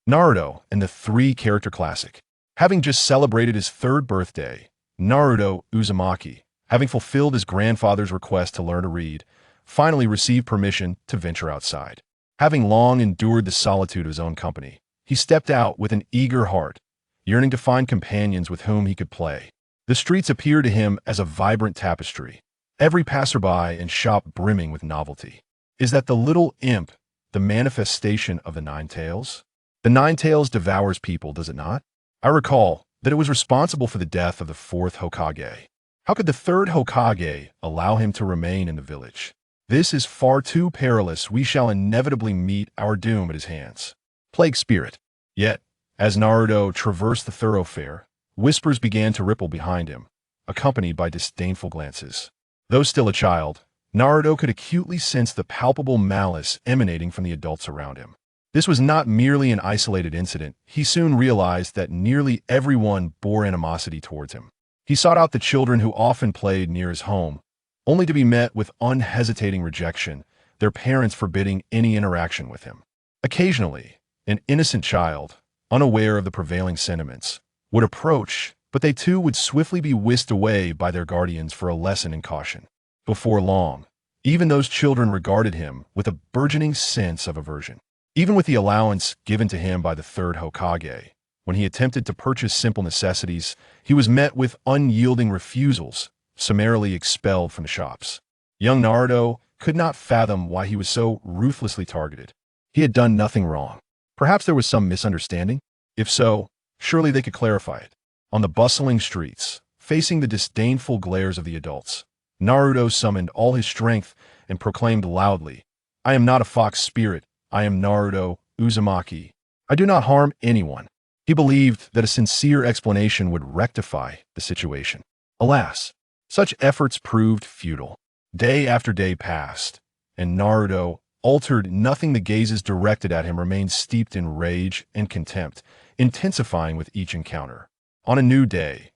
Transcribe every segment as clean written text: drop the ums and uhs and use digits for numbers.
Naruto and the three-character classic. Having just celebrated his third birthday, Naruto Uzumaki, having fulfilled his grandfather's request to learn to read, finally received permission to venture outside. Having long endured the solitude of his own company, he stepped out with an eager heart, yearning to find companions with whom he could play. The streets appeared to him as a vibrant tapestry, every passerby and shop brimming with novelty. Is that the little imp, the manifestation of the Nine Tails? The Nine Tails devours people, does it not? I recall that it was responsible for the death of the fourth Hokage. How could the third Hokage allow him to remain in the village? This is far too perilous. We shall inevitably meet our doom at his hands. Plague spirit. Yet, as Naruto traversed the thoroughfare, whispers began to ripple behind him, accompanied by disdainful glances. Though still a child, Naruto could acutely sense the palpable malice emanating from the adults around him. This was not merely an isolated incident. He soon realized that nearly everyone bore animosity towards him. He sought out the children who often played near his home, only to be met with unhesitating rejection, their parents forbidding any interaction with him. Occasionally, an innocent child, unaware of the prevailing sentiments, would approach, but they too would swiftly be whisked away by their guardians for a lesson in caution. Before long, even those children regarded him with a burgeoning sense of aversion. Even with the allowance given to him by the third Hokage, when he attempted to purchase simple necessities, he was met with unyielding refusals, summarily expelled from the shops. Young Naruto could not fathom why he was so ruthlessly targeted. He had done nothing wrong. Perhaps there was some misunderstanding? If so, surely they could clarify it. On the bustling streets, facing the disdainful glares of the adults, Naruto summoned all his strength and proclaimed loudly, "I am not a fox spirit. I am Naruto Uzumaki. I do not harm anyone." He believed that a sincere explanation would rectify the situation. Alas, such efforts proved futile. Day after day passed, and Naruto, altered nothing the gazes directed at him, remained steeped in rage and contempt, intensifying with each encounter. On a new day,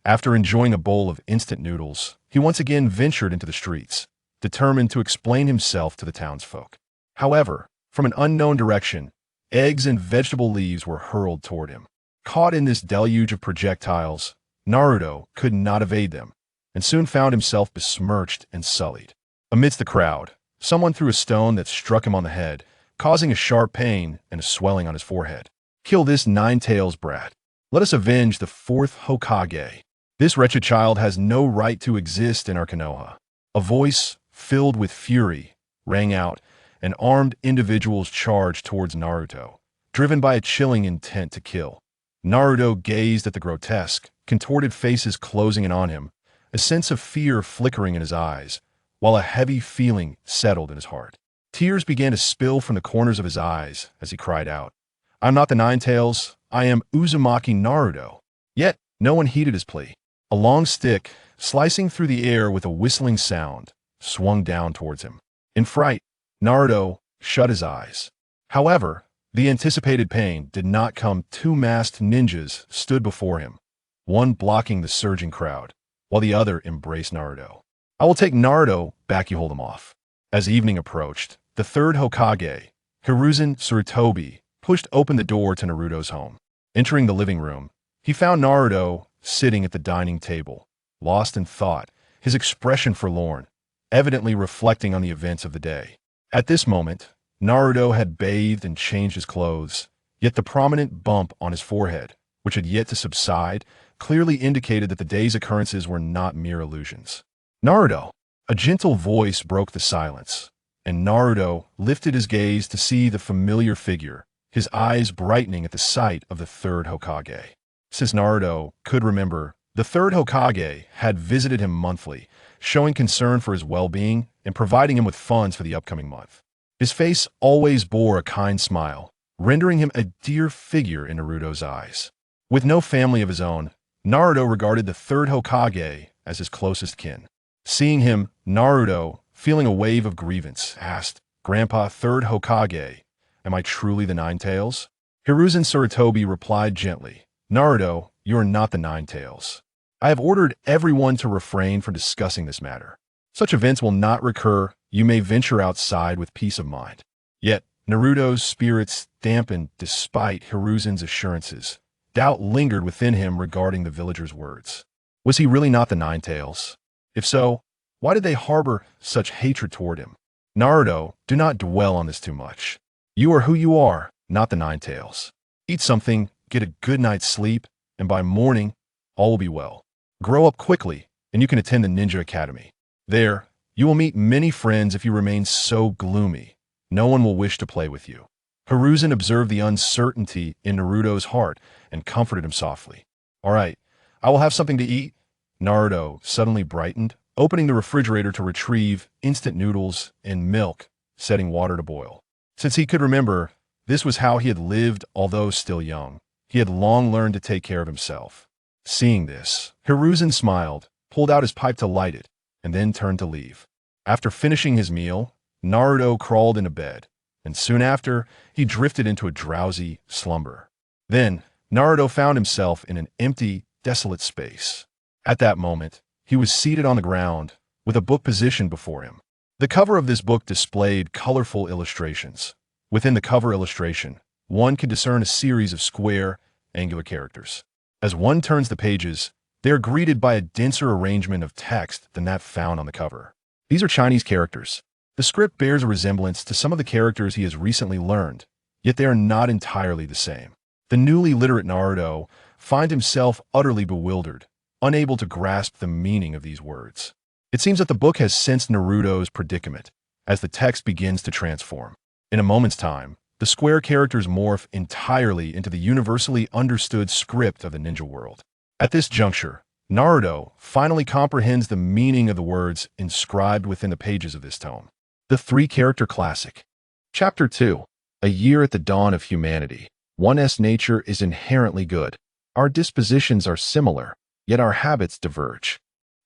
after enjoying a bowl of instant noodles, he once again ventured into the streets, determined to explain himself to the townsfolk. However, from an unknown direction, eggs and vegetable leaves were hurled toward him. Caught in this deluge of projectiles, Naruto could not evade them, and soon found himself besmirched and sullied. Amidst the crowd, someone threw a stone that struck him on the head, causing a sharp pain and a swelling on his forehead. "Kill this nine-tails brat. Let us avenge the fourth Hokage. This wretched child has no right to exist in our Konoha." A voice filled with fury rang out, and armed individuals charged towards Naruto, driven by a chilling intent to kill. Naruto gazed at the grotesque, contorted faces closing in on him, a sense of fear flickering in his eyes, while a heavy feeling settled in his heart. Tears began to spill from the corners of his eyes as he cried out, "I'm not the Nine Tails, I am Uzumaki Naruto." Yet no one heeded his plea. A long stick, slicing through the air with a whistling sound, swung down towards him. In fright, Naruto shut his eyes. However, the anticipated pain did not come. Two masked ninjas stood before him, one blocking the surging crowd, while the other embraced Naruto. "I will take Naruto back, you hold him off." As evening approached, the third Hokage, Hiruzen Tsurutobi, pushed open the door to Naruto's home. Entering the living room, he found Naruto sitting at the dining table, lost in thought, his expression forlorn, evidently reflecting on the events of the day. At this moment, Naruto had bathed and changed his clothes, yet the prominent bump on his forehead, which had yet to subside, clearly indicated that the day's occurrences were not mere illusions. "Naruto!" A gentle voice broke the silence, and Naruto lifted his gaze to see the familiar figure, his eyes brightening at the sight of the third Hokage. Since Naruto could remember, the third Hokage had visited him monthly, showing concern for his well-being and providing him with funds for the upcoming month. His face always bore a kind smile, rendering him a dear figure in Naruto's eyes. With no family of his own, Naruto regarded the third Hokage as his closest kin. Seeing him, Naruto, feeling a wave of grievance, asked, "Grandpa, third Hokage, am I truly the Nine Tails?" Hiruzen Tsurutobi replied gently, "Naruto, you are not the Nine Tails. I have ordered everyone to refrain from discussing this matter. Such events will not recur. You may venture outside with peace of mind." Yet, Naruto's spirits dampened despite Hiruzen's assurances. Doubt lingered within him regarding the villagers' words. Was he really not the Nine Tails? If so, why did they harbor such hatred toward him? Naruto, do not dwell on this too much. You are who you are, not the Nine Tails. Eat something, get a good night's sleep, and by morning, all will be well. Grow up quickly, and you can attend the Ninja Academy. There, you will meet many friends. If you remain so gloomy, no one will wish to play with you. Hiruzen observed the uncertainty in Naruto's heart and comforted him softly. All right, I will have something to eat. Naruto suddenly brightened, opening the refrigerator to retrieve instant noodles and milk, setting water to boil. Since he could remember, this was how he had lived. Although still young, he had long learned to take care of himself. Seeing this, Hiruzen smiled, pulled out his pipe to light it, and then turned to leave. After finishing his meal, Naruto crawled into bed, and soon after, he drifted into a drowsy slumber. Then, Naruto found himself in an empty, desolate space. At that moment, he was seated on the ground, with a book positioned before him. The cover of this book displayed colorful illustrations. Within the cover illustration, one could discern a series of square, angular characters. As one turns the pages, they are greeted by a denser arrangement of text than that found on the cover. These are Chinese characters. The script bears a resemblance to some of the characters he has recently learned, yet they are not entirely the same. The newly literate Naruto finds himself utterly bewildered, unable to grasp the meaning of these words. It seems that the book has sensed Naruto's predicament, as the text begins to transform. In a moment's time, the square characters morph entirely into the universally understood script of the ninja world. At this juncture, Naruto finally comprehends the meaning of the words inscribed within the pages of this tome. The three-character classic. Chapter 2. A year at the dawn of humanity. One's nature is inherently good. Our dispositions are similar, yet our habits diverge.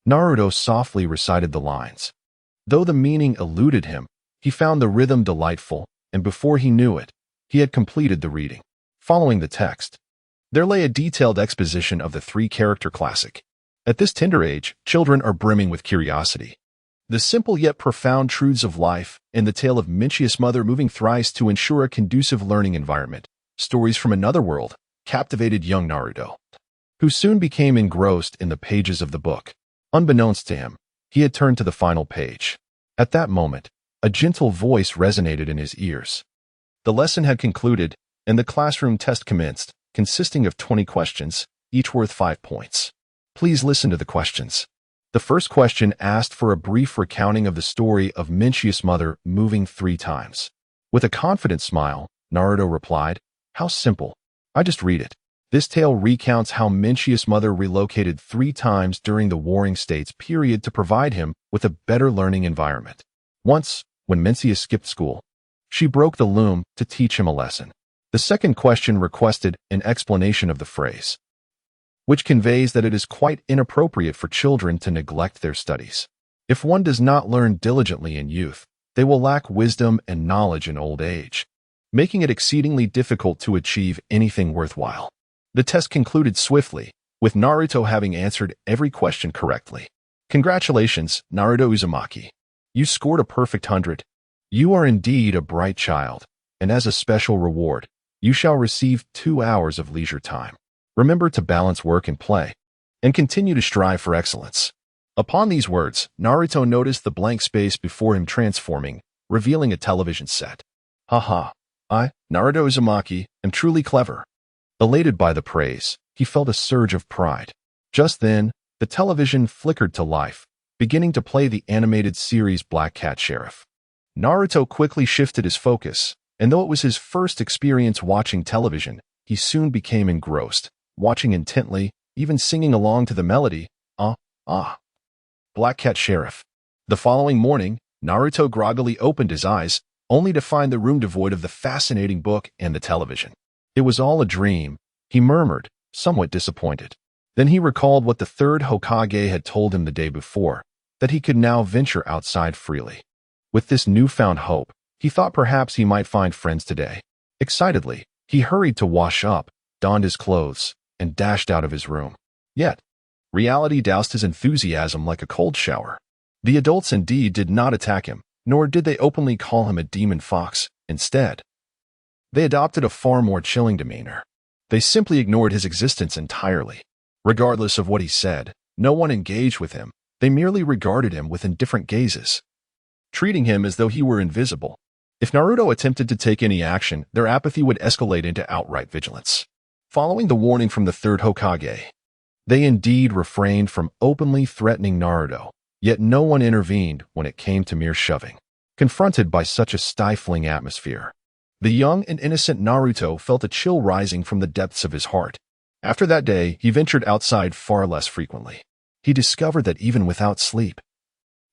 Naruto softly recited the lines. Though the meaning eluded him, he found the rhythm delightful, and before he knew it, he had completed the reading. Following the text, there lay a detailed exposition of the three-character classic. At this tender age, children are brimming with curiosity. The simple yet profound truths of life and the tale of Mencius' mother moving thrice to ensure a conducive learning environment, stories from another world, captivated young Naruto, who soon became engrossed in the pages of the book. Unbeknownst to him, he had turned to the final page. At that moment, a gentle voice resonated in his ears. The lesson had concluded, and the classroom test commenced, consisting of 20 questions, each worth 5 points. Please listen to the questions. The first question asked for a brief recounting of the story of Mencius' mother moving 3 times. With a confident smile, Naruto replied, "How simple. I just read it." This tale recounts how Mencius' mother relocated 3 times during the Warring States period to provide him with a better learning environment. Once, when Mencius skipped school, she broke the loom to teach him a lesson. The second question requested an explanation of the phrase, which conveys that it is quite inappropriate for children to neglect their studies. If one does not learn diligently in youth, they will lack wisdom and knowledge in old age, making it exceedingly difficult to achieve anything worthwhile. The test concluded swiftly, with Naruto having answered every question correctly. Congratulations, Naruto Uzumaki. You scored a perfect 100. You are indeed a bright child, and as a special reward, you shall receive 2 hours of leisure time. Remember to balance work and play, and continue to strive for excellence. Upon these words, Naruto noticed the blank space before him transforming, revealing a television set. Haha, I, Naruto Uzumaki, am truly clever. Elated by the praise, he felt a surge of pride. Just then, the television flickered to life, beginning to play the animated series Black Cat Sheriff. Naruto quickly shifted his focus, and though it was his first experience watching television, he soon became engrossed, watching intently, even singing along to the melody, Black Cat Sheriff. The following morning, Naruto groggily opened his eyes, only to find the room devoid of the fascinating book and the television. It was all a dream, he murmured, somewhat disappointed. Then he recalled what the third Hokage had told him the day before, that he could now venture outside freely. With this newfound hope, he thought perhaps he might find friends today. Excitedly, he hurried to wash up, donned his clothes, and dashed out of his room. Yet, reality doused his enthusiasm like a cold shower. The adults indeed did not attack him, nor did they openly call him a demon fox. Instead, They adopted a far more chilling demeanor. They simply ignored his existence entirely. Regardless of what he said, no one engaged with him. They merely regarded him with indifferent gazes, treating him as though he were invisible. If Naruto attempted to take any action, their apathy would escalate into outright vigilance. Following the warning from the third Hokage, they indeed refrained from openly threatening Naruto, yet no one intervened when it came to mere shoving. Confronted by such a stifling atmosphere, the young and innocent Naruto felt a chill rising from the depths of his heart. After that day, he ventured outside far less frequently. He discovered that even without sleep,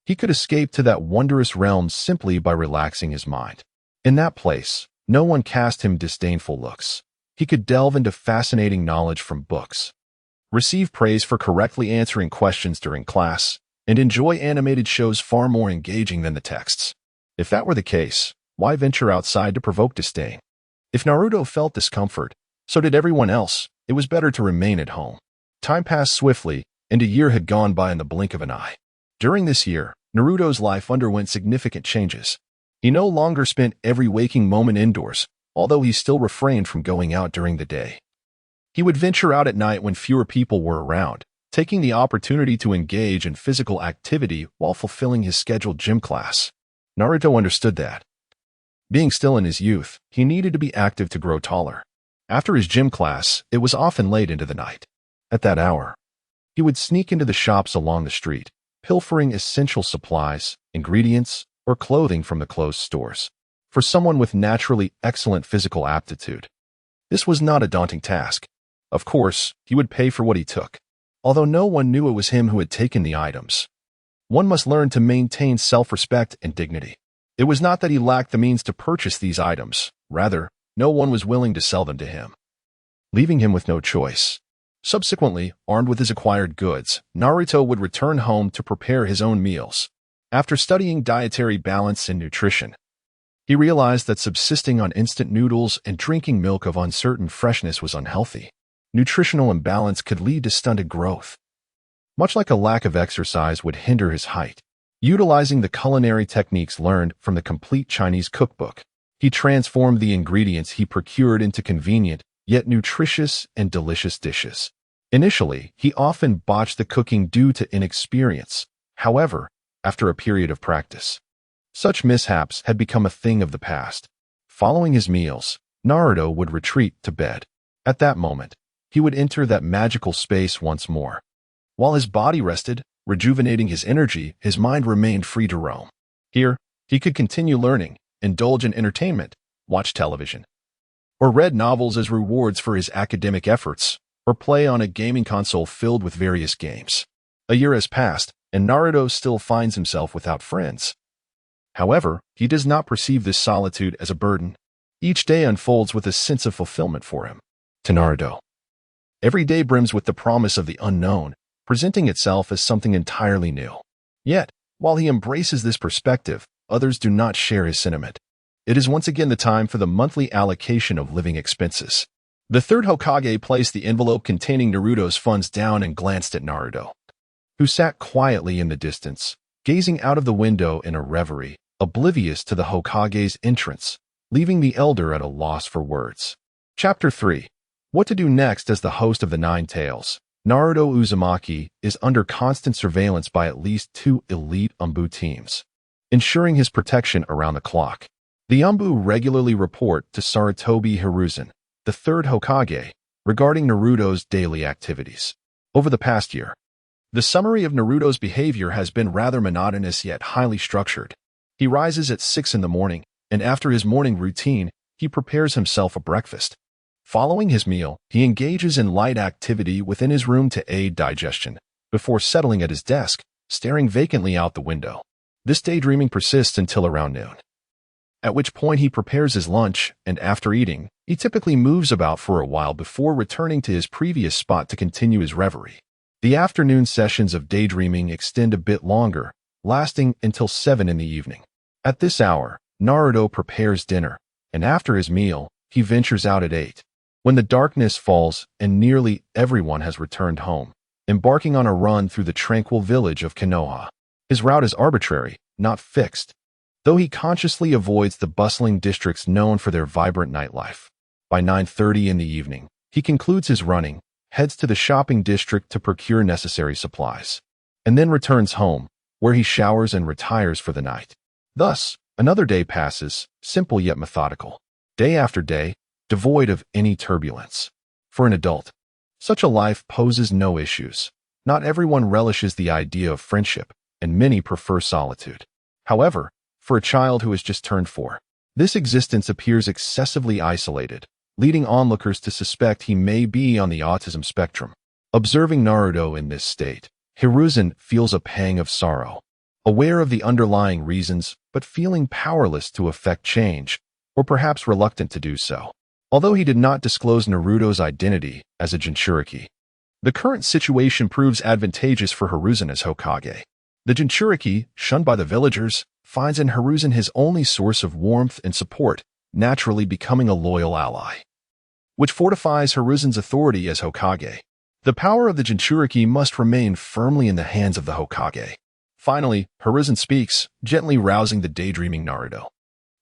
he could escape to that wondrous realm simply by relaxing his mind. In that place, no one cast him disdainful looks. He could delve into fascinating knowledge from books, receive praise for correctly answering questions during class, and enjoy animated shows far more engaging than the texts. If that were the case, why venture outside to provoke disdain? If Naruto felt discomfort, so did everyone else. It was better to remain at home. Time passed swiftly, and a year had gone by in the blink of an eye. During this year, Naruto's life underwent significant changes. He no longer spent every waking moment indoors, although he still refrained from going out during the day. He would venture out at night when fewer people were around, taking the opportunity to engage in physical activity while fulfilling his scheduled gym class. Naruto understood that, being still in his youth, he needed to be active to grow taller. After his gym class, it was often late into the night. At that hour, he would sneak into the shops along the street, pilfering essential supplies, ingredients, or clothing from the closed stores. For someone with naturally excellent physical aptitude, this was not a daunting task. Of course, he would pay for what he took, although no one knew it was him who had taken the items. One must learn to maintain self-respect and dignity. It was not that he lacked the means to purchase these items. Rather, no one was willing to sell them to him, leaving him with no choice. Subsequently, armed with his acquired goods, Naruto would return home to prepare his own meals. After studying dietary balance and nutrition, he realized that subsisting on instant noodles and drinking milk of uncertain freshness was unhealthy. Nutritional imbalance could lead to stunted growth, much like a lack of exercise would hinder his height. Utilizing the culinary techniques learned from the complete Chinese cookbook, he transformed the ingredients he procured into convenient, yet nutritious and delicious dishes. Initially, he often botched the cooking due to inexperience. However, after a period of practice, such mishaps had become a thing of the past. Following his meals, Naruto would retreat to bed. At that moment, he would enter that magical space once more. While his body rested, rejuvenating his energy, his mind remained free to roam. Here, he could continue learning, indulge in entertainment, watch television, or read novels as rewards for his academic efforts, or play on a gaming console filled with various games. A year has passed, and Naruto still finds himself without friends. However, he does not perceive this solitude as a burden. Each day unfolds with a sense of fulfillment for him. To Naruto, every day brims with the promise of the unknown, presenting itself as something entirely new. Yet, while he embraces this perspective, others do not share his sentiment. It is once again the time for the monthly allocation of living expenses. The third Hokage placed the envelope containing Naruto's funds down and glanced at Naruto, who sat quietly in the distance, gazing out of the window in a reverie, oblivious to the Hokage's entrance, leaving the elder at a loss for words. Chapter 3. What to do next? As the host of the Nine Tails, Naruto Uzumaki is under constant surveillance by at least 2 elite Umbu teams, ensuring his protection around the clock. The Umbu regularly report to Sarutobi Hiruzen, the third Hokage, regarding Naruto's daily activities. Over the past year, the summary of Naruto's behavior has been rather monotonous yet highly structured. He rises at 6 in the morning, and after his morning routine, he prepares himself a breakfast. Following his meal, he engages in light activity within his room to aid digestion, before settling at his desk, staring vacantly out the window. This daydreaming persists until around noon, at which point he prepares his lunch, and after eating, he typically moves about for a while before returning to his previous spot to continue his reverie. The afternoon sessions of daydreaming extend a bit longer, lasting until 7 in the evening. At this hour, Naruto prepares dinner, and after his meal, he ventures out at 8. When the darkness falls and nearly everyone has returned home, embarking on a run through the tranquil village of Konoha. His route is arbitrary, not fixed. though he consciously avoids the bustling districts known for their vibrant nightlife. By 9:30 in the evening, he concludes his running, heads to the shopping district to procure necessary supplies, and then returns home, where he showers and retires for the night. Thus, another day passes, simple yet methodical. Day after day, devoid of any turbulence. For an adult, such a life poses no issues. Not everyone relishes the idea of friendship, and many prefer solitude. However, for a child who has just turned 4, this existence appears excessively isolated, leading onlookers to suspect he may be on the autism spectrum. Observing Naruto in this state, Hiruzen feels a pang of sorrow. Aware of the underlying reasons, but feeling powerless to effect change, or perhaps reluctant to do so. Although he did not disclose Naruto's identity as a Jinchuriki, the current situation proves advantageous for Hiruzen as Hokage. The Jinchuriki, shunned by the villagers, finds in Hiruzen his only source of warmth and support, naturally becoming a loyal ally, which fortifies Hiruzen's authority as Hokage. The power of the Jinchuriki must remain firmly in the hands of the Hokage. Finally, Hiruzen speaks, gently rousing the daydreaming Naruto.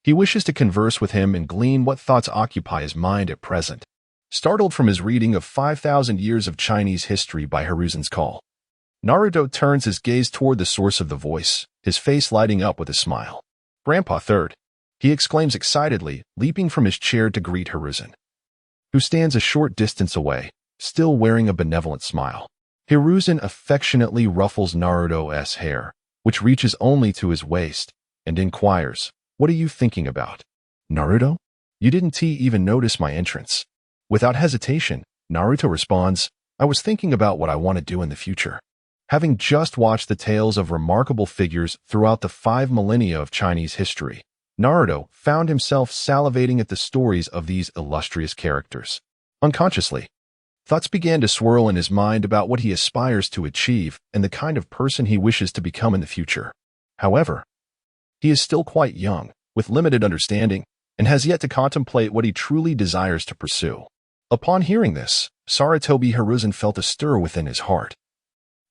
He wishes to converse with him and glean what thoughts occupy his mind at present. Startled from his reading of 5,000 years of Chinese history by Hiruzen's call, Naruto turns his gaze toward the source of the voice, his face lighting up with a smile. "Grandpa Third," he exclaims excitedly, leaping from his chair to greet Hiruzen, who stands a short distance away, still wearing a benevolent smile. Hiruzen affectionately ruffles Naruto's hair, which reaches only to his waist, and inquires, "What are you thinking about, Naruto? You didn't even notice my entrance." Without hesitation, Naruto responds, "I was thinking about what I want to do in the future." Having just watched the tales of remarkable figures throughout the 5 millennia of Chinese history, Naruto found himself salivating at the stories of these illustrious characters. Unconsciously, thoughts began to swirl in his mind about what he aspires to achieve and the kind of person he wishes to become in the future. However, he is still quite young, with limited understanding, and has yet to contemplate what he truly desires to pursue. Upon hearing this, Sarutobi Hiruzen felt a stir within his heart,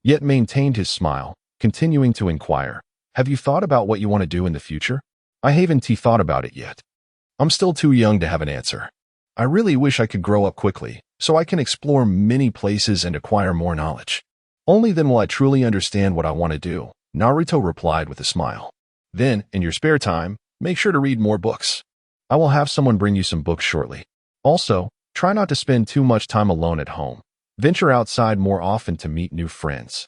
yet maintained his smile, continuing to inquire, "Have you thought about what you want to do in the future?" "I haven't thought about it yet. I'm still too young to have an answer. I really wish I could grow up quickly, so I can explore many places and acquire more knowledge. Only then will I truly understand what I want to do," Naruto replied with a smile. "Then, in your spare time, make sure to read more books. I will have someone bring you some books shortly. Also, try not to spend too much time alone at home. Venture outside more often to meet new friends,"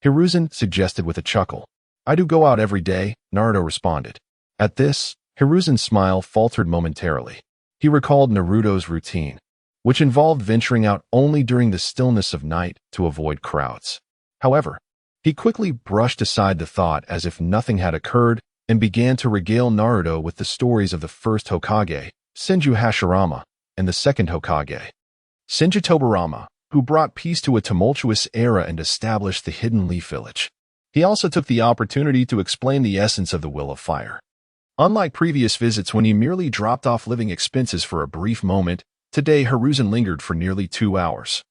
Hiruzen suggested with a chuckle. "I do go out every day," Naruto responded. At this, Hiruzen's smile faltered momentarily. He recalled Naruto's routine, which involved venturing out only during the stillness of night to avoid crowds. However, he quickly brushed aside the thought as if nothing had occurred and began to regale Naruto with the stories of the first Hokage, Senju Hashirama, and the second Hokage, Senju Tobirama, who brought peace to a tumultuous era and established the Hidden Leaf Village. He also took the opportunity to explain the essence of the Will of Fire. Unlike previous visits when he merely dropped off living expenses for a brief moment, today Hiruzen lingered for nearly 2 hours,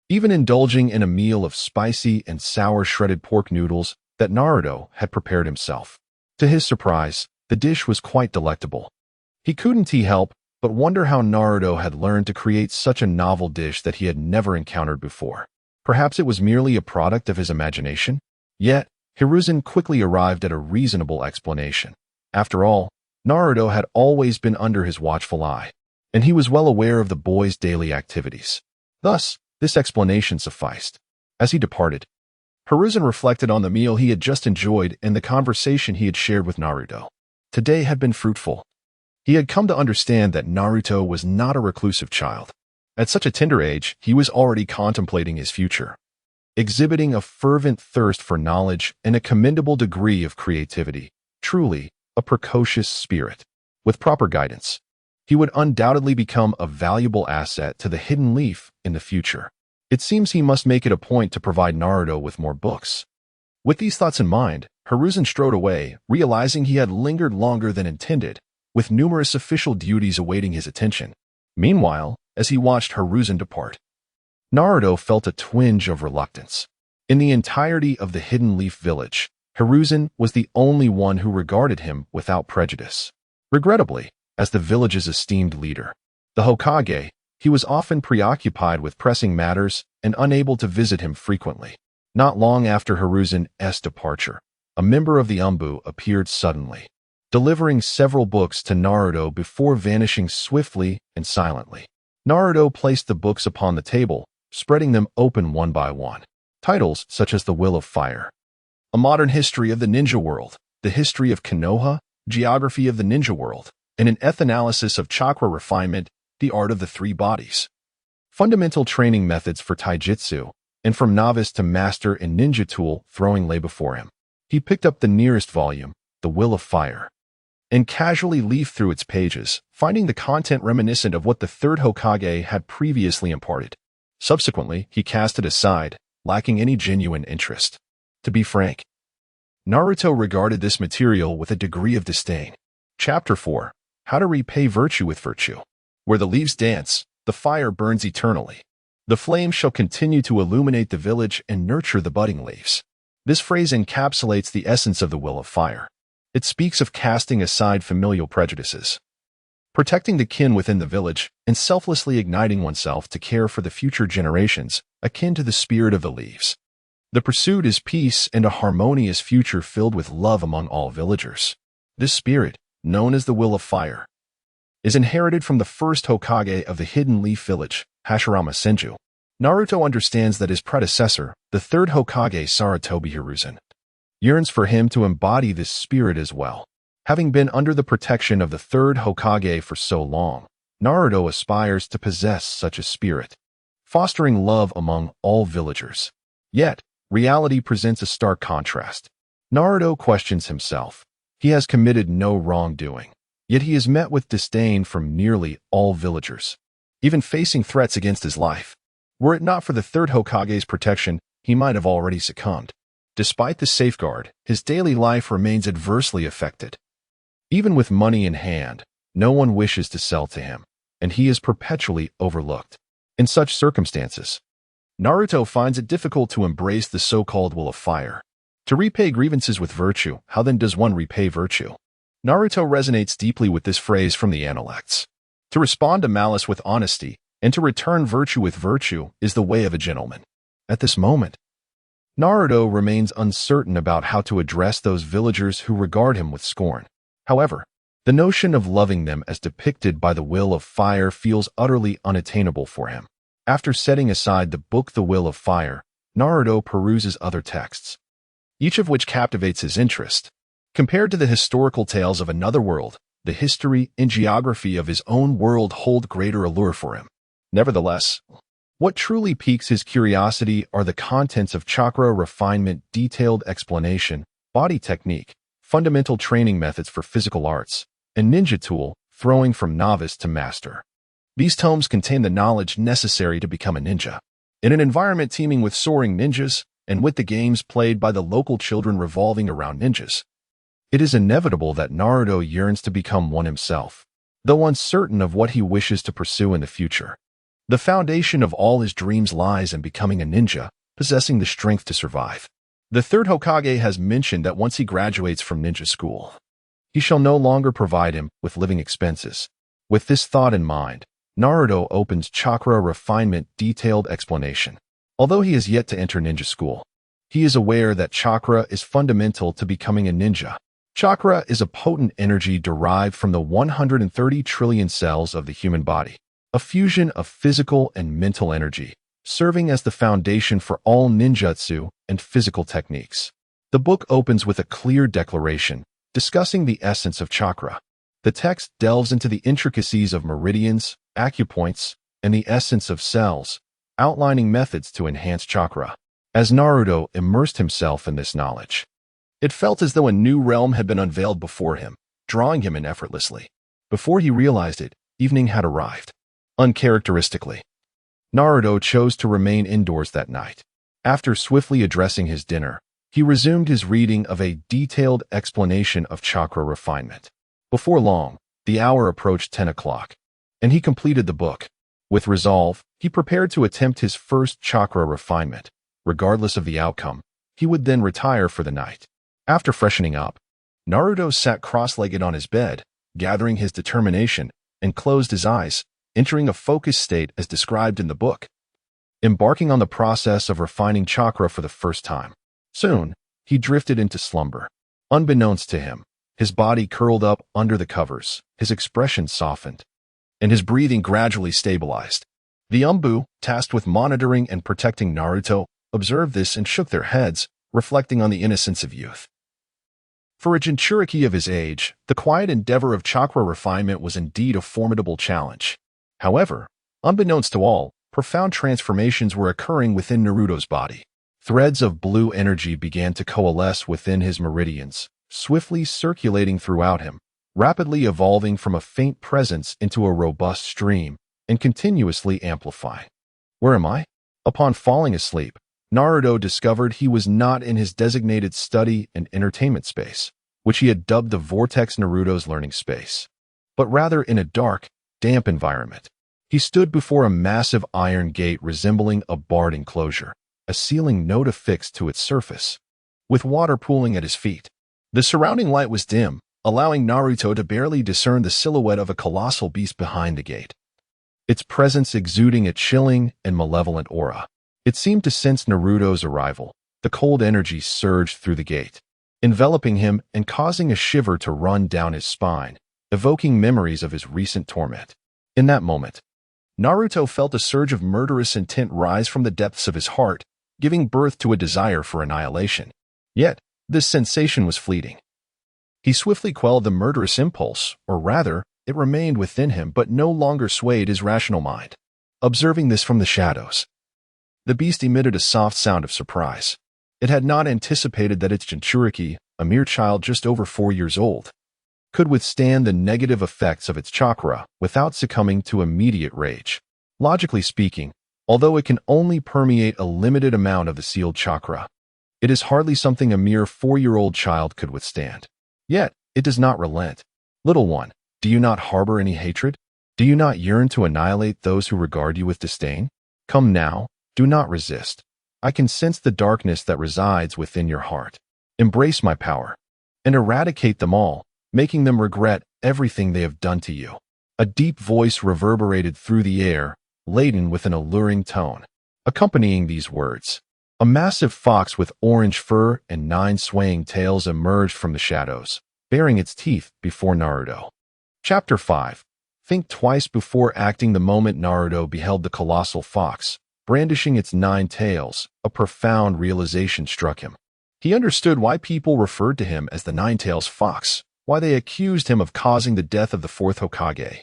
even indulging in a meal of spicy and sour shredded pork noodles that Naruto had prepared himself. To his surprise, the dish was quite delectable. He couldn't help but wonder how Naruto had learned to create such a novel dish that he had never encountered before. Perhaps it was merely a product of his imagination? Yet, Hiruzen quickly arrived at a reasonable explanation. After all, Naruto had always been under his watchful eye, and he was well aware of the boy's daily activities. Thus, this explanation sufficed. As he departed, Hiruzen reflected on the meal he had just enjoyed and the conversation he had shared with Naruto. Today had been fruitful. He had come to understand that Naruto was not a reclusive child. At such a tender age, he was already contemplating his future, exhibiting a fervent thirst for knowledge and a commendable degree of creativity. Truly, a precocious spirit. With proper guidance, he would undoubtedly become a valuable asset to the Hidden Leaf in the future. It seems he must make it a point to provide Naruto with more books. With these thoughts in mind, Hiruzen strode away, realizing he had lingered longer than intended, with numerous official duties awaiting his attention. Meanwhile, as he watched Hiruzen depart, Naruto felt a twinge of reluctance. In the entirety of the Hidden Leaf Village, Hiruzen was the only one who regarded him without prejudice. Regrettably, as the village's esteemed leader, the Hokage, he was often preoccupied with pressing matters and unable to visit him frequently. Not long after Hiruzen's departure, a member of the Umbu appeared suddenly, delivering several books to Naruto before vanishing swiftly and silently. Naruto placed the books upon the table, spreading them open one by one. Titles such as The Will of Fire, A Modern History of the Ninja World, The History of Konoha, Geography of the Ninja World, and an Ethanalysis of Chakra Refinement, The Art of the Three Bodies. Fundamental Training Methods for Taijutsu, and From Novice to Master in Ninja Tool Throwing lay before him. He picked up the nearest volume, The Will of Fire, and casually leafed through its pages, finding the content reminiscent of what the third Hokage had previously imparted. Subsequently, he cast it aside, lacking any genuine interest. To be frank, Naruto regarded this material with a degree of disdain. Chapter 4. How to Repay Virtue with Virtue. Where the leaves dance, the fire burns eternally. The flame shall continue to illuminate the village and nurture the budding leaves. This phrase encapsulates the essence of the Will of Fire. It speaks of casting aside familial prejudices, protecting the kin within the village, and selflessly igniting oneself to care for the future generations, akin to the spirit of the leaves. The pursuit is peace and a harmonious future filled with love among all villagers. This spirit, known as the Will of Fire, is inherited from the first Hokage of the Hidden Leaf Village, Hashirama Senju. Naruto understands that his predecessor, the third Hokage Sarutobi Hiruzen, yearns for him to embody this spirit as well. Having been under the protection of the third Hokage for so long, Naruto aspires to possess such a spirit, fostering love among all villagers. Yet, reality presents a stark contrast. Naruto questions himself. He has committed no wrongdoing, yet he is met with disdain from nearly all villagers, even facing threats against his life. Were it not for the third Hokage's protection, he might have already succumbed. Despite the safeguard, his daily life remains adversely affected. Even with money in hand, no one wishes to sell to him, and he is perpetually overlooked. In such circumstances, Naruto finds it difficult to embrace the so-called Will of Fire. To repay grievances with virtue, how then does one repay virtue? Naruto resonates deeply with this phrase from the Analects. To respond to malice with honesty, and to return virtue with virtue is the way of a gentleman. At this moment, Naruto remains uncertain about how to address those villagers who regard him with scorn. However, the notion of loving them as depicted by the Will of Fire feels utterly unattainable for him. After setting aside the book The Will of Fire, Naruto peruses other texts, each of which captivates his interest. Compared to the historical tales of another world, the history and geography of his own world hold greater allure for him. Nevertheless, what truly piques his curiosity are the contents of chakra refinement, detailed explanation, body technique, fundamental training methods for physical arts, and ninja tool, throwing from novice to master. These tomes contain the knowledge necessary to become a ninja. In an environment teeming with soaring ninjas, and with the games played by the local children revolving around ninjas, it is inevitable that Naruto yearns to become one himself, though uncertain of what he wishes to pursue in the future. The foundation of all his dreams lies in becoming a ninja, possessing the strength to survive. The third Hokage has mentioned that once he graduates from ninja school, he shall no longer provide him with living expenses. With this thought in mind, Naruto opens Chakra Refinement Detailed Explanation. Although he has yet to enter ninja school, he is aware that chakra is fundamental to becoming a ninja. Chakra is a potent energy derived from the 130 trillion cells of the human body, a fusion of physical and mental energy, serving as the foundation for all ninjutsu and physical techniques. The book opens with a clear declaration, discussing the essence of chakra. The text delves into the intricacies of meridians, acupoints, and the essence of cells, outlining methods to enhance chakra. As Naruto immersed himself in this knowledge, it felt as though a new realm had been unveiled before him, drawing him in effortlessly. Before he realized it, evening had arrived. Uncharacteristically, Naruto chose to remain indoors that night. After swiftly addressing his dinner, he resumed his reading of a detailed explanation of chakra refinement. Before long, the hour approached 10 o'clock, and he completed the book. With resolve, he prepared to attempt his first chakra refinement. Regardless of the outcome, he would then retire for the night. After freshening up, Naruto sat cross-legged on his bed, gathering his determination, and closed his eyes, entering a focused state as described in the book, embarking on the process of refining chakra for the first time. Soon, he drifted into slumber. Unbeknownst to him, his body curled up under the covers, his expression softened, and his breathing gradually stabilized. The Umbu, tasked with monitoring and protecting Naruto, observed this and shook their heads, reflecting on the innocence of youth. For a Jinchuriki of his age, the quiet endeavor of chakra refinement was indeed a formidable challenge. However, unbeknownst to all, profound transformations were occurring within Naruto's body. Threads of blue energy began to coalesce within his meridians, swiftly circulating throughout him, rapidly evolving from a faint presence into a robust stream, and continuously amplifying. Where am I? Upon falling asleep, Naruto discovered he was not in his designated study and entertainment space, which he had dubbed the Vortex Naruto's learning space, but rather in a dark, damp environment. He stood before a massive iron gate resembling a barred enclosure, a ceiling node affixed to its surface, with water pooling at his feet. The surrounding light was dim, allowing Naruto to barely discern the silhouette of a colossal beast behind the gate, its presence exuding a chilling and malevolent aura. It seemed to sense Naruto's arrival. The cold energy surged through the gate, enveloping him and causing a shiver to run down his spine, evoking memories of his recent torment. In that moment, Naruto felt a surge of murderous intent rise from the depths of his heart, giving birth to a desire for annihilation. Yet, this sensation was fleeting. He swiftly quelled the murderous impulse, or rather, it remained within him but no longer swayed his rational mind. Observing this from the shadows, the beast emitted a soft sound of surprise. It had not anticipated that its Jinchuriki, a mere child just over 4 years old, could withstand the negative effects of its chakra without succumbing to immediate rage. Logically speaking, although it can only permeate a limited amount of the sealed chakra, it is hardly something a mere 4-year-old child could withstand. Yet, it does not relent. Little one, do you not harbor any hatred? Do you not yearn to annihilate those who regard you with disdain? Come now. Do not resist. I can sense the darkness that resides within your heart. Embrace my power and eradicate them all, making them regret everything they have done to you. A deep voice reverberated through the air, laden with an alluring tone. Accompanying these words, a massive fox with orange fur and 9 swaying tails emerged from the shadows, baring its teeth before Naruto. Chapter 5. Think twice before acting. The moment Naruto beheld the colossal fox, brandishing its 9 tails, a profound realization struck him. He understood why people referred to him as the Nine-Tails Fox, why they accused him of causing the death of the 4th Hokage,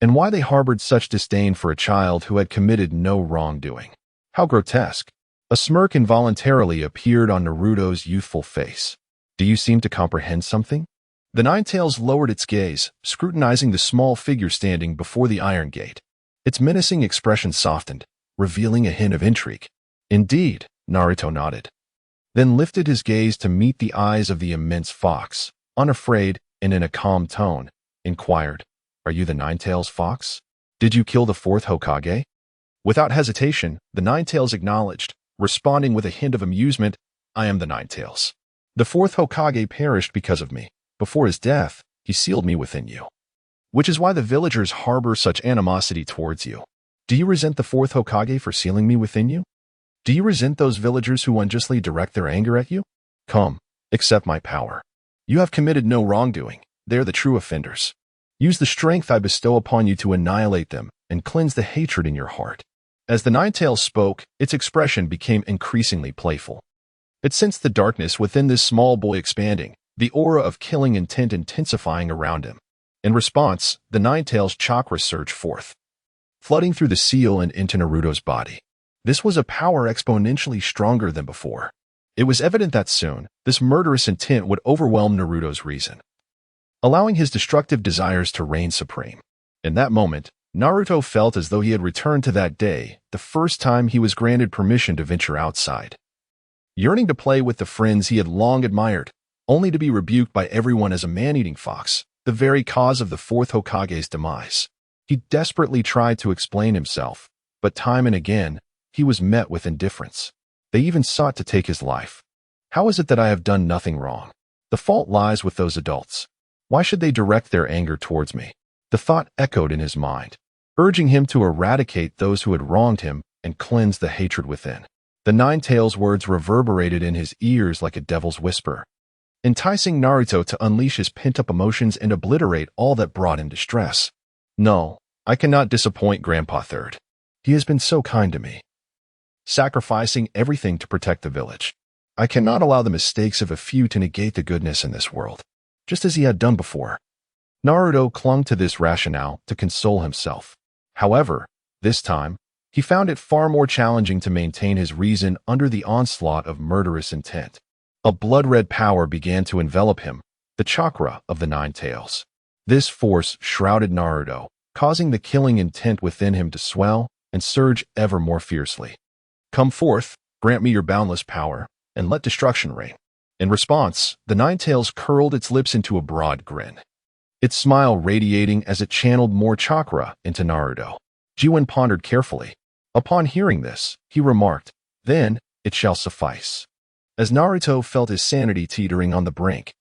and why they harbored such disdain for a child who had committed no wrongdoing. How grotesque! A smirk involuntarily appeared on Naruto's youthful face. Do you seem to comprehend something? The Nine-Tails lowered its gaze, scrutinizing the small figure standing before the iron gate. Its menacing expression softened, revealing a hint of intrigue. Indeed, Naruto nodded, then lifted his gaze to meet the eyes of the immense fox, unafraid and in a calm tone, inquired, "Are you the Nine-Tails Fox? Did you kill the 4th Hokage?" Without hesitation, the Nine-Tails acknowledged, responding with a hint of amusement, "I am the Nine-Tails. The 4th Hokage perished because of me. Before his death, he sealed me within you, which is why the villagers harbor such animosity towards you. Do you resent the 4th Hokage for sealing me within you? Do you resent those villagers who unjustly direct their anger at you? Come, accept my power. You have committed no wrongdoing. They are the true offenders. Use the strength I bestow upon you to annihilate them and cleanse the hatred in your heart." As the Nine-Tails spoke, its expression became increasingly playful. It sensed the darkness within this small boy expanding, the aura of killing intent intensifying around him. In response, the Nine-Tails chakra surged forth, flooding through the seal and into Naruto's body. This was a power exponentially stronger than before. It was evident that soon, this murderous intent would overwhelm Naruto's reason, allowing his destructive desires to reign supreme. In that moment, Naruto felt as though he had returned to that day, the first time he was granted permission to venture outside. Yearning to play with the friends he had long admired, only to be rebuked by everyone as a man-eating fox, the very cause of the 4th Hokage's demise. He desperately tried to explain himself, but time and again, he was met with indifference. They even sought to take his life. How is it that I have done nothing wrong? The fault lies with those adults. Why should they direct their anger towards me? The thought echoed in his mind, urging him to eradicate those who had wronged him and cleanse the hatred within. The Nine-Tails' words reverberated in his ears like a devil's whisper, enticing Naruto to unleash his pent-up emotions and obliterate all that brought him distress. No, I cannot disappoint Grandpa Third. He has been so kind to me, sacrificing everything to protect the village. I cannot allow the mistakes of a few to negate the goodness in this world, just as he had done before. Naruto clung to this rationale to console himself. However, this time, he found it far more challenging to maintain his reason under the onslaught of murderous intent. A blood-red power began to envelop him, the chakra of the Nine-Tails. This force shrouded Naruto, causing the killing intent within him to swell and surge ever more fiercely. Come forth, grant me your boundless power, and let destruction reign. In response, the Nine-Tails curled its lips into a broad grin, its smile radiating as it channeled more chakra into Naruto. Jiwen pondered carefully. Upon hearing this, he remarked, "Then, it shall suffice." As Naruto felt his sanity teetering on the brink,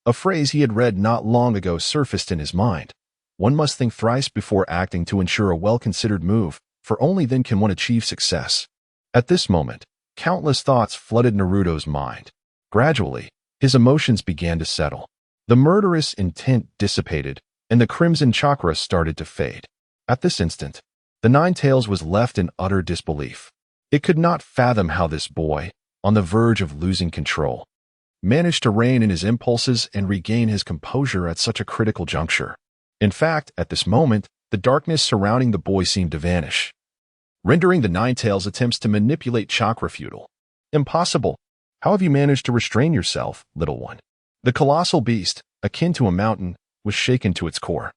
a phrase he had read not long ago surfaced in his mind. One must think thrice before acting to ensure a well-considered move, for only then can one achieve success. At this moment, countless thoughts flooded Naruto's mind. Gradually, his emotions began to settle. The murderous intent dissipated, and the crimson chakra started to fade. At this instant, the Nine-Tails was left in utter disbelief. It could not fathom how this boy, on the verge of losing control, managed to rein in his impulses and regain his composure at such a critical juncture. In fact, at this moment, the darkness surrounding the boy seemed to vanish, rendering the Nine-Tails' attempts to manipulate chakra futile. Impossible. How have you managed to restrain yourself, little one? The colossal beast, akin to a mountain, was shaken to its core,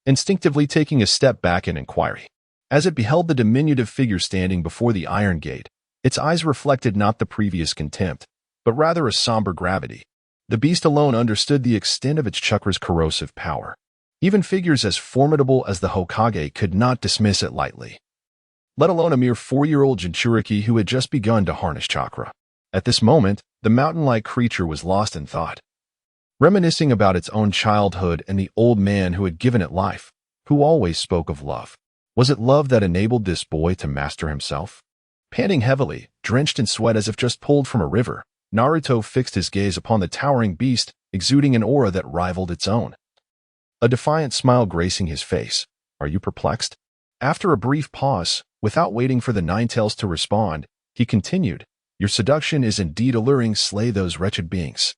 instinctively taking a step back in inquiry. As it beheld the diminutive figure standing before the iron gate, its eyes reflected not the previous contempt, but rather a somber gravity. The beast alone understood the extent of its chakra's corrosive power. Even figures as formidable as the Hokage could not dismiss it lightly, let alone a mere 4-year-old Jinchuriki who had just begun to harness chakra. At this moment, the mountain-like creature was lost in thought, reminiscing about its own childhood and the old man who had given it life, who always spoke of love. Was it love that enabled this boy to master himself? Panting heavily, drenched in sweat as if just pulled from a river, Naruto fixed his gaze upon the towering beast, exuding an aura that rivaled its own. A defiant smile gracing his face. "Are you perplexed?" After a brief pause, without waiting for the Nine-Tails to respond, he continued, "Your seduction is indeed alluring. Slay those wretched beings,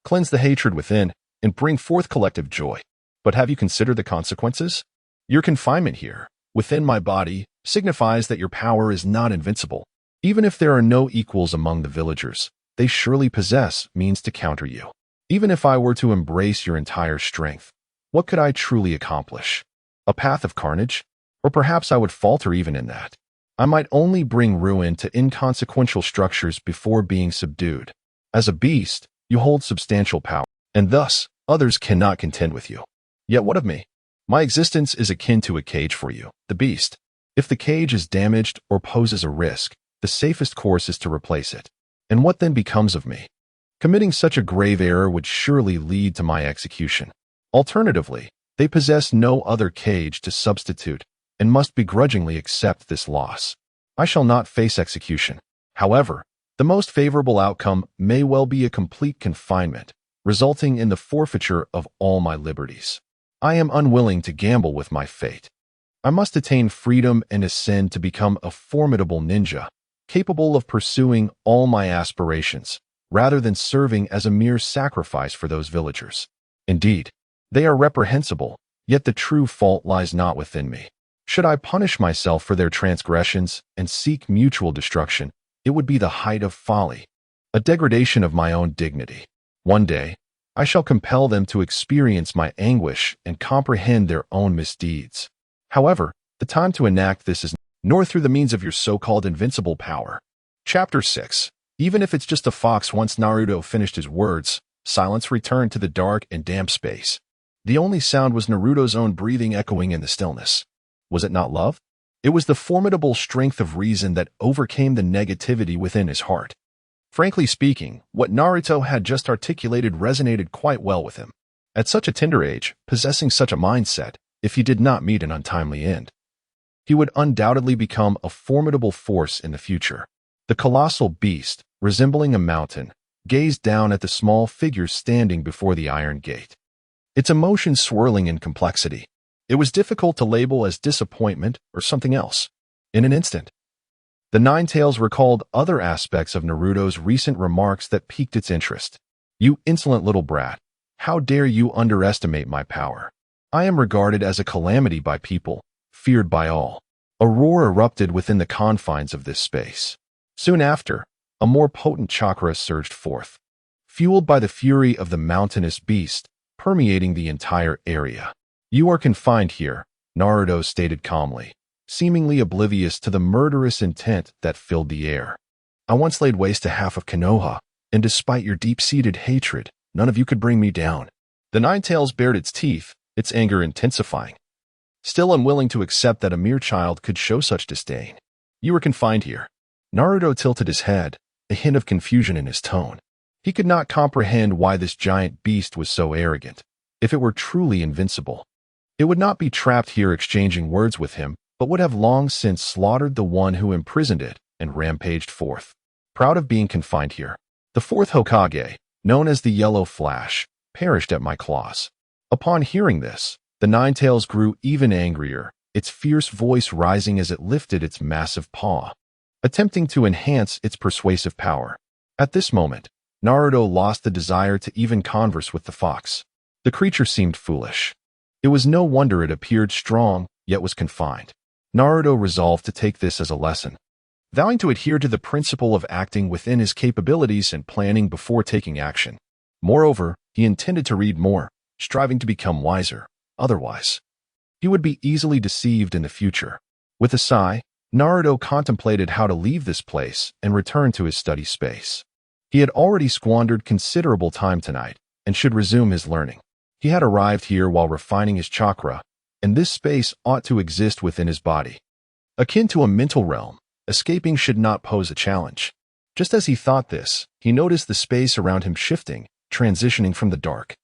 cleanse the hatred within, and bring forth collective joy. But have you considered the consequences? Your confinement here, within my body, signifies that your power is not invincible. Even if there are no equals among the villagers, they surely possess means to counter you. Even if I were to embrace your entire strength, what could I truly accomplish? A path of carnage? Or perhaps I would falter even in that. I might only bring ruin to inconsequential structures before being subdued. As a beast, you hold substantial power, and thus, others cannot contend with you. Yet what of me? My existence is akin to a cage for you, the beast. If the cage is damaged or poses a risk, the safest course is to replace it. And what then becomes of me? Committing such a grave error would surely lead to my execution. Alternatively, they possess no other cage to substitute and must begrudgingly accept this loss. I shall not face execution. However, the most favorable outcome may well be a complete confinement, resulting in the forfeiture of all my liberties. I am unwilling to gamble with my fate. I must attain freedom and ascend to become a formidable ninja, capable of pursuing all my aspirations, rather than serving as a mere sacrifice for those villagers. Indeed, they are reprehensible, yet the true fault lies not within me. Should I punish myself for their transgressions and seek mutual destruction, it would be the height of folly, a degradation of my own dignity. One day, I shall compel them to experience my anguish and comprehend their own misdeeds. However, the time to enact this is nor through the means of your so-called invincible power. Chapter 6. Even if it's just a fox. Once Naruto finished his words, silence returned to the dark and damp space. The only sound was Naruto's own breathing echoing in the stillness. Was it not love? It was the formidable strength of reason that overcame the negativity within his heart. Frankly speaking, what Naruto had just articulated resonated quite well with him. At such a tender age, possessing such a mindset, if he did not meet an untimely end, he would undoubtedly become a formidable force in the future. The colossal beast, resembling a mountain, gazed down at the small figure standing before the iron gate, its emotions swirling in complexity. It was difficult to label as disappointment or something else. In an instant, the Nine Tails recalled other aspects of Naruto's recent remarks that piqued its interest. "You insolent little brat. How dare you underestimate my power? I am regarded as a calamity by people, feared by all." A roar erupted within the confines of this space. Soon after, a more potent chakra surged forth, fueled by the fury of the mountainous beast, permeating the entire area. "You are confined here," Naruto stated calmly, seemingly oblivious to the murderous intent that filled the air. "I once laid waste to half of Konoha, and despite your deep-seated hatred, none of you could bring me down." The Nine Tails bared its teeth, its anger intensifying, still unwilling to accept that a mere child could show such disdain. "You are confined here." Naruto tilted his head, a hint of confusion in his tone. He could not comprehend why this giant beast was so arrogant. If it were truly invincible, it would not be trapped here exchanging words with him, but would have long since slaughtered the one who imprisoned it and rampaged forth. "Proud of being confined here. The fourth Hokage, known as the Yellow Flash, perished at my claws." Upon hearing this, the Nine Tails grew even angrier, its fierce voice rising as it lifted its massive paw, attempting to enhance its persuasive power. At this moment, Naruto lost the desire to even converse with the fox. The creature seemed foolish. It was no wonder it appeared strong, yet was confined. Naruto resolved to take this as a lesson, vowing to adhere to the principle of acting within his capabilities and planning before taking action. Moreover, he intended to read more, striving to become wiser. Otherwise, he would be easily deceived in the future. With a sigh, Naruto contemplated how to leave this place and return to his study space. He had already squandered considerable time tonight and should resume his learning. He had arrived here while refining his chakra, and this space ought to exist within his body. Akin to a mental realm, escaping should not pose a challenge. Just as he thought this, he noticed the space around him shifting, transitioning from the dark,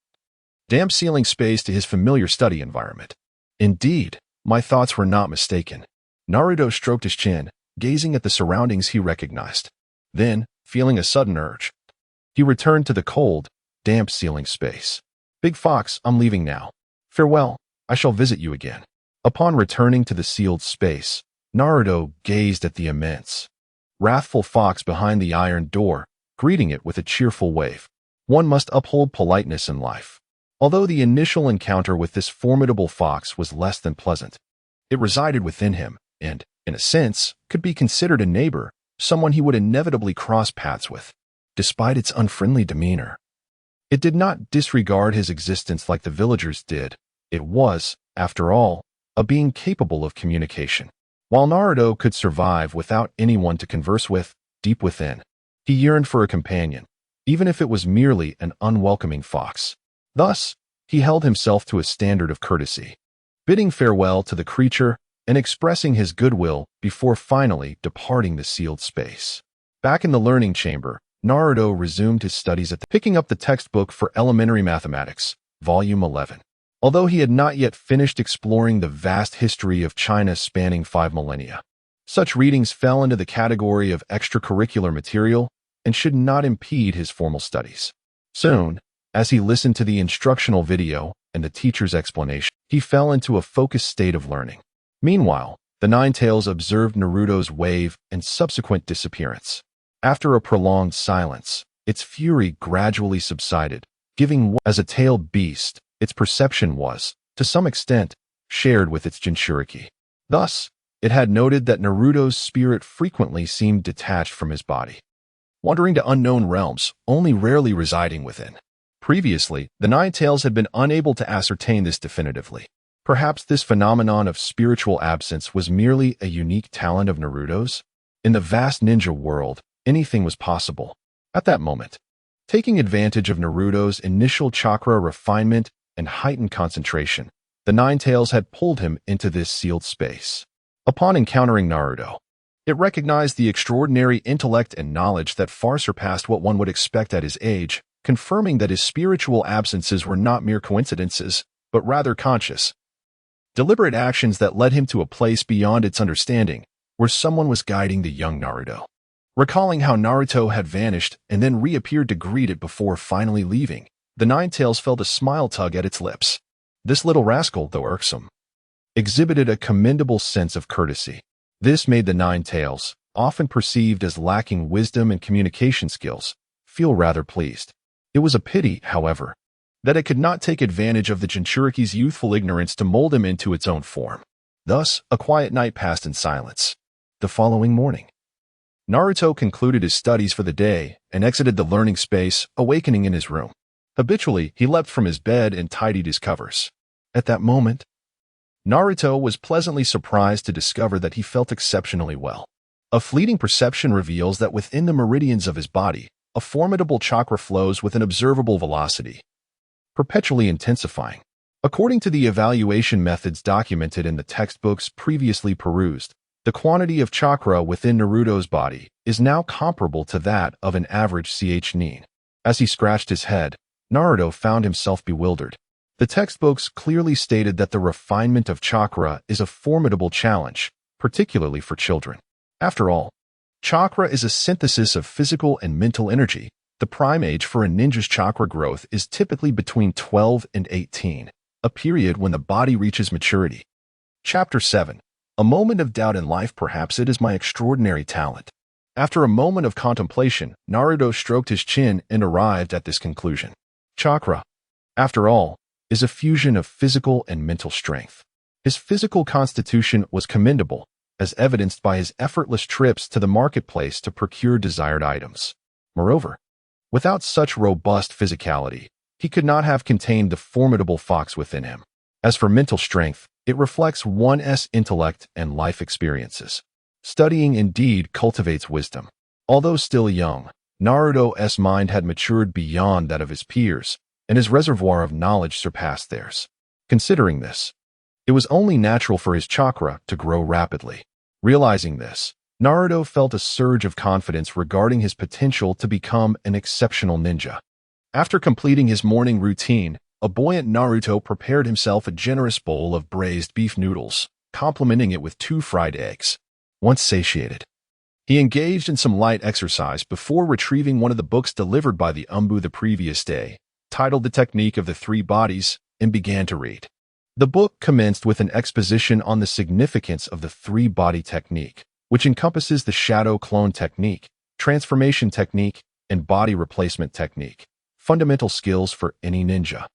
damp ceiling space to his familiar study environment. Indeed, my thoughts were not mistaken. Naruto stroked his chin, gazing at the surroundings he recognized. Then, feeling a sudden urge, he returned to the cold, damp ceiling space. "Big Fox, I'm leaving now. Farewell, I shall visit you again." Upon returning to the sealed space, Naruto gazed at the immense, wrathful fox behind the iron door, greeting it with a cheerful wave. One must uphold politeness in life. Although the initial encounter with this formidable fox was less than pleasant, it resided within him and, in a sense, could be considered a neighbor, someone he would inevitably cross paths with. Despite its unfriendly demeanor, it did not disregard his existence like the villagers did. It was, after all, a being capable of communication. While Naruto could survive without anyone to converse with, deep within, he yearned for a companion, even if it was merely an unwelcoming fox. Thus, he held himself to a standard of courtesy, bidding farewell to the creature and expressing his goodwill before finally departing the sealed space. Back in the learning chamber, Naruto resumed his studies picking up the textbook for elementary mathematics, volume 11. Although he had not yet finished exploring the vast history of China spanning 5 millennia, such readings fell into the category of extracurricular material and should not impede his formal studies. Soon, as he listened to the instructional video and the teacher's explanation, he fell into a focused state of learning. Meanwhile, the Nine Tails observed Naruto's wave and subsequent disappearance. After a prolonged silence, its fury gradually subsided, giving way as a tailed beast. Its perception was, to some extent, shared with its Jinchuriki. Thus, it had noted that Naruto's spirit frequently seemed detached from his body, wandering to unknown realms, only rarely residing within. Previously, the Nine Tails had been unable to ascertain this definitively. Perhaps this phenomenon of spiritual absence was merely a unique talent of Naruto's? In the vast ninja world, anything was possible. At that moment, taking advantage of Naruto's initial chakra refinement and heightened concentration, the Nine Tails had pulled him into this sealed space. Upon encountering Naruto, It recognized the extraordinary intellect and knowledge that far surpassed what one would expect at his age, confirming that his spiritual absences were not mere coincidences, but rather conscious, deliberate actions that led him to a place beyond its understanding, where someone was guiding the young Naruto. Recalling how Naruto had vanished and then reappeared to greet it before finally leaving, the Nine-Tails felt a smile tug at its lips. This little rascal, though irksome, exhibited a commendable sense of courtesy. This made the Nine-Tails, often perceived as lacking wisdom and communication skills, feel rather pleased. It was a pity, however, that it could not take advantage of the Jinchuriki's youthful ignorance to mold him into its own form. Thus, a quiet night passed in silence. The following morning, Naruto concluded his studies for the day and exited the learning space, awakening in his room. Habitually, he leapt from his bed and tidied his covers. At that moment, Naruto was pleasantly surprised to discover that he felt exceptionally well. A fleeting perception reveals that within the meridians of his body, a formidable chakra flows with an observable velocity, perpetually intensifying. According to the evaluation methods documented in the textbooks previously perused, the quantity of chakra within Naruto's body is now comparable to that of an average nin. As he scratched his head, Naruto found himself bewildered. The textbooks clearly stated that the refinement of chakra is a formidable challenge, particularly for children. After all, chakra is a synthesis of physical and mental energy. The prime age for a ninja's chakra growth is typically between 12 and 18, a period when the body reaches maturity. Chapter 7. A moment of doubt in life. Perhaps it is my extraordinary talent. After a moment of contemplation, Naruto stroked his chin and arrived at this conclusion. Chakra, after all, is a fusion of physical and mental strength. His physical constitution was commendable, as evidenced by his effortless trips to the marketplace to procure desired items. Moreover, without such robust physicality, he could not have contained the formidable fox within him. As for mental strength, it reflects one's intellect and life experiences. Studying indeed cultivates wisdom. Although still young, Naruto's mind had matured beyond that of his peers, and his reservoir of knowledge surpassed theirs. Considering this, it was only natural for his chakra to grow rapidly. Realizing this, Naruto felt a surge of confidence regarding his potential to become an exceptional ninja. After completing his morning routine, a buoyant Naruto prepared himself a generous bowl of braised beef noodles, complementing it with 2 fried eggs. Once satiated, he engaged in some light exercise before retrieving one of the books delivered by the Umbu the previous day, titled The Technique of the Three Bodies, and began to read. The book commenced with an exposition on the significance of the three-body technique, which encompasses the shadow clone technique, transformation technique, and body replacement technique, fundamental skills for any ninja,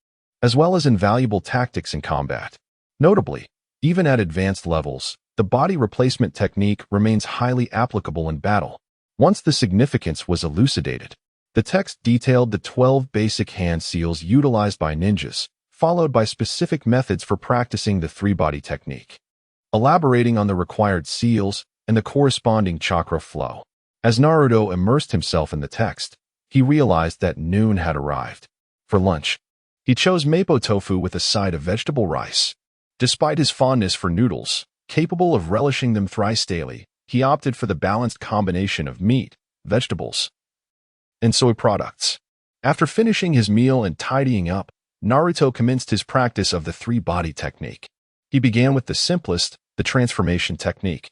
as well as invaluable tactics in combat. Notably, even at advanced levels, the body replacement technique remains highly applicable in battle. Once the significance was elucidated, the text detailed the 12 basic hand seals utilized by ninjas, followed by specific methods for practicing the three-body technique, elaborating on the required seals and the corresponding chakra flow. As Naruto immersed himself in the text, he realized that noon had arrived. For lunch, he chose mapo tofu with a side of vegetable rice. Despite his fondness for noodles, capable of relishing them thrice daily, he opted for the balanced combination of meat, vegetables, and soy products. After finishing his meal and tidying up, Naruto commenced his practice of the three-body technique. He began with the simplest, the transformation technique.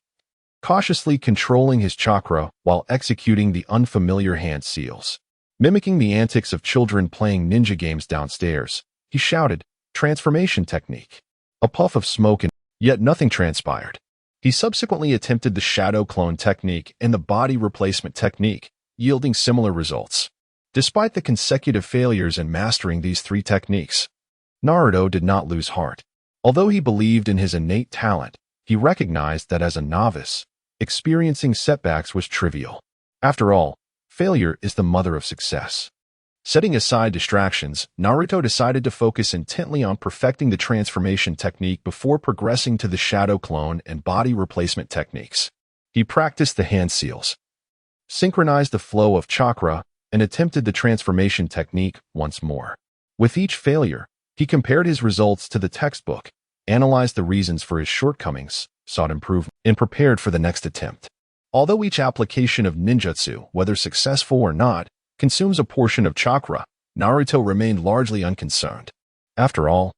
Cautiously controlling his chakra while executing the unfamiliar hand seals. Mimicking the antics of children playing ninja games downstairs, he shouted, "Transformation technique." A puff of smoke and yet nothing transpired. He subsequently attempted the shadow clone technique and the body replacement technique, yielding similar results. Despite the consecutive failures in mastering these 3 techniques, Naruto did not lose heart. Although he believed in his innate talent, he recognized that as a novice, experiencing setbacks was trivial. After all, failure is the mother of success. Setting aside distractions, Naruto decided to focus intently on perfecting the transformation technique before progressing to the shadow clone and body replacement techniques. He practiced the hand seals, synchronized the flow of chakra, and attempted the transformation technique once more. With each failure, he compared his results to the textbook, analyzed the reasons for his shortcomings, sought improvement, and prepared for the next attempt. Although each application of ninjutsu, whether successful or not, consumes a portion of chakra, Naruto remained largely unconcerned. After all,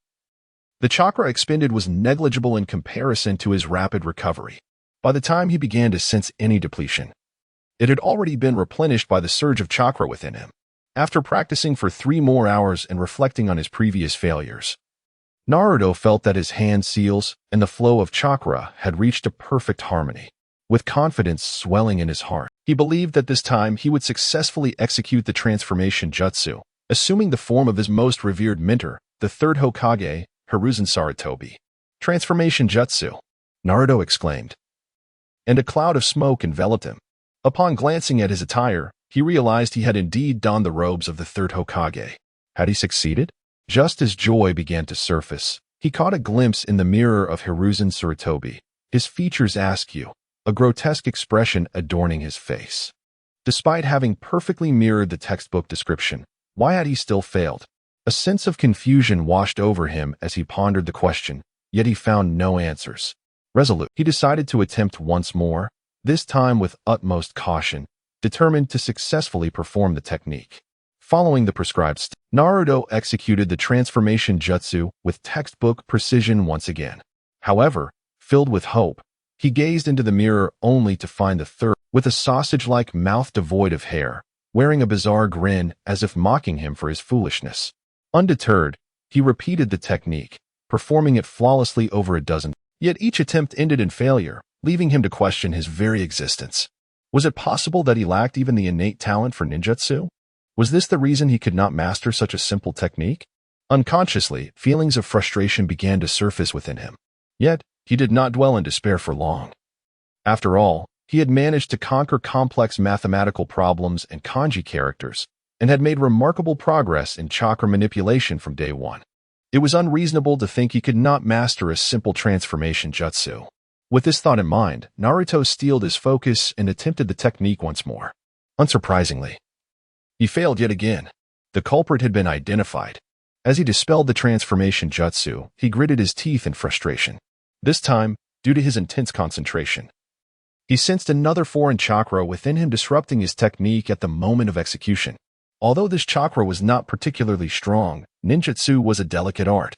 the chakra expended was negligible in comparison to his rapid recovery. By the time he began to sense any depletion, it had already been replenished by the surge of chakra within him. After practicing for 3 more hours and reflecting on his previous failures, Naruto felt that his hand seals and the flow of chakra had reached a perfect harmony. With confidence swelling in his heart, he believed that this time he would successfully execute the transformation jutsu, assuming the form of his most revered mentor, the third Hokage, Hiruzen Sarutobi. Transformation jutsu, Naruto exclaimed, and a cloud of smoke enveloped him. Upon glancing at his attire, he realized he had indeed donned the robes of the third Hokage. Had he succeeded? Just as joy began to surface, he caught a glimpse in the mirror of Hiruzen Sarutobi, his features askew, a grotesque expression adorning his face. Despite having perfectly mirrored the textbook description, why had he still failed? A sense of confusion washed over him as he pondered the question, yet he found no answers. Resolute, he decided to attempt once more, this time with utmost caution, determined to successfully perform the technique. Following the prescribed steps, Naruto executed the transformation jutsu with textbook precision once again. However, filled with hope, he gazed into the mirror only to find the third, with a sausage-like mouth devoid of hair, wearing a bizarre grin as if mocking him for his foolishness. Undeterred, he repeated the technique, performing it flawlessly over a dozen. Yet each attempt ended in failure, leaving him to question his very existence. Was it possible that he lacked even the innate talent for ninjutsu? Was this the reason he could not master such a simple technique? Unconsciously, feelings of frustration began to surface within him. Yet, he did not dwell in despair for long. After all, he had managed to conquer complex mathematical problems and kanji characters, and had made remarkable progress in chakra manipulation from day one. It was unreasonable to think he could not master a simple transformation jutsu. With this thought in mind, Naruto steeled his focus and attempted the technique once more. Unsurprisingly, he failed yet again. The culprit had been identified. As he dispelled the transformation jutsu, he gritted his teeth in frustration. This time, due to his intense concentration, he sensed another foreign chakra within him disrupting his technique at the moment of execution. Although this chakra was not particularly strong, ninjutsu was a delicate art.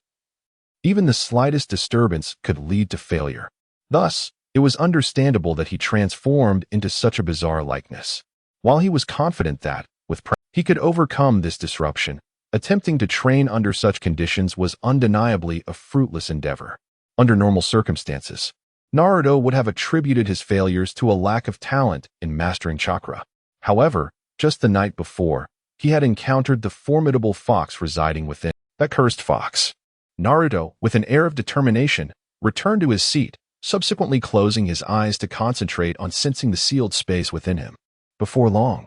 Even the slightest disturbance could lead to failure. Thus, it was understandable that he transformed into such a bizarre likeness. While he was confident that, with practice, he could overcome this disruption, attempting to train under such conditions was undeniably a fruitless endeavor. Under normal circumstances, Naruto would have attributed his failures to a lack of talent in mastering chakra. However, just the night before, he had encountered the formidable fox residing within. That cursed fox. Naruto, with an air of determination, returned to his seat, subsequently closing his eyes to concentrate on sensing the sealed space within him. Before long,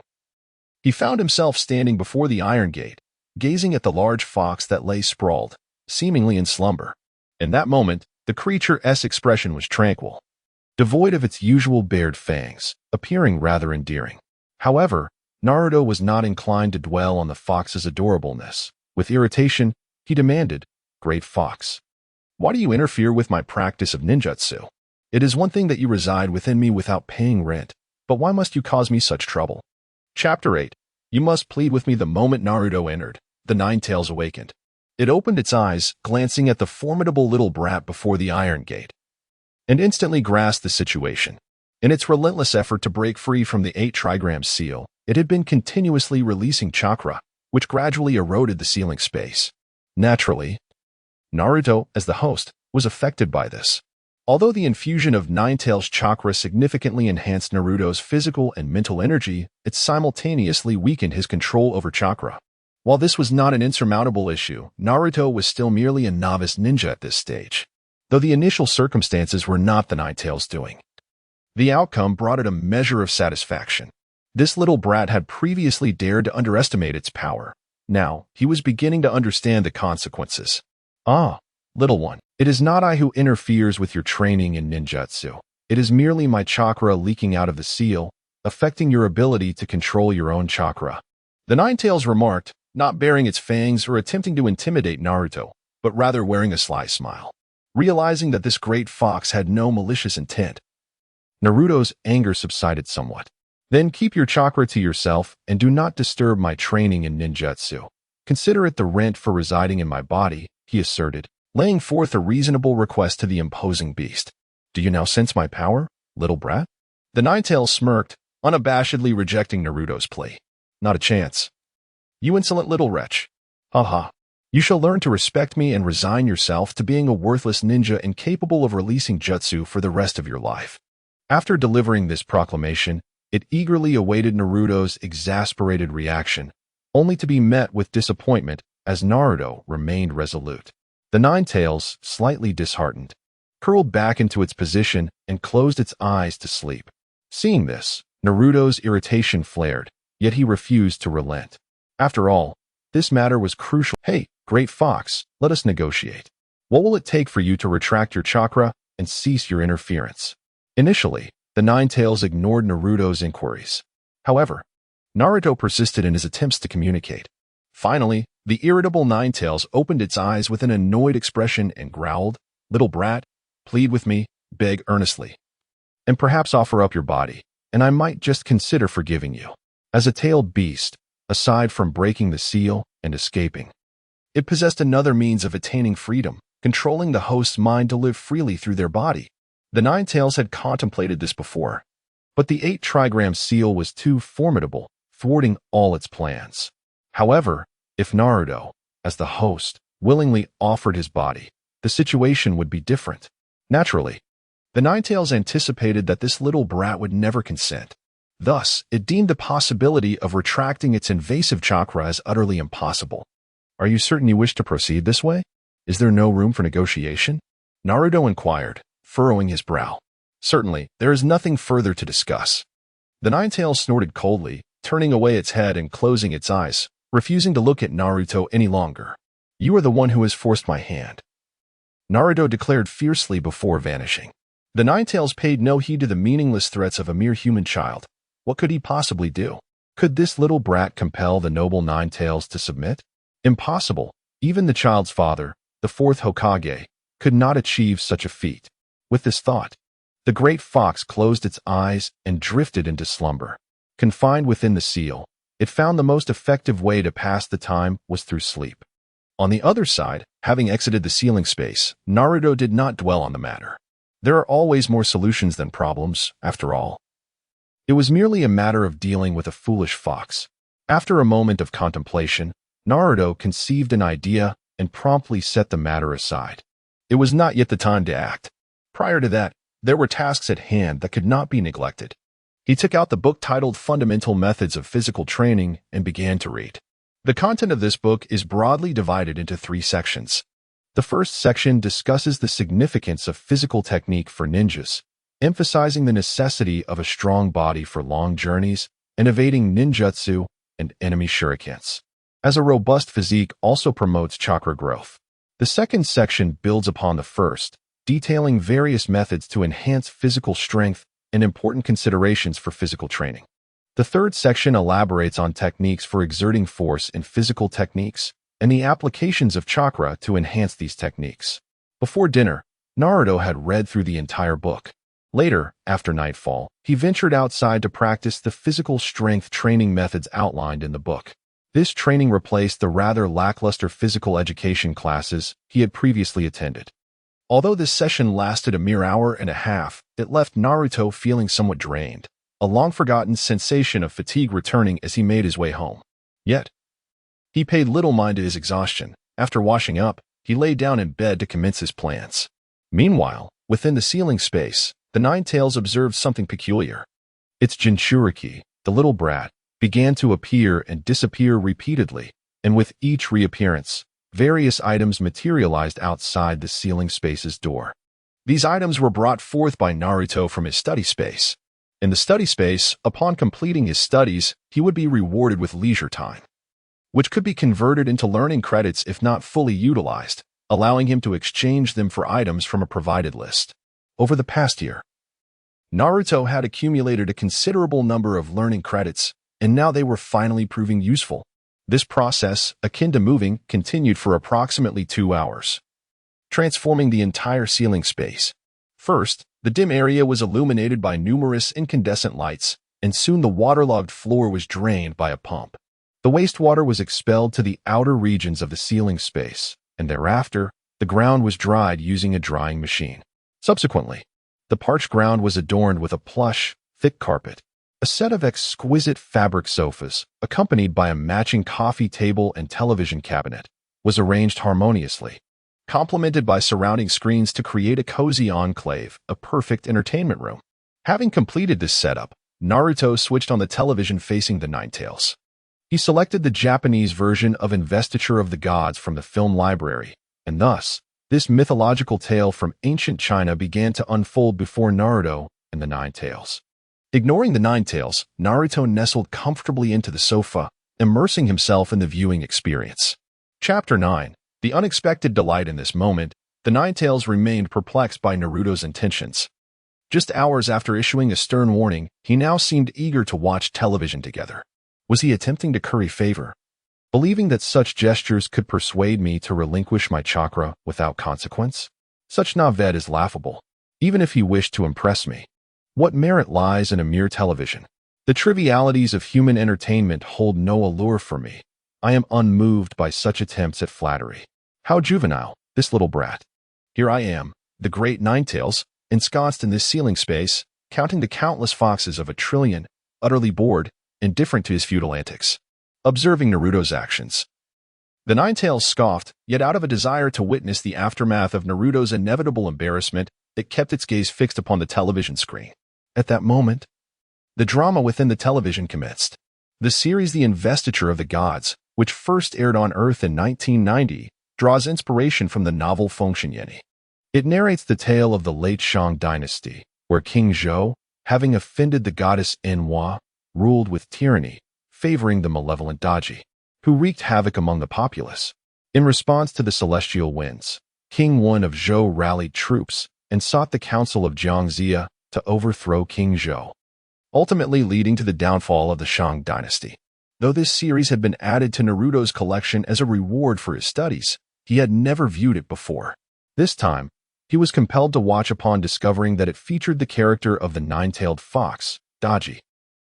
he found himself standing before the iron gate, gazing at the large fox that lay sprawled, seemingly in slumber. In that moment, the creature's expression was tranquil, devoid of its usual bared fangs, appearing rather endearing. However, Naruto was not inclined to dwell on the fox's adorableness. With irritation, he demanded, "Great Fox, why do you interfere with my practice of ninjutsu? It is one thing that you reside within me without paying rent, but why must you cause me such trouble?" Chapter 8. You must plead with me. The moment Naruto entered, the Nine Tails awakened. It opened its eyes, glancing at the formidable little brat before the iron gate, and instantly grasped the situation. In its relentless effort to break free from the 8 trigram seal, it had been continuously releasing chakra, which gradually eroded the ceiling space. Naturally, Naruto, as the host, was affected by this. Although the infusion of Nine-Tails chakra significantly enhanced Naruto's physical and mental energy, it simultaneously weakened his control over chakra. While this was not an insurmountable issue, Naruto was still merely a novice ninja at this stage, though the initial circumstances were not the Nine-Tails' doing. The outcome brought it a measure of satisfaction. This little brat had previously dared to underestimate its power. Now, he was beginning to understand the consequences. "Ah, little one, it is not I who interferes with your training in ninjutsu. It is merely my chakra leaking out of the seal, affecting your ability to control your own chakra," the Nine-Tails remarked, not baring its fangs or attempting to intimidate Naruto, but rather wearing a sly smile. Realizing that this great fox had no malicious intent, Naruto's anger subsided somewhat. Then keep your chakra to yourself and do not disturb my training in ninjutsu. Consider it the rent for residing in my body, he asserted, laying forth a reasonable request to the imposing beast. Do you now sense my power, little brat? The Ninetales smirked, unabashedly rejecting Naruto's plea. Not a chance. You insolent little wretch. Ha. You shall learn to respect me and resign yourself to being a worthless ninja incapable of releasing jutsu for the rest of your life. After delivering this proclamation, it eagerly awaited Naruto's exasperated reaction, only to be met with disappointment as Naruto remained resolute. The Ninetales, slightly disheartened, curled back into its position and closed its eyes to sleep. Seeing this, Naruto's irritation flared, yet he refused to relent. After all, this matter was crucial. Hey, Great Fox, let us negotiate. What will it take for you to retract your chakra and cease your interference? Initially, the Ninetales ignored Naruto's inquiries. However, Naruto persisted in his attempts to communicate. Finally, the irritable Ninetales opened its eyes with an annoyed expression and growled, "Little brat, plead with me, beg earnestly, and perhaps offer up your body, and I might just consider forgiving you." As a tailed beast, aside from breaking the seal and escaping, it possessed another means of attaining freedom, controlling the host's mind to live freely through their body. The Ninetales had contemplated this before, but the 8-trigram seal was too formidable, thwarting all its plans. However, if Naruto, as the host, willingly offered his body, the situation would be different. Naturally, the Ninetales anticipated that this little brat would never consent. Thus, it deemed the possibility of retracting its invasive chakra as utterly impossible. Are you certain you wish to proceed this way? Is there no room for negotiation? Naruto inquired, furrowing his brow. Certainly, there is nothing further to discuss. The Ninetales snorted coldly, turning away its head and closing its eyes, refusing to look at Naruto any longer. You are the one who has forced my hand, Naruto declared fiercely before vanishing. The Ninetales paid no heed to the meaningless threats of a mere human child. What could he possibly do? Could this little brat compel the noble Ninetales to submit? Impossible. Even the child's father, the fourth Hokage, could not achieve such a feat. With this thought, the great fox closed its eyes and drifted into slumber. Confined within the seal, it found the most effective way to pass the time was through sleep. On the other side, having exited the sealing space, Naruto did not dwell on the matter. There are always more solutions than problems, after all. It was merely a matter of dealing with a foolish fox. After a moment of contemplation, Naruto conceived an idea and promptly set the matter aside. It was not yet the time to act. Prior to that, there were tasks at hand that could not be neglected. He took out the book titled Fundamental Methods of Physical Training and began to read. The content of this book is broadly divided into 3 sections. The first section discusses the significance of physical technique for ninjas, emphasizing the necessity of a strong body for long journeys and evading ninjutsu and enemy shurikens, as a robust physique also promotes chakra growth. The second section builds upon the first, detailing various methods to enhance physical strength and important considerations for physical training. The third section elaborates on techniques for exerting force in physical techniques and the applications of chakra to enhance these techniques. Before dinner, Naruto had read through the entire book. Later, after nightfall, he ventured outside to practice the physical strength training methods outlined in the book. This training replaced the rather lackluster physical education classes he had previously attended. Although this session lasted a mere hour and a half, it left Naruto feeling somewhat drained, a long-forgotten sensation of fatigue returning as he made his way home. Yet, he paid little mind to his exhaustion. After washing up, he lay down in bed to commence his plans. Meanwhile, within the sealing space, the Ninetales observed something peculiar. Its Jinchuriki, the little brat, began to appear and disappear repeatedly, and with each reappearance, various items materialized outside the sealing space's door. These items were brought forth by Naruto from his study space. In the study space, upon completing his studies, he would be rewarded with leisure time, which could be converted into learning credits if not fully utilized, allowing him to exchange them for items from a provided list. Over the past year, Naruto had accumulated a considerable number of learning credits, and now they were finally proving useful. This process, akin to moving, continued for approximately 2 hours, transforming the entire sealing space. First, the dim area was illuminated by numerous incandescent lights, and soon the waterlogged floor was drained by a pump. The wastewater was expelled to the outer regions of the ceiling space, and thereafter, the ground was dried using a drying machine. Subsequently, the parched ground was adorned with a plush, thick carpet. A set of exquisite fabric sofas, accompanied by a matching coffee table and television cabinet, was arranged harmoniously, complemented by surrounding screens to create a cozy enclave, a perfect entertainment room. Having completed this setup, Naruto switched on the television facing the Ninetales. He selected the Japanese version of Investiture of the Gods from the film library, and thus, this mythological tale from ancient China began to unfold before Naruto and the Ninetales. Ignoring the Ninetales, Naruto nestled comfortably into the sofa, immersing himself in the viewing experience. Chapter 9. The unexpected delight in this moment, the Ninetales remained perplexed by Naruto's intentions. Just hours after issuing a stern warning, he now seemed eager to watch television together. Was he attempting to curry favor? Believing that such gestures could persuade me to relinquish my chakra without consequence? Such navet is laughable, even if he wished to impress me. What merit lies in a mere television? The trivialities of human entertainment hold no allure for me. I am unmoved by such attempts at flattery. How juvenile, this little brat. Here I am, the great Ninetales, ensconced in this ceiling space, counting the countless foxes of a trillion, utterly bored, indifferent to his futile antics. Observing Naruto's actions. The Ninetales scoffed, yet out of a desire to witness the aftermath of Naruto's inevitable embarrassment, it kept its gaze fixed upon the television screen. At that moment, the drama within the television commenced. The series The Investiture of the Gods, which first aired on Earth in 1990, draws inspiration from the novel Fengshen. It narrates the tale of the late Shang dynasty, where King Zhou, having offended the goddess Enhua, ruled with tyranny, favoring the malevolent Daji, who wreaked havoc among the populace. In response to the celestial winds, King Wen of Zhou rallied troops and sought the counsel of Jiangxia to overthrow King Zhou, ultimately leading to the downfall of the Shang dynasty. Though this series had been added to Naruto's collection as a reward for his studies, he had never viewed it before. This time, he was compelled to watch upon discovering that it featured the character of the nine-tailed fox, Daji.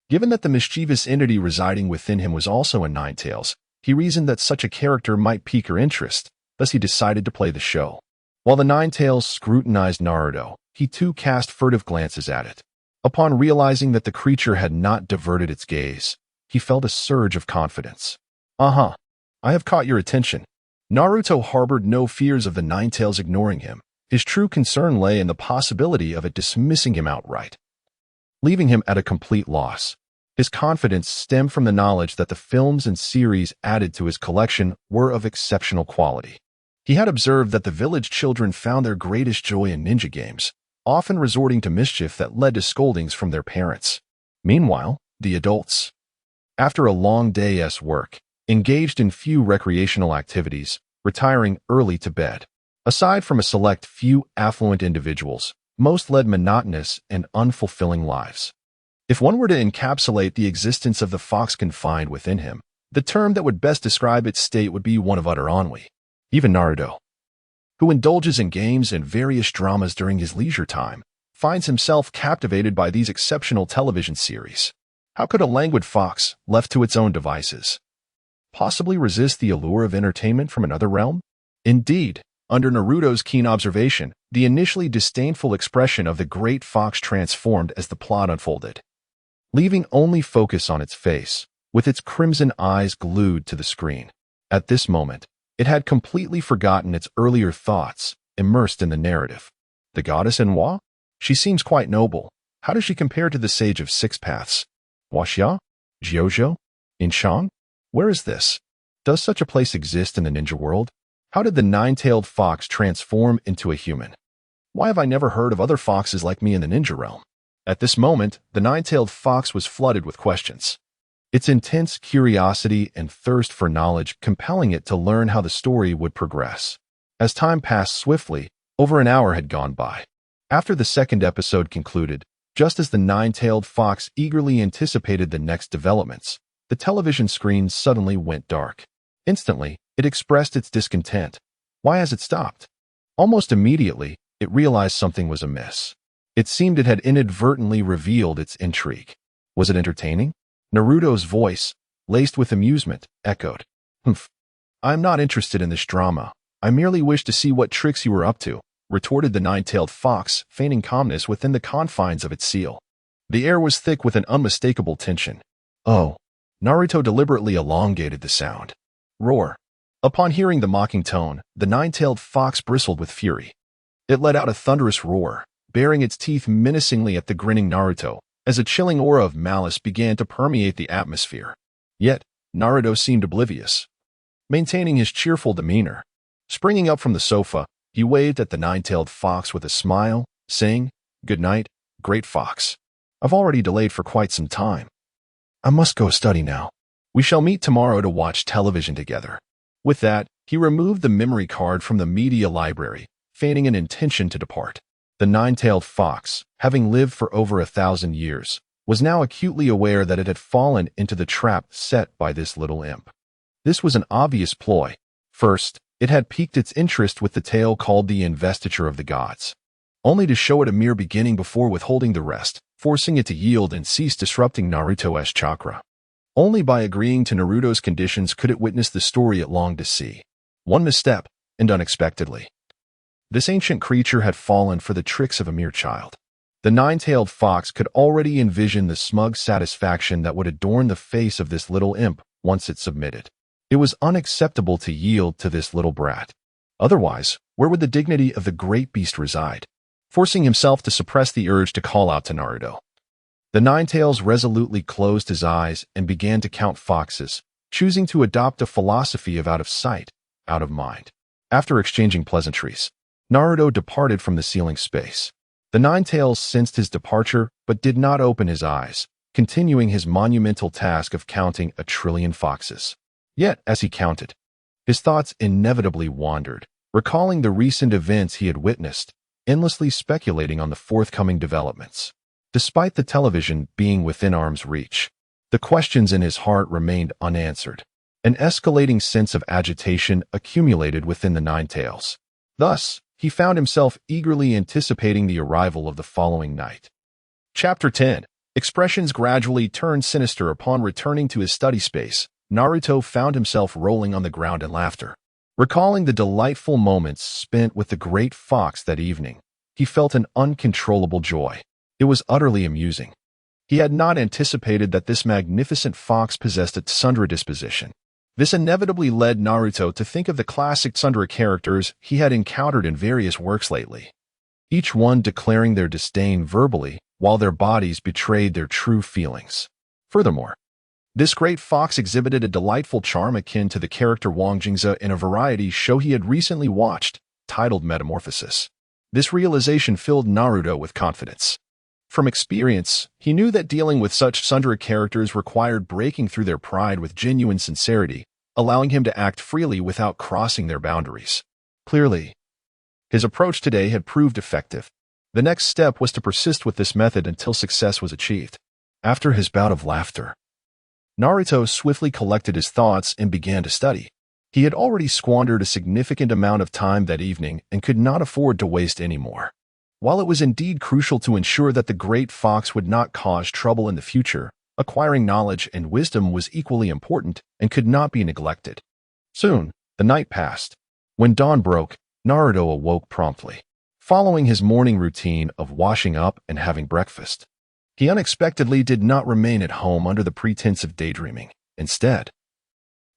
Given that the mischievous entity residing within him was also a Ninetales, he reasoned that such a character might pique her interest, thus he decided to play the show. While the Ninetales scrutinized Naruto, he too cast furtive glances at it. Upon realizing that the creature had not diverted its gaze, he felt a surge of confidence. I have caught your attention. Naruto harbored no fears of the Ninetales ignoring him. His true concern lay in the possibility of it dismissing him outright, leaving him at a complete loss. His confidence stemmed from the knowledge that the films and series added to his collection were of exceptional quality. He had observed that the village children found their greatest joy in ninja games, often resorting to mischief that led to scoldings from their parents. Meanwhile, the adults, after a long day's work, engaged in few recreational activities, retiring early to bed. Aside from a select few affluent individuals, most led monotonous and unfulfilling lives. If one were to encapsulate the existence of the fox confined within him, the term that would best describe its state would be one of utter ennui. Even Naruto, who indulges in games and various dramas during his leisure time, finds himself captivated by these exceptional television series. How could a languid fox, left to its own devices, possibly resist the allure of entertainment from another realm? Indeed, under Naruto's keen observation, the initially disdainful expression of the great fox transformed as the plot unfolded, leaving only focus on its face, with its crimson eyes glued to the screen. At this moment, it had completely forgotten its earlier thoughts, immersed in the narrative. The goddess Enhua? She seems quite noble. How does she compare to the sage of six paths? Huaxia? Jiuzhou? Inshang? Where is this? Does such a place exist in the ninja world? How did the nine-tailed fox transform into a human? Why have I never heard of other foxes like me in the ninja realm? At this moment, the nine-tailed fox was flooded with questions, its intense curiosity and thirst for knowledge compelling it to learn how the story would progress. As time passed swiftly, over an hour had gone by. After the second episode concluded, just as the nine-tailed fox eagerly anticipated the next developments, the television screen suddenly went dark. Instantly, it expressed its discontent. Why has it stopped? Almost immediately, it realized something was amiss. It seemed it had inadvertently revealed its intrigue. Was it entertaining? Naruto's voice, laced with amusement, echoed. Humph. I'm not interested in this drama. I merely wish to see what tricks you were up to, retorted the nine-tailed fox, feigning calmness within the confines of its seal. The air was thick with an unmistakable tension. Oh. Naruto deliberately elongated the sound. Roar. Upon hearing the mocking tone, the nine-tailed fox bristled with fury. It let out a thunderous roar, baring its teeth menacingly at the grinning Naruto, as a chilling aura of malice began to permeate the atmosphere. Yet, Naruto seemed oblivious, maintaining his cheerful demeanor. Springing up from the sofa, he waved at the nine-tailed fox with a smile, saying, "Good night, great fox. I've already delayed for quite some time. I must go study now. We shall meet tomorrow to watch television together." With that, he removed the memory card from the media library, feigning an intention to depart. The nine-tailed fox, having lived for over 1,000 years, was now acutely aware that it had fallen into the trap set by this little imp. This was an obvious ploy. First, it had piqued its interest with the tale called The Investiture of the Gods, only to show it a mere beginning before withholding the rest, forcing it to yield and cease disrupting Naruto's chakra. Only by agreeing to Naruto's conditions could it witness the story it longed to see. One misstep, and unexpectedly, this ancient creature had fallen for the tricks of a mere child. The nine-tailed fox could already envision the smug satisfaction that would adorn the face of this little imp once it submitted. It was unacceptable to yield to this little brat. Otherwise, where would the dignity of the great beast reside? Forcing himself to suppress the urge to call out to Naruto, the Ninetails resolutely closed his eyes and began to count foxes, choosing to adopt a philosophy of out of sight, out of mind. After exchanging pleasantries, Naruto departed from the ceiling space. The Ninetails sensed his departure but did not open his eyes, continuing his monumental task of counting 1,000,000,000,000 foxes. Yet, as he counted, his thoughts inevitably wandered, recalling the recent events he had witnessed, endlessly speculating on the forthcoming developments. Despite the television being within arm's reach, the questions in his heart remained unanswered. An escalating sense of agitation accumulated within the Ninetails. Thus, he found himself eagerly anticipating the arrival of the following night. Chapter 10. Expressions gradually turned sinister upon returning to his study space. Naruto found himself rolling on the ground in laughter. Recalling the delightful moments spent with the great fox that evening, he felt an uncontrollable joy. It was utterly amusing. He had not anticipated that this magnificent fox possessed a tsundere disposition. This inevitably led Naruto to think of the classic tsundere characters he had encountered in various works lately, each one declaring their disdain verbally while their bodies betrayed their true feelings. Furthermore, this great fox exhibited a delightful charm akin to the character Wang Jingze in a variety show he had recently watched, titled Metamorphosis. This realization filled Naruto with confidence. From experience, he knew that dealing with such tsundere characters required breaking through their pride with genuine sincerity, allowing him to act freely without crossing their boundaries. Clearly, his approach today had proved effective. The next step was to persist with this method until success was achieved. After his bout of laughter, Naruto swiftly collected his thoughts and began to study. He had already squandered a significant amount of time that evening and could not afford to waste any more. While it was indeed crucial to ensure that the great fox would not cause trouble in the future, acquiring knowledge and wisdom was equally important and could not be neglected. Soon, the night passed. When dawn broke, Naruto awoke promptly. Following his morning routine of washing up and having breakfast, he unexpectedly did not remain at home under the pretense of daydreaming. Instead,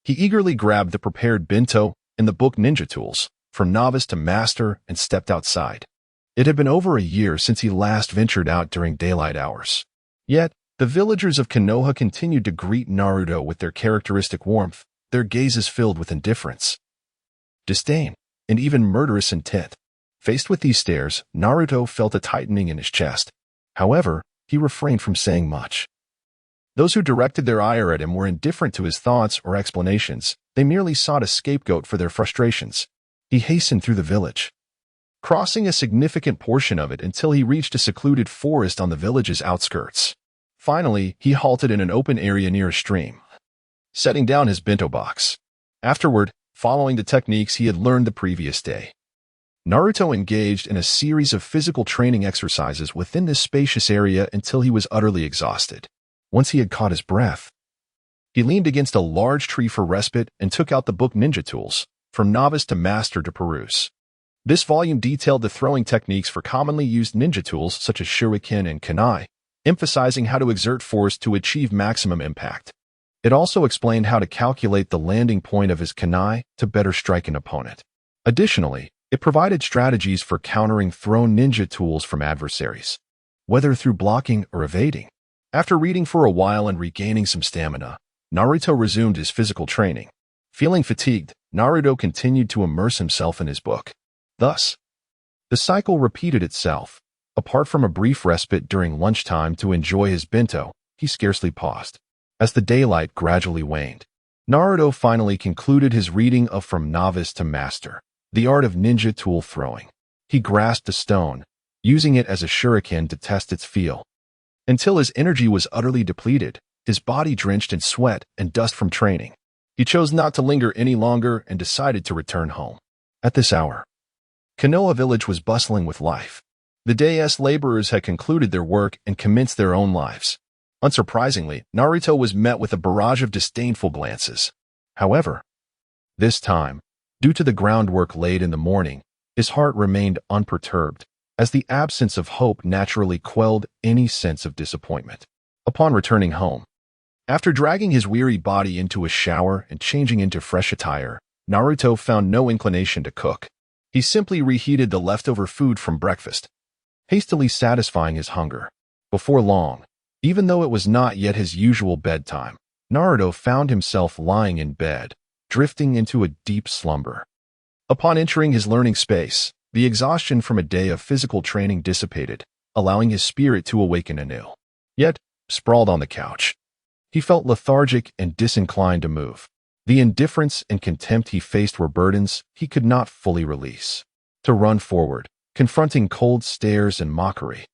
he eagerly grabbed the prepared bento and the book Ninja Tools, from novice to master, and stepped outside. It had been over a year since he last ventured out during daylight hours. Yet, the villagers of Konoha continued to greet Naruto with their characteristic warmth, their gazes filled with indifference, disdain, and even murderous intent. Faced with these stares, Naruto felt a tightening in his chest. However, he refrained from saying much. Those who directed their ire at him were indifferent to his thoughts or explanations. They merely sought a scapegoat for their frustrations. He hastened through the village, crossing a significant portion of it until he reached a secluded forest on the village's outskirts. Finally, he halted in an open area near a stream, setting down his bento box. Afterward, following the techniques he had learned the previous day, Naruto engaged in a series of physical training exercises within this spacious area until he was utterly exhausted. Once he had caught his breath, he leaned against a large tree for respite and took out the book Ninja Tools, From Novice to Master to peruse. This volume detailed the throwing techniques for commonly used ninja tools such as shuriken and kunai, emphasizing how to exert force to achieve maximum impact. It also explained how to calculate the landing point of his kunai to better strike an opponent. Additionally, it provided strategies for countering thrown ninja tools from adversaries, whether through blocking or evading. After reading for a while and regaining some stamina, Naruto resumed his physical training. Feeling fatigued, Naruto continued to immerse himself in his book. Thus, the cycle repeated itself. Apart from a brief respite during lunchtime to enjoy his bento, he scarcely paused. As the daylight gradually waned, Naruto finally concluded his reading of From Novice to Master, the art of ninja tool throwing. He grasped a stone, using it as a shuriken to test its feel, until his energy was utterly depleted, his body drenched in sweat and dust from training. He chose not to linger any longer and decided to return home. At this hour, Konoha village was bustling with life. The day's laborers had concluded their work and commenced their own lives. Unsurprisingly, Naruto was met with a barrage of disdainful glances. However, this time, due to the groundwork laid in the morning, his heart remained unperturbed, as the absence of hope naturally quelled any sense of disappointment. Upon returning home, after dragging his weary body into a shower and changing into fresh attire, Naruto found no inclination to cook. He simply reheated the leftover food from breakfast, hastily satisfying his hunger. Before long, even though it was not yet his usual bedtime, Naruto found himself lying in bed, drifting into a deep slumber. Upon entering his learning space, the exhaustion from a day of physical training dissipated, allowing his spirit to awaken anew. Yet, sprawled on the couch, he felt lethargic and disinclined to move. The indifference and contempt he faced were burdens he could not fully release. To run forward, confronting cold stares and mockery.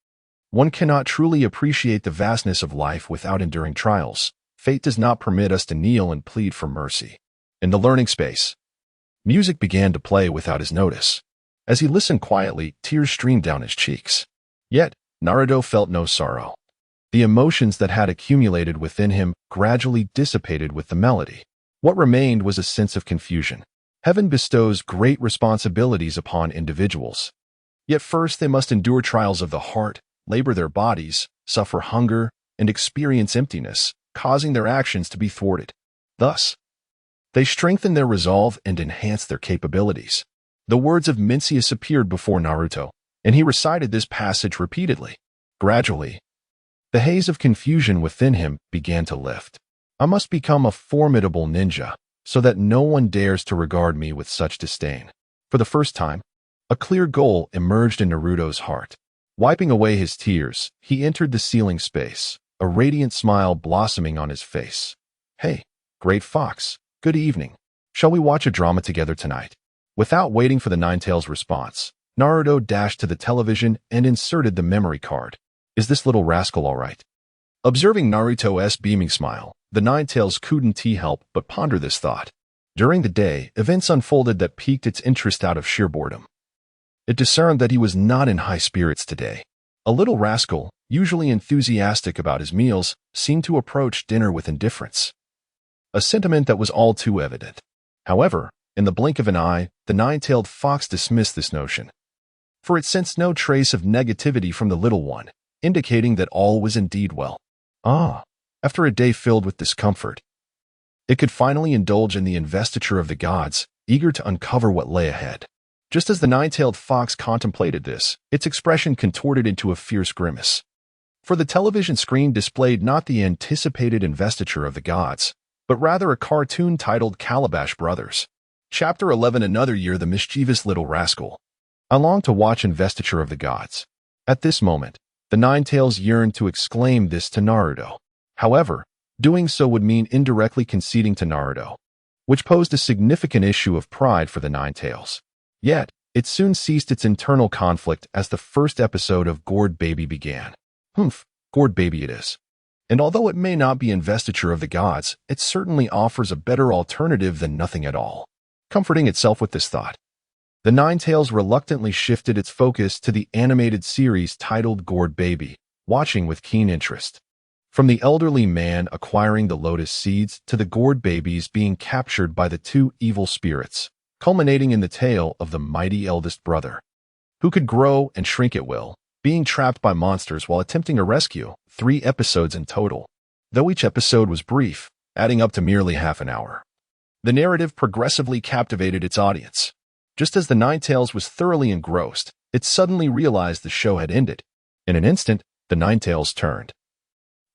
One cannot truly appreciate the vastness of life without enduring trials. Fate does not permit us to kneel and plead for mercy. In the learning space, music began to play without his notice. As he listened quietly, tears streamed down his cheeks. Yet, Naruto felt no sorrow. The emotions that had accumulated within him gradually dissipated with the melody. What remained was a sense of confusion. Heaven bestows great responsibilities upon individuals. Yet first they must endure trials of the heart, labor their bodies, suffer hunger, and experience emptiness, causing their actions to be thwarted. Thus, they strengthen their resolve and enhance their capabilities. The words of Mencius appeared before Naruto, and he recited this passage repeatedly. Gradually, the haze of confusion within him began to lift. I must become a formidable ninja, so that no one dares to regard me with such disdain. For the first time, a clear goal emerged in Naruto's heart. Wiping away his tears, he entered the ceiling space, a radiant smile blossoming on his face. Hey, Great Fox, good evening. Shall we watch a drama together tonight? Without waiting for the Ninetales' response, Naruto dashed to the television and inserted the memory card. Is this little rascal all right? Observing Naruto's beaming smile, the Ninetales couldn't help but ponder this thought. During the day, events unfolded that piqued its interest out of sheer boredom. It discerned that he was not in high spirits today. A little rascal, usually enthusiastic about his meals, seemed to approach dinner with indifference. A sentiment that was all too evident. However, in the blink of an eye, the nine-tailed fox dismissed this notion, for it sensed no trace of negativity from the little one, indicating that all was indeed well. After a day filled with discomfort, it could finally indulge in the investiture of the gods, eager to uncover what lay ahead. Just as the nine-tailed fox contemplated this, its expression contorted into a fierce grimace. For the television screen displayed not the anticipated investiture of the gods, but rather a cartoon titled Calabash Brothers. Chapter 11. Another year, the mischievous little rascal. I longed to watch investiture of the gods. At this moment, the Ninetales yearned to exclaim this to Naruto. However, doing so would mean indirectly conceding to Naruto, which posed a significant issue of pride for the Ninetales. Yet, it soon ceased its internal conflict as the first episode of Gourd Baby began. Gourd Baby it is. And although it may not be investiture of the gods, it certainly offers a better alternative than nothing at all. Comforting itself with this thought, The Ninetales reluctantly shifted its focus to the animated series titled Gourd Baby, watching with keen interest. From the elderly man acquiring the lotus seeds to the gourd babies being captured by the two evil spirits, culminating in the tale of the mighty eldest brother, who could grow and shrink at will, being trapped by monsters while attempting a rescue, 3 episodes in total. Though each episode was brief, adding up to merely half an hour. The narrative progressively captivated its audience. Just as the Ninetales was thoroughly engrossed, it suddenly realized the show had ended. In an instant, the Ninetales turned,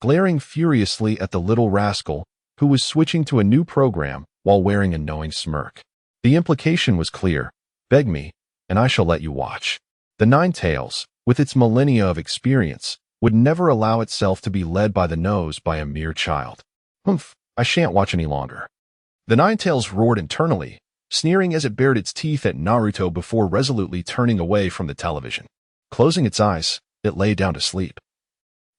glaring furiously at the little rascal, who was switching to a new program while wearing a knowing smirk. The implication was clear: beg me, and I shall let you watch. The Ninetales, with its millennia of experience, would never allow itself to be led by the nose by a mere child. Humph, I shan't watch any longer. The Ninetales roared internally, sneering as it bared its teeth at Naruto before resolutely turning away from the television. Closing its eyes, it lay down to sleep,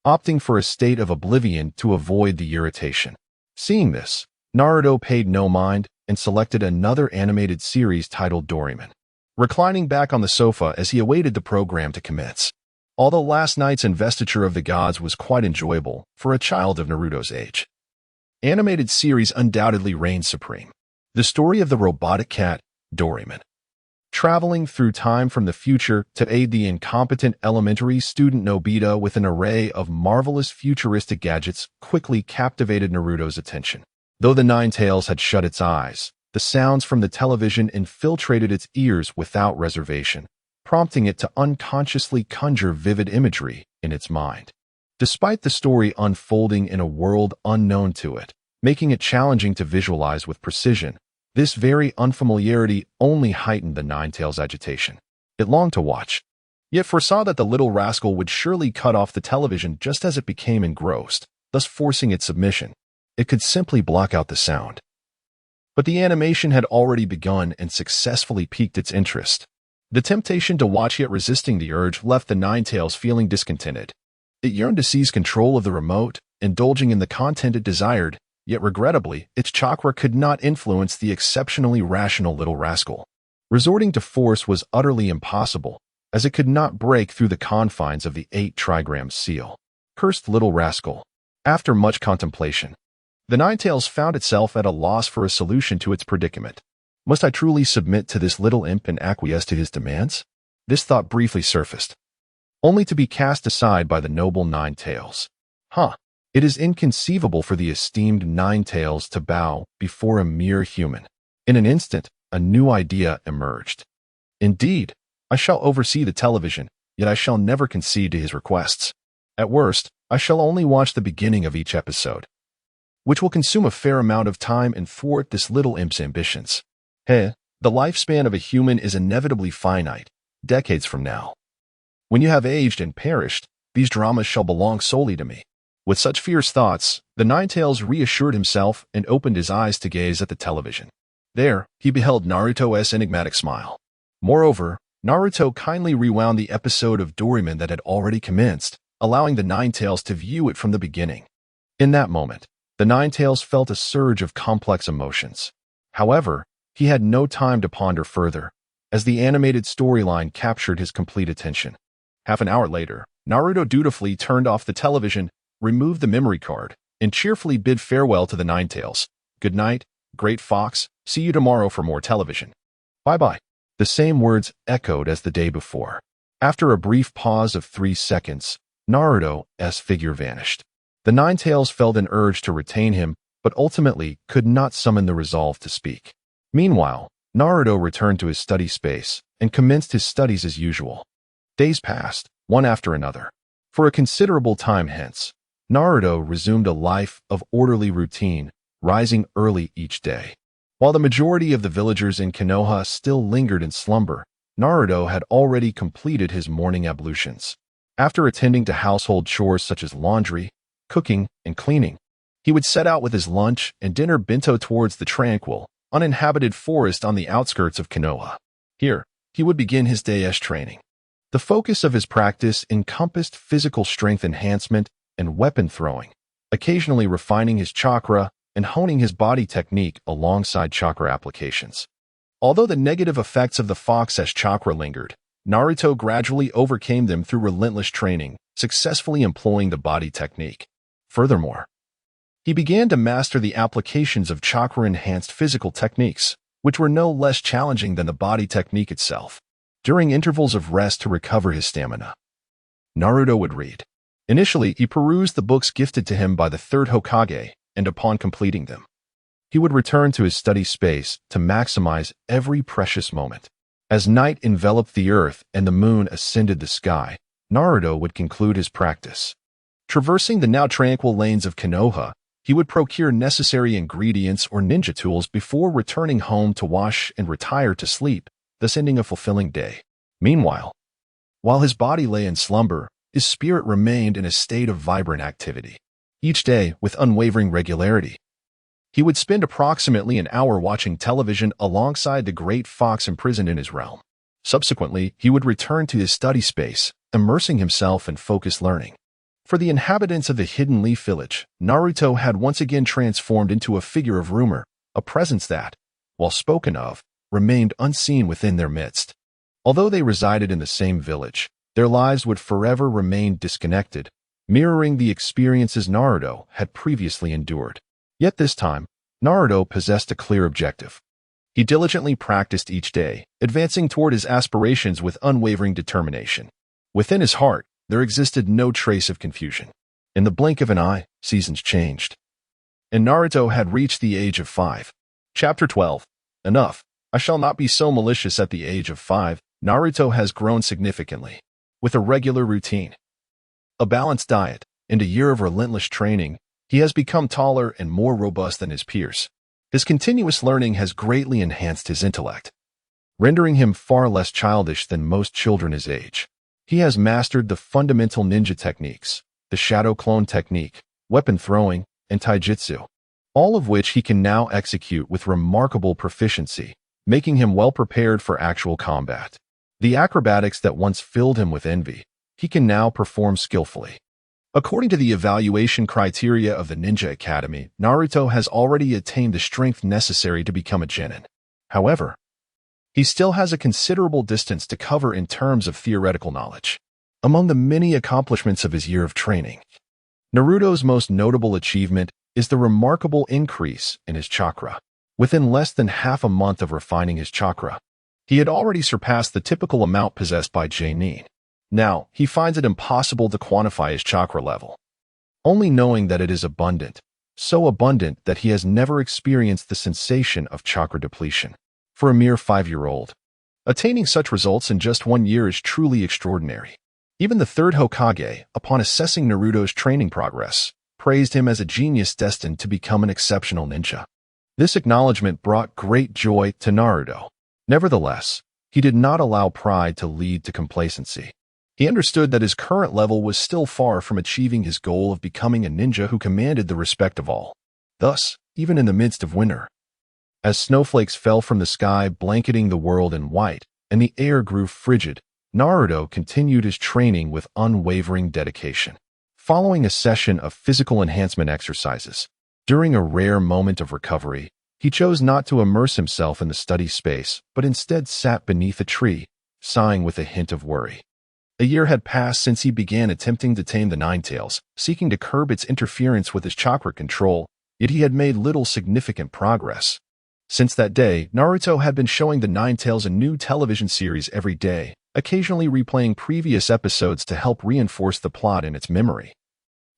opting for a state of oblivion to avoid the irritation. Seeing this, Naruto paid no mind and selected another animated series titled Doraemon, reclining back on the sofa as he awaited the program to commence. Although last night's investiture of the gods was quite enjoyable for a child of Naruto's age, animated series undoubtedly reigned supreme. The story of the robotic cat, Doraemon, traveling through time from the future to aid the incompetent elementary student Nobita with an array of marvelous futuristic gadgets, quickly captivated Naruto's attention. Though the Ninetales had shut its eyes, the sounds from the television infiltrated its ears without reservation, prompting it to unconsciously conjure vivid imagery in its mind. Despite the story unfolding in a world unknown to it, making it challenging to visualize with precision, this very unfamiliarity only heightened the Ninetales' agitation. It longed to watch, yet foresaw that the little rascal would surely cut off the television just as it became engrossed, thus forcing its submission. It could simply block out the sound. But the animation had already begun and successfully piqued its interest. The temptation to watch yet resisting the urge left the Ninetales feeling discontented. It yearned to seize control of the remote, indulging in the content it desired, yet regrettably, its chakra could not influence the exceptionally rational little rascal. Resorting to force was utterly impossible, as it could not break through the confines of the 8 trigram seal. Cursed little rascal. After much contemplation, the Ninetales found itself at a loss for a solution to its predicament. Must I truly submit to this little imp and acquiesce to his demands? This thought briefly surfaced, only to be cast aside by the noble Ninetales. It is inconceivable for the esteemed Ninetales to bow before a mere human. In an instant, a new idea emerged. Indeed, I shall oversee the television, yet I shall never concede to his requests. At worst, I shall only watch the beginning of each episode, which will consume a fair amount of time and thwart this little imp's ambitions. The lifespan of a human is inevitably finite, decades from now. When you have aged and perished, these dramas shall belong solely to me. With such fierce thoughts, the Ninetales reassured himself and opened his eyes to gaze at the television. There, he beheld Naruto's enigmatic smile. Moreover, Naruto kindly rewound the episode of Doraemon that had already commenced, allowing the Ninetales to view it from the beginning. In that moment, the Ninetales felt a surge of complex emotions. However, he had no time to ponder further, as the animated storyline captured his complete attention. Half an hour later, Naruto dutifully turned off the television, removed the memory card, and cheerfully bid farewell to the Ninetales. Good night, Great Fox, see you tomorrow for more television. Bye-bye. The same words echoed as the day before. After a brief pause of 3 seconds, Naruto's figure vanished. The Ninetales felt an urge to retain him, but ultimately could not summon the resolve to speak. Meanwhile, Naruto returned to his study space and commenced his studies as usual. Days passed, one after another. For a considerable time hence, Naruto resumed a life of orderly routine, rising early each day. While the majority of the villagers in Konoha still lingered in slumber, Naruto had already completed his morning ablutions. After attending to household chores such as laundry, cooking, and cleaning, he would set out with his lunch and dinner bento towards the tranquil, uninhabited forest on the outskirts of Konoha. Here, he would begin his day's training. The focus of his practice encompassed physical strength enhancement and weapon throwing, occasionally refining his chakra and honing his body technique alongside chakra applications. Although the negative effects of the Fox-S chakra lingered, Naruto gradually overcame them through relentless training, successfully employing the body technique. Furthermore, he began to master the applications of chakra-enhanced physical techniques, which were no less challenging than the body technique itself. During intervals of rest to recover his stamina, Naruto would read. Initially, he perused the books gifted to him by the third Hokage, and upon completing them, he would return to his study space to maximize every precious moment. As night enveloped the earth and the moon ascended the sky, Naruto would conclude his practice. Traversing the now tranquil lanes of Konoha, he would procure necessary ingredients or ninja tools before returning home to wash and retire to sleep, thus ending a fulfilling day. Meanwhile, while his body lay in slumber, his spirit remained in a state of vibrant activity. Each day, with unwavering regularity, he would spend approximately an hour watching television alongside the great fox imprisoned in his realm. Subsequently, he would return to his study space, immersing himself in focused learning. For the inhabitants of the Hidden Leaf Village, Naruto had once again transformed into a figure of rumor, a presence that, while spoken of, remained unseen within their midst. Although they resided in the same village, their lives would forever remain disconnected, mirroring the experiences Naruto had previously endured. Yet this time, Naruto possessed a clear objective. He diligently practiced each day, advancing toward his aspirations with unwavering determination. Within his heart, there existed no trace of confusion. In the blink of an eye, seasons changed, and Naruto had reached the age of 5. Chapter 12. Enough. I shall not be so malicious. At the age of 5, Naruto has grown significantly. With a regular routine, a balanced diet, and a year of relentless training, he has become taller and more robust than his peers. His continuous learning has greatly enhanced his intellect, rendering him far less childish than most children his age. He has mastered the fundamental ninja techniques, the shadow clone technique, weapon throwing, and taijutsu, all of which he can now execute with remarkable proficiency, making him well prepared for actual combat. The acrobatics that once filled him with envy, he can now perform skillfully. According to the evaluation criteria of the Ninja Academy, Naruto has already attained the strength necessary to become a genin. However, he still has a considerable distance to cover in terms of theoretical knowledge. Among the many accomplishments of his year of training, Naruto's most notable achievement is the remarkable increase in his chakra. Within less than half a month of refining his chakra, he had already surpassed the typical amount possessed by genin. Now, he finds it impossible to quantify his chakra level, only knowing that it is abundant, so abundant that he has never experienced the sensation of chakra depletion. For a mere 5-year-old, attaining such results in just 1 year is truly extraordinary. Even the third Hokage, upon assessing Naruto's training progress, praised him as a genius destined to become an exceptional ninja. This acknowledgement brought great joy to Naruto. Nevertheless, he did not allow pride to lead to complacency. He understood that his current level was still far from achieving his goal of becoming a ninja who commanded the respect of all. Thus, even in the midst of winter, as snowflakes fell from the sky blanketing the world in white, and the air grew frigid, Naruto continued his training with unwavering dedication. Following a session of physical enhancement exercises, during a rare moment of recovery, he chose not to immerse himself in the study space, but instead sat beneath a tree, sighing with a hint of worry. A year had passed since he began attempting to tame the Ninetales, seeking to curb its interference with his chakra control, yet he had made little significant progress. Since that day, Naruto had been showing the Ninetales a new television series every day, occasionally replaying previous episodes to help reinforce the plot in its memory,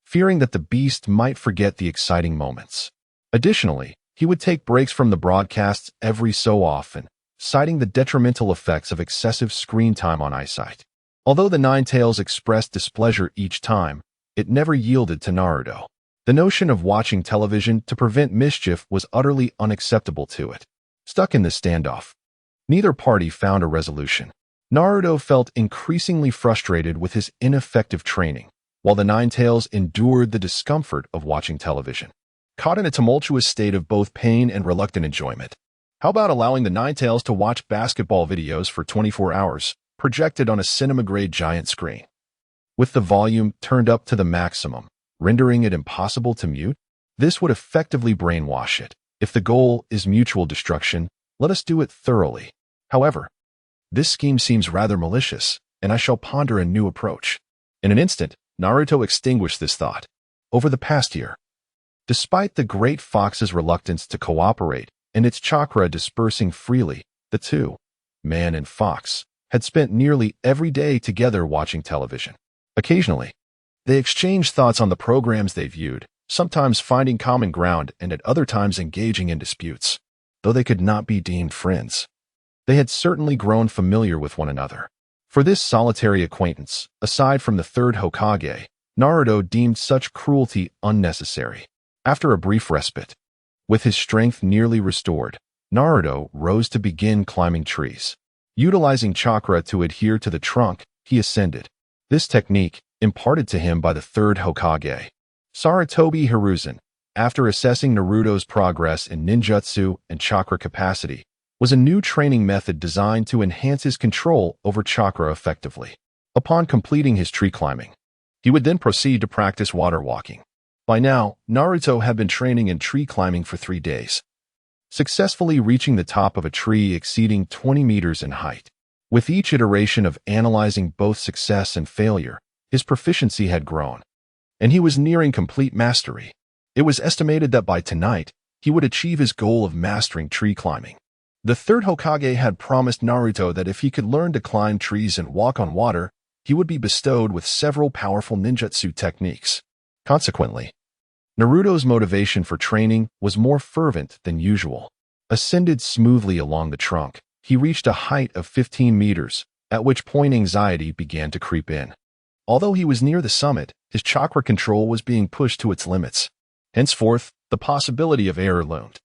fearing that the beast might forget the exciting moments. Additionally, he would take breaks from the broadcasts every so often, citing the detrimental effects of excessive screen time on eyesight. Although the Ninetales expressed displeasure each time, it never yielded to Naruto. The notion of watching television to prevent mischief was utterly unacceptable to it. Stuck in this standoff, neither party found a resolution. Naruto felt increasingly frustrated with his ineffective training, while the Ninetales endured the discomfort of watching television, caught in a tumultuous state of both pain and reluctant enjoyment. How about allowing the Ninetales to watch basketball videos for 24 hours, projected on a cinema-grade giant screen, with the volume turned up to the maximum, rendering it impossible to mute? This would effectively brainwash it. If the goal is mutual destruction, Let us do it thoroughly. However, this scheme seems rather malicious, and I shall ponder a new approach. In an instant, Naruto extinguished this thought. Over the past year, despite the Great Fox's reluctance to cooperate and its chakra dispersing freely, the two, man and fox, had spent nearly every day together watching television. Occasionally, they exchanged thoughts on the programs they viewed, sometimes finding common ground and at other times engaging in disputes. Though they could not be deemed friends, they had certainly grown familiar with one another. For this solitary acquaintance, aside from the third Hokage, Naruto deemed such cruelty unnecessary. After a brief respite, with his strength nearly restored, Naruto rose to begin climbing trees. Utilizing chakra to adhere to the trunk, he ascended. This technique, imparted to him by the third Hokage, Sarutobi Hiruzen, after assessing Naruto's progress in ninjutsu and chakra capacity, was a new training method designed to enhance his control over chakra effectively. Upon completing his tree climbing, he would then proceed to practice water walking. By now, Naruto had been training in tree climbing for 3 days, successfully reaching the top of a tree exceeding 20 meters in height. With each iteration of analyzing both success and failure, his proficiency had grown, and he was nearing complete mastery. It was estimated that by tonight, he would achieve his goal of mastering tree climbing. The third Hokage had promised Naruto that if he could learn to climb trees and walk on water, he would be bestowed with several powerful ninjutsu techniques. Consequently, Naruto's motivation for training was more fervent than usual. Ascended smoothly along the trunk, he reached a height of 15 meters, at which point anxiety began to creep in. Although he was near the summit, his chakra control was being pushed to its limits. Henceforth, the possibility of error loomed,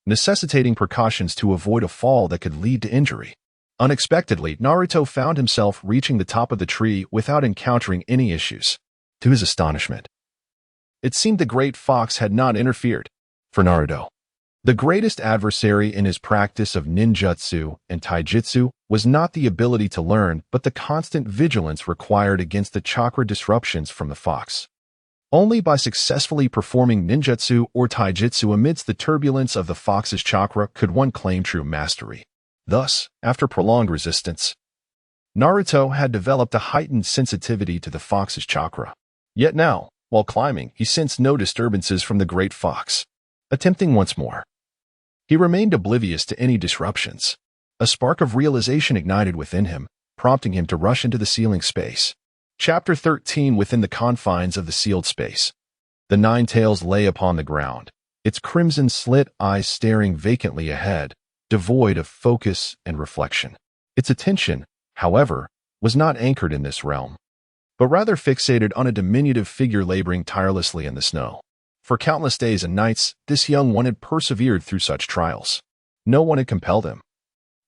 necessitating precautions to avoid a fall that could lead to injury. Unexpectedly, Naruto found himself reaching the top of the tree without encountering any issues. To his astonishment, it seemed the Great Fox had not interfered. For Naruto, the greatest adversary in his practice of ninjutsu and taijutsu was not the ability to learn, but the constant vigilance required against the chakra disruptions from the fox. Only by successfully performing ninjutsu or taijutsu amidst the turbulence of the fox's chakra could one claim true mastery. Thus, after prolonged resistance, Naruto had developed a heightened sensitivity to the fox's chakra. Yet now, while climbing, he sensed no disturbances from the Great Fox. Attempting once more, he remained oblivious to any disruptions. A spark of realization ignited within him, prompting him to rush into the sealing space. Chapter 13. Within the confines of the sealed space, the Nine-Tails lay upon the ground, its crimson-slit eyes staring vacantly ahead, devoid of focus and reflection. Its attention, however, was not anchored in this realm, but rather fixated on a diminutive figure laboring tirelessly in the snow. For countless days and nights, this young one had persevered through such trials. No one had compelled him.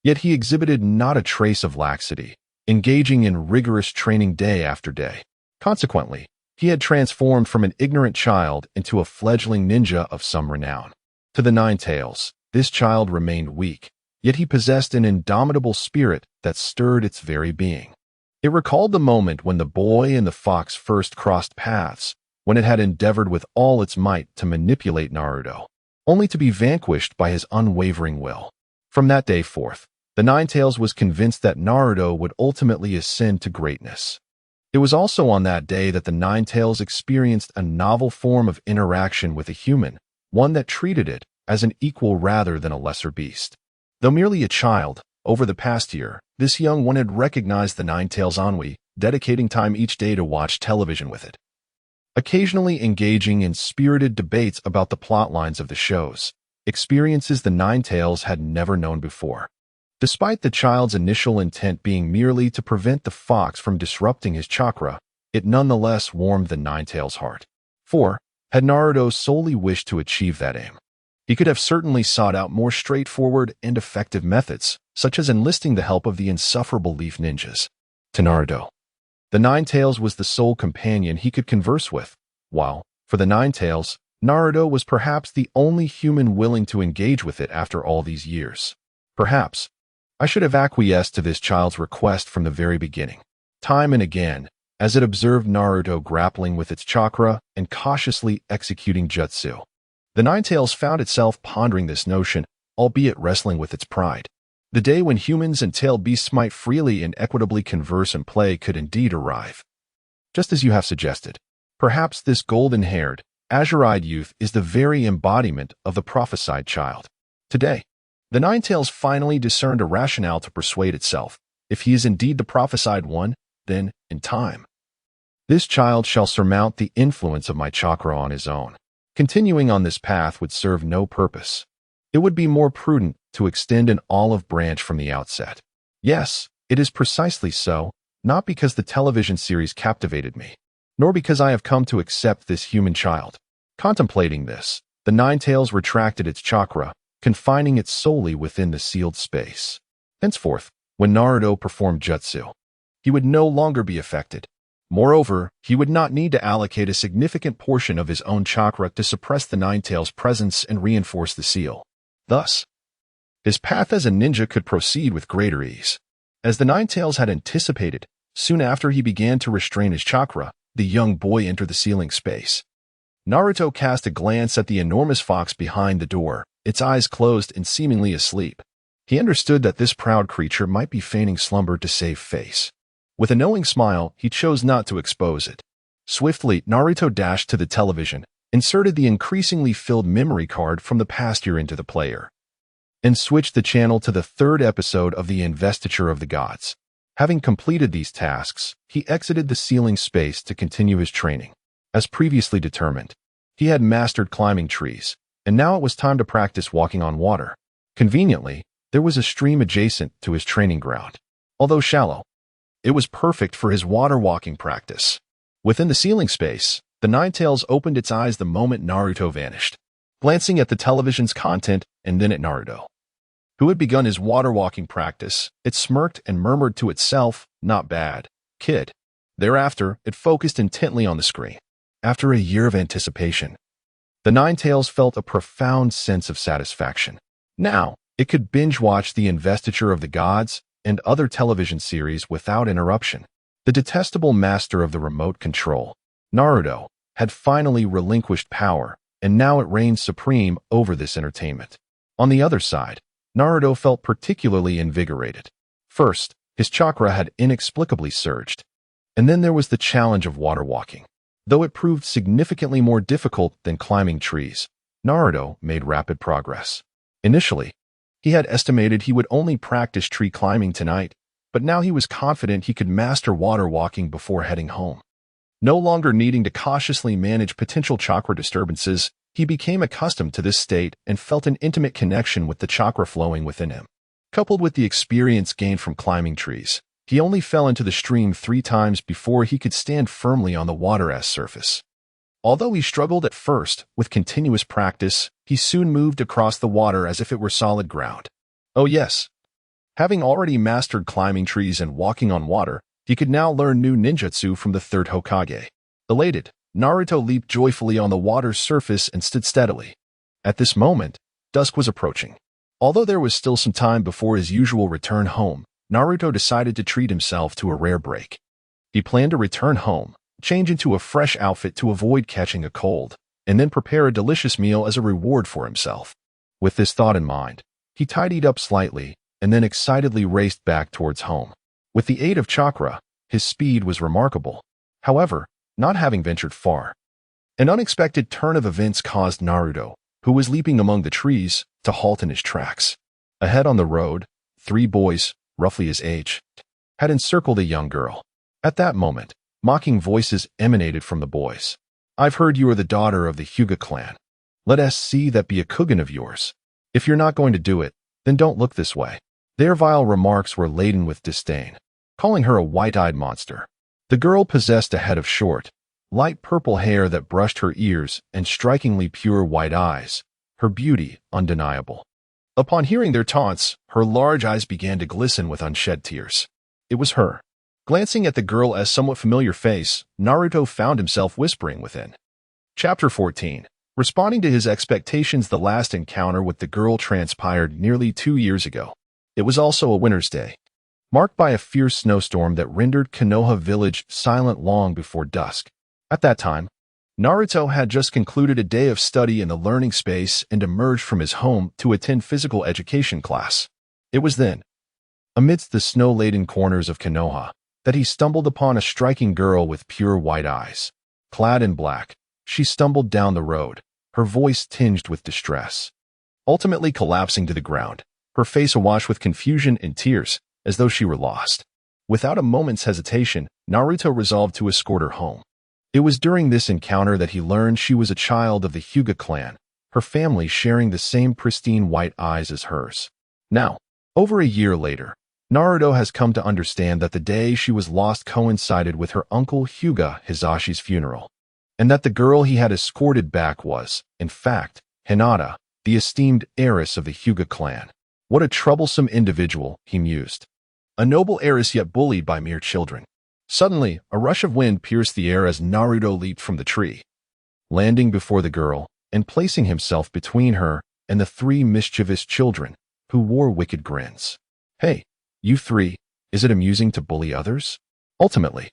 Yet he exhibited not a trace of laxity, engaging in rigorous training day after day. Consequently, he had transformed from an ignorant child into a fledgling ninja of some renown. To the Nine-Tails, this child remained weak, yet he possessed an indomitable spirit that stirred its very being. It recalled the moment when the boy and the fox first crossed paths, when it had endeavored with all its might to manipulate Naruto, only to be vanquished by his unwavering will. From that day forth, the Nine-Tails was convinced that Naruto would ultimately ascend to greatness. It was also on that day that the Nine-Tails experienced a novel form of interaction with a human, one that treated it as an equal rather than a lesser beast. Though merely a child, over the past year, this young one had recognized the Nine-Tails ennui, dedicating time each day to watch television with it, occasionally engaging in spirited debates about the plot lines of the shows, experiences the Nine-Tails had never known before. Despite the child's initial intent being merely to prevent the fox from disrupting his chakra, it nonetheless warmed the Nine-Tails' heart. For, had Naruto solely wished to achieve that aim, he could have certainly sought out more straightforward and effective methods, such as enlisting the help of the insufferable leaf ninjas. To Naruto, the Nine-Tails was the sole companion he could converse with, while, for the Nine-Tails, Naruto was perhaps the only human willing to engage with it after all these years. Perhaps, I should have acquiesced to this child's request from the very beginning. Time and again, as it observed Naruto grappling with its chakra and cautiously executing jutsu, the Nine-Tails found itself pondering this notion, albeit wrestling with its pride. The day when humans and tailed beasts might freely and equitably converse and play could indeed arrive. Just as you have suggested, perhaps this golden-haired, azure-eyed youth is the very embodiment of the prophesied child. Today, the Ninetales finally discerned a rationale to persuade itself. If he is indeed the prophesied one, then, in time, this child shall surmount the influence of my chakra on his own. Continuing on this path would serve no purpose. It would be more prudent to extend an olive branch from the outset. Yes, it is precisely so, not because the television series captivated me, nor because I have come to accept this human child. Contemplating this, the Ninetales retracted its chakra, confining it solely within the sealed space. Henceforth, when Naruto performed jutsu, he would no longer be affected. Moreover, he would not need to allocate a significant portion of his own chakra to suppress the Ninetales' presence and reinforce the seal. Thus, his path as a ninja could proceed with greater ease. As the Ninetales had anticipated, soon after he began to restrain his chakra, the young boy entered the sealing space. Naruto cast a glance at the enormous fox behind the door, its eyes closed and seemingly asleep. He understood that this proud creature might be feigning slumber to save face. With a knowing smile, he chose not to expose it. Swiftly, Naruto dashed to the television, inserted the increasingly filled memory card from the past year into the player, and switched the channel to the third episode of the Investiture of the Gods. Having completed these tasks, he exited the sealing space to continue his training. As previously determined, he had mastered climbing trees, and now it was time to practice walking on water. Conveniently, there was a stream adjacent to his training ground. Although shallow, it was perfect for his water walking practice. Within the sealing space, the Ninetales opened its eyes the moment Naruto vanished, glancing at the television's content and then at Naruto, who had begun his water walking practice. It smirked and murmured to itself, "Not bad, kid." Thereafter, it focused intently on the screen. After a year of anticipation, the Ninetales felt a profound sense of satisfaction. Now, it could binge-watch the Investiture of the Gods and other television series without interruption. The detestable master of the remote control, Naruto, had finally relinquished power, and now it reigned supreme over this entertainment. On the other side, Naruto felt particularly invigorated. First, his chakra had inexplicably surged, and then there was the challenge of water walking. Though it proved significantly more difficult than climbing trees, Naruto made rapid progress. Initially, he had estimated he would only practice tree climbing tonight, but now he was confident he could master water walking before heading home. No longer needing to cautiously manage potential chakra disturbances, he became accustomed to this state and felt an intimate connection with the chakra flowing within him. Coupled with the experience gained from climbing trees, he only fell into the stream 3 times before he could stand firmly on the water's surface. Although he struggled at first, with continuous practice, he soon moved across the water as if it were solid ground. Oh yes, having already mastered climbing trees and walking on water, he could now learn new ninjutsu from the third Hokage. Elated, Naruto leaped joyfully on the water's surface and stood steadily. At this moment, dusk was approaching. Although there was still some time before his usual return home, Naruto decided to treat himself to a rare break. He planned to return home, change into a fresh outfit to avoid catching a cold, and then prepare a delicious meal as a reward for himself. With this thought in mind, he tidied up slightly and then excitedly raced back towards home. With the aid of chakra, his speed was remarkable. However, not having ventured far, an unexpected turn of events caused Naruto, who was leaping among the trees, to halt in his tracks. Ahead on the road, 3 boys, roughly his age, had encircled a young girl. At that moment, mocking voices emanated from the boys. "I've heard you are the daughter of the Hyuga clan. Let us see that be a Kugan of yours. If you're not going to do it, then don't look this way." Their vile remarks were laden with disdain, calling her a white-eyed monster. The girl possessed a head of short, light purple hair that brushed her ears and strikingly pure white eyes, her beauty undeniable. Upon hearing their taunts, her large eyes began to glisten with unshed tears. It was her. Glancing at the girl's somewhat familiar face, Naruto found himself whispering within. Chapter 14. Responding to his expectations, the last encounter with the girl transpired nearly 2 years ago. It was also a winter's day, marked by a fierce snowstorm that rendered Konoha village silent long before dusk. At that time, Naruto had just concluded a day of study in the learning space and emerged from his home to attend physical education class. It was then, amidst the snow-laden corners of Konoha, that he stumbled upon a striking girl with pure white eyes. Clad in black, she stumbled down the road, her voice tinged with distress. Ultimately collapsing to the ground, her face awash with confusion and tears, as though she were lost. Without a moment's hesitation, Naruto resolved to escort her home. It was during this encounter that he learned she was a child of the Hyuga clan, her family sharing the same pristine white eyes as hers. Now, over a year later, Naruto has come to understand that the day she was lost coincided with her uncle Hyuga Hisashi's funeral, and that the girl he had escorted back was, in fact, Hinata, the esteemed heiress of the Hyuga clan. What a troublesome individual, he mused. A noble heiress yet bullied by mere children. Suddenly, a rush of wind pierced the air as Naruto leaped from the tree, landing before the girl and placing himself between her and the three mischievous children, who wore wicked grins. Hey, you three, is it amusing to bully others? Ultimately,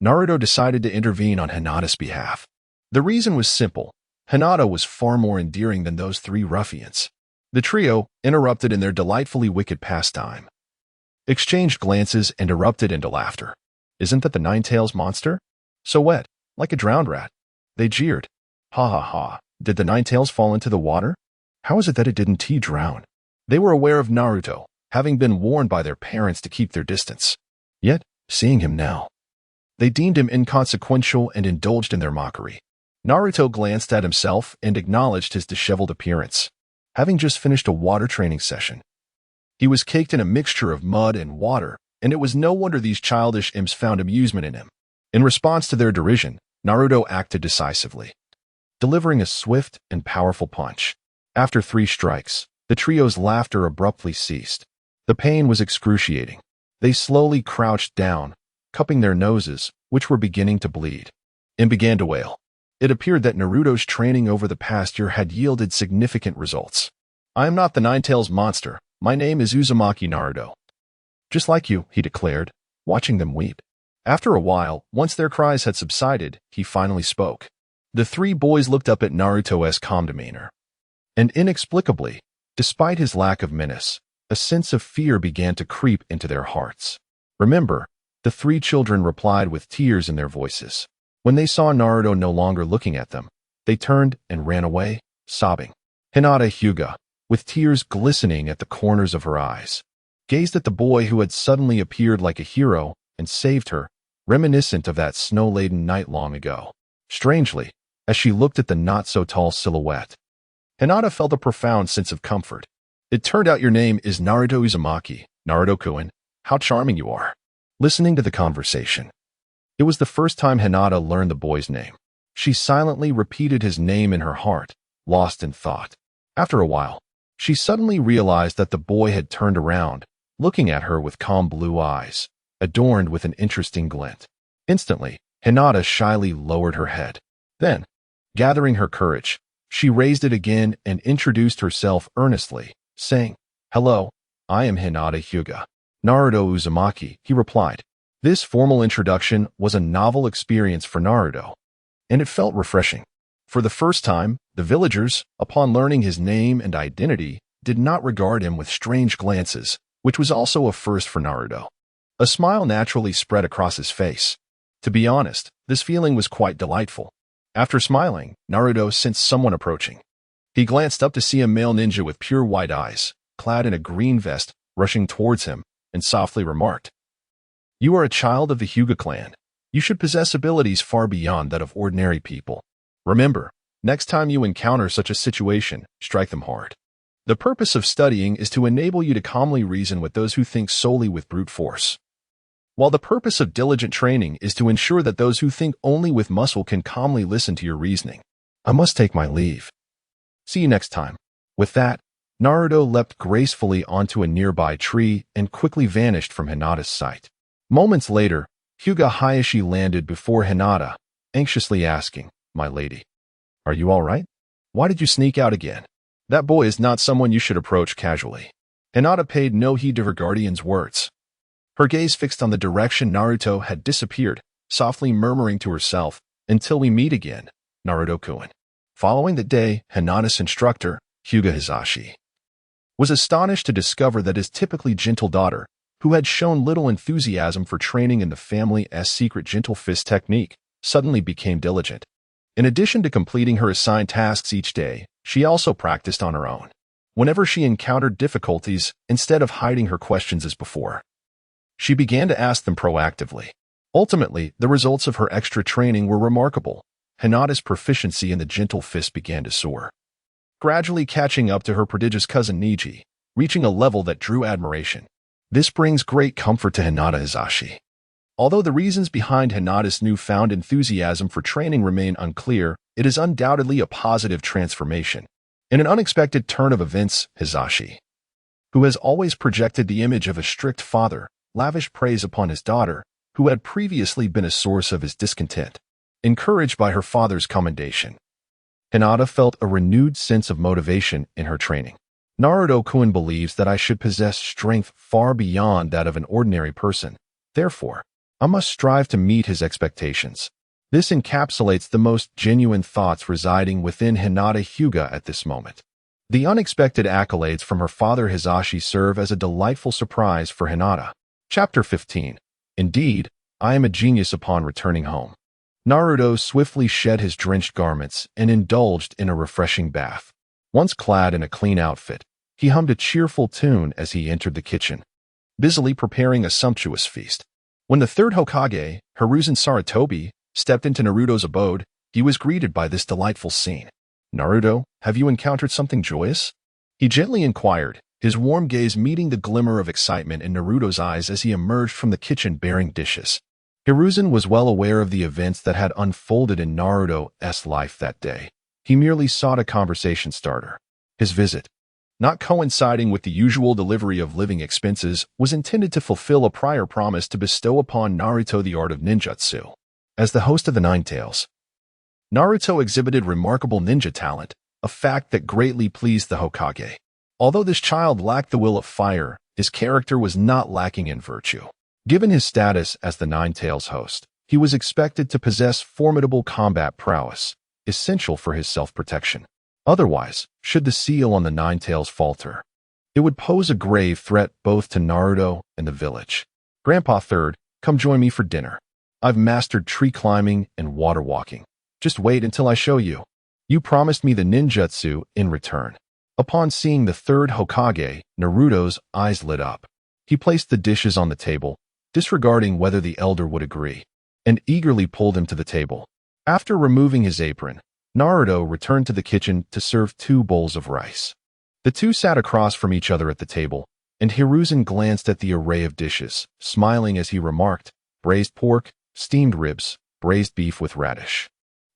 Naruto decided to intervene on Hinata's behalf. The reason was simple. Hinata was far more endearing than those three ruffians. The trio, interrupted in their delightfully wicked pastime, exchanged glances and erupted into laughter. Isn't that the Nine-Tails monster? So wet, like a drowned rat. They jeered. Ha ha ha, did the Nine-Tails fall into the water? How is it that it didn't drown? They were aware of Naruto, having been warned by their parents to keep their distance. Yet, seeing him now, they deemed him inconsequential and indulged in their mockery. Naruto glanced at himself and acknowledged his disheveled appearance. Having just finished a water training session, he was caked in a mixture of mud and water, and it was no wonder these childish imps found amusement in him. In response to their derision, Naruto acted decisively, delivering a swift and powerful punch. After 3 strikes, the trio's laughter abruptly ceased. The pain was excruciating. They slowly crouched down, cupping their noses, which were beginning to bleed, and began to wail. It appeared that Naruto's training over the past year had yielded significant results. I am not the Nine-Tails monster. My name is Uzumaki Naruto. Just like you, he declared, watching them weep. After a while, once their cries had subsided, he finally spoke. The 3 boys looked up at Naruto's calm demeanor. And inexplicably, despite his lack of menace, a sense of fear began to creep into their hearts. Remember, the 3 children replied with tears in their voices. When they saw Naruto no longer looking at them, they turned and ran away, sobbing. Hinata Hyuga, with tears glistening at the corners of her eyes, gazed at the boy who had suddenly appeared like a hero and saved her, reminiscent of that snow-laden night long ago. Strangely, as she looked at the not-so-tall silhouette, Hinata felt a profound sense of comfort. It turned out your name is Naruto Uzumaki, Naruto-kun. How charming you are. Listening to the conversation, it was the first time Hinata learned the boy's name. She silently repeated his name in her heart, lost in thought. After a while, she suddenly realized that the boy had turned around, looking at her with calm blue eyes, adorned with an interesting glint. Instantly, Hinata shyly lowered her head. Then, gathering her courage, she raised it again and introduced herself earnestly, saying, Hello, I am Hinata Hyuga. Naruto Uzumaki, he replied. This formal introduction was a novel experience for Naruto, and it felt refreshing. For the first time, the villagers, upon learning his name and identity, did not regard him with strange glances, which was also a first for Naruto. A smile naturally spread across his face. To be honest, this feeling was quite delightful. After smiling, Naruto sensed someone approaching. He glanced up to see a male ninja with pure white eyes, clad in a green vest, rushing towards him, and softly remarked, You are a child of the Hyuga clan. You should possess abilities far beyond that of ordinary people. Remember, next time you encounter such a situation, strike them hard. The purpose of studying is to enable you to calmly reason with those who think solely with brute force, while the purpose of diligent training is to ensure that those who think only with muscle can calmly listen to your reasoning. I must take my leave. See you next time. With that, Naruto leapt gracefully onto a nearby tree and quickly vanished from Hinata's sight. Moments later, Hyuga Hayashi landed before Hinata, anxiously asking, My lady, are you all right? Why did you sneak out again? That boy is not someone you should approach casually. Hinata paid no heed to her guardian's words. Her gaze fixed on the direction Naruto had disappeared, softly murmuring to herself, Until we meet again, Naruto-kun. Following that day, Hinata's instructor, Hyuga Hisashi, was astonished to discover that his typically gentle daughter, who had shown little enthusiasm for training in the family's secret gentle fist technique, suddenly became diligent. In addition to completing her assigned tasks each day, she also practiced on her own. Whenever she encountered difficulties, instead of hiding her questions as before, she began to ask them proactively. Ultimately, the results of her extra training were remarkable. Hinata's proficiency in the gentle fist began to soar, gradually catching up to her prodigious cousin Niji, reaching a level that drew admiration. This brings great comfort to Hinata Hisashi. Although the reasons behind Hinata's newfound enthusiasm for training remain unclear, it is undoubtedly a positive transformation. In an unexpected turn of events, Hisashi, who has always projected the image of a strict father, lavished praise upon his daughter, who had previously been a source of his discontent. Encouraged by her father's commendation, Hinata felt a renewed sense of motivation in her training. Naruto-kun believes that I should possess strength far beyond that of an ordinary person. Therefore, I must strive to meet his expectations. This encapsulates the most genuine thoughts residing within Hinata Hyuga at this moment. The unexpected accolades from her father Hisashi serve as a delightful surprise for Hinata. Chapter 15. Indeed, I am a genius upon returning home. Naruto swiftly shed his drenched garments and indulged in a refreshing bath. Once clad in a clean outfit, he hummed a cheerful tune as he entered the kitchen, busily preparing a sumptuous feast. When the third Hokage, Hiruzen Sarutobi, stepped into Naruto's abode, he was greeted by this delightful scene. "Naruto, have you encountered something joyous?" he gently inquired, his warm gaze meeting the glimmer of excitement in Naruto's eyes as he emerged from the kitchen bearing dishes. Hiruzen was well aware of the events that had unfolded in Naruto's life that day. He merely sought a conversation starter. His visit, not coinciding with the usual delivery of living expenses, was intended to fulfill a prior promise to bestow upon Naruto the art of ninjutsu. As the host of the Nine Tails, Naruto exhibited remarkable ninja talent, a fact that greatly pleased the Hokage. Although this child lacked the will of fire, his character was not lacking in virtue. Given his status as the Nine Tails host, he was expected to possess formidable combat prowess, essential for his self-protection. Otherwise, should the seal on the Nine Tails falter, it would pose a grave threat both to Naruto and the village. "Grandpa Third, come join me for dinner. I've mastered tree climbing and water walking. Just wait until I show you. You promised me the ninjutsu in return." Upon seeing the third Hokage, Naruto's eyes lit up. He placed the dishes on the table, disregarding whether the elder would agree, and eagerly pulled him to the table. After removing his apron, Naruto returned to the kitchen to serve 2 bowls of rice. The two sat across from each other at the table, and Hiruzen glanced at the array of dishes, smiling as he remarked, "Braised pork, steamed ribs, braised beef with radish,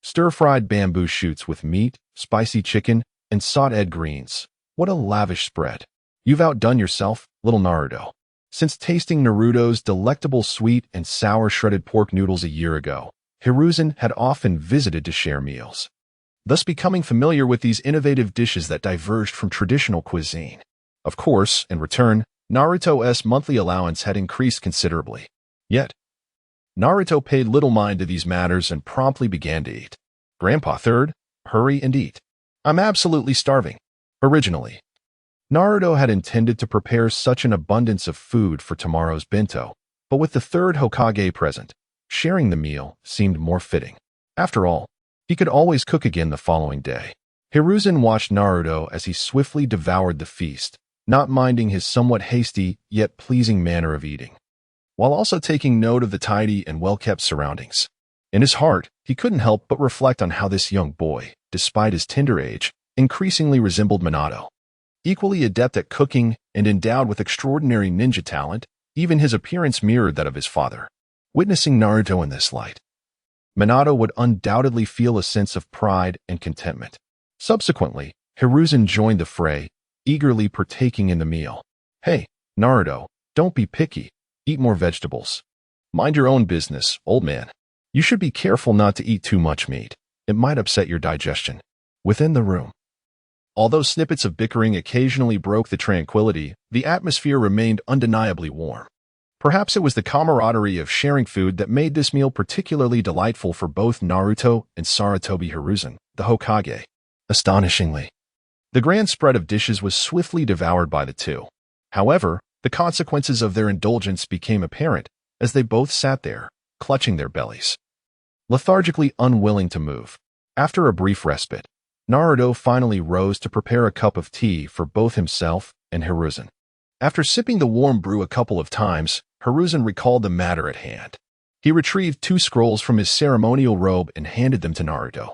stir-fried bamboo shoots with meat, spicy chicken, and sauteed greens. What a lavish spread. You've outdone yourself, little Naruto." Since tasting Naruto's delectable sweet and sour shredded pork noodles a year ago, Hiruzen had often visited to share meals, thus becoming familiar with these innovative dishes that diverged from traditional cuisine. Of course, in return, Naruto's monthly allowance had increased considerably. Yet, Naruto paid little mind to these matters and promptly began to eat. "Grandpa Third, hurry and eat. I'm absolutely starving." Originally, Naruto had intended to prepare such an abundance of food for tomorrow's bento, but with the third Hokage present, sharing the meal seemed more fitting. After all, he could always cook again the following day. Hiruzen watched Naruto as he swiftly devoured the feast, not minding his somewhat hasty yet pleasing manner of eating, while also taking note of the tidy and well-kept surroundings. In his heart, he couldn't help but reflect on how this young boy, despite his tender age, increasingly resembled Minato. Equally adept at cooking and endowed with extraordinary ninja talent, even his appearance mirrored that of his father. Witnessing Naruto in this light, Minato would undoubtedly feel a sense of pride and contentment. Subsequently, Hiruzen joined the fray, eagerly partaking in the meal. "Hey, Naruto, don't be picky. Eat more vegetables. Mind your own business, old man. You should be careful not to eat too much meat. It might upset your digestion." Within the room, although snippets of bickering occasionally broke the tranquility, the atmosphere remained undeniably warm. Perhaps it was the camaraderie of sharing food that made this meal particularly delightful for both Naruto and Sarutobi Hiruzen, the Hokage. Astonishingly, the grand spread of dishes was swiftly devoured by the two. However, the consequences of their indulgence became apparent as they both sat there, clutching their bellies, lethargically unwilling to move. After a brief respite, Naruto finally rose to prepare a cup of tea for both himself and Hiruzen. After sipping the warm brew a couple of times, Hiruzen recalled the matter at hand. He retrieved 2 scrolls from his ceremonial robe and handed them to Naruto.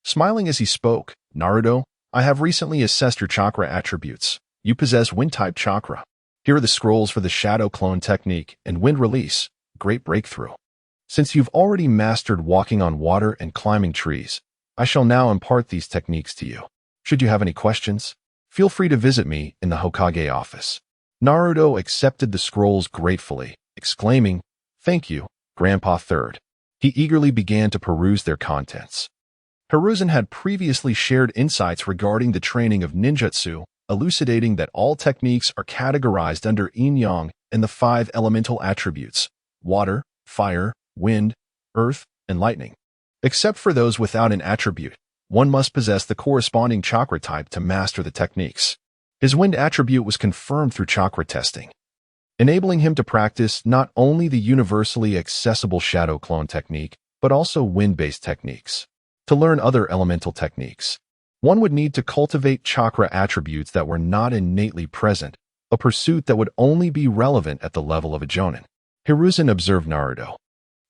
Smiling as he spoke, "Naruto, I have recently assessed your chakra attributes. You possess wind-type chakra. Here are the scrolls for the shadow clone technique and wind release. Great breakthrough. Since you've already mastered walking on water and climbing trees, I shall now impart these techniques to you. Should you have any questions, feel free to visit me in the Hokage office." Naruto accepted the scrolls gratefully, exclaiming, "Thank you, Grandpa Third." He eagerly began to peruse their contents. Hiruzen had previously shared insights regarding the training of ninjutsu, elucidating that all techniques are categorized under yin-yang and the 5 elemental attributes: water, fire, wind, earth, and lightning. Except for those without an attribute, one must possess the corresponding chakra type to master the techniques. His wind attribute was confirmed through chakra testing, enabling him to practice not only the universally accessible shadow clone technique, but also wind-based techniques. To learn other elemental techniques, one would need to cultivate chakra attributes that were not innately present, a pursuit that would only be relevant at the level of a jonin. Hiruzen observed Naruto,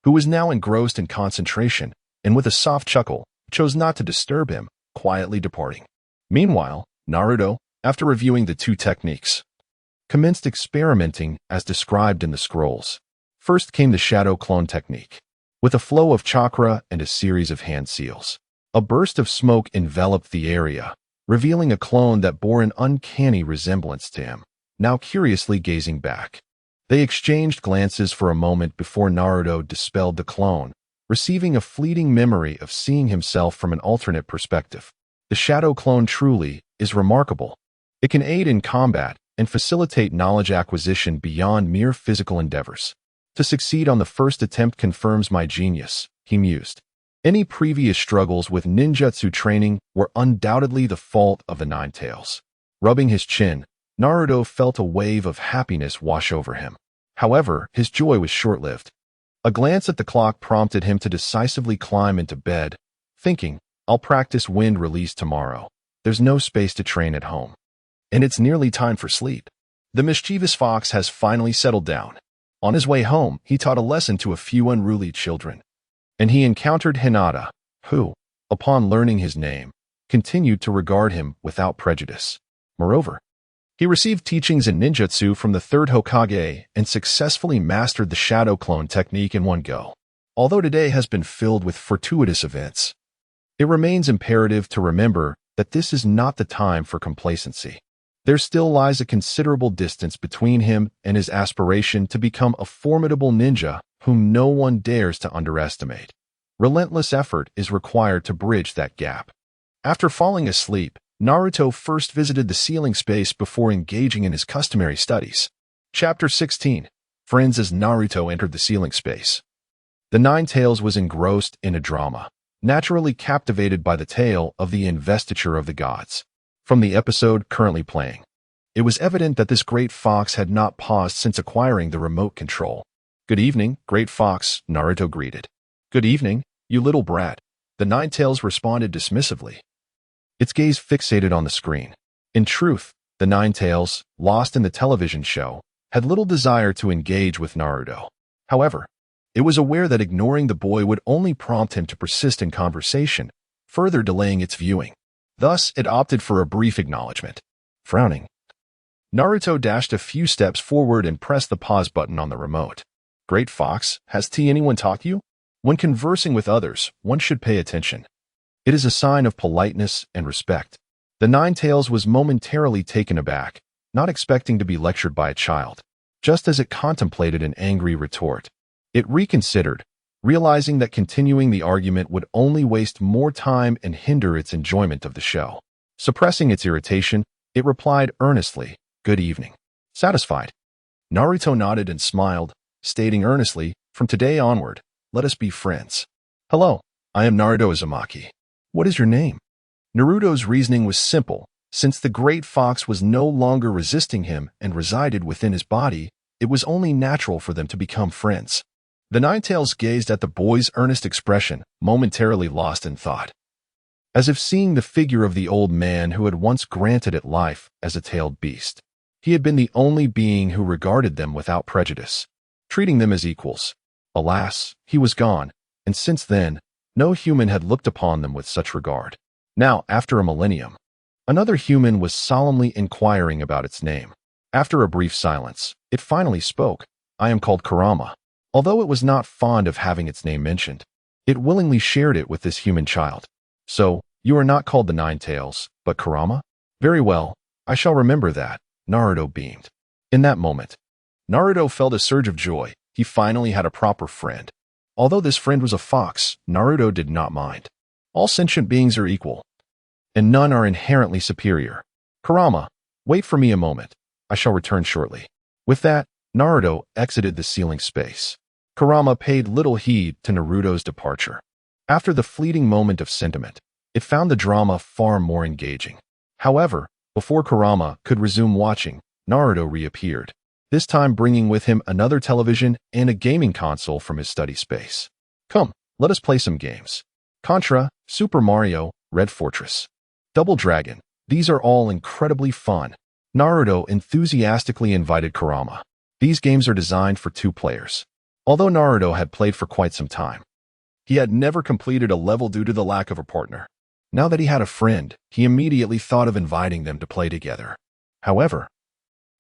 who was now engrossed in concentration, and with a soft chuckle, chose not to disturb him, quietly departing. Meanwhile, Naruto, after reviewing the 2 techniques, commenced experimenting as described in the scrolls. First came the shadow clone technique. With a flow of chakra and a series of hand seals, a burst of smoke enveloped the area, revealing a clone that bore an uncanny resemblance to him, now curiously gazing back. They exchanged glances for a moment before Naruto dispelled the clone, receiving a fleeting memory of seeing himself from an alternate perspective. The shadow clone truly is remarkable. It can aid in combat and facilitate knowledge acquisition beyond mere physical endeavors. To succeed on the first attempt confirms my genius, he mused. Any previous struggles with ninjutsu training were undoubtedly the fault of the Nine Tails. Rubbing his chin, Naruto felt a wave of happiness wash over him. However, his joy was short-lived. A glance at the clock prompted him to decisively climb into bed, thinking, "I'll practice wind release tomorrow. There's no space to train at home. And it's nearly time for sleep." The mischievous fox has finally settled down. On his way home, he taught a lesson to a few unruly children, and he encountered Hinata, who, upon learning his name, continued to regard him without prejudice. Moreover, he received teachings in ninjutsu from the 3rd Hokage and successfully mastered the shadow clone technique in one go. Although today has been filled with fortuitous events, it remains imperative to remember that this is not the time for complacency. There still lies a considerable distance between him and his aspiration to become a formidable ninja whom no one dares to underestimate. Relentless effort is required to bridge that gap. After falling asleep, Naruto first visited the ceiling space before engaging in his customary studies. Chapter 16. Friends. As Naruto entered the ceiling space, the Nine Tails was engrossed in a drama, naturally captivated by the tale of the investiture of the gods. From the episode currently playing, it was evident that this great fox had not paused since acquiring the remote control. "Good evening, Great Fox," Naruto greeted. "Good evening, you little brat," the Nine Tails responded dismissively, its gaze fixated on the screen. In truth, the Nine Tails, lost in the television show, had little desire to engage with Naruto. However, it was aware that ignoring the boy would only prompt him to persist in conversation, further delaying its viewing. Thus, it opted for a brief acknowledgement. Frowning, Naruto dashed a few steps forward and pressed the pause button on the remote. "Great Fox, has anyone taught you? When conversing with others, one should pay attention. It is a sign of politeness and respect." The Nine Tails was momentarily taken aback, not expecting to be lectured by a child. Just as it contemplated an angry retort, it reconsidered, realizing that continuing the argument would only waste more time and hinder its enjoyment of the show. Suppressing its irritation, it replied earnestly, "Good evening." Satisfied, Naruto nodded and smiled, stating earnestly, "From today onward, let us be friends." "Hello, I am Naruto Uzumaki. What is your name?" Naruto's reasoning was simple. Since the great fox was no longer resisting him and resided within his body, it was only natural for them to become friends. The Ninetales gazed at the boy's earnest expression, momentarily lost in thought, as if seeing the figure of the old man who had once granted it life as a tailed beast. He had been the only being who regarded them without prejudice, treating them as equals. Alas, he was gone, and since then, no human had looked upon them with such regard. Now, after a millennium, another human was solemnly inquiring about its name. After a brief silence, it finally spoke. "I am called Kurama." Although it was not fond of having its name mentioned, it willingly shared it with this human child. "So, you are not called the Ninetales, but Kurama? Very well, I shall remember that." Naruto beamed. In that moment, Naruto felt a surge of joy. He finally had a proper friend. Although this friend was a fox, Naruto did not mind. All sentient beings are equal, and none are inherently superior. "Kurama, wait for me a moment. I shall return shortly." With that, Naruto exited the ceiling space. Kurama paid little heed to Naruto's departure. After the fleeting moment of sentiment, it found the drama far more engaging. However, before Kurama could resume watching, Naruto reappeared, this time bringing with him another television and a gaming console from his study space. "Come, let us play some games. Contra, Super Mario, Red Fortress, Double Dragon, these are all incredibly fun." Naruto enthusiastically invited Kurama. These games are designed for 2 players. Although Naruto had played for quite some time, he had never completed a level due to the lack of a partner. Now that he had a friend, he immediately thought of inviting them to play together. However,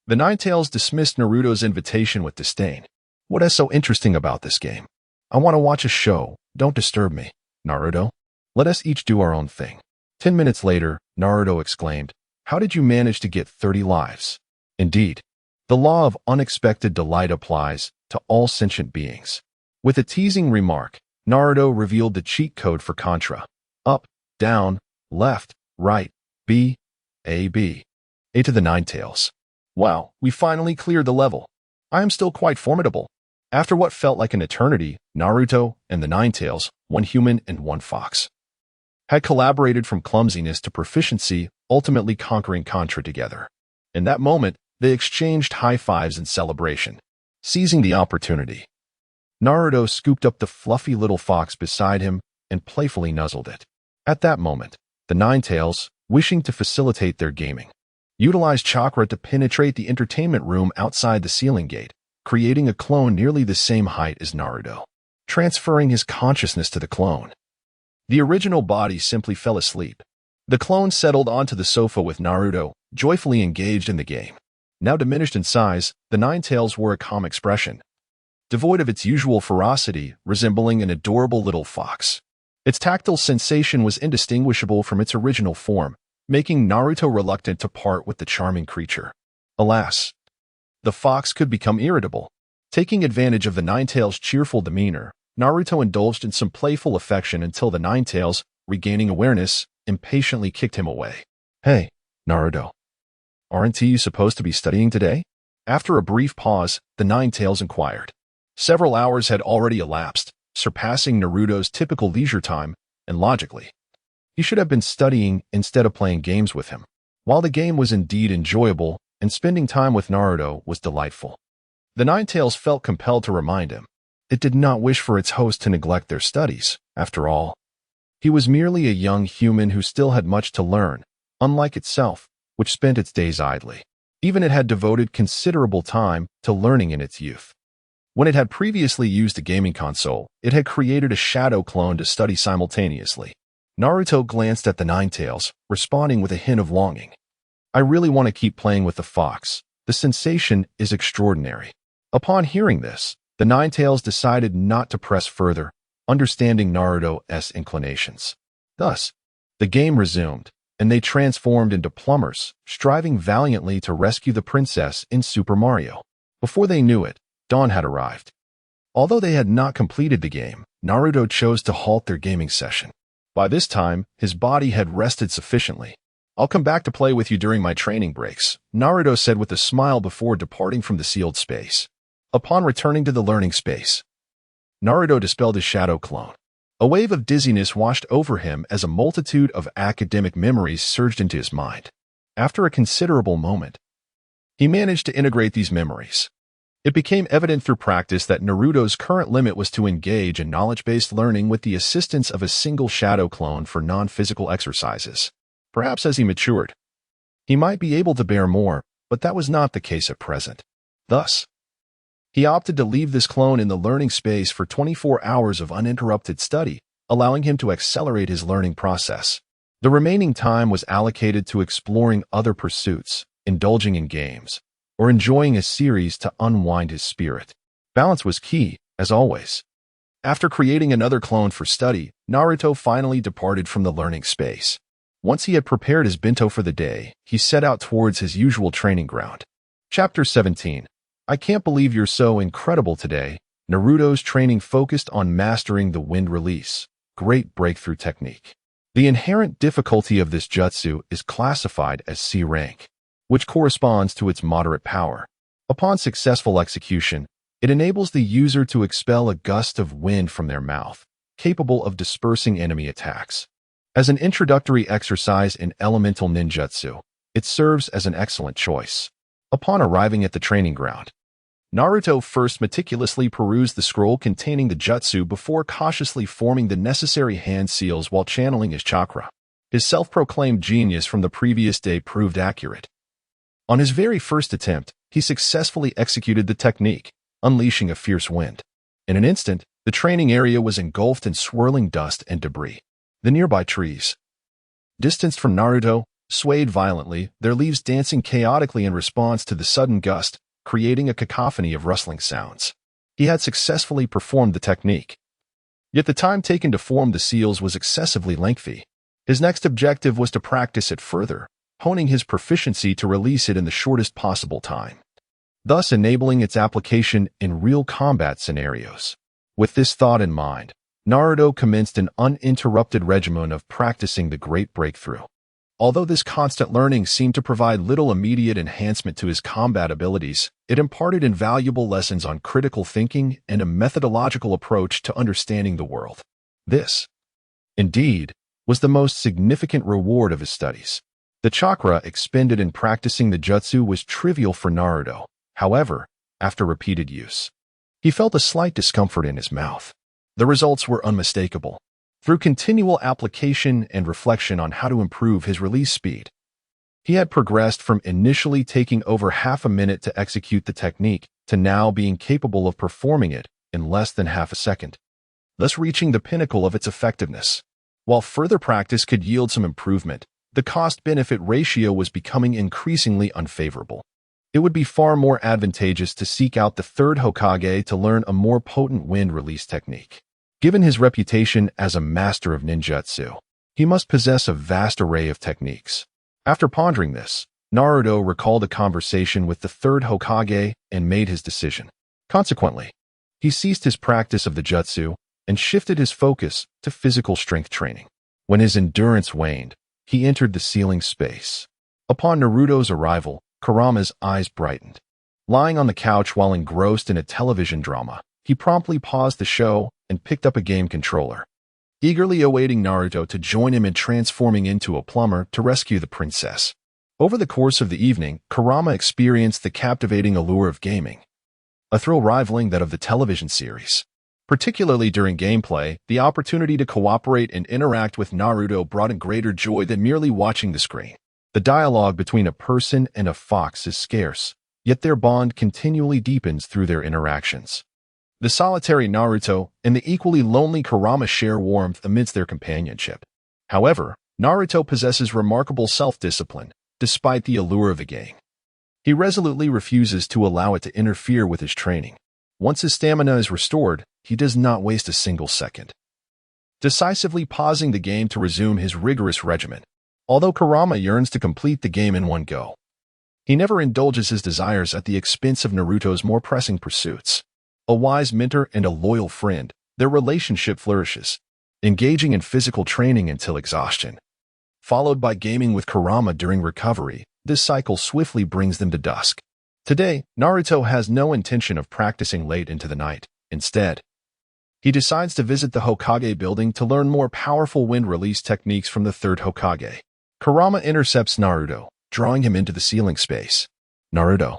the Ninetales dismissed Naruto's invitation with disdain. "What is so interesting about this game? I want to watch a show. Don't disturb me, Naruto. Let us each do our own thing." 10 minutes later, Naruto exclaimed, "How did you manage to get 30 lives?" Indeed, the law of unexpected delight applies to all sentient beings. With a teasing remark, Naruto revealed the cheat code for Contra. Up, down, left, right, B, A, B. A to the Ninetales. "Wow, we finally cleared the level. I am still quite formidable." After what felt like an eternity, Naruto and the Ninetales, one human and one fox, had collaborated from clumsiness to proficiency, ultimately conquering Contra together. In that moment, they exchanged high fives in celebration. Seizing the opportunity, Naruto scooped up the fluffy little fox beside him and playfully nuzzled it. At that moment, the Ninetales, wishing to facilitate their gaming, utilized chakra to penetrate the entertainment room outside the ceiling gate, creating a clone nearly the same height as Naruto, transferring his consciousness to the clone. The original body simply fell asleep. The clone settled onto the sofa with Naruto, joyfully engaged in the game. Now diminished in size, the Ninetales wore a calm expression, devoid of its usual ferocity, resembling an adorable little fox. Its tactile sensation was indistinguishable from its original form, making Naruto reluctant to part with the charming creature. Alas, the fox could become irritable. Taking advantage of the Ninetales' cheerful demeanor, Naruto indulged in some playful affection until the Ninetales, regaining awareness, impatiently kicked him away. "Hey, Naruto, aren't you supposed to be studying today?" After a brief pause, the Ninetales inquired. Several hours had already elapsed, surpassing Naruto's typical leisure time, and logically, he should have been studying instead of playing games with him. While the game was indeed enjoyable, and spending time with Naruto was delightful, the Ninetales felt compelled to remind him. It did not wish for its host to neglect their studies. After all, he was merely a young human who still had much to learn, unlike itself, which spent its days idly. Even it had devoted considerable time to learning in its youth. When it had previously used a gaming console, it had created a shadow clone to study simultaneously. Naruto glanced at the Ninetales, responding with a hint of longing. "I really want to keep playing with the fox. The sensation is extraordinary." Upon hearing this, the Ninetales decided not to press further, understanding Naruto's inclinations. Thus, the game resumed, and they transformed into plumbers, striving valiantly to rescue the princess in Super Mario. Before they knew it, dawn had arrived. Although they had not completed the game, Naruto chose to halt their gaming session. By this time, his body had rested sufficiently. I'll come back to play with you during my training breaks, Naruto said with a smile before departing from the sealed space. Upon returning to the learning space, Naruto dispelled his shadow clone. A wave of dizziness washed over him as a multitude of academic memories surged into his mind. After a considerable moment, he managed to integrate these memories. It became evident through practice that Naruto's current limit was to engage in knowledge-based learning with the assistance of a single shadow clone for non-physical exercises. Perhaps as he matured, he might be able to bear more, but that was not the case at present. Thus, he opted to leave this clone in the learning space for 24 hours of uninterrupted study, allowing him to accelerate his learning process. The remaining time was allocated to exploring other pursuits, indulging in games, or enjoying a series to unwind his spirit. Balance was key, as always. After creating another clone for study, Naruto finally departed from the learning space. Once he had prepared his bento for the day, he set out towards his usual training ground. Chapter 17. I can't believe you're so incredible today. Naruto's training focused on mastering the wind release, great breakthrough technique. The inherent difficulty of this jutsu is classified as C rank, which corresponds to its moderate power. Upon successful execution, it enables the user to expel a gust of wind from their mouth, capable of dispersing enemy attacks. As an introductory exercise in elemental ninjutsu, it serves as an excellent choice. Upon arriving at the training ground, Naruto first meticulously perused the scroll containing the jutsu before cautiously forming the necessary hand seals while channeling his chakra. His self-proclaimed genius from the previous day proved accurate. On his very first attempt, he successfully executed the technique, unleashing a fierce wind. In an instant, the training area was engulfed in swirling dust and debris. The nearby trees, distanced from Naruto, swayed violently, their leaves dancing chaotically in response to the sudden gust, creating a cacophony of rustling sounds. He had successfully performed the technique. Yet the time taken to form the seals was excessively lengthy. His next objective was to practice it further, honing his proficiency to release it in the shortest possible time, thus enabling its application in real combat scenarios. With this thought in mind, Naruto commenced an uninterrupted regimen of practicing the great breakthrough. Although this constant learning seemed to provide little immediate enhancement to his combat abilities, it imparted invaluable lessons on critical thinking and a methodological approach to understanding the world. This, indeed, was the most significant reward of his studies. The chakra expended in practicing the jutsu was trivial for Naruto. However, after repeated use, he felt a slight discomfort in his mouth. The results were unmistakable. Through continual application and reflection on how to improve his release speed, he had progressed from initially taking over half a minute to execute the technique to now being capable of performing it in less than half a second, thus reaching the pinnacle of its effectiveness. While further practice could yield some improvement, the cost-benefit ratio was becoming increasingly unfavorable. It would be far more advantageous to seek out the third Hokage to learn a more potent wind release technique. Given his reputation as a master of ninjutsu, he must possess a vast array of techniques. After pondering this, Naruto recalled a conversation with the third Hokage and made his decision. Consequently, he ceased his practice of the jutsu and shifted his focus to physical strength training. When his endurance waned, he entered the sealing space. Upon Naruto's arrival, Kurama's eyes brightened. Lying on the couch while engrossed in a television drama, he promptly paused the show and picked up a game controller, eagerly awaiting Naruto to join him in transforming into a plumber to rescue the princess. Over the course of the evening, Kurama experienced the captivating allure of gaming, a thrill rivaling that of the television series. Particularly during gameplay, the opportunity to cooperate and interact with Naruto brought in greater joy than merely watching the screen. The dialogue between a person and a fox is scarce, yet their bond continually deepens through their interactions. The solitary Naruto and the equally lonely Kurama share warmth amidst their companionship. However, Naruto possesses remarkable self-discipline, despite the allure of the game. He resolutely refuses to allow it to interfere with his training. Once his stamina is restored, he does not waste a single second, decisively pausing the game to resume his rigorous regimen. Although Kurama yearns to complete the game in one go, he never indulges his desires at the expense of Naruto's more pressing pursuits. A wise mentor and a loyal friend, their relationship flourishes, engaging in physical training until exhaustion. followed by gaming with Kurama during recovery. This cycle swiftly brings them to dusk. Today, Naruto has no intention of practicing late into the night. Instead, he decides to visit the Hokage building to learn more powerful wind release techniques from the third Hokage. Kurama intercepts Naruto, drawing him into the ceiling space. Naruto,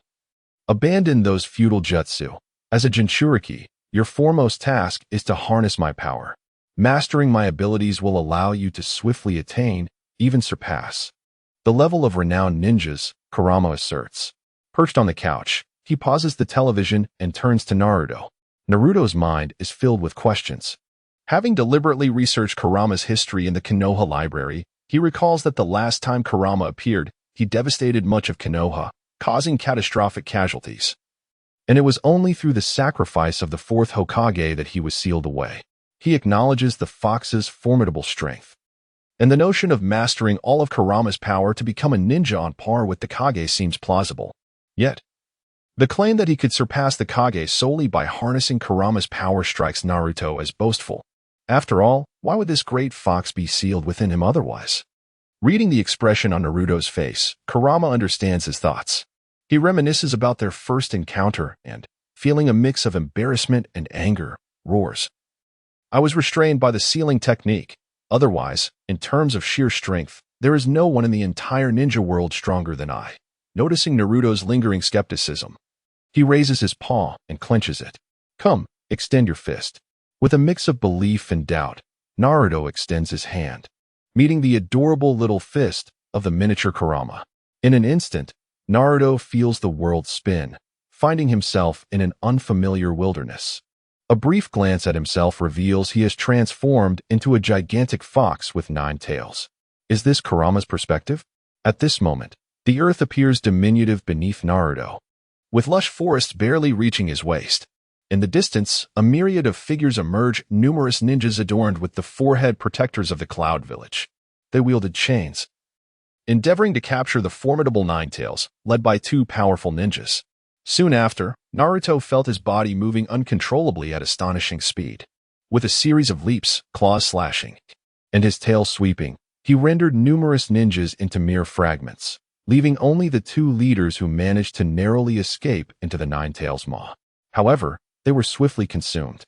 abandon those feudal jutsu. As a Jinchuriki, your foremost task is to harness my power. Mastering my abilities will allow you to swiftly attain, even surpass, the level of renowned ninjas, Kurama asserts. Perched on the couch, he pauses the television and turns to Naruto. Naruto's mind is filled with questions. Having deliberately researched Kurama's history in the Konoha library, he recalls that the last time Kurama appeared, he devastated much of Konoha, causing catastrophic casualties. And it was only through the sacrifice of the fourth Hokage that he was sealed away. He acknowledges the fox's formidable strength, and the notion of mastering all of Kurama's power to become a ninja on par with the Kage seems plausible. Yet, the claim that he could surpass the Kage solely by harnessing Kurama's power strikes Naruto as boastful. After all, why would this great fox be sealed within him otherwise? Reading the expression on Naruto's face, Kurama understands his thoughts. He reminisces about their first encounter and, feeling a mix of embarrassment and anger, roars. I was restrained by the sealing technique. Otherwise, in terms of sheer strength, there is no one in the entire ninja world stronger than I. Noticing Naruto's lingering skepticism, he raises his paw and clenches it. Come, extend your fist. With a mix of belief and doubt, Naruto extends his hand, meeting the adorable little fist of the miniature Kurama. In an instant, Naruto feels the world spin, finding himself in an unfamiliar wilderness. A brief glance at himself reveals he has transformed into a gigantic fox with 9 tails. Is this Kurama's perspective? At this moment, the earth appears diminutive beneath Naruto, with lush forests barely reaching his waist. In the distance, a myriad of figures emerge, numerous ninjas adorned with the forehead protectors of the Cloud Village. They wielded chains, endeavoring to capture the formidable Nine Tails, led by 2 powerful ninjas. Soon after, Naruto felt his body moving uncontrollably at astonishing speed. With a series of leaps, claws slashing, and his tail sweeping, he rendered numerous ninjas into mere fragments, leaving only the 2 leaders who managed to narrowly escape into the Nine Tails' maw. However, they were swiftly consumed.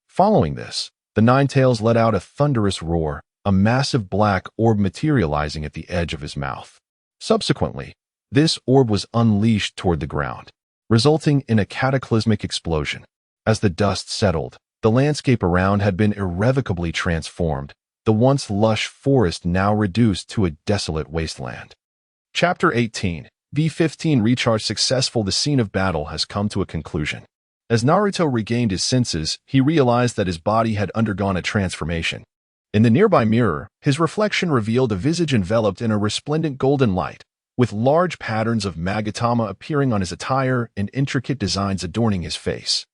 Following this, the Nine Tails let out a thunderous roar, a massive black orb materializing at the edge of his mouth. Subsequently, this orb was unleashed toward the ground, resulting in a cataclysmic explosion. As the dust settled, the landscape around had been irrevocably transformed, the once lush forest now reduced to a desolate wasteland. Chapter 18, V15 Recharge Successful. The scene of battle has come to a conclusion. As Naruto regained his senses, he realized that his body had undergone a transformation. In the nearby mirror, his reflection revealed a visage enveloped in a resplendent golden light, with large patterns of Magatama appearing on his attire and intricate designs adorning his face.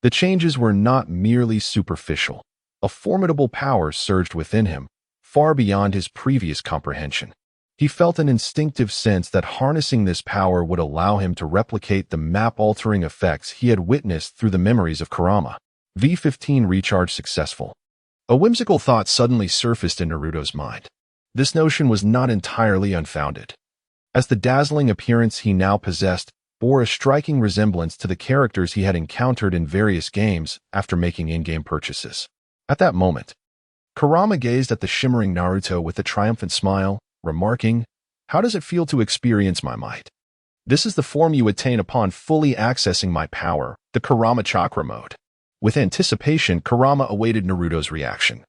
The changes were not merely superficial. A formidable power surged within him, far beyond his previous comprehension. He felt an instinctive sense that harnessing this power would allow him to replicate the map-altering effects he had witnessed through the memories of Kurama. V15 Recharge Successful. A whimsical thought suddenly surfaced in Naruto's mind. This notion was not entirely unfounded, as the dazzling appearance he now possessed bore a striking resemblance to the characters he had encountered in various games after making in-game purchases. At that moment, Kurama gazed at the shimmering Naruto with a triumphant smile, remarking, "How does it feel to experience my might? This is the form you attain upon fully accessing my power, the Kurama chakra mode." With anticipation, Kurama awaited Naruto's reaction,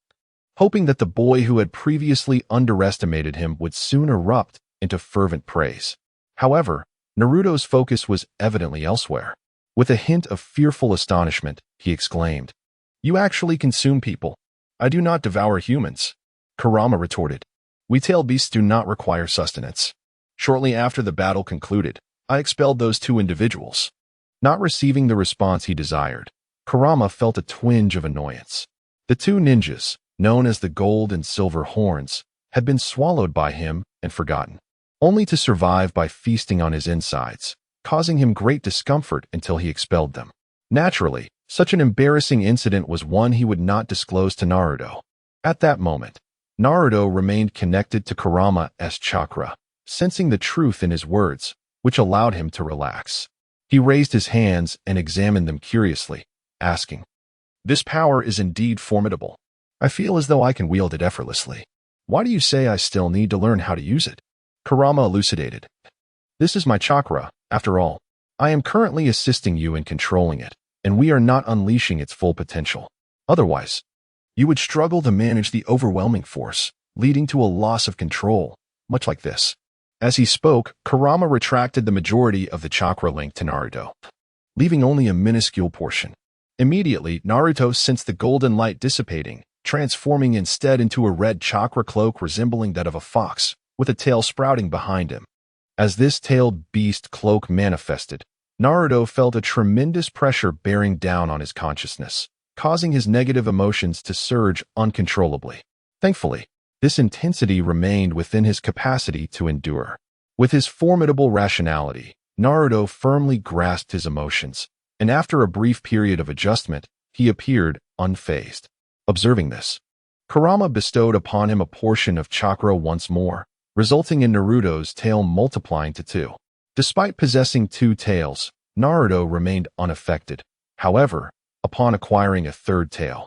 hoping that the boy who had previously underestimated him would soon erupt into fervent praise. However, Naruto's focus was evidently elsewhere. With a hint of fearful astonishment, he exclaimed, "You actually consume people. I do not devour humans." Kurama retorted, "We tail beasts do not require sustenance." Shortly after the battle concluded, I expelled those 2 individuals. Not receiving the response he desired, Kurama felt a twinge of annoyance. The 2 ninjas, known as the Gold and Silver Horns, had been swallowed by him and forgotten, only to survive by feasting on his insides, causing him great discomfort until he expelled them. Naturally, such an embarrassing incident was one he would not disclose to Naruto. At that moment, Naruto remained connected to Kurama's chakra, sensing the truth in his words, which allowed him to relax. He raised his hands and examined them curiously, asking, "This power is indeed formidable. I feel as though I can wield it effortlessly. Why do you say I still need to learn how to use it?" Kurama elucidated. "This is my chakra, after all. I am currently assisting you in controlling it, and we are not unleashing its full potential. Otherwise, you would struggle to manage the overwhelming force, leading to a loss of control, much like this." As he spoke, Kurama retracted the majority of the chakra link to Naruto, leaving only a minuscule portion. Immediately, Naruto sensed the golden light dissipating, transforming instead into a red chakra cloak resembling that of a fox, with a tail sprouting behind him. As this tailed beast cloak manifested, Naruto felt a tremendous pressure bearing down on his consciousness, causing his negative emotions to surge uncontrollably. Thankfully, this intensity remained within his capacity to endure. With his formidable rationality, Naruto firmly grasped his emotions, and after a brief period of adjustment, he appeared unfazed. Observing this, Kurama bestowed upon him a portion of chakra once more, resulting in Naruto's tail multiplying to 2. Despite possessing 2 tails, Naruto remained unaffected. However, upon acquiring a 3rd tail,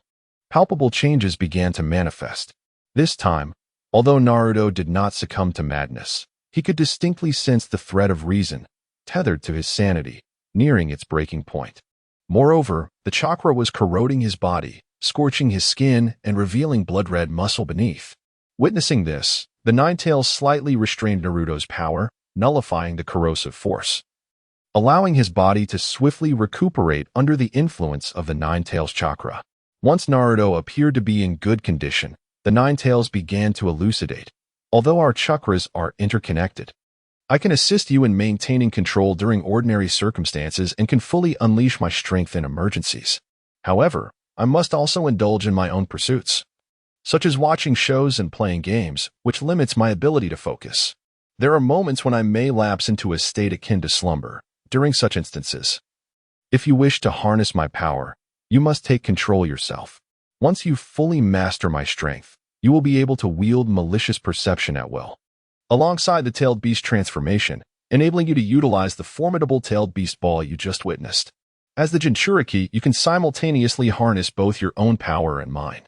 palpable changes began to manifest. This time, although Naruto did not succumb to madness, he could distinctly sense the thread of reason, tethered to his sanity, nearing its breaking point. Moreover, the chakra was corroding his body, scorching his skin and revealing blood-red muscle beneath. Witnessing this, the 9 tails slightly restrained Naruto's power, nullifying the corrosive force, allowing his body to swiftly recuperate under the influence of the 9 tails chakra. Once Naruto appeared to be in good condition, the 9 tails began to elucidate. "Although our chakras are interconnected, I can assist you in maintaining control during ordinary circumstances and can fully unleash my strength in emergencies. However, I must also indulge in my own pursuits, such as watching shows and playing games, which limits my ability to focus. There are moments when I may lapse into a state akin to slumber. During such instances, if you wish to harness my power, you must take control yourself. Once you fully master my strength, you will be able to wield malicious perception at will, alongside the tailed beast transformation, enabling you to utilize the formidable tailed beast ball you just witnessed. As the Jinchuriki, you can simultaneously harness both your own power and mine,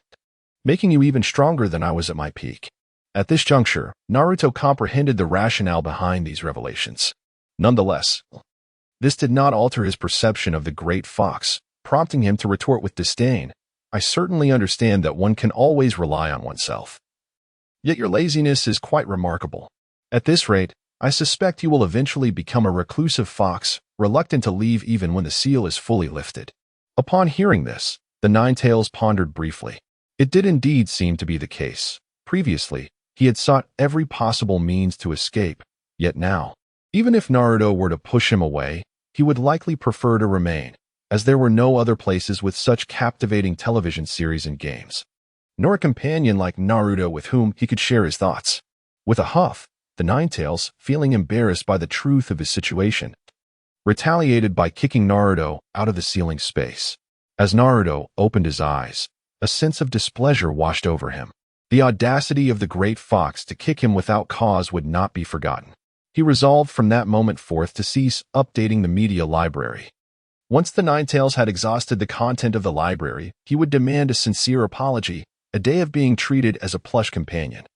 making you even stronger than I was at my peak." At this juncture, Naruto comprehended the rationale behind these revelations. Nonetheless, this did not alter his perception of the great fox, prompting him to retort with disdain, "I certainly understand that one can always rely on oneself. Yet your laziness is quite remarkable. At this rate, I suspect you will eventually become a reclusive fox, reluctant to leave even when the seal is fully lifted." Upon hearing this, the 9 tails pondered briefly. It did indeed seem to be the case. Previously, he had sought every possible means to escape, yet now, even if Naruto were to push him away, he would likely prefer to remain, as there were no other places with such captivating television series and games, nor a companion like Naruto with whom he could share his thoughts. With a huff, the 9 tails, feeling embarrassed by the truth of his situation, retaliated by kicking Naruto out of the ceiling space. As Naruto opened his eyes, a sense of displeasure washed over him. The audacity of the great fox to kick him without cause would not be forgotten. He resolved from that moment forth to cease updating the media library. Once the 9 tails had exhausted the content of the library, he would demand a sincere apology, a day of being treated as a plush companion,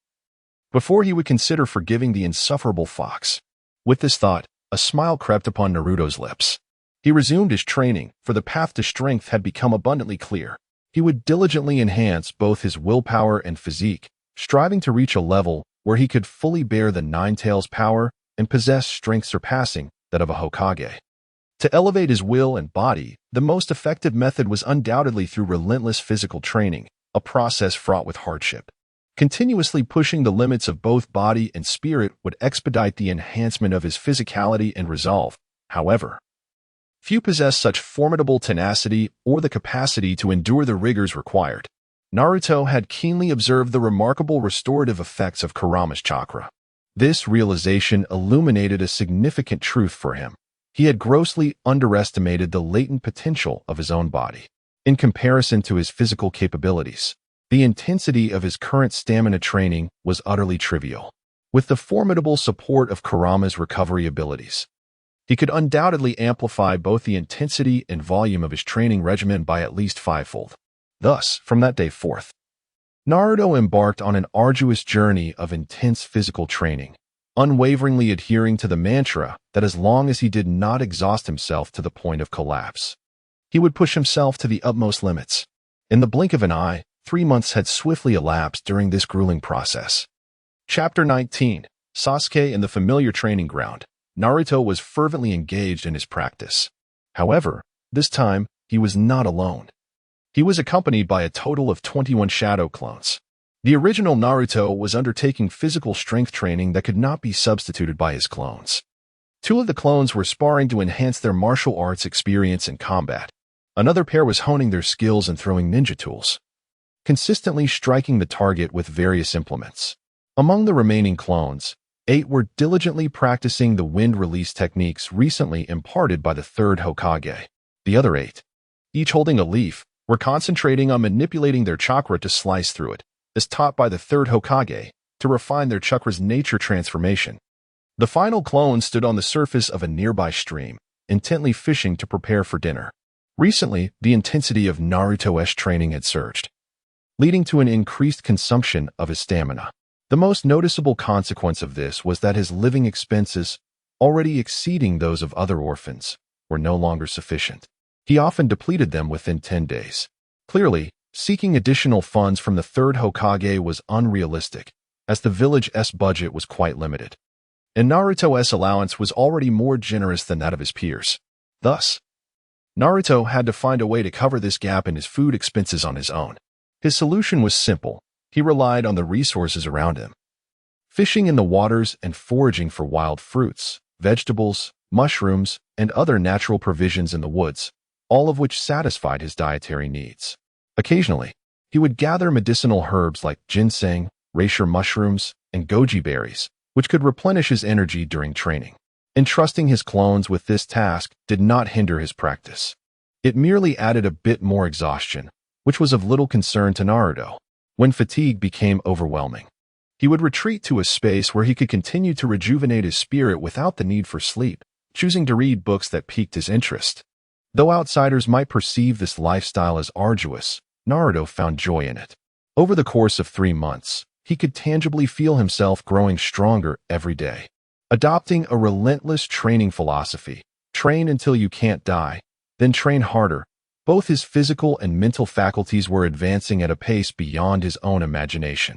before he would consider forgiving the insufferable fox. With this thought, a smile crept upon Naruto's lips. He resumed his training, for the path to strength had become abundantly clear. He would diligently enhance both his willpower and physique, striving to reach a level where he could fully bear the 9 tails' power and possess strength surpassing that of a Hokage. To elevate his will and body, the most effective method was undoubtedly through relentless physical training, a process fraught with hardship. Continuously pushing the limits of both body and spirit would expedite the enhancement of his physicality and resolve. However, few possess such formidable tenacity or the capacity to endure the rigors required. Naruto had keenly observed the remarkable restorative effects of Kurama's chakra. This realization illuminated a significant truth for him. He had grossly underestimated the latent potential of his own body. In comparison to his physical capabilities, The intensity of his current stamina training was utterly trivial. With the formidable support of Kurama's recovery abilities, he could undoubtedly amplify both the intensity and volume of his training regimen by at least fivefold. Thus, from that day forth, Naruto embarked on an arduous journey of intense physical training, unwaveringly adhering to the mantra that as long as he did not exhaust himself to the point of collapse, he would push himself to the utmost limits. In the blink of an eye, 3 months had swiftly elapsed during this grueling process. Chapter 19. Sasuke in the familiar training ground. Naruto was fervently engaged in his practice. However, this time, he was not alone. He was accompanied by a total of 21 shadow clones. The original Naruto was undertaking physical strength training that could not be substituted by his clones. 2 of the clones were sparring to enhance their martial arts experience in combat. Another pair was honing their skills and throwing ninja tools, consistently striking the target with various implements. Among the remaining clones, 8 were diligently practicing the wind release techniques recently imparted by the third Hokage. The other 8, each holding a leaf, were concentrating on manipulating their chakra to slice through it, as taught by the third Hokage, to refine their chakra's nature transformation. The final clone stood on the surface of a nearby stream, intently fishing to prepare for dinner. Recently, the intensity of Naruto's training had surged, leading to an increased consumption of his stamina. The most noticeable consequence of this was that his living expenses, already exceeding those of other orphans, were no longer sufficient. He often depleted them within 10 days. Clearly, seeking additional funds from the third Hokage was unrealistic, as the village's budget was quite limited, and Naruto's allowance was already more generous than that of his peers. Thus, Naruto had to find a way to cover this gap in his food expenses on his own. His solution was simple. He relied on the resources around him, fishing in the waters and foraging for wild fruits, vegetables, mushrooms, and other natural provisions in the woods, all of which satisfied his dietary needs. Occasionally, he would gather medicinal herbs like ginseng, reishi mushrooms, and goji berries, which could replenish his energy during training. Entrusting his clones with this task did not hinder his practice. It merely added a bit more exhaustion, which was of little concern to Naruto. When fatigue became overwhelming, he would retreat to a space where he could continue to rejuvenate his spirit without the need for sleep, choosing to read books that piqued his interest. Though outsiders might perceive this lifestyle as arduous, Naruto found joy in it. Over the course of 3 months, he could tangibly feel himself growing stronger every day. Adopting a relentless training philosophy, train until you can't die, then train harder, both his physical and mental faculties were advancing at a pace beyond his own imagination.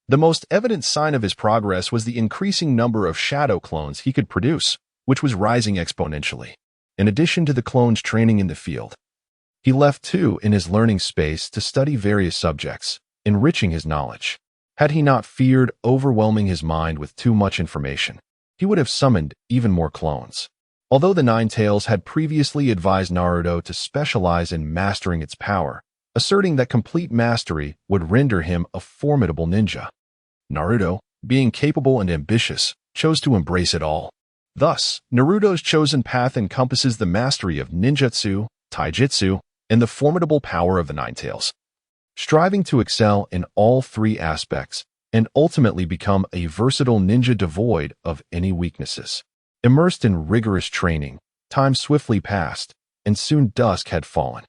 The most evident sign of his progress was the increasing number of shadow clones he could produce, which was rising exponentially. In addition to the clones training in the field, he left 2 in his learning space to study various subjects, enriching his knowledge. Had he not feared overwhelming his mind with too much information, he would have summoned even more clones. Although the Nine Tails had previously advised Naruto to specialize in mastering its power, asserting that complete mastery would render him a formidable ninja, Naruto, being capable and ambitious, chose to embrace it all. Thus, Naruto's chosen path encompasses the mastery of ninjutsu, taijutsu, and the formidable power of the Nine Tails. Striving to excel in all 3 aspects and ultimately become a versatile ninja devoid of any weaknesses. Immersed in rigorous training, time swiftly passed, and soon dusk had fallen.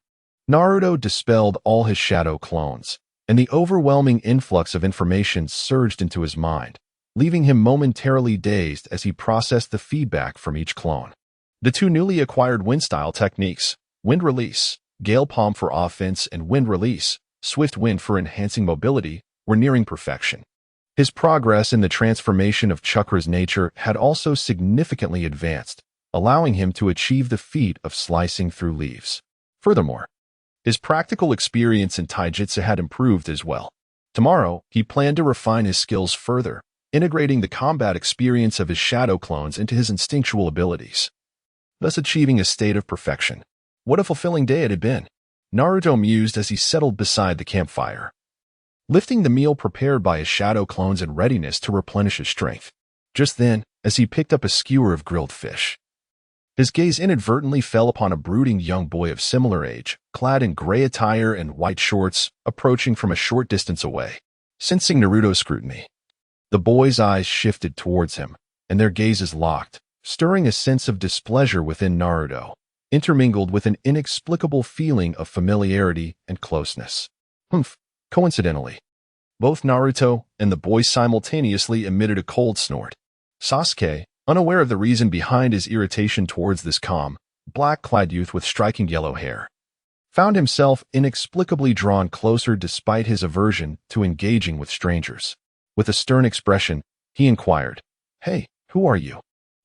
Naruto dispelled all his shadow clones, and the overwhelming influx of information surged into his mind, leaving him momentarily dazed as he processed the feedback from each clone. The 2 newly acquired wind-style techniques, wind release, gale palm for offense, and wind release, swift wind for enhancing mobility, were nearing perfection. His progress in the transformation of chakra's nature had also significantly advanced, allowing him to achieve the feat of slicing through leaves. Furthermore, his practical experience in taijutsu had improved as well. Tomorrow, he planned to refine his skills further, integrating the combat experience of his shadow clones into his instinctual abilities, thus achieving a state of perfection. What a fulfilling day it had been, Naruto mused as he settled beside the campfire, lifting the meal prepared by his shadow clones in readiness to replenish his strength. Just then, as he picked up a skewer of grilled fish, His gaze inadvertently fell upon a brooding young boy of similar age, clad in gray attire and white shorts, approaching from a short distance away. Sensing Naruto's scrutiny, the boy's eyes shifted towards him, and their gazes locked, stirring a sense of displeasure within Naruto, intermingled with an inexplicable feeling of familiarity and closeness. Coincidentally, both Naruto and the boy simultaneously emitted a cold snort. Sasuke, unaware of the reason behind his irritation towards this calm, black-clad youth with striking yellow hair, found himself inexplicably drawn closer despite his aversion to engaging with strangers. With a stern expression, he inquired, "Hey, who are you?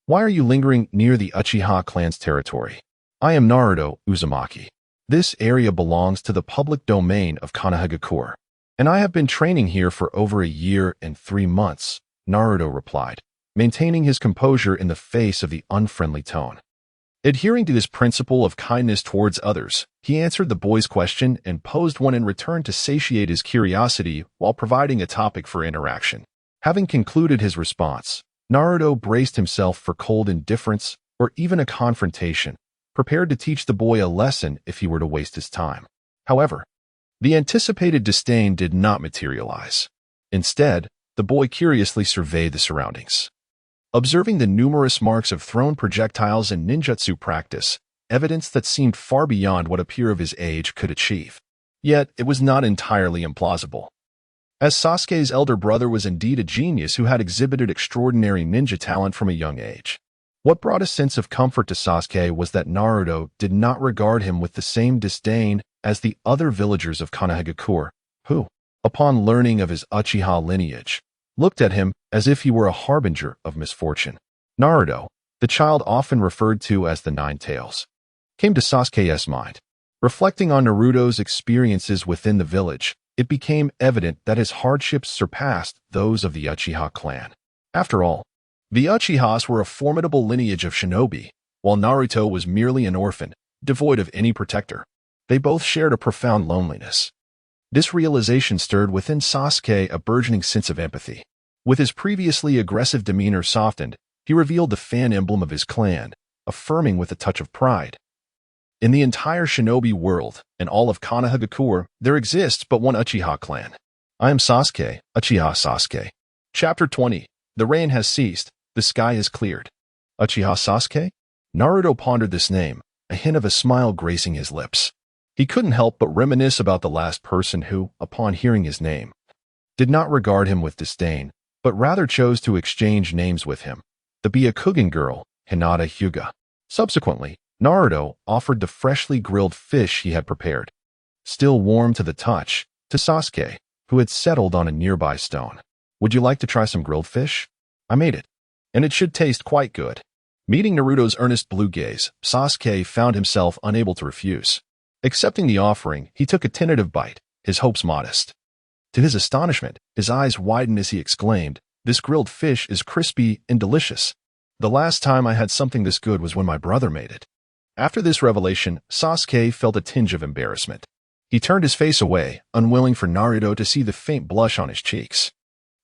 Why are you lingering near the Uchiha clan's territory?" "I am Naruto Uzumaki. This area belongs to the public domain of Konohagakure, and I have been training here for over a year and 3 months," Naruto replied, maintaining his composure in the face of the unfriendly tone. Adhering to his principle of kindness towards others, he answered the boy's question and posed one in return to satiate his curiosity while providing a topic for interaction. Having concluded his response, Naruto braced himself for cold indifference or even a confrontation, prepared to teach the boy a lesson if he were to waste his time. However, the anticipated disdain did not materialize. Instead, the boy curiously surveyed the surroundings. Observing the numerous marks of thrown projectiles and ninjutsu practice, evidence that seemed far beyond what a peer of his age could achieve. Yet, it was not entirely implausible. As Sasuke's elder brother was indeed a genius who had exhibited extraordinary ninja talent from a young age. What brought a sense of comfort to Sasuke was that Naruto did not regard him with the same disdain as the other villagers of Konohagakure, who, upon learning of his Uchiha lineage, looked at him as if he were a harbinger of misfortune. Naruto, the child often referred to as the Nine Tails, came to Sasuke's mind. Reflecting on Naruto's experiences within the village, it became evident that his hardships surpassed those of the Uchiha clan. After all, the Uchihas were a formidable lineage of shinobi, while Naruto was merely an orphan, devoid of any protector. They both shared a profound loneliness. This realization stirred within Sasuke a burgeoning sense of empathy. With his previously aggressive demeanor softened, he revealed the fan emblem of his clan, affirming with a touch of pride, "In the entire shinobi world, and all of Konohagakure, there exists but one Uchiha clan. I am Sasuke, Uchiha Sasuke." Chapter 20. The rain has ceased, the sky is cleared. Uchiha Sasuke? Naruto pondered this name, a hint of a smile gracing his lips. He couldn't help but reminisce about the last person who, upon hearing his name, did not regard him with disdain, but rather chose to exchange names with him, the Byakugan girl, Hinata Hyuga. Subsequently, Naruto offered the freshly grilled fish he had prepared, still warm to the touch, to Sasuke, who had settled on a nearby stone. "Would you like to try some grilled fish? I made it, and it should taste quite good." Meeting Naruto's earnest blue gaze, Sasuke found himself unable to refuse. Accepting the offering, he took a tentative bite, his hopes modest. To his astonishment, his eyes widened as he exclaimed, "This grilled fish is crispy and delicious. The last time I had something this good was when my brother made it." After this revelation, Sasuke felt a tinge of embarrassment. He turned his face away, unwilling for Naruto to see the faint blush on his cheeks.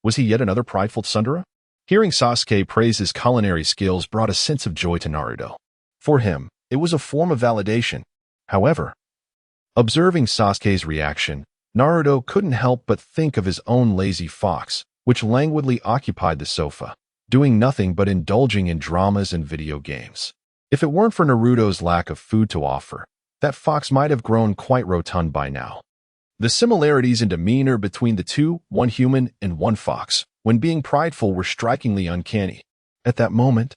Was he yet another prideful tsundere? Hearing Sasuke praise his culinary skills brought a sense of joy to Naruto. For him, it was a form of validation. However, observing Sasuke's reaction, Naruto couldn't help but think of his own lazy fox, which languidly occupied the sofa, doing nothing but indulging in dramas and video games. If it weren't for Naruto's lack of food to offer, that fox might have grown quite rotund by now. The similarities in demeanor between the two, one human and one fox, when being prideful were strikingly uncanny. At that moment,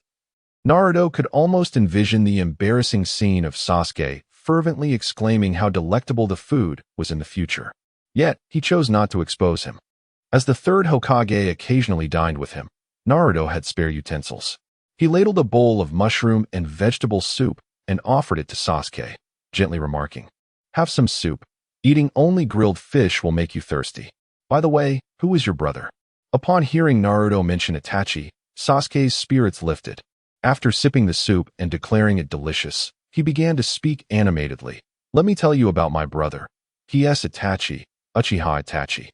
Naruto could almost envision the embarrassing scene of Sasuke fervently exclaiming how delectable the food was in the future. Yet, he chose not to expose him. As the third Hokage occasionally dined with him, Naruto had spare utensils. He ladled a bowl of mushroom and vegetable soup and offered it to Sasuke, gently remarking, "Have some soup. Eating only grilled fish will make you thirsty. By the way, who is your brother?" Upon hearing Naruto mention Itachi, Sasuke's spirits lifted. After sipping the soup and declaring it delicious, he began to speak animatedly. "Let me tell you about my brother. He is Itachi, Uchiha Itachi.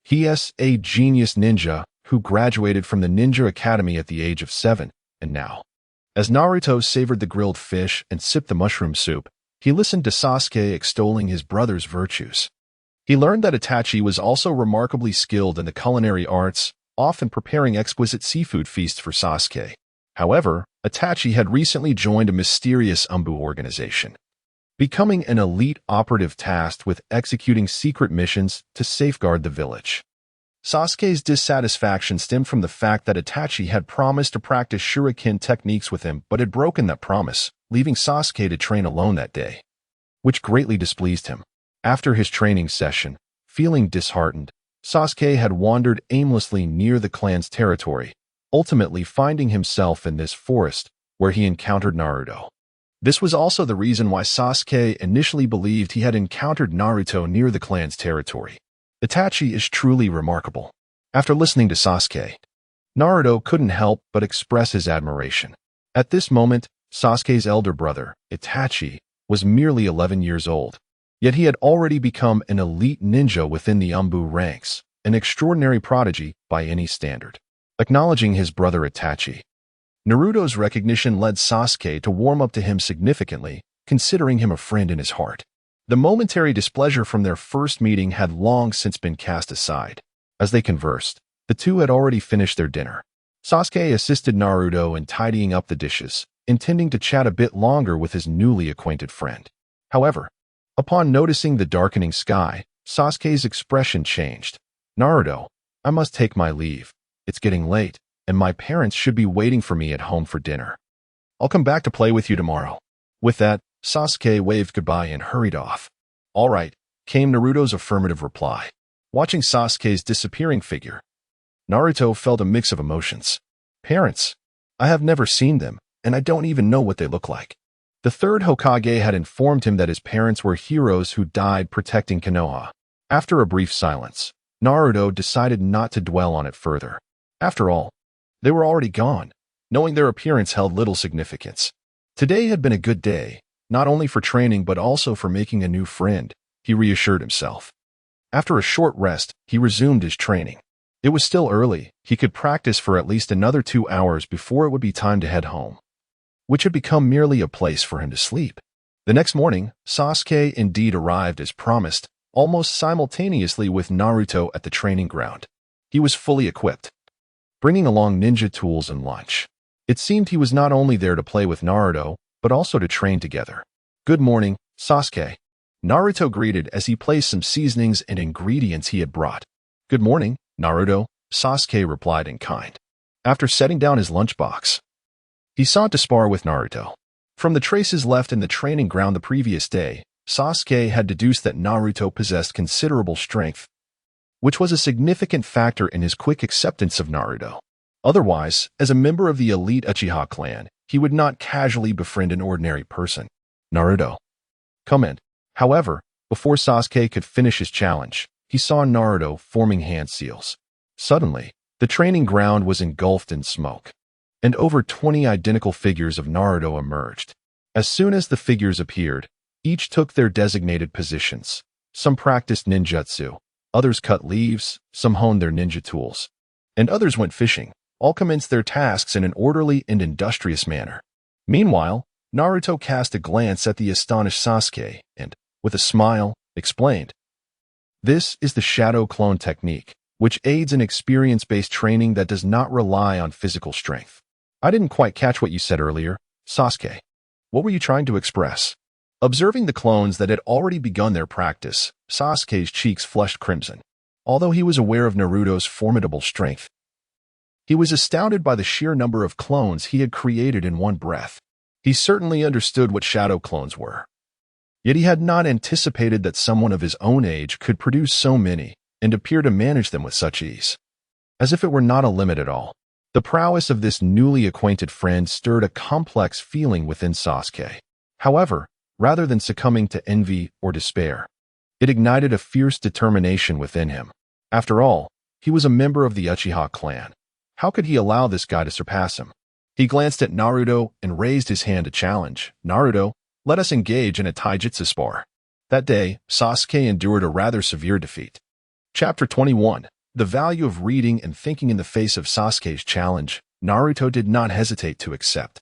He is a genius ninja who graduated from the Ninja Academy at the age of 7, and now As Naruto savored the grilled fish and sipped the mushroom soup, he listened to Sasuke extolling his brother's virtues. He learned that Itachi was also remarkably skilled in the culinary arts, often preparing exquisite seafood feasts for Sasuke. However, Itachi had recently joined a mysterious Umbu organization, becoming an elite operative tasked with executing secret missions to safeguard the village. Sasuke's dissatisfaction stemmed from the fact that Itachi had promised to practice shuriken techniques with him but had broken that promise, leaving Sasuke to train alone that day, which greatly displeased him. After his training session, feeling disheartened, Sasuke had wandered aimlessly near the clan's territory, ultimately finding himself in this forest where he encountered Naruto. This was also the reason why Sasuke initially believed he had encountered Naruto near the clan's territory. Itachi is truly remarkable. After listening to Sasuke, Naruto couldn't help but express his admiration. At this moment, Sasuke's elder brother, Itachi, was merely 11 years old. Yet he had already become an elite ninja within the Umbu ranks, an extraordinary prodigy by any standard. Acknowledging his brother Itachi, Naruto's recognition led Sasuke to warm up to him significantly, considering him a friend in his heart. The momentary displeasure from their first meeting had long since been cast aside. As they conversed, the two had already finished their dinner. Sasuke assisted Naruto in tidying up the dishes, intending to chat a bit longer with his newly acquainted friend. However, upon noticing the darkening sky, Sasuke's expression changed. "Naruto, I must take my leave. It's getting late, and my parents should be waiting for me at home for dinner. I'll come back to play with you tomorrow." With that, Sasuke waved goodbye and hurried off. "All right," came Naruto's affirmative reply. Watching Sasuke's disappearing figure, Naruto felt a mix of emotions. Parents? I have never seen them, and I don't even know what they look like. The third Hokage had informed him that his parents were heroes who died protecting Konoha. After a brief silence, Naruto decided not to dwell on it further. After all, they were already gone. Knowing their appearance held little significance. Today had been a good day, not only for training but also for making a new friend, he reassured himself. After a short rest, he resumed his training. It was still early. He could practice for at least another 2 hours before it would be time to head home, which had become merely a place for him to sleep. The next morning, Sasuke indeed arrived as promised, almost simultaneously with Naruto at the training ground. He was fully equipped, bringing along ninja tools and lunch. It seemed he was not only there to play with Naruto, but also to train together. "Good morning, Sasuke," Naruto greeted as he placed some seasonings and ingredients he had brought. "Good morning, Naruto," Sasuke replied in kind. After setting down his lunchbox, he sought to spar with Naruto. From the traces left in the training ground the previous day, Sasuke had deduced that Naruto possessed considerable strength, which was a significant factor in his quick acceptance of Naruto. Otherwise, as a member of the elite Uchiha clan, he would not casually befriend an ordinary person. "Naruto, come in." However, before Sasuke could finish his challenge, he saw Naruto forming hand seals. Suddenly, the training ground was engulfed in smoke, and over 20 identical figures of Naruto emerged. As soon as the figures appeared, each took their designated positions. Some practiced ninjutsu, others cut leaves, some honed their ninja tools, and others went fishing. All commenced their tasks in an orderly and industrious manner. Meanwhile, Naruto cast a glance at the astonished Sasuke and, with a smile, explained, "This is the shadow clone technique, which aids in experience-based training that does not rely on physical strength." "I didn't quite catch what you said earlier, Sasuke. What were you trying to express?" Observing the clones that had already begun their practice, Sasuke's cheeks flushed crimson. Although he was aware of Naruto's formidable strength, he was astounded by the sheer number of clones he had created in one breath. He certainly understood what shadow clones were. Yet he had not anticipated that someone of his own age could produce so many and appear to manage them with such ease. As if it were not a limit at all. The prowess of this newly acquainted friend stirred a complex feeling within Sasuke. However, rather than succumbing to envy or despair, it ignited a fierce determination within him. After all, he was a member of the Uchiha clan. How could he allow this guy to surpass him? He glanced at Naruto and raised his hand to challenge. "Naruto, let us engage in a taijutsu spar." That day, Sasuke endured a rather severe defeat. Chapter 21. The value of reading and thinking. In the face of Sasuke's challenge, Naruto did not hesitate to accept.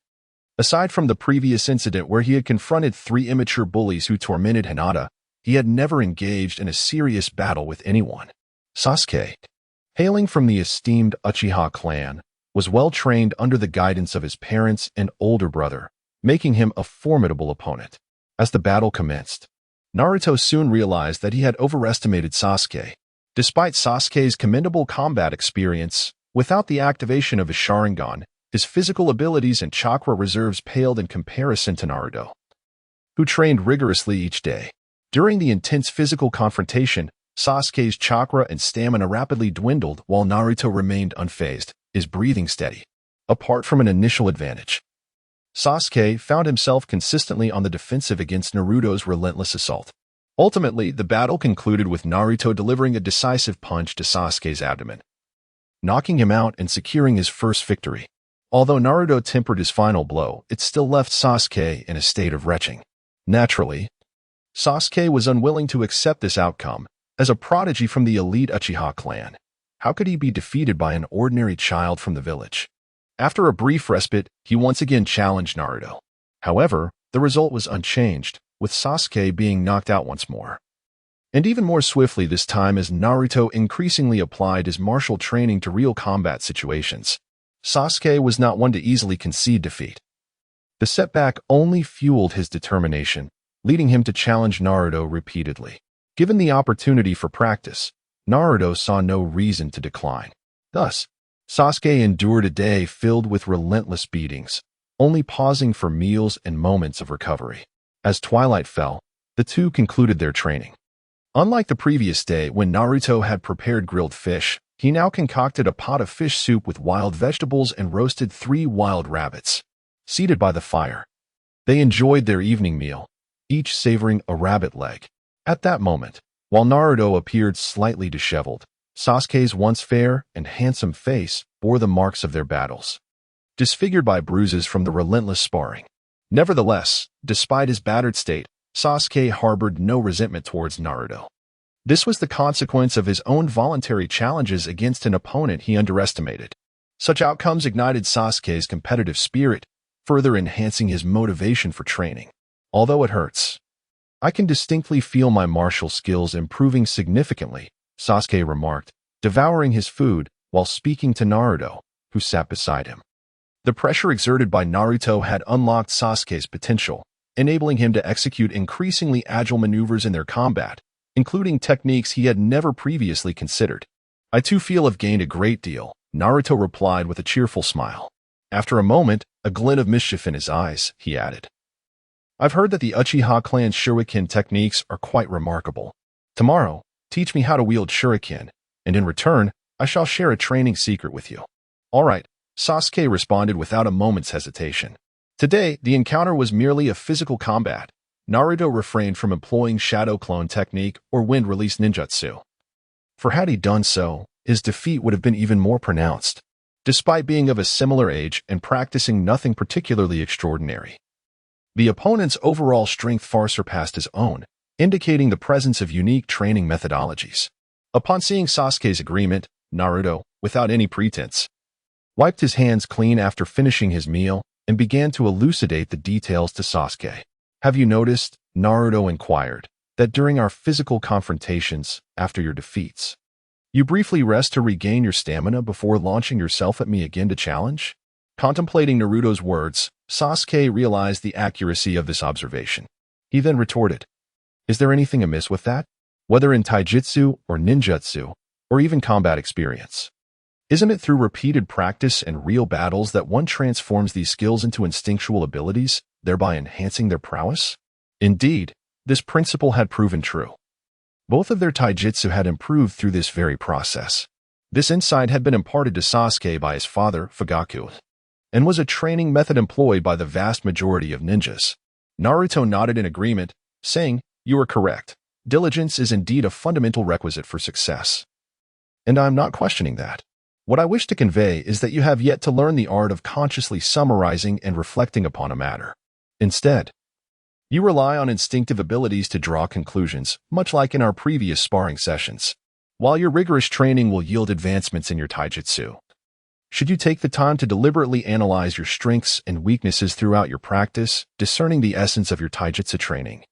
Aside from the previous incident where he had confronted 3 immature bullies who tormented Hinata, he had never engaged in a serious battle with anyone. Sasuke, hailing from the esteemed Uchiha clan, was well trained under the guidance of his parents and older brother, making him a formidable opponent. As the battle commenced, Naruto soon realized that he had overestimated Sasuke. Despite Sasuke's commendable combat experience, without the activation of his Sharingan, his physical abilities and chakra reserves paled in comparison to Naruto, who trained rigorously each day. During the intense physical confrontation, Sasuke's chakra and stamina rapidly dwindled while Naruto remained unfazed, his breathing steady. Apart from an initial advantage, Sasuke found himself consistently on the defensive against Naruto's relentless assault. Ultimately, the battle concluded with Naruto delivering a decisive punch to Sasuke's abdomen, knocking him out and securing his first victory. Although Naruto tempered his final blow, it still left Sasuke in a state of retching. Naturally, Sasuke was unwilling to accept this outcome. As a prodigy from the elite Uchiha clan, how could he be defeated by an ordinary child from the village? After a brief respite, he once again challenged Naruto. However, the result was unchanged, with Sasuke being knocked out once more. And even more swiftly this time as Naruto increasingly applied his martial training to real combat situations. Sasuke was not one to easily concede defeat. The setback only fueled his determination, leading him to challenge Naruto repeatedly. Given the opportunity for practice, Naruto saw no reason to decline. Thus, Sasuke endured a day filled with relentless beatings, only pausing for meals and moments of recovery. As twilight fell, the two concluded their training. Unlike the previous day when Naruto had prepared grilled fish, he now concocted a pot of fish soup with wild vegetables and roasted 3 wild rabbits. Seated by the fire, they enjoyed their evening meal, each savoring a rabbit leg. At that moment, while Naruto appeared slightly disheveled, Sasuke's once fair and handsome face bore the marks of their battles, disfigured by bruises from the relentless sparring. Nevertheless, despite his battered state, Sasuke harbored no resentment towards Naruto. This was the consequence of his own voluntary challenges against an opponent he underestimated. Such outcomes ignited Sasuke's competitive spirit, further enhancing his motivation for training. Although it hurts, I can distinctly feel my martial skills improving significantly, Sasuke remarked, devouring his food while speaking to Naruto, who sat beside him. The pressure exerted by Naruto had unlocked Sasuke's potential, enabling him to execute increasingly agile maneuvers in their combat, including techniques he had never previously considered. I too feel I've gained a great deal, Naruto replied with a cheerful smile. After a moment, a glint of mischief in his eyes, he added, I've heard that the Uchiha clan's shuriken techniques are quite remarkable. Tomorrow, teach me how to wield shuriken, and in return, I shall share a training secret with you. All right, Sasuke responded without a moment's hesitation. Today, the encounter was merely a physical combat. Naruto refrained from employing shadow clone technique or wind release ninjutsu. For had he done so, his defeat would have been even more pronounced, despite being of a similar age and practicing nothing particularly extraordinary. The opponent's overall strength far surpassed his own, indicating the presence of unique training methodologies. Upon seeing Sasuke's agreement, Naruto, without any pretense, wiped his hands clean after finishing his meal and began to elucidate the details to Sasuke. Have you noticed, Naruto inquired, that during our physical confrontations, after your defeats, you briefly rest to regain your stamina before launching yourself at me again to challenge? Contemplating Naruto's words, Sasuke realized the accuracy of this observation. He then retorted, Is there anything amiss with that? Whether in taijutsu or ninjutsu, or even combat experience. Isn't it through repeated practice and real battles that one transforms these skills into instinctual abilities, thereby enhancing their prowess? Indeed, this principle had proven true. Both of their taijutsu had improved through this very process. This insight had been imparted to Sasuke by his father, Fugaku, and was a training method employed by the vast majority of ninjas. Naruto nodded in agreement, saying, You are correct. Diligence is indeed a fundamental requisite for success. And I am not questioning that. What I wish to convey is that you have yet to learn the art of consciously summarizing and reflecting upon a matter. Instead, you rely on instinctive abilities to draw conclusions, much like in our previous sparring sessions. While your rigorous training will yield advancements in your taijutsu, Should you take the time to deliberately analyze your strengths and weaknesses throughout your practice, discerning the essence of your taijutsu training,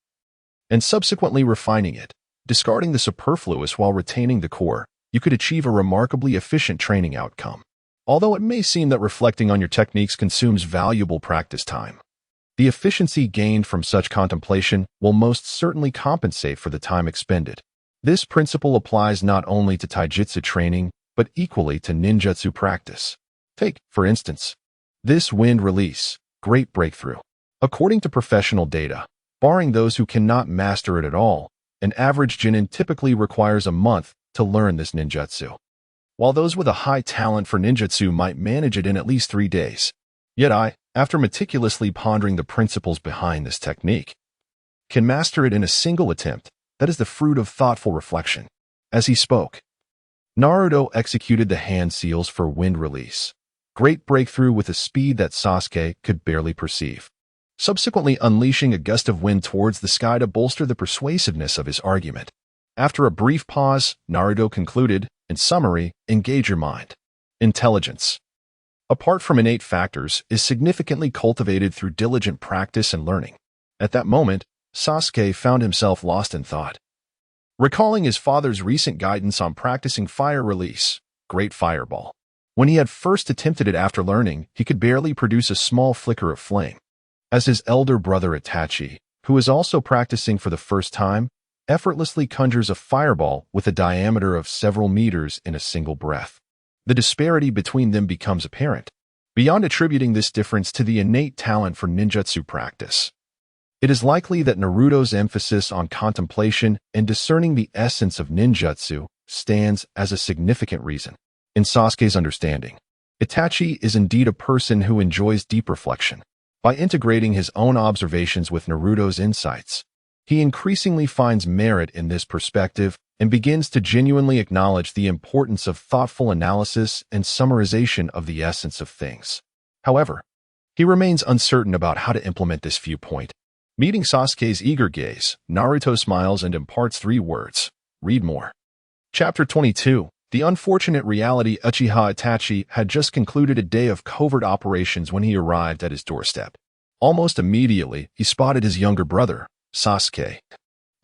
and subsequently refining it, discarding the superfluous while retaining the core, you could achieve a remarkably efficient training outcome. Although it may seem that reflecting on your techniques consumes valuable practice time, the efficiency gained from such contemplation will most certainly compensate for the time expended. This principle applies not only to taijutsu training, but equally to ninjutsu practice. Take, for instance, this wind release, great breakthrough. According to professional data, barring those who cannot master it at all, an average genin typically requires a month to learn this ninjutsu, while those with a high talent for ninjutsu might manage it in at least 3 days. Yet I, after meticulously pondering the principles behind this technique, can master it in a single attempt. That is the fruit of thoughtful reflection. As he spoke, Naruto executed the hand seals for wind release, great breakthrough with a speed that Sasuke could barely perceive, subsequently unleashing a gust of wind towards the sky to bolster the persuasiveness of his argument. After a brief pause, Naruto concluded, in summary, engage your mind. Intelligence, apart from innate factors, is significantly cultivated through diligent practice and learning. At that moment, Sasuke found himself lost in thought. Recalling his father's recent guidance on practicing fire release, great fireball. When he had first attempted it after learning, he could barely produce a small flicker of flame. As his elder brother Itachi, who is also practicing for the first time, effortlessly conjures a fireball with a diameter of several meters in a single breath. The disparity between them becomes apparent. Beyond attributing this difference to the innate talent for ninjutsu practice, it is likely that Naruto's emphasis on contemplation and discerning the essence of ninjutsu stands as a significant reason. In Sasuke's understanding, Itachi is indeed a person who enjoys deep reflection. By integrating his own observations with Naruto's insights, he increasingly finds merit in this perspective and begins to genuinely acknowledge the importance of thoughtful analysis and summarization of the essence of things. However, he remains uncertain about how to implement this viewpoint. Meeting Sasuke's eager gaze, Naruto smiles and imparts 3 words. Read more. Chapter 22. The unfortunate reality. Uchiha Itachi had just concluded a day of covert operations when he arrived at his doorstep. Almost immediately, he spotted his younger brother, Sasuke,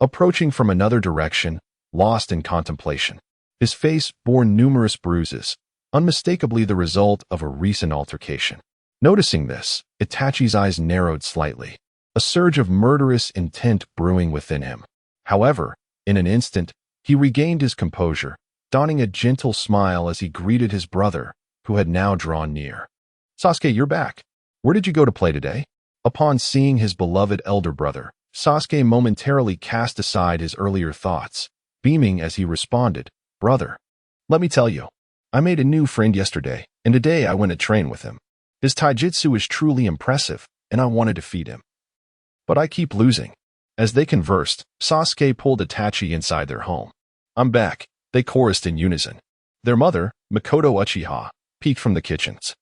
approaching from another direction, lost in contemplation. His face bore numerous bruises, unmistakably the result of a recent altercation. Noticing this, Itachi's eyes narrowed slightly, a surge of murderous intent brewing within him. However, in an instant, he regained his composure, donning a gentle smile as he greeted his brother, who had now drawn near. Sasuke, you're back. Where did you go to play today? Upon seeing his beloved elder brother, Sasuke momentarily cast aside his earlier thoughts, beaming as he responded, Brother, let me tell you, I made a new friend yesterday, and today I went to train with him. His taijutsu is truly impressive, and I want to defeat him. But I keep losing. As they conversed, Sasuke pulled Itachi inside their home. I'm back, they chorused in unison. Their mother, Makoto Uchiha, peeked from the kitchens,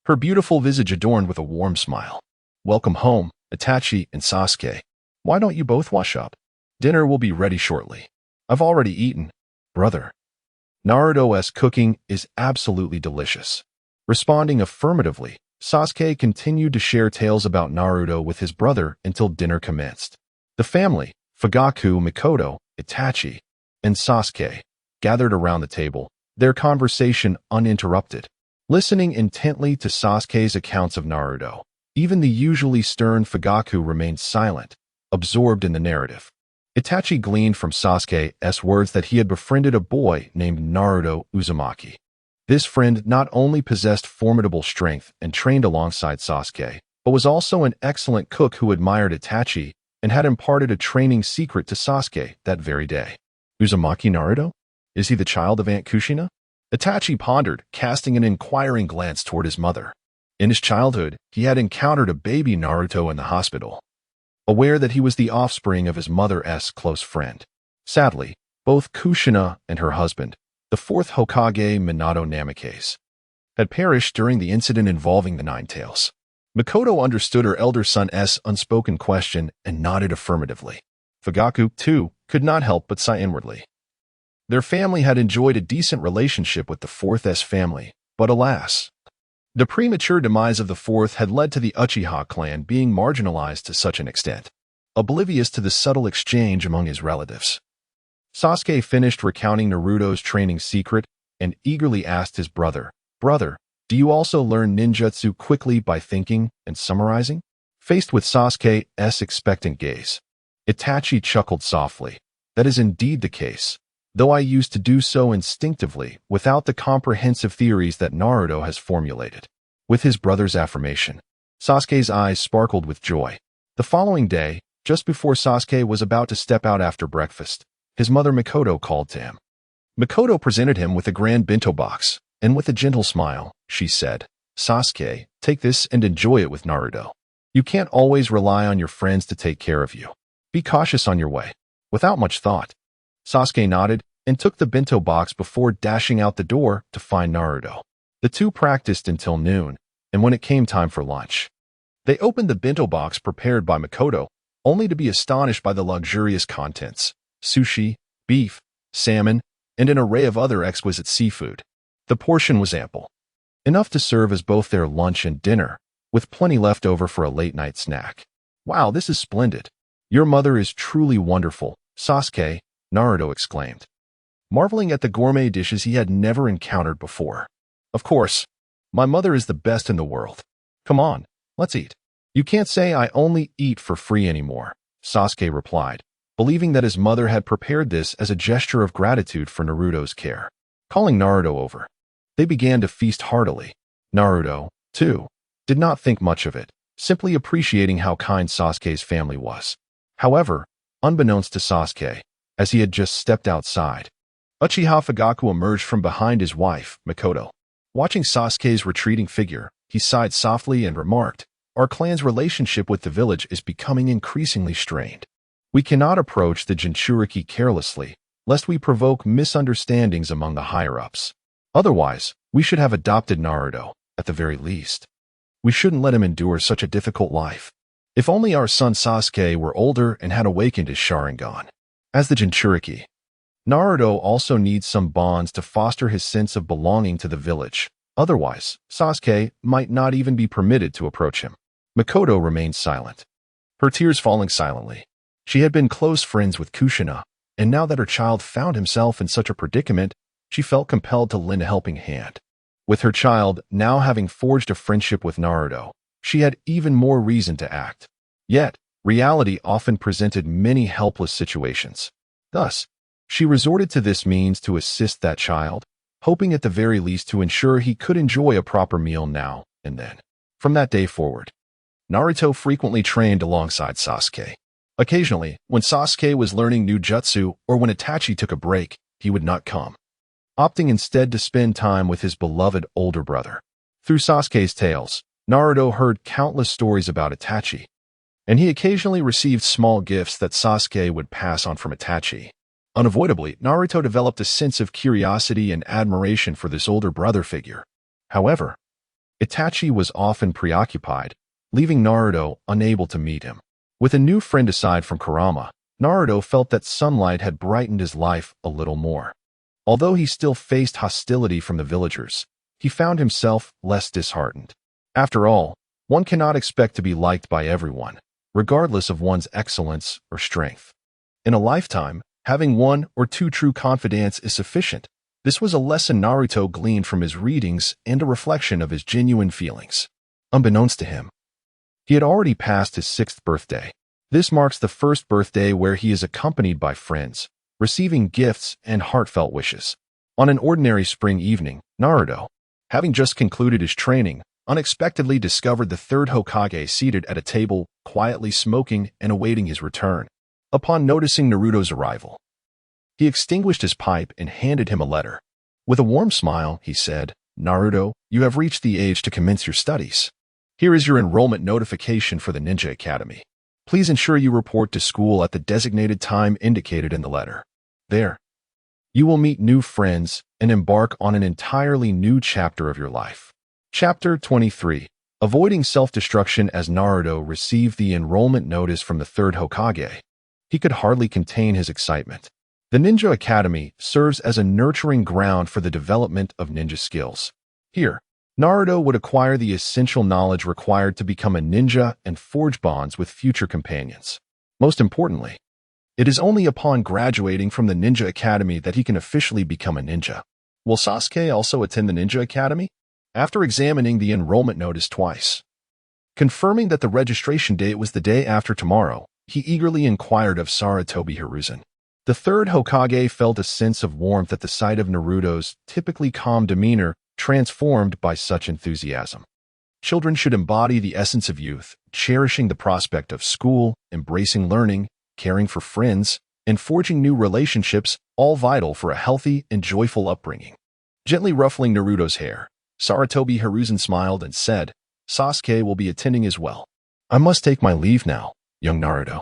her beautiful visage adorned with a warm smile. Welcome home, Itachi and Sasuke. Why don't you both wash up? Dinner will be ready shortly. I've already eaten, brother. Naruto's cooking is absolutely delicious. Responding affirmatively, Sasuke continued to share tales about Naruto with his brother until dinner commenced. The family, Fugaku, Makoto, Itachi, and Sasuke, gathered around the table, their conversation uninterrupted. Listening intently to Sasuke's accounts of Naruto, even the usually stern Fugaku remained silent, absorbed in the narrative. Itachi gleaned from Sasuke's words that he had befriended a boy named Naruto Uzumaki. This friend not only possessed formidable strength and trained alongside Sasuke, but was also an excellent cook who admired Itachi and had imparted a training secret to Sasuke that very day. Uzumaki Naruto? Is he the child of Aunt Kushina? Itachi pondered, casting an inquiring glance toward his mother. In his childhood, he had encountered a baby Naruto in the hospital, aware that he was the offspring of his mother's close friend. Sadly, both Kushina and her husband, the 4th Hokage Minato Namikaze, had perished during the incident involving the Nine Tails. Makoto understood her elder son's unspoken question and nodded affirmatively. Fugaku, too, could not help but sigh inwardly. Their family had enjoyed a decent relationship with the 4th's family, but alas, The premature demise of the fourth had led to the Uchiha clan being marginalized to such an extent, oblivious to the subtle exchange among his relatives. Sasuke finished recounting Naruto's training secret and eagerly asked his brother, "Brother, do you also learn ninjutsu quickly by thinking and summarizing?" Faced with Sasuke's expectant gaze, Itachi chuckled softly. "That is indeed the case, though I used to do so instinctively without the comprehensive theories that Naruto has formulated." With his brother's affirmation, Sasuke's eyes sparkled with joy. The following day, just before Sasuke was about to step out after breakfast, his mother Mikoto called to him. Mikoto presented him with a grand bento box, and with a gentle smile, she said, "Sasuke, take this and enjoy it with Naruto. You can't always rely on your friends to take care of you. Be cautious on your way." Without much thought, Sasuke nodded and took the bento box before dashing out the door to find Naruto. The two practiced until noon, and when it came time for lunch, they opened the bento box prepared by Mikoto, only to be astonished by the luxurious contents: sushi, beef, salmon, and an array of other exquisite seafood. The portion was ample, enough to serve as both their lunch and dinner, with plenty left over for a late-night snack. "Wow, this is splendid. Your mother is truly wonderful, Sasuke," Naruto exclaimed, marveling at the gourmet dishes he had never encountered before. "Of course, my mother is the best in the world. Come on, let's eat." "You can't say I only eat for free anymore," Sasuke replied, believing that his mother had prepared this as a gesture of gratitude for Naruto's care. Calling Naruto over, they began to feast heartily. Naruto, too, did not think much of it, simply appreciating how kind Sasuke's family was. However, unbeknownst to Sasuke, as he had just stepped outside, Uchiha Fugaku emerged from behind his wife, Mikoto. Watching Sasuke's retreating figure, he sighed softly and remarked, "Our clan's relationship with the village is becoming increasingly strained. We cannot approach the Jinchuriki carelessly, lest we provoke misunderstandings among the higher-ups. Otherwise, we should have adopted Naruto, at the very least. We shouldn't let him endure such a difficult life. If only our son Sasuke were older and had awakened his Sharingan." As the Jinchuriki, Naruto also needs some bonds to foster his sense of belonging to the village. Otherwise, Sasuke might not even be permitted to approach him. Mikoto remained silent, her tears falling silently. She had been close friends with Kushina, and now that her child found himself in such a predicament, she felt compelled to lend a helping hand. With her child now having forged a friendship with Naruto, she had even more reason to act. Yet, reality often presented many helpless situations. Thus, she resorted to this means to assist that child, hoping at the very least to ensure he could enjoy a proper meal now and then. From that day forward, Naruto frequently trained alongside Sasuke. Occasionally, when Sasuke was learning new jutsu or when Itachi took a break, he would not come, opting instead to spend time with his beloved older brother. Through Sasuke's tales, Naruto heard countless stories about Itachi, and he occasionally received small gifts that Sasuke would pass on from Itachi. Unavoidably, Naruto developed a sense of curiosity and admiration for this older brother figure. However, Itachi was often preoccupied, leaving Naruto unable to meet him. With a new friend aside from Kurama, Naruto felt that sunlight had brightened his life a little more. Although he still faced hostility from the villagers, he found himself less disheartened. After all, one cannot expect to be liked by everyone, regardless of one's excellence or strength. In a lifetime, having one or two true confidants is sufficient. This was a lesson Naruto gleaned from his readings and a reflection of his genuine feelings. Unbeknownst to him, he had already passed his 6th birthday. This marks the first birthday where he is accompanied by friends, receiving gifts and heartfelt wishes. On an ordinary spring evening, Naruto, having just concluded his training, unexpectedly discovered the 3rd Hokage seated at a table, quietly smoking and awaiting his return. Upon noticing Naruto's arrival, he extinguished his pipe and handed him a letter. With a warm smile, he said, "Naruto, you have reached the age to commence your studies. Here is your enrollment notification for the Ninja Academy. Please ensure you report to school at the designated time indicated in the letter. There, you will meet new friends and embark on an entirely new chapter of your life." Chapter 23. Avoiding self-destruction. As Naruto received the enrollment notice from the 3rd Hokage, he could hardly contain his excitement. The Ninja Academy serves as a nurturing ground for the development of ninja skills. Here, Naruto would acquire the essential knowledge required to become a ninja and forge bonds with future companions. Most importantly, it is only upon graduating from the Ninja Academy that he can officially become a ninja. Will Sasuke also attend the Ninja Academy? After examining the enrollment notice twice, confirming that the registration date was the day after tomorrow, he eagerly inquired of Sarutobi Hiruzen. The third Hokage felt a sense of warmth at the sight of Naruto's typically calm demeanor transformed by such enthusiasm. Children should embody the essence of youth, cherishing the prospect of school, embracing learning, caring for friends, and forging new relationships, all vital for a healthy and joyful upbringing. Gently ruffling Naruto's hair, Sarutobi Hiruzen smiled and said, "Sasuke will be attending as well. I must take my leave now, young Naruto.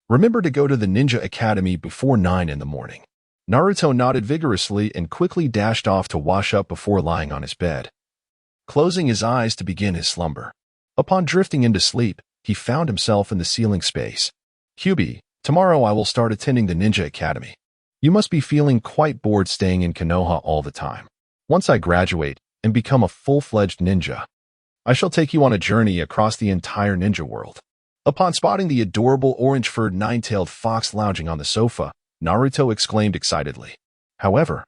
Remember to go to the Ninja Academy before 9 in the morning." Naruto nodded vigorously and quickly dashed off to wash up before lying on his bed, closing his eyes to begin his slumber. Upon drifting into sleep, he found himself in the ceiling space. "Kyubi, tomorrow I will start attending the Ninja Academy. You must be feeling quite bored staying in Konoha all the time. Once I graduate and become a full-fledged ninja, I shall take you on a journey across the entire ninja world." Upon spotting the adorable orange-furred nine-tailed fox lounging on the sofa, Naruto exclaimed excitedly. However,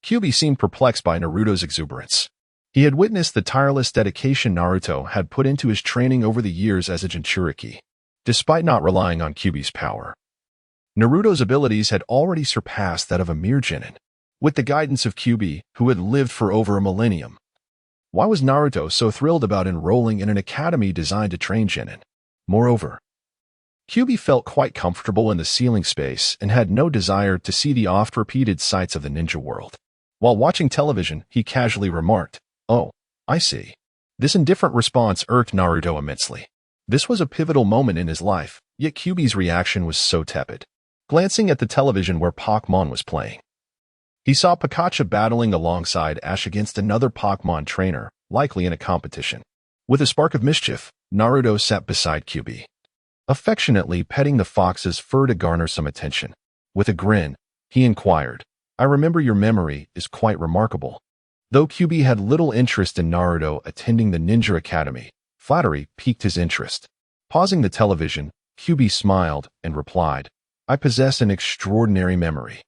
Kyubi seemed perplexed by Naruto's exuberance. He had witnessed the tireless dedication Naruto had put into his training over the years as a Jinchuriki. Despite not relying on Kyubi's power, Naruto's abilities had already surpassed that of a mere genin. With the guidance of Kyubi, who had lived for over a millennium, why was Naruto so thrilled about enrolling in an academy designed to train genin? Moreover, Kyubi felt quite comfortable in the ceiling space and had no desire to see the oft-repeated sights of the ninja world. While watching television, he casually remarked, "Oh, I see." This indifferent response irked Naruto immensely. This was a pivotal moment in his life, yet Kyubi's reaction was so tepid. Glancing at the television where Pokemon was playing, he saw Pikachu battling alongside Ash against another Pokemon trainer, likely in a competition. With a spark of mischief, Naruto sat beside Kyubi, affectionately petting the fox's fur to garner some attention. With a grin, he inquired, "I remember your memory is quite remarkable." Though Kyubi had little interest in Naruto attending the Ninja Academy, flattery piqued his interest. Pausing the television, Kyubi smiled and replied, "I possess an extraordinary memory.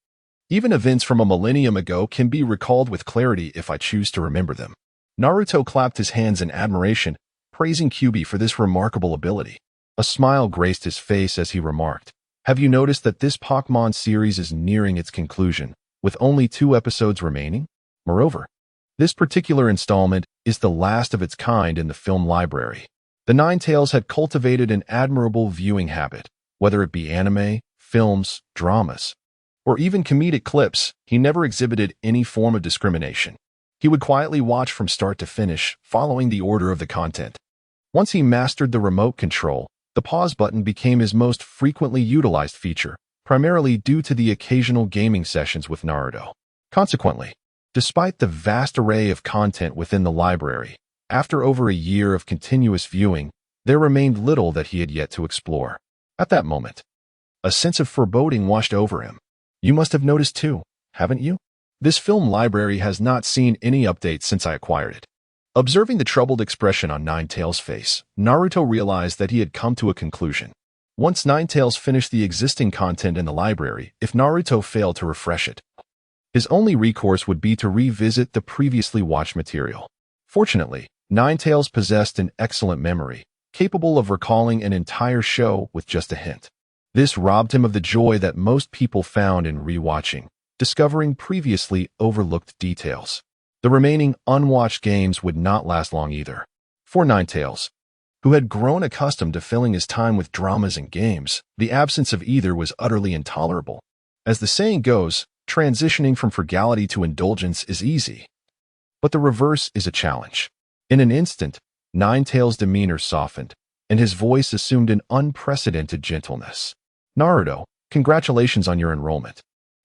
Even events from a millennium ago can be recalled with clarity if I choose to remember them." Naruto clapped his hands in admiration, praising Kyubi for this remarkable ability. A smile graced his face as he remarked, "Have you noticed that this Pokemon series is nearing its conclusion, with only 2 episodes remaining? Moreover, this particular installment is the last of its kind in the film library." The Ninetales had cultivated an admirable viewing habit. Whether it be anime, films, dramas, or even comedic clips, he never exhibited any form of discrimination. He would quietly watch from start to finish, following the order of the content. Once he mastered the remote control, the pause button became his most frequently utilized feature, primarily due to the occasional gaming sessions with Naruto. Consequently, despite the vast array of content within the library, after over a year of continuous viewing, there remained little that he had yet to explore. At that moment, a sense of foreboding washed over him. You must have noticed too, haven't you? This film library has not seen any updates since I acquired it. Observing the troubled expression on Ninetales' face, Naruto realized that he had come to a conclusion. Once Ninetales finished the existing content in the library, if Naruto failed to refresh it, his only recourse would be to revisit the previously watched material. Fortunately, Ninetales possessed an excellent memory, capable of recalling an entire show with just a hint. This robbed him of the joy that most people found in rewatching, discovering previously overlooked details. The remaining unwatched games would not last long either. For Ninetales, who had grown accustomed to filling his time with dramas and games, the absence of either was utterly intolerable. As the saying goes, transitioning from frugality to indulgence is easy, but the reverse is a challenge. In an instant, Ninetales' demeanor softened, and his voice assumed an unprecedented gentleness. "Naruto, congratulations on your enrollment."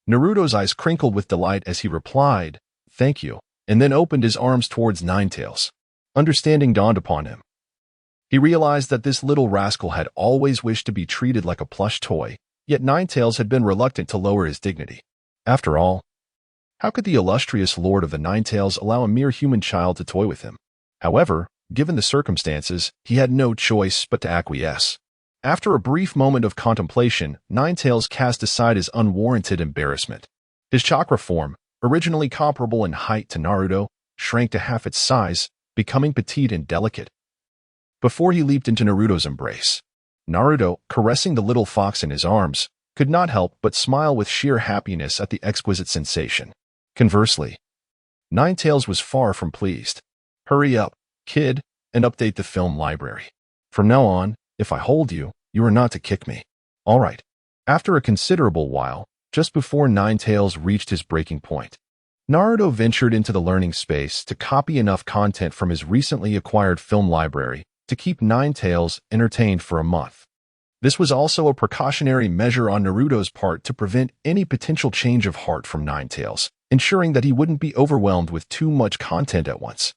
Naruto's eyes crinkled with delight as he replied, "Thank you," and then opened his arms towards Ninetales. Understanding dawned upon him. He realized that this little rascal had always wished to be treated like a plush toy, yet Ninetales had been reluctant to lower his dignity. After all, how could the illustrious lord of the Ninetales allow a mere human child to toy with him? However, given the circumstances, he had no choice but to acquiesce. After a brief moment of contemplation, Ninetales cast aside his unwarranted embarrassment. His chakra form, originally comparable in height to Naruto, shrank to half its size, becoming petite and delicate. Before he leaped into Naruto's embrace, Naruto, caressing the little fox in his arms, could not help but smile with sheer happiness at the exquisite sensation. Conversely, Ninetales was far from pleased. "Hurry up, kid, and update the film library. From now on, if I hold you, you are not to kick me." All right. After a considerable while, just before Ninetales reached his breaking point, Naruto ventured into the learning space to copy enough content from his recently acquired film library to keep Ninetales entertained for a month. This was also a precautionary measure on Naruto's part to prevent any potential change of heart from Ninetales, ensuring that he wouldn't be overwhelmed with too much content at once,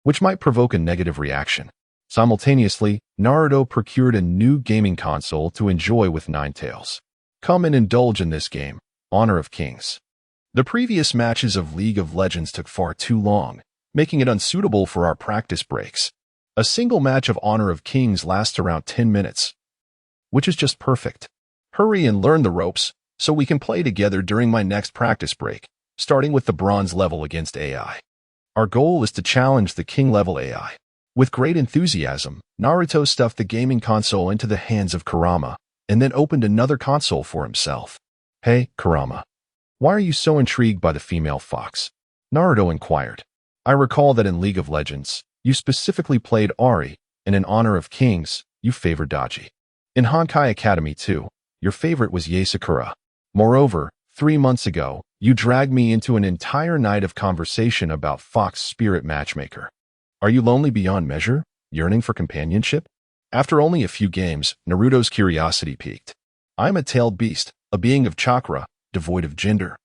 which might provoke a negative reaction. Simultaneously, Naruto procured a new gaming console to enjoy with Ninetales. "Come and indulge in this game, Honor of Kings." The previous matches of League of Legends took far too long, making it unsuitable for our practice breaks. A single match of Honor of Kings lasts around 10 minutes, which is just perfect. Hurry and learn the ropes so we can play together during my next practice break, starting with the bronze level against AI. Our goal is to challenge the king level AI. With great enthusiasm, Naruto stuffed the gaming console into the hands of Kurama and then opened another console for himself. "Hey, Kurama, why are you so intrigued by the female fox?" Naruto inquired. "I recall that in League of Legends, you specifically played Ari, and in Honor of Kings, you favored Daji. In Honkai Academy too, your favorite was Sakura. Moreover, 3 months ago, you dragged me into an entire night of conversation about Fox Spirit Matchmaker. Are you lonely beyond measure, yearning for companionship?" After only a few games, Naruto's curiosity peaked. "I am a tailed beast, a being of chakra, devoid of gender.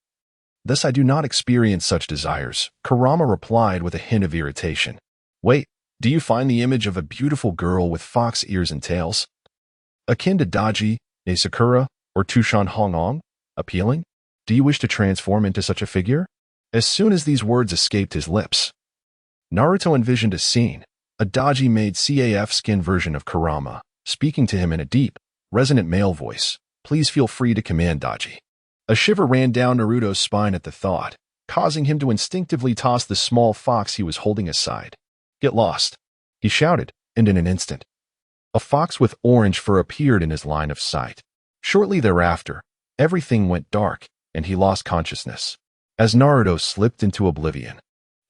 Thus I do not experience such desires," Kurama replied with a hint of irritation. "Wait, do you find the image of a beautiful girl with fox ears and tails, akin to Daji, Sakura, or Tushan Hongong, appealing? Do you wish to transform into such a figure?" As soon as these words escaped his lips, Naruto envisioned a scene, a Daji-made CAF-skin version of Kurama, speaking to him in a deep, resonant male voice. "Please feel free to command Daji." A shiver ran down Naruto's spine at the thought, causing him to instinctively toss the small fox he was holding aside. "Get lost," he shouted, and in an instant, a fox with orange fur appeared in his line of sight. Shortly thereafter, everything went dark, and he lost consciousness. As Naruto slipped into oblivion,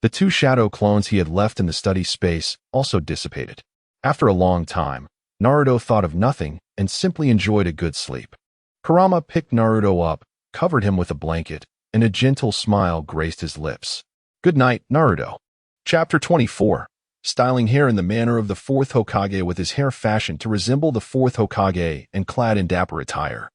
the 2 shadow clones he had left in the study space also dissipated. After a long time, Naruto thought of nothing and simply enjoyed a good sleep. Kurama picked Naruto up, covered him with a blanket, and a gentle smile graced his lips. "Good night, Naruto." Chapter 24. Styling hair in the manner of the 4th Hokage, with his hair fashioned to resemble the 4th Hokage and clad in dapper attire,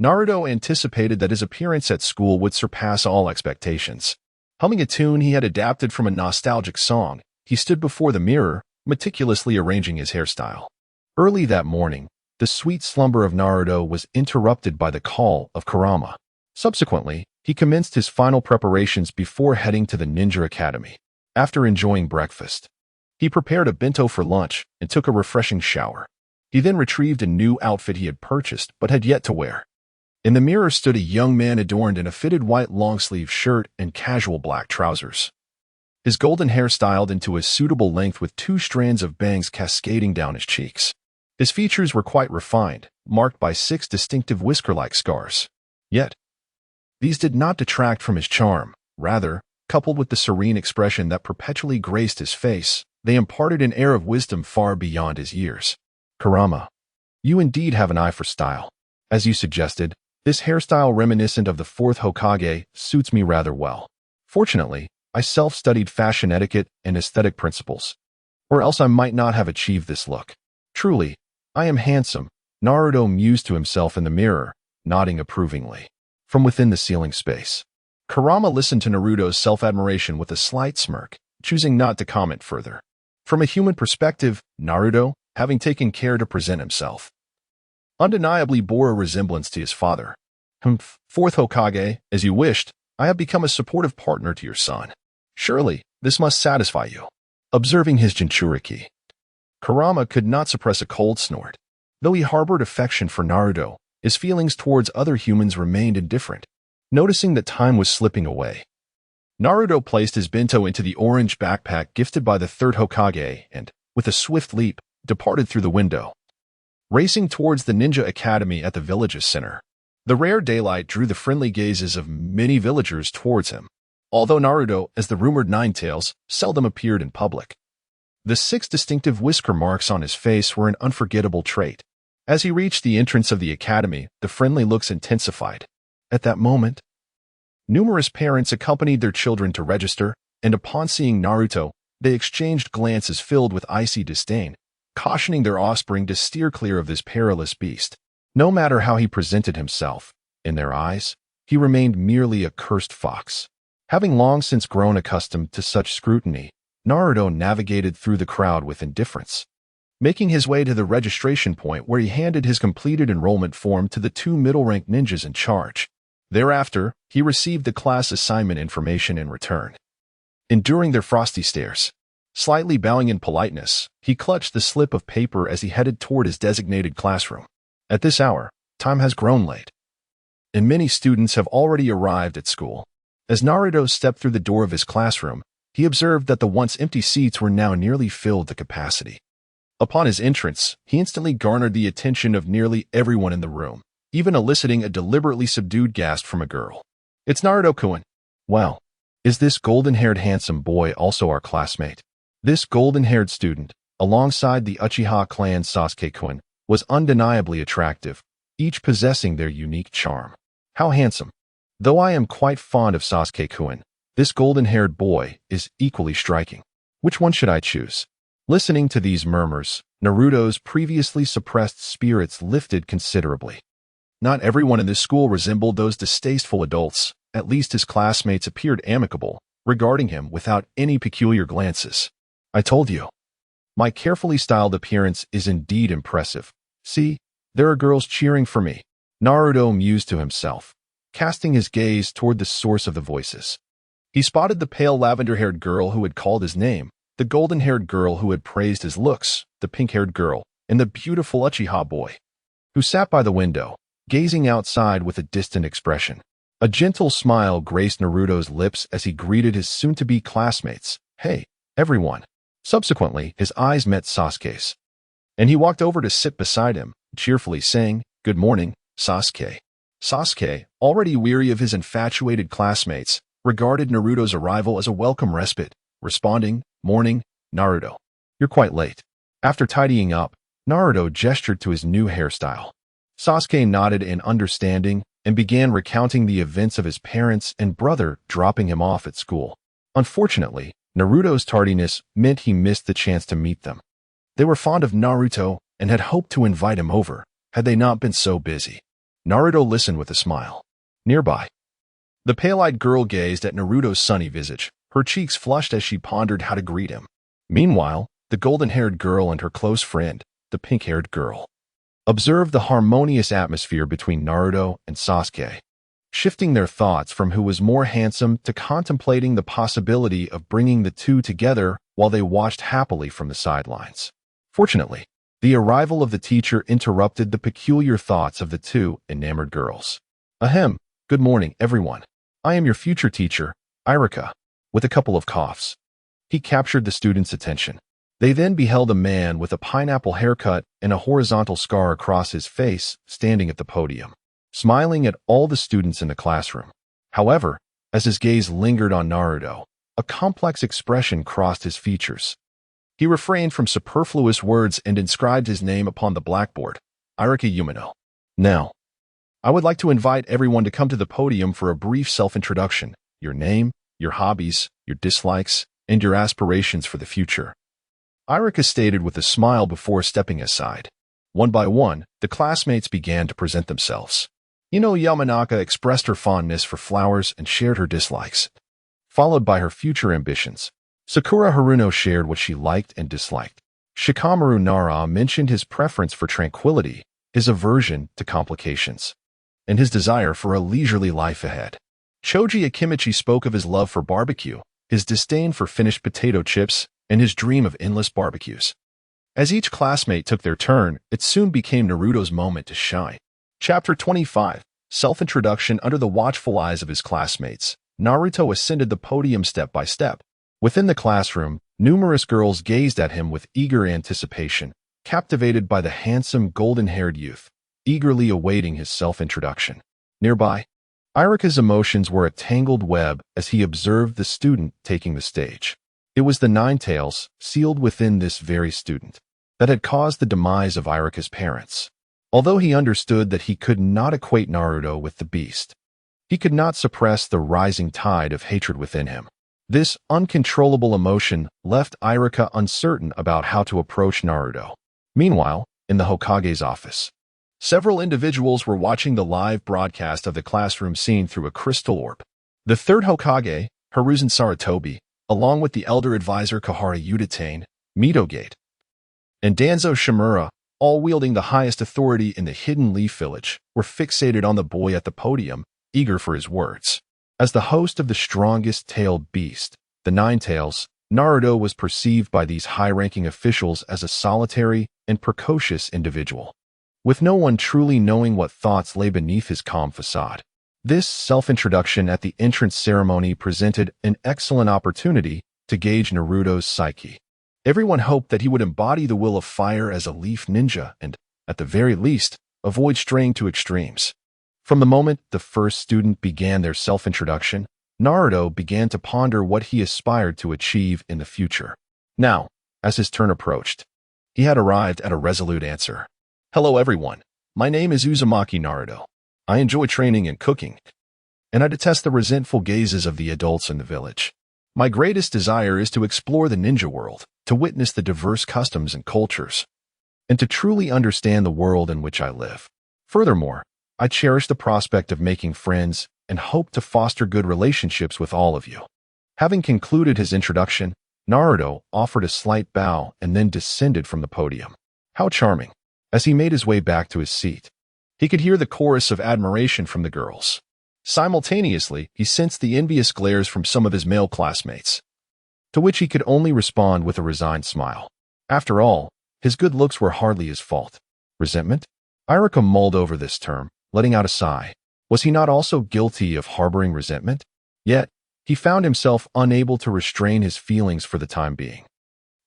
Naruto anticipated that his appearance at school would surpass all expectations. Humming a tune he had adapted from a nostalgic song, he stood before the mirror, meticulously arranging his hairstyle. Early that morning, the sweet slumber of Naruto was interrupted by the call of Kurama. Subsequently, he commenced his final preparations before heading to the Ninja Academy. After enjoying breakfast, he prepared a bento for lunch and took a refreshing shower. He then retrieved a new outfit he had purchased but had yet to wear. In the mirror stood a young man adorned in a fitted white long-sleeve shirt and casual black trousers. His golden hair styled into a suitable length with 2 strands of bangs cascading down his cheeks. His features were quite refined, marked by 6 distinctive whisker-like scars. Yet, these did not detract from his charm. Rather, coupled with the serene expression that perpetually graced his face, they imparted an air of wisdom far beyond his years. "Kurama, you indeed have an eye for style. As you suggested, this hairstyle reminiscent of the 4th Hokage suits me rather well. Fortunately, I self-studied fashion etiquette and aesthetic principles, or else I might not have achieved this look. Truly, I am handsome," Naruto mused to himself in the mirror, nodding approvingly. From within the ceiling space, Kurama listened to Naruto's self-admiration with a slight smirk, choosing not to comment further. From a human perspective, Naruto, having taken care to present himself, undeniably bore a resemblance to his father. 4th Hokage, as you wished, I have become a supportive partner to your son. Surely, this must satisfy you." observing his Jinchuriki. Kurama could not suppress a cold snort. Though he harbored affection for Naruto, his feelings towards other humans remained indifferent. Noticing that time was slipping away, Naruto placed his bento into the orange backpack gifted by the third Hokage and, with a swift leap, departed through the window. Racing towards the ninja academy at the village's center, the rare daylight drew the friendly gazes of many villagers towards him. Although Naruto, as the rumored Ninetales, seldom appeared in public, the 6 distinctive whisker marks on his face were an unforgettable trait. As he reached the entrance of the academy, the friendly looks intensified. At that moment, numerous parents accompanied their children to register, and upon seeing Naruto, they exchanged glances filled with icy disdain, cautioning their offspring to steer clear of this perilous beast. No matter how he presented himself, in their eyes, he remained merely a cursed fox. Having long since grown accustomed to such scrutiny, Naruto navigated through the crowd with indifference, making his way to the registration point where he handed his completed enrollment form to the 2 middle-ranked ninjas in charge. Thereafter, he received the class assignment information in return. Enduring their frosty stares, slightly bowing in politeness, he clutched the slip of paper as he headed toward his designated classroom. At this hour, time has grown late, and many students have already arrived at school. As Naruto stepped through the door of his classroom, he observed that the once empty seats were now nearly filled to capacity. Upon his entrance, he instantly garnered the attention of nearly everyone in the room, even eliciting a deliberately subdued gasp from a girl. "It's Naruto-kun." "Well, is this golden-haired handsome boy also our classmate?" This golden-haired student, alongside the Uchiha clan Sasuke-kun, was undeniably attractive, each possessing their unique charm. How handsome! Though I am quite fond of Sasuke-kun, this golden-haired boy is equally striking. Which one should I choose? Listening to these murmurs, Naruto's previously suppressed spirits lifted considerably. Not everyone in this school resembled those distasteful adults. At least his classmates appeared amicable, regarding him without any peculiar glances. "I told you. My carefully styled appearance is indeed impressive. See, there are girls cheering for me," Naruto mused to himself, casting his gaze toward the source of the voices. He spotted the pale lavender-haired girl who had called his name, the golden-haired girl who had praised his looks, the pink-haired girl, and the beautiful Uchiha boy, who sat by the window, gazing outside with a distant expression. A gentle smile graced Naruto's lips as he greeted his soon-to-be classmates. "Hey, everyone." Subsequently, his eyes met Sasuke's, and he walked over to sit beside him, cheerfully saying, "Good morning, Sasuke." Sasuke, already weary of his infatuated classmates, regarded Naruto's arrival as a welcome respite, responding, "Morning, Naruto. You're quite late." After tidying up, Naruto gestured to his new hairstyle. Sasuke nodded in understanding and began recounting the events of his parents and brother dropping him off at school. Unfortunately, Naruto's tardiness meant he missed the chance to meet them. They were fond of Naruto and had hoped to invite him over, had they not been so busy. Naruto listened with a smile. Nearby, the pale-eyed girl gazed at Naruto's sunny visage, her cheeks flushed as she pondered how to greet him. Meanwhile, the golden-haired girl and her close friend, the pink-haired girl, observed the harmonious atmosphere between Naruto and Sasuke, shifting their thoughts from who was more handsome to contemplating the possibility of bringing the two together while they watched happily from the sidelines. Fortunately, the arrival of the teacher interrupted the peculiar thoughts of the two enamored girls. "Ahem, good morning, everyone. I am your future teacher, Irika," with a couple of coughs. He captured the students' attention. They then beheld a man with a pineapple haircut and a horizontal scar across his face standing at the podium, smiling at all the students in the classroom. However, as his gaze lingered on Naruto, a complex expression crossed his features. He refrained from superfluous words and inscribed his name upon the blackboard, Irika Umino. "Now, I would like to invite everyone to come to the podium for a brief self-introduction, your name, your hobbies, your dislikes, and your aspirations for the future," Irika stated with a smile before stepping aside. One by one, the classmates began to present themselves. Yamanaka expressed her fondness for flowers and shared her dislikes, followed by her future ambitions. Sakura Haruno shared what she liked and disliked. Shikamaru Nara mentioned his preference for tranquility, his aversion to complications, and his desire for a leisurely life ahead. Choji Akimichi spoke of his love for barbecue, his disdain for finished potato chips, and his dream of endless barbecues. As each classmate took their turn, it soon became Naruto's moment to shine. Chapter 25. Self-Introduction. Under the watchful eyes of his classmates, Naruto ascended the podium step by step. Within the classroom, numerous girls gazed at him with eager anticipation, captivated by the handsome golden-haired youth, eagerly awaiting his self-introduction. Nearby, Iruka's emotions were a tangled web as he observed the student taking the stage. It was the Nine Tails, sealed within this very student, that had caused the demise of Iruka's parents. Although he understood that he could not equate Naruto with the beast, he could not suppress the rising tide of hatred within him. This uncontrollable emotion left Iruka uncertain about how to approach Naruto. Meanwhile, in the Hokage's office, several individuals were watching the live broadcast of the classroom scene through a crystal orb. The third Hokage, Hiruzen Sarutobi, along with the elder advisor Kohara Udatane, Midogate, and Danzo Shimura, all wielding the highest authority in the Hidden Leaf Village, were fixated on the boy at the podium, eager for his words. As the host of the strongest-tailed beast, the Nine Tails, Naruto was perceived by these high-ranking officials as a solitary and precocious individual, with no one truly knowing what thoughts lay beneath his calm facade. This self-introduction at the entrance ceremony presented an excellent opportunity to gauge Naruto's psyche. Everyone hoped that he would embody the will of fire as a leaf ninja and, at the very least, avoid straying to extremes. From the moment the first student began their self-introduction, Naruto began to ponder what he aspired to achieve in the future. Now, as his turn approached, he had arrived at a resolute answer. Hello everyone, my name is Uzumaki Naruto. I enjoy training and cooking, and I detest the resentful gazes of the adults in the village. My greatest desire is to explore the ninja world, to witness the diverse customs and cultures, and to truly understand the world in which I live. Furthermore, I cherish the prospect of making friends and hope to foster good relationships with all of you. Having concluded his introduction, Naruto offered a slight bow and then descended from the podium. How charming! As he made his way back to his seat, he could hear the chorus of admiration from the girls. Simultaneously, he sensed the envious glares from some of his male classmates, to which he could only respond with a resigned smile. After all, his good looks were hardly his fault. Resentment? Iruka mulled over this term, letting out a sigh. Was he not also guilty of harboring resentment? Yet, he found himself unable to restrain his feelings for the time being.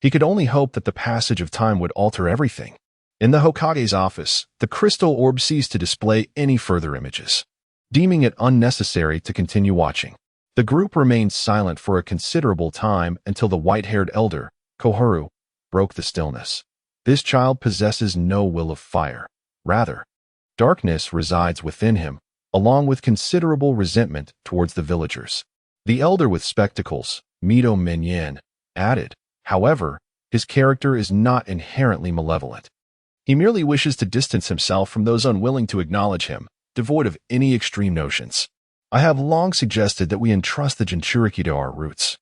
He could only hope that the passage of time would alter everything. In the Hokage's office, the crystal orb ceased to display any further images. Deeming it unnecessary to continue watching, the group remained silent for a considerable time until the white-haired elder, Koharu, broke the stillness. This child possesses no will of fire. Rather, darkness resides within him, along with considerable resentment towards the villagers. The elder with spectacles, Mido Minyan, added, however, his character is not inherently malevolent. He merely wishes to distance himself from those unwilling to acknowledge him, devoid of any extreme notions. I have long suggested that we entrust the Jinchuriki to our roots,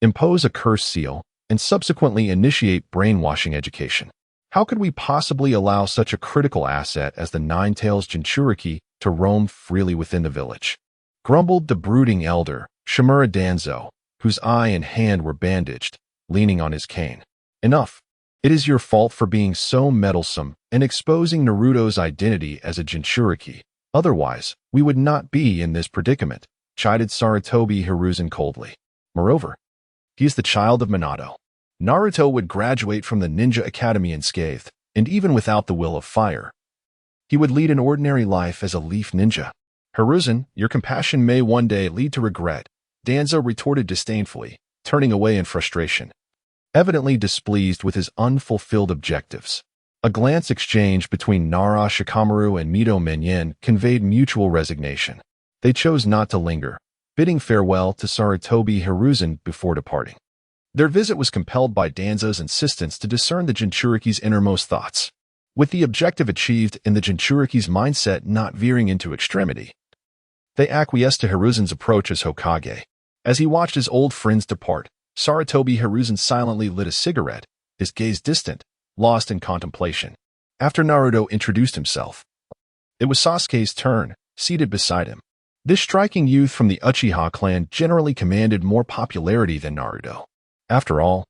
impose a curse seal, and subsequently initiate brainwashing education. How could we possibly allow such a critical asset as the Nine Tails Jinchuriki to roam freely within the village? Grumbled the brooding elder, Shimura Danzo, whose eye and hand were bandaged, leaning on his cane. Enough. It is your fault for being so meddlesome and exposing Naruto's identity as a Jinchuriki. Otherwise, we would not be in this predicament, chided Sarutobi Hiruzen coldly. Moreover, he is the child of Minato. Naruto would graduate from the ninja academy unscathed, and even without the will of fire, he would lead an ordinary life as a leaf ninja. Hiruzen, your compassion may one day lead to regret, Danzo retorted disdainfully, turning away in frustration, evidently displeased with his unfulfilled objectives. A glance exchanged between Nara Shikamaru and Mido Minyan conveyed mutual resignation. They chose not to linger, bidding farewell to Sarutobi Hiruzen before departing. Their visit was compelled by Danzo's insistence to discern the Jinchuriki's innermost thoughts, with the objective achieved in the Jinchuriki's mindset not veering into extremity. They acquiesced to Hiruzen's approach as Hokage. As he watched his old friends depart, Sarutobi Hiruzen silently lit a cigarette, his gaze distant, lost in contemplation. After Naruto introduced himself, it was Sasuke's turn, seated beside him. This striking youth from the Uchiha clan generally commanded more popularity than Naruto. After all,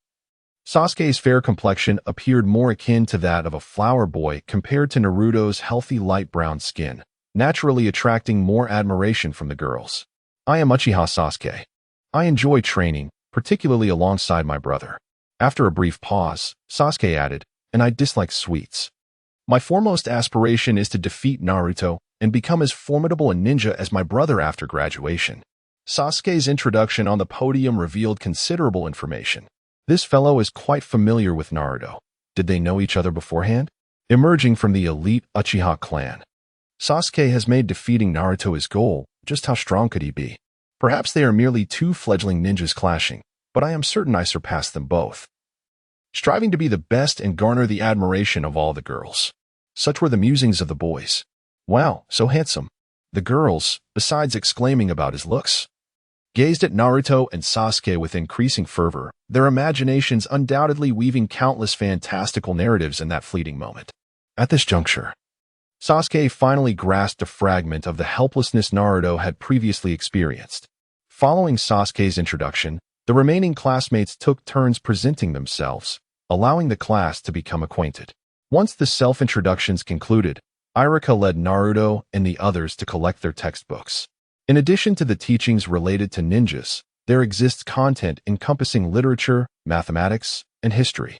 Sasuke's fair complexion appeared more akin to that of a flower boy compared to Naruto's healthy light brown skin, naturally attracting more admiration from the girls. I am Uchiha Sasuke. I enjoy training, particularly alongside my brother. After a brief pause, Sasuke added, and I dislike sweets. My foremost aspiration is to defeat Naruto and become as formidable a ninja as my brother after graduation. Sasuke's introduction on the podium revealed considerable information. This fellow is quite familiar with Naruto. Did they know each other beforehand? Emerging from the elite Uchiha clan, Sasuke has made defeating Naruto his goal. Just how strong could he be? Perhaps they are merely two fledgling ninjas clashing, but I am certain I surpass them both. Striving to be the best and garner the admiration of all the girls. Such were the musings of the boys. Wow, so handsome. The girls, besides exclaiming about his looks, gazed at Naruto and Sasuke with increasing fervor, their imaginations undoubtedly weaving countless fantastical narratives in that fleeting moment. At this juncture, Sasuke finally grasped a fragment of the helplessness Naruto had previously experienced. Following Sasuke's introduction, the remaining classmates took turns presenting themselves, allowing the class to become acquainted. Once the self-introductions concluded, Iruka led Naruto and the others to collect their textbooks. In addition to the teachings related to ninjas, there exists content encompassing literature, mathematics, and history.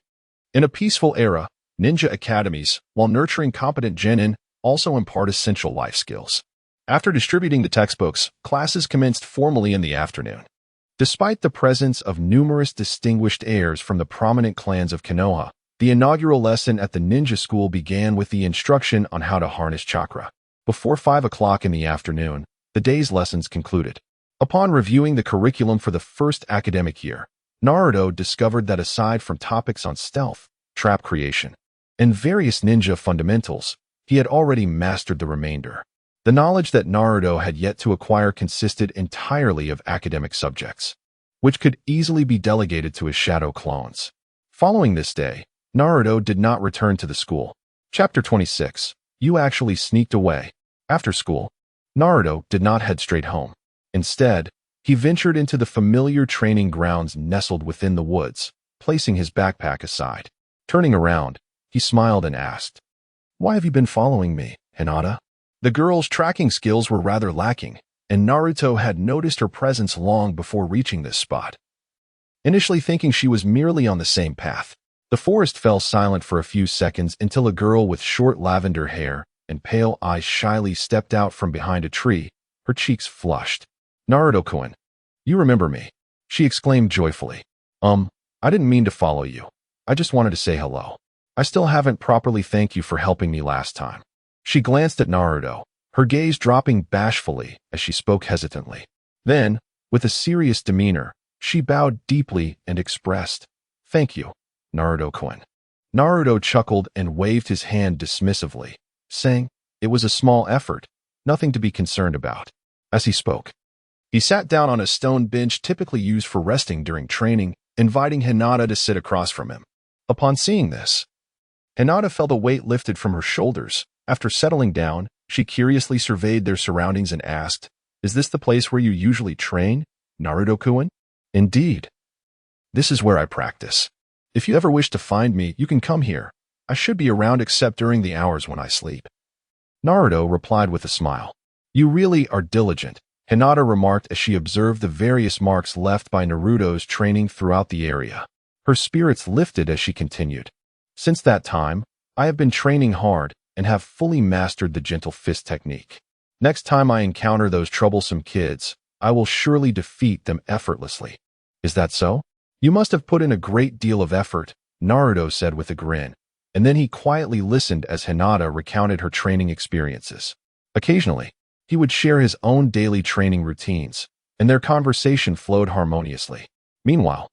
In a peaceful era, ninja academies, while nurturing competent genin, also impart essential life skills. After distributing the textbooks, classes commenced formally in the afternoon. Despite the presence of numerous distinguished heirs from the prominent clans of Konoha, the inaugural lesson at the ninja school began with the instruction on how to harness chakra. Before 5 o'clock in the afternoon, the day's lessons concluded. Upon reviewing the curriculum for the first academic year, Naruto discovered that aside from topics on stealth, trap creation, and various ninja fundamentals, he had already mastered the remainder. The knowledge that Naruto had yet to acquire consisted entirely of academic subjects, which could easily be delegated to his shadow clones. Following this day, Naruto did not return to the school. Chapter 26. You actually sneaked away. After school, Naruto did not head straight home. Instead, he ventured into the familiar training grounds nestled within the woods, placing his backpack aside. Turning around, he smiled and asked, "Why have you been following me, Hinata?" The girl's tracking skills were rather lacking, and Naruto had noticed her presence long before reaching this spot. Initially thinking she was merely on the same path, the forest fell silent for a few seconds until a girl with short lavender hair and pale eyes shyly stepped out from behind a tree, her cheeks flushed. "Naruto-kun, you remember me," she exclaimed joyfully. I didn't mean to follow you. I just wanted to say hello. I still haven't properly thanked you for helping me last time." She glanced at Naruto, her gaze dropping bashfully as she spoke hesitantly. Then, with a serious demeanor, she bowed deeply and expressed, "Thank you, Naruto-kun." Naruto chuckled and waved his hand dismissively, saying, "It was a small effort, nothing to be concerned about." As he spoke, he sat down on a stone bench typically used for resting during training, inviting Hinata to sit across from him. Upon seeing this, Hinata felt a weight lifted from her shoulders. After settling down, she curiously surveyed their surroundings and asked, "Is this the place where you usually train, Naruto-kun?" "Indeed. This is where I practice. If you ever wish to find me, you can come here. I should be around except during the hours when I sleep." Naruto replied with a smile. "You really are diligent," Hinata remarked as she observed the various marks left by Naruto's training throughout the area. Her spirits lifted as she continued. "Since that time, I have been training hard and have fully mastered the gentle fist technique. Next time I encounter those troublesome kids, I will surely defeat them effortlessly." "Is that so? You must have put in a great deal of effort," Naruto said with a grin, and then he quietly listened as Hinata recounted her training experiences. Occasionally, he would share his own daily training routines, and their conversation flowed harmoniously. Meanwhile,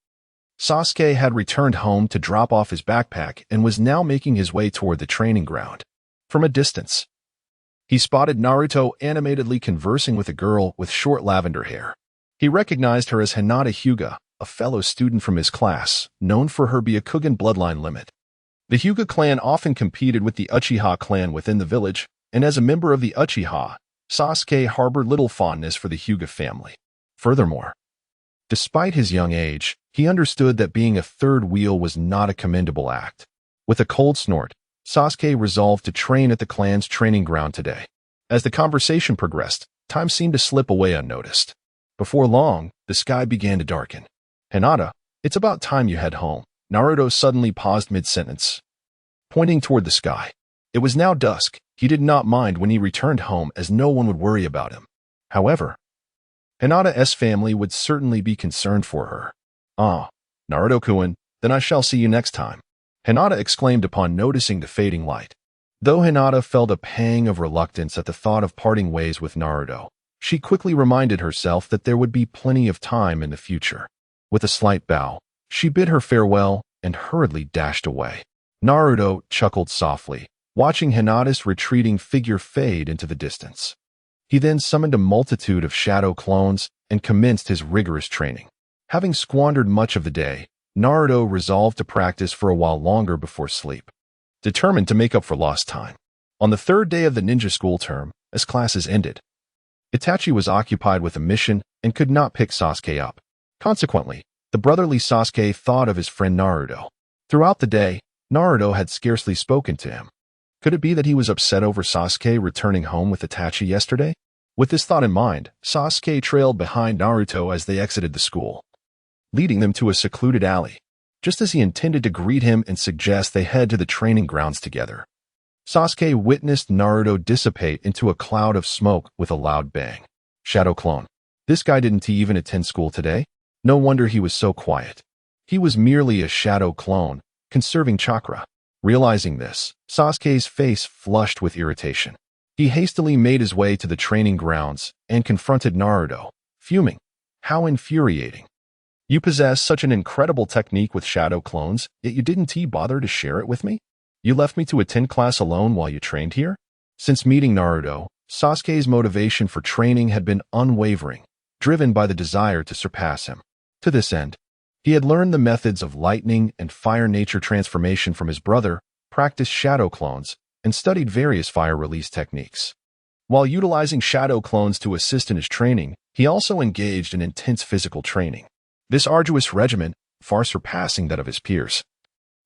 Sasuke had returned home to drop off his backpack and was now making his way toward the training ground. From a distance, he spotted Naruto animatedly conversing with a girl with short lavender hair. He recognized her as Hinata Hyuga, a fellow student from his class, known for her Byakugan bloodline limit. The Hyuga clan often competed with the Uchiha clan within the village, and as a member of the Uchiha, Sasuke harbored little fondness for the Hyuga family. Furthermore, despite his young age, He understood that being a third wheel was not a commendable act. With a cold snort, Sasuke resolved to train at the clan's training ground today. As the conversation progressed, time seemed to slip away unnoticed. Before long, the sky began to darken. "Hinata, it's about time you head home." Naruto suddenly paused mid-sentence, pointing toward the sky. It was now dusk. He did not mind when he returned home, as no one would worry about him. However, Hinata's family would certainly be concerned for her. "Ah, Naruto-kun, then I shall see you next time," Hinata exclaimed upon noticing the fading light. Though Hinata felt a pang of reluctance at the thought of parting ways with Naruto, she quickly reminded herself that there would be plenty of time in the future. With a slight bow, she bid her farewell and hurriedly dashed away. Naruto chuckled softly, watching Hinata's retreating figure fade into the distance. He then summoned a multitude of shadow clones and commenced his rigorous training. Having squandered much of the day, Naruto resolved to practice for a while longer before sleep, determined to make up for lost time. On the third day of the ninja school term, as classes ended, Itachi was occupied with a mission and could not pick Sasuke up. Consequently, the brotherly Sasuke thought of his friend Naruto. Throughout the day, Naruto had scarcely spoken to him. Could it be that he was upset over Sasuke returning home with Itachi yesterday? With this thought in mind, Sasuke trailed behind Naruto as they exited the school, leading them to a secluded alley. Just as he intended to greet him and suggest they head to the training grounds together, Sasuke witnessed Naruto dissipate into a cloud of smoke with a loud bang. Shadow clone. This guy didn't even attend school today? No wonder he was so quiet. He was merely a shadow clone, conserving chakra. Realizing this, Sasuke's face flushed with irritation. He hastily made his way to the training grounds and confronted Naruto, fuming. How infuriating. You possess such an incredible technique with shadow clones, yet you didn't bother to share it with me? You left me to attend class alone while you trained here? Since meeting Naruto, Sasuke's motivation for training had been unwavering, driven by the desire to surpass him. To this end, he had learned the methods of lightning and fire nature transformation from his brother, practiced shadow clones, and studied various fire release techniques. While utilizing shadow clones to assist in his training, he also engaged in intense physical training. This arduous regimen, far surpassing that of his peers,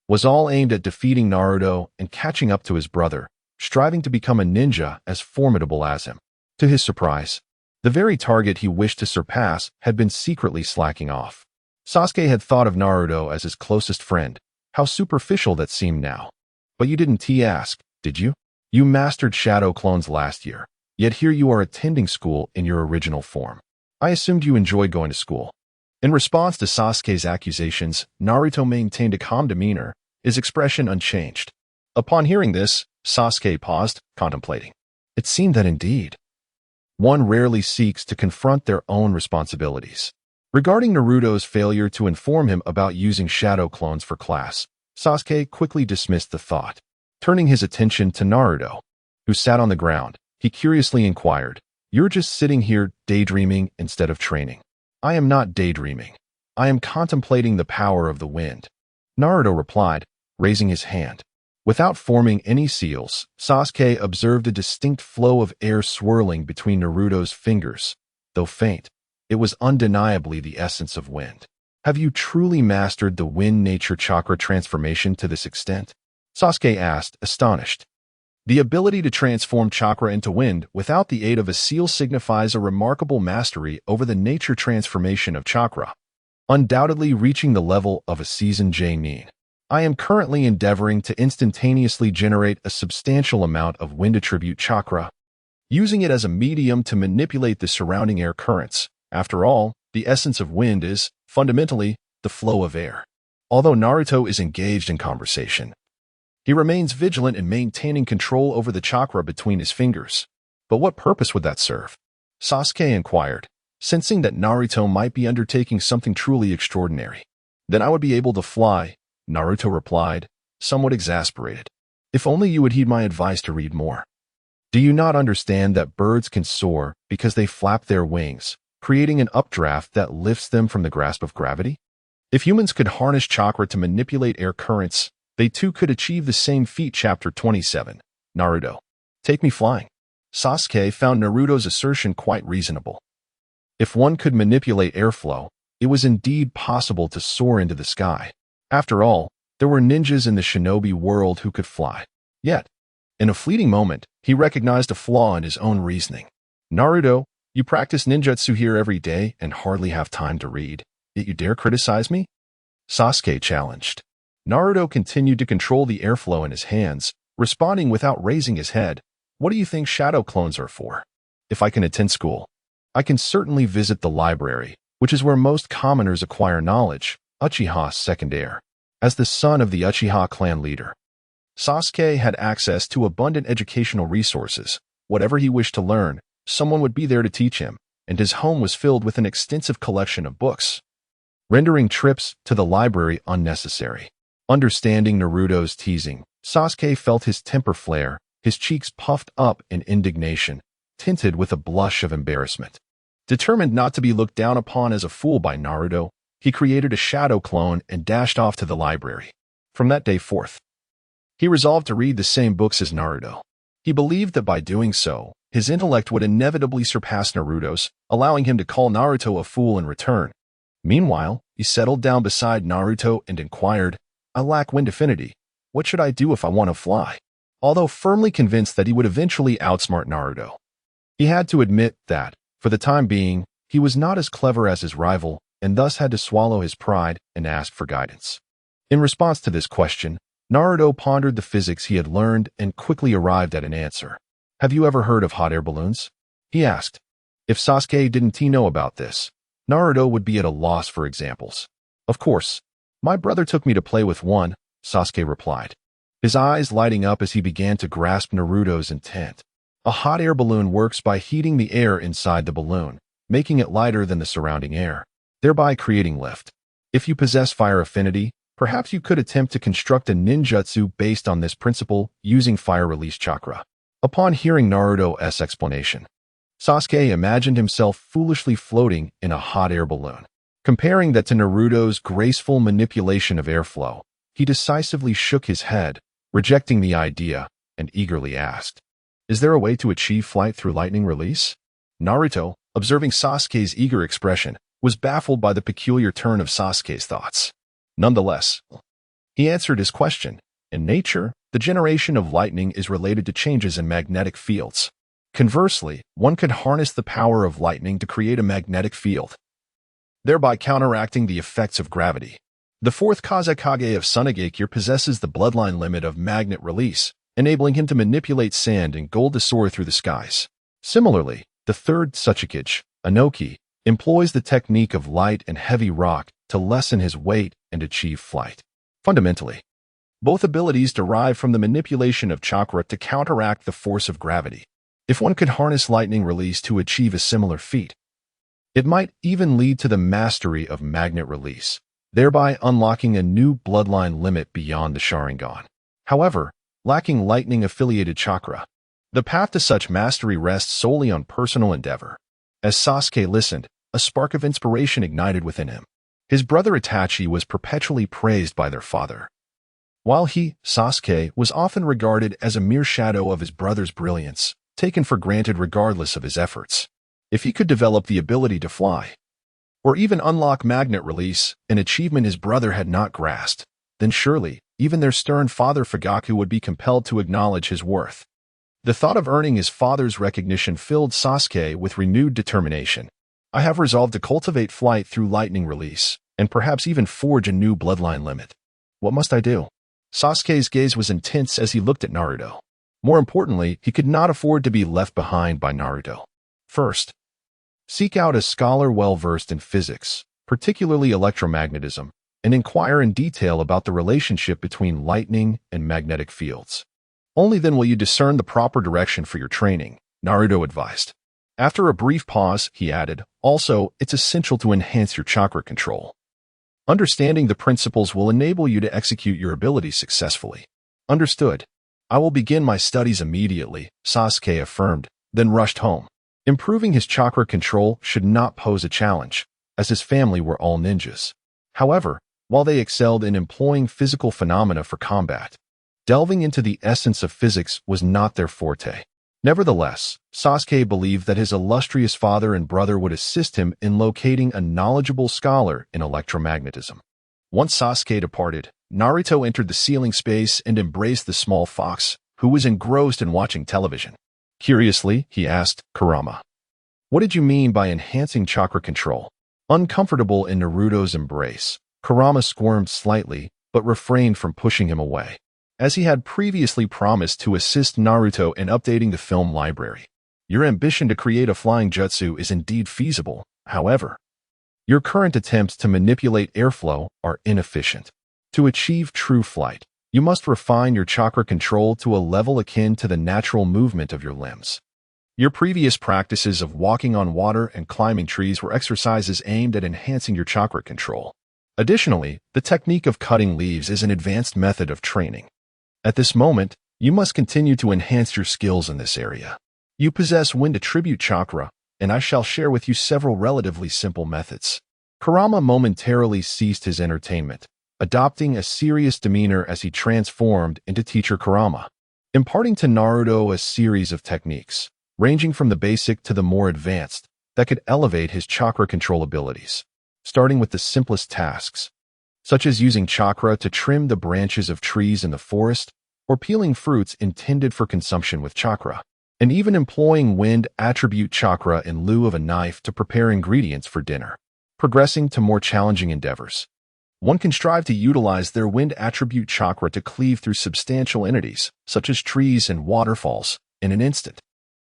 was all aimed at defeating Naruto and catching up to his brother, striving to become a ninja as formidable as him. To his surprise, the very target he wished to surpass had been secretly slacking off. Sasuke had thought of Naruto as his closest friend. How superficial that seemed now. But you didn't ask, did you? You mastered shadow clones last year, yet here you are attending school in your original form. I assumed you enjoyed going to school. In response to Sasuke's accusations, Naruto maintained a calm demeanor, his expression unchanged. Upon hearing this, Sasuke paused, contemplating. It seemed that indeed, one rarely seeks to confront their own responsibilities. Regarding Naruto's failure to inform him about using shadow clones for class, Sasuke quickly dismissed the thought. Turning his attention to Naruto, who sat on the ground, he curiously inquired, "You're just sitting here daydreaming instead of training." "I am not daydreaming. I am contemplating the power of the wind," Naruto replied, raising his hand. Without forming any seals, Sasuke observed a distinct flow of air swirling between Naruto's fingers. Though faint, it was undeniably the essence of wind. "Have you truly mastered the wind nature chakra transformation to this extent?" Sasuke asked, astonished. The ability to transform chakra into wind without the aid of a seal signifies a remarkable mastery over the nature transformation of chakra, undoubtedly reaching the level of a seasoned J-nin. I am currently endeavoring to instantaneously generate a substantial amount of wind attribute chakra, using it as a medium to manipulate the surrounding air currents. After all, the essence of wind is, fundamentally, the flow of air. Although Naruto is engaged in conversation, he remains vigilant in maintaining control over the chakra between his fingers. But what purpose would that serve? Sasuke inquired, sensing that Naruto might be undertaking something truly extraordinary. "Then I would be able to fly," Naruto replied, somewhat exasperated. "If only you would heed my advice to read more. Do you not understand that birds can soar because they flap their wings, creating an updraft that lifts them from the grasp of gravity? If humans could harness chakra to manipulate air currents, they too could achieve the same feat." Chapter 27. Naruto. Take me flying. Sasuke found Naruto's assertion quite reasonable. If one could manipulate airflow, It was indeed possible to soar into the sky. After all, there were ninjas in the shinobi world who could fly. Yet, in a fleeting moment, he recognized a flaw in his own reasoning. Naruto, you practice ninjutsu here every day and hardly have time to read, yet you dare criticize me? Sasuke challenged. Naruto continued to control the airflow in his hands, responding without raising his head. What do you think shadow clones are for? If I can attend school, I can certainly visit the library, which is where most commoners acquire knowledge, Uchiha second heir. As the son of the Uchiha clan leader, Sasuke had access to abundant educational resources. Whatever he wished to learn, someone would be there to teach him, and his home was filled with an extensive collection of books, rendering trips to the library unnecessary. Understanding Naruto's teasing, Sasuke felt his temper flare, his cheeks puffed up in indignation, tinted with a blush of embarrassment. Determined not to be looked down upon as a fool by Naruto, he created a shadow clone and dashed off to the library. From that day forth, he resolved to read the same books as Naruto. He believed that by doing so, his intellect would inevitably surpass Naruto's, allowing him to call Naruto a fool in return. Meanwhile, he settled down beside Naruto and inquired, I lack wind affinity. What should I do if I want to fly? Although firmly convinced that he would eventually outsmart Naruto, he had to admit that, for the time being, he was not as clever as his rival, and thus had to swallow his pride and ask for guidance. In response to this question, Naruto pondered the physics he had learned and quickly arrived at an answer. Have you ever heard of hot air balloons? He asked. If Sasuke didn't know about this, Naruto would be at a loss for examples. Of course, my brother took me to play with one, Sasuke replied, his eyes lighting up as he began to grasp Naruto's intent. A hot air balloon works by heating the air inside the balloon, making it lighter than the surrounding air, thereby creating lift. If you possess fire affinity, perhaps you could attempt to construct a ninjutsu based on this principle using fire release chakra. Upon hearing Naruto's explanation, Sasuke imagined himself foolishly floating in a hot air balloon. Comparing that to Naruto's graceful manipulation of airflow, he decisively shook his head, rejecting the idea, and eagerly asked, Is there a way to achieve flight through lightning release? Naruto, observing Sasuke's eager expression, was baffled by the peculiar turn of Sasuke's thoughts. Nonetheless, he answered his question. In nature, the generation of lightning is related to changes in magnetic fields. Conversely, one could harness the power of lightning to create a magnetic field, thereby counteracting the effects of gravity. The fourth Kazekage of Tsunagakure possesses the bloodline limit of magnet release, enabling him to manipulate sand and gold to soar through the skies. Similarly, the third Tsuchikage, Anoki, employs the technique of light and heavy rock to lessen his weight and achieve flight. Fundamentally, both abilities derive from the manipulation of chakra to counteract the force of gravity. If one could harness lightning release to achieve a similar feat, it might even lead to the mastery of magnet release, thereby unlocking a new bloodline limit beyond the Sharingan. However, lacking lightning-affiliated chakra, the path to such mastery rests solely on personal endeavor. As Sasuke listened, a spark of inspiration ignited within him. His brother Itachi was perpetually praised by their father, while he, Sasuke, was often regarded as a mere shadow of his brother's brilliance, taken for granted regardless of his efforts. If he could develop the ability to fly, or even unlock magnet release, an achievement his brother had not grasped, then surely, even their stern father Fugaku would be compelled to acknowledge his worth. The thought of earning his father's recognition filled Sasuke with renewed determination. I have resolved to cultivate flight through lightning release, and perhaps even forge a new bloodline limit. What must I do? Sasuke's gaze was intense as he looked at Naruto. More importantly, he could not afford to be left behind by Naruto. First, seek out a scholar well-versed in physics, particularly electromagnetism, and inquire in detail about the relationship between lightning and magnetic fields. Only then will you discern the proper direction for your training, Naruto advised. After a brief pause, he added, also, it's essential to enhance your chakra control. Understanding the principles will enable you to execute your abilities successfully. Understood. I will begin my studies immediately, Sasuke affirmed, then rushed home. Improving his chakra control should not pose a challenge, as his family were all ninjas. However, while they excelled in employing physical phenomena for combat, delving into the essence of physics was not their forte. Nevertheless, Sasuke believed that his illustrious father and brother would assist him in locating a knowledgeable scholar in electromagnetism. Once Sasuke departed, Naruto entered the ceiling space and embraced the small fox, who was engrossed in watching television. Curiously, he asked Kurama, "What did you mean by enhancing chakra control?" Uncomfortable in Naruto's embrace, Kurama squirmed slightly, but refrained from pushing him away, as he had previously promised to assist Naruto in updating the film library. Your ambition to create a flying jutsu is indeed feasible, however. Your current attempts to manipulate airflow are inefficient. To achieve true flight, you must refine your chakra control to a level akin to the natural movement of your limbs. Your previous practices of walking on water and climbing trees were exercises aimed at enhancing your chakra control. Additionally, the technique of cutting leaves is an advanced method of training. At this moment, you must continue to enhance your skills in this area. You possess wind attribute chakra, and I shall share with you several relatively simple methods. Kurama momentarily ceased his entertainment, adopting a serious demeanor as he transformed into Teacher Kurama, imparting to Naruto a series of techniques, ranging from the basic to the more advanced, that could elevate his chakra control abilities, starting with the simplest tasks, such as using chakra to trim the branches of trees in the forest, or peeling fruits intended for consumption with chakra, and even employing wind attribute chakra in lieu of a knife to prepare ingredients for dinner. Progressing to more challenging endeavors, one can strive to utilize their wind attribute chakra to cleave through substantial entities, such as trees and waterfalls, in an instant.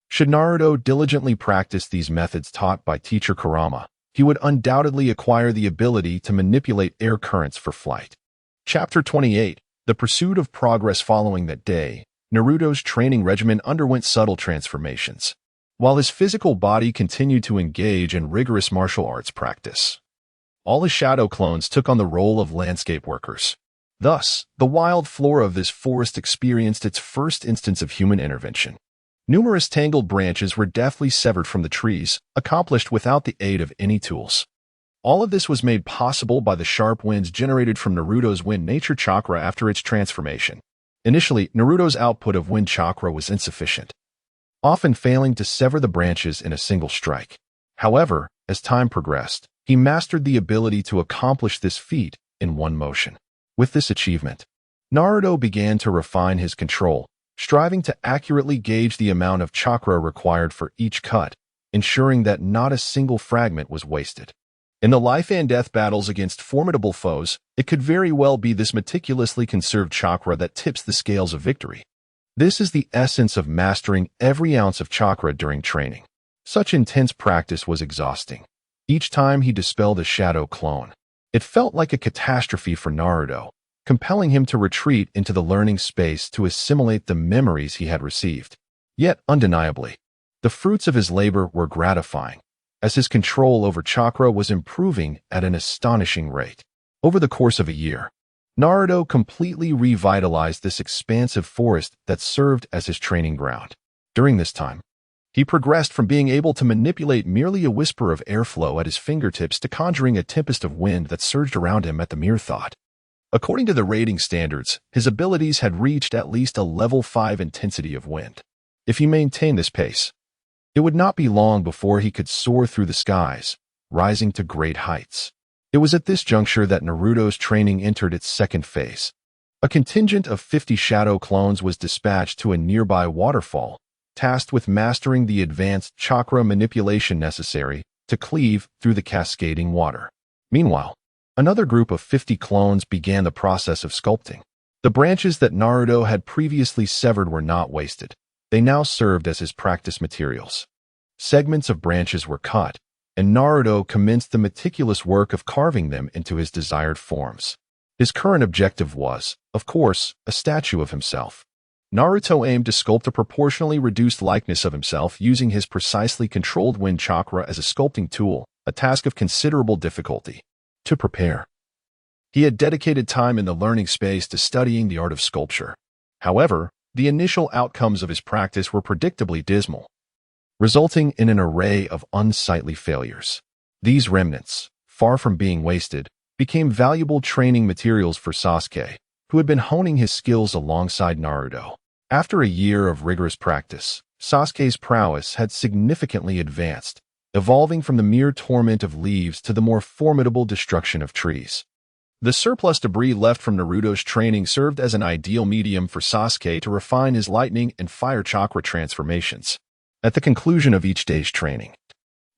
Should Naruto diligently practice these methods taught by Teacher Kurama, he would undoubtedly acquire the ability to manipulate air currents for flight. Chapter 28. The Pursuit of Progress. Following that day, Naruto's training regimen underwent subtle transformations, while his physical body continued to engage in rigorous martial arts practice. All his shadow clones took on the role of landscape workers. Thus, the wild flora of this forest experienced its first instance of human intervention. Numerous tangled branches were deftly severed from the trees, accomplished without the aid of any tools. All of this was made possible by the sharp winds generated from Naruto's wind nature chakra after its transformation. Initially, Naruto's output of wind chakra was insufficient, often failing to sever the branches in a single strike. However, as time progressed, he mastered the ability to accomplish this feat in one motion. With this achievement, Naruto began to refine his control, striving to accurately gauge the amount of chakra required for each cut, ensuring that not a single fragment was wasted. In the life and death battles against formidable foes, it could very well be this meticulously conserved chakra that tips the scales of victory. This is the essence of mastering every ounce of chakra during training. Such intense practice was exhausting. Each time he dispelled a shadow clone, it felt like a catastrophe for Naruto, compelling him to retreat into the learning space to assimilate the memories he had received. Yet, undeniably, the fruits of his labor were gratifying, as his control over chakra was improving at an astonishing rate. Over the course of a year, Naruto completely revitalized this expansive forest that served as his training ground. During this time, he progressed from being able to manipulate merely a whisper of airflow at his fingertips to conjuring a tempest of wind that surged around him at the mere thought. According to the rating standards, his abilities had reached at least a level 5 intensity of wind. If he maintained this pace, it would not be long before he could soar through the skies, rising to great heights. It was at this juncture that Naruto's training entered its second phase. A contingent of 50 shadow clones was dispatched to a nearby waterfall, tasked with mastering the advanced chakra manipulation necessary to cleave through the cascading water. Meanwhile, another group of 50 clones began the process of sculpting. The branches that Naruto had previously severed were not wasted. They now served as his practice materials. Segments of branches were cut, and Naruto commenced the meticulous work of carving them into his desired forms. His current objective was, of course, a statue of himself. Naruto aimed to sculpt a proportionally reduced likeness of himself using his precisely controlled wind chakra as a sculpting tool, a task of considerable difficulty. To prepare, he had dedicated time in the learning space to studying the art of sculpture. However, the initial outcomes of his practice were predictably dismal, resulting in an array of unsightly failures. These remnants, far from being wasted, became valuable training materials for Sasuke, who had been honing his skills alongside Naruto. After a year of rigorous practice, Sasuke's prowess had significantly advanced, evolving from the mere torment of leaves to the more formidable destruction of trees. The surplus debris left from Naruto's training served as an ideal medium for Sasuke to refine his lightning and fire chakra transformations. At the conclusion of each day's training,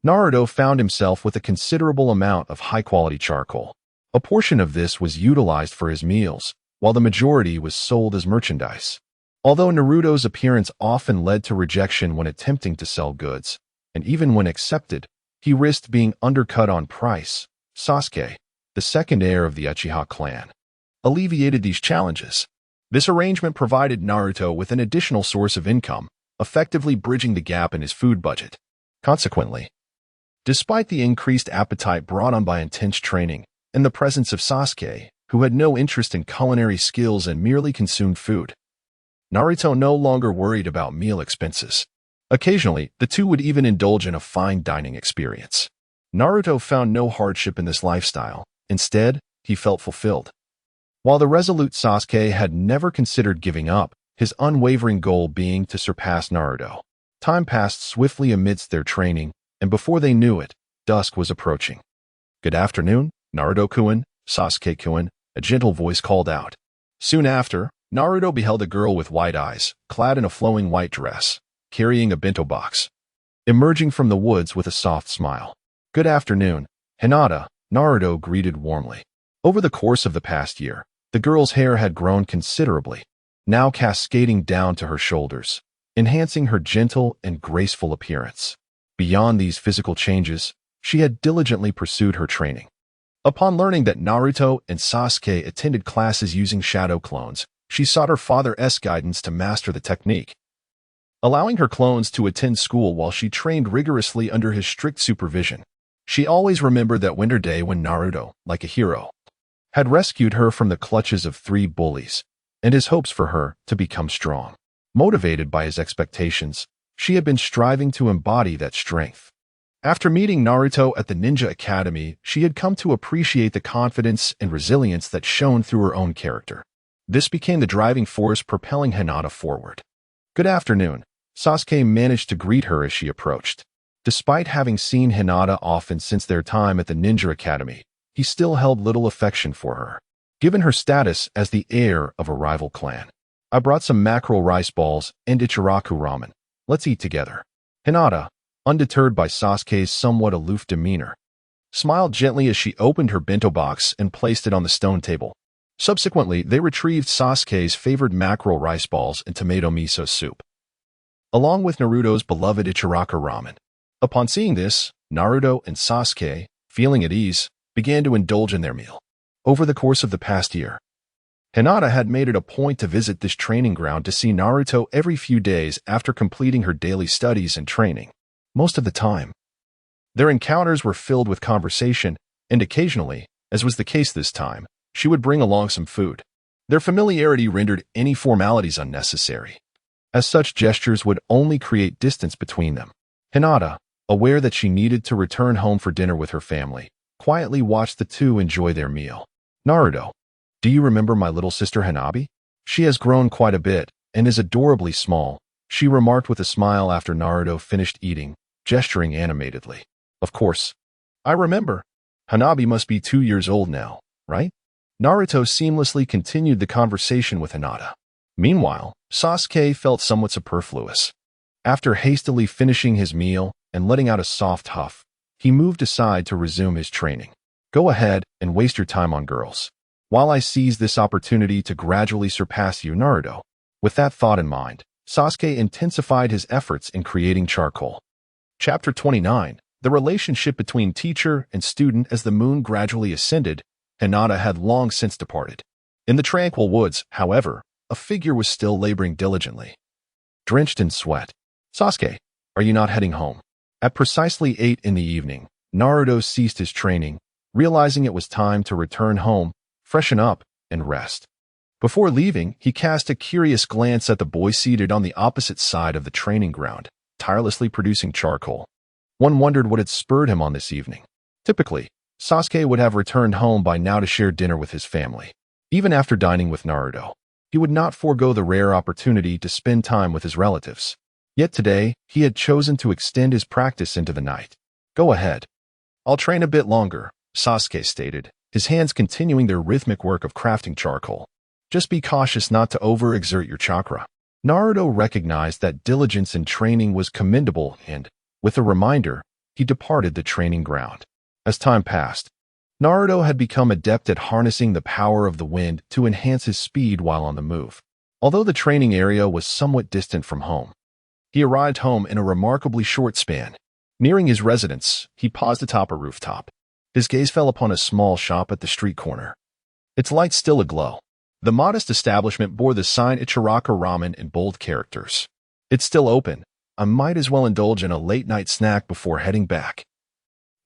Naruto found himself with a considerable amount of high-quality charcoal. A portion of this was utilized for his meals, while the majority was sold as merchandise. Although Naruto's appearance often led to rejection when attempting to sell goods, and even when accepted, he risked being undercut on price. Sasuke, the second heir of the Uchiha clan, alleviated these challenges. This arrangement provided Naruto with an additional source of income, effectively bridging the gap in his food budget. Consequently, despite the increased appetite brought on by intense training and the presence of Sasuke, who had no interest in culinary skills and merely consumed food, Naruto no longer worried about meal expenses. Occasionally, the two would even indulge in a fine dining experience. Naruto found no hardship in this lifestyle. Instead, he felt fulfilled. While the resolute Sasuke had never considered giving up, his unwavering goal being to surpass Naruto. Time passed swiftly amidst their training, and before they knew it, dusk was approaching. "Good afternoon, Naruto-kun," Sasuke-kun, a gentle voice called out. Soon after, Naruto beheld a girl with white eyes, clad in a flowing white dress, carrying a bento box, emerging from the woods with a soft smile. "Good afternoon, Hinata," Naruto greeted warmly. Over the course of the past year, the girl's hair had grown considerably, now cascading down to her shoulders, enhancing her gentle and graceful appearance. Beyond these physical changes, she had diligently pursued her training. Upon learning that Naruto and Sasuke attended classes using shadow clones, she sought her father's guidance to master the technique. Allowing her clones to attend school while she trained rigorously under his strict supervision, she always remembered that winter day when Naruto, like a hero, had rescued her from the clutches of 3 bullies, and his hopes for her to become strong. Motivated by his expectations, she had been striving to embody that strength. After meeting Naruto at the Ninja Academy, she had come to appreciate the confidence and resilience that shone through her own character. This became the driving force propelling Hinata forward. "Good afternoon," Sasuke managed to greet her as she approached. Despite having seen Hinata often since their time at the Ninja Academy, he still held little affection for her, given her status as the heir of a rival clan. "I brought some mackerel rice balls and Ichiraku ramen. Let's eat together." Hinata, undeterred by Sasuke's somewhat aloof demeanor, smiled gently as she opened her bento box and placed it on the stone table. Subsequently, they retrieved Sasuke's favored mackerel rice balls and tomato miso soup, along with Naruto's beloved Ichiraku ramen. Upon seeing this, Naruto and Sasuke, feeling at ease, began to indulge in their meal. Over the course of the past year, Hinata had made it a point to visit this training ground to see Naruto every few days after completing her daily studies and training. Most of the time, their encounters were filled with conversation, and occasionally, as was the case this time, she would bring along some food. Their familiarity rendered any formalities unnecessary, as such gestures would only create distance between them. Hinata, aware that she needed to return home for dinner with her family, quietly watched the two enjoy their meal. "Naruto, do you remember my little sister Hanabi? She has grown quite a bit and is adorably small," she remarked with a smile after Naruto finished eating, gesturing animatedly. "Of course. I remember. Hanabi must be 2 years old now, right?" Naruto seamlessly continued the conversation with Hinata. Meanwhile, Sasuke felt somewhat superfluous. After hastily finishing his meal and letting out a soft huff, he moved aside to resume his training. "Go ahead and waste your time on girls, while I seize this opportunity to gradually surpass you, Naruto." With that thought in mind, Sasuke intensified his efforts in creating charcoal. Chapter 29. The relationship between teacher and student. As the moon gradually ascended, Hinata had long since departed. In the tranquil woods, however, a figure was still laboring diligently, drenched in sweat. "Sasuke, are you not heading home?" At precisely 8 in the evening, Naruto ceased his training, realizing it was time to return home, freshen up, and rest. Before leaving, he cast a curious glance at the boy seated on the opposite side of the training ground, tirelessly producing charcoal. One wondered what had spurred him on this evening. Typically, Sasuke would have returned home by now to share dinner with his family. Even after dining with Naruto, he would not forego the rare opportunity to spend time with his relatives. Yet today, he had chosen to extend his practice into the night. Go ahead. I'll train a bit longer, Sasuke stated, his hands continuing their rhythmic work of crafting charcoal. Just be cautious not to overexert your chakra. Naruto recognized that diligence in training was commendable and, with a reminder, he departed the training ground. As time passed, Naruto had become adept at harnessing the power of the wind to enhance his speed while on the move. Although the training area was somewhat distant from home, he arrived home in a remarkably short span. Nearing his residence, he paused atop a rooftop. His gaze fell upon a small shop at the street corner. Its lights still aglow. The modest establishment bore the sign Ichiraka Ramen in bold characters. It's still open. I might as well indulge in a late-night snack before heading back.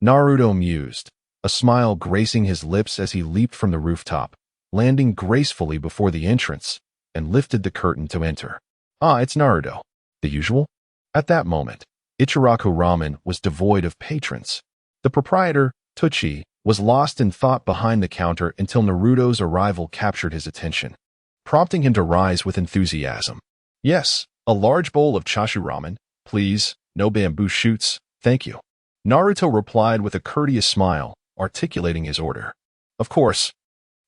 Naruto mused, a smile gracing his lips as he leaped from the rooftop, landing gracefully before the entrance, and lifted the curtain to enter. Ah, it's Naruto. The usual? At that moment, Ichiraku Ramen was devoid of patrons. The proprietor, Tucci, was lost in thought behind the counter until Naruto's arrival captured his attention, prompting him to rise with enthusiasm. Yes, a large bowl of chashu ramen, please, no bamboo shoots, thank you. Naruto replied with a courteous smile, articulating his order. Of course.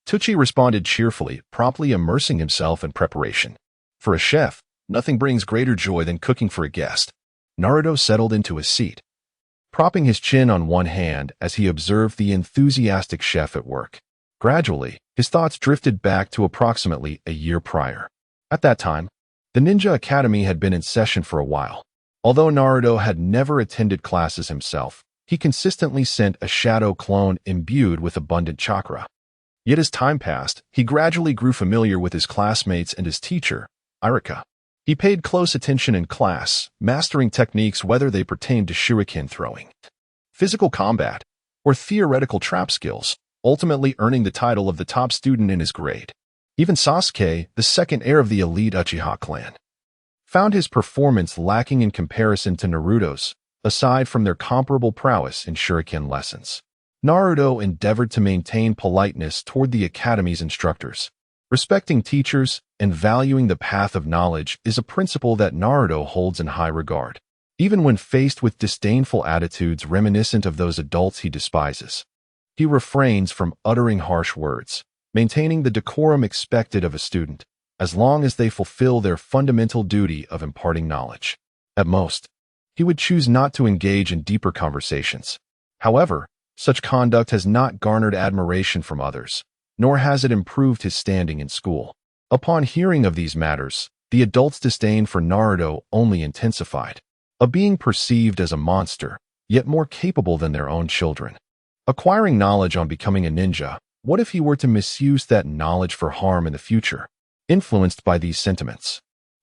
Tucci responded cheerfully, promptly immersing himself in preparation. For a chef, nothing brings greater joy than cooking for a guest. Naruto settled into his seat, propping his chin on one hand as he observed the enthusiastic chef at work. Gradually, his thoughts drifted back to approximately a year prior. At that time, the Ninja Academy had been in session for a while. Although Naruto had never attended classes himself, he consistently sent a shadow clone imbued with abundant chakra. Yet as time passed, he gradually grew familiar with his classmates and his teacher, Irika. He paid close attention in class, mastering techniques whether they pertained to shuriken throwing, physical combat, or theoretical trap skills, ultimately earning the title of the top student in his grade. Even Sasuke, the second heir of the elite Uchiha clan, found his performance lacking in comparison to Naruto's, aside from their comparable prowess in shuriken lessons. Naruto endeavored to maintain politeness toward the academy's instructors. Respecting teachers and valuing the path of knowledge is a principle that Naruto holds in high regard, even when faced with disdainful attitudes reminiscent of those adults he despises. He refrains from uttering harsh words, maintaining the decorum expected of a student, as long as they fulfill their fundamental duty of imparting knowledge. At most, he would choose not to engage in deeper conversations. However, such conduct has not garnered admiration from others, nor has it improved his standing in school. Upon hearing of these matters, the adults' disdain for Naruto only intensified, a being perceived as a monster, yet more capable than their own children. Acquiring knowledge on becoming a ninja, what if he were to misuse that knowledge for harm in the future? Influenced by these sentiments,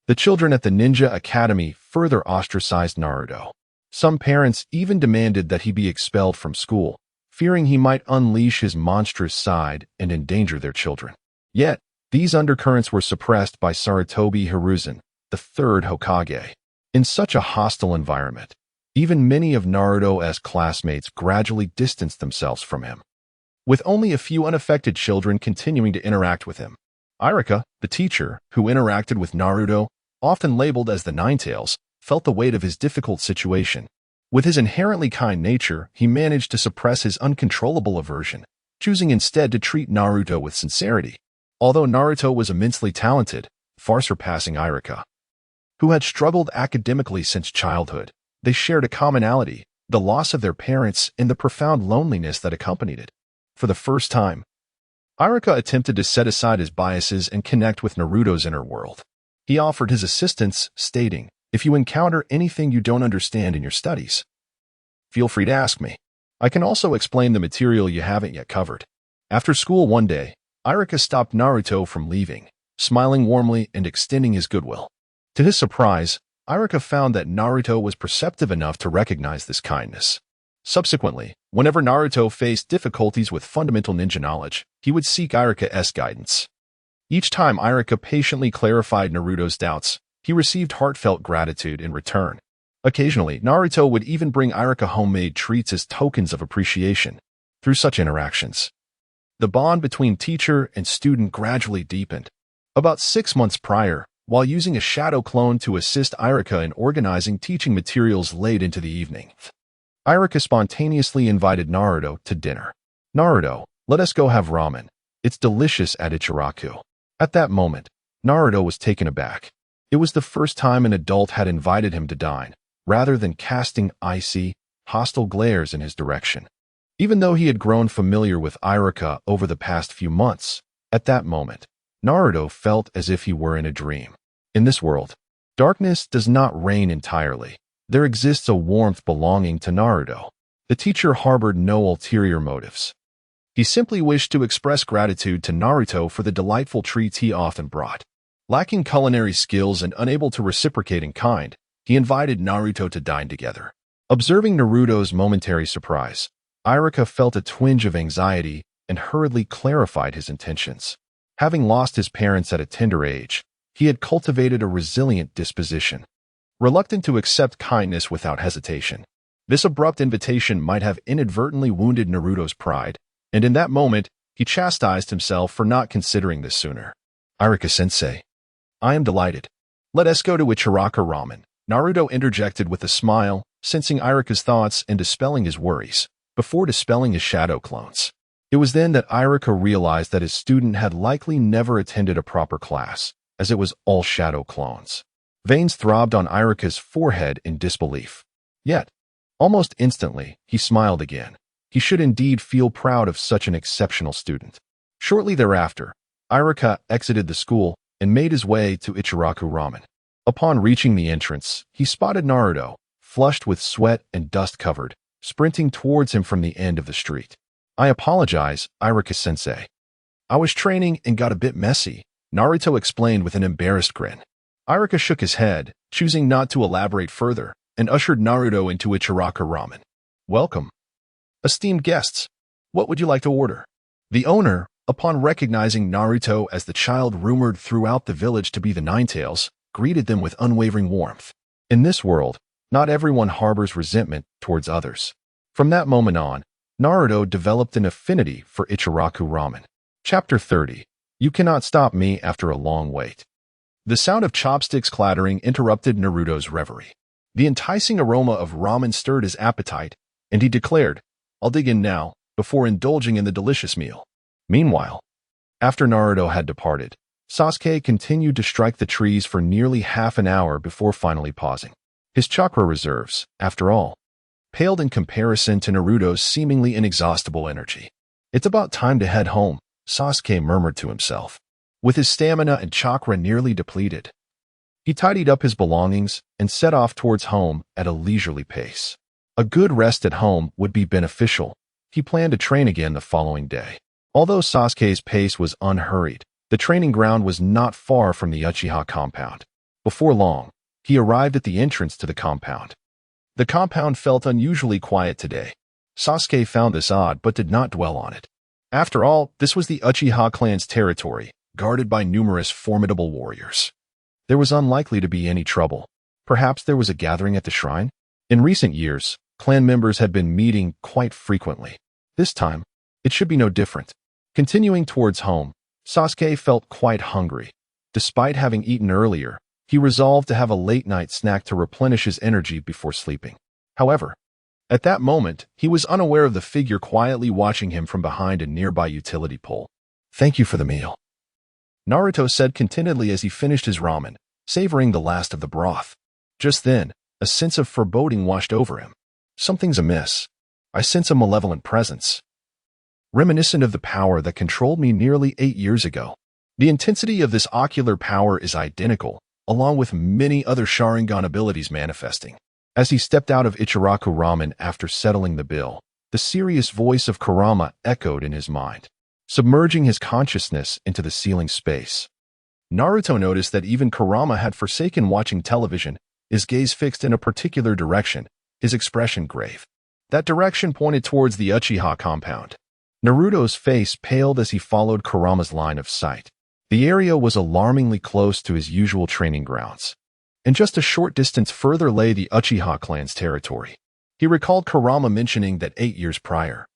the children at the Ninja Academy further ostracized Naruto. Some parents even demanded that he be expelled from school, fearing he might unleash his monstrous side and endanger their children. Yet, these undercurrents were suppressed by Sarutobi Hiruzen, the third Hokage. In such a hostile environment, even many of Naruto's classmates gradually distanced themselves from him, with only a few unaffected children continuing to interact with him. Irika, the teacher, who interacted with Naruto, often labeled as the Ninetales, felt the weight of his difficult situation. With his inherently kind nature, he managed to suppress his uncontrollable aversion, choosing instead to treat Naruto with sincerity. Although Naruto was immensely talented, far surpassing Irika, who had struggled academically since childhood, they shared a commonality, the loss of their parents and the profound loneliness that accompanied it. For the first time, Irika attempted to set aside his biases and connect with Naruto's inner world. He offered his assistance, stating, "If you encounter anything you don't understand in your studies, feel free to ask me. I can also explain the material you haven't yet covered." After school one day, Irika stopped Naruto from leaving, smiling warmly and extending his goodwill. To his surprise, Irika found that Naruto was perceptive enough to recognize this kindness. Subsequently, whenever Naruto faced difficulties with fundamental ninja knowledge, he would seek Irika's guidance. Each time Irika patiently clarified Naruto's doubts, he received heartfelt gratitude in return. Occasionally, Naruto would even bring Irika homemade treats as tokens of appreciation. Through such interactions, the bond between teacher and student gradually deepened. About 6 months prior, while using a shadow clone to assist Irika in organizing teaching materials late into the evening. Irika spontaneously invited Naruto to dinner. "Naruto, let us go have ramen. It's delicious at Ichiraku." At that moment, Naruto was taken aback. It was the first time an adult had invited him to dine, rather than casting icy, hostile glares in his direction. Even though he had grown familiar with Irika over the past few months, at that moment, Naruto felt as if he were in a dream. In this world, darkness does not reign entirely. There exists a warmth belonging to Naruto. The teacher harbored no ulterior motives. He simply wished to express gratitude to Naruto for the delightful treats he often brought. Lacking culinary skills and unable to reciprocate in kind, he invited Naruto to dine together. Observing Naruto's momentary surprise, Irika felt a twinge of anxiety and hurriedly clarified his intentions. Having lost his parents at a tender age, he had cultivated a resilient disposition, reluctant to accept kindness without hesitation. This abrupt invitation might have inadvertently wounded Naruto's pride, and in that moment, he chastised himself for not considering this sooner. "Irika-sensei, I am delighted. Let us go to Ichiraku Ramen," Naruto interjected with a smile, sensing Irika's thoughts and dispelling his worries, before dispelling his shadow clones. It was then that Irika realized that his student had likely never attended a proper class, as it was all shadow clones. Veins throbbed on Irika's forehead in disbelief. Yet, almost instantly, he smiled again. He should indeed feel proud of such an exceptional student. Shortly thereafter, Irika exited the school and made his way to Ichiraku Ramen. Upon reaching the entrance, he spotted Naruto, flushed with sweat and dust-covered, sprinting towards him from the end of the street. "I apologize, Irika-sensei. I was training and got a bit messy," Naruto explained with an embarrassed grin. Irika shook his head, choosing not to elaborate further, and ushered Naruto into Ichiraku Ramen. "Welcome. Esteemed guests, what would you like to order?" The owner, upon recognizing Naruto as the child rumored throughout the village to be the Ninetales, greeted them with unwavering warmth. In this world, not everyone harbors resentment towards others. From that moment on, Naruto developed an affinity for Ichiraku Ramen. Chapter 30. You Cannot Stop Me After a Long Wait. The sound of chopsticks clattering interrupted Naruto's reverie. The enticing aroma of ramen stirred his appetite, and he declared, "I'll dig in now," before indulging in the delicious meal. Meanwhile, after Naruto had departed, Sasuke continued to strike the trees for nearly half an hour before finally pausing. His chakra reserves, after all, paled in comparison to Naruto's seemingly inexhaustible energy. "It's about time to head home," Sasuke murmured to himself. With his stamina and chakra nearly depleted, he tidied up his belongings and set off towards home at a leisurely pace. A good rest at home would be beneficial. He planned to train again the following day. Although Sasuke's pace was unhurried, the training ground was not far from the Uchiha compound. Before long, he arrived at the entrance to the compound. The compound felt unusually quiet today. Sasuke found this odd but did not dwell on it. After all, this was the Uchiha clan's territory, guarded by numerous formidable warriors. There was unlikely to be any trouble. Perhaps there was a gathering at the shrine? In recent years, clan members had been meeting quite frequently. This time, it should be no different. Continuing towards home, Sasuke felt quite hungry. Despite having eaten earlier, he resolved to have a late-night snack to replenish his energy before sleeping. However, at that moment, he was unaware of the figure quietly watching him from behind a nearby utility pole. "Thank you for the meal," Naruto said contentedly as he finished his ramen, savoring the last of the broth. Just then, a sense of foreboding washed over him. "Something's amiss. I sense a malevolent presence, reminiscent of the power that controlled me nearly 8 years ago. The intensity of this ocular power is identical, along with many other Sharingan abilities manifesting." As he stepped out of Ichiraku Ramen after settling the bill, the serious voice of Kurama echoed in his mind, submerging his consciousness into the ceiling space. Naruto noticed that even Kurama had forsaken watching television, his gaze fixed in a particular direction, his expression grave. That direction pointed towards the Uchiha compound. Naruto's face paled as he followed Kurama's line of sight. The area was alarmingly close to his usual training grounds, and just a short distance further lay the Uchiha clan's territory. He recalled Kurama mentioning that 8 years prior,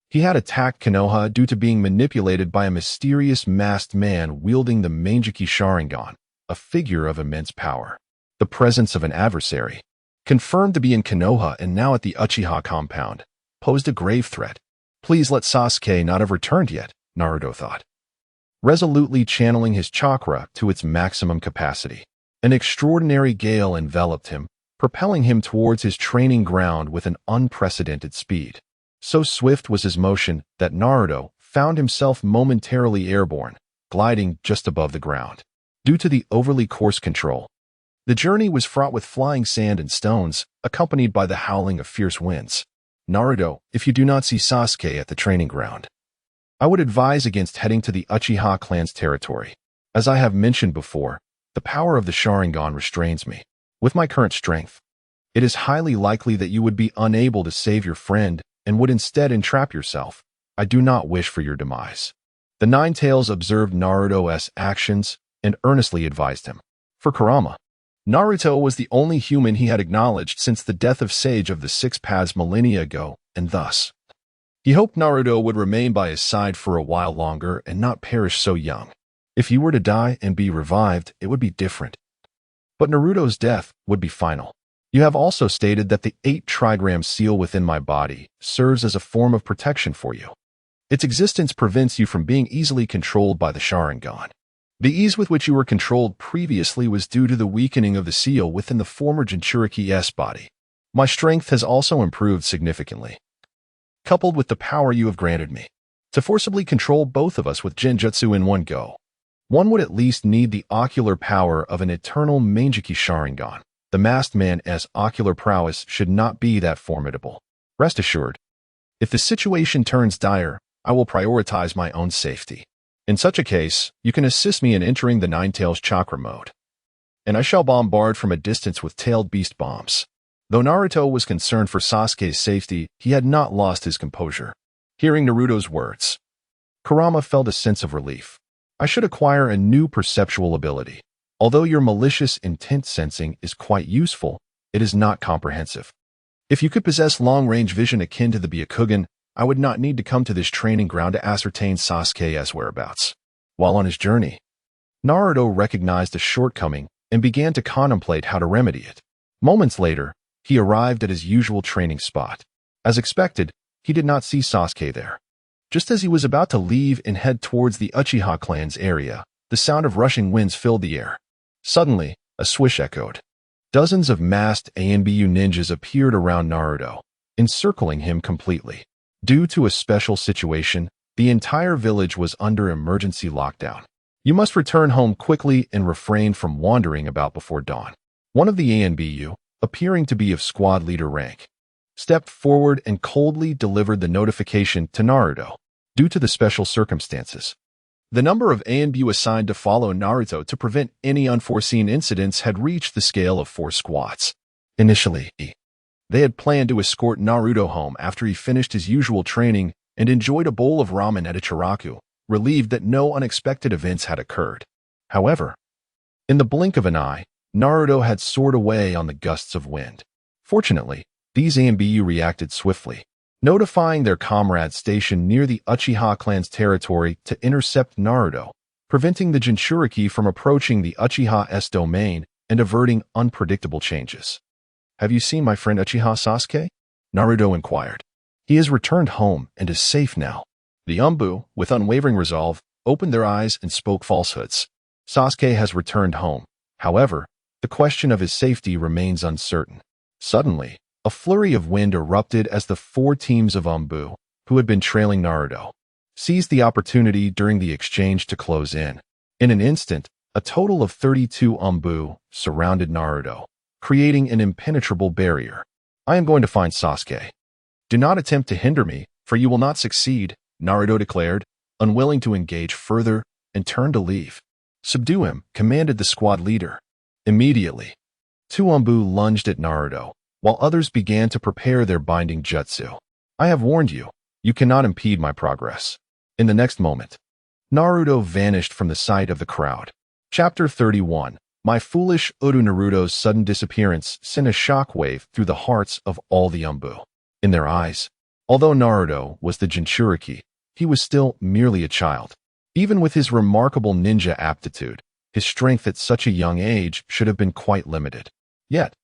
he had attacked Konoha due to being manipulated by a mysterious masked man wielding the Manjiki Sharingan, a figure of immense power. The presence of an adversary, confirmed to be in Konoha and now at the Uchiha compound, posed a grave threat. Please let Sasuke not have returned yet, Naruto thought, resolutely channeling his chakra to its maximum capacity. An extraordinary gale enveloped him, propelling him towards his training ground with an unprecedented speed. So swift was his motion that Naruto found himself momentarily airborne, gliding just above the ground. Due to the overly coarse control, the journey was fraught with flying sand and stones, accompanied by the howling of fierce winds. Naruto, if you do not see Sasuke at the training ground, I would advise against heading to the Uchiha clan's territory. As I have mentioned before, the power of the Sharingan restrains me. With my current strength, it is highly likely that you would be unable to save your friend and would instead entrap yourself. I do not wish for your demise. The Nine Tails observed Naruto's actions and earnestly advised him. For Kurama, Naruto was the only human he had acknowledged since the death of Sage of the Six Paths millennia ago, and thus, he hoped Naruto would remain by his side for a while longer and not perish so young. If he were to die and be revived, it would be different. But Naruto's death would be final. You have also stated that the 8 trigram seal within my body serves as a form of protection for you. Its existence prevents you from being easily controlled by the Sharingan. The ease with which you were controlled previously was due to the weakening of the seal within the former Jinchuriki's body. My strength has also improved significantly, coupled with the power you have granted me, to forcibly control both of us with Genjutsu in one go. One would at least need the ocular power of an eternal Mangeki Sharingan. The masked man's ocular prowess should not be that formidable. Rest assured, if the situation turns dire, I will prioritize my own safety. In such a case, you can assist me in entering the Nine Tails chakra mode, and I shall bombard from a distance with tailed beast bombs. Though Naruto was concerned for Sasuke's safety, he had not lost his composure. Hearing Naruto's words, Kurama felt a sense of relief. I should acquire a new perceptual ability. Although your malicious intent sensing is quite useful, it is not comprehensive. If you could possess long-range vision akin to the Byakugan, I would not need to come to this training ground to ascertain Sasuke's whereabouts. While on his journey, Naruto recognized a shortcoming and began to contemplate how to remedy it. Moments later, he arrived at his usual training spot. As expected, he did not see Sasuke there. Just as he was about to leave and head towards the Uchiha clan's area, the sound of rushing winds filled the air. Suddenly, a swish echoed. Dozens of masked ANBU ninjas appeared around Naruto, encircling him completely. Due to a special situation, the entire village was under emergency lockdown. You must return home quickly and refrain from wandering about before dawn. One of the ANBU, appearing to be of squad leader rank, stepped forward and coldly delivered the notification to Naruto. Due to the special circumstances, the number of ANBU assigned to follow Naruto to prevent any unforeseen incidents had reached the scale of 4 squads. Initially, they had planned to escort Naruto home after he finished his usual training and enjoyed a bowl of ramen at Ichiraku, relieved that no unexpected events had occurred. However, in the blink of an eye, Naruto had soared away on the gusts of wind. Fortunately, these ANBU reacted swiftly, notifying their comrades stationed near the Uchiha clan's territory to intercept Naruto, preventing the Jinchuriki from approaching the Uchiha's domain and averting unpredictable changes. Have you seen my friend Uchiha Sasuke? Naruto inquired. He has returned home and is safe now. The Umbu, with unwavering resolve, opened their eyes and spoke falsehoods. Sasuke has returned home. However, the question of his safety remains uncertain. Suddenly, a flurry of wind erupted as the 4 teams of Umbu, who had been trailing Naruto, seized the opportunity during the exchange to close in. In an instant, a total of 32 Umbu surrounded Naruto, creating an impenetrable barrier. I am going to find Sasuke. Do not attempt to hinder me, for you will not succeed, Naruto declared, unwilling to engage further, and turned to leave. Subdue him, commanded the squad leader. Immediately, 2 Umbu lunged at Naruto, while others began to prepare their binding jutsu. I have warned you, you cannot impede my progress. In the next moment, Naruto vanished from the sight of the crowd. Chapter 31. My foolish Uru Naruto's sudden disappearance sent a shockwave through the hearts of all the Umbu. In their eyes, although Naruto was the Jinchuriki, he was still merely a child. Even with his remarkable ninja aptitude, His strength at such a young age should have been quite limited. Yet,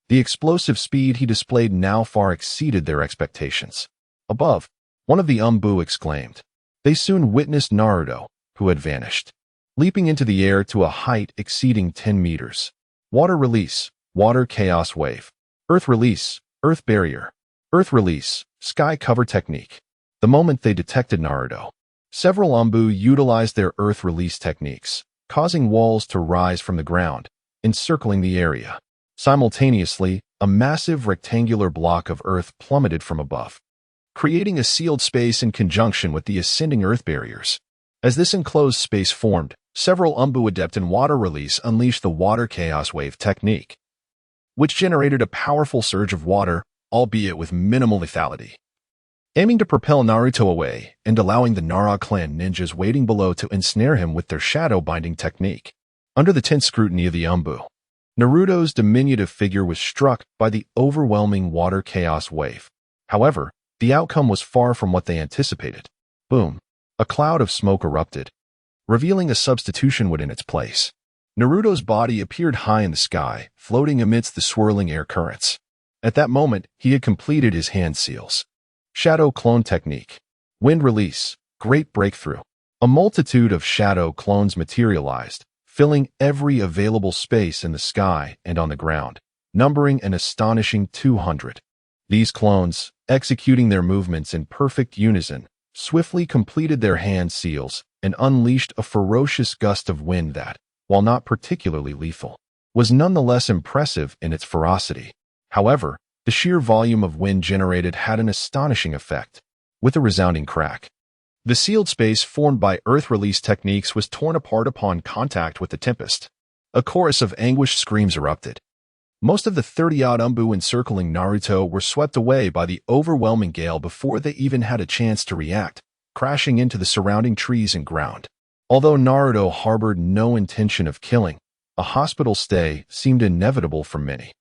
the explosive speed he displayed now far exceeded their expectations. Above, one of the Umbu exclaimed. They soon witnessed Naruto, who had vanished, leaping into the air to a height exceeding 10 meters. Water release, water chaos wave. Earth release, earth barrier. Earth release, sky cover technique. The moment they detected Naruto, several Umbu utilized their earth release techniques, causing walls to rise from the ground, encircling the area. Simultaneously, a massive rectangular block of earth plummeted from above, creating a sealed space in conjunction with the ascending earth barriers. As this enclosed space formed, several Umbu adept in water release unleashed the water chaos wave technique, which generated a powerful surge of water, albeit with minimal lethality, aiming to propel Naruto away and allowing the Nara clan ninjas waiting below to ensnare him with their shadow binding technique. Under the tense scrutiny of the Umbu, Naruto's diminutive figure was struck by the overwhelming water chaos wave. However, the outcome was far from what they anticipated. Boom! A cloud of smoke erupted, revealing a substitution wood in its place. Naruto's body appeared high in the sky, floating amidst the swirling air currents. At that moment, he had completed his hand seals. Shadow clone technique. Wind release. Great breakthrough. A multitude of shadow clones materialized, filling every available space in the sky and on the ground, numbering an astonishing 200. These clones, executing their movements in perfect unison, swiftly completed their hand seals and unleashed a ferocious gust of wind that, while not particularly lethal, was nonetheless impressive in its ferocity. However, the sheer volume of wind generated had an astonishing effect. With a resounding crack, the sealed space formed by earth release techniques was torn apart upon contact with the tempest. A chorus of anguished screams erupted. Most of the 30-odd Umbu encircling Naruto were swept away by the overwhelming gale before they even had a chance to react, crashing into the surrounding trees and ground. Although Naruto harbored no intention of killing, a hospital stay seemed inevitable for many.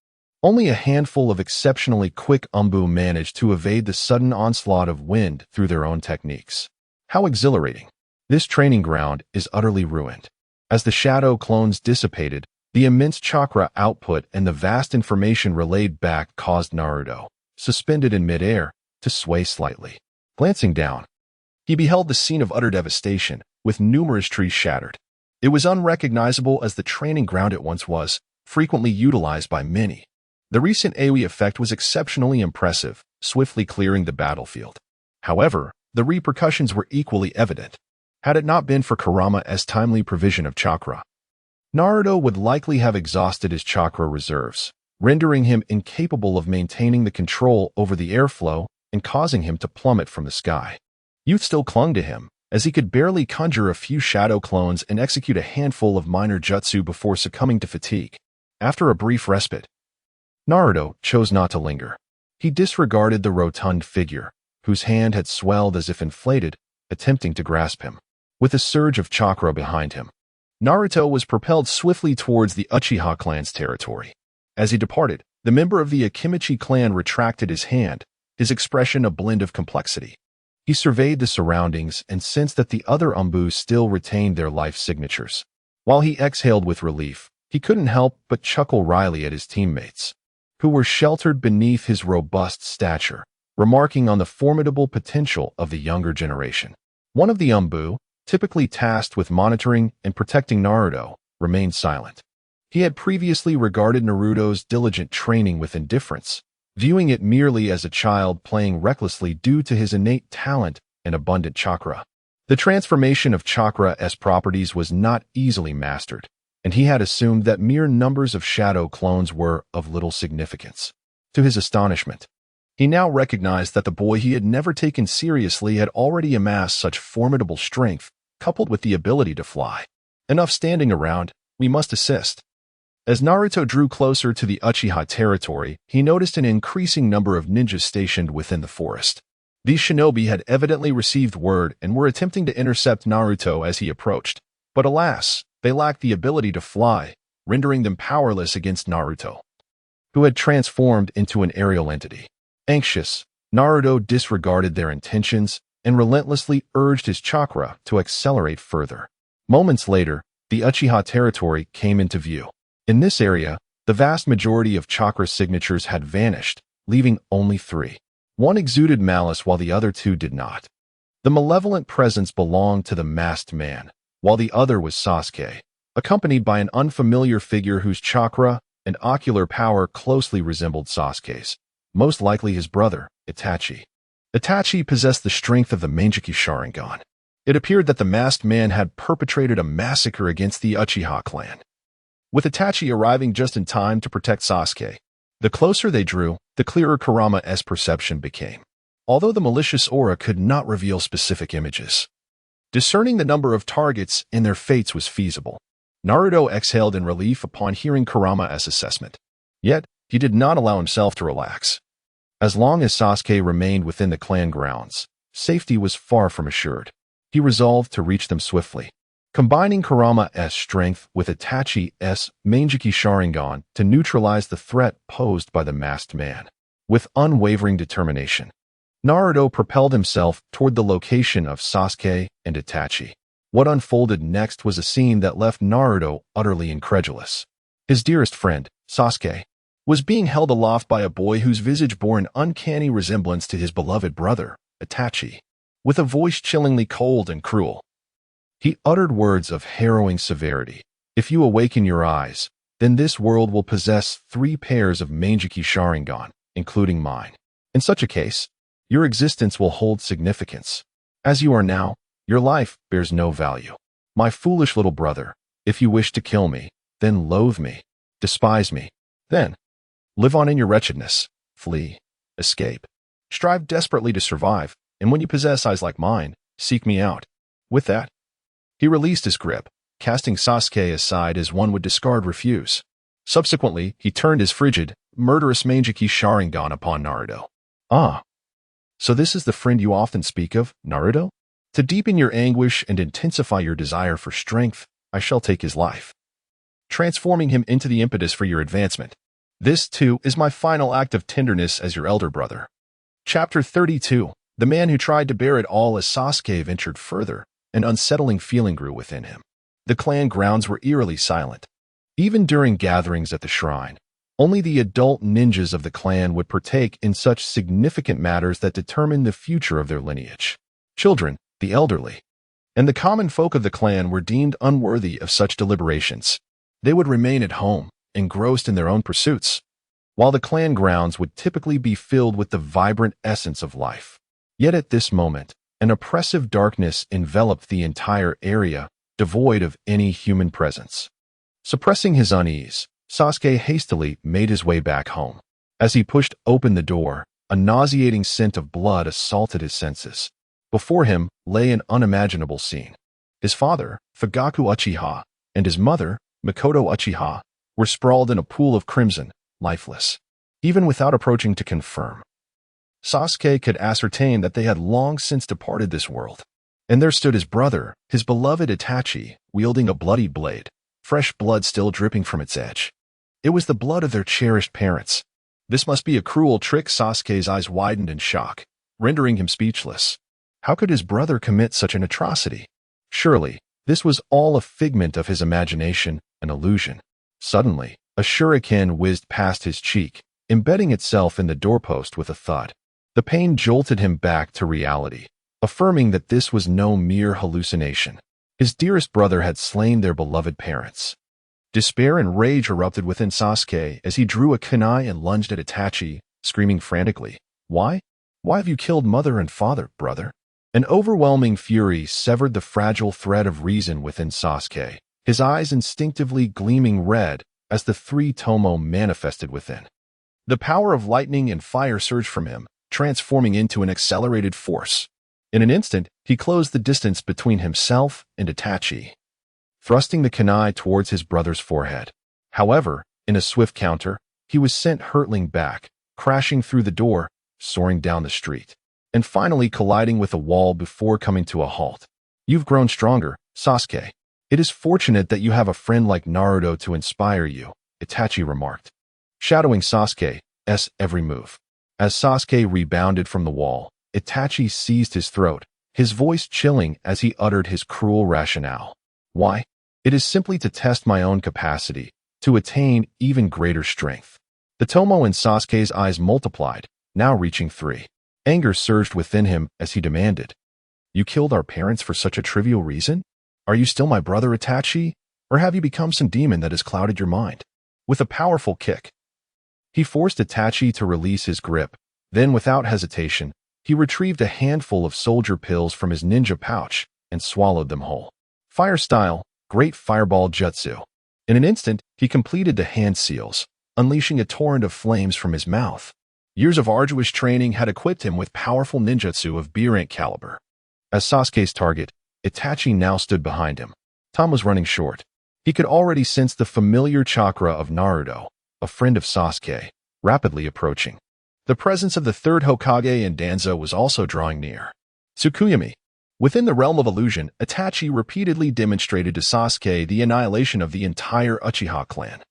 Only a handful of exceptionally quick Umbu managed to evade the sudden onslaught of wind through their own techniques. How exhilarating! This training ground is utterly ruined. As the shadow clones dissipated, the immense chakra output and the vast information relayed back caused Naruto, suspended in midair, to sway slightly. Glancing down, he beheld the scene of utter devastation, with numerous trees shattered. It was unrecognizable as the training ground it once was, frequently utilized by many. The recent AoE effect was exceptionally impressive, swiftly clearing the battlefield. However, the repercussions were equally evident. Had it not been for Kurama's timely provision of chakra, Naruto would likely have exhausted his chakra reserves, rendering him incapable of maintaining the control over the airflow and causing him to plummet from the sky. Youth still clung to him, as he could barely conjure a few shadow clones and execute a handful of minor jutsu before succumbing to fatigue. After a brief respite, Naruto chose not to linger. He disregarded the rotund figure, whose hand had swelled as if inflated, attempting to grasp him. With a surge of chakra behind him, Naruto was propelled swiftly towards the Uchiha clan's territory. As he departed, the member of the Akimichi clan retracted his hand, his expression a blend of complexity. He surveyed the surroundings and sensed that the other Umbu still retained their life signatures. While he exhaled with relief, he couldn't help but chuckle wryly at his teammates, who were sheltered beneath his robust stature, remarking on the formidable potential of the younger generation. One of the Umbu, typically tasked with monitoring and protecting Naruto, remained silent. He had previously regarded Naruto's diligent training with indifference, viewing it merely as a child playing recklessly due to his innate talent and abundant chakra. The transformation of chakra's properties was not easily mastered, and he had assumed that mere numbers of shadow clones were of little significance. To his astonishment, he now recognized that the boy he had never taken seriously had already amassed such formidable strength, coupled with the ability to fly. Enough standing around, we must assist. As Naruto drew closer to the Uchiha territory, he noticed an increasing number of ninjas stationed within the forest. These shinobi had evidently received word and were attempting to intercept Naruto as he approached. But alas, they lacked the ability to fly, rendering them powerless against Naruto, who had transformed into an aerial entity. Anxious, Naruto disregarded their intentions and relentlessly urged his chakra to accelerate further. Moments later, the Uchiha territory came into view. In this area, the vast majority of chakra signatures had vanished, leaving only 3. One exuded malice while the other 2 did not. The malevolent presence belonged to the masked man, while the other was Sasuke, accompanied by an unfamiliar figure whose chakra and ocular power closely resembled Sasuke's, most likely his brother, Itachi. Itachi possessed the strength of the Manjiki Sharingan. It appeared that the masked man had perpetrated a massacre against the Uchiha clan. With Itachi arriving just in time to protect Sasuke, the closer they drew, the clearer Kurama's perception became, although the malicious aura could not reveal specific images. Discerning the number of targets and their fates was feasible. Naruto exhaled in relief upon hearing Kurama's assessment. Yet, he did not allow himself to relax. As long as Sasuke remained within the clan grounds, safety was far from assured. He resolved to reach them swiftly, combining Kurama's strength with Itachi's Manjiki Sharingan to neutralize the threat posed by the masked man. With unwavering determination, Naruto propelled himself toward the location of Sasuke and Itachi. What unfolded next was a scene that left Naruto utterly incredulous. His dearest friend, Sasuke, was being held aloft by a boy whose visage bore an uncanny resemblance to his beloved brother, Itachi. With a voice chillingly cold and cruel, he uttered words of harrowing severity. If you awaken your eyes, then this world will possess 3 pairs of Manjiki Sharingan, including mine. In such a case, your existence will hold significance. As you are now, your life bears no value. My foolish little brother, if you wish to kill me, then loathe me, despise me, then live on in your wretchedness, flee, escape, strive desperately to survive, and when you possess eyes like mine, seek me out. With that, he released his grip, casting Sasuke aside as one would discard refuse. Subsequently, he turned his frigid, murderous Manjiki Sharingan upon Naruto. Ah, so this is the friend you often speak of, Naruto? To deepen your anguish and intensify your desire for strength, I shall take his life, transforming him into the impetus for your advancement. This, too, is my final act of tenderness as your elder brother. Chapter 32. The man who tried to bear it all as Sasuke ventured further, an unsettling feeling grew within him. The clan grounds were eerily silent. Even during gatherings at the shrine, only the adult ninjas of the clan would partake in such significant matters that determine the future of their lineage. Children, the elderly, and the common folk of the clan were deemed unworthy of such deliberations. They would remain at home, engrossed in their own pursuits, while the clan grounds would typically be filled with the vibrant essence of life. Yet at this moment, an oppressive darkness enveloped the entire area, devoid of any human presence. Suppressing his unease, Sasuke hastily made his way back home. As he pushed open the door, a nauseating scent of blood assaulted his senses. Before him lay an unimaginable scene. His father, Fugaku Uchiha, and his mother, Mikoto Uchiha, were sprawled in a pool of crimson, lifeless. Even without approaching to confirm, Sasuke could ascertain that they had long since departed this world. And there stood his brother, his beloved Itachi, wielding a bloody blade, fresh blood still dripping from its edge. It was the blood of their cherished parents. This must be a cruel trick. Sasuke's eyes widened in shock, rendering him speechless. How could his brother commit such an atrocity? Surely, this was all a figment of his imagination, an illusion. Suddenly, a shuriken whizzed past his cheek, embedding itself in the doorpost with a thud. The pain jolted him back to reality, affirming that this was no mere hallucination. His dearest brother had slain their beloved parents. Despair and rage erupted within Sasuke as he drew a kunai and lunged at Itachi, screaming frantically, "Why? Why have you killed mother and father, brother?" An overwhelming fury severed the fragile thread of reason within Sasuke, his eyes instinctively gleaming red as the 3 tomo manifested within. The power of lightning and fire surged from him, transforming into an accelerated force. In an instant, he closed the distance between himself and Itachi, thrusting the kunai towards his brother's forehead. However, in a swift counter, he was sent hurtling back, crashing through the door, soaring down the street, and finally colliding with a wall before coming to a halt. "You've grown stronger, Sasuke. It is fortunate that you have a friend like Naruto to inspire you," Itachi remarked, shadowing Sasuke's every move. As Sasuke rebounded from the wall, Itachi seized his throat, his voice chilling as he uttered his cruel rationale. "Why? It is simply to test my own capacity, to attain even greater strength. The Tomo in Sasuke's eyes multiplied, now reaching 3. Anger surged within him as he demanded, "You killed our parents for such a trivial reason? Are you still my brother Itachi, or have you become some demon that has clouded your mind?" With a powerful kick, he forced Itachi to release his grip. Then, without hesitation, he retrieved a handful of soldier pills from his ninja pouch and swallowed them whole. Fire style, Great Fireball Jutsu. In an instant, he completed the hand seals, unleashing a torrent of flames from his mouth. Years of arduous training had equipped him with powerful ninjutsu of B-rank caliber. As Sasuke's target, Itachi now stood behind him. Time was running short. He could already sense the familiar chakra of Naruto, a friend of Sasuke, rapidly approaching. The presence of the third Hokage and Danzo was also drawing near. Tsukuyomi. Within the realm of illusion, Itachi repeatedly demonstrated to Sasuke the annihilation of the entire Uchiha clan.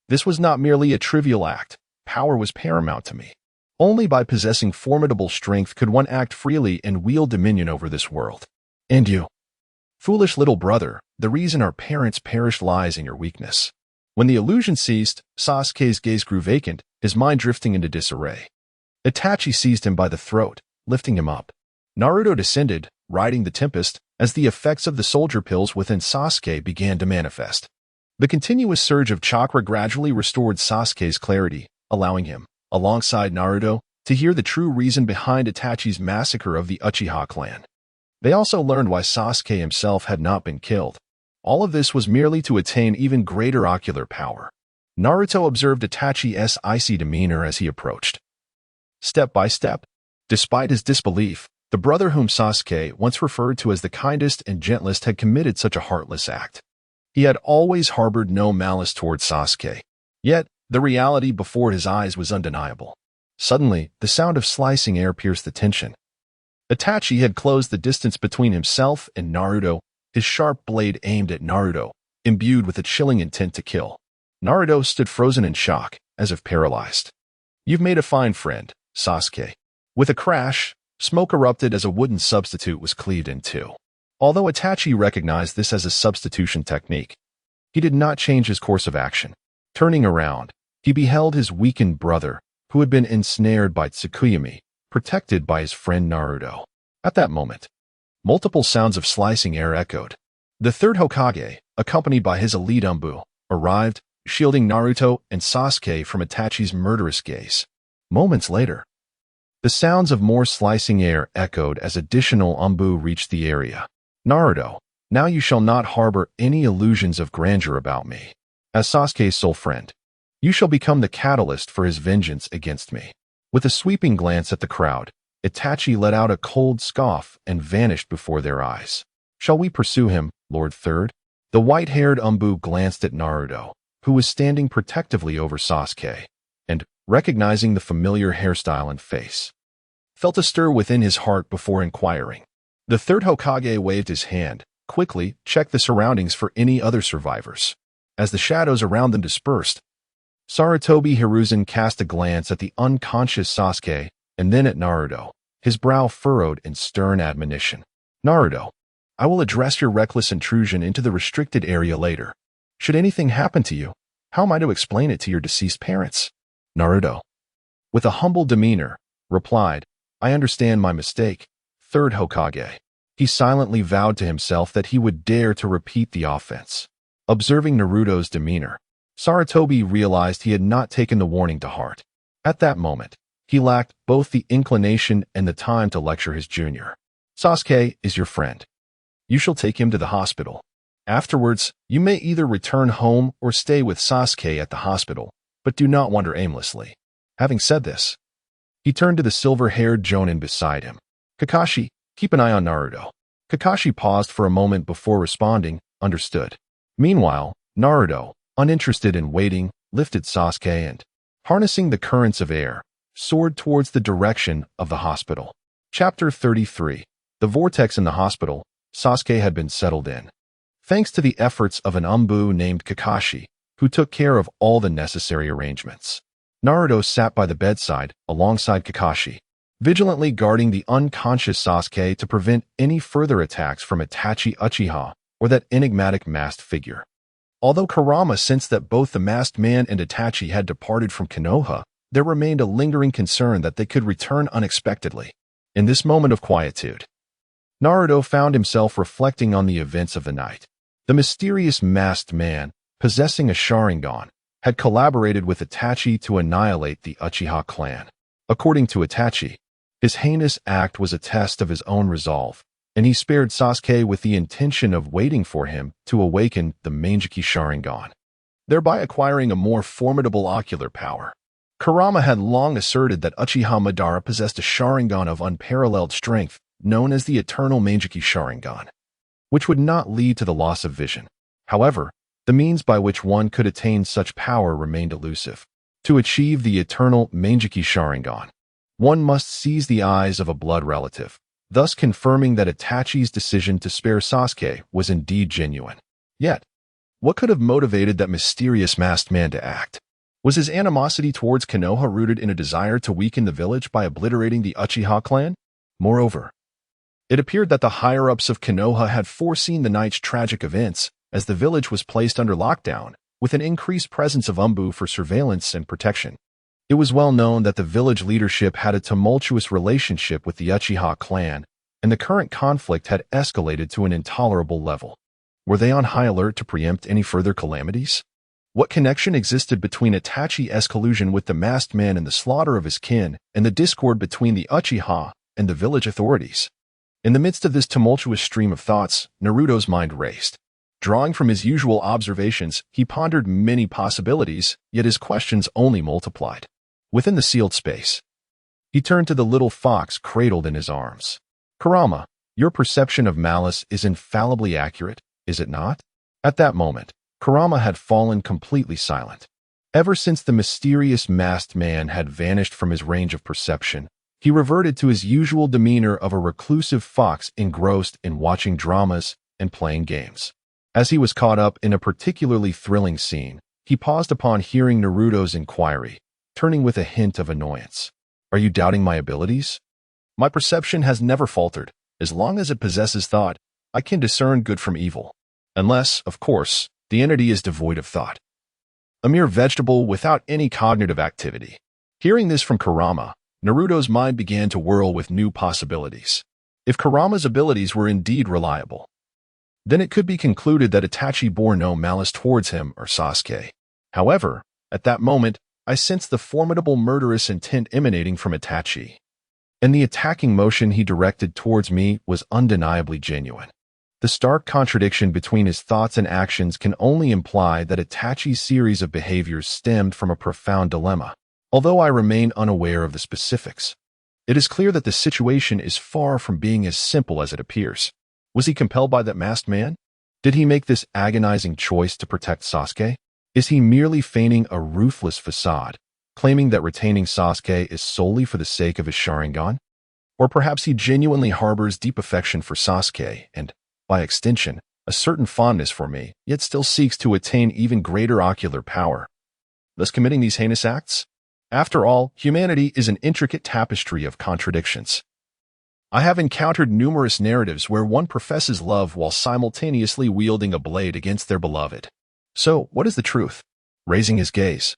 This was not merely a trivial act. Power was paramount to me. Only by possessing formidable strength could one act freely and wield dominion over this world. And you, foolish little brother, the reason our parents perished lies in your weakness. When the illusion ceased, Sasuke's gaze grew vacant, his mind drifting into disarray. Itachi seized him by the throat, lifting him up. Naruto descended, riding the tempest, as the effects of the soldier pills within Sasuke began to manifest. The continuous surge of chakra gradually restored Sasuke's clarity, allowing him, alongside Naruto, to hear the true reason behind Itachi's massacre of the Uchiha clan. They also learned why Sasuke himself had not been killed. All of this was merely to attain even greater ocular power. Naruto observed Itachi's icy demeanor as he approached. Step by step, despite his disbelief, the brother whom Sasuke once referred to as the kindest and gentlest had committed such a heartless act. He had always harbored no malice towards Sasuke. Yet, the reality before his eyes was undeniable. Suddenly, the sound of slicing air pierced the tension. Itachi had closed the distance between himself and Naruto, his sharp blade aimed at Naruto, imbued with a chilling intent to kill. Naruto stood frozen in shock, as if paralyzed. "You've made a fine friend, Sasuke." With a crash, smoke erupted as a wooden substitute was cleaved in two. Although Itachi recognized this as a substitution technique, he did not change his course of action. Turning around, he beheld his weakened brother, who had been ensnared by Tsukuyomi, protected by his friend Naruto. At that moment, multiple sounds of slicing air echoed. The third Hokage, accompanied by his elite Umbu, arrived, shielding Naruto and Sasuke from Itachi's murderous gaze. Moments later, the sounds of more slicing air echoed as additional Umbu reached the area. "Naruto, now you shall not harbor any illusions of grandeur about me. As Sasuke's sole friend, you shall become the catalyst for his vengeance against me." With a sweeping glance at the crowd, Itachi let out a cold scoff and vanished before their eyes. "Shall we pursue him, Lord Third?" The white-haired Umbu glanced at Naruto, who was standing protectively over Sasuke, and, recognizing the familiar hairstyle and face, felt a stir within his heart before inquiring. The third Hokage waved his hand, quickly checked the surroundings for any other survivors. As the shadows around them dispersed, Sarutobi Hiruzen cast a glance at the unconscious Sasuke and then at Naruto, his brow furrowed in stern admonition. "Naruto, I will address your reckless intrusion into the restricted area later. Should anything happen to you, how am I to explain it to your deceased parents?" Naruto, with a humble demeanor, replied, "I understand my mistake, third Hokage." He silently vowed to himself that he would dare to repeat the offense. Observing Naruto's demeanor, Sarutobi realized he had not taken the warning to heart. At that moment, he lacked both the inclination and the time to lecture his junior. "Sasuke is your friend. You shall take him to the hospital. Afterwards, you may either return home or stay with Sasuke at the hospital, but do not wander aimlessly." Having said this, he turned to the silver-haired Jonin beside him. "Kakashi, keep an eye on Naruto." Kakashi paused for a moment before responding, "Understood." Meanwhile, Naruto, uninterested in waiting, lifted Sasuke and, harnessing the currents of air, soared towards the direction of the hospital. Chapter 33. The vortex in the hospital. Sasuke had been settled in, thanks to the efforts of an Umbu named Kakashi, who took care of all the necessary arrangements. Naruto sat by the bedside, alongside Kakashi, vigilantly guarding the unconscious Sasuke to prevent any further attacks from Itachi Uchiha, or that enigmatic masked figure. Although Kurama sensed that both the masked man and Itachi had departed from Konoha, there remained a lingering concern that they could return unexpectedly. In this moment of quietude, Naruto found himself reflecting on the events of the night. The mysterious masked man, possessing a Sharingan, had collaborated with Itachi to annihilate the Uchiha clan. According to Itachi, his heinous act was a test of his own resolve, and he spared Sasuke with the intention of waiting for him to awaken the Mangekyou Sharingan, thereby acquiring a more formidable ocular power. Kurama had long asserted that Uchiha Madara possessed a Sharingan of unparalleled strength, known as the Eternal Mangekyou Sharingan, which would not lead to the loss of vision. However, the means by which one could attain such power remained elusive. To achieve the Eternal Mangekyou Sharingan, one must seize the eyes of a blood relative, thus confirming that Itachi's decision to spare Sasuke was indeed genuine. Yet, what could have motivated that mysterious masked man to act? Was his animosity towards Konoha rooted in a desire to weaken the village by obliterating the Uchiha clan? Moreover, it appeared that the higher-ups of Konoha had foreseen the night's tragic events, as the village was placed under lockdown, with an increased presence of Umbu for surveillance and protection. It was well known that the village leadership had a tumultuous relationship with the Uchiha clan, and the current conflict had escalated to an intolerable level. Were they on high alert to preempt any further calamities? What connection existed between Itachi's collusion with the masked man and the slaughter of his kin, and the discord between the Uchiha and the village authorities? In the midst of this tumultuous stream of thoughts, Naruto's mind raced. Drawing from his usual observations, he pondered many possibilities, yet his questions only multiplied. Within the sealed space, he turned to the little fox cradled in his arms. Kurama, your perception of malice is infallibly accurate, is it not? At that moment, Kurama had fallen completely silent. Ever since the mysterious masked man had vanished from his range of perception, he reverted to his usual demeanor of a reclusive fox engrossed in watching dramas and playing games. As he was caught up in a particularly thrilling scene, he paused upon hearing Naruto's inquiry, turning with a hint of annoyance. Are you doubting my abilities? My perception has never faltered. As long as it possesses thought, I can discern good from evil. Unless, of course, the entity is devoid of thought. A mere vegetable without any cognitive activity. Hearing this from Kurama, Naruto's mind began to whirl with new possibilities. If Kurama's abilities were indeed reliable, then it could be concluded that Itachi bore no malice towards him or Sasuke. However, at that moment, I sensed the formidable murderous intent emanating from Itachi, and the attacking motion he directed towards me was undeniably genuine. The stark contradiction between his thoughts and actions can only imply that Itachi's series of behaviors stemmed from a profound dilemma. Although I remain unaware of the specifics, it is clear that the situation is far from being as simple as it appears. Was he compelled by that masked man? Did he make this agonizing choice to protect Sasuke? Is he merely feigning a ruthless facade, claiming that retaining Sasuke is solely for the sake of his Sharingan? Or perhaps he genuinely harbors deep affection for Sasuke and, by extension, a certain fondness for me, yet still seeks to attain even greater ocular power, thus committing these heinous acts? After all, humanity is an intricate tapestry of contradictions. I have encountered numerous narratives where one professes love while simultaneously wielding a blade against their beloved. So, what is the truth? Raising his gaze,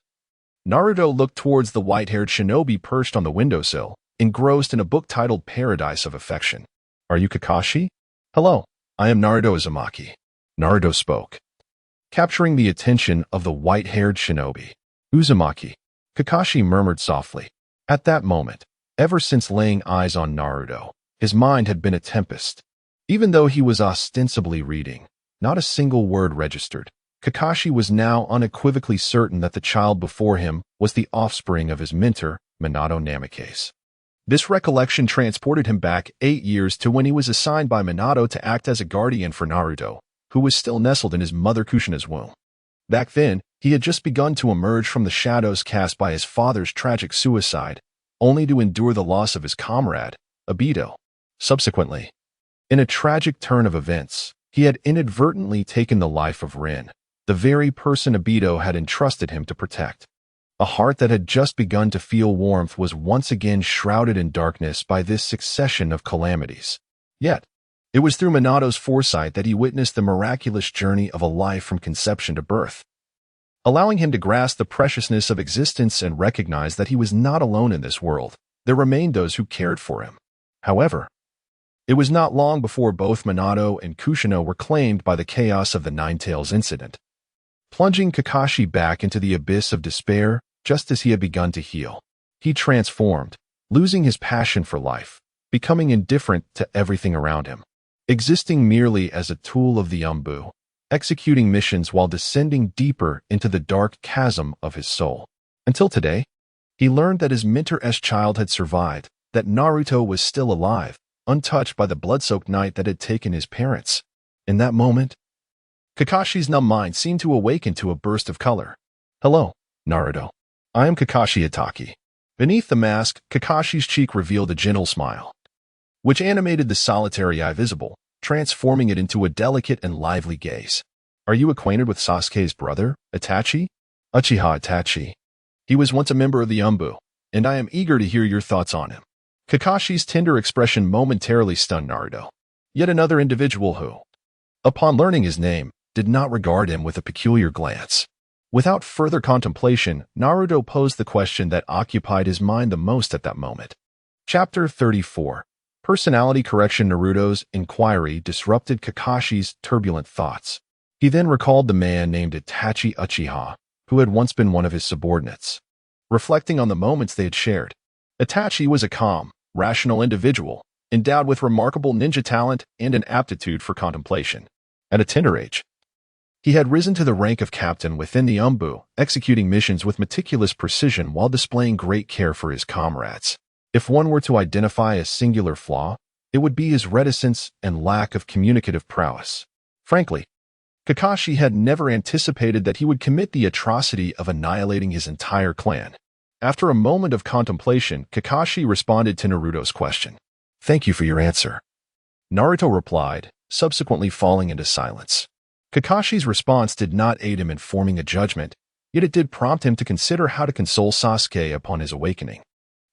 Naruto looked towards the white-haired shinobi perched on the windowsill, engrossed in a book titled Paradise of Affection. Are you Kakashi? Hello, I am Naruto Uzumaki. Naruto spoke, capturing the attention of the white-haired shinobi. Uzumaki, Kakashi murmured softly. At that moment, ever since laying eyes on Naruto, his mind had been a tempest. Even though he was ostensibly reading, not a single word registered. Kakashi was now unequivocally certain that the child before him was the offspring of his mentor, Minato Namikaze. This recollection transported him back 8 years to when he was assigned by Minato to act as a guardian for Naruto, who was still nestled in his mother Kushina's womb. Back then, he had just begun to emerge from the shadows cast by his father's tragic suicide, only to endure the loss of his comrade, Obito. Subsequently, in a tragic turn of events, he had inadvertently taken the life of Rin, the very person Obito had entrusted him to protect. A heart that had just begun to feel warmth was once again shrouded in darkness by this succession of calamities. Yet, It was through Minato's foresight that he witnessed the miraculous journey of a life from conception to birth, allowing him to grasp the preciousness of existence and recognize that he was not alone in this world. There remained those who cared for him. However, it was not long before both Minato and Kushino were claimed by the chaos of the Nine Tails incident, plunging Kakashi back into the abyss of despair just as he had begun to heal. He transformed, losing his passion for life, becoming indifferent to everything around him, existing merely as a tool of the Umbu, executing missions while descending deeper into the dark chasm of his soul. Until today, he learned that his mentor's child had survived, that Naruto was still alive, untouched by the blood-soaked night that had taken his parents. In that moment, Kakashi's numb mind seemed to awaken to a burst of color. "Hello, Naruto. I am Kakashi Itaki." Beneath the mask, Kakashi's cheek revealed a gentle smile, which animated the solitary eye visible, transforming it into a delicate and lively gaze. "Are you acquainted with Sasuke's brother, Itachi?" "Uchiha Itachi. He was once a member of the Umbu, and I am eager to hear your thoughts on him." Kakashi's tender expression momentarily stunned Naruto. Yet another individual who, upon learning his name, did not regard him with a peculiar glance. Without further contemplation, Naruto posed the question that occupied his mind the most at that moment. Chapter 34. Personality Correction. Naruto's inquiry disrupted Kakashi's turbulent thoughts. He then recalled the man named Itachi Uchiha, who had once been one of his subordinates. Reflecting on the moments they had shared, Itachi was a calm, rational individual, endowed with remarkable ninja talent and an aptitude for contemplation. At a tender age, he had risen to the rank of captain within the Umbu, executing missions with meticulous precision while displaying great care for his comrades. If one were to identify a singular flaw, it would be his reticence and lack of communicative prowess. Frankly, Kakashi had never anticipated that he would commit the atrocity of annihilating his entire clan. After a moment of contemplation, Kakashi responded to Naruto's question. "Thank you for your answer," Naruto replied, subsequently falling into silence. Kakashi's response did not aid him in forming a judgment, yet it did prompt him to consider how to console Sasuke upon his awakening.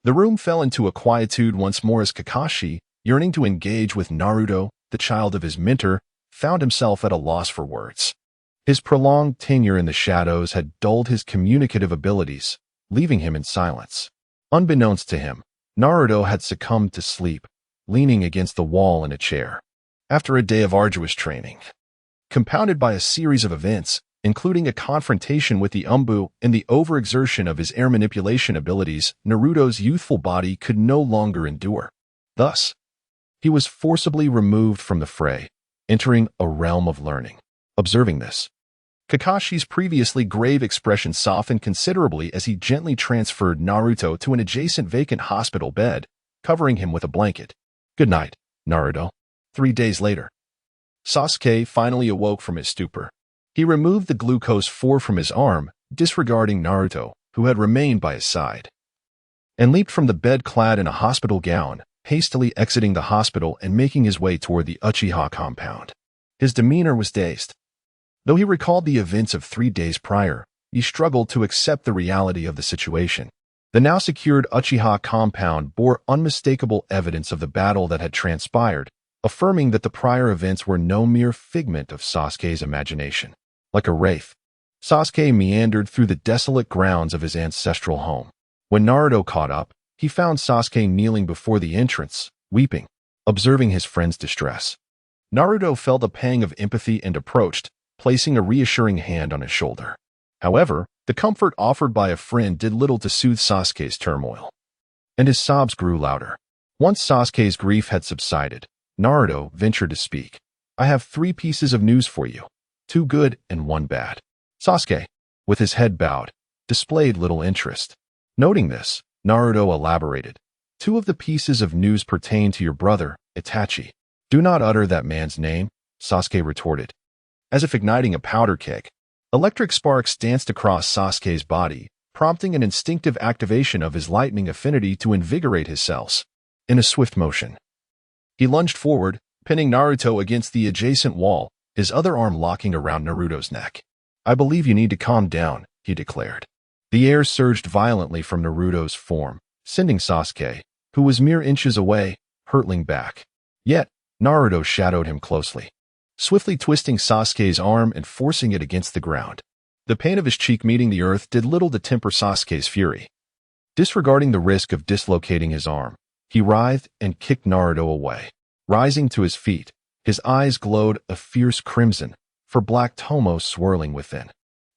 The room fell into a quietude once more as Kakashi, yearning to engage with Naruto, the child of his mentor, found himself at a loss for words. His prolonged tenure in the shadows had dulled his communicative abilities, leaving him in silence. Unbeknownst to him, Naruto had succumbed to sleep, leaning against the wall in a chair. After a day of arduous training, compounded by a series of events, including a confrontation with the Umbu and the overexertion of his air manipulation abilities, Naruto's youthful body could no longer endure. Thus, he was forcibly removed from the fray, entering a realm of learning. Observing this, Kakashi's previously grave expression softened considerably as he gently transferred Naruto to an adjacent vacant hospital bed, covering him with a blanket. "Good night, Naruto." 3 days later, Sasuke finally awoke from his stupor. He removed the glucose 4 from his arm, disregarding Naruto, who had remained by his side, and leaped from the bed clad in a hospital gown, hastily exiting the hospital and making his way toward the Uchiha compound. His demeanor was dazed. Though he recalled the events of 3 days prior, he struggled to accept the reality of the situation. The now secured Uchiha compound bore unmistakable evidence of the battle that had transpired, affirming that the prior events were no mere figment of Sasuke's imagination. Like a wraith, Sasuke meandered through the desolate grounds of his ancestral home. When Naruto caught up, he found Sasuke kneeling before the entrance, weeping. Observing his friend's distress, Naruto felt a pang of empathy and approached, placing a reassuring hand on his shoulder. However, the comfort offered by a friend did little to soothe Sasuke's turmoil, and his sobs grew louder. Once Sasuke's grief had subsided, Naruto ventured to speak. "I have 3 pieces of news for you, 2 good and 1 bad." Sasuke, with his head bowed, displayed little interest. Noting this, Naruto elaborated. "2 of the pieces of news pertain to your brother, Itachi." "Do not utter that man's name," Sasuke retorted. As if igniting a powder keg, electric sparks danced across Sasuke's body, prompting an instinctive activation of his lightning affinity to invigorate his cells. In a swift motion, he lunged forward, pinning Naruto against the adjacent wall, his other arm locking around Naruto's neck. "I believe you need to calm down," he declared. The air surged violently from Naruto's form, sending Sasuke, who was mere inches away, hurtling back. Yet, Naruto shadowed him closely, swiftly twisting Sasuke's arm and forcing it against the ground. The pain of his cheek meeting the earth did little to temper Sasuke's fury. Disregarding the risk of dislocating his arm, he writhed and kicked Naruto away. Rising to his feet, his eyes glowed a fierce crimson, for black tomo swirling within.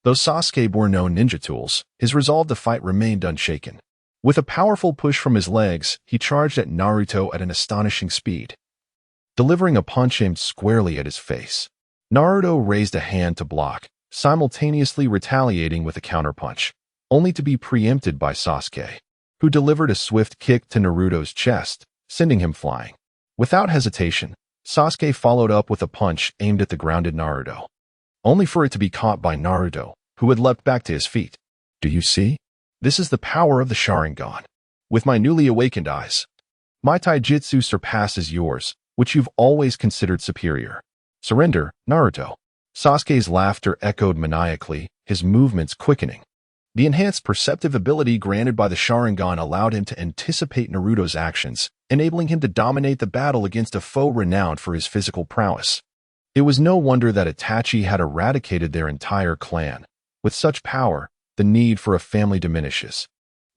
Though Sasuke bore no ninja tools, his resolve to fight remained unshaken. With a powerful push from his legs, he charged at Naruto at an astonishing speed, delivering a punch aimed squarely at his face. Naruto raised a hand to block, simultaneously retaliating with a counterpunch, only to be preempted by Sasuke, who delivered a swift kick to Naruto's chest, sending him flying. Without hesitation, Sasuke followed up with a punch aimed at the grounded Naruto, only for it to be caught by Naruto, who had leapt back to his feet. Do you see? This is the power of the Sharingan. With my newly awakened eyes, my taijutsu surpasses yours, which you've always considered superior. Surrender, Naruto. Sasuke's laughter echoed maniacally, his movements quickening. The enhanced perceptive ability granted by the Sharingan allowed him to anticipate Naruto's actions, enabling him to dominate the battle against a foe renowned for his physical prowess. It was no wonder that Itachi had eradicated their entire clan. With such power, the need for a family diminishes.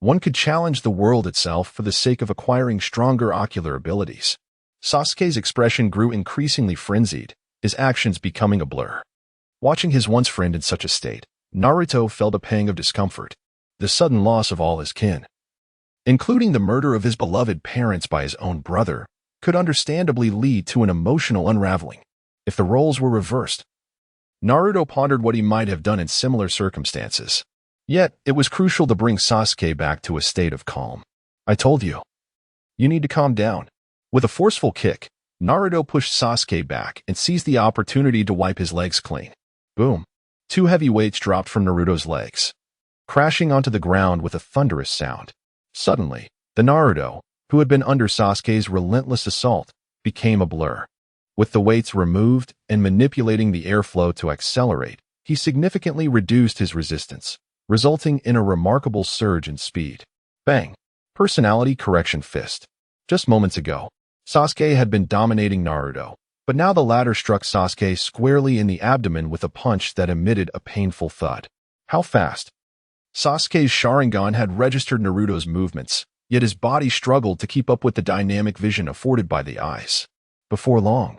One could challenge the world itself for the sake of acquiring stronger ocular abilities. Sasuke's expression grew increasingly frenzied, his actions becoming a blur. Watching his once friend in such a state, Naruto felt a pang of discomfort. The sudden loss of all his kin, including the murder of his beloved parents by his own brother, could understandably lead to an emotional unraveling. If the roles were reversed, Naruto pondered what he might have done in similar circumstances. Yet, it was crucial to bring Sasuke back to a state of calm. I told you. You need to calm down. With a forceful kick, Naruto pushed Sasuke back and seized the opportunity to wipe his legs clean. Boom. 2 heavy weights dropped from Naruto's legs, crashing onto the ground with a thunderous sound. Suddenly, the Naruto, who had been under Sasuke's relentless assault, became a blur. With the weights removed and manipulating the airflow to accelerate, he significantly reduced his resistance, resulting in a remarkable surge in speed. Bang! Personality correction fist. Just moments ago, Sasuke had been dominating Naruto, but now the latter struck Sasuke squarely in the abdomen with a punch that emitted a painful thud. How fast? Sasuke's Sharingan had registered Naruto's movements, yet his body struggled to keep up with the dynamic vision afforded by the eyes. Before long,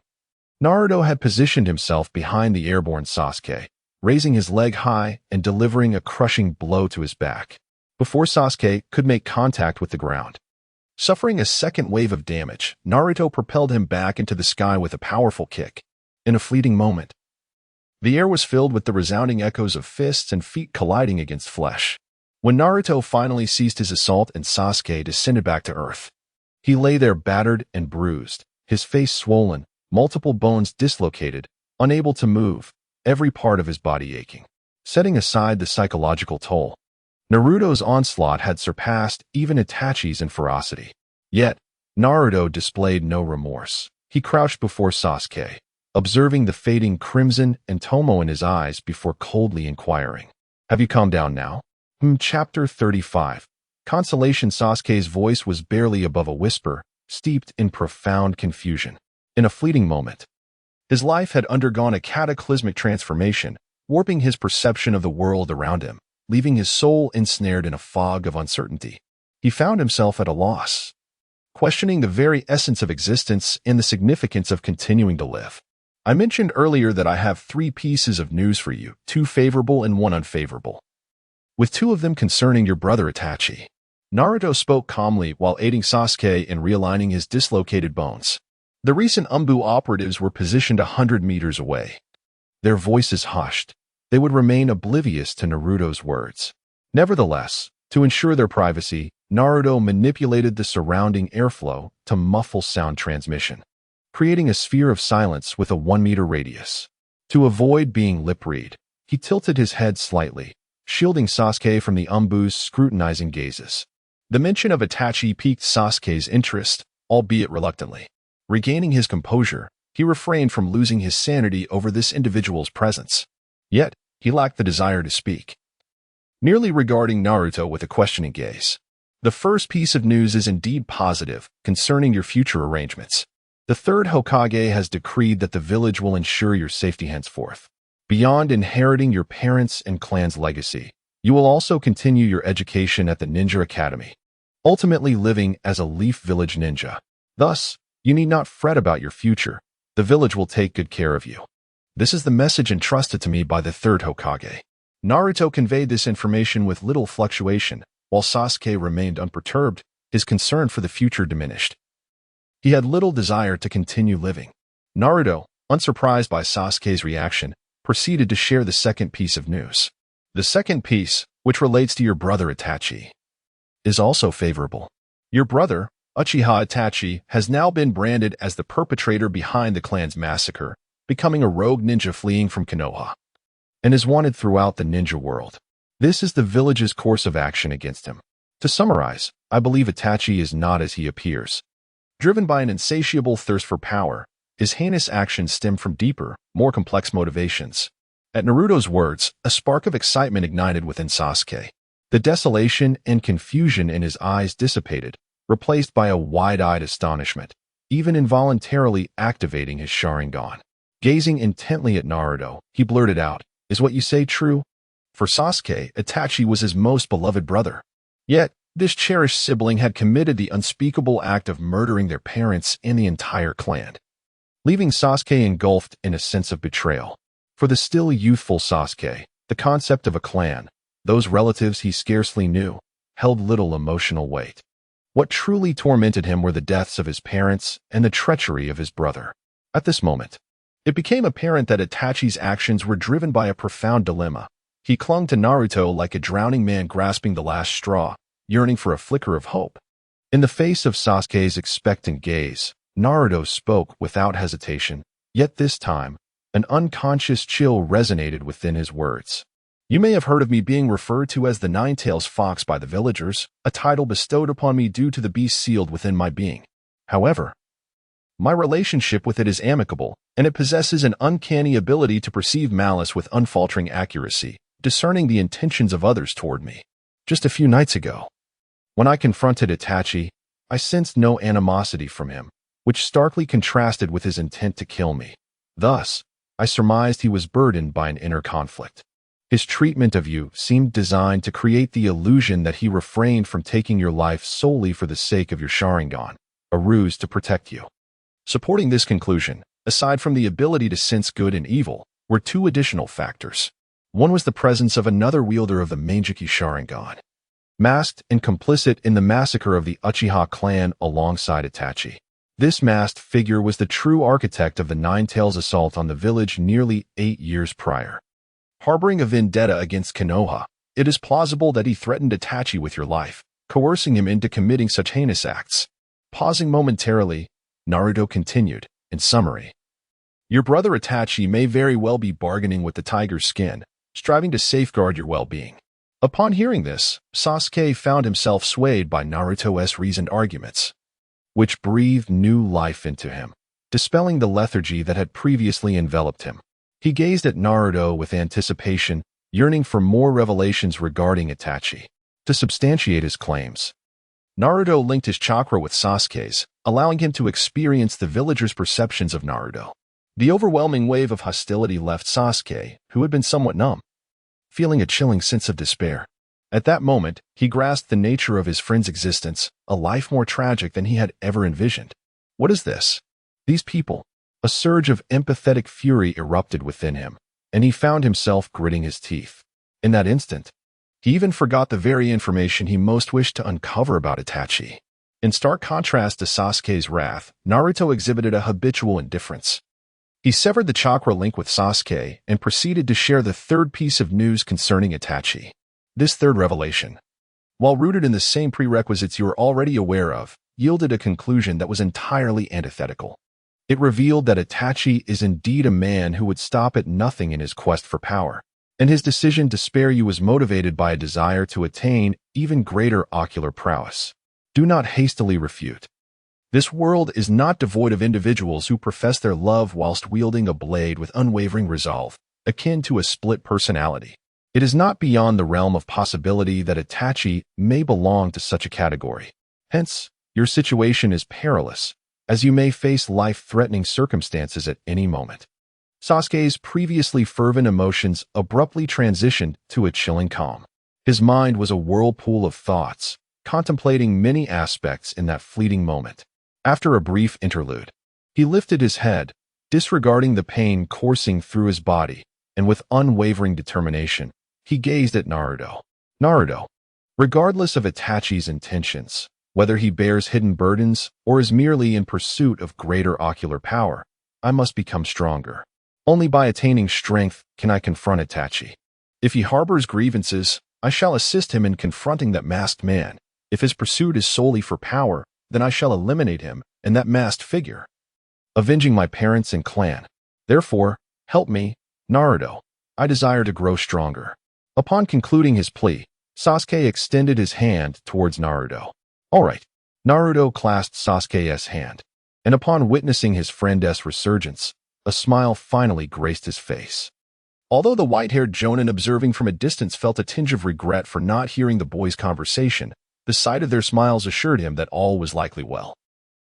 Naruto had positioned himself behind the airborne Sasuke, raising his leg high and delivering a crushing blow to his back, before Sasuke could make contact with the ground. Suffering a second wave of damage, Naruto propelled him back into the sky with a powerful kick. In a fleeting moment, the air was filled with the resounding echoes of fists and feet colliding against flesh. When Naruto finally ceased his assault and Sasuke descended back to earth, he lay there battered and bruised, his face swollen, multiple bones dislocated, unable to move, every part of his body aching. Setting aside the psychological toll, Naruto's onslaught had surpassed even Itachi's in ferocity. Yet, Naruto displayed no remorse. He crouched before Sasuke, observing the fading crimson and tomo in his eyes before coldly inquiring, "Have you calmed down now?" Chapter 35. Consolation. Sasuke's voice was barely above a whisper, steeped in profound confusion. In a fleeting moment, his life had undergone a cataclysmic transformation, warping his perception of the world around him, leaving his soul ensnared in a fog of uncertainty. He found himself at a loss, questioning the very essence of existence and the significance of continuing to live. I mentioned earlier that I have 3 pieces of news for you, 2 favorable and 1 unfavorable, with 2 of them concerning your brother Itachi. Naruto spoke calmly while aiding Sasuke in realigning his dislocated bones. The recent Umbu operatives were positioned 100 meters away. Their voices hushed. They would remain oblivious to Naruto's words. Nevertheless, to ensure their privacy, Naruto manipulated the surrounding airflow to muffle sound transmission, creating a sphere of silence with a 1-meter radius. To avoid being lip-read, he tilted his head slightly, shielding Sasuke from the Umbu's scrutinizing gazes. The mention of Itachi piqued Sasuke's interest, albeit reluctantly. Regaining his composure, he refrained from losing his sanity over this individual's presence. Yet, he lacked the desire to speak, nearly regarding Naruto with a questioning gaze. The first piece of news is indeed positive concerning your future arrangements. The third Hokage has decreed that the village will ensure your safety henceforth. Beyond inheriting your parents' and clan's legacy, you will also continue your education at the Ninja Academy, ultimately living as a Leaf Village ninja. Thus, you need not fret about your future. The village will take good care of you. This is the message entrusted to me by the third Hokage. Naruto conveyed this information with little fluctuation, while Sasuke remained unperturbed, his concern for the future diminished. He had little desire to continue living. Naruto, unsurprised by Sasuke's reaction, proceeded to share the second piece of news. The second piece, which relates to your brother Itachi, is also favorable. Your brother, Uchiha Itachi, has now been branded as the perpetrator behind the clan's massacre, becoming a rogue ninja fleeing from Konoha, and is wanted throughout the ninja world. This is the village's course of action against him. To summarize, I believe Itachi is not as he appears. Driven by an insatiable thirst for power, his heinous actions stem from deeper, more complex motivations. At Naruto's words, a spark of excitement ignited within Sasuke. The desolation and confusion in his eyes dissipated, replaced by a wide-eyed astonishment, even involuntarily activating his Sharingan. Gazing intently at Naruto, he blurted out, "Is what you say true?" For Sasuke, Itachi was his most beloved brother. Yet, this cherished sibling had committed the unspeakable act of murdering their parents and the entire clan, leaving Sasuke engulfed in a sense of betrayal. For the still youthful Sasuke, the concept of a clan, those relatives he scarcely knew, held little emotional weight. What truly tormented him were the deaths of his parents and the treachery of his brother. At this moment, it became apparent that Itachi's actions were driven by a profound dilemma. He clung to Naruto like a drowning man grasping the last straw, yearning for a flicker of hope. In the face of Sasuke's expectant gaze, Naruto spoke without hesitation, yet this time, an unconscious chill resonated within his words. "You may have heard of me being referred to as the Nine-Tailed Fox by the villagers, a title bestowed upon me due to the beast sealed within my being. However, my relationship with it is amicable, and it possesses an uncanny ability to perceive malice with unfaltering accuracy, discerning the intentions of others toward me. Just a few nights ago, when I confronted Itachi, I sensed no animosity from him, which starkly contrasted with his intent to kill me. Thus, I surmised he was burdened by an inner conflict. His treatment of you seemed designed to create the illusion that he refrained from taking your life solely for the sake of your Sharingan, a ruse to protect you." Supporting this conclusion, aside from the ability to sense good and evil, were two additional factors. One was the presence of another wielder of the Mangekyou Sharingan, masked and complicit in the massacre of the Uchiha clan alongside Itachi. This masked figure was the true architect of the Nine-Tails assault on the village nearly 8 years prior. Harboring a vendetta against Konoha, it is plausible that he threatened Itachi with your life, coercing him into committing such heinous acts. Pausing momentarily, Naruto continued, in summary, "Your brother Itachi may very well be bargaining with the tiger's skin, striving to safeguard your well-being." Upon hearing this, Sasuke found himself swayed by Naruto's reasoned arguments, which breathed new life into him, dispelling the lethargy that had previously enveloped him. He gazed at Naruto with anticipation, yearning for more revelations regarding Itachi. To substantiate his claims, Naruto linked his chakra with Sasuke's, allowing him to experience the villagers' perceptions of Naruto. The overwhelming wave of hostility left Sasuke, who had been somewhat numb, feeling a chilling sense of despair. At that moment, he grasped the nature of his friend's existence, a life more tragic than he had ever envisioned. What is this? These people. A surge of empathetic fury erupted within him, and he found himself gritting his teeth. In that instant, he even forgot the very information he most wished to uncover about Itachi. In stark contrast to Sasuke's wrath, Naruto exhibited a habitual indifference. He severed the chakra link with Sasuke and proceeded to share the third piece of news concerning Itachi. This third revelation, while rooted in the same prerequisites you were already aware of, yielded a conclusion that was entirely antithetical. It revealed that Itachi is indeed a man who would stop at nothing in his quest for power, and his decision to spare you was motivated by a desire to attain even greater ocular prowess. Do not hastily refute. This world is not devoid of individuals who profess their love whilst wielding a blade with unwavering resolve, akin to a split personality. It is not beyond the realm of possibility that Itachi may belong to such a category. Hence, your situation is perilous, as you may face life-threatening circumstances at any moment. Sasuke's previously fervent emotions abruptly transitioned to a chilling calm. His mind was a whirlpool of thoughts, contemplating many aspects in that fleeting moment. After a brief interlude, he lifted his head, disregarding the pain coursing through his body, and with unwavering determination, he gazed at Naruto. Naruto, regardless of Itachi's intentions, whether he bears hidden burdens or is merely in pursuit of greater ocular power, I must become stronger. Only by attaining strength can I confront Itachi. If he harbors grievances, I shall assist him in confronting that masked man. If his pursuit is solely for power, then I shall eliminate him and that masked figure, avenging my parents and clan. Therefore, help me, Naruto. I desire to grow stronger. Upon concluding his plea, Sasuke extended his hand towards Naruto. All right. Naruto clasped Sasuke's hand, and upon witnessing his friend's resurgence, a smile finally graced his face. Although the white-haired jonin observing from a distance felt a tinge of regret for not hearing the boys' conversation, the sight of their smiles assured him that all was likely well.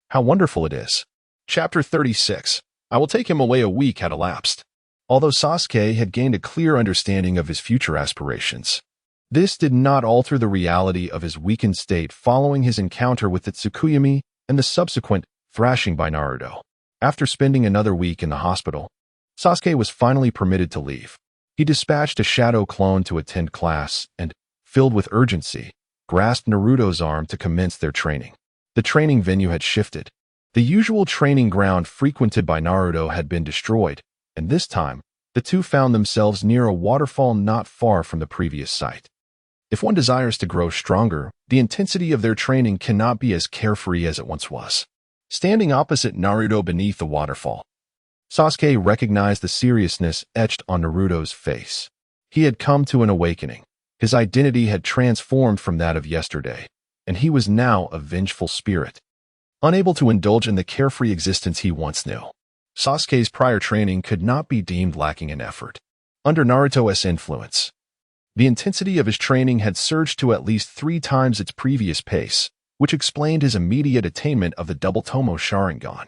How wonderful it is. Chapter 36. I will take him away. A week had elapsed. Although Sasuke had gained a clear understanding of his future aspirations, this did not alter the reality of his weakened state following his encounter with the Tsukuyomi and the subsequent thrashing by Naruto. After spending another week in the hospital, Sasuke was finally permitted to leave. He dispatched a shadow clone to attend class and, filled with urgency, grasped Naruto's arm to commence their training. The training venue had shifted. The usual training ground frequented by Naruto had been destroyed, and this time, the two found themselves near a waterfall not far from the previous site. If one desires to grow stronger, the intensity of their training cannot be as carefree as it once was. Standing opposite Naruto beneath the waterfall, Sasuke recognized the seriousness etched on Naruto's face. He had come to an awakening. His identity had transformed from that of yesterday, and he was now a vengeful spirit, unable to indulge in the carefree existence he once knew. Sasuke's prior training could not be deemed lacking in effort. Under Naruto's influence, the intensity of his training had surged to at least 3 times its previous pace, which explained his immediate attainment of the double Tomo Sharingan.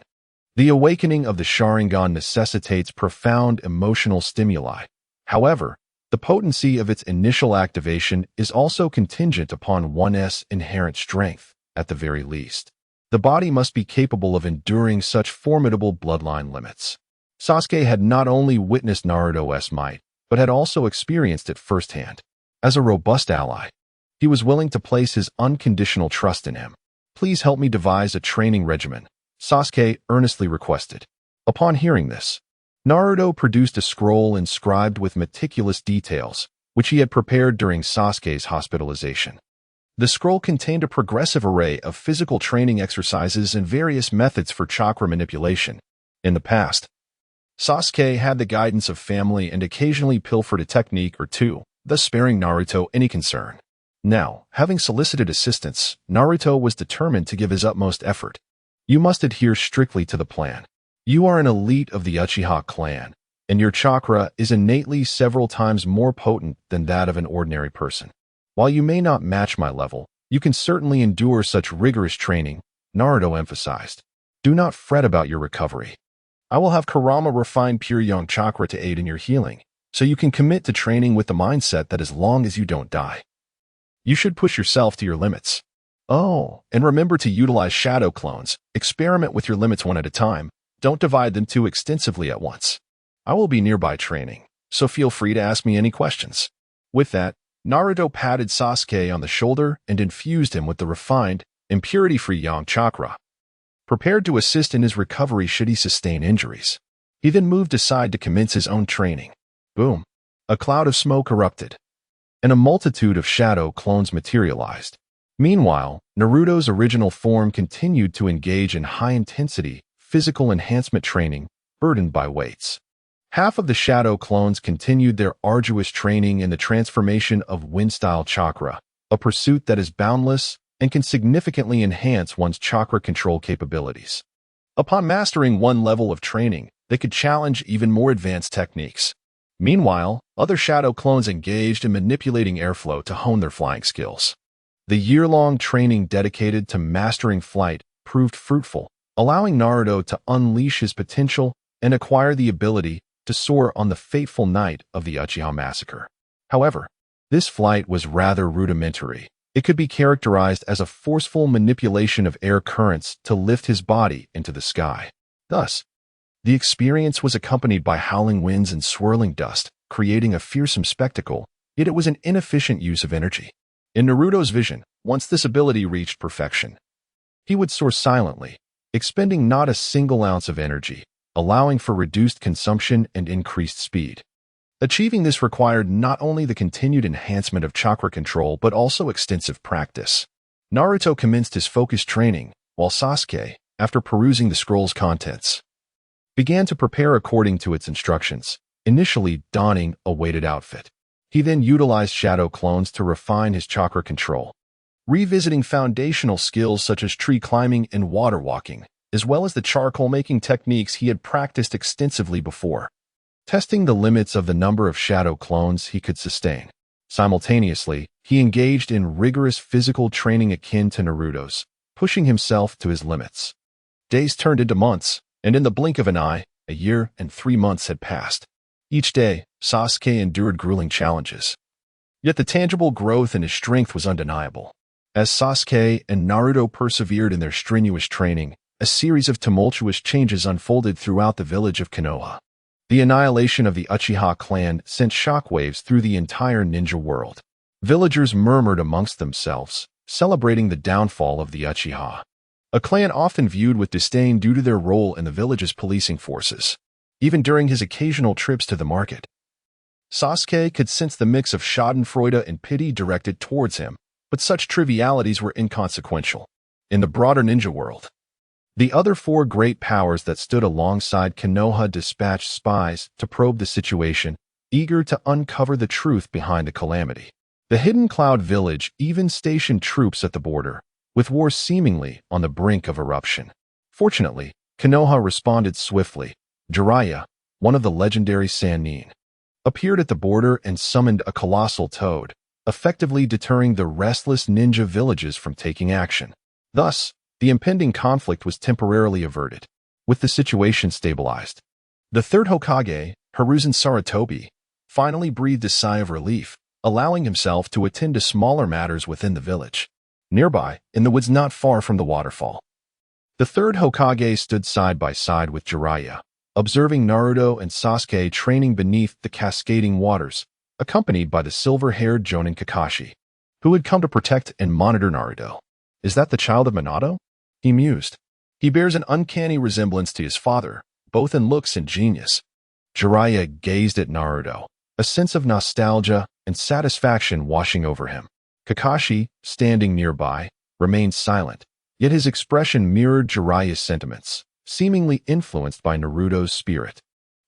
The awakening of the Sharingan necessitates profound emotional stimuli. However, the potency of its initial activation is also contingent upon one's inherent strength, at the very least. The body must be capable of enduring such formidable bloodline limits. Sasuke had not only witnessed Naruto's might, but had also experienced it firsthand. As a robust ally, he was willing to place his unconditional trust in him. Please help me devise a training regimen, Sasuke earnestly requested. Upon hearing this, Naruto produced a scroll inscribed with meticulous details, which he had prepared during Sasuke's hospitalization. The scroll contained a progressive array of physical training exercises and various methods for chakra manipulation. In the past, Sasuke had the guidance of family and occasionally pilfered a technique or two, thus sparing Naruto any concern. Now, having solicited assistance, Naruto was determined to give his utmost effort. You must adhere strictly to the plan. You are an elite of the Uchiha clan, and your chakra is innately several times more potent than that of an ordinary person. While you may not match my level, you can certainly endure such rigorous training, Naruto emphasized. Do not fret about your recovery. I will have Kurama refine pure yang chakra to aid in your healing, so you can commit to training with the mindset that as long as you don't die, you should push yourself to your limits. Oh, and remember to utilize shadow clones. Experiment with your limits one at a time. Don't divide them too extensively at once. I will be nearby training, so feel free to ask me any questions. With that, Naruto patted Sasuke on the shoulder and infused him with the refined, impurity-free yang chakra, prepared to assist in his recovery should he sustain injuries. He then moved aside to commence his own training. Boom! A cloud of smoke erupted, and a multitude of shadow clones materialized. Meanwhile, Naruto's original form continued to engage in high-intensity, physical enhancement training, burdened by weights. Half of the shadow clones continued their arduous training in the transformation of wind-style chakra, a pursuit that is boundless and can significantly enhance one's chakra control capabilities. Upon mastering one level of training, they could challenge even more advanced techniques. Meanwhile, other shadow clones engaged in manipulating airflow to hone their flying skills. The year-long training dedicated to mastering flight proved fruitful, allowing Naruto to unleash his potential and acquire the ability to soar on the fateful night of the Uchiha Massacre. However, this flight was rather rudimentary. It could be characterized as a forceful manipulation of air currents to lift his body into the sky. Thus, the experience was accompanied by howling winds and swirling dust, creating a fearsome spectacle, yet it was an inefficient use of energy. In Naruto's vision, once this ability reached perfection, he would soar silently, expending not a single ounce of energy, allowing for reduced consumption and increased speed. Achieving this required not only the continued enhancement of chakra control but also extensive practice. Naruto commenced his focused training, while Sasuke, after perusing the scroll's contents, began to prepare according to its instructions, initially donning a weighted outfit. He then utilized shadow clones to refine his chakra control, revisiting foundational skills such as tree climbing and water walking, as well as the charcoal-making techniques he had practiced extensively before, testing the limits of the number of shadow clones he could sustain. Simultaneously, he engaged in rigorous physical training akin to Naruto's, pushing himself to his limits. Days turned into months, and in the blink of an eye, a year and 3 months had passed. Each day, Sasuke endured grueling challenges. Yet the tangible growth in his strength was undeniable. As Sasuke and Naruto persevered in their strenuous training, a series of tumultuous changes unfolded throughout the village of Konoha. The annihilation of the Uchiha clan sent shockwaves through the entire ninja world. Villagers murmured amongst themselves, celebrating the downfall of the Uchiha, a clan often viewed with disdain due to their role in the village's policing forces. Even during his occasional trips to the market, Sasuke could sense the mix of schadenfreude and pity directed towards him, but such trivialities were inconsequential. In the broader ninja world, the other 4 great powers that stood alongside Konoha dispatched spies to probe the situation, eager to uncover the truth behind the calamity. The Hidden Cloud village even stationed troops at the border, with war seemingly on the brink of eruption. Fortunately, Konoha responded swiftly. Jiraiya, one of the legendary Sannin, appeared at the border and summoned a colossal toad, effectively deterring the restless ninja villages from taking action. Thus, the impending conflict was temporarily averted, with the situation stabilized. The third Hokage, Hiruzen Sarutobi, finally breathed a sigh of relief, allowing himself to attend to smaller matters within the village. Nearby, in the woods not far from the waterfall, the third Hokage stood side by side with Jiraiya, observing Naruto and Sasuke training beneath the cascading waters, accompanied by the silver-haired Jonin Kakashi, who had come to protect and monitor Naruto. Is that the child of Minato? He mused. He bears an uncanny resemblance to his father, both in looks and genius. Jiraiya gazed at Naruto, a sense of nostalgia and satisfaction washing over him. Kakashi, standing nearby, remained silent, yet his expression mirrored Jiraiya's sentiments, seemingly influenced by Naruto's spirit.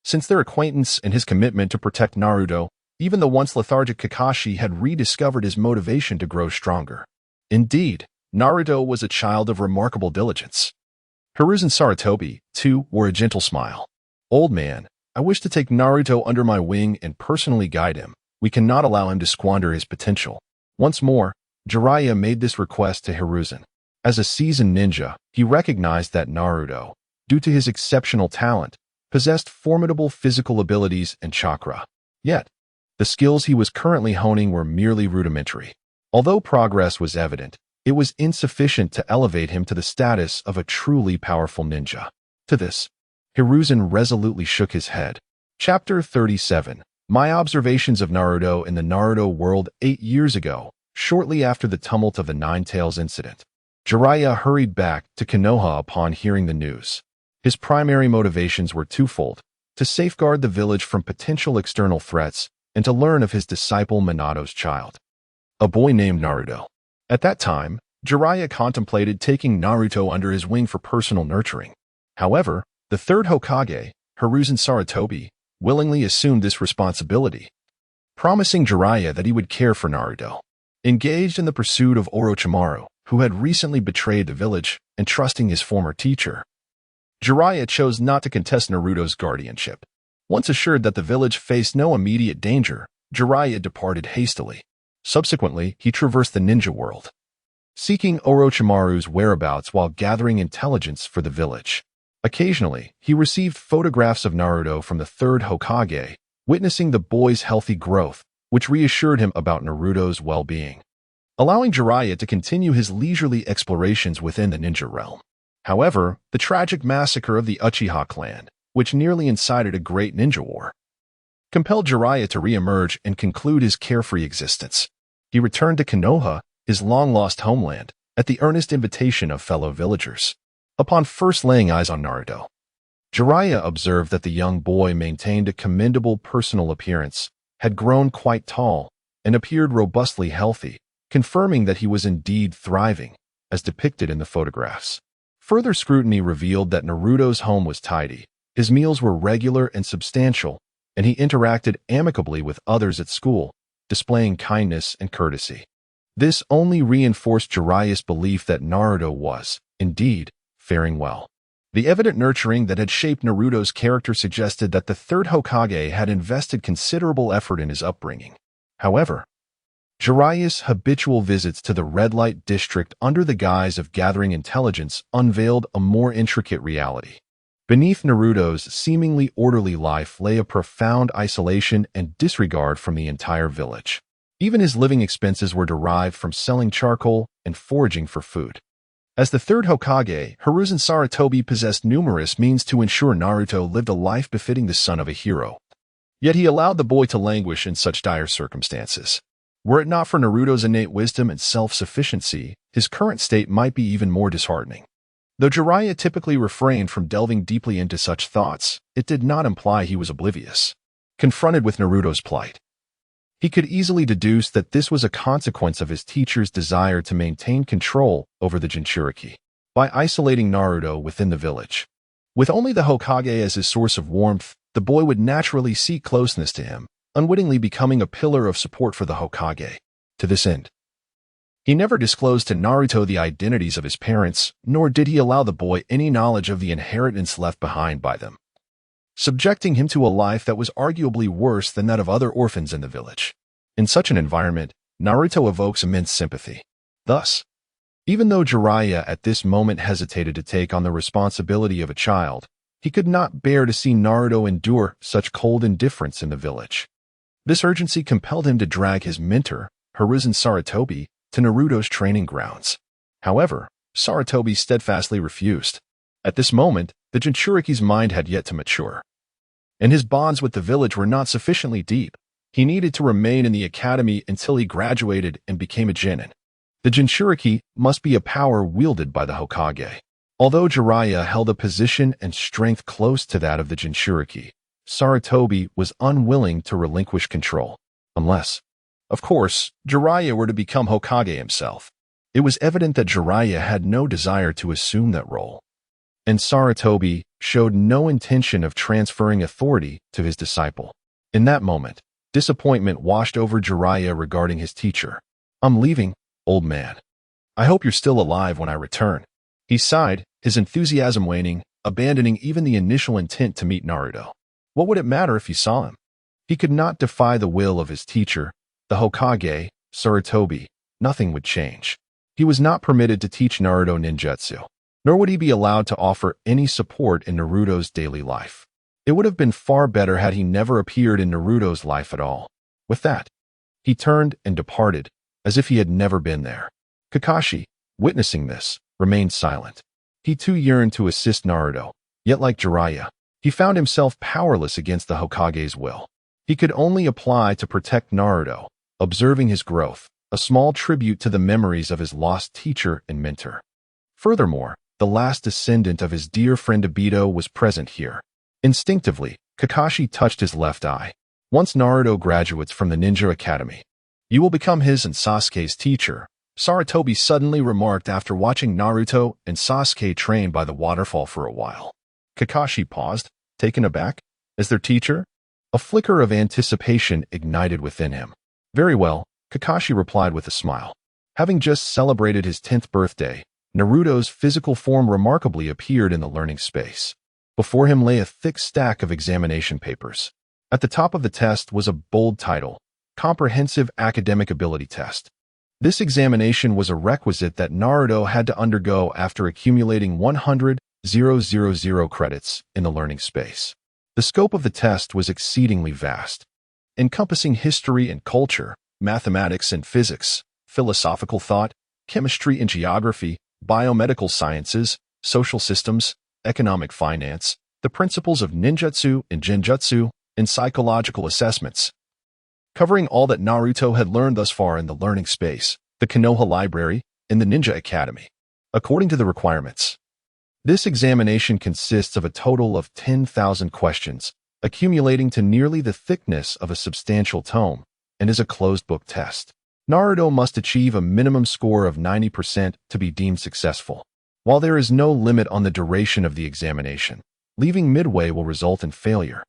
Since their acquaintance and his commitment to protect Naruto, even the once lethargic Kakashi had rediscovered his motivation to grow stronger. Indeed, Naruto was a child of remarkable diligence. Hiruzen Sarutobi, too, wore a gentle smile. Old man, I wish to take Naruto under my wing and personally guide him. We cannot allow him to squander his potential. Once more, Jiraiya made this request to Hiruzen. As a seasoned ninja, he recognized that Naruto, due to his exceptional talent, possessed formidable physical abilities and chakra. Yet, the skills he was currently honing were merely rudimentary. Although progress was evident, it was insufficient to elevate him to the status of a truly powerful ninja. To this, Hiruzen resolutely shook his head. Chapter 37. My observations of Naruto in the Naruto world 8 years ago, shortly after the tumult of the Nine Tails incident. Jiraiya hurried back to Konoha upon hearing the news. His primary motivations were twofold: to safeguard the village from potential external threats and to learn of his disciple Minato's child, a boy named Naruto. At that time, Jiraiya contemplated taking Naruto under his wing for personal nurturing. However, the third Hokage, Hiruzen Sarutobi, willingly assumed this responsibility, promising Jiraiya that he would care for Naruto. Engaged in the pursuit of Orochimaru, who had recently betrayed the village, and trusting his former teacher, Jiraiya chose not to contest Naruto's guardianship. Once assured that the village faced no immediate danger, Jiraiya departed hastily. Subsequently, he traversed the ninja world, seeking Orochimaru's whereabouts while gathering intelligence for the village. Occasionally, he received photographs of Naruto from the third Hokage, witnessing the boy's healthy growth, which reassured him about Naruto's well-being, allowing Jiraiya to continue his leisurely explorations within the ninja realm. However, the tragic massacre of the Uchiha clan, which nearly incited a great ninja war, compelled Jiraiya to re-emerge and conclude his carefree existence. He returned to Konoha, his long-lost homeland, at the earnest invitation of fellow villagers. Upon first laying eyes on Naruto, Jiraiya observed that the young boy maintained a commendable personal appearance, had grown quite tall, and appeared robustly healthy, confirming that he was indeed thriving, as depicted in the photographs. Further scrutiny revealed that Naruto's home was tidy, his meals were regular and substantial, and he interacted amicably with others at school, displaying kindness and courtesy. This only reinforced Jiraiya's belief that Naruto was, indeed, faring well. The evident nurturing that had shaped Naruto's character suggested that the third Hokage had invested considerable effort in his upbringing. However, Jiraiya's habitual visits to the red light district under the guise of gathering intelligence unveiled a more intricate reality. Beneath Naruto's seemingly orderly life lay a profound isolation and disregard from the entire village. Even his living expenses were derived from selling charcoal and foraging for food. As the third Hokage, Hiruzen Sarutobi possessed numerous means to ensure Naruto lived a life befitting the son of a hero. Yet he allowed the boy to languish in such dire circumstances. Were it not for Naruto's innate wisdom and self-sufficiency, his current state might be even more disheartening. Though Jiraiya typically refrained from delving deeply into such thoughts, it did not imply he was oblivious. Confronted with Naruto's plight, he could easily deduce that this was a consequence of his teacher's desire to maintain control over the Jinchuriki by isolating Naruto within the village. With only the Hokage as his source of warmth, the boy would naturally seek closeness to him, unwittingly becoming a pillar of support for the Hokage. To this end, he never disclosed to Naruto the identities of his parents, nor did he allow the boy any knowledge of the inheritance left behind by them, subjecting him to a life that was arguably worse than that of other orphans in the village. In such an environment, Naruto evokes immense sympathy. Thus, even though Jiraiya at this moment hesitated to take on the responsibility of a child, he could not bear to see Naruto endure such cold indifference in the village. This urgency compelled him to drag his mentor, Hiruzen Sarutobi, to Naruto's training grounds. However, Sarutobi steadfastly refused. At this moment, the Jinchuriki's mind had yet to mature, and his bonds with the village were not sufficiently deep. He needed to remain in the academy until he graduated and became a genin. The Jinchuriki must be a power wielded by the Hokage. Although Jiraiya held a position and strength close to that of the Jinchuriki, Sarutobi was unwilling to relinquish control, unless, of course, Jiraiya were to become Hokage himself. It was evident that Jiraiya had no desire to assume that role, and Sarutobi showed no intention of transferring authority to his disciple. In that moment, disappointment washed over Jiraiya regarding his teacher. "I'm leaving, old man. I hope you're still alive when I return." He sighed, his enthusiasm waning, abandoning even the initial intent to meet Naruto. What would it matter if he saw him? He could not defy the will of his teacher, the Hokage, Sarutobi. Nothing would change. He was not permitted to teach Naruto ninjutsu, nor would he be allowed to offer any support in Naruto's daily life. It would have been far better had he never appeared in Naruto's life at all. With that, he turned and departed, as if he had never been there. Kakashi, witnessing this, remained silent. He too yearned to assist Naruto, yet like Jiraiya, he found himself powerless against the Hokage's will. He could only apply to protect Naruto, observing his growth, a small tribute to the memories of his lost teacher and mentor. Furthermore, the last descendant of his dear friend Obito was present here. Instinctively, Kakashi touched his left eye. Once Naruto graduates from the Ninja Academy, you will become his and Sasuke's teacher, Sarutobi suddenly remarked after watching Naruto and Sasuke train by the waterfall for a while. Kakashi paused, taken aback. As their teacher? A flicker of anticipation ignited within him. Very well, Kakashi replied with a smile. Having just celebrated his 10th birthday, Naruto's physical form remarkably appeared in the learning space. Before him lay a thick stack of examination papers. At the top of the test was a bold title, Comprehensive Academic Ability Test. This examination was a requisite that Naruto had to undergo after accumulating 100,000 credits in the learning space. The scope of the test was exceedingly vast, encompassing history and culture, mathematics and physics, philosophical thought, chemistry and geography, biomedical sciences, social systems, economic finance, the principles of ninjutsu and genjutsu, and psychological assessments. Covering all that Naruto had learned thus far in the learning space, the Konoha Library, and the Ninja Academy. According to the requirements, this examination consists of a total of 10,000 questions, accumulating to nearly the thickness of a substantial tome, and is a closed-book test. Naruto must achieve a minimum score of 90% to be deemed successful. While there is no limit on the duration of the examination, leaving midway will result in failure,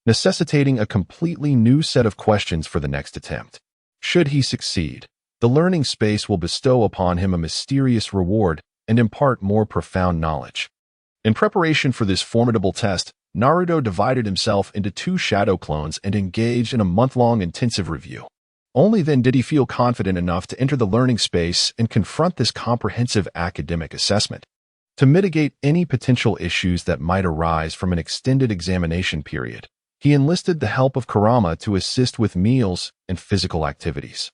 necessitating a completely new set of questions for the next attempt. Should he succeed, the learning space will bestow upon him a mysterious reward and impart more profound knowledge. In preparation for this formidable test, Naruto divided himself into 2 shadow clones and engaged in a month-long intensive review. Only then did he feel confident enough to enter the learning space and confront this comprehensive academic assessment. To mitigate any potential issues that might arise from an extended examination period, he enlisted the help of Kurama to assist with meals and physical activities.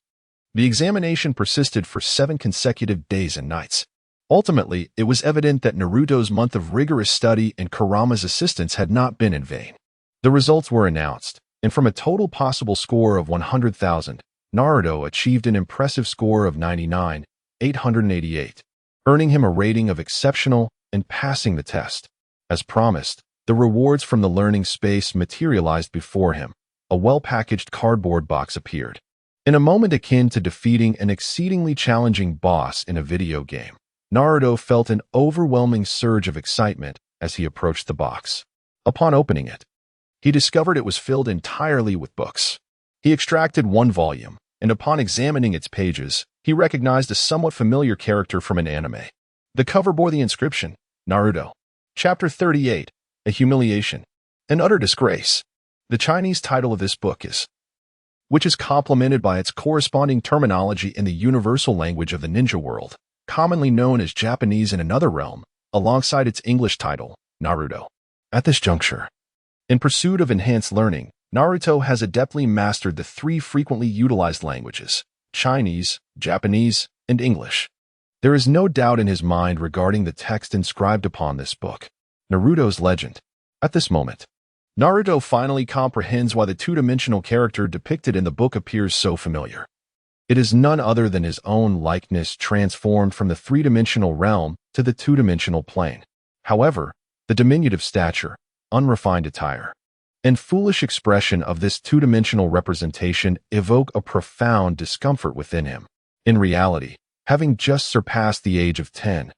The examination persisted for 7 consecutive days and nights. Ultimately, it was evident that Naruto's month of rigorous study and Kurama's assistance had not been in vain. The results were announced, and from a total possible score of 100,000, Naruto achieved an impressive score of 99,888, earning him a rating of exceptional and passing the test. As promised, the rewards from the learning space materialized before him. A well-packaged cardboard box appeared. In a moment akin to defeating an exceedingly challenging boss in a video game, Naruto felt an overwhelming surge of excitement as he approached the box. Upon opening it, he discovered it was filled entirely with books. He extracted one volume, and upon examining its pages, he recognized a somewhat familiar character from an anime. The cover bore the inscription, Naruto. Chapter 38, A Humiliation, an Utter Disgrace. The Chinese title of this book which is complemented by its corresponding terminology in the universal language of the ninja world, commonly known as Japanese in another realm, alongside its English title, Naruto. At this juncture, in pursuit of enhanced learning, Naruto has adeptly mastered the 3 frequently utilized languages, Chinese, Japanese, and English. There is no doubt in his mind regarding the text inscribed upon this book, Naruto's legend. At this moment, Naruto finally comprehends why the 2-dimensional character depicted in the book appears so familiar. It is none other than his own likeness transformed from the 3-dimensional realm to the 2-dimensional plane. However, the diminutive stature, unrefined attire, and foolish expression of this 2-dimensional representation evoke a profound discomfort within him. In reality, having just surpassed the age of 10,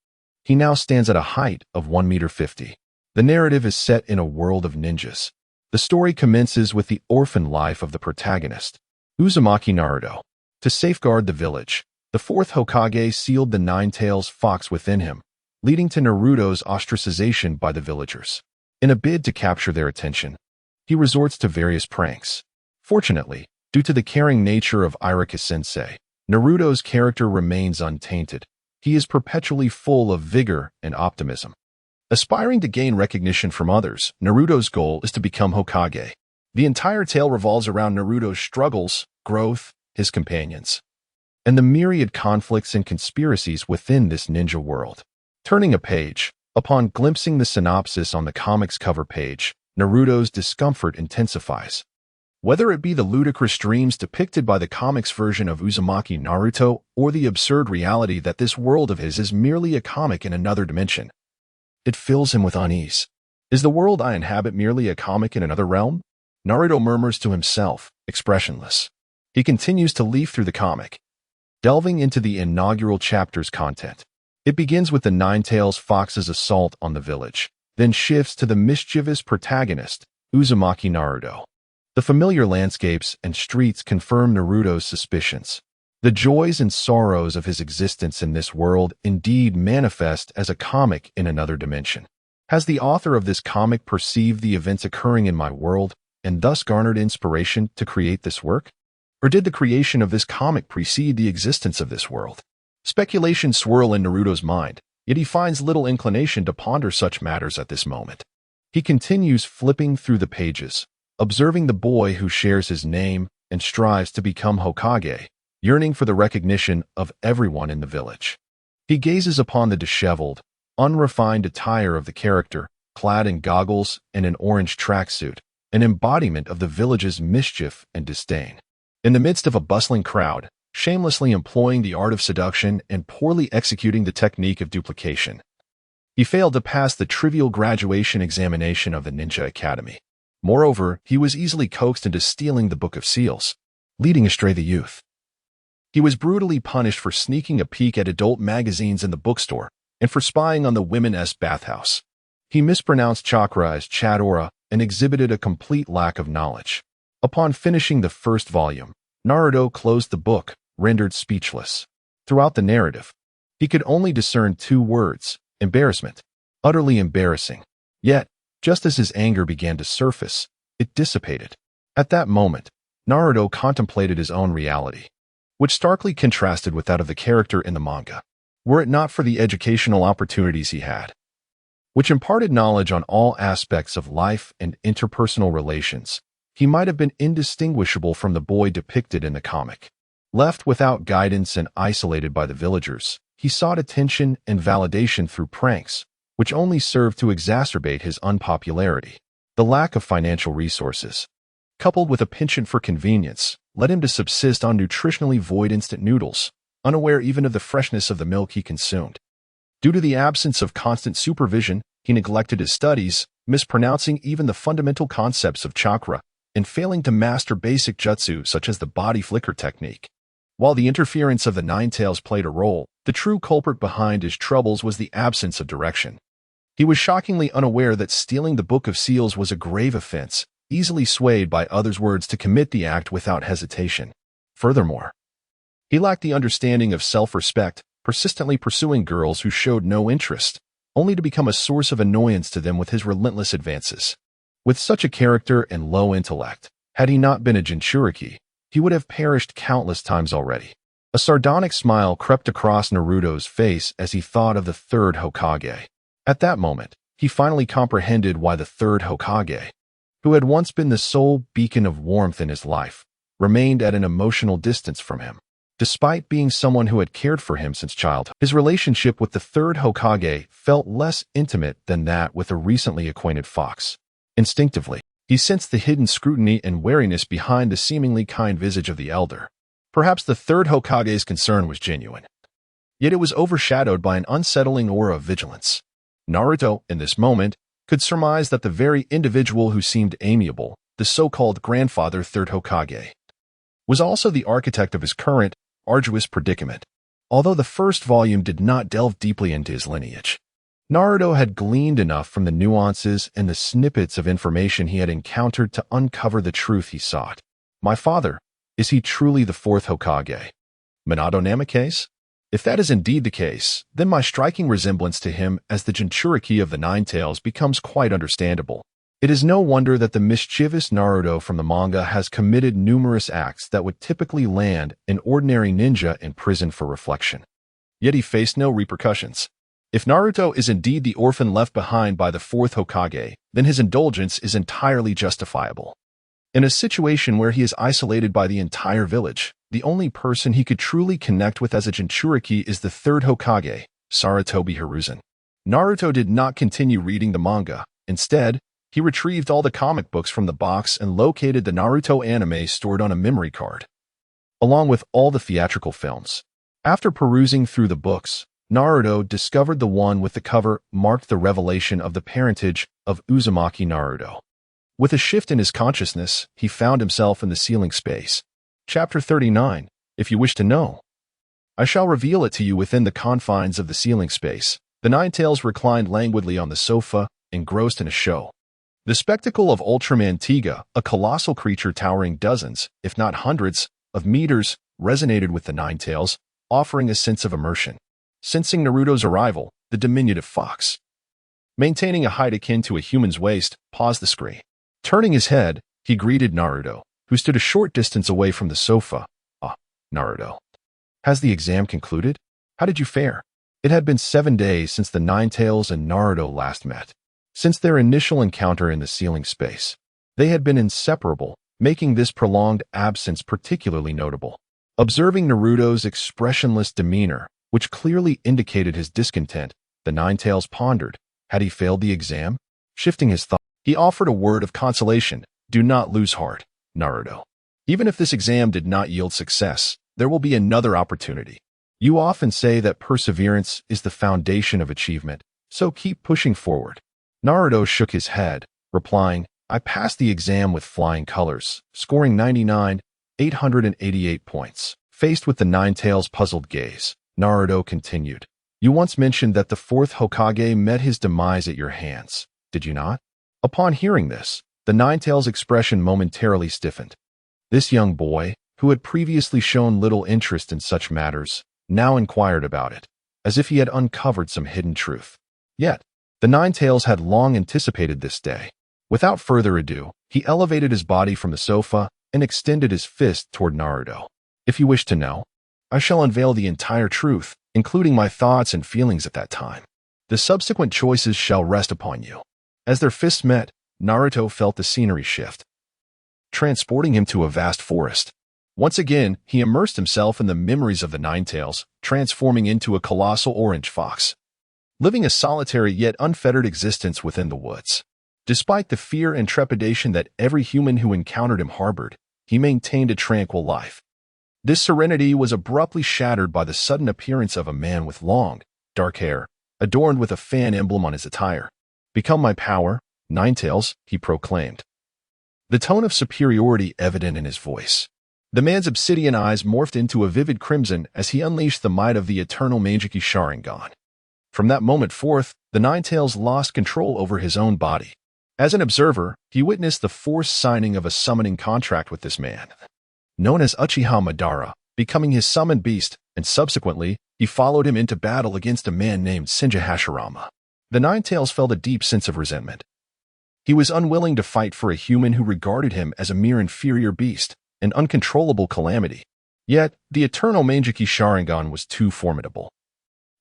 he now stands at a height of 1.50 meters. The narrative is set in a world of ninjas. The story commences with the orphan life of the protagonist, Uzumaki Naruto. To safeguard the village, the 4th Hokage sealed the Nine-Tails fox within him, leading to Naruto's ostracization by the villagers. In a bid to capture their attention, he resorts to various pranks. Fortunately, due to the caring nature of Irika-sensei, Naruto's character remains untainted. He is perpetually full of vigor and optimism. Aspiring to gain recognition from others, Naruto's goal is to become Hokage. The entire tale revolves around Naruto's struggles, growth, his companions, and the myriad conflicts and conspiracies within this ninja world. Turning a page, upon glimpsing the synopsis on the comic's cover page, Naruto's discomfort intensifies. Whether it be the ludicrous dreams depicted by the comics version of Uzumaki Naruto or the absurd reality that this world of his is merely a comic in another dimension, it fills him with unease. Is the world I inhabit merely a comic in another realm? Naruto murmurs to himself, expressionless. He continues to leaf through the comic, delving into the inaugural chapter's content. It begins with the Nine-Tails Fox's assault on the village, then shifts to the mischievous protagonist, Uzumaki Naruto. The familiar landscapes and streets confirm Naruto's suspicions. The joys and sorrows of his existence in this world indeed manifest as a comic in another dimension. Has the author of this comic perceived the events occurring in my world and thus garnered inspiration to create this work? Or did the creation of this comic precede the existence of this world? Speculations swirl in Naruto's mind, yet he finds little inclination to ponder such matters at this moment. He continues flipping through the pages, observing the boy who shares his name and strives to become Hokage, yearning for the recognition of everyone in the village. He gazes upon the disheveled, unrefined attire of the character, clad in goggles and an orange tracksuit, an embodiment of the village's mischief and disdain. In the midst of a bustling crowd, shamelessly employing the art of seduction and poorly executing the technique of duplication, he failed to pass the trivial graduation examination of the Ninja Academy. Moreover, he was easily coaxed into stealing the Book of Seals, leading astray the youth. He was brutally punished for sneaking a peek at adult magazines in the bookstore and for spying on the women's bathhouse. He mispronounced chakra as chadora and exhibited a complete lack of knowledge. Upon finishing the first volume, Naruto closed the book, rendered speechless. Throughout the narrative, he could only discern two words: embarrassment. Utterly embarrassing. Yet, just as his anger began to surface, it dissipated. At that moment, Naruto contemplated his own reality, which starkly contrasted with that of the character in the manga. Were it not for the educational opportunities he had, which imparted knowledge on all aspects of life and interpersonal relations, he might have been indistinguishable from the boy depicted in the comic. Left without guidance and isolated by the villagers, he sought attention and validation through pranks, which only served to exacerbate his unpopularity. The lack of financial resources, coupled with a penchant for convenience, led him to subsist on nutritionally void instant noodles, unaware even of the freshness of the milk he consumed. Due to the absence of constant supervision, he neglected his studies, mispronouncing even the fundamental concepts of chakra, and failing to master basic jutsu such as the body flicker technique. While the interference of the Nine-Tails played a role, the true culprit behind his troubles was the absence of direction. He was shockingly unaware that stealing the Book of Seals was a grave offense, easily swayed by others' words to commit the act without hesitation. Furthermore, he lacked the understanding of self-respect, persistently pursuing girls who showed no interest, only to become a source of annoyance to them with his relentless advances. With such a character and low intellect, had he not been a Jinchuriki, he would have perished countless times already. A sardonic smile crept across Naruto's face as he thought of the third Hokage. At that moment, he finally comprehended why the third Hokage, who had once been the sole beacon of warmth in his life, remained at an emotional distance from him. Despite being someone who had cared for him since childhood, his relationship with the third Hokage felt less intimate than that with a recently acquainted fox. Instinctively, he sensed the hidden scrutiny and wariness behind the seemingly kind visage of the elder. Perhaps the third Hokage's concern was genuine, yet it was overshadowed by an unsettling aura of vigilance. Naruto, in this moment, could surmise that the very individual who seemed amiable, the so-called grandfather third Hokage, was also the architect of his current, arduous predicament. Although the first volume did not delve deeply into his lineage, Naruto had gleaned enough from the nuances and the snippets of information he had encountered to uncover the truth he sought. My father, is he truly the fourth Hokage? Minato Namake's? If that is indeed the case, then my striking resemblance to him as the Jinchuriki of the Nine-Tails becomes quite understandable. It is no wonder that the mischievous Naruto from the manga has committed numerous acts that would typically land an ordinary ninja in prison for reflection. Yet he faced no repercussions. If Naruto is indeed the orphan left behind by the fourth Hokage, then his indulgence is entirely justifiable. In a situation where he is isolated by the entire village, the only person he could truly connect with as a Jinchuriki is the third Hokage, Sarutobi Hiruzen. Naruto did not continue reading the manga. Instead, he retrieved all the comic books from the box and located the Naruto anime stored on a memory card, along with all the theatrical films. After perusing through the books, Naruto discovered the one with the cover marked the revelation of the parentage of Uzumaki Naruto. With a shift in his consciousness, he found himself in the ceiling space. Chapter 39, If you wish to know. I shall reveal it to you within the confines of the ceiling space. The Nine-Tails reclined languidly on the sofa, engrossed in a show. The spectacle of Ultraman Tiga, a colossal creature towering dozens, if not hundreds, of meters, resonated with the Nine-Tails, offering a sense of immersion. Sensing Naruto's arrival, the diminutive fox, maintaining a height akin to a human's waist, paused the screen. Turning his head, he greeted Naruto, who stood a short distance away from the sofa. "Ah, Naruto. Has the exam concluded? How did you fare?" It had been 7 days since the Ninetales and Naruto last met. Since their initial encounter in the ceiling space, they had been inseparable, making this prolonged absence particularly notable. Observing Naruto's expressionless demeanor, which clearly indicated his discontent, the Ninetales pondered, had he failed the exam? Shifting his thought, he offered a word of consolation. "Do not lose heart, Naruto. Even if this exam did not yield success, there will be another opportunity. You often say that perseverance is the foundation of achievement, so keep pushing forward." Naruto shook his head, replying, "I passed the exam with flying colors, scoring 99,888 points." Faced with the Ninetales' puzzled gaze, Naruto continued, "You once mentioned that the fourth Hokage met his demise at your hands, did you not?" Upon hearing this, the Ninetales' expression momentarily stiffened. This young boy, who had previously shown little interest in such matters, now inquired about it, as if he had uncovered some hidden truth. Yet, the Ninetales had long anticipated this day. Without further ado, he elevated his body from the sofa and extended his fist toward Naruto. "If you wish to know, I shall unveil the entire truth, including my thoughts and feelings at that time. The subsequent choices shall rest upon you." As their fists met, Naruto felt the scenery shift, transporting him to a vast forest. Once again, he immersed himself in the memories of the Ninetales, transforming into a colossal orange fox, living a solitary yet unfettered existence within the woods. Despite the fear and trepidation that every human who encountered him harbored, he maintained a tranquil life. This serenity was abruptly shattered by the sudden appearance of a man with long, dark hair, adorned with a fan emblem on his attire. "Become my power, Ninetales," he proclaimed, the tone of superiority evident in his voice. The man's obsidian eyes morphed into a vivid crimson as he unleashed the might of the eternal Manjiki Sharingan. From that moment forth, the Ninetales lost control over his own body. As an observer, he witnessed the forced signing of a summoning contract with this man, known as Uchiha Madara, becoming his summoned beast, and subsequently, he followed him into battle against a man named Senju Hashirama. The Ninetales felt a deep sense of resentment. He was unwilling to fight for a human who regarded him as a mere inferior beast, an uncontrollable calamity. Yet, the eternal Manjiki Sharingan was too formidable.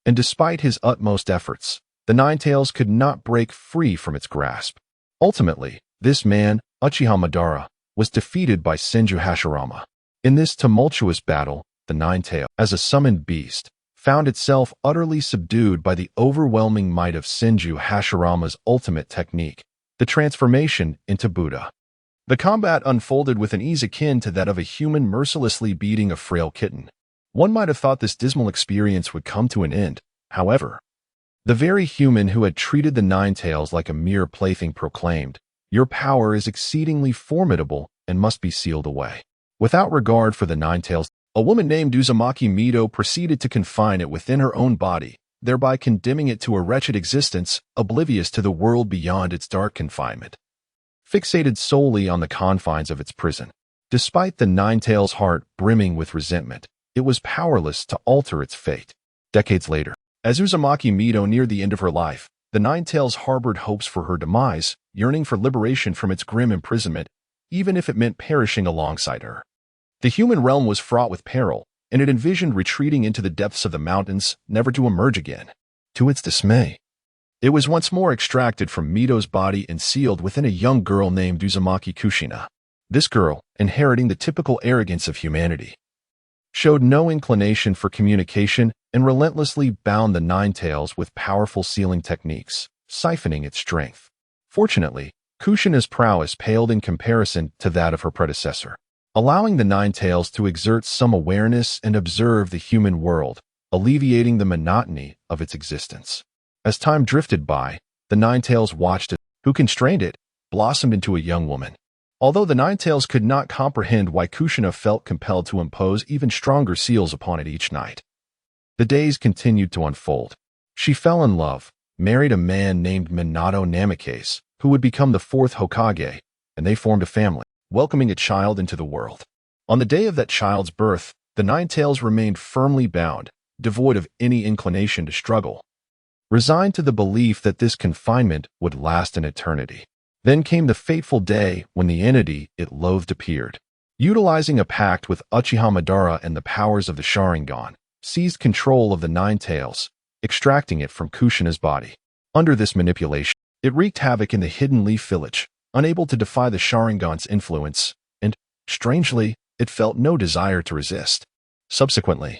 And despite his utmost efforts, the Ninetales could not break free from its grasp. Ultimately, this man, Uchiha Madara, was defeated by Senju Hashirama. In this tumultuous battle, the Ninetales, as a summoned beast, found itself utterly subdued by the overwhelming might of Senju Hashirama's ultimate technique, the transformation into Buddha. The combat unfolded with an ease akin to that of a human mercilessly beating a frail kitten. One might have thought this dismal experience would come to an end, however. The very human who had treated the Ninetales like a mere plaything proclaimed, "Your power is exceedingly formidable and must be sealed away." Without regard for the Ninetales, a woman named Uzumaki Naruto proceeded to confine it within her own body, thereby condemning it to a wretched existence, oblivious to the world beyond its dark confinement. Fixated solely on the confines of its prison, despite the Ninetales' heart brimming with resentment, it was powerless to alter its fate. Decades later, as Uzumaki Naruto neared the end of her life, the Ninetales harbored hopes for her demise, yearning for liberation from its grim imprisonment, even if it meant perishing alongside her. The human realm was fraught with peril, and it envisioned retreating into the depths of the mountains, never to emerge again. To its dismay, it was once more extracted from Mito's body and sealed within a young girl named Uzumaki Kushina. This girl, inheriting the typical arrogance of humanity, showed no inclination for communication and relentlessly bound the Ninetales with powerful sealing techniques, siphoning its strength. Fortunately, Kushina's prowess paled in comparison to that of her predecessor, allowing the Ninetales to exert some awareness and observe the human world, alleviating the monotony of its existence. As time drifted by, the Ninetales watched it, who constrained it, blossomed into a young woman. Although the Ninetales could not comprehend why Kushina felt compelled to impose even stronger seals upon it each night. The days continued to unfold. She fell in love, married a man named Minato Namikaze, who would become the fourth Hokage, and they formed a family, welcoming a child into the world. On the day of that child's birth, the Ninetales remained firmly bound, devoid of any inclination to struggle, resigned to the belief that this confinement would last an eternity. Then came the fateful day when the entity it loathed appeared. Utilizing a pact with Uchiha Madara and the powers of the Sharingan, seized control of the Nine Tails, extracting it from Kushina's body. Under this manipulation, it wreaked havoc in the Hidden Leaf Village, unable to defy the Sharingan's influence, and, strangely, it felt no desire to resist. Subsequently,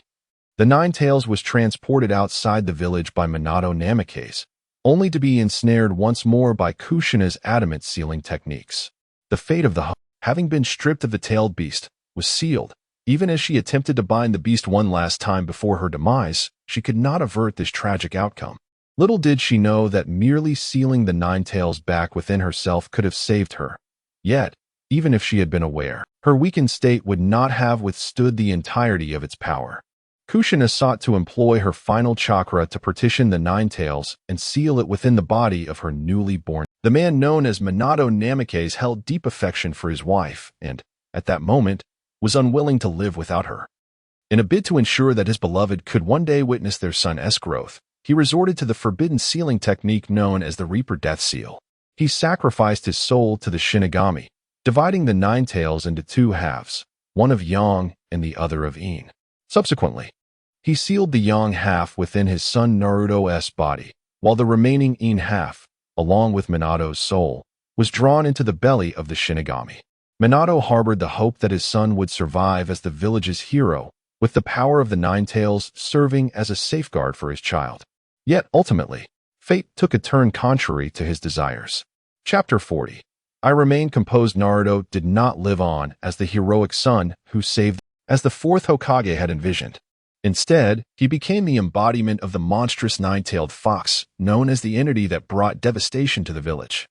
the Nine Tails was transported outside the village by Minato Namikaze, only to be ensnared once more by Kushina's adamant sealing techniques. The fate of the host, having been stripped of the tailed beast, was sealed. Even as she attempted to bind the beast one last time before her demise, she could not avert this tragic outcome. Little did she know that merely sealing the Nine Tails back within herself could have saved her. Yet, even if she had been aware, her weakened state would not have withstood the entirety of its power. Kushina sought to employ her final chakra to partition the Nine Tails and seal it within the body of her newly born. The man known as Minato Namikaze held deep affection for his wife and, at that moment, was unwilling to live without her. In a bid to ensure that his beloved could one day witness their son's growth, he resorted to the forbidden sealing technique known as the Reaper Death Seal. He sacrificed his soul to the Shinigami, dividing the Nine Tails into two halves, one of Yang and the other of In. Subsequently, he sealed the Yang half within his son Naruto's body, while the remaining In half, along with Minato's soul, was drawn into the belly of the Shinigami. Minato harbored the hope that his son would survive as the village's hero, with the power of the Nine Tails serving as a safeguard for his child. Yet, ultimately, fate took a turn contrary to his desires. Chapter 40. I Remain Composed. Naruto did not live on as the heroic son who saved, as the fourth Hokage had envisioned. Instead, he became the embodiment of the monstrous nine-tailed fox, known as the entity that brought devastation to the village,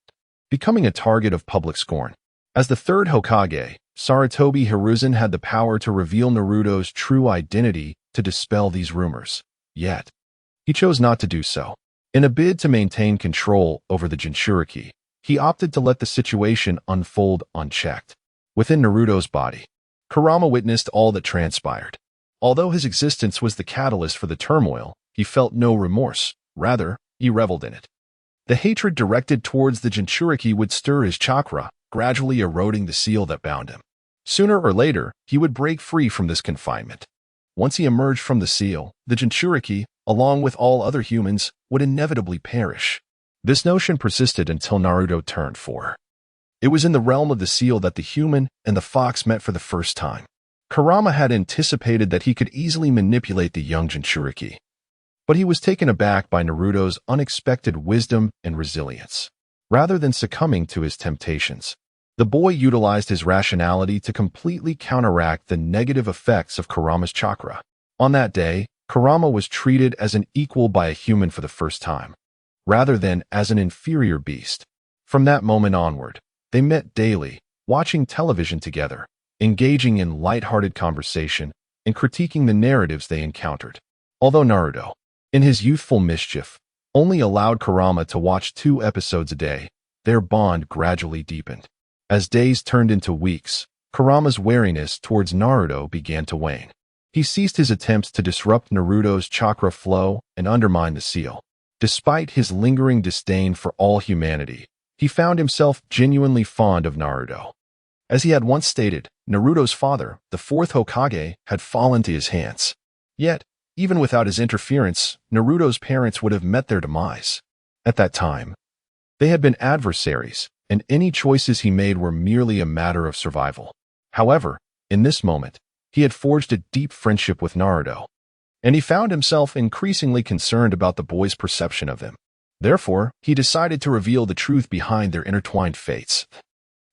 becoming a target of public scorn. As the third Hokage, Sarutobi Hiruzen had the power to reveal Naruto's true identity to dispel these rumors. Yet, he chose not to do so. In a bid to maintain control over the Jinchuriki, he opted to let the situation unfold unchecked. Within Naruto's body, Kurama witnessed all that transpired. Although his existence was the catalyst for the turmoil, he felt no remorse. Rather, he reveled in it. The hatred directed towards the Jinchuriki would stir his chakra, gradually eroding the seal that bound him. Sooner or later, he would break free from this confinement. Once he emerged from the seal, the Jinchuriki, along with all other humans, would inevitably perish. This notion persisted until Naruto turned 4. It was in the realm of the seal that the human and the fox met for the first time. Kurama had anticipated that he could easily manipulate the young Jinchuriki, but he was taken aback by Naruto's unexpected wisdom and resilience. Rather than succumbing to his temptations, the boy utilized his rationality to completely counteract the negative effects of Kurama's chakra. On that day, Kurama was treated as an equal by a human for the first time, rather than as an inferior beast. From that moment onward, they met daily, watching television together, engaging in light-hearted conversation, and critiquing the narratives they encountered. Although Naruto, in his youthful mischief, only allowed Kurama to watch 2 episodes a day, their bond gradually deepened. As days turned into weeks, Kurama's wariness towards Naruto began to wane. He ceased his attempts to disrupt Naruto's chakra flow and undermine the seal. Despite his lingering disdain for all humanity, he found himself genuinely fond of Naruto. As he had once stated, Naruto's father, the fourth Hokage, had fallen to his hands. Yet, even without his interference, Naruto's parents would have met their demise. At that time, they had been adversaries, and any choices he made were merely a matter of survival. However, in this moment, he had forged a deep friendship with Naruto, and he found himself increasingly concerned about the boy's perception of him. Therefore, he decided to reveal the truth behind their intertwined fates,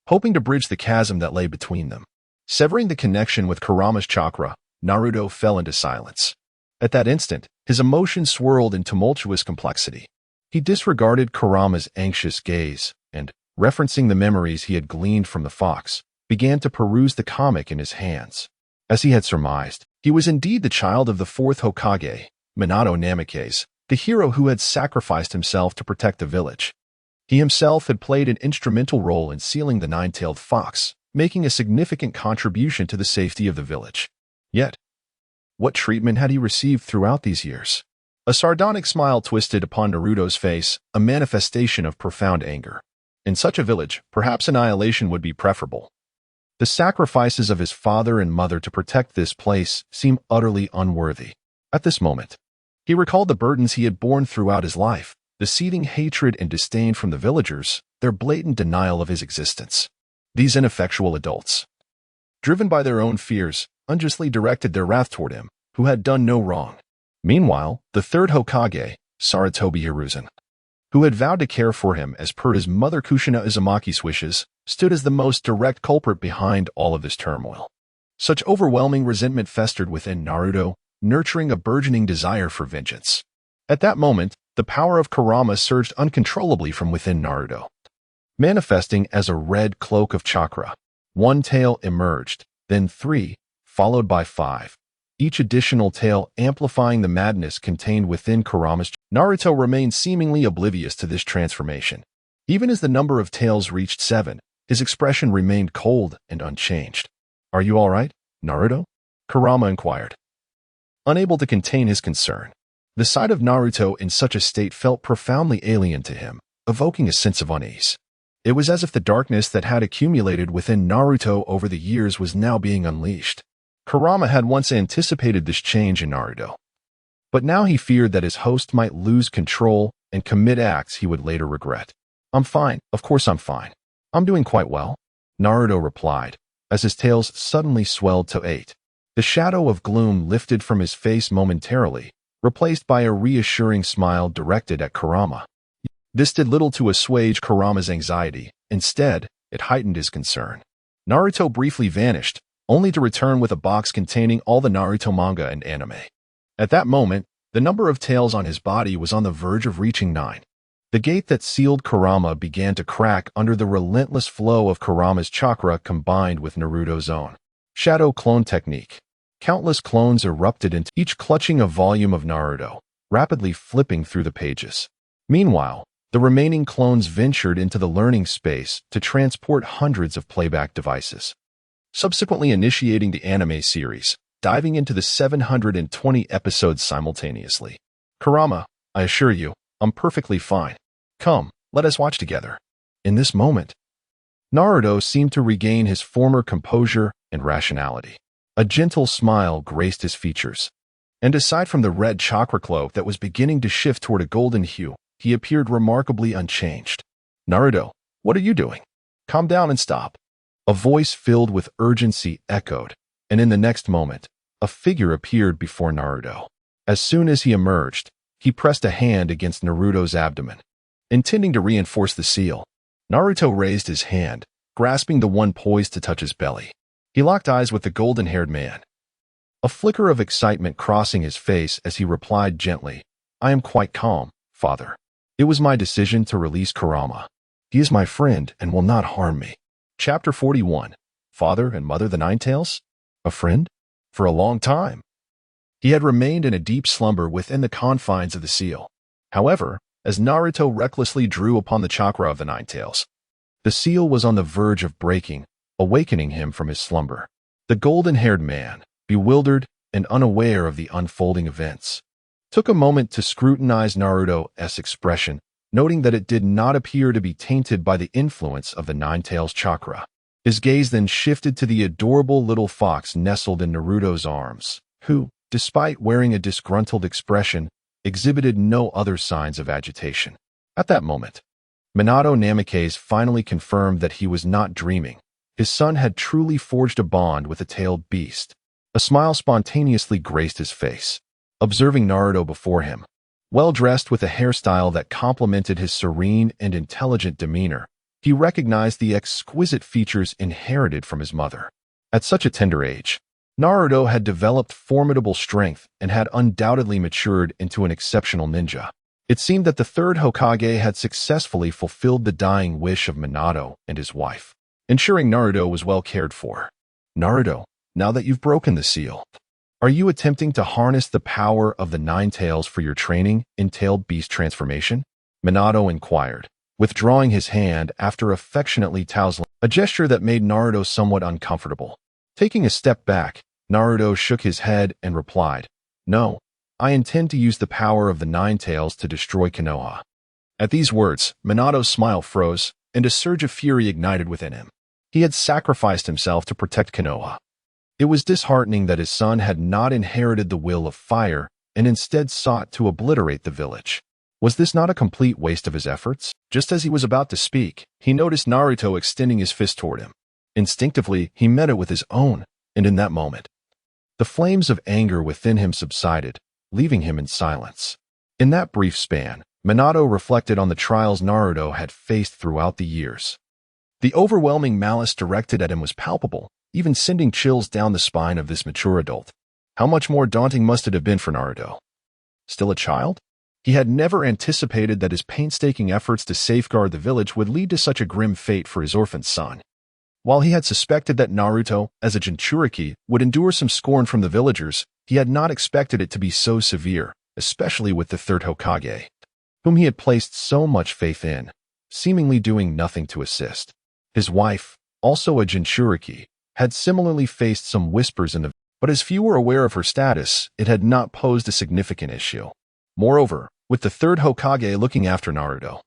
hoping to bridge the chasm that lay between them. Severing the connection with Kurama's chakra, Naruto fell into silence. At that instant, his emotions swirled in tumultuous complexity. He disregarded Kurama's anxious gaze and, referencing the memories he had gleaned from the fox, began to peruse the comic in his hands. As he had surmised, he was indeed the child of the fourth Hokage, Minato Namikaze, the hero who had sacrificed himself to protect the village. He himself had played an instrumental role in sealing the nine-tailed fox, making a significant contribution to the safety of the village. Yet, what treatment had he received throughout these years? A sardonic smile twisted upon Naruto's face, a manifestation of profound anger. In such a village, perhaps annihilation would be preferable. The sacrifices of his father and mother to protect this place seem utterly unworthy. At this moment, he recalled the burdens he had borne throughout his life, the seething hatred and disdain from the villagers, their blatant denial of his existence. These ineffectual adults, driven by their own fears, unjustly directed their wrath toward him, who had done no wrong. Meanwhile, the third Hokage, Sarutobi Hiruzen, who had vowed to care for him as per his mother Kushina Uzumaki's wishes, stood as the most direct culprit behind all of this turmoil. Such overwhelming resentment festered within Naruto, nurturing a burgeoning desire for vengeance. At that moment, the power of Kurama surged uncontrollably from within Naruto. Manifesting as a red cloak of chakra, 1 tail emerged, then 3, followed by 5. Each additional tail amplifying the madness contained within Kurama's. Naruto remained seemingly oblivious to this transformation. Even as the number of tails reached 7, his expression remained cold and unchanged. "Are you all right, Naruto?" Kurama inquired, unable to contain his concern. The sight of Naruto in such a state felt profoundly alien to him, evoking a sense of unease. It was as if the darkness that had accumulated within Naruto over the years was now being unleashed. Kurama had once anticipated this change in Naruto, but now he feared that his host might lose control and commit acts he would later regret. "I'm fine, of course I'm fine. I'm doing quite well," Naruto replied, as his tails suddenly swelled to 8. The shadow of gloom lifted from his face momentarily, replaced by a reassuring smile directed at Kurama. This did little to assuage Kurama's anxiety. Instead, it heightened his concern. Naruto briefly vanished, only to return with a box containing all the Naruto manga and anime. At that moment, the number of tails on his body was on the verge of reaching 9. The gate that sealed Kurama began to crack under the relentless flow of Kurama's chakra combined with Naruto's own shadow clone technique. Countless clones erupted into each clutching a volume of Naruto, rapidly flipping through the pages. Meanwhile, the remaining clones ventured into the learning space to transport hundreds of playback devices, subsequently initiating the anime series, diving into the 720 episodes simultaneously. "Kurama, I assure you, I'm perfectly fine. Come, let us watch together." In this moment, Naruto seemed to regain his former composure and rationality. A gentle smile graced his features, and aside from the red chakra cloak that was beginning to shift toward a golden hue, he appeared remarkably unchanged. "Naruto, what are you doing? Calm down and stop." A voice filled with urgency echoed, and in the next moment, a figure appeared before Naruto. As soon as he emerged, he pressed a hand against Naruto's abdomen, intending to reinforce the seal. Naruto raised his hand, grasping the one poised to touch his belly. He locked eyes with the golden-haired man, a flicker of excitement crossing his face as he replied gently, "I am quite calm, father. It was my decision to release Kurama. He is my friend and will not harm me." Chapter 41. Father and Mother the Ninetales? A friend? For a long time, he had remained in a deep slumber within the confines of the seal. However, as Naruto recklessly drew upon the chakra of the Ninetales, the seal was on the verge of breaking, awakening him from his slumber. The golden-haired man, bewildered and unaware of the unfolding events, took a moment to scrutinize Naruto's expression, noting that it did not appear to be tainted by the influence of the Ninetales chakra. His gaze then shifted to the adorable little fox nestled in Naruto's arms, who, despite wearing a disgruntled expression, exhibited no other signs of agitation. At that moment, Minato Namikaze finally confirmed that he was not dreaming. His son had truly forged a bond with a tailed beast. A smile spontaneously graced his face. Observing Naruto before him, well-dressed with a hairstyle that complemented his serene and intelligent demeanor, he recognized the exquisite features inherited from his mother. At such a tender age, Naruto had developed formidable strength and had undoubtedly matured into an exceptional ninja. It seemed that the third Hokage had successfully fulfilled the dying wish of Minato and his wife, ensuring Naruto was well cared for. "Naruto, now that you've broken the seal, are you attempting to harness the power of the Ninetales for your training in tailed beast transformation?" Minato inquired, withdrawing his hand after affectionately tousling, a gesture that made Naruto somewhat uncomfortable. Taking a step back, Naruto shook his head and replied, "No, I intend to use the power of the Ninetales to destroy Konoha." At these words, Minato's smile froze, and a surge of fury ignited within him. He had sacrificed himself to protect Konoha. It was disheartening that his son had not inherited the will of fire and instead sought to obliterate the village. Was this not a complete waste of his efforts? Just as he was about to speak, he noticed Naruto extending his fist toward him. Instinctively, he met it with his own, and in that moment, the flames of anger within him subsided, leaving him in silence. In that brief span, Minato reflected on the trials Naruto had faced throughout the years. The overwhelming malice directed at him was palpable, even sending chills down the spine of this mature adult. How much more daunting must it have been for Naruto? Still a child? He had never anticipated that his painstaking efforts to safeguard the village would lead to such a grim fate for his orphaned son. While he had suspected that Naruto, as a Jinchuriki, would endure some scorn from the villagers, he had not expected it to be so severe, especially with the third Hokage, whom he had placed so much faith in, seemingly doing nothing to assist. His wife, also a Jinchuriki, had similarly faced some whispers in the but as few were aware of her status, it had not posed a significant issue. Moreover, with the third Hokage looking after Naruto,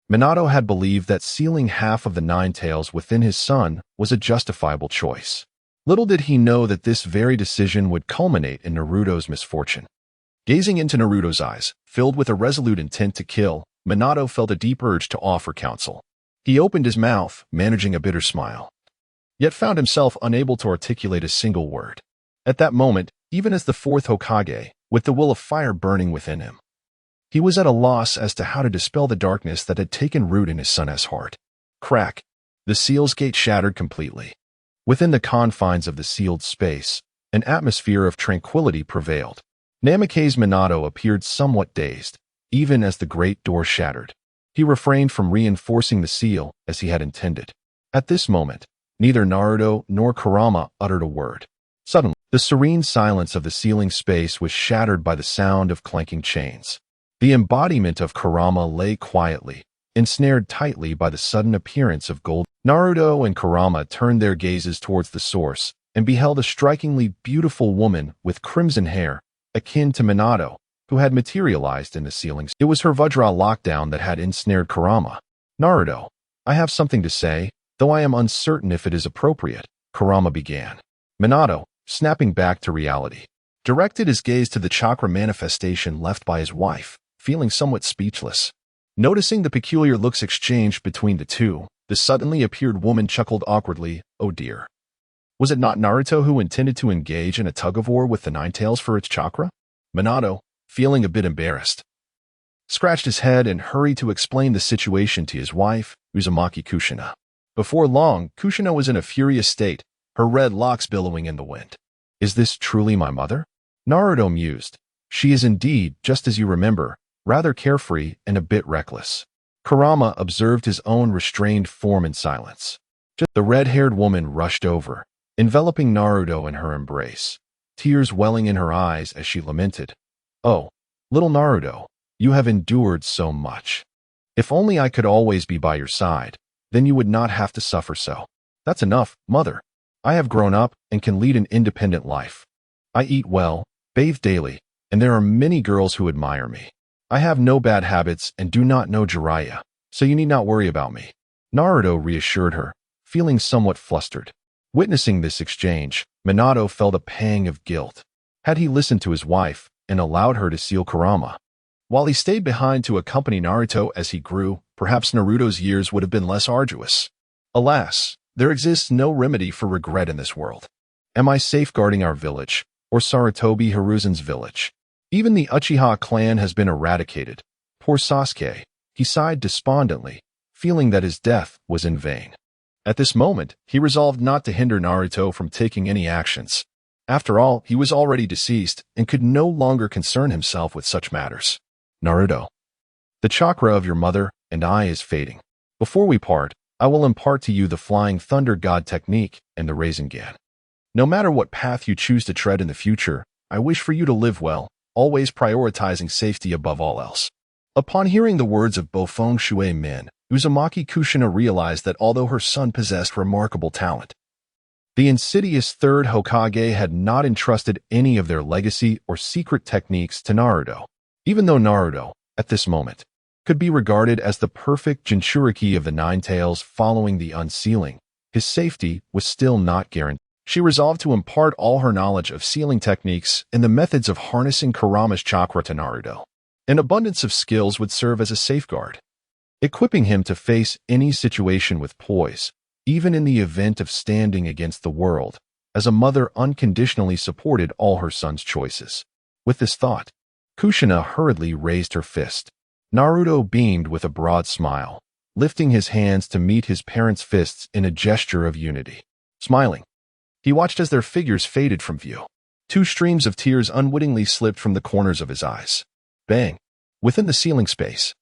Minato had believed that sealing half of the nine tails within his son was a justifiable choice. Little did he know that this very decision would culminate in Naruto's misfortune. Gazing into Naruto's eyes, filled with a resolute intent to kill, Minato felt a deep urge to offer counsel. He opened his mouth, managing a bitter smile, yet found himself unable to articulate a single word. At that moment, even as the fourth Hokage, with the will of fire burning within him, he was at a loss as to how to dispel the darkness that had taken root in his son's heart. Crack! The seal's gate shattered completely. Within the confines of the sealed space, an atmosphere of tranquility prevailed. Namake's Minato appeared somewhat dazed, even as the great door shattered. He refrained from reinforcing the seal as he had intended. At this moment, neither Naruto nor Kurama uttered a word. Suddenly, the serene silence of the sealing space was shattered by the sound of clanking chains. The embodiment of Kurama lay quietly, ensnared tightly by the sudden appearance of gold. Naruto and Kurama turned their gazes towards the source and beheld a strikingly beautiful woman with crimson hair, akin to Minato, who had materialized in the sealing. It was her Vajra lockdown that had ensnared Kurama. Naruto, I have something to say, though I am uncertain if it is appropriate, Kurama began. Minato, snapping back to reality, directed his gaze to the chakra manifestation left by his wife, feeling somewhat speechless. Noticing the peculiar looks exchanged between the two, the suddenly appeared woman chuckled awkwardly, oh dear. Was it not Naruto who intended to engage in a tug-of-war with the Nine Tails for its chakra? Minato, feeling a bit embarrassed, scratched his head and hurried to explain the situation to his wife, Uzumaki Kushina. Before long, Kushina was in a furious state, her red locks billowing in the wind. Is this truly my mother? Naruto mused. She is indeed, just as you remember, rather carefree and a bit reckless. Kurama observed his own restrained form in silence. The red-haired woman rushed over, enveloping Naruto in her embrace, tears welling in her eyes as she lamented. Oh, little Naruto, you have endured so much. If only I could always be by your side, then you would not have to suffer so. That's enough, mother. I have grown up and can lead an independent life. I eat well, bathe daily, and there are many girls who admire me. I have no bad habits and do not know Jiraiya, so you need not worry about me. Naruto reassured her, feeling somewhat flustered. Witnessing this exchange, Minato felt a pang of guilt. Had he listened to his wife and allowed her to seal Kurama? While he stayed behind to accompany Naruto as he grew, perhaps Naruto's years would have been less arduous. Alas, there exists no remedy for regret in this world. Am I safeguarding our village, or Sarutobi Hiruzen's village? Even the Uchiha clan has been eradicated. Poor Sasuke, he sighed despondently, feeling that his death was in vain. At this moment, he resolved not to hinder Naruto from taking any actions. After all, he was already deceased and could no longer concern himself with such matters. Naruto, the chakra of your mother and I is fading. Before we part, I will impart to you the Flying Thunder God technique and the Rasengan. No matter what path you choose to tread in the future, I wish for you to live well, always prioritizing safety above all else. Upon hearing the words of Bofeng Shui Min, Uzumaki Kushina realized that although her son possessed remarkable talent, the insidious third Hokage had not entrusted any of their legacy or secret techniques to Naruto. Even though Naruto, at this moment, could be regarded as the perfect Jinchuriki of the Nine Tails following the unsealing, his safety was still not guaranteed. She resolved to impart all her knowledge of sealing techniques and the methods of harnessing Kurama's chakra to Naruto. An abundance of skills would serve as a safeguard, equipping him to face any situation with poise, even in the event of standing against the world, as a mother unconditionally supported all her son's choices. With this thought, Kushina hurriedly raised her fist. Naruto beamed with a broad smile, lifting his hands to meet his parents' fists in a gesture of unity. Smiling, he watched as their figures faded from view. 2 streams of tears unwittingly slipped from the corners of his eyes. Bang! Within the ceiling space,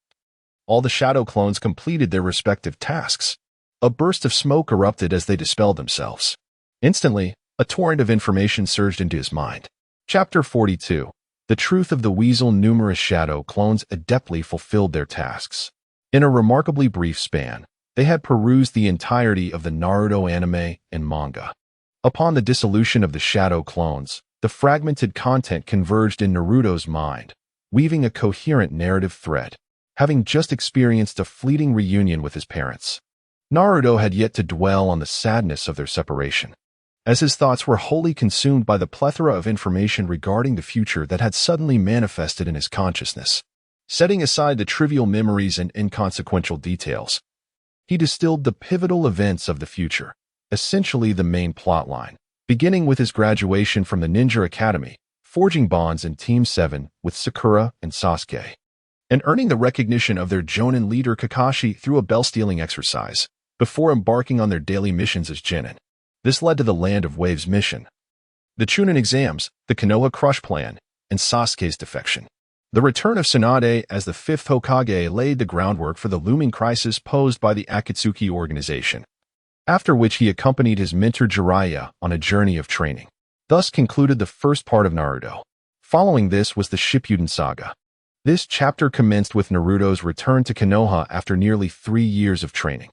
all the shadow clones completed their respective tasks. A burst of smoke erupted as they dispelled themselves. Instantly, a torrent of information surged into his mind. Chapter 42. The Truth of the Weasel. Numerous shadow clones adeptly fulfilled their tasks. In a remarkably brief span, they had perused the entirety of the Naruto anime and manga. Upon the dissolution of the shadow clones, the fragmented content converged in Naruto's mind, weaving a coherent narrative thread. Having just experienced a fleeting reunion with his parents, Naruto had yet to dwell on the sadness of their separation, as his thoughts were wholly consumed by the plethora of information regarding the future that had suddenly manifested in his consciousness. Setting aside the trivial memories and inconsequential details, he distilled the pivotal events of the future, essentially the main plotline, beginning with his graduation from the Ninja Academy, forging bonds in Team 7 with Sakura and Sasuke, and earning the recognition of their Jonin leader Kakashi through a bell-stealing exercise, before embarking on their daily missions as Genin. This led to the Land of Waves mission, the Chunin exams, the Konoha Crush plan, and Sasuke's defection. The return of Tsunade as the 5th Hokage laid the groundwork for the looming crisis posed by the Akatsuki organization, after which he accompanied his mentor Jiraiya on a journey of training. Thus concluded the first part of Naruto. Following this was the Shippuden saga. This chapter commenced with Naruto's return to Konoha after nearly 3 years of training.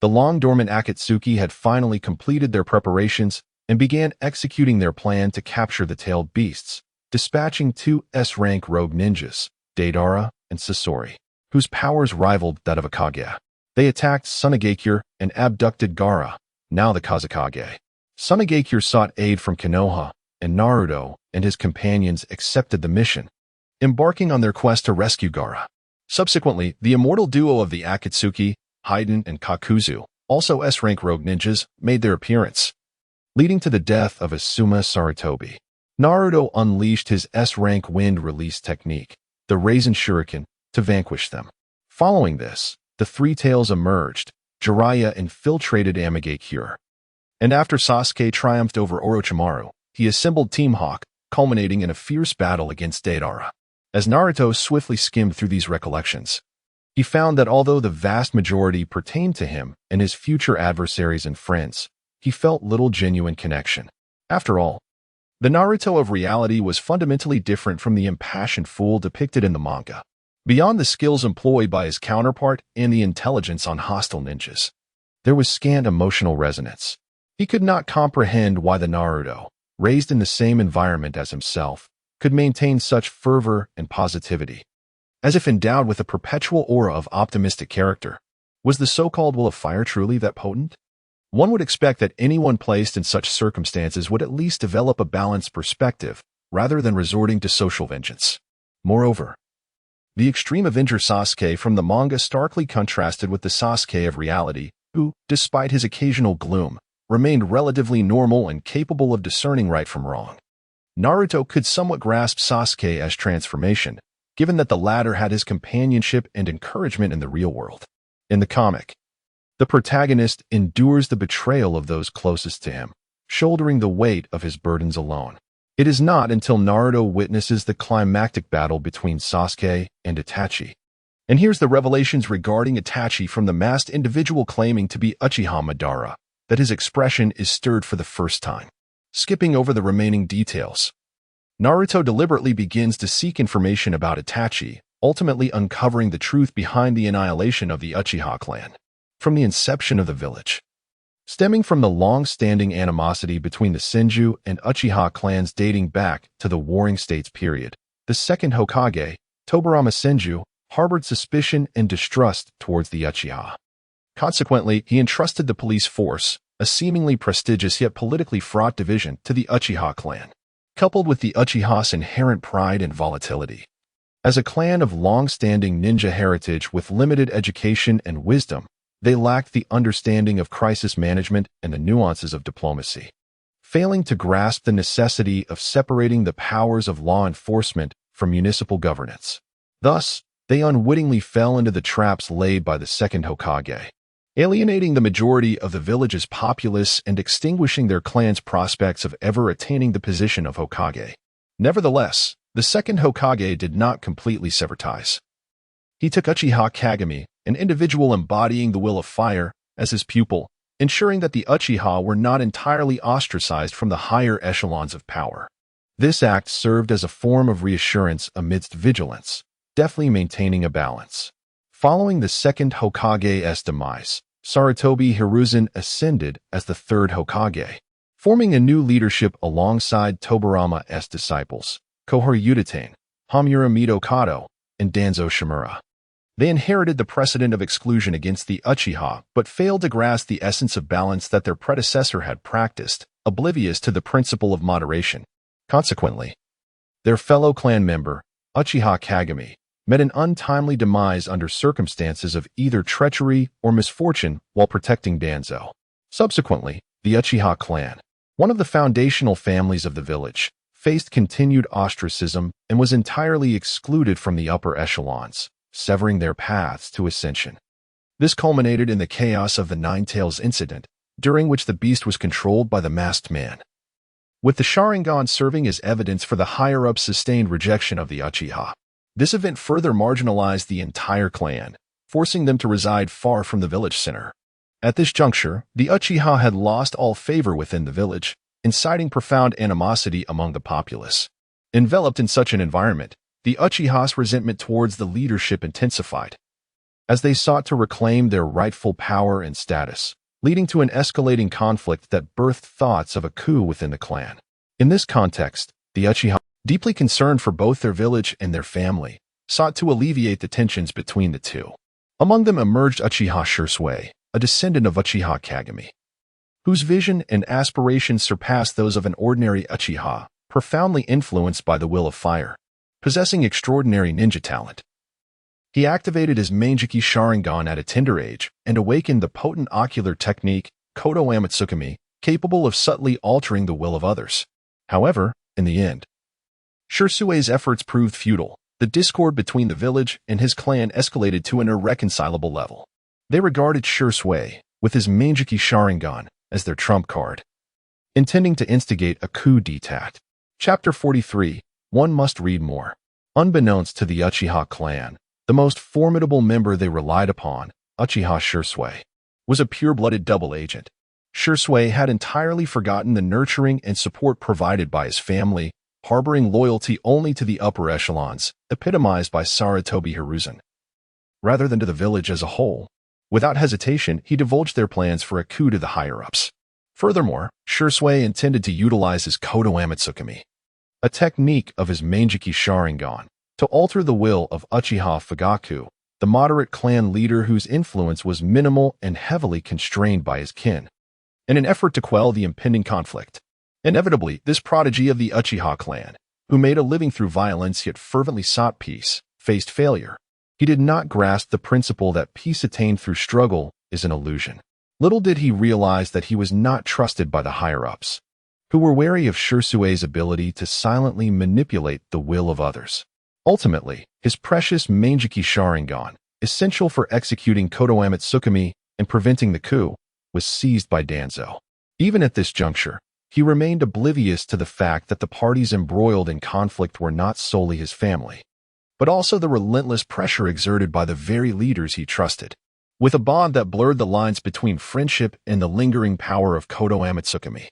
The long-dormant Akatsuki had finally completed their preparations and began executing their plan to capture the tailed beasts, dispatching 2 S-rank rogue ninjas, Deidara and Sasori, whose powers rivaled that of a Kage. They attacked Tsunagakure and abducted Gaara, now the Kazekage. Tsunagakure sought aid from Konoha, and Naruto and his companions accepted the mission, embarking on their quest to rescue Gaara. Subsequently, the immortal duo of the Akatsuki, Haiden and Kakuzu, also S-rank rogue ninjas, made their appearance, leading to the death of Asuma Sarutobi. Naruto unleashed his S-rank wind release technique, the Rasenshuriken, to vanquish them. Following this, the Three Tails emerged. Jiraiya infiltrated Amigakure, and after Sasuke triumphed over Orochimaru, he assembled Team Hawk, culminating in a fierce battle against Deidara. As Naruto swiftly skimmed through these recollections, he found that although the vast majority pertained to him and his future adversaries and friends, he felt little genuine connection. After all, the Naruto of reality was fundamentally different from the impassioned fool depicted in the manga. Beyond the skills employed by his counterpart and the intelligence on hostile ninjas, there was scant emotional resonance. He could not comprehend why the Naruto, raised in the same environment as himself, could maintain such fervor and positivity. As if endowed with a perpetual aura of optimistic character, was the so-called will of fire truly that potent? One would expect that anyone placed in such circumstances would at least develop a balanced perspective, rather than resorting to social vengeance. Moreover, the extreme Avenger Sasuke from the manga starkly contrasted with the Sasuke of reality, who, despite his occasional gloom, remained relatively normal and capable of discerning right from wrong. Naruto could somewhat grasp Sasuke's transformation, given that the latter had his companionship and encouragement in the real world. In the comic, the protagonist endures the betrayal of those closest to him, shouldering the weight of his burdens alone. It is not until Naruto witnesses the climactic battle between Sasuke and Itachi, and hears the revelations regarding Itachi from the masked individual claiming to be Uchiha Madara, that his expression is stirred for the first time. Skipping over the remaining details, Naruto deliberately begins to seek information about Itachi, ultimately uncovering the truth behind the annihilation of the Uchiha clan. From the inception of the village, stemming from the long-standing animosity between the Senju and Uchiha clans dating back to the Warring States period, the second Hokage, Tobirama Senju, harbored suspicion and distrust towards the Uchiha. Consequently, he entrusted the police force, a seemingly prestigious yet politically fraught division to the Uchiha clan, coupled with the Uchiha's inherent pride and volatility. As a clan of long-standing ninja heritage with limited education and wisdom, they lacked the understanding of crisis management and the nuances of diplomacy, failing to grasp the necessity of separating the powers of law enforcement from municipal governance. Thus, they unwittingly fell into the traps laid by the second Hokage, alienating the majority of the village's populace and extinguishing their clan's prospects of ever attaining the position of Hokage. Nevertheless, the second Hokage did not completely sever ties. He took Uchiha Kagami, an individual embodying the will of fire, as his pupil, ensuring that the Uchiha were not entirely ostracized from the higher echelons of power. This act served as a form of reassurance amidst vigilance, deftly maintaining a balance. Following the second Hokage's demise, Sarutobi Hiruzen ascended as the third Hokage, forming a new leadership alongside Tobirama's disciples, Kohori Udatain, Hamura Midokado, and Danzo Shimura. They inherited the precedent of exclusion against the Uchiha but failed to grasp the essence of balance that their predecessor had practiced, oblivious to the principle of moderation. Consequently, their fellow clan member, Uchiha Kagami, met an untimely demise under circumstances of either treachery or misfortune while protecting Danzo. Subsequently, the Uchiha clan, one of the foundational families of the village, faced continued ostracism and was entirely excluded from the upper echelons, severing their paths to ascension. This culminated in the chaos of the Nine Tails incident, during which the beast was controlled by the masked man, with the Sharingan serving as evidence for the higher-ups' sustained rejection of the Uchiha. This event further marginalized the entire clan, forcing them to reside far from the village center. At this juncture, the Uchiha had lost all favor within the village, inciting profound animosity among the populace. Enveloped in such an environment, the Uchiha's resentment towards the leadership intensified, as they sought to reclaim their rightful power and status, leading to an escalating conflict that birthed thoughts of a coup within the clan. In this context, the Uchiha, deeply concerned for both their village and their family, sought to alleviate the tensions between the two. Among them emerged Uchiha Shursui, a descendant of Uchiha Kagami, whose vision and aspirations surpassed those of an ordinary Uchiha, profoundly influenced by the will of fire. Possessing extraordinary ninja talent, he activated his Manjiki Sharingan at a tender age and awakened the potent ocular technique Kodo Amatsukami, capable of subtly altering the will of others. However, in the end, Shursui's efforts proved futile. The discord between the village and his clan escalated to an irreconcilable level. They regarded Shursui, with his Manjiki Sharingan, as their trump card, intending to instigate a coup d'etat. Chapter 43. One must read more. Unbeknownst to the Uchiha clan, the most formidable member they relied upon, Uchiha Shursui, was a pure-blooded double agent. Shursui had entirely forgotten the nurturing and support provided by his family, harboring loyalty only to the upper echelons, epitomized by Sarutobi Hiruzen, rather than to the village as a whole. Without hesitation, he divulged their plans for a coup to the higher-ups. Furthermore, Shursui intended to utilize his Kodo Amatsukami, a technique of his Manjiki Sharingan, to alter the will of Uchiha Fugaku, the moderate clan leader whose influence was minimal and heavily constrained by his kin, in an effort to quell the impending conflict. Inevitably, this prodigy of the Uchiha clan, who made a living through violence yet fervently sought peace, faced failure. He did not grasp the principle that peace attained through struggle is an illusion. Little did he realize that he was not trusted by the higher-ups, who were wary of Shursui's ability to silently manipulate the will of others. Ultimately, his precious Manjiki Sharingan, essential for executing Kodo Amatsukami and preventing the coup, was seized by Danzo. Even at this juncture, he remained oblivious to the fact that the parties embroiled in conflict were not solely his family, but also the relentless pressure exerted by the very leaders he trusted. With a bond that blurred the lines between friendship and the lingering power of Kodo Amatsukami,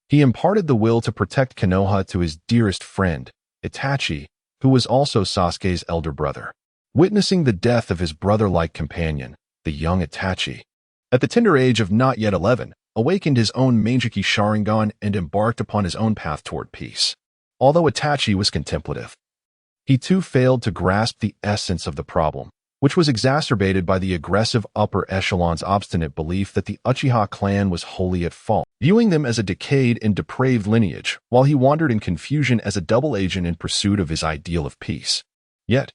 he imparted the will to protect Konoha to his dearest friend, Itachi, who was also Sasuke's elder brother. Witnessing the death of his brother-like companion, the young Itachi, at the tender age of not yet 11, awakened his own Manjiki Sharingan and embarked upon his own path toward peace. Although Itachi was contemplative, he too failed to grasp the essence of the problem. which was exacerbated by the aggressive upper echelon's obstinate belief that the Uchiha clan was wholly at fault, viewing them as a decayed and depraved lineage, while he wandered in confusion as a double agent in pursuit of his ideal of peace. Yet,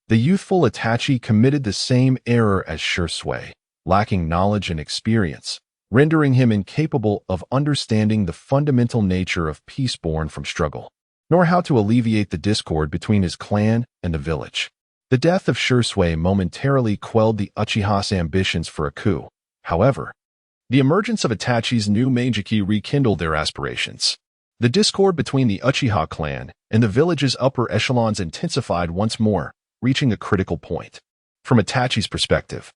the youthful Itachi committed the same error as Shursui, lacking knowledge and experience, rendering him incapable of understanding the fundamental nature of peace born from struggle, nor how to alleviate the discord between his clan and the village. The death of Shursui momentarily quelled the Uchiha's ambitions for a coup. However, the emergence of Itachi's new Meijiki rekindled their aspirations. The discord between the Uchiha clan and the village's upper echelons intensified once more, reaching a critical point. From Itachi's perspective,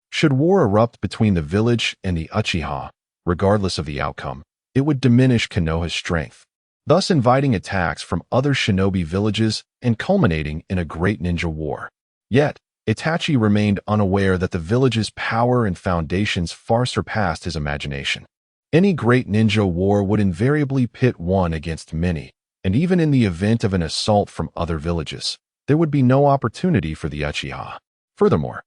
should war erupt between the village and the Uchiha, regardless of the outcome, it would diminish Konoha's strength, thus inviting attacks from other shinobi villages and culminating in a great ninja war. Yet, Itachi remained unaware that the village's power and foundations far surpassed his imagination. Any great ninja war would invariably pit one against many, and even in the event of an assault from other villages, there would be no opportunity for the Uchiha. Furthermore,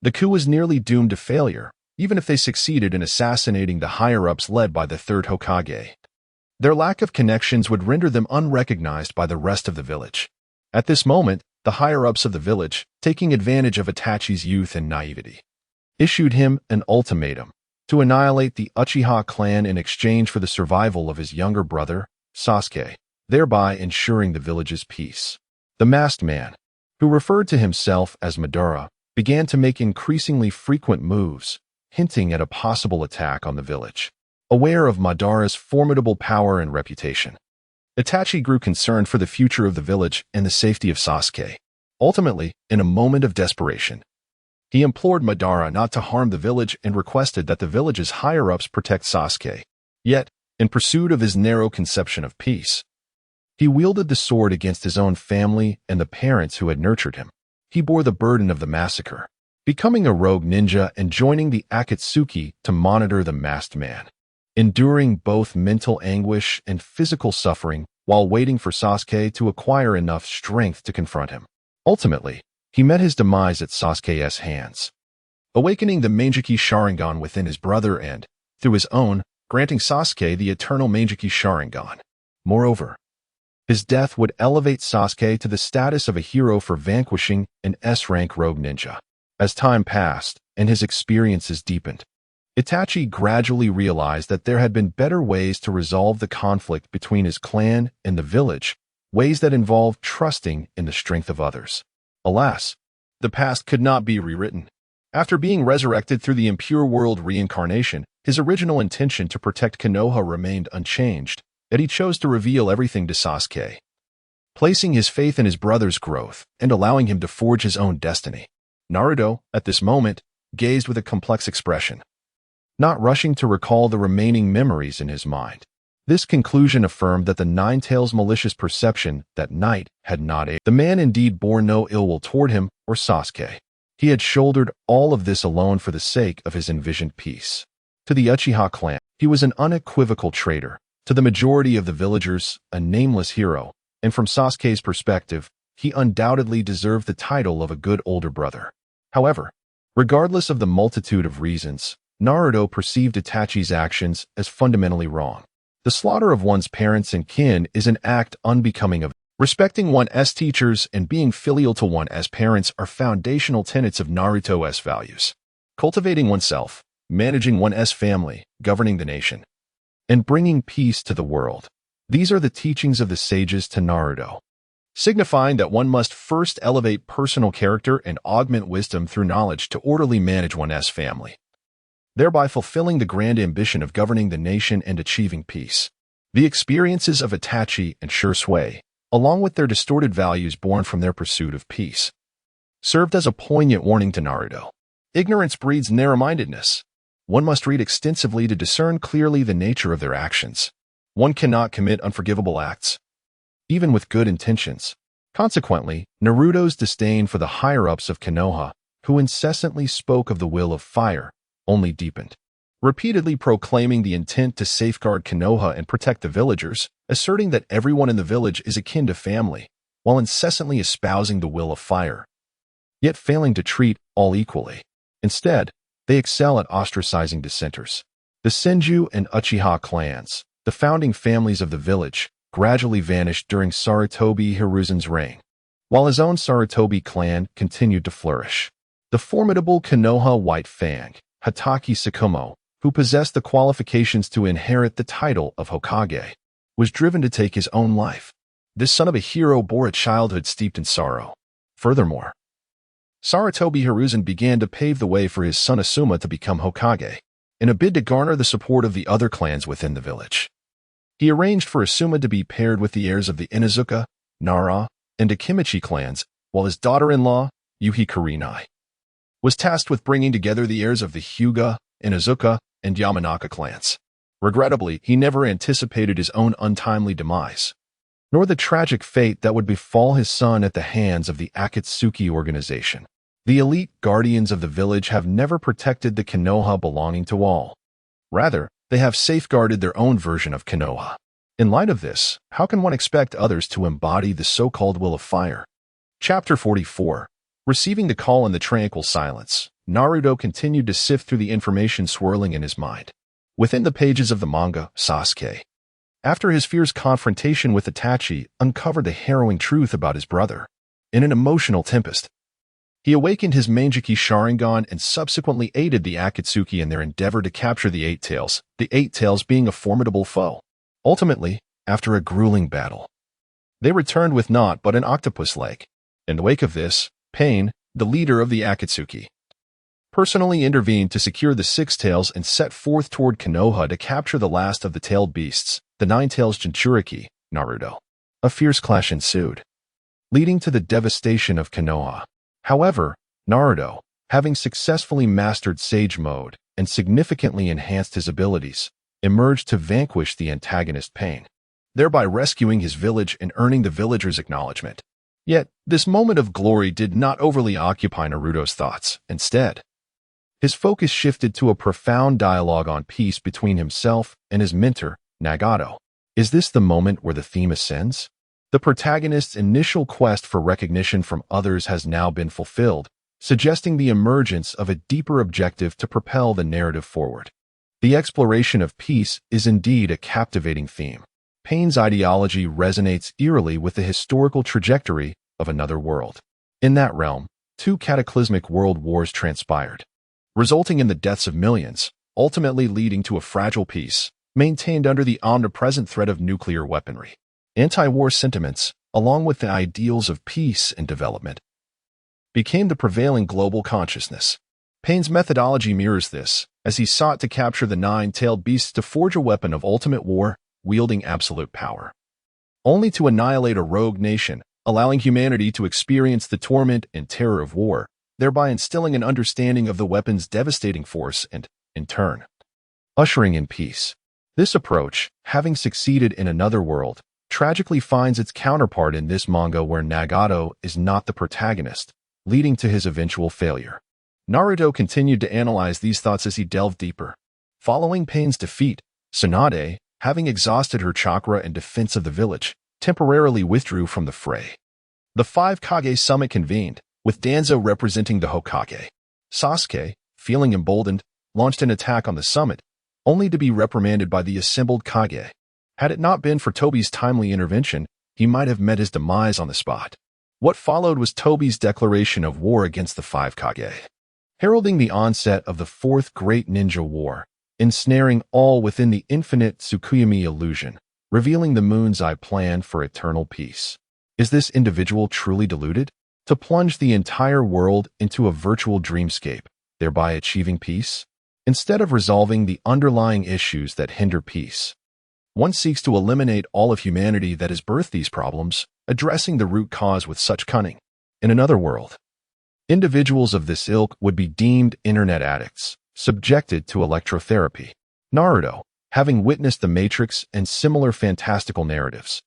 the coup was nearly doomed to failure, even if they succeeded in assassinating the higher-ups led by the third Hokage. Their lack of connections would render them unrecognized by the rest of the village. At this moment, the higher-ups of the village, taking advantage of Itachi's youth and naivety, issued him an ultimatum to annihilate the Uchiha clan in exchange for the survival of his younger brother, Sasuke, thereby ensuring the village's peace. The masked man, who referred to himself as Madara, began to make increasingly frequent moves, hinting at a possible attack on the village. Aware of Madara's formidable power and reputation, Itachi grew concerned for the future of the village and the safety of Sasuke. Ultimately, in a moment of desperation, he implored Madara not to harm the village and requested that the village's higher-ups protect Sasuke. Yet, in pursuit of his narrow conception of peace, he wielded the sword against his own family and the parents who had nurtured him. He bore the burden of the massacre, becoming a rogue ninja and joining the Akatsuki to monitor the masked man, enduring both mental anguish and physical suffering while waiting for Sasuke to acquire enough strength to confront him. Ultimately, he met his demise at Sasuke's hands, awakening the Meijiki Sharingan within his brother and, through his own, granting Sasuke the eternal Meijiki Sharingan. Moreover, his death would elevate Sasuke to the status of a hero for vanquishing an S-rank rogue ninja. As time passed and his experiences deepened, Itachi gradually realized that there had been better ways to resolve the conflict between his clan and the village, ways that involved trusting in the strength of others. Alas, the past could not be rewritten. After being resurrected through the impure world reincarnation, his original intention to protect Konoha remained unchanged, yet he chose to reveal everything to Sasuke, placing his faith in his brother's growth and allowing him to forge his own destiny. Naruto, at this moment, gazed with a complex expression, not rushing to recall the remaining memories in his mind. This conclusion affirmed that the Nine-Tails' malicious perception that night had not aged. The man indeed bore no ill will toward him or Sasuke. He had shouldered all of this alone for the sake of his envisioned peace. To the Uchiha clan, he was an unequivocal traitor. To the majority of the villagers, a nameless hero, and from Sasuke's perspective, he undoubtedly deserved the title of a good older brother. However, regardless of the multitude of reasons, Naruto perceived Itachi's actions as fundamentally wrong. The slaughter of one's parents and kin is an act unbecoming of. Respecting one's teachers and being filial to one's parents are foundational tenets of Naruto's values. Cultivating oneself, managing one's family, governing the nation, and bringing peace to the world. These are the teachings of the sages to Naruto, signifying that one must first elevate personal character and augment wisdom through knowledge to orderly manage one's family, thereby fulfilling the grand ambition of governing the nation and achieving peace. The experiences of Itachi and Shursui, along with their distorted values born from their pursuit of peace, served as a poignant warning to Naruto. Ignorance breeds narrow-mindedness. One must read extensively to discern clearly the nature of their actions. One cannot commit unforgivable acts, even with good intentions. Consequently, Naruto's disdain for the higher-ups of Konoha, who incessantly spoke of the will of fire, only deepened, repeatedly proclaiming the intent to safeguard Konoha and protect the villagers, asserting that everyone in the village is akin to family, while incessantly espousing the will of fire. yet failing to treat all equally. Instead, they excel at ostracizing dissenters. The Senju and Uchiha clans, the founding families of the village, gradually vanished during Sarutobi Hiruzen's reign, while his own Sarutobi clan continued to flourish. The formidable Konoha White Fang, Hatake Sakumo, who possessed the qualifications to inherit the title of Hokage, was driven to take his own life. This son of a hero bore a childhood steeped in sorrow. Furthermore, Sarutobi Hiruzen began to pave the way for his son Asuma to become Hokage, in a bid to garner the support of the other clans within the village. He arranged for Asuma to be paired with the heirs of the Inuzuka, Nara, and Akimichi clans, while his daughter-in-law, Yuhi Kurenai, was tasked with bringing together the heirs of the Hyuga, Inuzuka, and Yamanaka clans. Regrettably, he never anticipated his own untimely demise, nor the tragic fate that would befall his son at the hands of the Akatsuki organization. The elite guardians of the village have never protected the Konoha belonging to all. Rather, they have safeguarded their own version of Konoha. In light of this, how can one expect others to embody the so-called will of fire? Chapter 44. Receiving the call in the tranquil silence, Naruto continued to sift through the information swirling in his mind. Within the pages of the manga, Sasuke, after his fierce confrontation with Itachi, uncovered the harrowing truth about his brother. In an emotional tempest, he awakened his Manjiki Sharingan and subsequently aided the Akatsuki in their endeavor to capture the Eight Tails being a formidable foe. Ultimately, after a grueling battle, they returned with naught but an octopus leg. In the wake of this, Pain, the leader of the Akatsuki, personally intervened to secure the Six Tails and set forth toward Konoha to capture the last of the tailed beasts, the Nine-Tails Jinchuriki, Naruto. A fierce clash ensued, leading to the devastation of Konoha. However, Naruto, having successfully mastered Sage Mode and significantly enhanced his abilities, emerged to vanquish the antagonist Pain, thereby rescuing his village and earning the villagers' acknowledgement. Yet, this moment of glory did not overly occupy Naruto's thoughts. Instead, his focus shifted to a profound dialogue on peace between himself and his mentor, Nagato. Is this the moment where the theme ascends? The protagonist's initial quest for recognition from others has now been fulfilled, suggesting the emergence of a deeper objective to propel the narrative forward. The exploration of peace is indeed a captivating theme. Pain's ideology resonates eerily with the historical trajectory of another world. In that realm, two cataclysmic world wars transpired, resulting in the deaths of millions, ultimately leading to a fragile peace, maintained under the omnipresent threat of nuclear weaponry. Anti-war sentiments, along with the ideals of peace and development, became the prevailing global consciousness. Pain's methodology mirrors this, as he sought to capture the nine-tailed beasts to forge a weapon of ultimate war, wielding absolute power, only to annihilate a rogue nation, allowing humanity to experience the torment and terror of war, thereby instilling an understanding of the weapon's devastating force and, in turn, ushering in peace. This approach, having succeeded in another world, tragically finds its counterpart in this manga where Nagato is not the protagonist, leading to his eventual failure. Naruto continued to analyze these thoughts as he delved deeper. Following Pain's defeat, Tsunade, having exhausted her chakra in defense of the village, temporarily withdrew from the fray. The five Kage summit convened, with Danzo representing the Hokage. Sasuke, feeling emboldened, launched an attack on the summit, only to be reprimanded by the assembled Kage. Had it not been for Tobi's timely intervention, he might have met his demise on the spot. What followed was Tobi's declaration of war against the five Kage, heralding the onset of the Fourth Great Ninja War, ensnaring all within the infinite Tsukuyomi illusion, revealing the Moon's Eye plan for eternal peace. Is this individual truly deluded? To plunge the entire world into a virtual dreamscape, thereby achieving peace? Instead of resolving the underlying issues that hinder peace, one seeks to eliminate all of humanity that has birthed these problems, addressing the root cause with such cunning. In another world, individuals of this ilk would be deemed internet addicts, subjected to electrotherapy. Naruto, having witnessed the Matrix and similar fantastical narratives,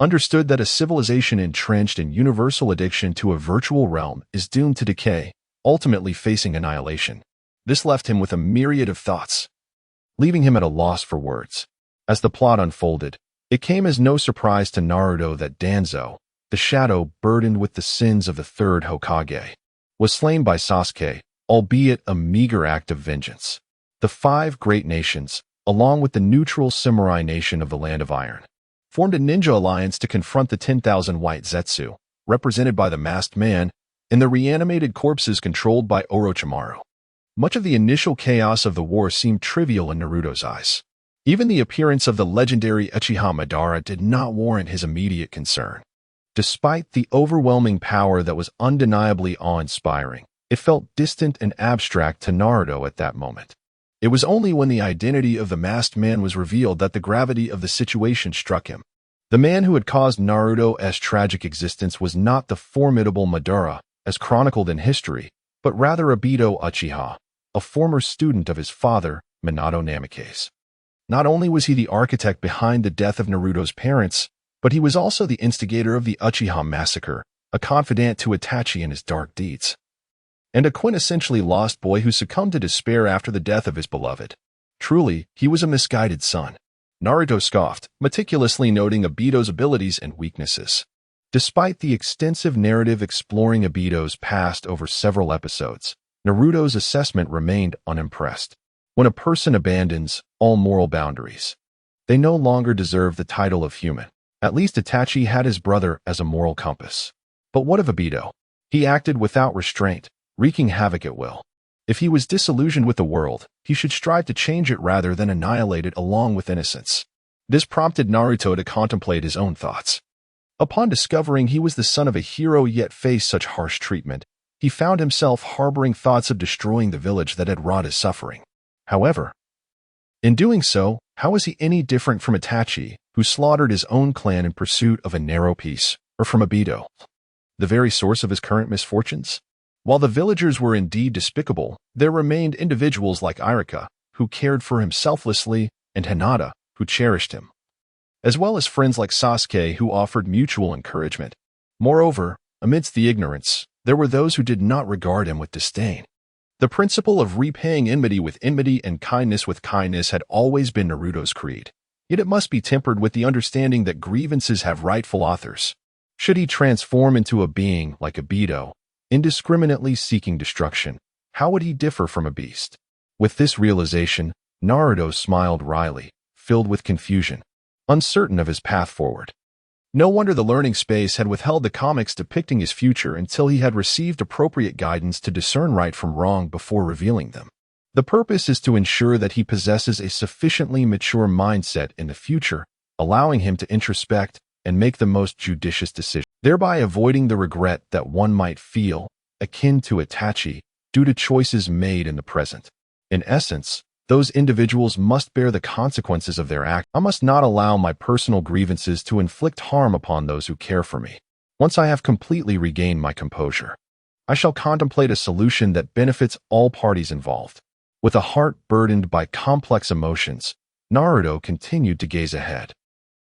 understood that a civilization entrenched in universal addiction to a virtual realm is doomed to decay, ultimately facing annihilation. This left him with a myriad of thoughts, leaving him at a loss for words. As the plot unfolded, it came as no surprise to Naruto that Danzo, the shadow burdened with the sins of the third Hokage, was slain by Sasuke, albeit a meager act of vengeance. The 5 great nations, along with the neutral samurai nation of the Land of Iron, formed a ninja alliance to confront the 10,000 white Zetsu, represented by the masked man, and the reanimated corpses controlled by Orochimaru. Much of the initial chaos of the war seemed trivial in Naruto's eyes. Even the appearance of the legendary Uchiha Madara did not warrant his immediate concern. Despite the overwhelming power that was undeniably awe-inspiring, it felt distant and abstract to Naruto at that moment. It was only when the identity of the masked man was revealed that the gravity of the situation struck him. The man who had caused Naruto's tragic existence was not the formidable Madara, as chronicled in history, but rather Obito Uchiha, a former student of his father, Minato Namikaze. Not only was he the architect behind the death of Naruto's parents, but he was also the instigator of the Uchiha massacre, a confidant to Itachi in his dark deeds, and a quintessentially lost boy who succumbed to despair after the death of his beloved. Truly, he was a misguided son. Naruto scoffed, meticulously noting Obito's abilities and weaknesses. Despite the extensive narrative exploring Obito's past over several episodes, Naruto's assessment remained unimpressed. When a person abandons all moral boundaries, they no longer deserve the title of human. At least Itachi had his brother as a moral compass. But what of Obito? He acted without restraint, wreaking havoc at will. If he was disillusioned with the world, he should strive to change it rather than annihilate it along with innocence. This prompted Naruto to contemplate his own thoughts. Upon discovering he was the son of a hero yet faced such harsh treatment, he found himself harboring thoughts of destroying the village that had wrought his suffering. However, in doing so, how was he any different from Itachi, who slaughtered his own clan in pursuit of a narrow peace, or from Obito, the very source of his current misfortunes? While the villagers were indeed despicable, there remained individuals like Iruka, who cared for him selflessly, and Hinata, who cherished him, as well as friends like Sasuke who offered mutual encouragement. Moreover, amidst the ignorance, there were those who did not regard him with disdain. The principle of repaying enmity with enmity and kindness with kindness had always been Naruto's creed, yet it must be tempered with the understanding that grievances have rightful authors. Should he transform into a being like Obito, indiscriminately seeking destruction, how would he differ from a beast? With this realization, Naruto smiled wryly, filled with confusion, uncertain of his path forward. No wonder the learning space had withheld the comics depicting his future until he had received appropriate guidance to discern right from wrong before revealing them. The purpose is to ensure that he possesses a sufficiently mature mindset in the future, allowing him to introspect and make the most judicious decisions, thereby avoiding the regret that one might feel, akin to Itachi, due to choices made in the present. In essence, those individuals must bear the consequences of their acts. I must not allow my personal grievances to inflict harm upon those who care for me. Once I have completely regained my composure, I shall contemplate a solution that benefits all parties involved. With a heart burdened by complex emotions, Naruto continued to gaze ahead.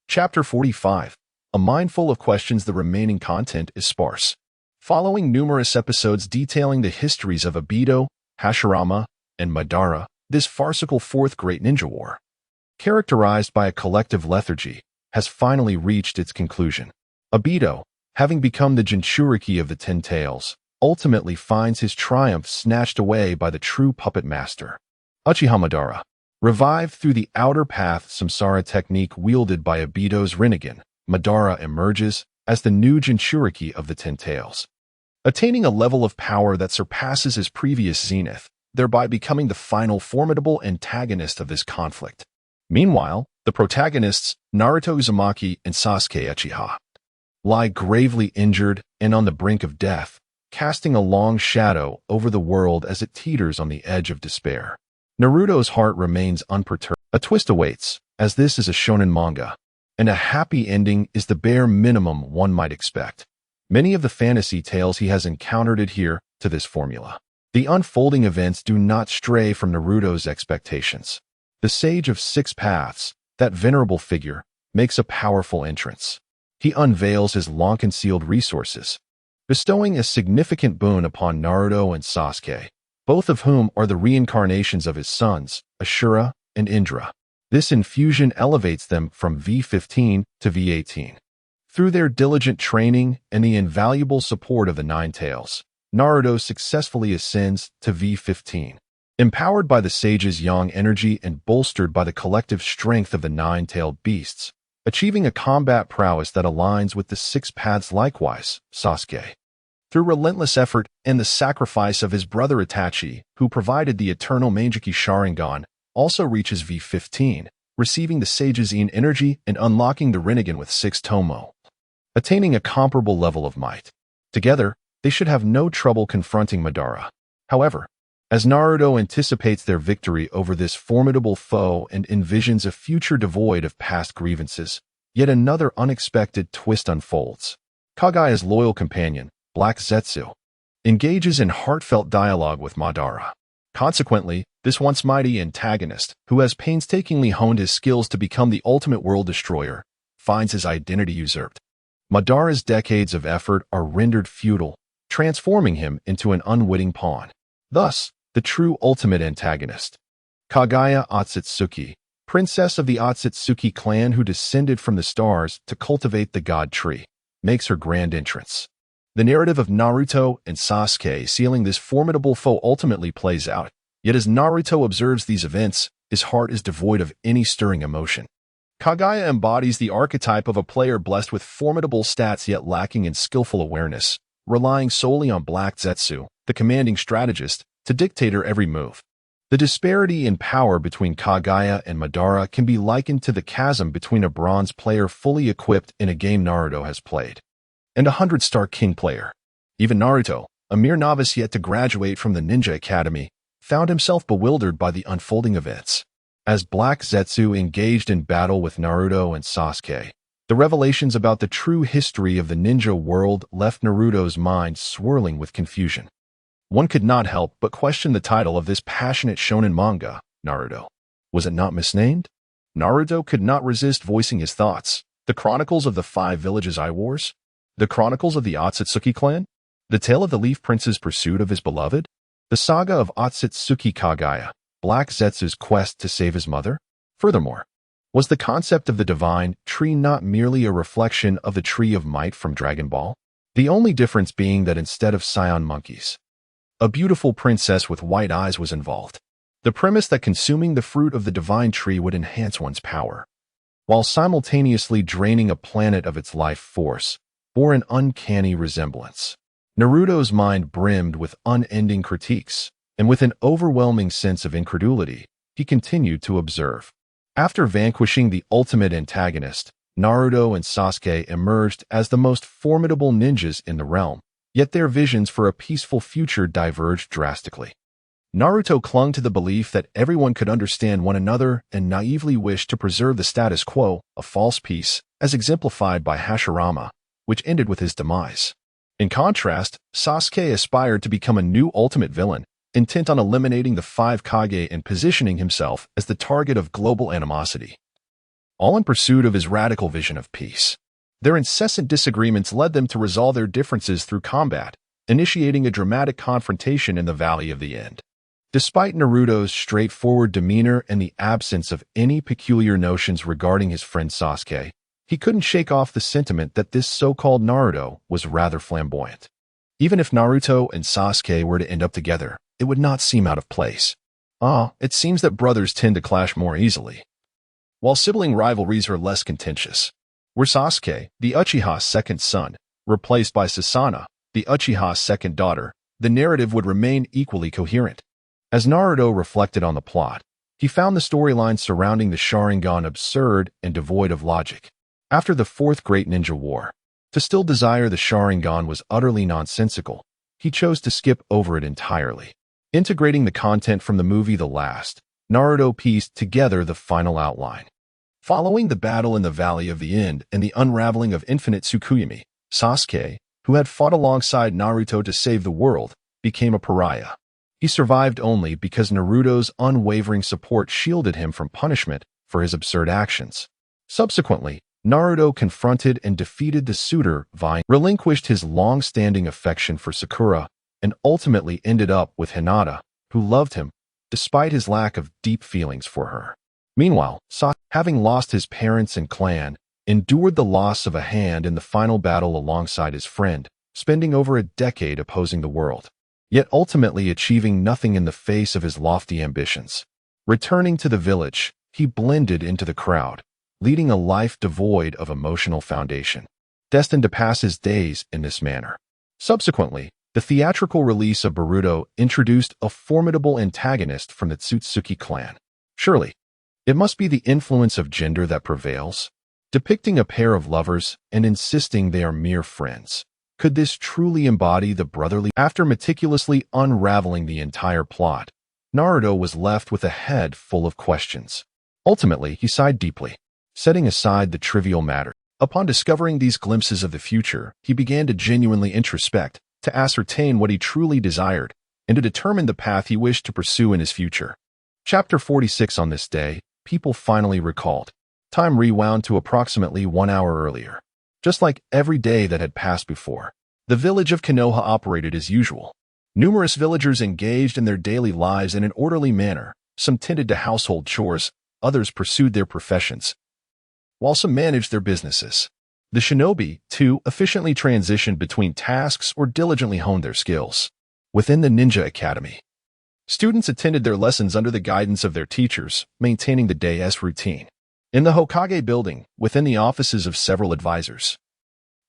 Chapter 45. A mind full of questions, the remaining content is sparse. Following numerous episodes detailing the histories of Obito, Hashirama, and Madara, this farcical Fourth Great Ninja War, characterized by a collective lethargy, has finally reached its conclusion. Obito, having become the Jinchuriki of the Ten Tails, ultimately finds his triumph snatched away by the true puppet master, Uchiha Madara. Revived through the outer path samsara technique wielded by Obito's Rinnegan, Madara emerges as the new Jinchuriki of the Ten Tails, attaining a level of power that surpasses his previous zenith, thereby becoming the final formidable antagonist of this conflict. Meanwhile, the protagonists, Naruto Uzumaki and Sasuke Uchiha, lie gravely injured and on the brink of death, casting a long shadow over the world as it teeters on the edge of despair. Naruto's heart remains unperturbed. A twist awaits, as this is a shonen manga, and a happy ending is the bare minimum one might expect. Many of the fantasy tales he has encountered adhere to this formula. The unfolding events do not stray from Naruto's expectations. The Sage of Six Paths, that venerable figure, makes a powerful entrance. He unveils his long-concealed resources, bestowing a significant boon upon Naruto and Sasuke, both of whom are the reincarnations of his sons, Ashura and Indra. This infusion elevates them from V15 to V18. Through their diligent training and the invaluable support of the Nine Tails, Naruto successfully ascends to V15. Empowered by the sage's yang energy and bolstered by the collective strength of the nine-tailed beasts, achieving a combat prowess that aligns with the six paths likewise, Sasuke. Through relentless effort and the sacrifice of his brother Itachi, who provided the eternal Mangekyou Sharingan, also reaches V15, receiving the sage's yin energy and unlocking the Rinnegan with 6 Tomo, attaining a comparable level of might. Together, they should have no trouble confronting Madara. However, as Naruto anticipates their victory over this formidable foe and envisions a future devoid of past grievances, yet another unexpected twist unfolds. Kagaya's loyal companion, Black Zetsu, engages in heartfelt dialogue with Madara. Consequently, this once mighty antagonist, who has painstakingly honed his skills to become the ultimate world destroyer, finds his identity usurped. Madara's decades of effort are rendered futile, transforming him into an unwitting pawn. Thus, the true ultimate antagonist. Kagaya Otsutsuki, princess of the Otsutsuki clan who descended from the stars to cultivate the god tree, makes her grand entrance. The narrative of Naruto and Sasuke sealing this formidable foe ultimately plays out, yet as Naruto observes these events, his heart is devoid of any stirring emotion. Kagaya embodies the archetype of a player blessed with formidable stats yet lacking in skillful awareness, relying solely on Black Zetsu, the commanding strategist, to dictate her every move. The disparity in power between Kagaya and Madara can be likened to the chasm between a bronze player fully equipped in a game Naruto has played and a 100-star king player. Even Naruto, a mere novice yet to graduate from the Ninja Academy, found himself bewildered by the unfolding events. As Black Zetsu engaged in battle with Naruto and Sasuke, the revelations about the true history of the ninja world left Naruto's mind swirling with confusion. One could not help but question the title of this passionate shonen manga, Naruto. Was it not misnamed? Naruto could not resist voicing his thoughts. The Chronicles of the Five Villages I Wars? The Chronicles of the Otsutsuki clan? The tale of the Leaf Prince's pursuit of his beloved? The saga of Otsutsuki Kagaya, Black Zetsu's quest to save his mother? Furthermore, was the concept of the divine tree not merely a reflection of the Tree of Might from Dragon Ball? The only difference being that instead of scion monkeys, a beautiful princess with white eyes was involved. The premise that consuming the fruit of the divine tree would enhance one's power, while simultaneously draining a planet of its life force, bore an uncanny resemblance. Naruto's mind brimmed with unending critiques, and with an overwhelming sense of incredulity, he continued to observe. After vanquishing the ultimate antagonist, Naruto and Sasuke emerged as the most formidable ninjas in the realm, yet their visions for a peaceful future diverged drastically. Naruto clung to the belief that everyone could understand one another and naively wished to preserve the status quo, a false peace, as exemplified by Hashirama, which ended with his demise. In contrast, Sasuke aspired to become a new ultimate villain, intent on eliminating the five Kage and positioning himself as the target of global animosity, all in pursuit of his radical vision of peace. Their incessant disagreements led them to resolve their differences through combat, initiating a dramatic confrontation in the Valley of the End. Despite Naruto's straightforward demeanor and the absence of any peculiar notions regarding his friend Sasuke, he couldn't shake off the sentiment that this so-called Naruto was rather flamboyant. Even if Naruto and Sasuke were to end up together, it would not seem out of place. It seems that brothers tend to clash more easily, while sibling rivalries are less contentious. Were Sasuke, the Uchiha's second son, replaced by Susanoo, the Uchiha's second daughter, the narrative would remain equally coherent. As Naruto reflected on the plot, he found the storyline surrounding the Sharingan absurd and devoid of logic. After the Fourth Great Ninja War, to still desire the Sharingan was utterly nonsensical. He chose to skip over it entirely. Integrating the content from the movie The Last, Naruto pieced together the final outline. Following the battle in the Valley of the End and the unraveling of Infinite Tsukuyomi, Sasuke, who had fought alongside Naruto to save the world, became a pariah. He survived only because Naruto's unwavering support shielded him from punishment for his absurd actions. Subsequently, Naruto confronted and defeated the suitor Vine, relinquished his long-standing affection for Sakura, and ultimately ended up with Hinata, who loved him, despite his lack of deep feelings for her. Meanwhile, Sasuke, having lost his parents and clan, endured the loss of a hand in the final battle alongside his friend, spending over a decade opposing the world, yet ultimately achieving nothing in the face of his lofty ambitions. Returning to the village, he blended into the crowd, leading a life devoid of emotional foundation, destined to pass his days in this manner. Subsequently, the theatrical release of Boruto introduced a formidable antagonist from the Tsutsuki clan. Surely, it must be the influence of gender that prevails, depicting a pair of lovers and insisting they are mere friends. Could this truly embody the brotherly? After meticulously unraveling the entire plot, Naruto was left with a head full of questions. Ultimately, he sighed deeply, setting aside the trivial matter. Upon discovering these glimpses of the future, he began to genuinely introspect, to ascertain what he truly desired, and to determine the path he wished to pursue in his future. Chapter 46. On this day, people finally recalled. Time rewound to approximately 1 hour earlier. Just like every day that had passed before, the village of Konoha operated as usual. Numerous villagers engaged in their daily lives in an orderly manner. Some tended to household chores, others pursued their professions, while some managed their businesses. The shinobi, too, efficiently transitioned between tasks or diligently honed their skills. Within the ninja academy, students attended their lessons under the guidance of their teachers, maintaining the day's routine. In the Hokage building, within the offices of several advisors,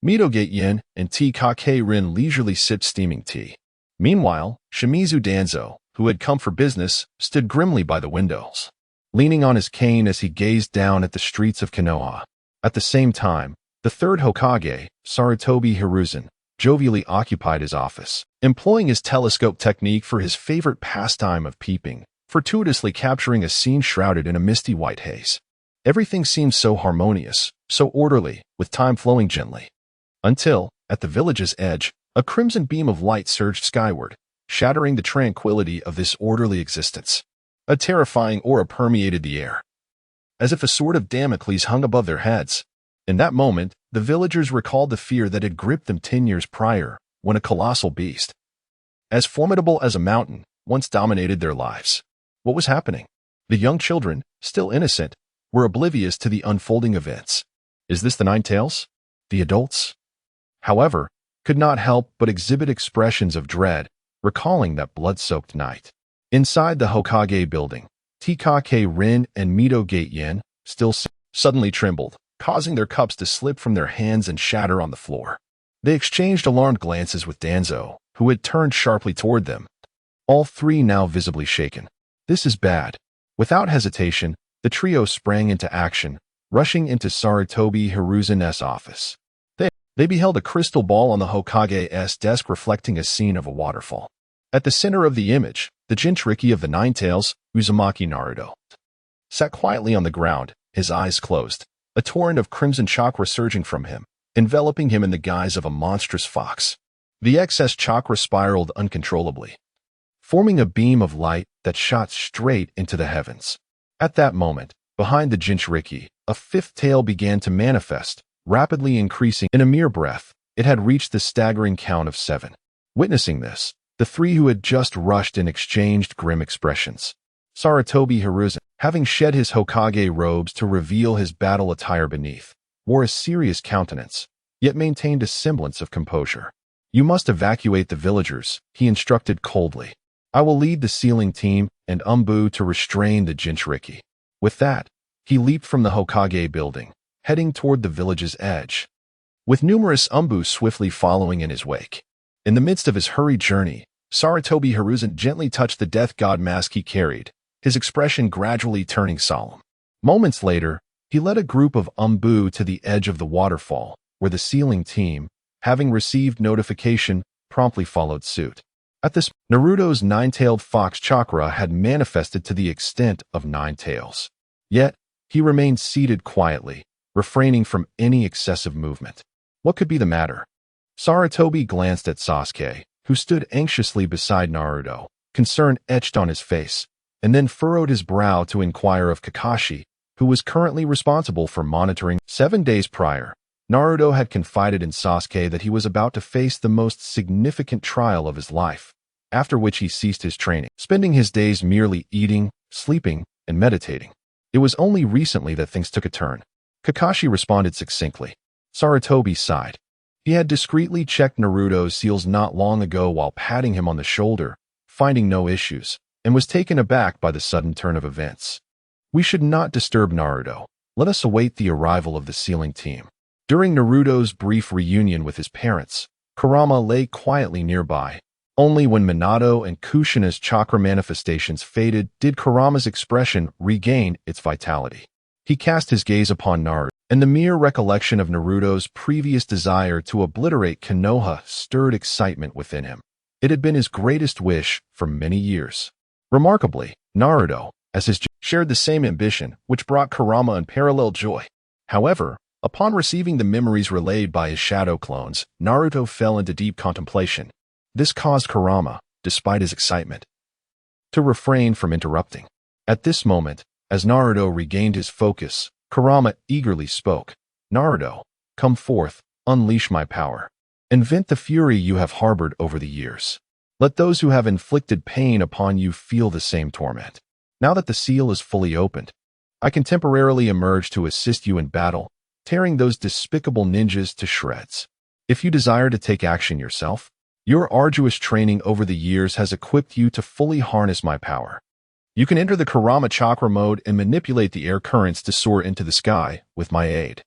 Midogate Yen and T-Kake Rin leisurely sipped steaming tea. Meanwhile, Shimizu Danzo, who had come for business, stood grimly by the windows, leaning on his cane as he gazed down at the streets of Konoha. At the same time, the third Hokage, Sarutobi Hiruzen, jovially occupied his office, employing his telescope technique for his favorite pastime of peeping, fortuitously capturing a scene shrouded in a misty white haze. Everything seemed so harmonious, so orderly, with time flowing gently. Until, at the village's edge, a crimson beam of light surged skyward, shattering the tranquility of this orderly existence. A terrifying aura permeated the air, as if a sword of Damocles hung above their heads. In that moment, the villagers recalled the fear that had gripped them 10 years prior, when a colossal beast, as formidable as a mountain, once dominated their lives. What was happening? The young children, still innocent, were oblivious to the unfolding events. Is this the Nine Tails? The adults, however, could not help but exhibit expressions of dread, recalling that blood-soaked night. Inside the Hokage building, T-Kake Rin and Midogate Yen still suddenly trembled, causing their cups to slip from their hands and shatter on the floor. They exchanged alarmed glances with Danzo, who had turned sharply toward them. All three now visibly shaken. This is bad. Without hesitation, the trio sprang into action, rushing into Sarutobi Hiruzen's office. They beheld a crystal ball on the Hokage's desk reflecting a scene of a waterfall. At the center of the image, the Jinchuriki of the Nine Tails, Uzumaki Naruto, sat quietly on the ground, his eyes closed, a torrent of crimson chakra surging from him, enveloping him in the guise of a monstrous fox. The excess chakra spiraled uncontrollably, forming a beam of light that shot straight into the heavens. At that moment, behind the Jinchuriki, a fifth tail began to manifest, rapidly increasing. In a mere breath, it had reached the staggering count of 7. Witnessing this, the three who had just rushed in exchanged grim expressions. Sarutobi Hiruzen, having shed his Hokage robes to reveal his battle attire beneath, wore a serious countenance, yet maintained a semblance of composure. You must evacuate the villagers, he instructed coldly. I will lead the sealing team and Umbu to restrain the Jinchuriki. With that, he leaped from the Hokage building, heading toward the village's edge, with numerous Umbu swiftly following in his wake. In the midst of his hurried journey, Sarutobi Hiruzen gently touched the death god mask he carried, his expression gradually turning solemn. Moments later, he led a group of Umbu to the edge of the waterfall, where the sealing team, having received notification, promptly followed suit. At this, Naruto's nine-tailed fox chakra had manifested to the extent of 9 tails. Yet, he remained seated quietly, refraining from any excessive movement. What could be the matter? Sarutobi glanced at Sasuke, who stood anxiously beside Naruto, concern etched on his face, and then furrowed his brow to inquire of Kakashi, who was currently responsible for monitoring. 7 days prior, Naruto had confided in Sasuke that he was about to face the most significant trial of his life, after which he ceased his training, spending his days merely eating, sleeping, and meditating. It was only recently that things took a turn. Kakashi responded succinctly. Sarutobi sighed. He had discreetly checked Naruto's seals not long ago while patting him on the shoulder, finding no issues, and was taken aback by the sudden turn of events. We should not disturb Naruto. Let us await the arrival of the sealing team. During Naruto's brief reunion with his parents, Kurama lay quietly nearby. Only when Minato and Kushina's chakra manifestations faded did Kurama's expression regain its vitality. He cast his gaze upon Naruto, and the mere recollection of Naruto's previous desire to obliterate Konoha stirred excitement within him. It had been his greatest wish for many years. Remarkably, Naruto, as his shared the same ambition, which brought Kurama unparalleled joy. However, upon receiving the memories relayed by his shadow clones, Naruto fell into deep contemplation. This caused Kurama, despite his excitement, to refrain from interrupting. At this moment, as Naruto regained his focus, Kurama eagerly spoke. Naruto, come forth, unleash my power. And vent the fury you have harbored over the years. Let those who have inflicted pain upon you feel the same torment. Now that the seal is fully opened, I can temporarily emerge to assist you in battle, tearing those despicable ninjas to shreds. If you desire to take action yourself, your arduous training over the years has equipped you to fully harness my power. You can enter the Kurama chakra mode and manipulate the air currents to soar into the sky with my aid,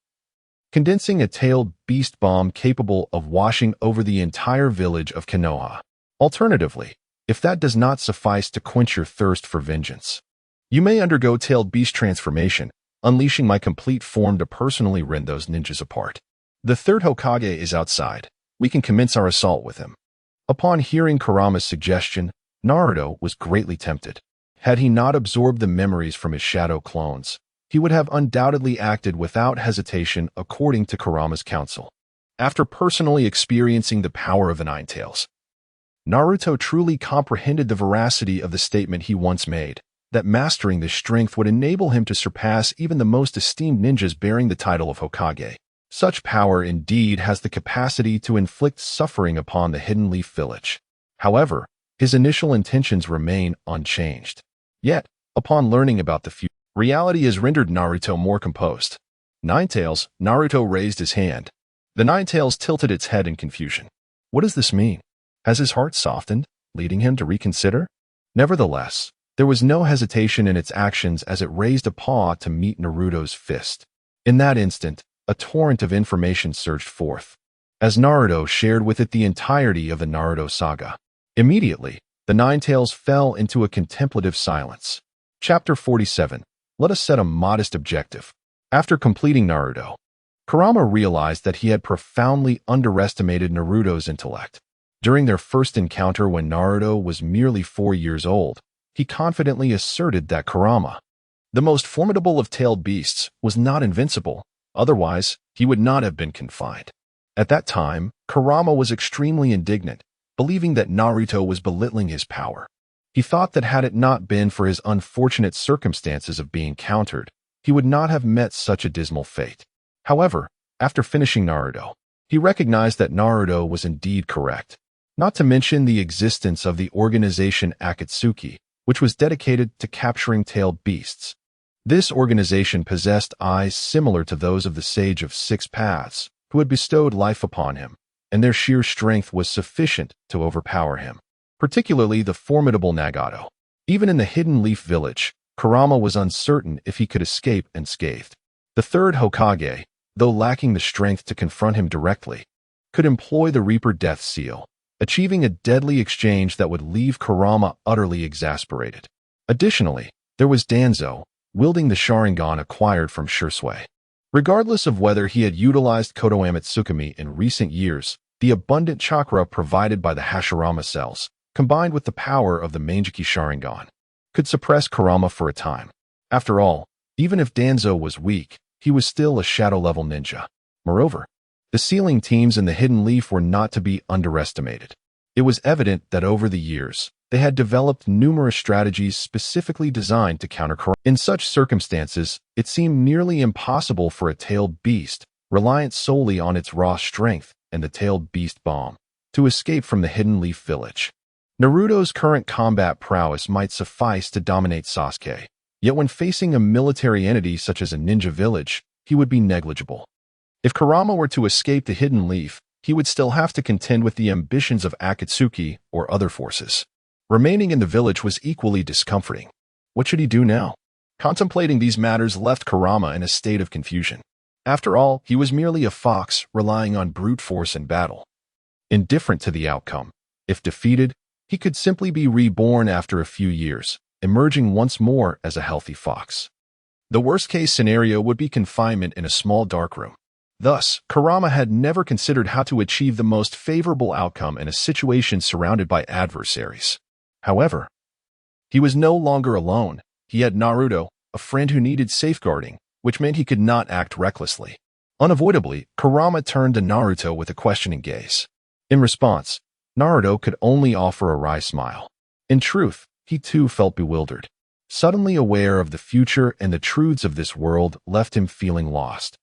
condensing a tailed beast bomb capable of washing over the entire village of Konoha. Alternatively, if that does not suffice to quench your thirst for vengeance, you may undergo tailed beast transformation, unleashing my complete form to personally rend those ninjas apart. The third Hokage is outside. We can commence our assault with him. Upon hearing Kurama's suggestion, Naruto was greatly tempted. Had he not absorbed the memories from his shadow clones, he would have undoubtedly acted without hesitation according to Kurama's counsel. After personally experiencing the power of the Nine Tails, Naruto truly comprehended the veracity of the statement he once made, that mastering this strength would enable him to surpass even the most esteemed ninjas bearing the title of Hokage. Such power indeed has the capacity to inflict suffering upon the Hidden Leaf Village. However, his initial intentions remain unchanged. Yet, upon learning about the future, reality has rendered Naruto more composed. Nine Tails, Naruto raised his hand. The Nine Tails tilted its head in confusion. What does this mean? Has his heart softened, leading him to reconsider? Nevertheless, there was no hesitation in its actions as it raised a paw to meet Naruto's fist. In that instant, a torrent of information surged forth, as Naruto shared with it the entirety of the Naruto saga. Immediately, the Nine Tails fell into a contemplative silence. Chapter 47. Let us set a modest objective. After completing Naruto, Kurama realized that he had profoundly underestimated Naruto's intellect. During their first encounter when Naruto was merely 4 years old, he confidently asserted that Kurama, the most formidable of tailed beasts, was not invincible, otherwise he would not have been confined. At that time, Kurama was extremely indignant, believing that Naruto was belittling his power. He thought that had it not been for his unfortunate circumstances of being countered, he would not have met such a dismal fate. However, after finishing Naruto, he recognized that Naruto was indeed correct, not to mention the existence of the organization Akatsuki, which was dedicated to capturing tailed beasts. This organization possessed eyes similar to those of the Sage of Six Paths, who had bestowed life upon him, and their sheer strength was sufficient to overpower him, particularly the formidable Nagato. Even in the Hidden Leaf Village, Kurama was uncertain if he could escape unscathed. The third Hokage, though lacking the strength to confront him directly, could employ the Reaper Death Seal, achieving a deadly exchange that would leave Kurama utterly exasperated. Additionally, there was Danzo, wielding the Sharingan acquired from Shursui. Regardless of whether he had utilized Kodoame Tsukumi in recent years, the abundant chakra provided by the Hashirama cells, combined with the power of the Manjiki Sharingan, could suppress Kurama for a time. After all, even if Danzo was weak, he was still a shadow-level ninja. Moreover, the sealing teams in the Hidden Leaf were not to be underestimated. It was evident that over the years, they had developed numerous strategies specifically designed to counter Kurama. In such circumstances, it seemed nearly impossible for a tailed beast, reliant solely on its raw strength and the tailed beast bomb, to escape from the Hidden Leaf Village. Naruto's current combat prowess might suffice to dominate Sasuke, yet when facing a military entity such as a ninja village, he would be negligible. If Kurama were to escape the Hidden Leaf, he would still have to contend with the ambitions of Akatsuki or other forces. Remaining in the village was equally discomforting. What should he do now? Contemplating these matters left Kurama in a state of confusion. After all, he was merely a fox relying on brute force in battle. Indifferent to the outcome, if defeated, he could simply be reborn after a few years, emerging once more as a healthy fox. The worst-case scenario would be confinement in a small darkroom. Thus, Kurama had never considered how to achieve the most favorable outcome in a situation surrounded by adversaries. However, he was no longer alone. He had Naruto, a friend who needed safeguarding, which meant he could not act recklessly. Unavoidably, Kurama turned to Naruto with a questioning gaze. In response, Naruto could only offer a wry smile. In truth, he too felt bewildered. Suddenly aware of the future and the truths of this world left him feeling lost.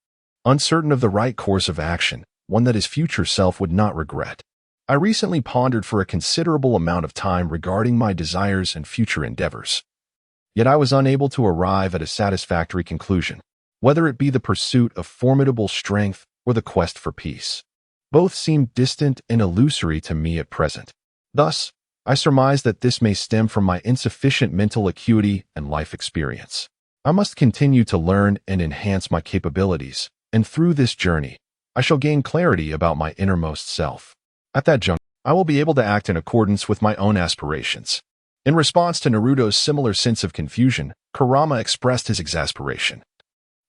Uncertain of the right course of action, one that his future self would not regret. I recently pondered for a considerable amount of time regarding my desires and future endeavors. Yet I was unable to arrive at a satisfactory conclusion, whether it be the pursuit of formidable strength or the quest for peace. Both seemed distant and illusory to me at present. Thus, I surmise that this may stem from my insufficient mental acuity and life experience. I must continue to learn and enhance my capabilities, and through this journey, I shall gain clarity about my innermost self. At that juncture, I will be able to act in accordance with my own aspirations. In response to Naruto's similar sense of confusion, Kurama expressed his exasperation,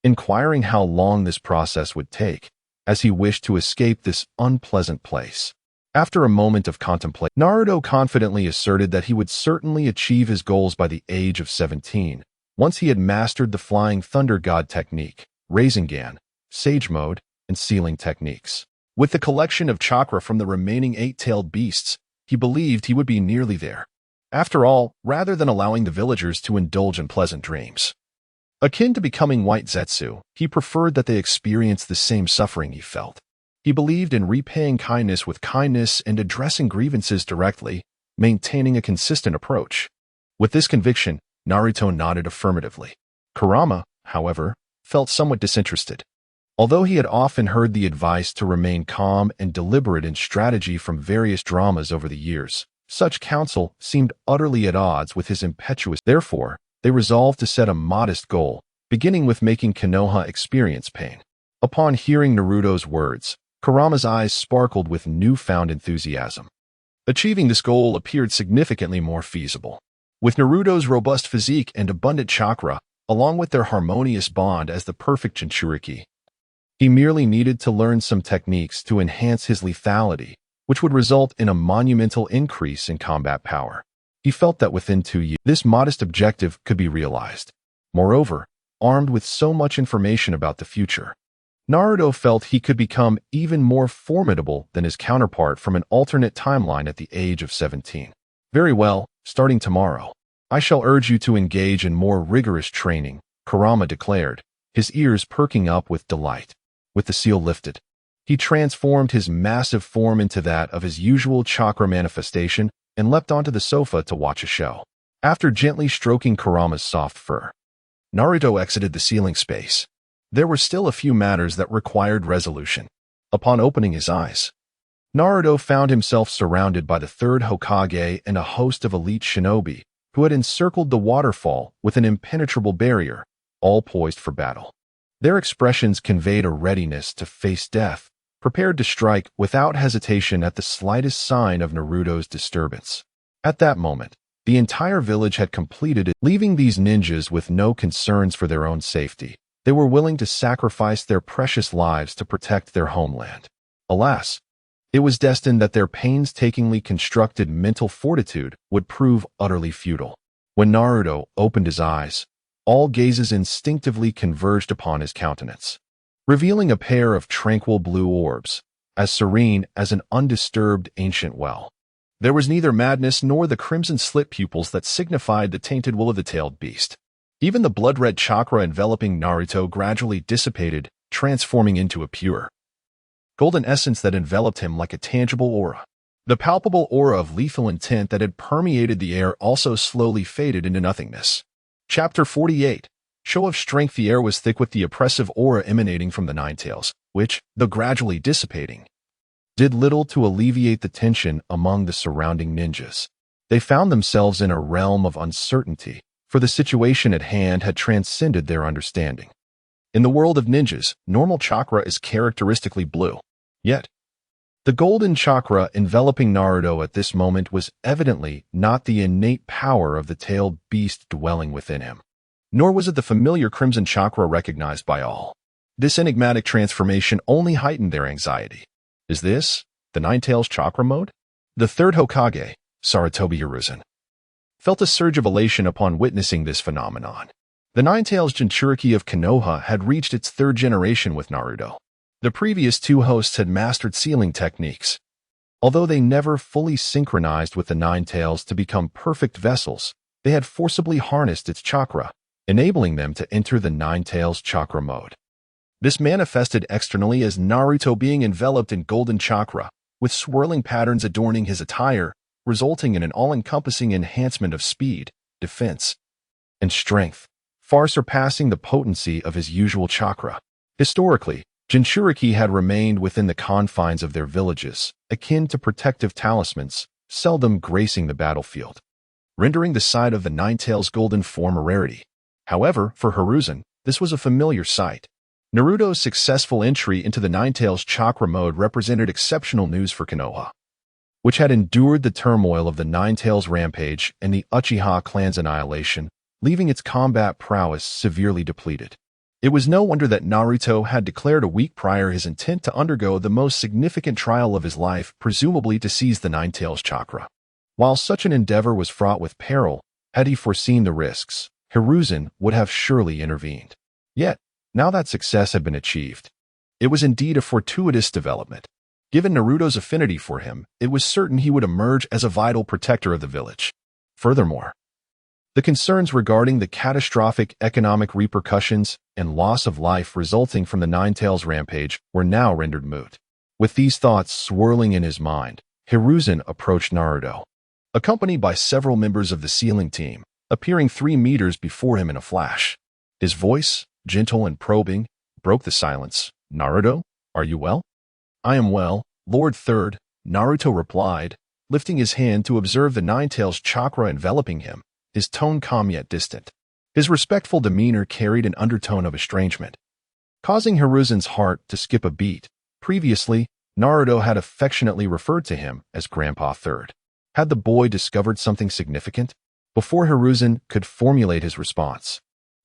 inquiring how long this process would take, as he wished to escape this unpleasant place. After a moment of contemplation, Naruto confidently asserted that he would certainly achieve his goals by the age of 17, once he had mastered the Flying Thunder God technique, Rasengan, Sage Mode, and Sealing techniques. With the collection of chakra from the remaining 8-tailed beasts, he believed he would be nearly there. After all, rather than allowing the villagers to indulge in pleasant dreams, akin to becoming white Zetsu, he preferred that they experience the same suffering he felt. He believed in repaying kindness with kindness and addressing grievances directly, maintaining a consistent approach. With this conviction, Naruto nodded affirmatively. Kurama, however, felt somewhat disinterested. Although he had often heard the advice to remain calm and deliberate in strategy from various dramas over the years, such counsel seemed utterly at odds with his impetuous. Therefore, they resolved to set a modest goal, beginning with making Konoha experience pain. Upon hearing Naruto's words, Kurama's eyes sparkled with newfound enthusiasm. Achieving this goal appeared significantly more feasible. With Naruto's robust physique and abundant chakra, along with their harmonious bond as the perfect Jinchuriki, he merely needed to learn some techniques to enhance his lethality, which would result in a monumental increase in combat power. He felt that within 2 years, this modest objective could be realized. Moreover, armed with so much information about the future, Naruto felt he could become even more formidable than his counterpart from an alternate timeline at the age of 17. Very well, starting tomorrow, I shall urge you to engage in more rigorous training, Kurama declared, his ears perking up with delight. With the seal lifted, he transformed his massive form into that of his usual chakra manifestation and leapt onto the sofa to watch a show. After gently stroking Kurama's soft fur, Naruto exited the sealing space. There were still a few matters that required resolution. Upon opening his eyes, Naruto found himself surrounded by the third Hokage and a host of elite shinobi who had encircled the waterfall with an impenetrable barrier, all poised for battle. Their expressions conveyed a readiness to face death, prepared to strike without hesitation at the slightest sign of Naruto's disturbance. At that moment, the entire village had completed it, leaving these ninjas with no concerns for their own safety. They were willing to sacrifice their precious lives to protect their homeland. Alas, it was destined that their painstakingly constructed mental fortitude would prove utterly futile. When Naruto opened his eyes, all gazes instinctively converged upon his countenance, revealing a pair of tranquil blue orbs, as serene as an undisturbed ancient well. There was neither madness nor the crimson slit pupils that signified the tainted will of the tailed beast. Even the blood-red chakra enveloping Naruto gradually dissipated, transforming into a pure golden essence that enveloped him like a tangible aura. The palpable aura of lethal intent that had permeated the air also slowly faded into nothingness. Chapter 48. Show of strength. The air was thick with the oppressive aura emanating from the Nine Tails, which, though gradually dissipating, did little to alleviate the tension among the surrounding ninjas. They found themselves in a realm of uncertainty, for the situation at hand had transcended their understanding. In the world of ninjas, normal chakra is characteristically blue. Yet, the golden chakra enveloping Naruto at this moment was evidently not the innate power of the tailed beast dwelling within him. Nor was it the familiar crimson chakra recognized by all. This enigmatic transformation only heightened their anxiety. Is this the Nine-Tails chakra mode? The third Hokage, Sarutobi Hiruzen, felt a surge of elation upon witnessing this phenomenon. The Nine-Tails Jinchuriki of Konoha had reached its third generation with Naruto. The previous two hosts had mastered sealing techniques. Although they never fully synchronized with the Nine-Tails to become perfect vessels, they had forcibly harnessed its chakra, enabling them to enter the Nine-Tails chakra mode. This manifested externally as Naruto being enveloped in golden chakra, with swirling patterns adorning his attire, resulting in an all-encompassing enhancement of speed, defense, and strength, far surpassing the potency of his usual chakra. Historically, Jinchuriki had remained within the confines of their villages, akin to protective talismans, seldom gracing the battlefield, rendering the sight of the Nine-Tails golden form a rarity. However, for Hiruzen, this was a familiar sight. Naruto's successful entry into the Nine-Tails chakra mode represented exceptional news for Konoha, which had endured the turmoil of the Nine-Tails rampage and the Uchiha clan's annihilation, leaving its combat prowess severely depleted. It was no wonder that Naruto had declared a week prior his intent to undergo the most significant trial of his life, presumably to seize the Nine-Tails chakra. While such an endeavor was fraught with peril, had he foreseen the risks, Hiruzen would have surely intervened. Yet, now that success had been achieved, it was indeed a fortuitous development. Given Naruto's affinity for him, it was certain he would emerge as a vital protector of the village. Furthermore, the concerns regarding the catastrophic economic repercussions and loss of life resulting from the Nine-Tails rampage were now rendered moot. With these thoughts swirling in his mind, Hiruzen approached Naruto, accompanied by several members of the sealing team, appearing 3 meters before him in a flash. His voice, gentle and probing, broke the silence. "Naruto, are you well?" "I am well, Lord Third," Naruto replied, lifting his hand to observe the Nine-Tails chakra enveloping him, his tone calm yet distant. His respectful demeanor carried an undertone of estrangement, causing Hiruzen's heart to skip a beat. Previously, Naruto had affectionately referred to him as Grandpa Third. Had the boy discovered something significant? Before Hiruzen could formulate his response,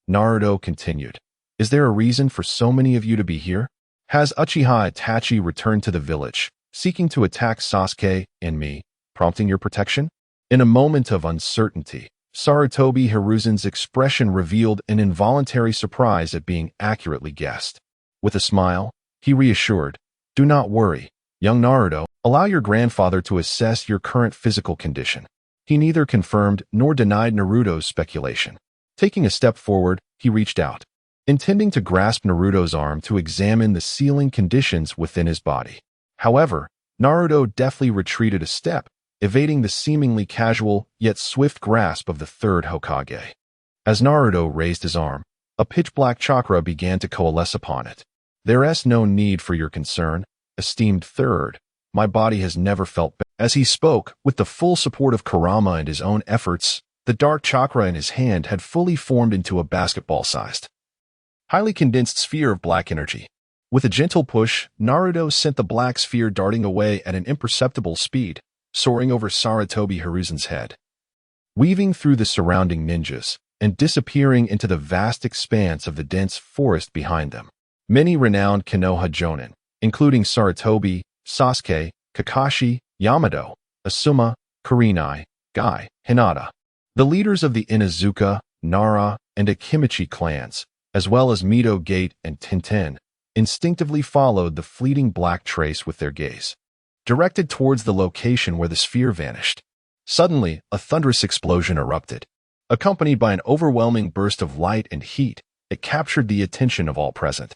Naruto continued, "Is there a reason for so many of you to be here? Has Uchiha Itachi returned to the village, seeking to attack Sasuke and me, prompting your protection?" In a moment of uncertainty, Sarutobi Hiruzen's expression revealed an involuntary surprise at being accurately guessed. With a smile, he reassured, "Do not worry, young Naruto. Allow your grandfather to assess your current physical condition." He neither confirmed nor denied Naruto's speculation. Taking a step forward, he reached out, intending to grasp Naruto's arm to examine the sealing conditions within his body. However, Naruto deftly retreated a step, evading the seemingly casual yet swift grasp of the third Hokage. As Naruto raised his arm, a pitch-black chakra began to coalesce upon it. "There's no need for your concern, esteemed Third. My body has never felt better." As he spoke, with the full support of Kurama and his own efforts, the dark chakra in his hand had fully formed into a basketball-sized, highly condensed sphere of black energy. With a gentle push, Naruto sent the black sphere darting away at an imperceptible speed, soaring over Sarutobi Hiruzen's head, weaving through the surrounding ninjas, and disappearing into the vast expanse of the dense forest behind them. Many renowned Konoha Jonin, including Sarutobi, Sasuke, Kakashi, Yamato, Asuma, Kurenai, Gai, Hinata, the leaders of the Inazuka, Nara, and Akimichi clans, as well as Mito Gate and Tenten, instinctively followed the fleeting black trace with their gaze, directed towards the location where the sphere vanished. Suddenly, a thunderous explosion erupted. Accompanied by an overwhelming burst of light and heat, it captured the attention of all present.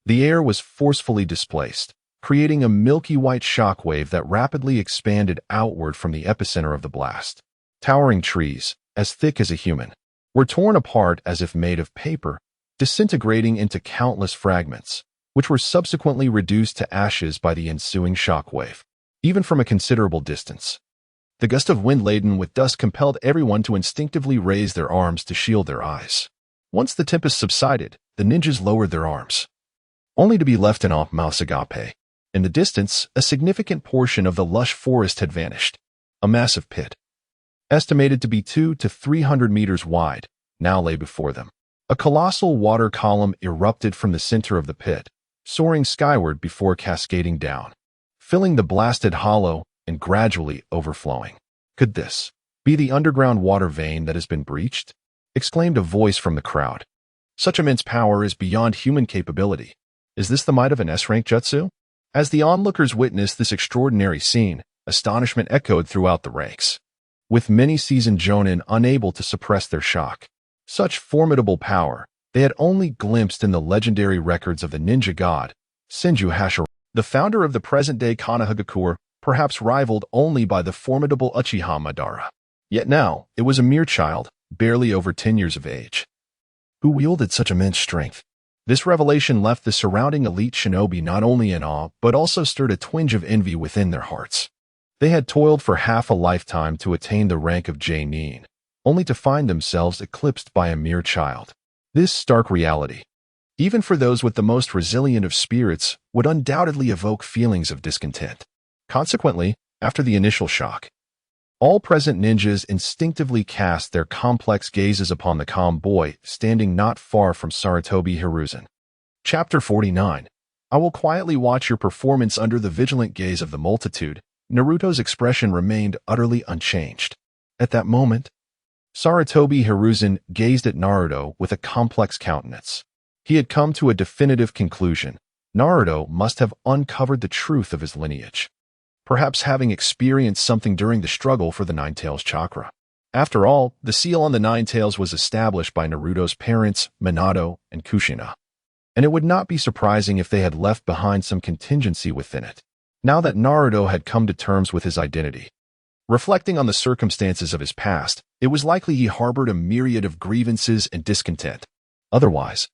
The air was forcefully displaced, creating a milky white shockwave that rapidly expanded outward from the epicenter of the blast. Towering trees, as thick as a human, were torn apart as if made of paper, disintegrating into countless fragments, which were subsequently reduced to ashes by the ensuing shockwave. Even from a considerable distance, the gust of wind laden with dust compelled everyone to instinctively raise their arms to shield their eyes. Once the tempest subsided, the ninjas lowered their arms, only to be left in Masagape. In the distance, a significant portion of the lush forest had vanished. A massive pit, estimated to be 200 to 300 meters wide, now lay before them. A colossal water column erupted from the center of the pit, soaring skyward before cascading down, filling the blasted hollow and gradually overflowing. "Could this be the underground water vein that has been breached?" exclaimed a voice from the crowd. "Such immense power is beyond human capability. Is this the might of an S-rank jutsu?" As the onlookers witnessed this extraordinary scene, astonishment echoed throughout the ranks, with many seasoned jonin unable to suppress their shock. Such formidable power they had only glimpsed in the legendary records of the ninja god, Senju Hashira, the founder of the present-day Konohagakure, perhaps rivaled only by the formidable Uchiha Madara. Yet now, it was a mere child, barely over 10 years of age, who wielded such immense strength. This revelation left the surrounding elite shinobi not only in awe, but also stirred a twinge of envy within their hearts. They had toiled for half a lifetime to attain the rank of J-nin, only to find themselves eclipsed by a mere child. This stark reality, even for those with the most resilient of spirits, would undoubtedly evoke feelings of discontent. Consequently, after the initial shock, all present ninjas instinctively cast their complex gazes upon the calm boy standing not far from Sarutobi Hiruzen. Chapter 49. I will quietly watch your performance under the vigilant gaze of the multitude. Naruto's expression remained utterly unchanged. At that moment, Sarutobi Hiruzen gazed at Naruto with a complex countenance. He had come to a definitive conclusion. Naruto must have uncovered the truth of his lineage, perhaps having experienced something during the struggle for the Nine-Tails chakra. After all, the seal on the Nine-Tails was established by Naruto's parents, Minato and Kushina, and it would not be surprising if they had left behind some contingency within it. Now that Naruto had come to terms with his identity, reflecting on the circumstances of his past, it was likely he harbored a myriad of grievances and discontent. Otherwise,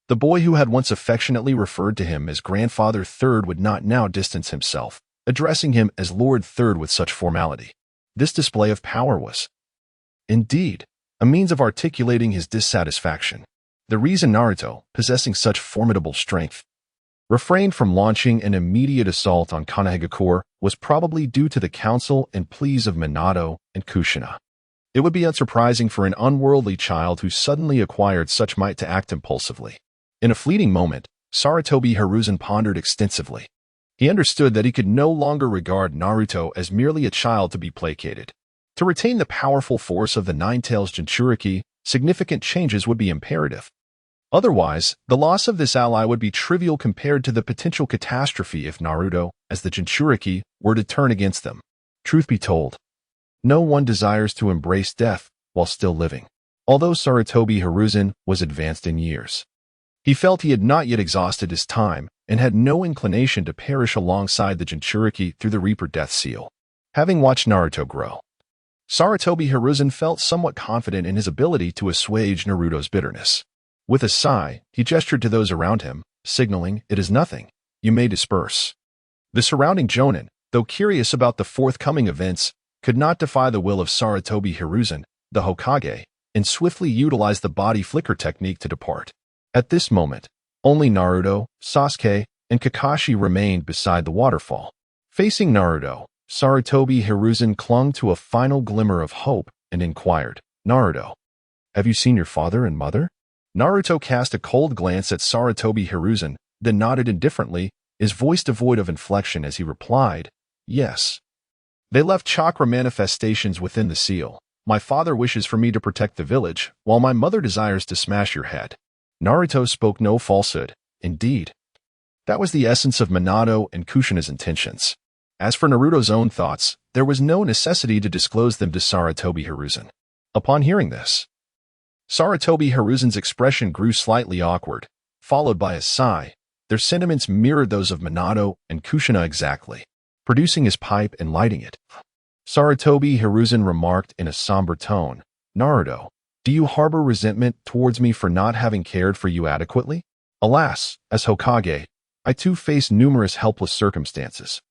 the boy who had once affectionately referred to him as Grandfather Third would not now distance himself, addressing him as Lord Third with such formality. This display of power was, indeed, a means of articulating his dissatisfaction. The reason Naruto, possessing such formidable strength, refrained from launching an immediate assault on Konohagakure was probably due to the counsel and pleas of Minato and Kushina. It would be unsurprising for an unworldly child who suddenly acquired such might to act impulsively. In a fleeting moment, Sarutobi Hiruzen pondered extensively. He understood that he could no longer regard Naruto as merely a child to be placated. To retain the powerful force of the Nine-Tails Jinchuriki, significant changes would be imperative. Otherwise, the loss of this ally would be trivial compared to the potential catastrophe if Naruto, as the Jinchuriki, were to turn against them. Truth be told, no one desires to embrace death while still living. Although Sarutobi Hiruzen was advanced in years, he felt he had not yet exhausted his time and had no inclination to perish alongside the Jinchuriki through the Reaper Death Seal. Having watched Naruto grow, Sarutobi Hiruzen felt somewhat confident in his ability to assuage Naruto's bitterness. With a sigh, he gestured to those around him, signaling, "It is nothing. You may disperse." The surrounding jonin, though curious about the forthcoming events, could not defy the will of Sarutobi Hiruzen, the Hokage, and swiftly utilized the body flicker technique to depart. At this moment, only Naruto, Sasuke, and Kakashi remained beside the waterfall. Facing Naruto, Sarutobi Hiruzen clung to a final glimmer of hope and inquired, "Naruto, have you seen your father and mother?" Naruto cast a cold glance at Sarutobi Hiruzen, then nodded indifferently, his voice devoid of inflection as he replied, "Yes. They left chakra manifestations within the seal. My father wishes for me to protect the village, while my mother desires to smash your head." Naruto spoke no falsehood. Indeed, that was the essence of Minato and Kushina's intentions. As for Naruto's own thoughts, there was no necessity to disclose them to Sarutobi Hiruzen. Upon hearing this, Sarutobi Hiruzen's expression grew slightly awkward, followed by a sigh. Their sentiments mirrored those of Minato and Kushina exactly. Producing his pipe and lighting it, Sarutobi Hiruzen remarked in a somber tone, "Naruto, do you harbor resentment towards me for not having cared for you adequately?" Alas, as Hokage, I too face numerous helpless circumstances.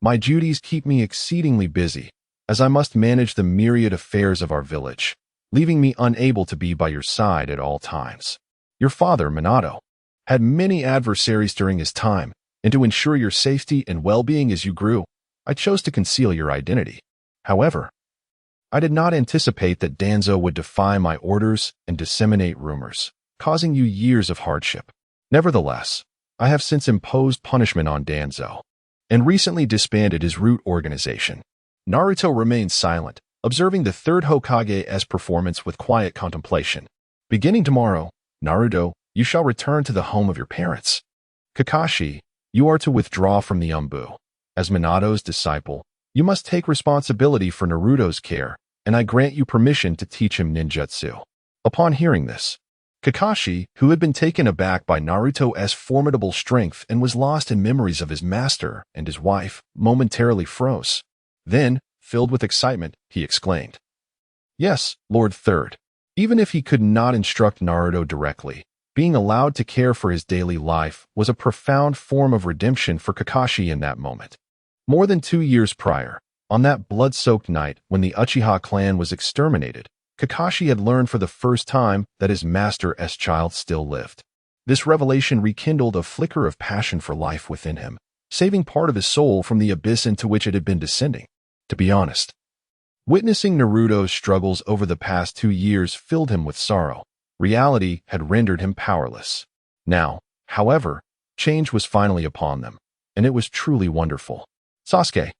My duties keep me exceedingly busy, as I must manage the myriad affairs of our village, leaving me unable to be by your side at all times. Your father, Minato, had many adversaries during his time, and to ensure your safety and well-being as you grew, I chose to conceal your identity. However, I did not anticipate that Danzo would defy my orders and disseminate rumors, causing you years of hardship. Nevertheless, I have since imposed punishment on Danzo, and recently disbanded his root organization. Naruto remained silent, observing the third Hokage's performance with quiet contemplation. Beginning tomorrow, Naruto, you shall return to the home of your parents. Kakashi, you are to withdraw from the Umbu. As Minato's disciple, you must take responsibility for Naruto's care, and I grant you permission to teach him ninjutsu. Upon hearing this, Kakashi, who had been taken aback by Naruto's formidable strength and was lost in memories of his master and his wife, momentarily froze. Then, filled with excitement, he exclaimed, "Yes, Lord Third." Even if he could not instruct Naruto directly, being allowed to care for his daily life was a profound form of redemption for Kakashi in that moment. More than 2 years prior, on that blood-soaked night when the Uchiha clan was exterminated, Kakashi had learned for the first time that his master's child still lived. This revelation rekindled a flicker of passion for life within him, saving part of his soul from the abyss into which it had been descending. To be honest, witnessing Naruto's struggles over the past 2 years filled him with sorrow. Reality had rendered him powerless. Now, however, change was finally upon them, and it was truly wonderful. Sasuke,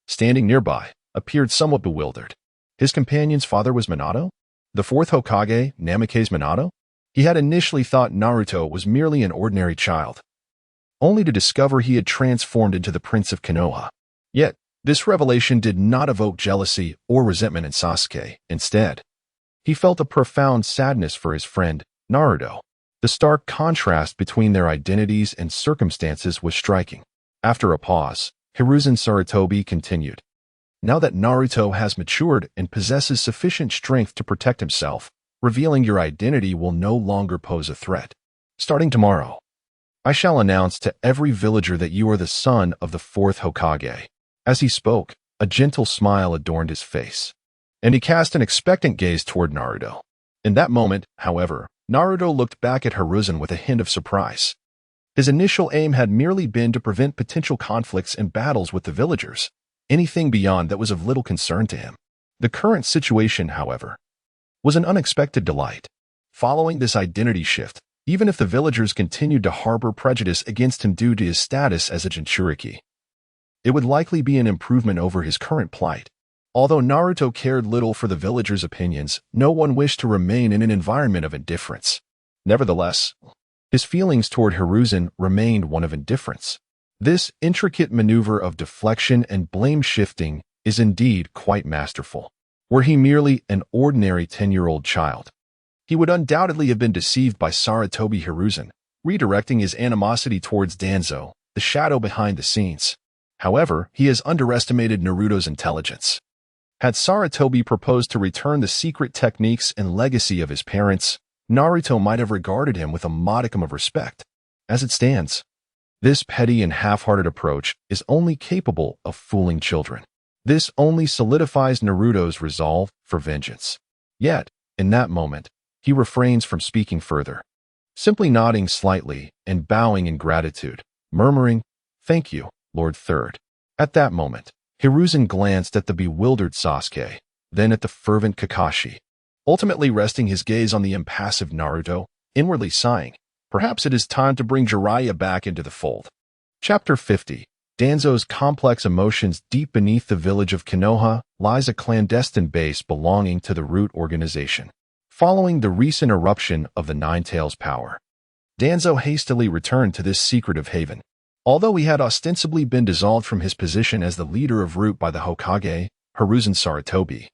standing nearby, appeared somewhat bewildered. His companion's father was Minato? The fourth Hokage, Namake's Minato? He had initially thought Naruto was merely an ordinary child, only to discover he had transformed into the Prince of Konoha. Yet, this revelation did not evoke jealousy or resentment in Sasuke. Instead, he felt a profound sadness for his friend, Naruto. The stark contrast between their identities and circumstances was striking. After a pause, Hiruzen Sarutobi continued, "Now that Naruto has matured and possesses sufficient strength to protect himself, revealing your identity will no longer pose a threat. Starting tomorrow, I shall announce to every villager that you are the son of the fourth Hokage." As he spoke, a gentle smile adorned his face, and he cast an expectant gaze toward Naruto. In that moment, however, Naruto looked back at Hiruzen with a hint of surprise. His initial aim had merely been to prevent potential conflicts and battles with the villagers. Anything beyond that was of little concern to him. The current situation, however, was an unexpected delight. Following this identity shift, even if the villagers continued to harbor prejudice against him due to his status as a Jinchuriki, it would likely be an improvement over his current plight. Although Naruto cared little for the villagers' opinions, no one wished to remain in an environment of indifference. Nevertheless, his feelings toward Hiruzen remained one of indifference. This intricate maneuver of deflection and blame-shifting is indeed quite masterful. Were he merely an ordinary 10-year-old child, he would undoubtedly have been deceived by Sarutobi Hiruzen, redirecting his animosity towards Danzo, the shadow behind the scenes. However, he has underestimated Naruto's intelligence. Had Sarutobi proposed to return the secret techniques and legacy of his parents, Naruto might have regarded him with a modicum of respect. As it stands, this petty and half-hearted approach is only capable of fooling children. This only solidifies Naruto's resolve for vengeance. Yet, in that moment, he refrains from speaking further, simply nodding slightly and bowing in gratitude, murmuring, "Thank you, Lord Third." At that moment, Hiruzen glanced at the bewildered Sasuke, then at the fervent Kakashi, ultimately resting his gaze on the impassive Naruto, inwardly sighing, "Perhaps it is time to bring Jiraiya back into the fold." Chapter 50. Danzo's complex emotions. Deep beneath the village of Konoha lies a clandestine base belonging to the Root organization. Following the recent eruption of the Nine Tails power, Danzo hastily returned to this secretive haven. Although he had ostensibly been dissolved from his position as the leader of Root by the Hokage, Hiruzen Sarutobi,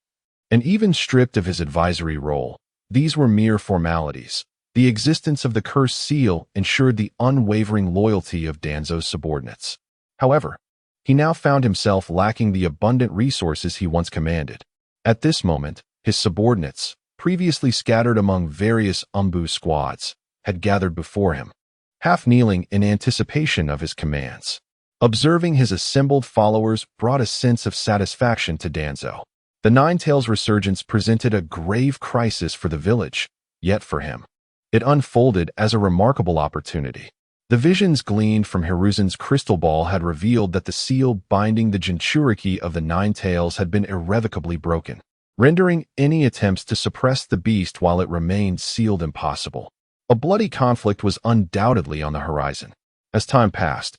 and even stripped of his advisory role, these were mere formalities. The existence of the cursed seal ensured the unwavering loyalty of Danzo's subordinates. However, he now found himself lacking the abundant resources he once commanded. At this moment, his subordinates, previously scattered among various Umbu squads, had gathered before him. half kneeling in anticipation of his commands. Observing his assembled followers brought a sense of satisfaction to Danzo. The Nine-Tails resurgence presented a grave crisis for the village, yet for him, it unfolded as a remarkable opportunity. The visions gleaned from Hiruzen's crystal ball had revealed that the seal binding the Jinchuriki of the Nine-Tails had been irrevocably broken, rendering any attempts to suppress the beast while it remained sealed impossible. A bloody conflict was undoubtedly on the horizon. As time passed,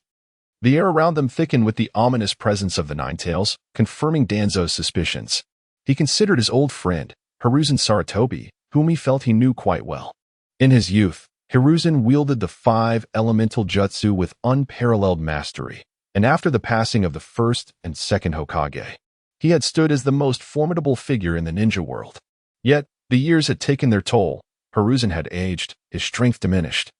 the air around them thickened with the ominous presence of the Nine-Tails, confirming Danzo's suspicions. He considered his old friend, Hiruzen Sarutobi, whom he felt he knew quite well. In his youth, Hiruzen wielded the 5 elemental jutsu with unparalleled mastery, and after the passing of the first and second Hokage, he had stood as the most formidable figure in the ninja world. Yet, the years had taken their toll. Hiruzen had aged, his strength diminished,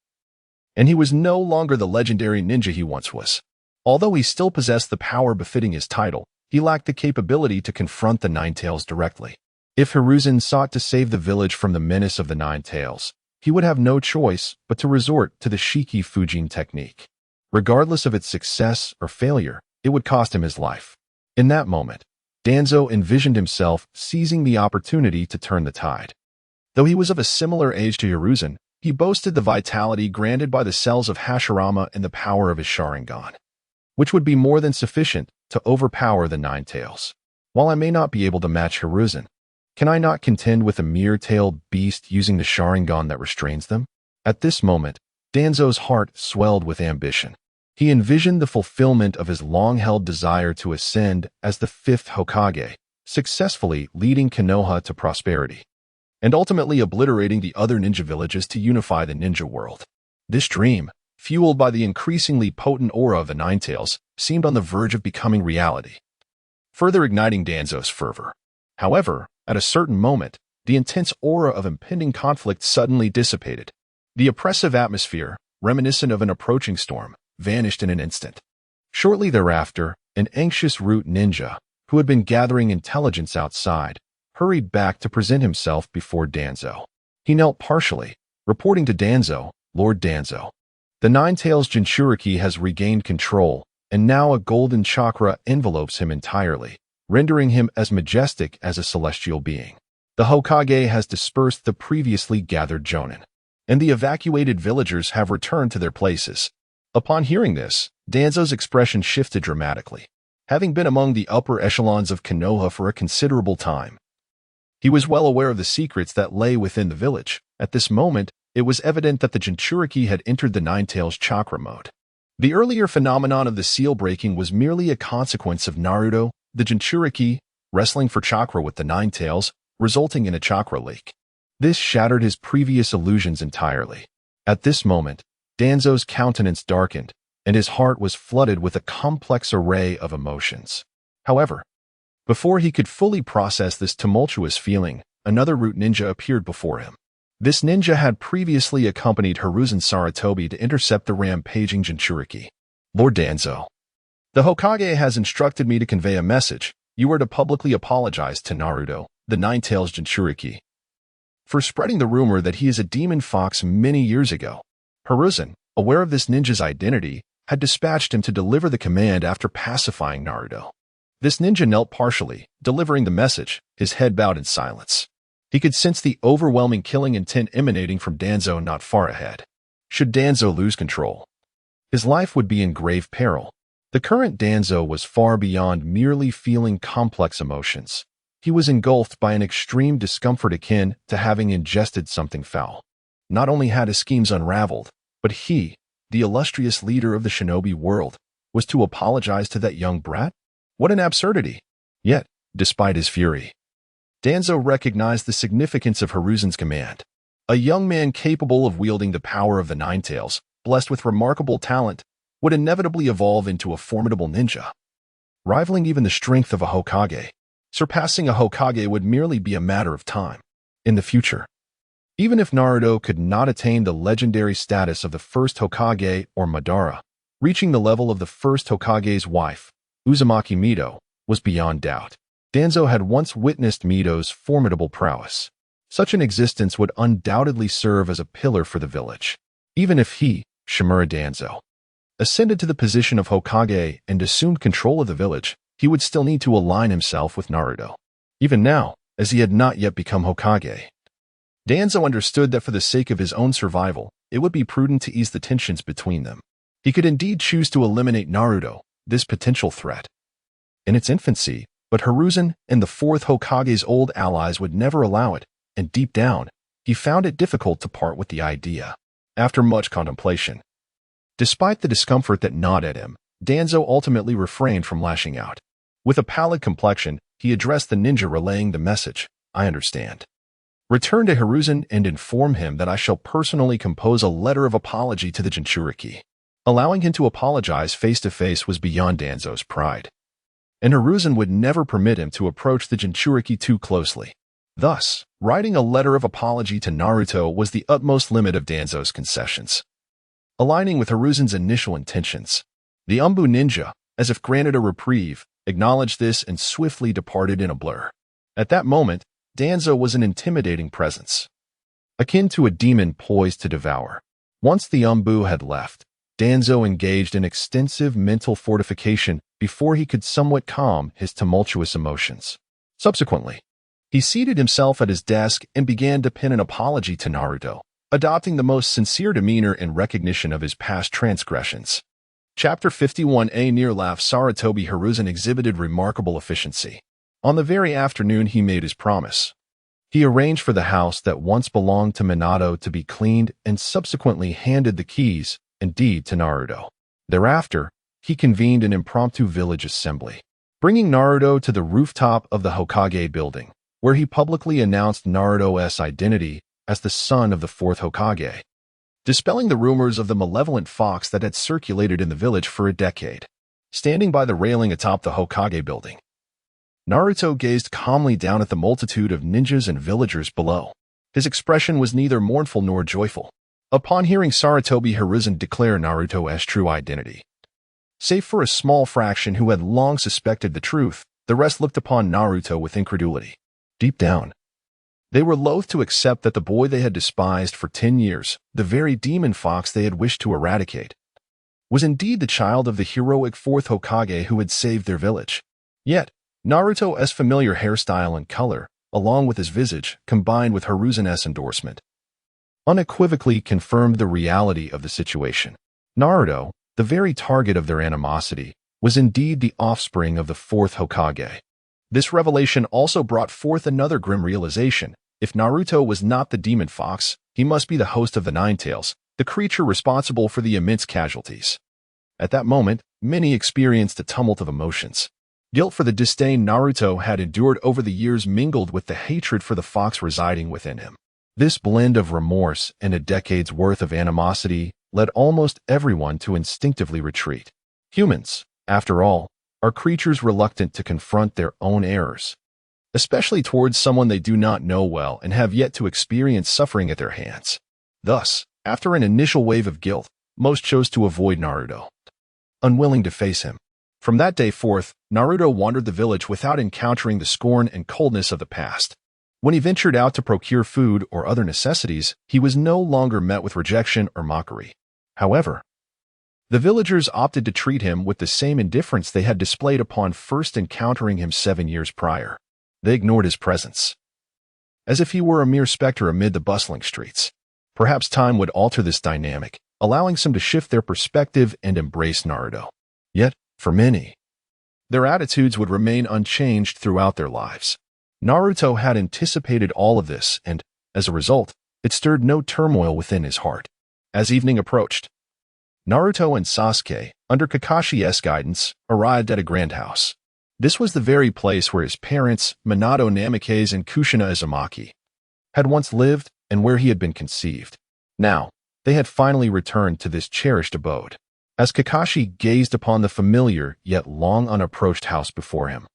and he was no longer the legendary ninja he once was. Although he still possessed the power befitting his title, he lacked the capability to confront the Nine-Tails directly. If Hiruzen sought to save the village from the menace of the Nine-Tails, he would have no choice but to resort to the Shiki Fujin technique. Regardless of its success or failure, it would cost him his life. In that moment, Danzo envisioned himself seizing the opportunity to turn the tide. Though he was of a similar age to Hiruzen, he boasted the vitality granted by the cells of Hashirama and the power of his Sharingan, which would be more than sufficient to overpower the Nine-Tails. While I may not be able to match Hiruzen, can I not contend with a mere-tailed beast using the Sharingan that restrains them? At this moment, Danzo's heart swelled with ambition. He envisioned the fulfillment of his long-held desire to ascend as the 5th Hokage, successfully leading Konoha to prosperity, and ultimately obliterating the other ninja villages to unify the ninja world. This dream, fueled by the increasingly potent aura of the Nine-Tails, seemed on the verge of becoming reality, further igniting Danzo's fervor. However, at a certain moment, the intense aura of impending conflict suddenly dissipated. The oppressive atmosphere, reminiscent of an approaching storm, vanished in an instant. Shortly thereafter, an anxious root ninja, who had been gathering intelligence outside, hurried back to present himself before Danzo. He knelt partially, reporting to Danzo, "Lord Danzo, the Nine-Tails Jinchuriki has regained control, and now a golden chakra envelopes him entirely, rendering him as majestic as a celestial being. The Hokage has dispersed the previously gathered Jonin, and the evacuated villagers have returned to their places." Upon hearing this, Danzo's expression shifted dramatically. Having been among the upper echelons of Konoha for a considerable time, he was well aware of the secrets that lay within the village. At this moment, it was evident that the Jinchuriki had entered the Nine-Tails chakra mode. The earlier phenomenon of the seal breaking was merely a consequence of Naruto, the Jinchuriki, wrestling for chakra with the Nine-Tails, resulting in a chakra leak. This shattered his previous illusions entirely. At this moment, Danzo's countenance darkened, and his heart was flooded with a complex array of emotions. However, before he could fully process this tumultuous feeling, another root ninja appeared before him. This ninja had previously accompanied Hiruzen Sarutobi to intercept the rampaging Jinchuriki. "Lord Danzo, the Hokage has instructed me to convey a message. You are to publicly apologize to Naruto, the Nine-Tails Jinchuriki, for spreading the rumor that he is a demon fox many years ago." Hiruzen, aware of this ninja's identity, had dispatched him to deliver the command after pacifying Naruto. This ninja knelt partially, delivering the message, his head bowed in silence. He could sense the overwhelming killing intent emanating from Danzo not far ahead. Should Danzo lose control, his life would be in grave peril. The current Danzo was far beyond merely feeling complex emotions. He was engulfed by an extreme discomfort akin to having ingested something foul. Not only had his schemes unraveled, but he, the illustrious leader of the shinobi world, was to apologize to that young brat? What an absurdity! Yet, despite his fury, Danzo recognized the significance of Hiruzen's command. A young man capable of wielding the power of the Nine-Tails, blessed with remarkable talent, would inevitably evolve into a formidable ninja, rivaling even the strength of a Hokage. Surpassing a Hokage would merely be a matter of time. In the future, even if Naruto could not attain the legendary status of the first Hokage or Madara, reaching the level of the first Hokage's wife, Uzumaki Naruto, was beyond doubt. Danzo had once witnessed Mito's formidable prowess. Such an existence would undoubtedly serve as a pillar for the village. Even if he, Shimura Danzo ascended to the position of Hokage and assumed control of the village, he would still need to align himself with Naruto. Even now, as he had not yet become Hokage. Danzo understood that for the sake of his own survival, it would be prudent to ease the tensions between them. He could indeed choose to eliminate Naruto, this potential threat, in its infancy, but Hiruzen and the fourth Hokage's old allies would never allow it, and deep down, he found it difficult to part with the idea. After much contemplation, despite the discomfort that gnawed at him, Danzo ultimately refrained from lashing out. With a pallid complexion, he addressed the ninja relaying the message, "I understand. Return to Hiruzen and inform him that I shall personally compose a letter of apology to the Jinchuriki." Allowing him to apologize face-to-face was beyond Danzo's pride, and Hiruzen would never permit him to approach the Jinchuriki too closely. Thus, writing a letter of apology to Naruto was the utmost limit of Danzo's concessions. Aligning with Hiruzen's initial intentions, the Umbu ninja, as if granted a reprieve, acknowledged this and swiftly departed in a blur. At that moment, Danzo was an intimidating presence, akin to a demon poised to devour. Once the Umbu had left, Danzo engaged in extensive mental fortification before he could somewhat calm his tumultuous emotions. Subsequently, he seated himself at his desk and began to pen an apology to Naruto, adopting the most sincere demeanor in recognition of his past transgressions. Chapter 51A. Near Laugh Sarutobi Hiruzen exhibited remarkable efficiency. On the very afternoon he made his promise, he arranged for the house that once belonged to Minato to be cleaned and subsequently handed the keys and deed to Naruto. Thereafter, he convened an impromptu village assembly, bringing Naruto to the rooftop of the Hokage building, where he publicly announced Naruto's identity as the son of the fourth Hokage, dispelling the rumors of the malevolent fox that had circulated in the village for a decade. Standing by the railing atop the Hokage building, Naruto gazed calmly down at the multitude of ninjas and villagers below. His expression was neither mournful nor joyful. Upon hearing Sarutobi Hiruzen declare Naruto's true identity, save for a small fraction who had long suspected the truth, the rest looked upon Naruto with incredulity. Deep down, they were loath to accept that the boy they had despised for 10 years, the very demon fox they had wished to eradicate, was indeed the child of the heroic fourth Hokage who had saved their village. Yet, Naruto's familiar hairstyle and color, along with his visage, combined with Hiruzen's endorsement, unequivocally confirmed the reality of the situation. Naruto, the very target of their animosity, was indeed the offspring of the fourth Hokage. This revelation also brought forth another grim realization. If Naruto was not the demon fox, he must be the host of the Nine Tails, the creature responsible for the immense casualties. At that moment, many experienced a tumult of emotions. Guilt for the disdain Naruto had endured over the years mingled with the hatred for the fox residing within him. This blend of remorse and a decade's worth of animosity led almost everyone to instinctively retreat. Humans, after all, are creatures reluctant to confront their own errors, especially towards someone they do not know well and have yet to experience suffering at their hands. Thus, after an initial wave of guilt, most chose to avoid Naruto, unwilling to face him. From that day forth, Naruto wandered the village without encountering the scorn and coldness of the past. When he ventured out to procure food or other necessities, he was no longer met with rejection or mockery. However, the villagers opted to treat him with the same indifference they had displayed upon first encountering him 7 years prior. They ignored his presence, as if he were a mere specter amid the bustling streets. Perhaps time would alter this dynamic, allowing some to shift their perspective and embrace Naruto. Yet, for many, their attitudes would remain unchanged throughout their lives. Naruto had anticipated all of this and, as a result, it stirred no turmoil within his heart. As evening approached, Naruto and Sasuke, under Kakashi's guidance, arrived at a grand house. This was the very place where his parents, Minato Namikaze and Kushina Uzumaki, had once lived and where he had been conceived. Now, they had finally returned to this cherished abode. As Kakashi gazed upon the familiar yet long unapproached house before him,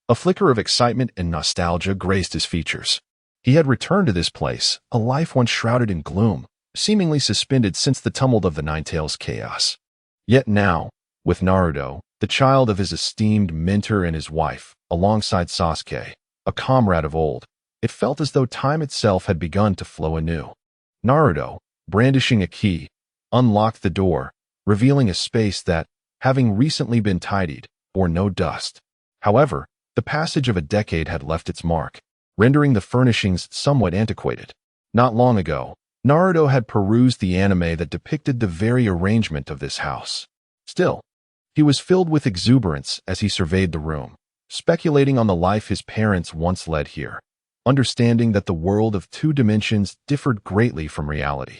a flicker of excitement and nostalgia graced his features. He had returned to this place, a life once shrouded in gloom, seemingly suspended since the tumult of the Nine Tails chaos. Yet now, with Naruto, the child of his esteemed mentor and his wife, alongside Sasuke, a comrade of old, it felt as though time itself had begun to flow anew. Naruto, brandishing a key, unlocked the door, revealing a space that, having recently been tidied, bore no dust. However, the passage of a decade had left its mark, rendering the furnishings somewhat antiquated. Not long ago, Naruto had perused the anime that depicted the very arrangement of this house. Still, he was filled with exuberance as he surveyed the room, speculating on the life his parents once led here, understanding that the world of two dimensions differed greatly from reality.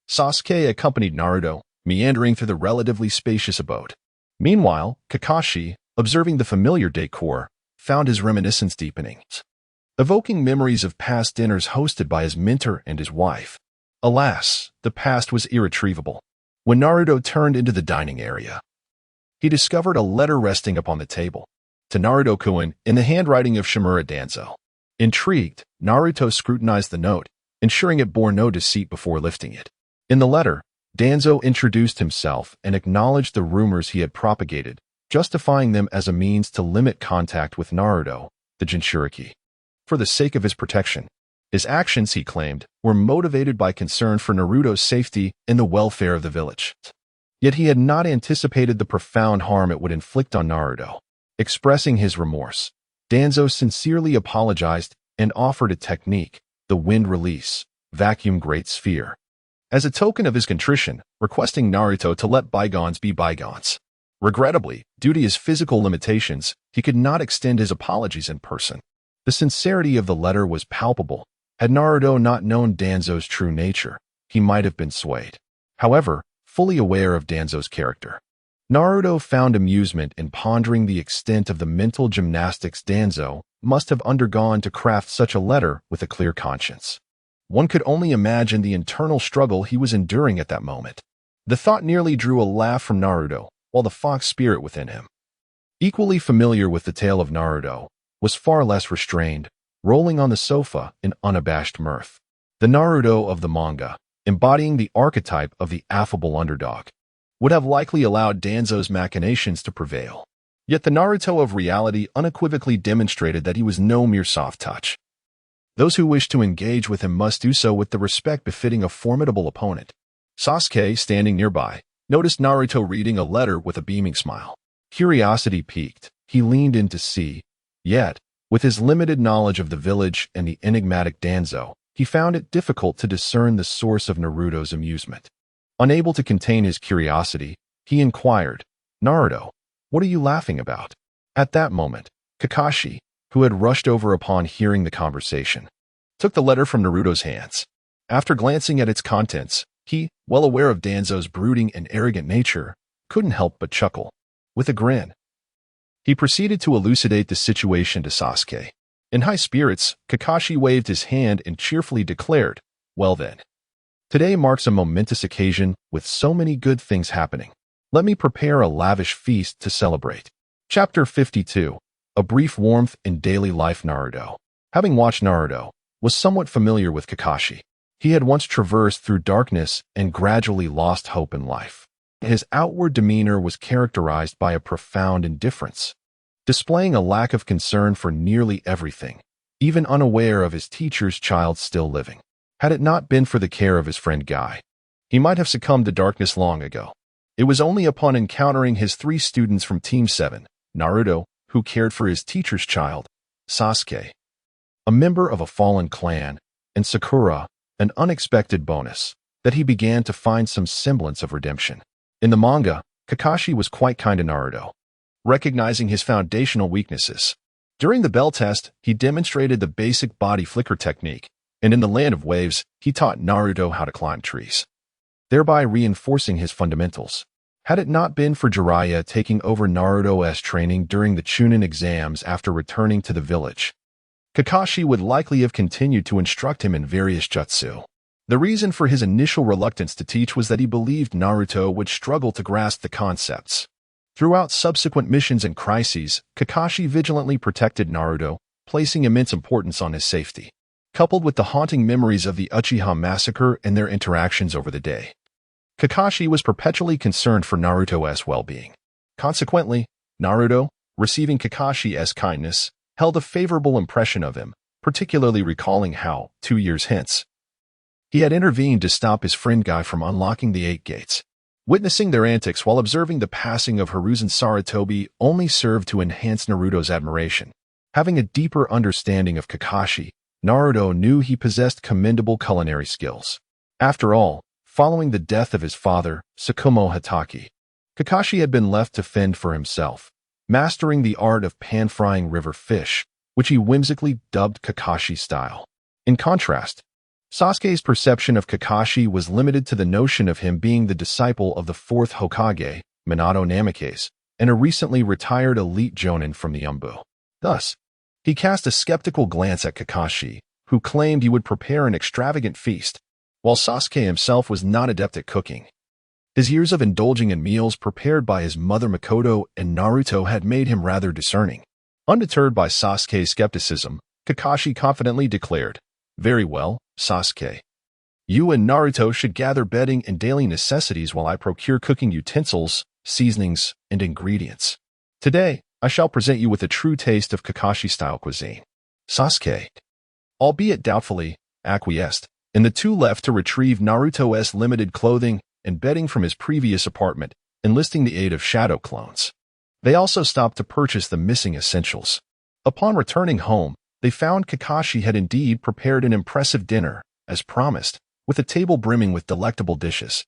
Sasuke accompanied Naruto, meandering through the relatively spacious abode. Meanwhile, Kakashi, observing the familiar decor, found his reminiscence deepening, evoking memories of past dinners hosted by his mentor and his wife. Alas, the past was irretrievable. When Naruto turned into the dining area, he discovered a letter resting upon the table. To Naruto-kun in the handwriting of Shimura Danzo. Intrigued, Naruto scrutinized the note, ensuring it bore no deceit before lifting it. In the letter, Danzo introduced himself and acknowledged the rumors he had propagated, justifying them as a means to limit contact with Naruto, the Jinchuriki. For the sake of his protection, his actions, he claimed, were motivated by concern for Naruto's safety and the welfare of the village. Yet he had not anticipated the profound harm it would inflict on Naruto. Expressing his remorse, Danzo sincerely apologized and offered a technique, the wind release, vacuum great sphere, as a token of his contrition, requesting Naruto to let bygones be bygones. Regrettably, due to his physical limitations, he could not extend his apologies in person. The sincerity of the letter was palpable. Had Naruto not known Danzo's true nature, he might have been swayed. However, fully aware of Danzo's character, Naruto found amusement in pondering the extent of the mental gymnastics Danzo must have undergone to craft such a letter with a clear conscience. One could only imagine the internal struggle he was enduring at that moment. The thought nearly drew a laugh from Naruto, while the fox spirit within him, equally familiar with the tale of Naruto, was far less restrained, rolling on the sofa in unabashed mirth. The Naruto of the manga, embodying the archetype of the affable underdog, would have likely allowed Danzo's machinations to prevail. Yet the Naruto of reality unequivocally demonstrated that he was no mere soft touch. Those who wish to engage with him must do so with the respect befitting a formidable opponent. Sasuke, standing nearby, noticed Naruto reading a letter with a beaming smile. Curiosity piqued, he leaned in to see. Yet, with his limited knowledge of the village and the enigmatic Danzo, he found it difficult to discern the source of Naruto's amusement. Unable to contain his curiosity, he inquired, "Naruto, what are you laughing about?" At that moment, Kakashi, who had rushed over upon hearing the conversation, took the letter from Naruto's hands. After glancing at its contents, he, well aware of Danzo's brooding and arrogant nature, couldn't help but chuckle. With a grin, he proceeded to elucidate the situation to Sasuke. In high spirits, Kakashi waved his hand and cheerfully declared, "Well then. Today marks a momentous occasion with so many good things happening. Let me prepare a lavish feast to celebrate." Chapter 52. A brief warmth in daily life. Naruto, having watched Naruto, was somewhat familiar with Kakashi. He had once traversed through darkness and gradually lost hope in life. His outward demeanor was characterized by a profound indifference, displaying a lack of concern for nearly everything, even unaware of his teacher's child still living. Had it not been for the care of his friend Guy, he might have succumbed to darkness long ago. It was only upon encountering his 3 students from Team 7, Naruto, who cared for his teacher's child, Sasuke, a member of a fallen clan, and Sakura, an unexpected bonus, that he began to find some semblance of redemption. In the manga, Kakashi was quite kind to Naruto, recognizing his foundational weaknesses. During the bell test, he demonstrated the basic body flicker technique, and in the Land of Waves, he taught Naruto how to climb trees, thereby reinforcing his fundamentals. Had it not been for Jiraiya taking over Naruto's training during the Chunin exams after returning to the village, Kakashi would likely have continued to instruct him in various jutsu. The reason for his initial reluctance to teach was that he believed Naruto would struggle to grasp the concepts. Throughout subsequent missions and crises, Kakashi vigilantly protected Naruto, placing immense importance on his safety. Coupled with the haunting memories of the Uchiha massacre and their interactions over the day, Kakashi was perpetually concerned for Naruto's well-being. Consequently, Naruto, receiving Kakashi's kindness, held a favorable impression of him, particularly recalling how, 2 years hence, He had intervened to stop his friend Guy from unlocking the 8 gates. Witnessing their antics while observing the passing of Hiruzen Sarutobi only served to enhance Naruto's admiration. Having a deeper understanding of Kakashi, Naruto knew he possessed commendable culinary skills. After all, following the death of his father, Tsukumo Hatake, Kakashi had been left to fend for himself, mastering the art of pan-frying river fish, which he whimsically dubbed Kakashi style. In contrast, Sasuke's perception of Kakashi was limited to the notion of him being the disciple of the 4th Hokage, Minato Namikaze, and a recently retired elite jonin from the Umbu. Thus, he cast a skeptical glance at Kakashi, who claimed he would prepare an extravagant feast, while Sasuke himself was not adept at cooking. His years of indulging in meals prepared by his mother Makoto and Naruto had made him rather discerning. Undeterred by Sasuke's skepticism, Kakashi confidently declared, "Very well, Sasuke. You and Naruto should gather bedding and daily necessities while I procure cooking utensils, seasonings, and ingredients. Today, I shall present you with a true taste of Kakashi-style cuisine." Sasuke, albeit doubtfully, acquiesced, and the two left to retrieve Naruto's limited clothing and bedding from his previous apartment, enlisting the aid of shadow clones. They also stopped to purchase the missing essentials. Upon returning home, they found Kakashi had indeed prepared an impressive dinner, as promised, with a table brimming with delectable dishes.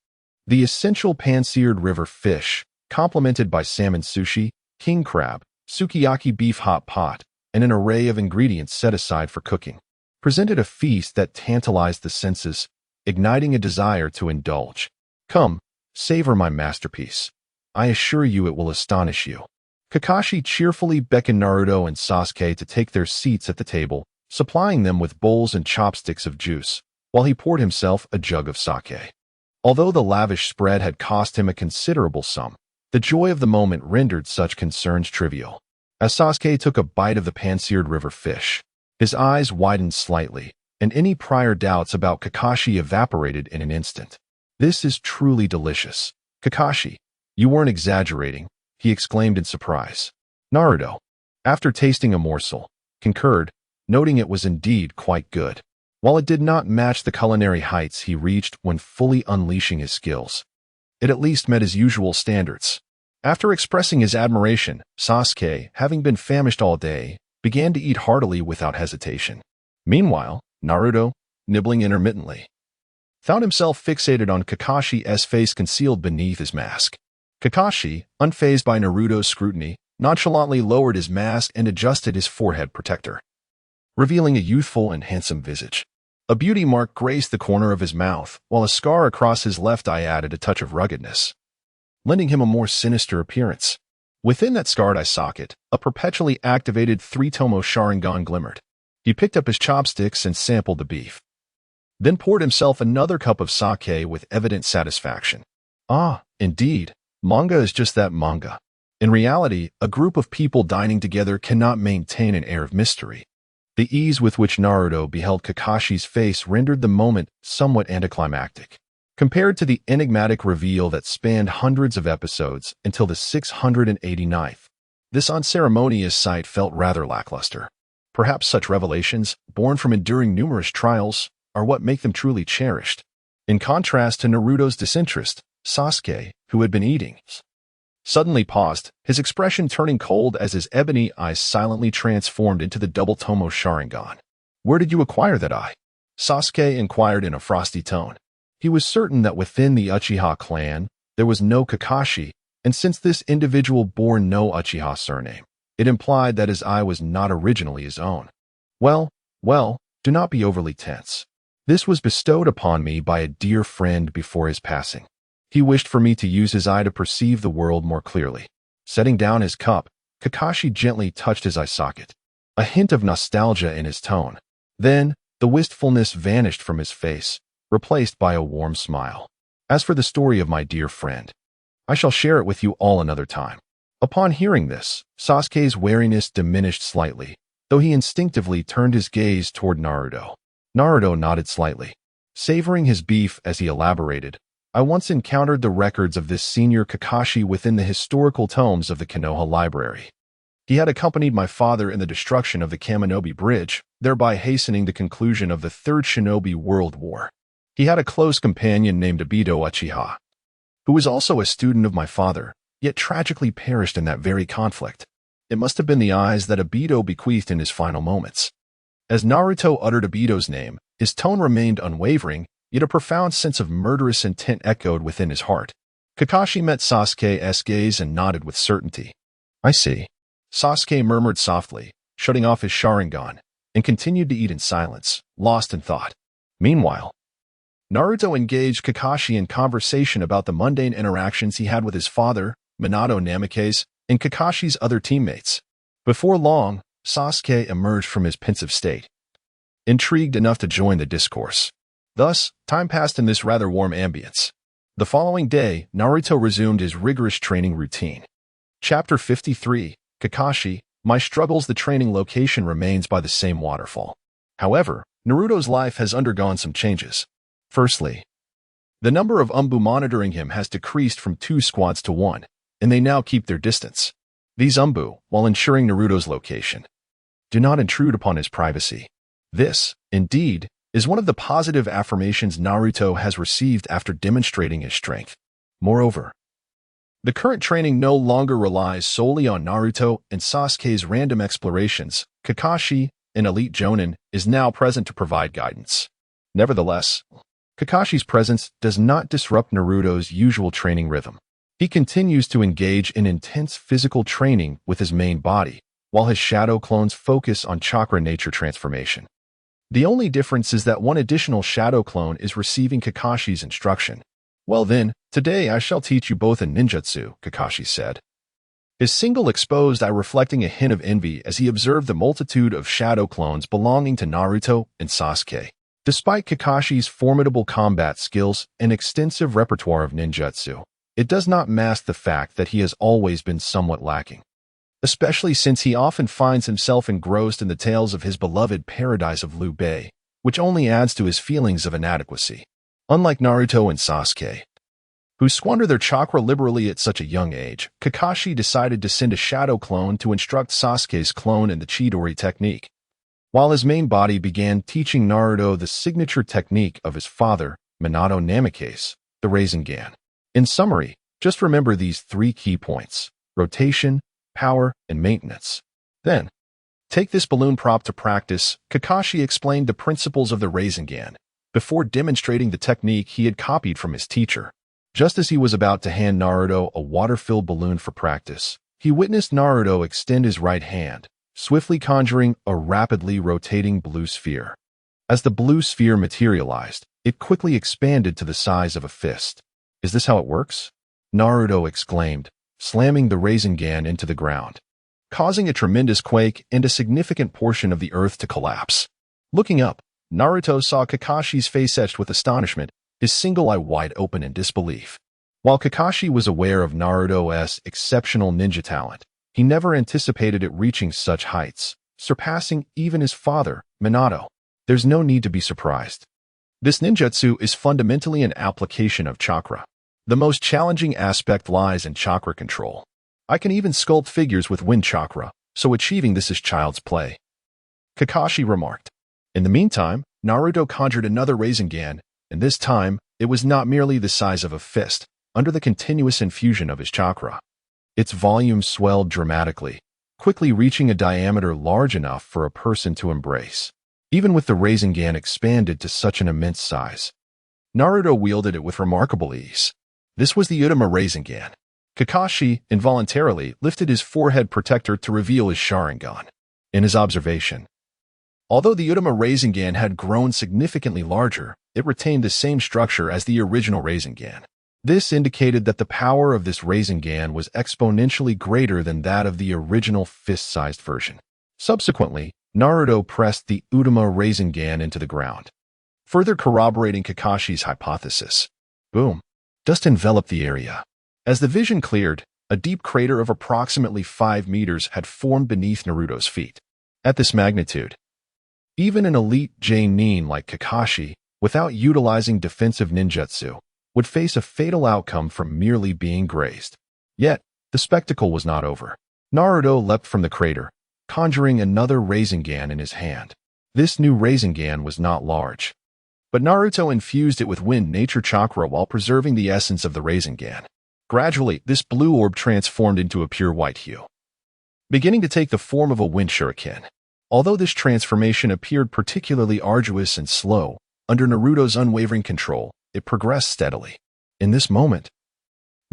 The essential pan-seared river fish, complemented by salmon sushi, king crab, sukiyaki beef hot pot, and an array of ingredients set aside for cooking, presented a feast that tantalized the senses, igniting a desire to indulge. "Come, savor my masterpiece. I assure you it will astonish you." Kakashi cheerfully beckoned Naruto and Sasuke to take their seats at the table, supplying them with bowls and chopsticks of juice, while he poured himself a jug of sake. Although the lavish spread had cost him a considerable sum, the joy of the moment rendered such concerns trivial. As Sasuke took a bite of the pan-seared river fish, his eyes widened slightly, and any prior doubts about Kakashi evaporated in an instant. "This is truly delicious. Kakashi, you weren't exaggerating," he exclaimed in surprise. Naruto, after tasting a morsel, concurred, noting it was indeed quite good. While it did not match the culinary heights he reached when fully unleashing his skills, it at least met his usual standards. After expressing his admiration, Sasuke, having been famished all day, began to eat heartily without hesitation. Meanwhile, Naruto, nibbling intermittently, found himself fixated on Kakashi's face concealed beneath his mask. Kakashi, unfazed by Naruto's scrutiny, nonchalantly lowered his mask and adjusted his forehead protector, revealing a youthful and handsome visage. A beauty mark graced the corner of his mouth, while a scar across his left eye added a touch of ruggedness, lending him a more sinister appearance. Within that scarred eye socket, a perpetually activated 3-tomo Sharingan glimmered. He picked up his chopsticks and sampled the beef, then poured himself another cup of sake with evident satisfaction. Ah, indeed, manga is just that, manga. In reality, a group of people dining together cannot maintain an air of mystery. The ease with which Naruto beheld Kakashi's face rendered the moment somewhat anticlimactic. Compared to the enigmatic reveal that spanned hundreds of episodes until the 689th, this unceremonious sight felt rather lackluster. Perhaps such revelations, born from enduring numerous trials, are what make them truly cherished. In contrast to Naruto's disinterest, Sasuke, who had been eating, suddenly paused, his expression turning cold as his ebony eyes silently transformed into the double Tomo Sharingan. "Where did you acquire that eye?" Sasuke inquired in a frosty tone. He was certain that within the Uchiha clan, there was no Kakashi, and since this individual bore no Uchiha surname, it implied that his eye was not originally his own. Well, do not be overly tense. This was bestowed upon me by a dear friend before his passing. He wished for me to use his eye to perceive the world more clearly. Setting down his cup, Kakashi gently touched his eye socket, a hint of nostalgia in his tone. Then, the wistfulness vanished from his face, replaced by a warm smile. "As for the story of my dear friend, I shall share it with you all another time." Upon hearing this, Sasuke's wariness diminished slightly, though he instinctively turned his gaze toward Naruto. Naruto nodded slightly, savoring his beef as he elaborated. "I once encountered the records of this senior Kakashi within the historical tomes of the Konoha Library. He had accompanied my father in the destruction of the Kaminobi Bridge, thereby hastening the conclusion of the Third Shinobi World War. He had a close companion named Obito Uchiha, who was also a student of my father, yet tragically perished in that very conflict. It must have been the eyes that Obito bequeathed in his final moments. As Naruto uttered Obito's name, his tone remained unwavering, yet a profound sense of murderous intent echoed within his heart. Kakashi met Sasuke's gaze and nodded with certainty. "I see." Sasuke murmured softly, shutting off his Sharingan, and continued to eat in silence, lost in thought. Meanwhile, Naruto engaged Kakashi in conversation about the mundane interactions he had with his father, Minato Namikaze, and Kakashi's other teammates. Before long, Sasuke emerged from his pensive state, intrigued enough to join the discourse. Thus, time passed in this rather warm ambience. The following day, Naruto resumed his rigorous training routine. Chapter 53, Kakashi, My Struggles. The training location remains by the same waterfall. However, Naruto's life has undergone some changes. Firstly, the number of Umbu monitoring him has decreased from 2 squads to 1, and they now keep their distance. These Umbu, while ensuring Naruto's location, do not intrude upon his privacy. This, indeed, is one of the positive affirmations Naruto has received after demonstrating his strength. Moreover, the current training no longer relies solely on Naruto and Sasuke's random explorations. Kakashi, an elite Jonin, is now present to provide guidance. Nevertheless, Kakashi's presence does not disrupt Naruto's usual training rhythm. He continues to engage in intense physical training with his main body, while his shadow clones focus on chakra nature transformation. The only difference is that one additional shadow clone is receiving Kakashi's instruction. "Well then, today I shall teach you both a ninjutsu," Kakashi said, his single exposed eye reflecting a hint of envy as he observed the multitude of shadow clones belonging to Naruto and Sasuke. Despite Kakashi's formidable combat skills and extensive repertoire of ninjutsu, it does not mask the fact that he has always been somewhat lacking, especially since he often finds himself engrossed in the tales of his beloved paradise of Liu Bei, which only adds to his feelings of inadequacy. Unlike Naruto and Sasuke, who squander their chakra liberally at such a young age, Kakashi decided to send a shadow clone to instruct Sasuke's clone in the Chidori technique, while his main body began teaching Naruto the signature technique of his father, Minato Namikaze, the Rasengan. In summary, just remember these 3 key points: rotation, power, and maintenance. Then, take this balloon prop to practice. Kakashi explained the principles of the Rasengan before demonstrating the technique he had copied from his teacher. Just as he was about to hand Naruto a water-filled balloon for practice, he witnessed Naruto extend his right hand, swiftly conjuring a rapidly rotating blue sphere. As the blue sphere materialized, it quickly expanded to the size of a fist. "Is this how it works?" Naruto exclaimed, slamming the Rasengan into the ground, causing a tremendous quake and a significant portion of the earth to collapse. Looking up, Naruto saw Kakashi's face etched with astonishment, his single eye wide open in disbelief. While Kakashi was aware of Naruto's exceptional ninja talent, he never anticipated it reaching such heights, surpassing even his father, Minato. There's no need to be surprised. This ninjutsu is fundamentally an application of chakra. The most challenging aspect lies in chakra control. I can even sculpt figures with wind chakra, so achieving this is child's play," Kakashi remarked. In the meantime, Naruto conjured another Rasengan, and this time, it was not merely the size of a fist, under the continuous infusion of his chakra. Its volume swelled dramatically, quickly reaching a diameter large enough for a person to embrace. Even with the Rasengan expanded to such an immense size, Naruto wielded it with remarkable ease. This was the Uzumaki Rasengan. Kakashi, involuntarily, lifted his forehead protector to reveal his Sharingan. In his observation, although the Uzumaki Rasengan had grown significantly larger, it retained the same structure as the original Rasengan. This indicated that the power of this Rasengan was exponentially greater than that of the original fist-sized version. Subsequently, Naruto pressed the Uzumaki Rasengan into the ground, further corroborating Kakashi's hypothesis. Boom! Dust enveloped the area. As the vision cleared, a deep crater of approximately 5 meters had formed beneath Naruto's feet. At this magnitude, even an elite Jonin like Kakashi, without utilizing defensive ninjutsu, would face a fatal outcome from merely being grazed. Yet, the spectacle was not over. Naruto leapt from the crater, conjuring another Rasengan in his hand. This new Rasengan was not large. But Naruto infused it with wind nature chakra while preserving the essence of the Rasengan. Gradually, this blue orb transformed into a pure white hue, beginning to take the form of a wind shuriken. Although this transformation appeared particularly arduous and slow, under Naruto's unwavering control, it progressed steadily. In this moment,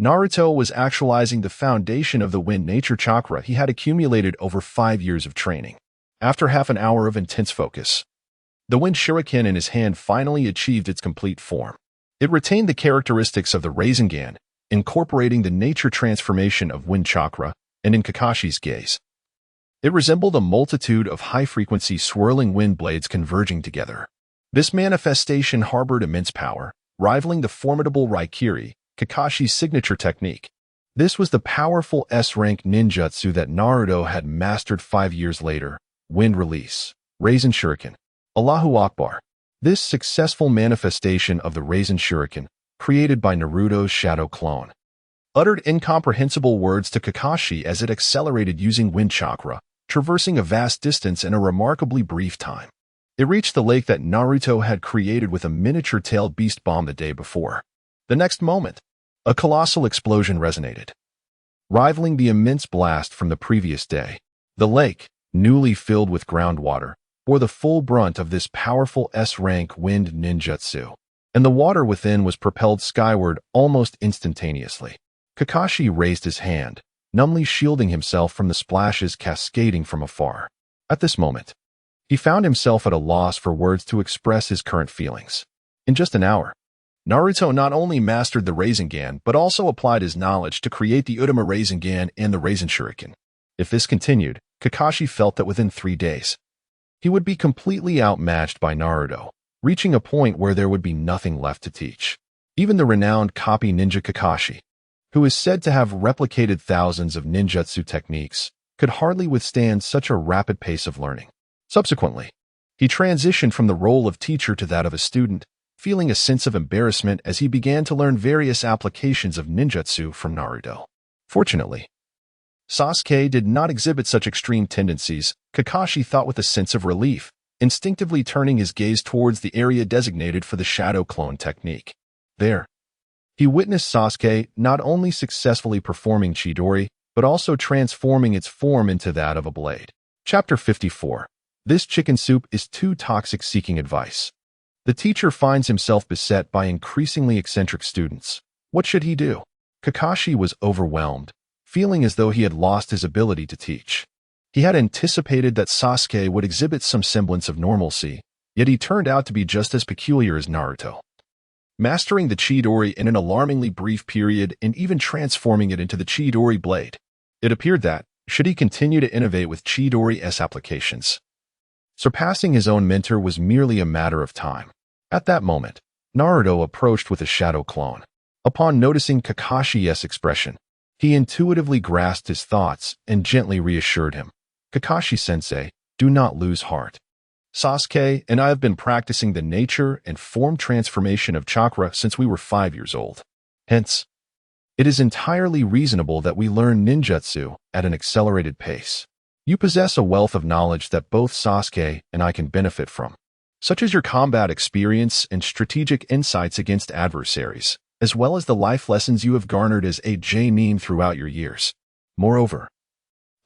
Naruto was actualizing the foundation of the wind nature chakra he had accumulated over 5 years of training. After half an hour of intense focus, the wind shuriken in his hand finally achieved its complete form. It retained the characteristics of the Rasengan, incorporating the nature transformation of wind chakra, and in Kakashi's gaze, it resembled a multitude of high-frequency swirling wind blades converging together. This manifestation harbored immense power, rivaling the formidable Raikiri, Kakashi's signature technique. This was the powerful S-rank ninjutsu that Naruto had mastered 5 years later. Wind release. Rasenshuriken. Allahu Akbar. This successful manifestation of the Rasenshuriken, created by Naruto's shadow clone, uttered incomprehensible words to Kakashi as it accelerated using wind chakra, traversing a vast distance in a remarkably brief time. It reached the lake that Naruto had created with a miniature-tailed beast bomb the day before. The next moment, a colossal explosion resonated, rivaling the immense blast from the previous day. The lake, newly filled with groundwater, bore the full brunt of this powerful S-rank wind ninjutsu, and the water within was propelled skyward almost instantaneously. Kakashi raised his hand, numbly shielding himself from the splashes cascading from afar. At this moment, he found himself at a loss for words to express his current feelings. In just an hour, Naruto not only mastered the Rasengan but also applied his knowledge to create the Utama Rasengan and the Rasenshuriken. If this continued, Kakashi felt that within 3 days, he would be completely outmatched by Naruto, reaching a point where there would be nothing left to teach. Even the renowned copy ninja Kakashi, who is said to have replicated thousands of ninjutsu techniques, could hardly withstand such a rapid pace of learning. Subsequently, he transitioned from the role of teacher to that of a student, feeling a sense of embarrassment as he began to learn various applications of ninjutsu from Naruto. Fortunately, Sasuke did not exhibit such extreme tendencies. Kakashi thought with a sense of relief, instinctively turning his gaze towards the area designated for the shadow clone technique. There, he witnessed Sasuke not only successfully performing Chidori, but also transforming its form into that of a blade. Chapter 54. This chicken soup is too toxic. Seeking advice. The teacher finds himself beset by increasingly eccentric students. What should he do? Kakashi was overwhelmed, feeling as though he had lost his ability to teach. He had anticipated that Sasuke would exhibit some semblance of normalcy, yet he turned out to be just as peculiar as Naruto, mastering the Chidori in an alarmingly brief period and even transforming it into the Chidori blade. It appeared that, should he continue to innovate with Chidori's applications, surpassing his own mentor was merely a matter of time. At that moment, Naruto approached with a shadow clone. Upon noticing Kakashi's expression, he intuitively grasped his thoughts and gently reassured him. Kakashi-sensei, do not lose heart. Sasuke and I have been practicing the nature and form transformation of chakra since we were 5 years old. Hence, it is entirely reasonable that we learn ninjutsu at an accelerated pace. You possess a wealth of knowledge that both Sasuke and I can benefit from, such as your combat experience and strategic insights against adversaries, as well as the life lessons you have garnered as a J-nin throughout your years. Moreover,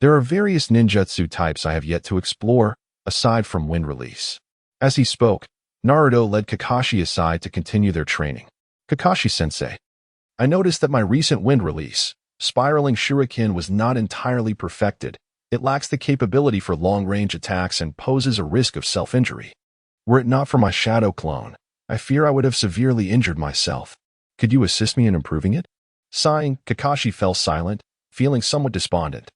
there are various ninjutsu types I have yet to explore, aside from wind release. As he spoke, Naruto led Kakashi aside to continue their training. Kakashi-sensei, I noticed that my recent wind release, Spiraling Shuriken, was not entirely perfected. It lacks the capability for long-range attacks and poses a risk of self-injury. Were it not for my shadow clone, I fear I would have severely injured myself. Could you assist me in improving it? Sighing, Kakashi fell silent, feeling somewhat despondent.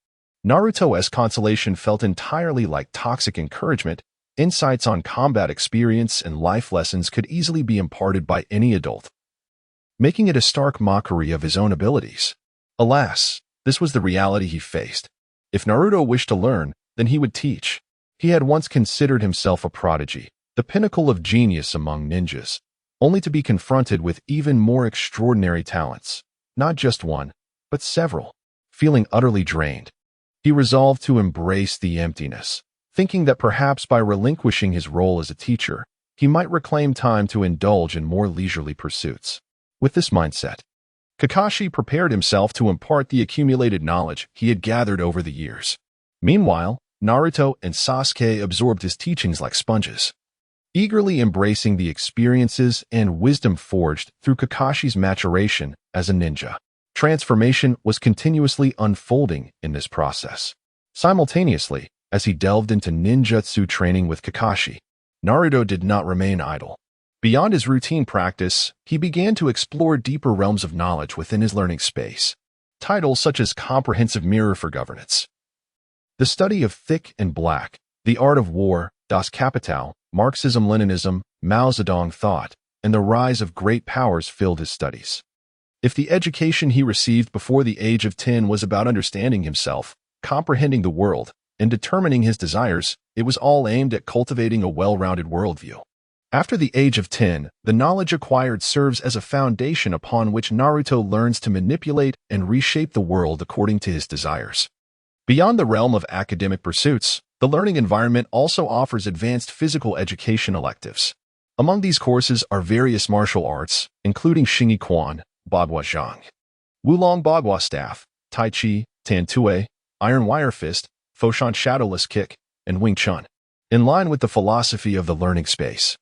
Naruto's consolation felt entirely like toxic encouragement. Insights on combat experience and life lessons could easily be imparted by any adult, making it a stark mockery of his own abilities. Alas, this was the reality he faced. If Naruto wished to learn, then he would teach. He had once considered himself a prodigy, the pinnacle of genius among ninjas, only to be confronted with even more extraordinary talents, not just one, but several. Feeling utterly drained, he resolved to embrace the emptiness, thinking that perhaps by relinquishing his role as a teacher, he might reclaim time to indulge in more leisurely pursuits. With this mindset, Kakashi prepared himself to impart the accumulated knowledge he had gathered over the years. Meanwhile, Naruto and Sasuke absorbed his teachings like sponges, eagerly embracing the experiences and wisdom forged through Kakashi's maturation as a ninja. Transformation was continuously unfolding in this process. Simultaneously, as he delved into ninjutsu training with Kakashi, Naruto did not remain idle. Beyond his routine practice, he began to explore deeper realms of knowledge within his learning space. Titles such as Comprehensive Mirror for Governance, The Study of Thick and Black, The Art of War, Das Kapital, Marxism-Leninism, Mao Zedong Thought, and the Rise of Great Powers filled his studies. If the education he received before the age of 10 was about understanding himself, comprehending the world, and determining his desires, it was all aimed at cultivating a well-rounded worldview. After the age of 10, the knowledge acquired serves as a foundation upon which Naruto learns to manipulate and reshape the world according to his desires. Beyond the realm of academic pursuits, the learning environment also offers advanced physical education electives. Among these courses are various martial arts, including Xingyi Quan, Bagua Zhang, Wulong Bagua Staff, Tai Chi, Tan Tue, Iron Wire Fist, Foshan Shadowless Kick, and Wing Chun. In line with the philosophy of the learning space,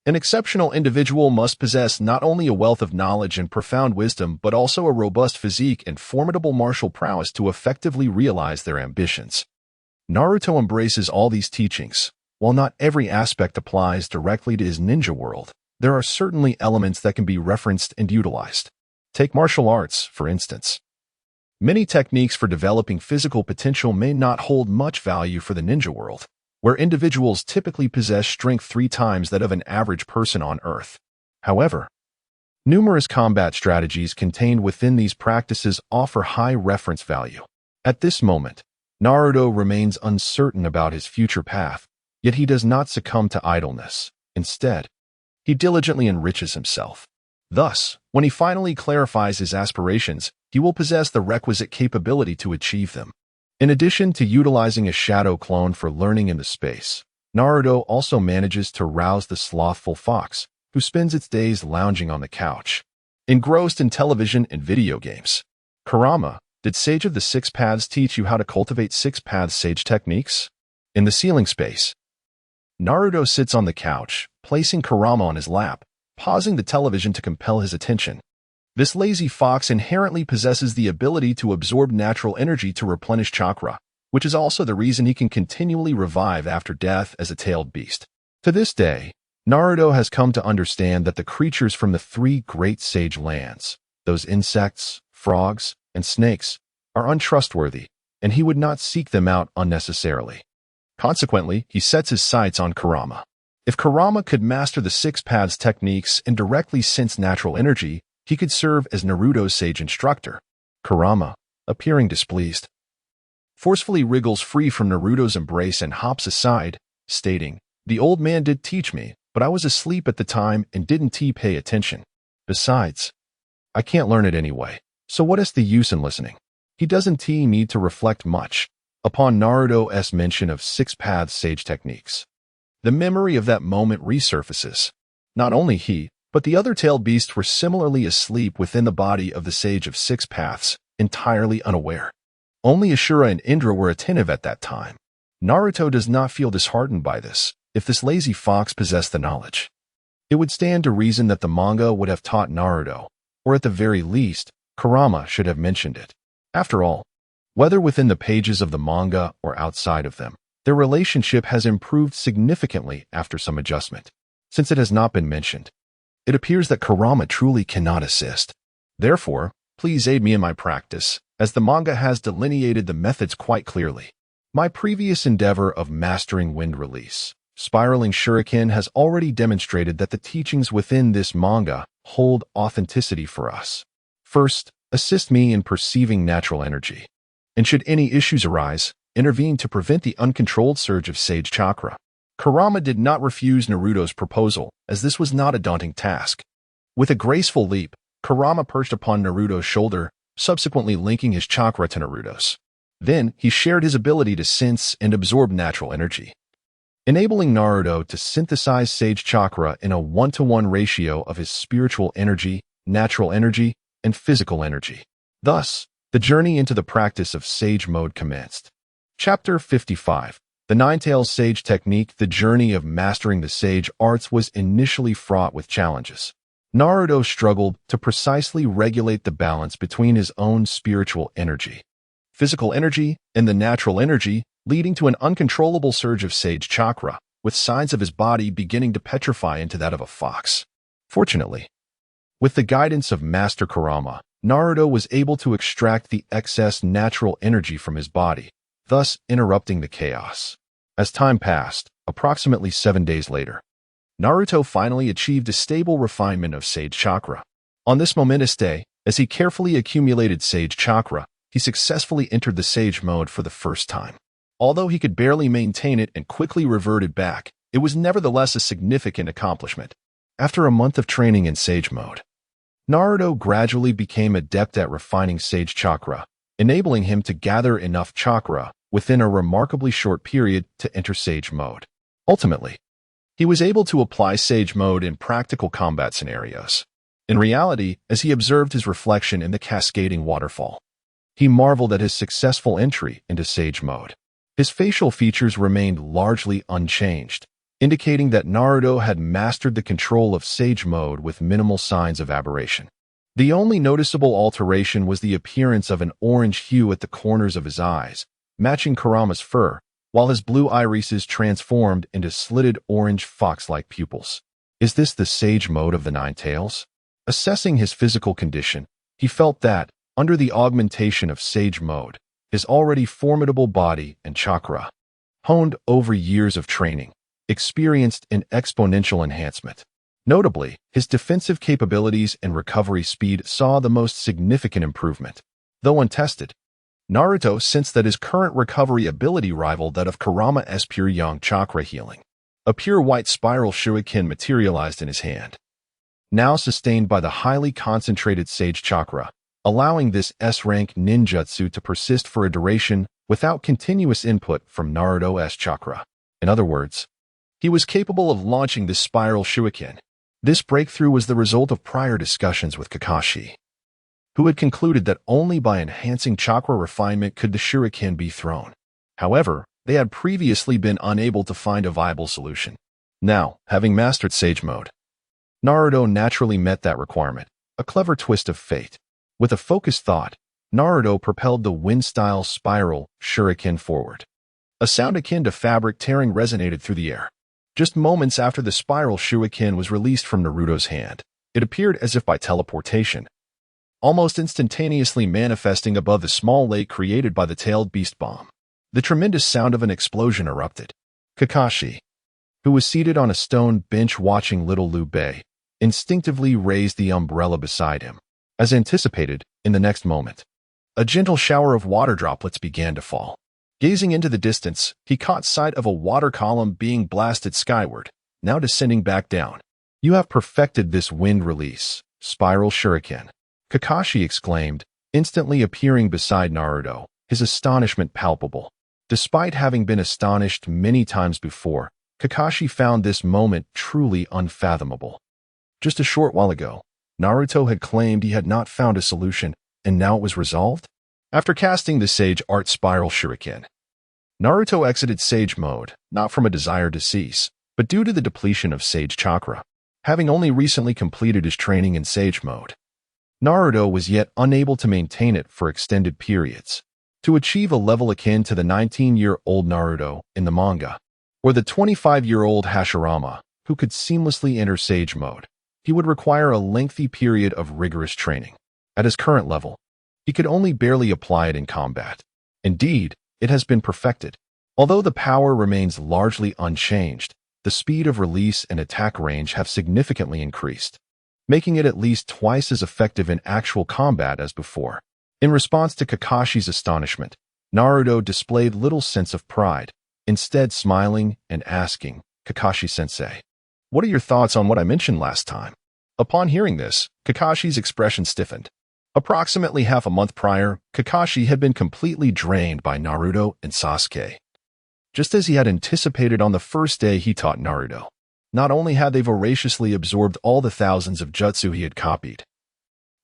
an exceptional individual must possess not only a wealth of knowledge and profound wisdom, but also a robust physique and formidable martial prowess to effectively realize their ambitions. Naruto embraces all these teachings. While not every aspect applies directly to his ninja world, there are certainly elements that can be referenced and utilized. Take martial arts, for instance. Many techniques for developing physical potential may not hold much value for the ninja world, where individuals typically possess strength 3 times that of an average person on Earth. However, numerous combat strategies contained within these practices offer high reference value. At this moment, Naruto remains uncertain about his future path, yet he does not succumb to idleness. Instead, he diligently enriches himself. Thus, when he finally clarifies his aspirations, he will possess the requisite capability to achieve them. In addition to utilizing a shadow clone for learning in the space, Naruto also manages to rouse the slothful fox, who spends its days lounging on the couch, engrossed in television and video games. Kurama, did Sage of the Six Paths teach you how to cultivate Six Paths Sage techniques? In the ceiling space, Naruto sits on the couch, placing Kurama on his lap, pausing the television to compel his attention. This lazy fox inherently possesses the ability to absorb natural energy to replenish chakra, which is also the reason he can continually revive after death as a tailed beast. To this day, Naruto has come to understand that the creatures from the 3 great sage lands, those insects, frogs, and snakes, are untrustworthy, and he would not seek them out unnecessarily. Consequently, he sets his sights on Kurama. If Kurama could master the 6 paths techniques and directly sense natural energy, he could serve as Naruto's sage instructor. Kurama, appearing displeased, forcefully wriggles free from Naruto's embrace and hops aside, stating, "The old man did teach me, but I was asleep at the time and didn't pay attention. Besides, I can't learn it anyway, so what is the use in listening?" He doesn't need to reflect much upon Naruto's mention of 6 paths sage techniques. The memory of that moment resurfaces. Not only he, but the other tailed beasts were similarly asleep within the body of the Sage of 6 Paths, entirely unaware. Only Ashura and Indra were attentive at that time. Naruto does not feel disheartened by this. If this lazy fox possessed the knowledge, it would stand to reason that the manga would have taught Naruto, or at the very least, Kurama should have mentioned it. After all, whether within the pages of the manga or outside of them, their relationship has improved significantly after some adjustment. Since it has not been mentioned, it appears that Kurama truly cannot assist. Therefore, please aid me in my practice, as the manga has delineated the methods quite clearly. My previous endeavor of mastering wind release, Spiraling Shuriken, has already demonstrated that the teachings within this manga hold authenticity for us. First, assist me in perceiving natural energy, and should any issues arise, intervene to prevent the uncontrolled surge of Sage Chakra. Kurama did not refuse Naruto's proposal, as this was not a daunting task. With a graceful leap, Kurama perched upon Naruto's shoulder, subsequently linking his chakra to Naruto's. Then, he shared his ability to sense and absorb natural energy. enabling Naruto to synthesize Sage Chakra in a 1-to-1 ratio of his spiritual energy, natural energy, and physical energy. Thus, the journey into the practice of Sage Mode commenced. Chapter 55. The Nine-Tails Sage Technique. The journey of mastering the Sage Arts was initially fraught with challenges. Naruto struggled to precisely regulate the balance between his own spiritual energy, physical energy, and the natural energy, leading to an uncontrollable surge of Sage Chakra, with signs of his body beginning to petrify into that of a fox. Fortunately, with the guidance of Master Kurama, Naruto was able to extract the excess natural energy from his body, thus interrupting the chaos. As time passed, approximately 7 days later, Naruto finally achieved a stable refinement of Sage Chakra. On this momentous day, as he carefully accumulated Sage Chakra, he successfully entered the Sage Mode for the first time. Although he could barely maintain it and quickly reverted back, it was nevertheless a significant accomplishment. After a month of training in Sage Mode, Naruto gradually became adept at refining Sage Chakra, enabling him to gather enough chakra within a remarkably short period to enter Sage Mode. Ultimately, he was able to apply Sage Mode in practical combat scenarios. In reality, as he observed his reflection in the cascading waterfall, he marveled at his successful entry into Sage Mode. His facial features remained largely unchanged, indicating that Naruto had mastered the control of Sage Mode with minimal signs of aberration. The only noticeable alteration was the appearance of an orange hue at the corners of his eyes, matching Kurama's fur, while his blue irises transformed into slitted orange fox-like pupils. Is this the Sage Mode of the Nine Tails? Assessing his physical condition, he felt that, under the augmentation of Sage Mode, his already formidable body and chakra, honed over years of training, experienced an exponential enhancement. Notably, his defensive capabilities and recovery speed saw the most significant improvement. Though untested, Naruto sensed that his current recovery ability rivaled that of Kurama's pure yang chakra healing. A pure white spiral shuriken materialized in his hand, now sustained by the highly concentrated Sage Chakra, allowing this S-rank ninjutsu to persist for a duration without continuous input from Naruto's chakra. In other words, he was capable of launching this spiral shuriken. This breakthrough was the result of prior discussions with Kakashi, who had concluded that only by enhancing chakra refinement could the shuriken be thrown. However, they had previously been unable to find a viable solution. Now, having mastered Sage Mode, Naruto naturally met that requirement, a clever twist of fate. With a focused thought, Naruto propelled the wind-style spiral shuriken forward. A sound akin to fabric tearing resonated through the air. Just moments after the spiral shuriken was released from Naruto's hand, it appeared as if by teleportation, almost instantaneously manifesting above the small lake created by the tailed beast bomb. The tremendous sound of an explosion erupted. Kakashi, who was seated on a stone bench watching little Liu Bei, instinctively raised the umbrella beside him. As anticipated, in the next moment, a gentle shower of water droplets began to fall. Gazing into the distance, he caught sight of a water column being blasted skyward, now descending back down. "You have perfected this wind release, spiral shuriken," Kakashi exclaimed, instantly appearing beside Naruto, his astonishment palpable. Despite having been astonished many times before, Kakashi found this moment truly unfathomable. Just a short while ago, Naruto had claimed he had not found a solution, and now it was resolved? After casting the Sage Art Spiral Shuriken, Naruto exited Sage Mode, not from a desire to cease, but due to the depletion of Sage Chakra. Having only recently completed his training in Sage Mode, Naruto was yet unable to maintain it for extended periods. To achieve a level akin to the 19-year-old Naruto in the manga, or the 25-year-old Hashirama, who could seamlessly enter Sage Mode, he would require a lengthy period of rigorous training. At his current level, he could only barely apply it in combat. Indeed, it has been perfected. Although the power remains largely unchanged, the speed of release and attack range have significantly increased, making it at least twice as effective in actual combat as before. In response to Kakashi's astonishment, Naruto displayed little sense of pride, instead smiling and asking, "Kakashi-sensei, what are your thoughts on what I mentioned last time?" Upon hearing this, Kakashi's expression stiffened. Approximately half a month prior, Kakashi had been completely drained by Naruto and Sasuke. just as he had anticipated on the first day he taught Naruto. Not only had they voraciously absorbed all the thousands of jutsu he had copied,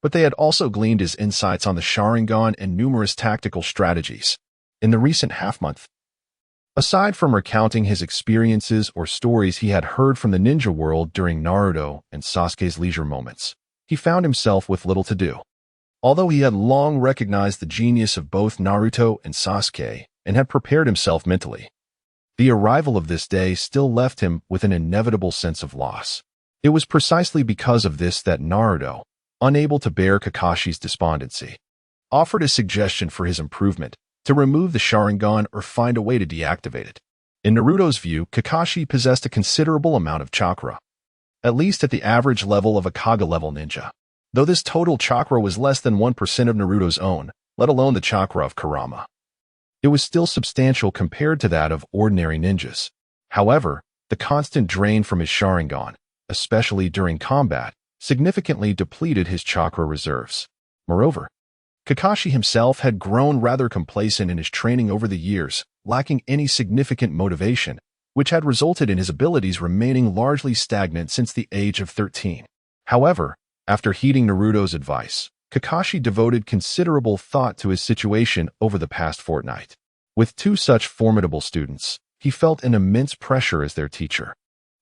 but they had also gleaned his insights on the Sharingan and numerous tactical strategies. In the recent half-month, aside from recounting his experiences or stories he had heard from the ninja world during Naruto and Sasuke's leisure moments, he found himself with little to do. Although he had long recognized the genius of both Naruto and Sasuke and had prepared himself mentally, the arrival of this day still left him with an inevitable sense of loss. It was precisely because of this that Naruto, unable to bear Kakashi's despondency, offered a suggestion for his improvement: to remove the Sharingan or find a way to deactivate it. In Naruto's view, Kakashi possessed a considerable amount of chakra, at least at the average level of a Kaga-level ninja. Though this total chakra was less than 1% of Naruto's own, let alone the chakra of Kurama, it was still substantial compared to that of ordinary ninjas. However, the constant drain from his Sharingan, especially during combat, significantly depleted his chakra reserves. Moreover, Kakashi himself had grown rather complacent in his training over the years, lacking any significant motivation, which had resulted in his abilities remaining largely stagnant since the age of 13. However, after heeding Naruto's advice, Kakashi devoted considerable thought to his situation over the past fortnight. With two such formidable students, he felt an immense pressure as their teacher.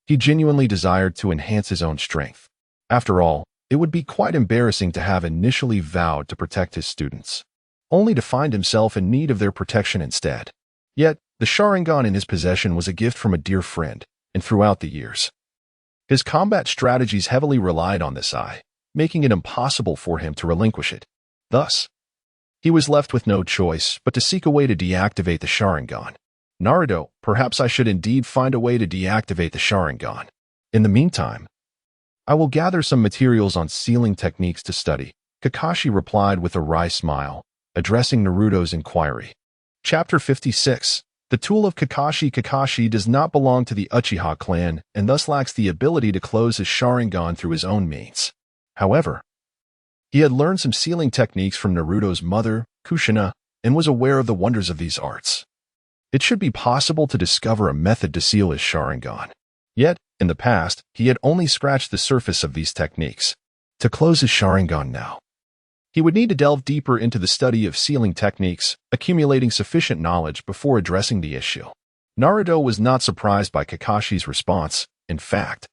He genuinely desired to enhance his own strength. After all, it would be quite embarrassing to have initially vowed to protect his students, only to find himself in need of their protection instead. Yet, the Sharingan in his possession was a gift from a dear friend, and throughout the years, his combat strategies heavily relied on this eye, making it impossible for him to relinquish it. Thus, he was left with no choice but to seek a way to deactivate the Sharingan. Naruto, perhaps I should indeed find a way to deactivate the Sharingan. In the meantime, I will gather some materials on sealing techniques to study, Kakashi replied with a wry smile, addressing Naruto's inquiry. Chapter 56. The tool of Kakashi. Kakashi does not belong to the Uchiha clan and thus lacks the ability to close his Sharingan through his own means. However, he had learned some sealing techniques from Naruto's mother, Kushina, and was aware of the wonders of these arts. It should be possible to discover a method to seal his Sharingan. Yet, in the past, he had only scratched the surface of these techniques. To close his Sharingan now, he would need to delve deeper into the study of sealing techniques, accumulating sufficient knowledge before addressing the issue. Naruto was not surprised by Kakashi's response. In fact,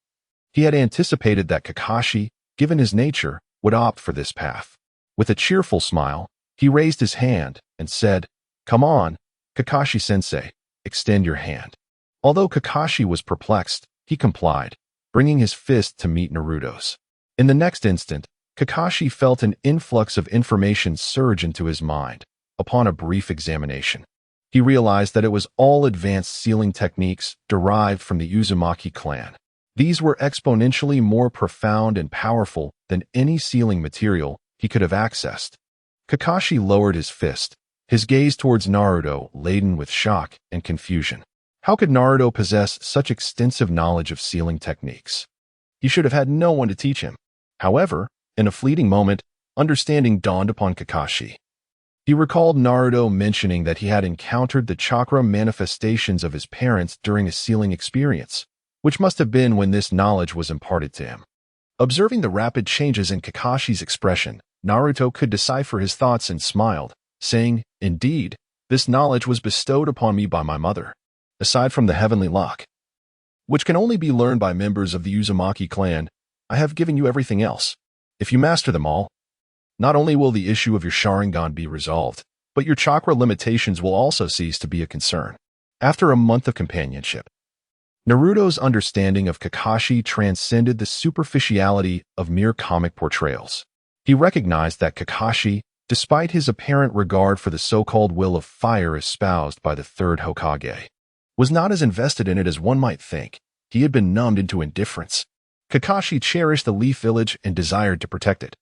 he had anticipated that Kakashi, given his nature, would opt for this path. With a cheerful smile, he raised his hand and said, "Come on, Kakashi-sensei, extend your hand." Although Kakashi was perplexed, he complied, bringing his fist to meet Naruto's. In the next instant, Kakashi felt an influx of information surge into his mind. Upon a brief examination, he realized that it was all advanced sealing techniques derived from the Uzumaki clan. These were exponentially more profound and powerful than any sealing material he could have accessed. Kakashi lowered his fist, his gaze towards Naruto laden with shock and confusion. How could Naruto possess such extensive knowledge of sealing techniques? He should have had no one to teach him. However, in a fleeting moment, understanding dawned upon Kakashi. He recalled Naruto mentioning that he had encountered the chakra manifestations of his parents during a sealing experience, which must have been when this knowledge was imparted to him. Observing the rapid changes in Kakashi's expression, Naruto could decipher his thoughts and smiled, saying, "Indeed, this knowledge was bestowed upon me by my mother. Aside from the heavenly lock, which can only be learned by members of the Uzumaki clan, I have given you everything else. If you master them all, not only will the issue of your Sharingan be resolved, but your chakra limitations will also cease to be a concern." After a month of companionship, Naruto's understanding of Kakashi transcended the superficiality of mere comic portrayals. He recognized that Kakashi, despite his apparent regard for the so-called will of fire espoused by the third Hokage, was not as invested in it as one might think. He had been numbed into indifference. Kakashi cherished the Leaf Village and desired to protect it.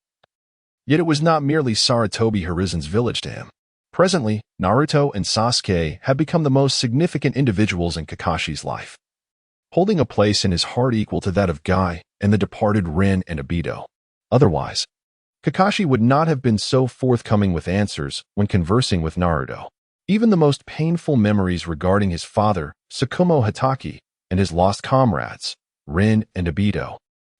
Yet it was not merely Sarutobi Horizen's village to him. Presently, Naruto and Sasuke had become the most significant individuals in Kakashi's life, holding a place in his heart equal to that of Guy and the departed Rin and Obito. Otherwise, Kakashi would not have been so forthcoming with answers when conversing with Naruto. Even the most painful memories regarding his father, Tsukumo Hatake, and his lost comrades, Rin and Obito,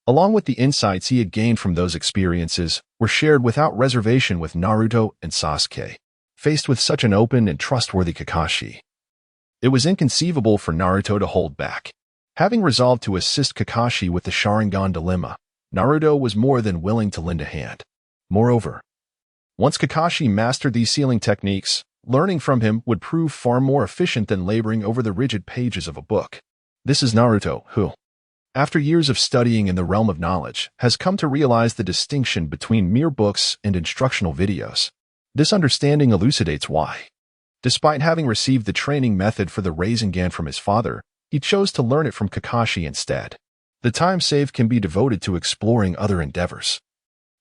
along with the insights he had gained from those experiences, were shared without reservation with Naruto and Sasuke. Faced with such an open and trustworthy Kakashi, it was inconceivable for Naruto to hold back. Having resolved to assist Kakashi with the Sharingan dilemma, Naruto was more than willing to lend a hand. Moreover, once Kakashi mastered these sealing techniques, learning from him would prove far more efficient than laboring over the rigid pages of a book. This is Naruto, who, after years of studying in the realm of knowledge, has come to realize the distinction between mere books and instructional videos. This understanding elucidates why, despite having received the training method for the Rasengan from his father, he chose to learn it from Kakashi instead. The time saved can be devoted to exploring other endeavors,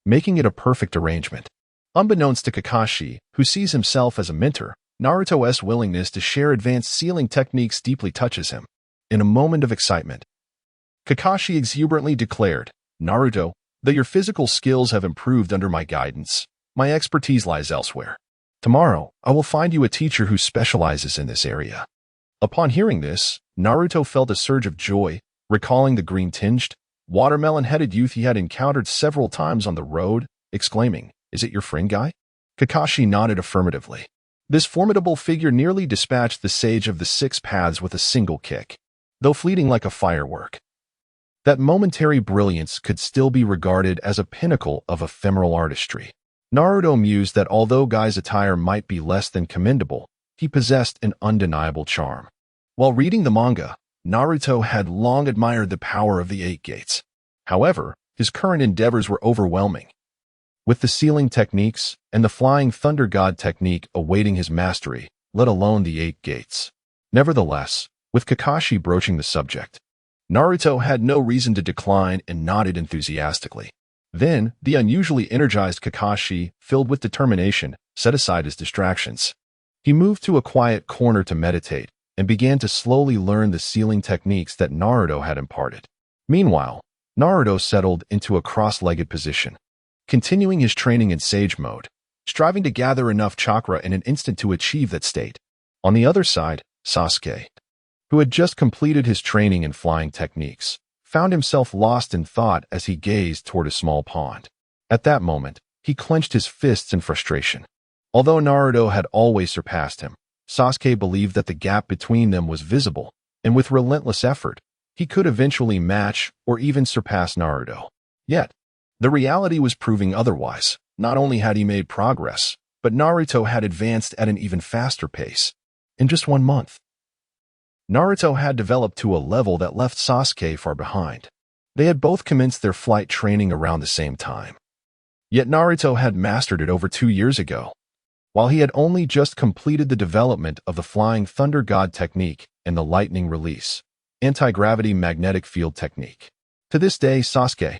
making it a perfect arrangement. Unbeknownst to Kakashi, who sees himself as a mentor, Naruto's willingness to share advanced sealing techniques deeply touches him. In a moment of excitement, Kakashi exuberantly declared, "Naruto, though your physical skills have improved under my guidance, my expertise lies elsewhere. Tomorrow, I will find you a teacher who specializes in this area." Upon hearing this, Naruto felt a surge of joy, recalling the green-tinged, watermelon-headed youth he had encountered several times on the road, exclaiming, "Is it your friend guy?" Kakashi nodded affirmatively. This formidable figure nearly dispatched the Sage of the Six Paths with a single kick, though fleeting like a firework. That momentary brilliance could still be regarded as a pinnacle of ephemeral artistry. Naruto mused that although Guy's attire might be less than commendable, he possessed an undeniable charm. While reading the manga, Naruto had long admired the power of the Eight Gates. However, his current endeavors were overwhelming, with the sealing techniques and the Flying Thunder God technique awaiting his mastery, let alone the Eight Gates. Nevertheless, with Kakashi broaching the subject, Naruto had no reason to decline and nodded enthusiastically. Then, the unusually energized Kakashi, filled with determination, set aside his distractions. He moved to a quiet corner to meditate and began to slowly learn the sealing techniques that Naruto had imparted. Meanwhile, Naruto settled into a cross-legged position, continuing his training in Sage mode, striving to gather enough chakra in an instant to achieve that state. On the other side, Sasuke, who had just completed his training in flying techniques, found himself lost in thought as he gazed toward a small pond. At that moment, he clenched his fists in frustration. Although Naruto had always surpassed him, Sasuke believed that the gap between them was visible, and with relentless effort, he could eventually match or even surpass Naruto. Yet, the reality was proving otherwise. Not only had he made progress, but Naruto had advanced at an even faster pace. In just 1 month, Naruto had developed to a level that left Sasuke far behind. They had both commenced their flight training around the same time. Yet Naruto had mastered it over 2 years ago, while he had only just completed the development of the Flying Thunder God technique and the Lightning Release, anti-gravity magnetic field technique. To this day, Sasuke,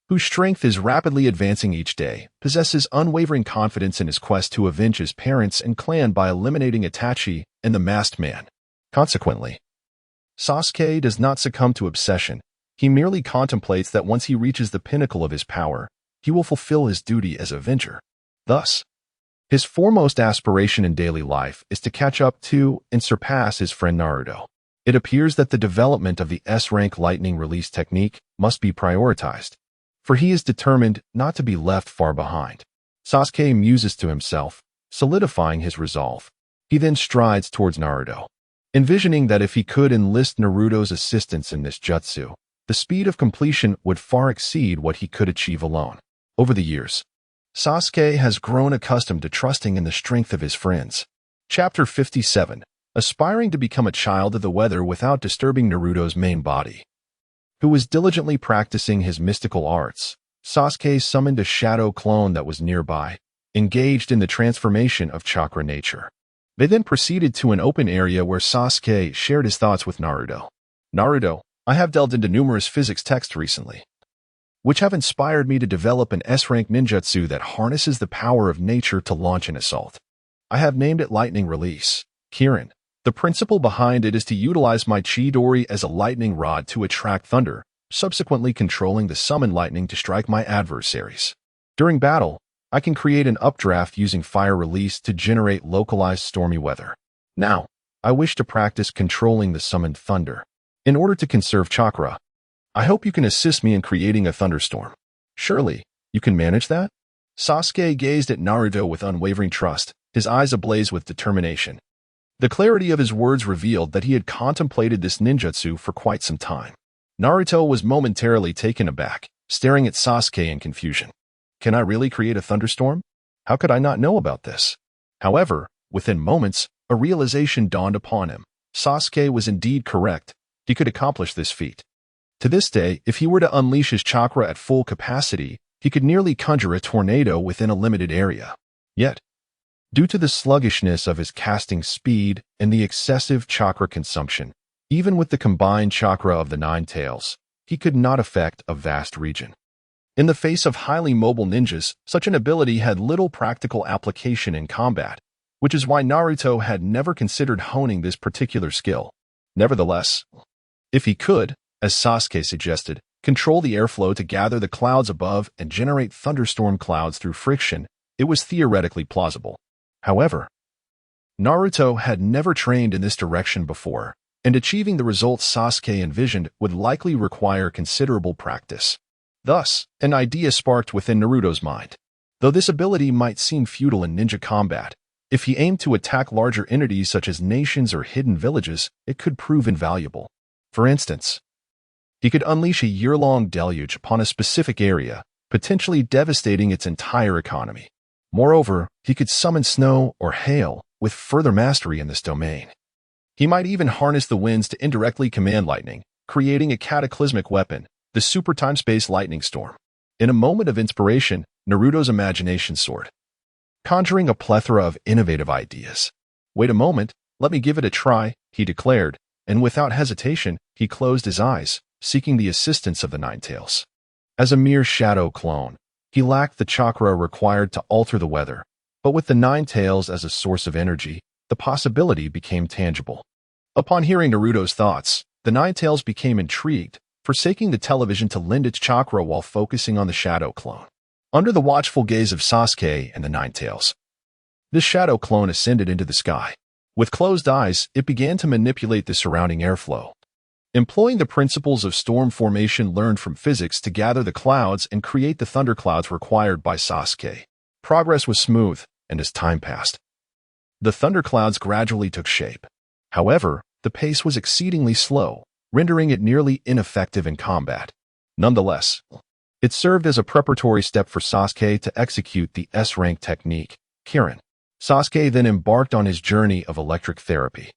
whose strength is rapidly advancing each day, possesses unwavering confidence in his quest to avenge his parents and clan by eliminating Itachi and the Masked Man. Consequently, Sasuke does not succumb to obsession. He merely contemplates that once he reaches the pinnacle of his power, he will fulfill his duty as Avenger. Thus, his foremost aspiration in daily life is to catch up to and surpass his friend Naruto. It appears that the development of the S-rank lightning release technique must be prioritized, for he is determined not to be left far behind. Sasuke muses to himself, solidifying his resolve. He then strides towards Naruto, envisioning that if he could enlist Naruto's assistance in this jutsu, the speed of completion would far exceed what he could achieve alone. Over the years, Sasuke has grown accustomed to trusting in the strength of his friends. Chapter 57. Aspiring to become a child of the weather without disturbing Naruto's main body. Who was diligently practicing his mystical arts, Sasuke summoned a shadow clone that was nearby, engaged in the transformation of chakra nature. They then proceeded to an open area where Sasuke shared his thoughts with Naruto. "Naruto, I have delved into numerous physics texts recently, which have inspired me to develop an S-rank ninjutsu that harnesses the power of nature to launch an assault. I have named it Lightning Release. Kirin. The principle behind it is to utilize my Chidori as a lightning rod to attract thunder, subsequently controlling the summoned lightning to strike my adversaries. During battle, I can create an updraft using fire release to generate localized stormy weather. Now, I wish to practice controlling the summoned thunder. In order to conserve chakra, I hope you can assist me in creating a thunderstorm. Surely, you can manage that? Sasuke gazed at Naruto with unwavering trust, his eyes ablaze with determination. The clarity of his words revealed that he had contemplated this ninjutsu for quite some time. Naruto was momentarily taken aback, staring at Sasuke in confusion. Can I really create a thunderstorm? How could I not know about this? However, within moments, a realization dawned upon him. Sasuke was indeed correct. He could accomplish this feat. To this day, if he were to unleash his chakra at full capacity, he could nearly conjure a tornado within a limited area. Yet, due to the sluggishness of his casting speed and the excessive chakra consumption, even with the combined chakra of the nine tails, he could not affect a vast region. In the face of highly mobile ninjas, such an ability had little practical application in combat, which is why Naruto had never considered honing this particular skill. Nevertheless, if he could, as Sasuke suggested, control the airflow to gather the clouds above and generate thunderstorm clouds through friction, it was theoretically plausible. However, Naruto had never trained in this direction before, and achieving the results Sasuke envisioned would likely require considerable practice. Thus, an idea sparked within Naruto's mind. Though this ability might seem futile in ninja combat, if he aimed to attack larger entities such as nations or hidden villages, it could prove invaluable. For instance, he could unleash a year-long deluge upon a specific area, potentially devastating its entire economy. Moreover, he could summon snow or hail with further mastery in this domain. He might even harness the winds to indirectly command lightning, creating a cataclysmic weapon, the super time-space lightning storm. In a moment of inspiration, Naruto's imagination soared, conjuring a plethora of innovative ideas. Wait a moment, let me give it a try, he declared, and without hesitation, he closed his eyes, seeking the assistance of the Nine Tails. As a mere shadow clone, he lacked the chakra required to alter the weather, but with the Nine Tails as a source of energy, the possibility became tangible. Upon hearing Naruto's thoughts, the Nine Tails became intrigued, forsaking the television to lend its chakra while focusing on the shadow clone. Under the watchful gaze of Sasuke and the Nine Tails, this shadow clone ascended into the sky. With closed eyes, it began to manipulate the surrounding airflow, employing the principles of storm formation learned from physics to gather the clouds and create the thunderclouds required by Sasuke. Progress was smooth, and as time passed, the thunderclouds gradually took shape. However, the pace was exceedingly slow, rendering it nearly ineffective in combat. Nonetheless, it served as a preparatory step for Sasuke to execute the S-rank technique, Kirin. Sasuke then embarked on his journey of electric therapy.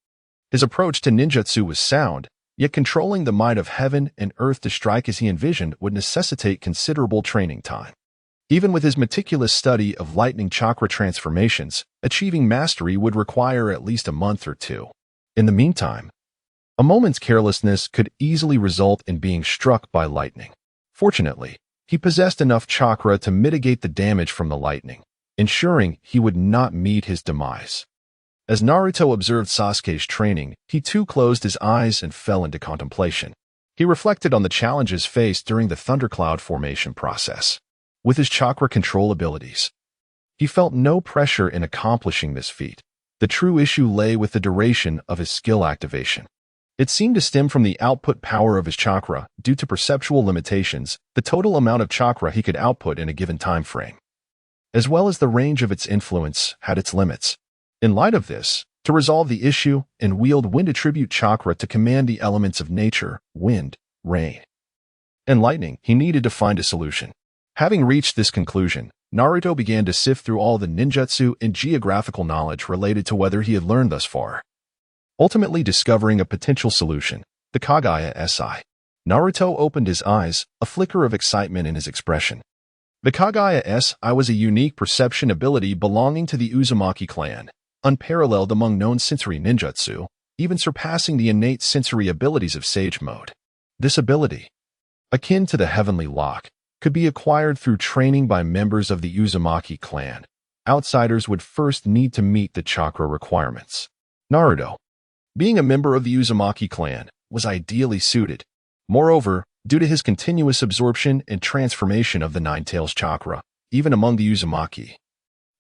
His approach to ninjutsu was sound, yet controlling the might of heaven and earth to strike as he envisioned would necessitate considerable training time. Even with his meticulous study of lightning chakra transformations, achieving mastery would require at least a month or two. In the meantime, a moment's carelessness could easily result in being struck by lightning. Fortunately, he possessed enough chakra to mitigate the damage from the lightning, ensuring he would not meet his demise. As Naruto observed Sasuke's training, he too closed his eyes and fell into contemplation. He reflected on the challenges faced during the thundercloud formation process. With his chakra control abilities, he felt no pressure in accomplishing this feat. The true issue lay with the duration of his skill activation. It seemed to stem from the output power of his chakra. Due to perceptual limitations, the total amount of chakra he could output in a given time frame, as well as the range of its influence, had its limits. In light of this, to resolve the issue and wield wind attribute chakra to command the elements of nature, wind, rain, and lightning, he needed to find a solution. Having reached this conclusion, Naruto began to sift through all the ninjutsu and geographical knowledge related to weather he had learned thus far, ultimately discovering a potential solution, the Kagaya-SI. Naruto opened his eyes, a flicker of excitement in his expression. The Kagaya-SI was a unique perception ability belonging to the Uzumaki clan, unparalleled among known sensory ninjutsu, even surpassing the innate sensory abilities of Sage Mode. This ability, akin to the Heavenly Lock, could be acquired through training by members of the Uzumaki clan. Outsiders would first need to meet the chakra requirements. Naruto, being a member of the Uzumaki clan, was ideally suited. Moreover, due to his continuous absorption and transformation of the Nine Tails chakra, even among the Uzumaki.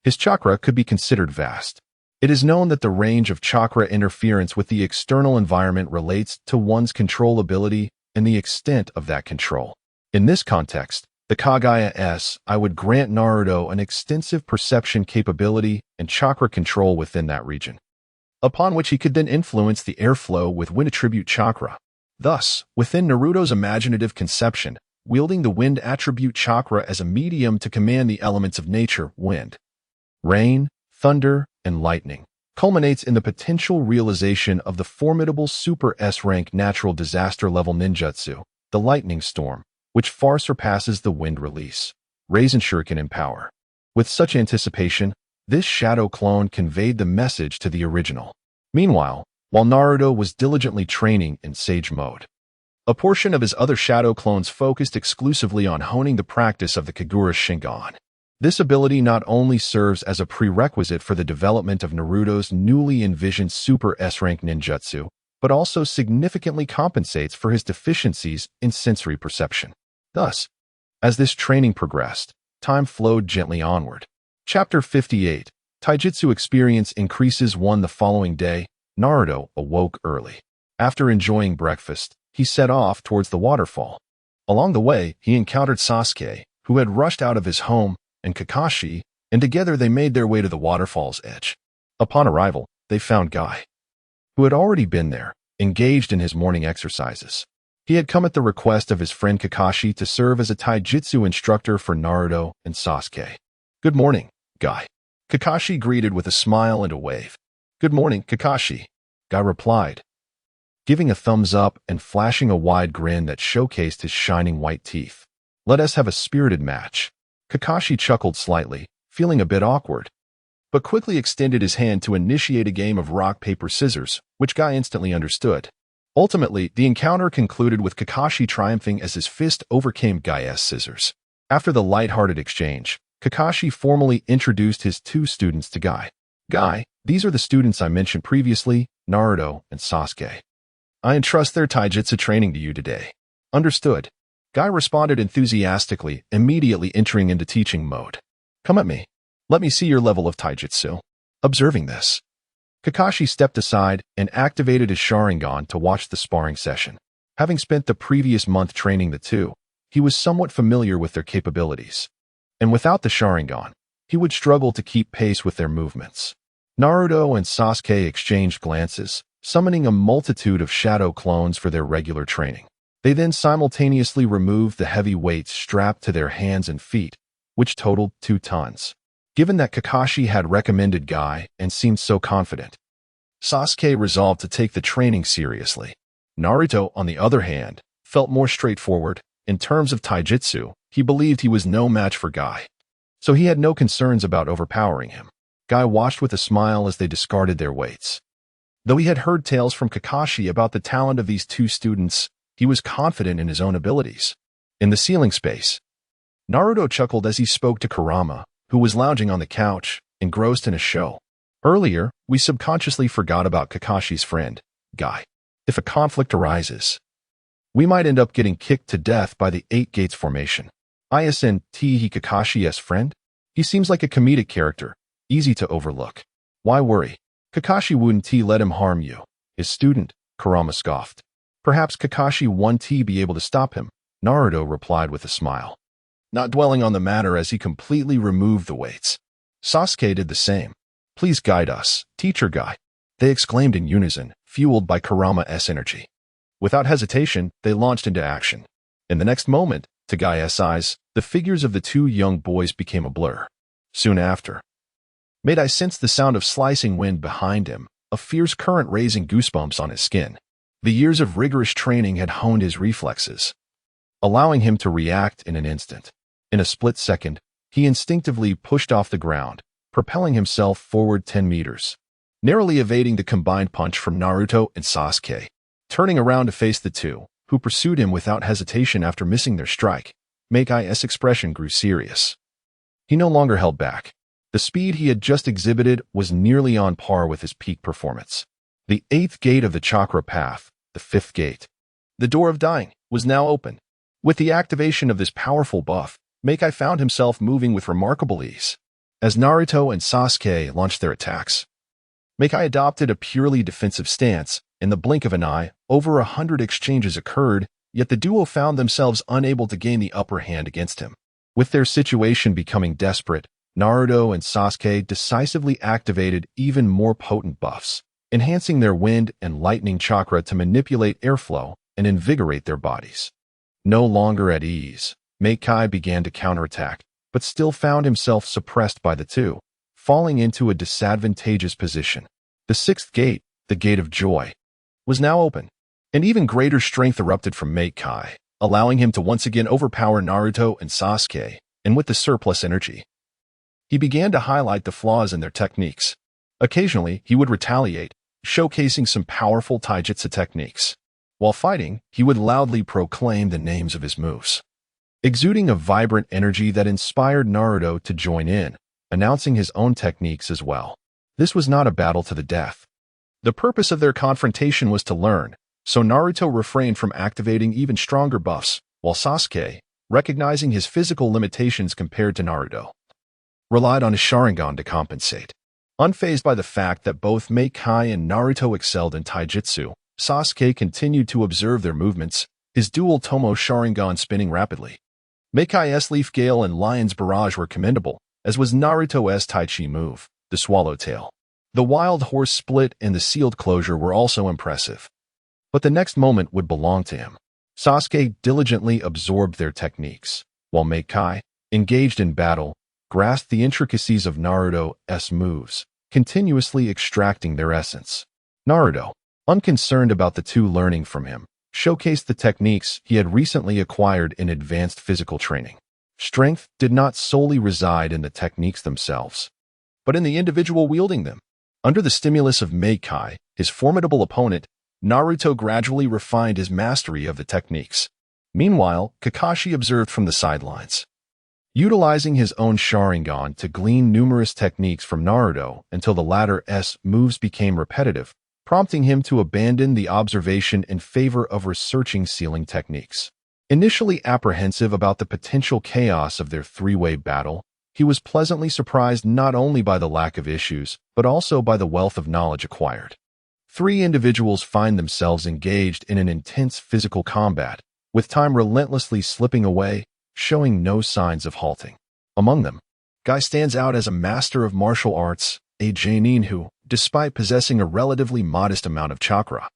His chakra could be considered vast. It is known that the range of chakra interference with the external environment relates to one's control ability and the extent of that control. In this context, the Kagaya-I would grant Naruto an extensive perception capability and chakra control within that region, upon which he could then influence the airflow with wind attribute chakra. Thus, within Naruto's imaginative conception, wielding the wind attribute chakra as a medium to command the elements of nature, wind, rain, thunder, and lightning, culminates in the potential realization of the formidable Super S-rank natural disaster level ninjutsu, the lightning storm, which far surpasses the wind release, Rasenshuriken in power. With such anticipation, this shadow clone conveyed the message to the original. Meanwhile, while Naruto was diligently training in Sage mode, a portion of his other shadow clones focused exclusively on honing the practice of the Kagura Shingon. This ability not only serves as a prerequisite for the development of Naruto's newly envisioned Super S-rank ninjutsu, but also significantly compensates for his deficiencies in sensory perception. Thus, as this training progressed, time flowed gently onward. Chapter 58, Taijutsu Experience Increases 1. The following day, Naruto awoke early. After enjoying breakfast, he set off towards the waterfall. Along the way, he encountered Sasuke, who had rushed out of his home, and Kakashi, and together they made their way to the waterfall's edge. Upon arrival, they found Guy, who had already been there, engaged in his morning exercises. He had come at the request of his friend Kakashi to serve as a taijutsu instructor for Naruto and Sasuke. "Good morning, Guy." Kakashi greeted with a smile and a wave. "Good morning, Kakashi," Guy replied, giving a thumbs up and flashing a wide grin that showcased his shining white teeth. "Let us have a spirited match." Kakashi chuckled slightly, feeling a bit awkward, but quickly extended his hand to initiate a game of rock, paper, scissors, which Guy instantly understood. Ultimately, the encounter concluded with Kakashi triumphing as his fist overcame Guy's scissors. After the light-hearted exchange, Kakashi formally introduced his two students to Guy. "Guy, these are the students I mentioned previously, Naruto and Sasuke. I entrust their taijutsu training to you today." "Understood." Guy responded enthusiastically, immediately entering into teaching mode. "Come at me. Let me see your level of taijutsu." Observing this, Kakashi stepped aside and activated his Sharingan to watch the sparring session. Having spent the previous month training the two, he was somewhat familiar with their capabilities. And without the Sharingan, he would struggle to keep pace with their movements. Naruto and Sasuke exchanged glances, summoning a multitude of shadow clones for their regular training. They then simultaneously removed the heavy weights strapped to their hands and feet, which totaled 2 tons. Given that Kakashi had recommended Guy and seemed so confident, Sasuke resolved to take the training seriously. Naruto, on the other hand, felt more straightforward. In terms of taijutsu, he believed he was no match for Guy, so he had no concerns about overpowering him. Guy watched with a smile as they discarded their weights. Though he had heard tales from Kakashi about the talent of these two students, he was confident in his own abilities. In the ceiling space, Naruto chuckled as he spoke to Kurama, who was lounging on the couch, engrossed in a show. "Earlier, we subconsciously forgot about Kakashi's friend, Guy. If a conflict arises, we might end up getting kicked to death by the Eight Gates formation. Isn't he Kakashi's friend? He seems like a comedic character, easy to overlook. Why worry? Kakashi wouldn't let him harm you." His student, Kurama, scoffed. "Perhaps Kakashi won't be able to stop him," Naruto replied with a smile, not dwelling on the matter as he completely removed the weights. Sasuke did the same. "Please guide us, Teacher Guy," they exclaimed in unison, fueled by Kurama's energy. Without hesitation, they launched into action. In the next moment, to Guy's eyes, the figures of the two young boys became a blur. Soon after, Made I sensed the sound of slicing wind behind him, a fierce current raising goosebumps on his skin. The years of rigorous training had honed his reflexes, allowing him to react in an instant. In a split second, he instinctively pushed off the ground, propelling himself forward 10 meters, narrowly evading the combined punch from Naruto and Sasuke. Turning around to face the two, who pursued him without hesitation after missing their strike, Meikai-'s expression grew serious. He no longer held back. The speed he had just exhibited was nearly on par with his peak performance. The 8th gate of the chakra path, the 5th gate, the door of dying, was now open. With the activation of this powerful buff, Meikai found himself moving with remarkable ease. As Naruto and Sasuke launched their attacks, Meikai adopted a purely defensive stance. In the blink of an eye, over 100 exchanges occurred, yet the duo found themselves unable to gain the upper hand against him. With their situation becoming desperate, Naruto and Sasuke decisively activated even more potent buffs, enhancing their wind and lightning chakra to manipulate airflow and invigorate their bodies. No longer at ease, Meikai began to counterattack, but still found himself suppressed by the two, falling into a disadvantageous position. The sixth gate, the Gate of Joy, was now open, and even greater strength erupted from Meikai, allowing him to once again overpower Naruto and Sasuke, and with the surplus energy, he began to highlight the flaws in their techniques. Occasionally, he would retaliate, showcasing some powerful taijutsu techniques. While fighting, he would loudly proclaim the names of his moves, exuding a vibrant energy that inspired Naruto to join in, announcing his own techniques as well. This was not a battle to the death. The purpose of their confrontation was to learn, so Naruto refrained from activating even stronger buffs, while Sasuke, recognizing his physical limitations compared to Naruto, relied on his Sharingan to compensate. Unfazed by the fact that both Meikai and Naruto excelled in taijutsu, Sasuke continued to observe their movements, his dual Tomo Sharingan spinning rapidly. Meikai's Leaf Gale and Lion's Barrage were commendable, as was Naruto's Tai Chi move, the Swallowtail. The Wild Horse Split and the Sealed Closure were also impressive. But the next moment would belong to him. Sasuke diligently absorbed their techniques, while Meikai, engaged in battle, grasped the intricacies of Naruto's moves, continuously extracting their essence. Naruto, unconcerned about the two learning from him, showcased the techniques he had recently acquired in advanced physical training. Strength did not solely reside in the techniques themselves, but in the individual wielding them. Under the stimulus of Meikai, his formidable opponent, Naruto gradually refined his mastery of the techniques. Meanwhile, Kakashi observed from the sidelines, utilizing his own Sharingan to glean numerous techniques from Naruto until the latter's moves became repetitive, prompting him to abandon the observation in favor of researching sealing techniques. Initially apprehensive about the potential chaos of their three-way battle, he was pleasantly surprised not only by the lack of issues, but also by the wealth of knowledge acquired. Three individuals find themselves engaged in an intense physical combat, with time relentlessly slipping away, showing no signs of halting. Among them, Guy stands out as a master of martial arts, a genin who, despite possessing a relatively modest amount of chakra,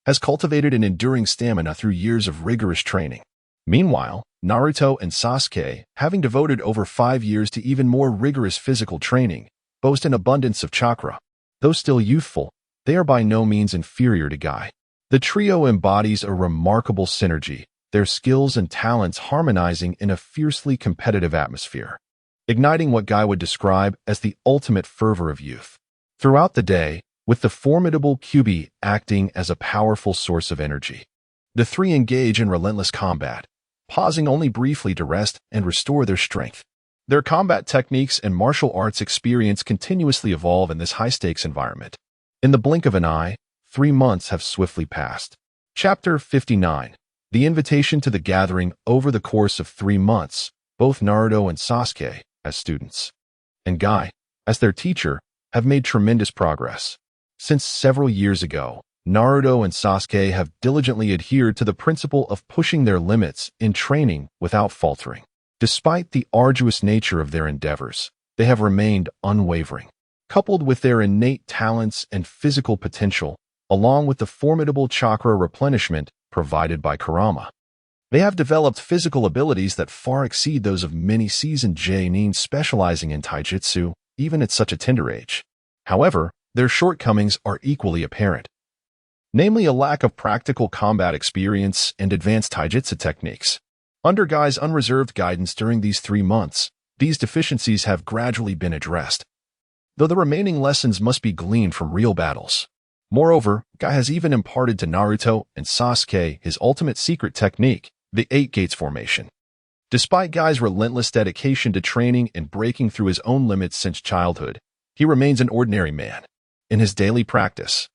has cultivated an enduring stamina through years of rigorous training. Meanwhile, Naruto and Sasuke, having devoted over 5 years to even more rigorous physical training, boast an abundance of chakra. Though still youthful, they are by no means inferior to Guy. The trio embodies a remarkable synergy, their skills and talents harmonizing in a fiercely competitive atmosphere, igniting what Guy would describe as the ultimate fervor of youth. Throughout the day, with the formidable Kyuubi acting as a powerful source of energy, the three engage in relentless combat, pausing only briefly to rest and restore their strength. Their combat techniques and martial arts experience continuously evolve in this high-stakes environment. In the blink of an eye, 3 months have swiftly passed. Chapter 59. The invitation to the gathering. Over the course of 3 months, both Naruto and Sasuke, as students, and Guy, as their teacher, have made tremendous progress. Since several years ago, Naruto and Sasuke have diligently adhered to the principle of pushing their limits in training without faltering. Despite the arduous nature of their endeavors, they have remained unwavering. Coupled with their innate talents and physical potential, along with the formidable chakra replenishment provided by Kurama, they have developed physical abilities that far exceed those of many seasoned genin specializing in taijutsu, even at such a tender age. However, their shortcomings are equally apparent, namely a lack of practical combat experience and advanced taijutsu techniques. Under Guy's unreserved guidance during these 3 months, these deficiencies have gradually been addressed, though the remaining lessons must be gleaned from real battles. Moreover, Guy has even imparted to Naruto and Sasuke his ultimate secret technique, the 8 Gates formation. Despite Guy's relentless dedication to training and breaking through his own limits since childhood, he remains an ordinary man. In his daily practice,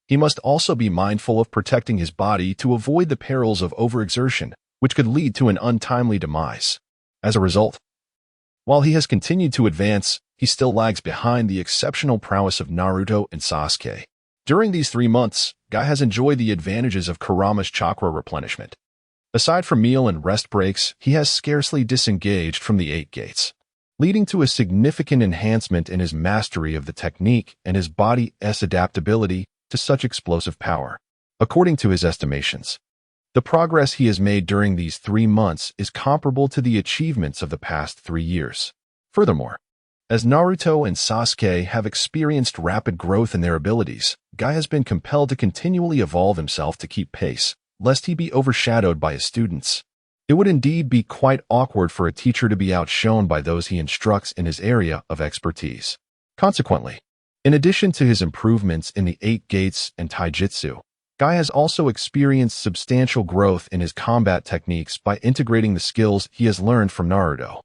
he must also be mindful of protecting his body to avoid the perils of overexertion, which could lead to an untimely demise. As a result, while he has continued to advance, he still lags behind the exceptional prowess of Naruto and Sasuke. During these 3 months, Guy has enjoyed the advantages of Kurama's chakra replenishment. Aside from meal and rest breaks, he has scarcely disengaged from the 8 gates, leading to a significant enhancement in his mastery of the technique and his body's adaptability to such explosive power. According to his estimations, the progress he has made during these 3 months is comparable to the achievements of the past 3 years. Furthermore, as Naruto and Sasuke have experienced rapid growth in their abilities, Guy has been compelled to continually evolve himself to keep pace, lest he be overshadowed by his students. It would indeed be quite awkward for a teacher to be outshone by those he instructs in his area of expertise. Consequently, in addition to his improvements in the 8 gates and taijutsu, Guy has also experienced substantial growth in his combat techniques by integrating the skills he has learned from Naruto.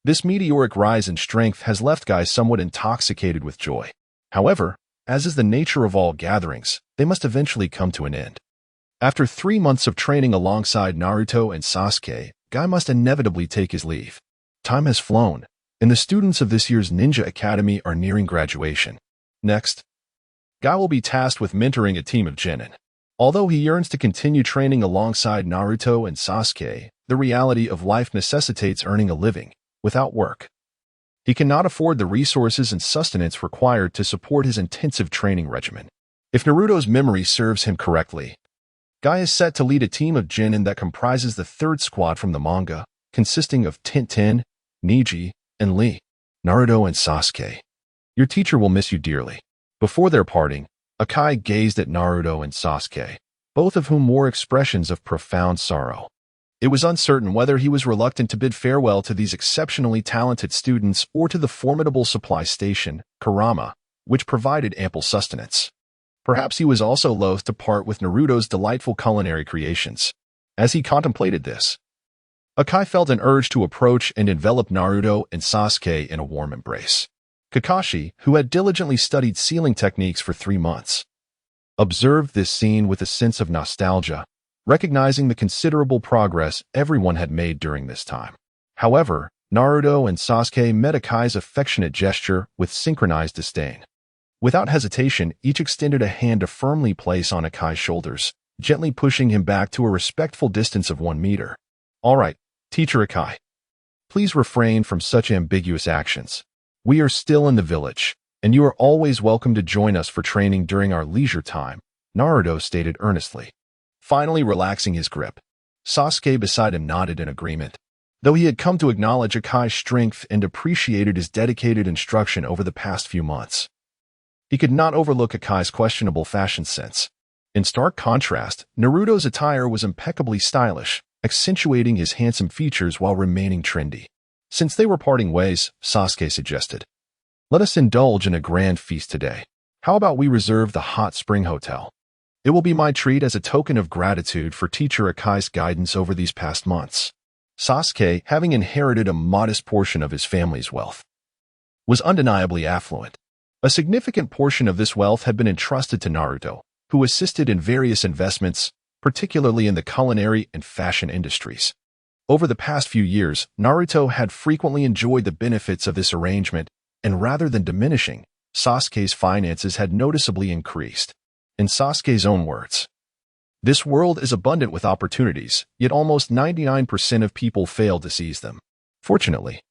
This meteoric rise in strength has left Guy somewhat intoxicated with joy. However, as is the nature of all gatherings, they must eventually come to an end. After 3 months of training alongside Naruto and Sasuke, Guy must inevitably take his leave. Time has flown, and the students of this year's Ninja Academy are nearing graduation. Next, Guy will be tasked with mentoring a team of genin. Although he yearns to continue training alongside Naruto and Sasuke, the reality of life necessitates earning a living without work. He cannot afford the resources and sustenance required to support his intensive training regimen. If Naruto's memory serves him correctly, Guy is set to lead a team of genin that comprises the 3rd squad from the manga, consisting of Tintin, Neji, and Lee. Naruto and Sasuke, your teacher will miss you dearly. Before their parting, Akai gazed at Naruto and Sasuke, both of whom wore expressions of profound sorrow. It was uncertain whether he was reluctant to bid farewell to these exceptionally talented students or to the formidable supply station, Kurama, which provided ample sustenance. Perhaps he was also loath to part with Naruto's delightful culinary creations. As he contemplated this, Akai felt an urge to approach and envelop Naruto and Sasuke in a warm embrace. Kakashi, who had diligently studied sealing techniques for 3 months, observed this scene with a sense of nostalgia, recognizing the considerable progress everyone had made during this time. However, Naruto and Sasuke met Akai's affectionate gesture with synchronized disdain. Without hesitation, each extended a hand to firmly place on Akai's shoulders, gently pushing him back to a respectful distance of 1 meter. All right, Teacher Akai. Please refrain from such ambiguous actions. We are still in the village, and you are always welcome to join us for training during our leisure time, Naruto stated earnestly. Finally relaxing his grip, Sasuke beside him nodded in agreement. Though he had come to acknowledge Akai's strength and appreciated his dedicated instruction over the past few months, he could not overlook Akai's questionable fashion sense. In stark contrast, Naruto's attire was impeccably stylish, accentuating his handsome features while remaining trendy. Since they were parting ways, Sasuke suggested, "Let us indulge in a grand feast today. How about we reserve the Hot Spring Hotel? It will be my treat as a token of gratitude for Teacher Akai's guidance over these past months." Sasuke, having inherited a modest portion of his family's wealth, was undeniably affluent. A significant portion of this wealth had been entrusted to Naruto, who assisted in various investments, particularly in the culinary and fashion industries. Over the past few years, Naruto had frequently enjoyed the benefits of this arrangement, and rather than diminishing, Sasuke's finances had noticeably increased. In Sasuke's own words, "This world is abundant with opportunities, yet almost 99% of people fail to seize them." Fortunately,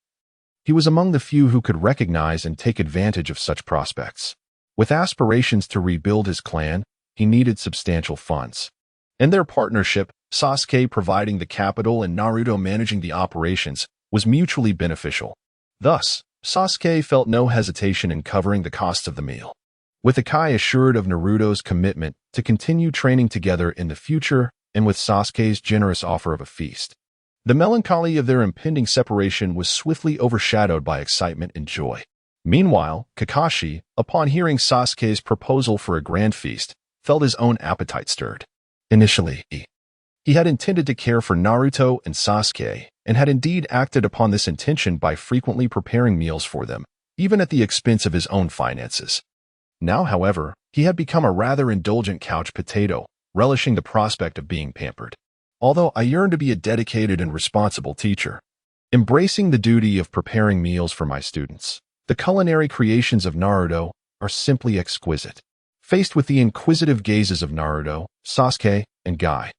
he was among the few who could recognize and take advantage of such prospects. With aspirations to rebuild his clan, he needed substantial funds. In their partnership, Sasuke providing the capital and Naruto managing the operations, was mutually beneficial. Thus, Sasuke felt no hesitation in covering the costs of the meal. With Akai assured of Naruto's commitment to continue training together in the future, and with Sasuke's generous offer of a feast, the melancholy of their impending separation was swiftly overshadowed by excitement and joy. Meanwhile, Kakashi, upon hearing Sasuke's proposal for a grand feast, felt his own appetite stirred. Initially, he had intended to care for Naruto and Sasuke, and had indeed acted upon this intention by frequently preparing meals for them, even at the expense of his own finances. Now, however, he had become a rather indulgent couch potato, relishing the prospect of being pampered. "Although I yearn to be a dedicated and responsible teacher, embracing the duty of preparing meals for my students. The culinary creations of Naruto are simply exquisite. Faced with the inquisitive gazes of Naruto, Sasuke, and Guy,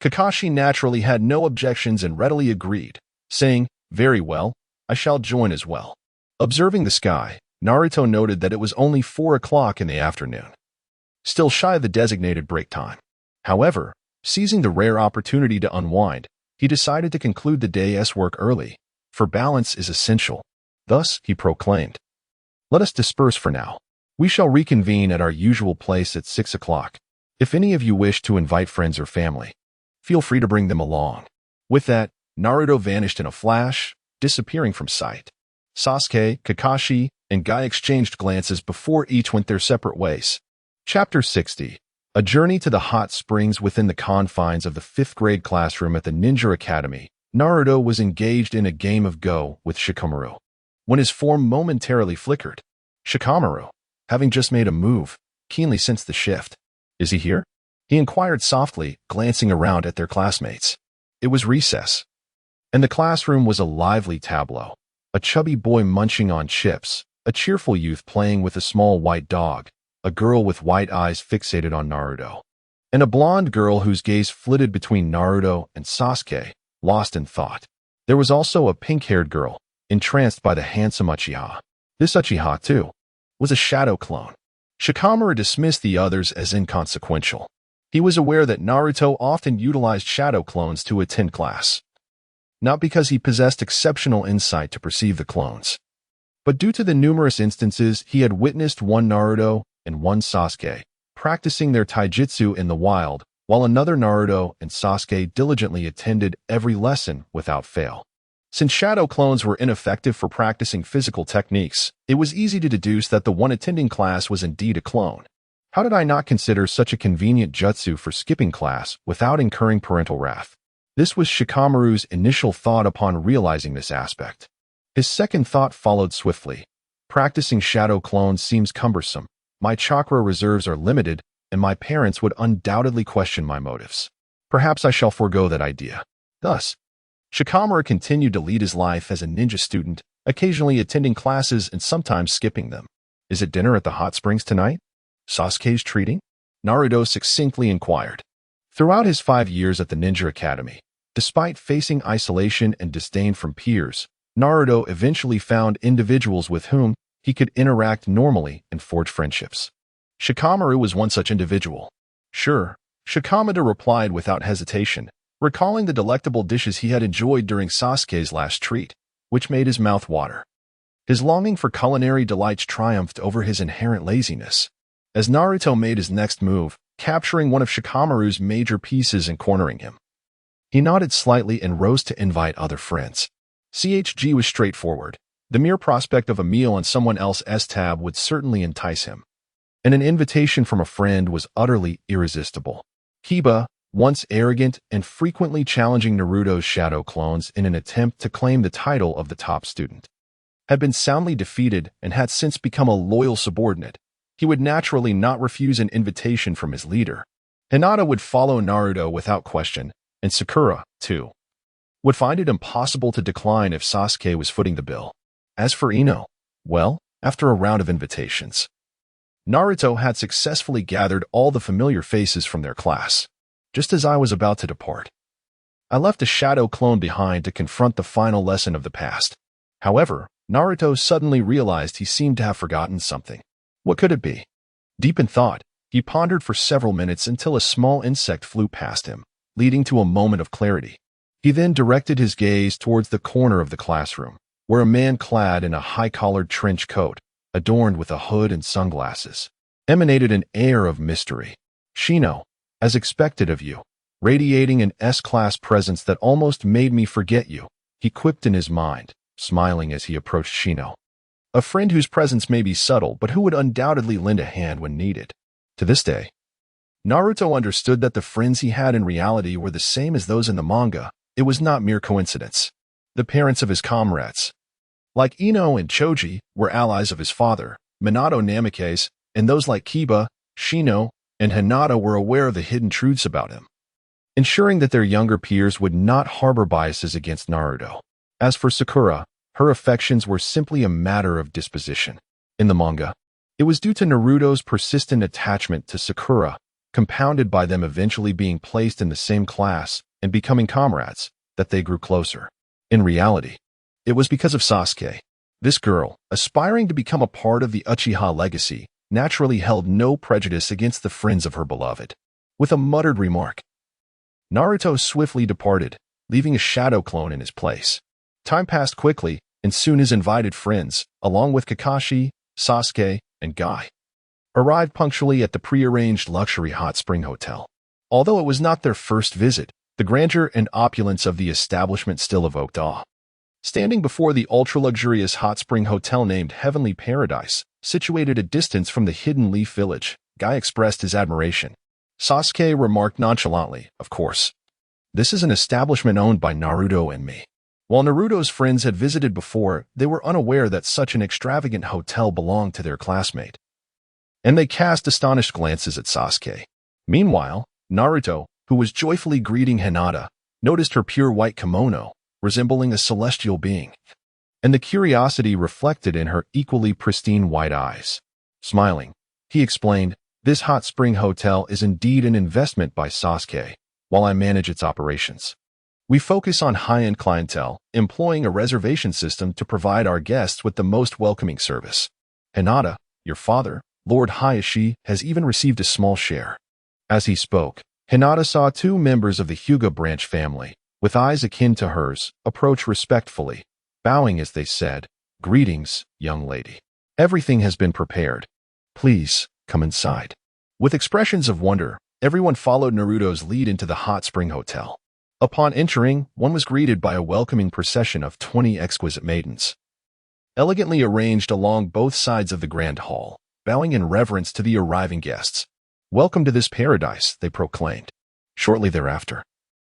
Kakashi naturally had no objections and readily agreed, saying, "Very well, I shall join as well." Observing the sky, Naruto noted that it was only 4 o'clock in the afternoon, still shy of the designated break time. However, seizing the rare opportunity to unwind, he decided to conclude the day's work early, for balance is essential. Thus, he proclaimed, "Let us disperse for now. We shall reconvene at our usual place at 6 o'clock. If any of you wish to invite friends or family, feel free to bring them along." With that, Naruto vanished in a flash, disappearing from sight. Sasuke, Kakashi, and Guy exchanged glances before each went their separate ways. Chapter 60. A journey to the hot springs. Within the confines of the 5th grade classroom at the Ninja Academy, Naruto was engaged in a game of Go with Shikamaru, when his form momentarily flickered. Shikamaru, having just made a move, keenly sensed the shift. "Is he here?" he inquired softly, glancing around at their classmates. It was recess, and the classroom was a lively tableau. A chubby boy munching on chips, a cheerful youth playing with a small white dog, a girl with white eyes fixated on Naruto, and a blonde girl whose gaze flitted between Naruto and Sasuke, lost in thought. There was also a pink-haired girl, entranced by the handsome Uchiha. This Uchiha, too, was a shadow clone. Shikamaru dismissed the others as inconsequential. He was aware that Naruto often utilized shadow clones to attend class, not because he possessed exceptional insight to perceive the clones, but due to the numerous instances he had witnessed one Naruto and one Sasuke practicing their taijutsu in the wild, while another Naruto and Sasuke diligently attended every lesson without fail. Since shadow clones were ineffective for practicing physical techniques, it was easy to deduce that the one attending class was indeed a clone. How did I not consider such a convenient jutsu for skipping class without incurring parental wrath? This was Shikamaru's initial thought upon realizing this aspect. His second thought followed swiftly. Practicing shadow clones seems cumbersome. My chakra reserves are limited, and my parents would undoubtedly question my motives. Perhaps I shall forego that idea. Thus, Shikamaru continued to lead his life as a ninja student, occasionally attending classes and sometimes skipping them. "Is it dinner at the hot springs tonight? Sasuke's treating?" Naruto succinctly inquired. Throughout his 5 years at the Ninja Academy, despite facing isolation and disdain from peers, Naruto eventually found individuals with whom he could interact normally and forge friendships. Shikamaru was one such individual. "Sure," Shikamaru replied without hesitation, recalling the delectable dishes he had enjoyed during Sasuke's last treat, which made his mouth water. His longing for culinary delights triumphed over his inherent laziness, as Naruto made his next move, capturing one of Shikamaru's major pieces and cornering him. He nodded slightly and rose to invite other friends. CHG was straightforward. The mere prospect of a meal on someone else's tab would certainly entice him, and an invitation from a friend was utterly irresistible. Kiba, once arrogant and frequently challenging Naruto's shadow clones in an attempt to claim the title of the top student, had been soundly defeated and had since become a loyal subordinate. He would naturally not refuse an invitation from his leader. Hinata would follow Naruto without question, and Sakura, too, would find it impossible to decline if Sasuke was footing the bill. As for Ino, well, after a round of invitations, Naruto had successfully gathered all the familiar faces from their class. Just as I was about to depart, I left a shadow clone behind to confront the final lesson of the past. However, Naruto suddenly realized he seemed to have forgotten something. What could it be? Deep in thought, he pondered for several minutes until a small insect flew past him, leading to a moment of clarity. He then directed his gaze towards the corner of the classroom, where a man clad in a high-collared trench coat, adorned with a hood and sunglasses, emanated an air of mystery. "Shino, as expected of you," radiating an S-class presence that almost made me forget you, he quipped in his mind, smiling as he approached Shino. A friend whose presence may be subtle but who would undoubtedly lend a hand when needed. To this day, Naruto understood that the friends he had in reality were the same as those in the manga. It was not mere coincidence. The parents of his comrades, like Ino and Choji, were allies of his father, Minato Namikaze, and those like Kiba, Shino, and Hinata were aware of the hidden truths about him, ensuring that their younger peers would not harbor biases against Naruto. As for Sakura, her affections were simply a matter of disposition. In the manga, it was due to Naruto's persistent attachment to Sakura, compounded by them eventually being placed in the same class and becoming comrades, that they grew closer. In reality, it was because of Sasuke. This girl, aspiring to become a part of the Uchiha legacy, naturally held no prejudice against the friends of her beloved. With a muttered remark, Naruto swiftly departed, leaving a shadow clone in his place. Time passed quickly, and soon his invited friends, along with Kakashi, Sasuke, and Guy, arrived punctually at the prearranged luxury hot spring hotel. Although it was not their first visit, the grandeur and opulence of the establishment still evoked awe. Standing before the ultra-luxurious hot spring hotel named Heavenly Paradise, situated a distance from the hidden Leaf Village, Guy expressed his admiration. Sasuke remarked nonchalantly, "Of course. This is an establishment owned by Naruto and me." While Naruto's friends had visited before, they were unaware that such an extravagant hotel belonged to their classmate, and they cast astonished glances at Sasuke. Meanwhile, Naruto, who was joyfully greeting Hinata, noticed her pure white kimono, resembling a celestial being, and the curiosity reflected in her equally pristine white eyes. Smiling, he explained, "This hot spring hotel is indeed an investment by Sasuke, while I manage its operations. We focus on high-end clientele, employing a reservation system to provide our guests with the most welcoming service. Hinata, your father, Lord Hayashi, has even received a small share." As he spoke, Hinata saw two members of the Hyuga branch family, with eyes akin to hers, approach respectfully, bowing as they said, "Greetings, young lady. Everything has been prepared. Please, come inside." With expressions of wonder, everyone followed Naruto's lead into the hot spring hotel. Upon entering, one was greeted by a welcoming procession of 20 exquisite maidens, elegantly arranged along both sides of the grand hall, bowing in reverence to the arriving guests. "Welcome to this paradise," they proclaimed. Shortly thereafter,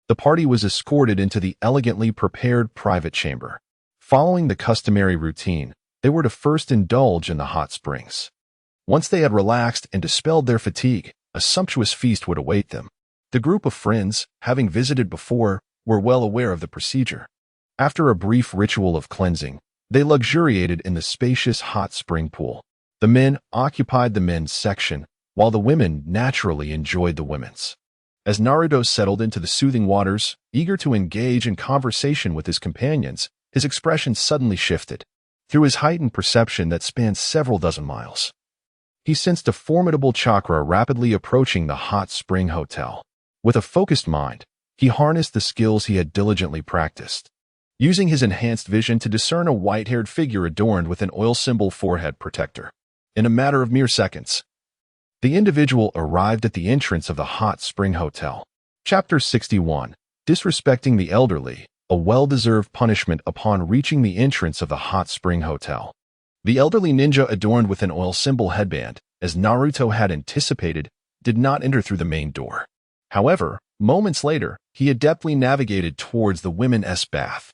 the party was escorted into the elegantly prepared private chamber. Following the customary routine, they were to first indulge in the hot springs. Once they had relaxed and dispelled their fatigue, a sumptuous feast would await them. The group of friends, having visited before, were well aware of the procedure. After a brief ritual of cleansing, they luxuriated in the spacious hot spring pool. The men occupied the men's section, while the women naturally enjoyed the women's. As Naruto settled into the soothing waters, eager to engage in conversation with his companions, his expression suddenly shifted. Through his heightened perception that spanned several dozen miles, he sensed a formidable chakra rapidly approaching the hot spring hotel. With a focused mind, he harnessed the skills he had diligently practiced, using his enhanced vision to discern a white-haired figure adorned with an oil symbol forehead protector. In a matter of mere seconds, the individual arrived at the entrance of the hot spring hotel. Chapter 61. Disrespecting the elderly, a well-deserved punishment upon reaching the entrance of the hot spring hotel. The elderly ninja adorned with an oil symbol headband, as Naruto had anticipated, did not enter through the main door. However, moments later, he adeptly navigated towards the women's bath.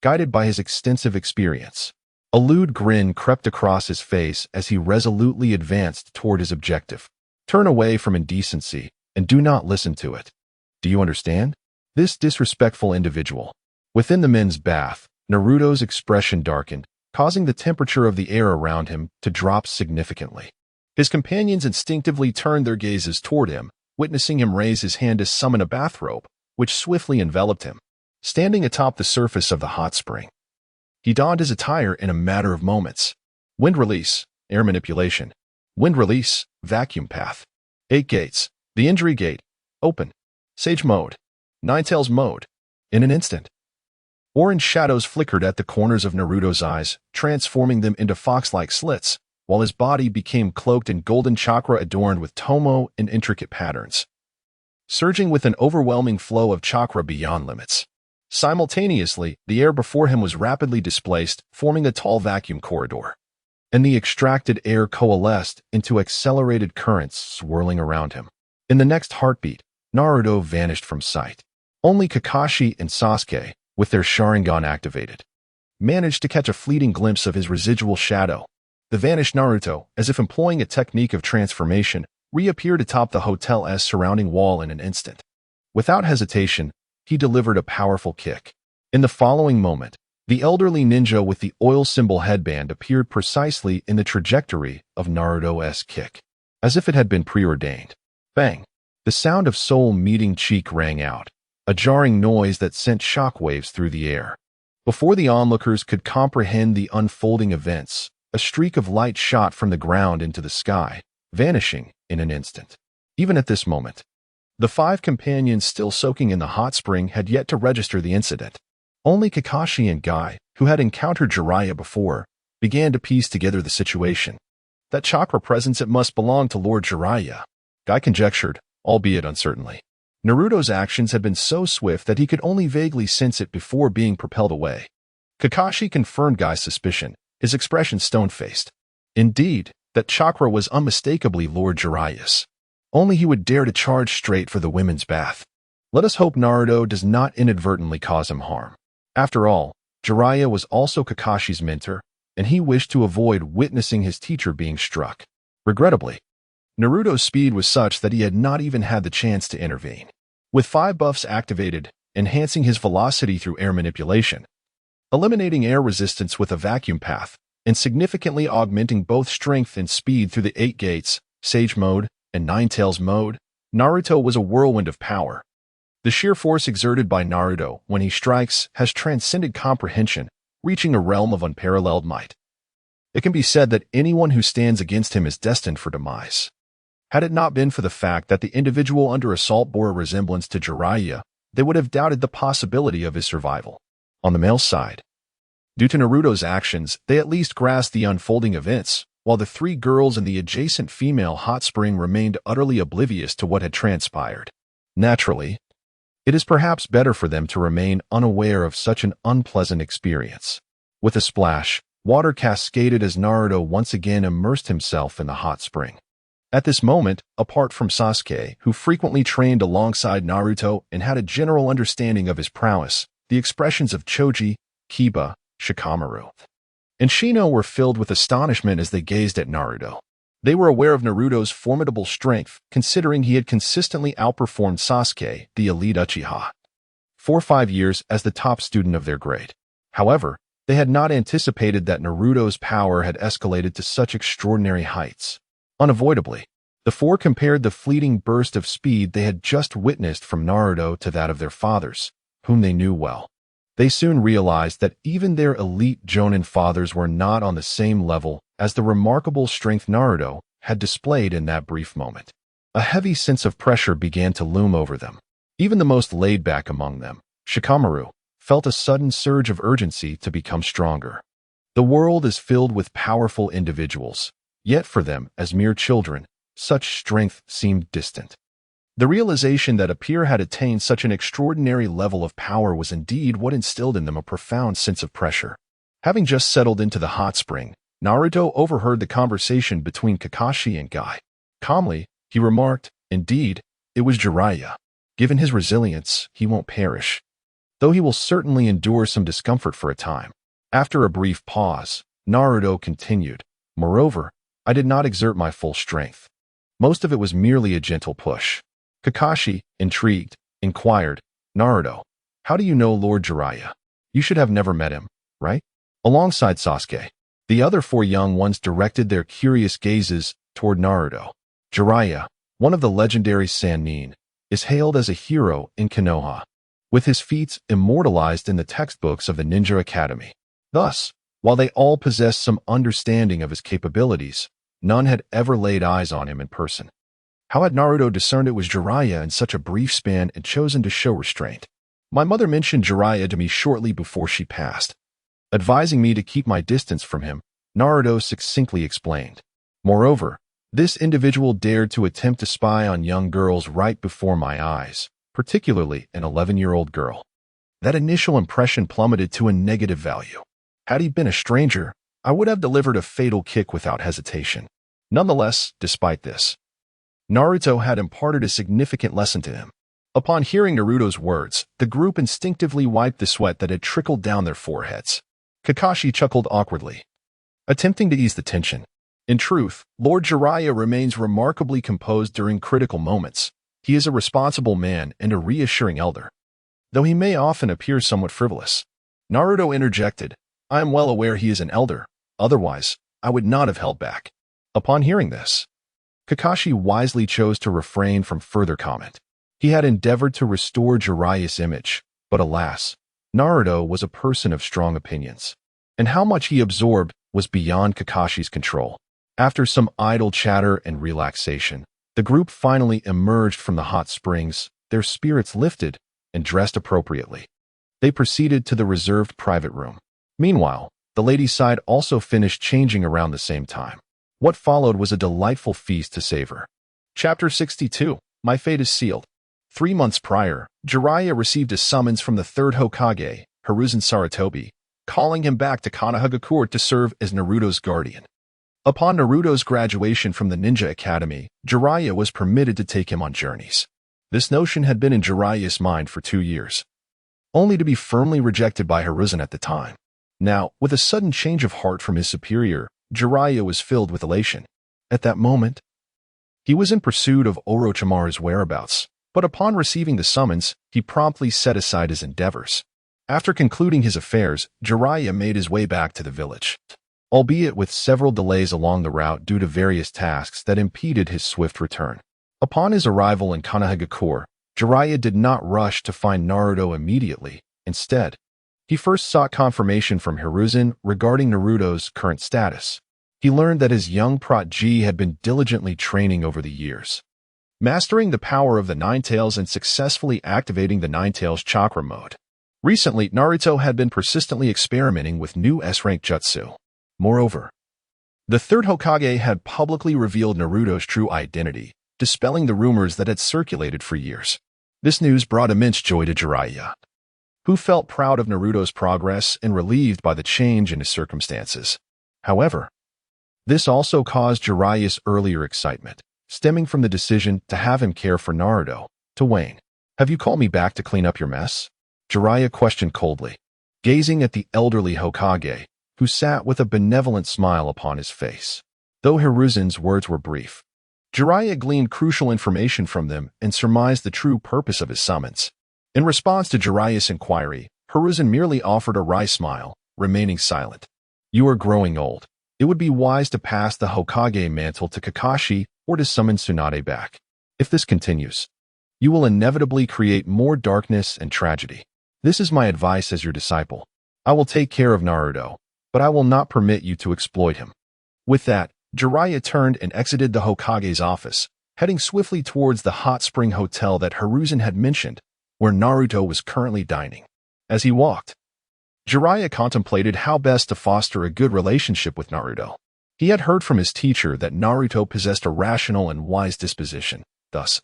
Guided by his extensive experience, a lewd grin crept across his face as he resolutely advanced toward his objective. "Turn away from indecency, and do not listen to it. Do you understand?" This disrespectful individual. Within the men's bath, Naruto's expression darkened, causing the temperature of the air around him to drop significantly. His companions instinctively turned their gazes toward him, witnessing him raise his hand to summon a bathrobe, which swiftly enveloped him. Standing atop the surface of the hot spring, he donned his attire in a matter of moments. Wind release, air manipulation. Wind release, vacuum path. 8 gates, the injury gate, open. Sage mode, Ninetales mode. In an instant, orange shadows flickered at the corners of Naruto's eyes, transforming them into fox-like slits, while his body became cloaked in golden chakra adorned with tomo and intricate patterns, surging with an overwhelming flow of chakra beyond limits. Simultaneously, the air before him was rapidly displaced, forming a tall vacuum corridor, and the extracted air coalesced into accelerated currents swirling around him. In the next heartbeat, Naruto vanished from sight. Only Kakashi and Sasuke, with their Sharingan activated, managed to catch a fleeting glimpse of his residual shadow. The vanished Naruto, as if employing a technique of transformation, reappeared atop the hotel's surrounding wall in an instant. Without hesitation, he delivered a powerful kick. In the following moment, The elderly ninja with the oil symbol headband appeared precisely in the trajectory of Naruto's kick, as if it had been preordained. Bang! The sound of soul meeting cheek rang out, a jarring noise that sent shockwaves through the air. Before the onlookers could comprehend the unfolding events, a streak of light shot from the ground into the sky, vanishing in an instant. Even at this moment, the 5 companions still soaking in the hot spring had yet to register the incident. Only Kakashi and Guy, who had encountered Jiraiya before, began to piece together the situation. That chakra presence, it must belong to Lord Jiraiya, Guy conjectured, albeit uncertainly. Naruto's actions had been so swift that he could only vaguely sense it before being propelled away. Kakashi confirmed Guy's suspicion, his expression stone-faced. Indeed, that chakra was unmistakably Lord Jiraiya's. Only he would dare to charge straight for the women's bath. Let us hope Naruto does not inadvertently cause him harm. After all, Jiraiya was also Kakashi's mentor, and he wished to avoid witnessing his teacher being struck. Regrettably, Naruto's speed was such that he had not even had the chance to intervene. With 5 buffs activated, enhancing his velocity through air manipulation, eliminating air resistance with a vacuum path, and significantly augmenting both strength and speed through the 8 gates, Sage Mode, and Nine Tails Mode, Naruto was a whirlwind of power. The sheer force exerted by Naruto when he strikes has transcended comprehension, reaching a realm of unparalleled might. It can be said that anyone who stands against him is destined for demise. Had it not been for the fact that the individual under assault bore a resemblance to Jiraiya, they would have doubted the possibility of his survival. On the male side, due to Naruto's actions, they at least grasped the unfolding events, while the 3 girls in the adjacent female hot spring remained utterly oblivious to what had transpired. Naturally, it is perhaps better for them to remain unaware of such an unpleasant experience. With a splash, water cascaded as Naruto once again immersed himself in the hot spring. At this moment, apart from Sasuke, who frequently trained alongside Naruto and had a general understanding of his prowess, the expressions of Choji, Kiba, Shikamaru, and Shino were filled with astonishment as they gazed at Naruto. They were aware of Naruto's formidable strength, considering he had consistently outperformed Sasuke, the elite Uchiha, for 5 years as the top student of their grade. However, they had not anticipated that Naruto's power had escalated to such extraordinary heights. Unavoidably, the 4 compared the fleeting burst of speed they had just witnessed from Naruto to that of their fathers, whom they knew well. They soon realized that even their elite Jonin fathers were not on the same level as the remarkable strength Naruto had displayed in that brief moment. A heavy sense of pressure began to loom over them. Even the most laid-back among them, Shikamaru, felt a sudden surge of urgency to become stronger. The world is filled with powerful individuals, yet for them, as mere children, such strength seemed distant. The realization that a peer had attained such an extraordinary level of power was indeed what instilled in them a profound sense of pressure. Having just settled into the hot spring, Naruto overheard the conversation between Kakashi and Guy. Calmly, he remarked, "Indeed, it was Jiraiya. Given his resilience, he won't perish, though he will certainly endure some discomfort for a time." After a brief pause, Naruto continued, "Moreover, I did not exert my full strength. Most of it was merely a gentle push." Kakashi, intrigued, inquired, "Naruto, how do you know Lord Jiraiya? You should have never met him, right?" Alongside Sasuke, the other 4 young ones directed their curious gazes toward Naruto. Jiraiya, one of the legendary Sannin, is hailed as a hero in Konoha, with his feats immortalized in the textbooks of the Ninja Academy. Thus, while they all possessed some understanding of his capabilities, none had ever laid eyes on him in person. How had Naruto discerned it was Jiraiya in such a brief span and chosen to show restraint? "My mother mentioned Jiraiya to me shortly before she passed, advising me to keep my distance from him," Naruto succinctly explained. "Moreover, this individual dared to attempt to spy on young girls right before my eyes, particularly an 11-year-old girl. That initial impression plummeted to a negative value. Had he been a stranger, I would have delivered a fatal kick without hesitation. Nonetheless, despite this, Naruto had imparted a significant lesson to him." Upon hearing Naruto's words, the group instinctively wiped the sweat that had trickled down their foreheads. Kakashi chuckled awkwardly, attempting to ease the tension. In truth, Lord Jiraiya remains remarkably composed during critical moments. He is a responsible man and a reassuring elder, though he may often appear somewhat frivolous. Naruto interjected. I am well aware he is an elder. Otherwise, I would not have held back. Upon hearing this, Kakashi wisely chose to refrain from further comment. He had endeavored to restore Jiraiya's image, but alas, Naruto was a person of strong opinions, and how much he absorbed was beyond Kakashi's control. After some idle chatter and relaxation, the group finally emerged from the hot springs, their spirits lifted, and dressed appropriately. They proceeded to the reserved private room. Meanwhile, the ladies' side also finished changing around the same time. What followed was a delightful feast to savor. Chapter 62. My fate is sealed. 3 months prior, Jiraiya received a summons from the third Hokage, Hiruzen Sarutobi, calling him back to Konoha Court to serve as Naruto's guardian. Upon Naruto's graduation from the Ninja Academy, Jiraiya was permitted to take him on journeys. This notion had been in Jiraiya's mind for 2 years, only to be firmly rejected by Hiruzen at the time. Now, with a sudden change of heart from his superior, Jiraiya was filled with elation. At that moment, he was in pursuit of Orochimaru's whereabouts, but upon receiving the summons, he promptly set aside his endeavors. After concluding his affairs, Jiraiya made his way back to the village, albeit with several delays along the route due to various tasks that impeded his swift return. Upon his arrival in Konohagakure, Jiraiya did not rush to find Naruto immediately. Instead, he first sought confirmation from Hiruzen regarding Naruto's current status. He learned that his young protege had been diligently training over the years, mastering the power of the Nine Tails and successfully activating the Nine Tails chakra mode. Recently, Naruto had been persistently experimenting with new S-rank jutsu. Moreover, the third Hokage had publicly revealed Naruto's true identity, dispelling the rumors that had circulated for years. This news brought immense joy to Jiraiya, who felt proud of Naruto's progress and relieved by the change in his circumstances. However, this also caused Jiraiya's earlier excitement, stemming from the decision to have him care for Naruto, to wane. Have you called me back to clean up your mess? Jiraiya questioned coldly, gazing at the elderly Hokage, who sat with a benevolent smile upon his face. Though Hiruzen's words were brief, Jiraiya gleaned crucial information from them and surmised the true purpose of his summons. In response to Jiraiya's inquiry, Hiruzen merely offered a wry smile, remaining silent. You are growing old. It would be wise to pass the Hokage mantle to Kakashi or to summon Tsunade back. If this continues, you will inevitably create more darkness and tragedy. This is my advice as your disciple. I will take care of Naruto, but I will not permit you to exploit him. With that, Jiraiya turned and exited the Hokage's office, heading swiftly towards the hot spring hotel that Hiruzen had mentioned, where Naruto was currently dining. As he walked, Jiraiya contemplated how best to foster a good relationship with Naruto. He had heard from his teacher that Naruto possessed a rational and wise disposition. Thus,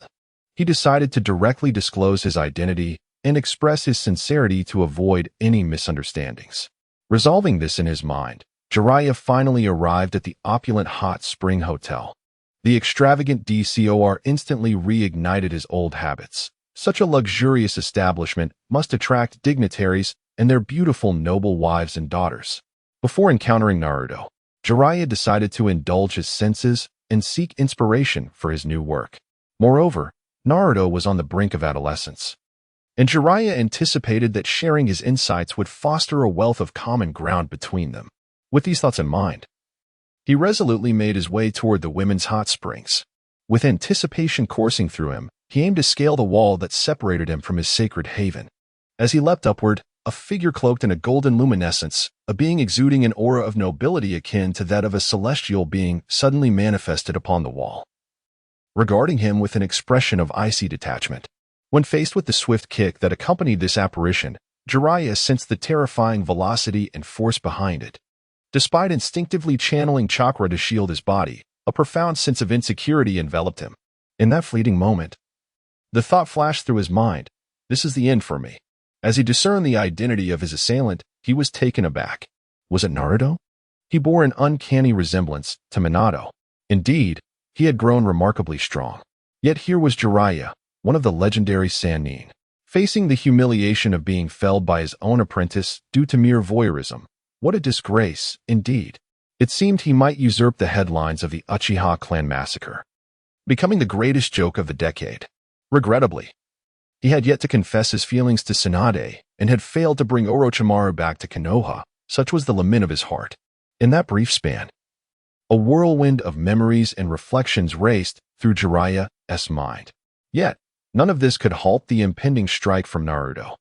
he decided to directly disclose his identity and express his sincerity to avoid any misunderstandings. Resolving this in his mind, Jiraiya finally arrived at the opulent hot spring hotel. The extravagant decor instantly reignited his old habits. Such a luxurious establishment must attract dignitaries and their beautiful noble wives and daughters. Before encountering Naruto, Jiraiya decided to indulge his senses and seek inspiration for his new work. Moreover, Naruto was on the brink of adolescence, and Jiraiya anticipated that sharing his insights would foster a wealth of common ground between them. With these thoughts in mind, he resolutely made his way toward the women's hot springs. With anticipation coursing through him, he aimed to scale the wall that separated him from his sacred haven. As he leapt upward, a figure cloaked in a golden luminescence, a being exuding an aura of nobility akin to that of a celestial being, suddenly manifested upon the wall, regarding him with an expression of icy detachment. When faced with the swift kick that accompanied this apparition, Jiraiya sensed the terrifying velocity and force behind it. Despite instinctively channeling chakra to shield his body, a profound sense of insecurity enveloped him. In that fleeting moment, the thought flashed through his mind, this is the end for me. As he discerned the identity of his assailant, he was taken aback. Was it Naruto? He bore an uncanny resemblance to Minato. Indeed, he had grown remarkably strong. Yet here was Jiraiya, one of the legendary Sannin, facing the humiliation of being felled by his own apprentice due to mere voyeurism. What a disgrace, indeed. It seemed he might usurp the headlines of the Uchiha clan massacre, becoming the greatest joke of the decade. Regrettably, He had yet to confess his feelings to Tsunade and had failed to bring Orochimaru back to Konoha. Such was the lament of his heart. In that brief span, a whirlwind of memories and reflections raced through Jiraiya's mind. Yet, none of this could halt the impending strike from Naruto.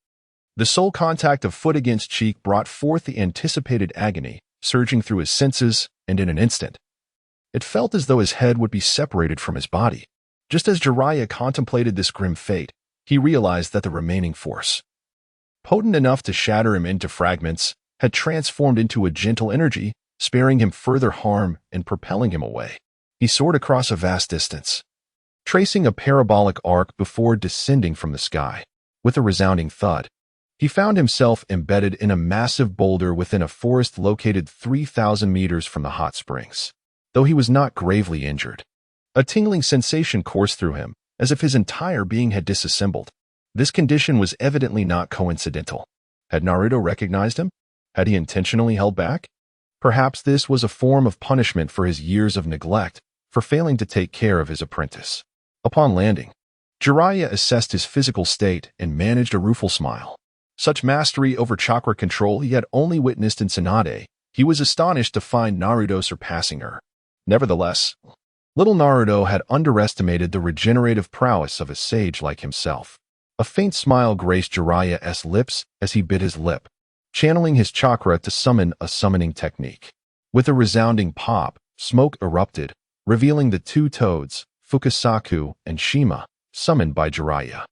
The sole contact of foot against cheek brought forth the anticipated agony, surging through his senses, and in an instant, it felt as though his head would be separated from his body. Just as Jiraiya contemplated this grim fate, he realized that the remaining force, potent enough to shatter him into fragments, had transformed into a gentle energy, sparing him further harm and propelling him away. He soared across a vast distance, tracing a parabolic arc before descending from the sky. With a resounding thud, he found himself embedded in a massive boulder within a forest located 3,000 meters from the hot springs. Though he was not gravely injured, a tingling sensation coursed through him, as if his entire being had disassembled. This condition was evidently not coincidental. Had Naruto recognized him? Had he intentionally held back? Perhaps this was a form of punishment for his years of neglect, for failing to take care of his apprentice. Upon landing, Jiraiya assessed his physical state and managed a rueful smile. Such mastery over chakra control he had only witnessed in Tsunade. He was astonished to find Naruto surpassing her. Nevertheless, little Naruto had underestimated the regenerative prowess of a sage like himself. A faint smile graced Jiraiya's lips as he bit his lip, channeling his chakra to summon a summoning technique. With a resounding pop, smoke erupted, revealing the two toads, Fukasaku and Shima, summoned by Jiraiya.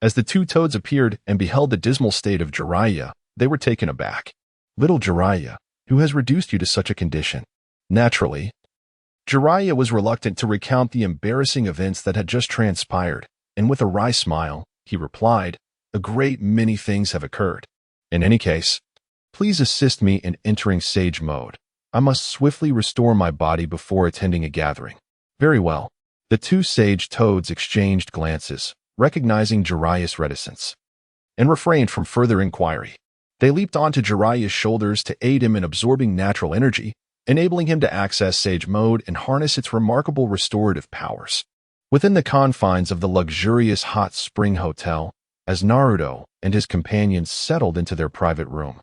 As the two toads appeared and beheld the dismal state of Jiraiya, they were taken aback. Little Jiraiya, who has reduced you to such a condition? Naturally, Jiraiya was reluctant to recount the embarrassing events that had just transpired, and with a wry smile, he replied, "A great many things have occurred. In any case, please assist me in entering sage mode. I must swiftly restore my body before attending a gathering." Very well. The two sage toads exchanged glances, recognizing Jiraiya's reticence, and refrained from further inquiry. They leaped onto Jiraiya's shoulders to aid him in absorbing natural energy, enabling him to access sage mode and harness its remarkable restorative powers. Within the confines of the luxurious hot spring hotel, as Naruto and his companions settled into their private room,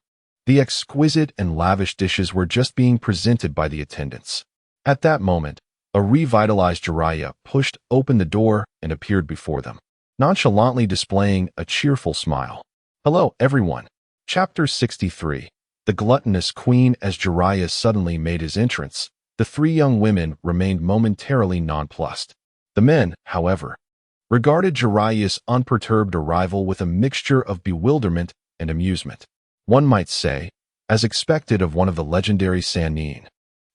the exquisite and lavish dishes were just being presented by the attendants. At that moment, a revitalized Jiraiya pushed open the door and appeared before them, nonchalantly displaying a cheerful smile. "Hello, everyone." Chapter 63. The Gluttonous Queen. As Jiraiya suddenly made his entrance, the three young women remained momentarily nonplussed. The men, however, regarded Jiraiya's unperturbed arrival with a mixture of bewilderment and amusement. One might say, as expected of one of the legendary Sannin,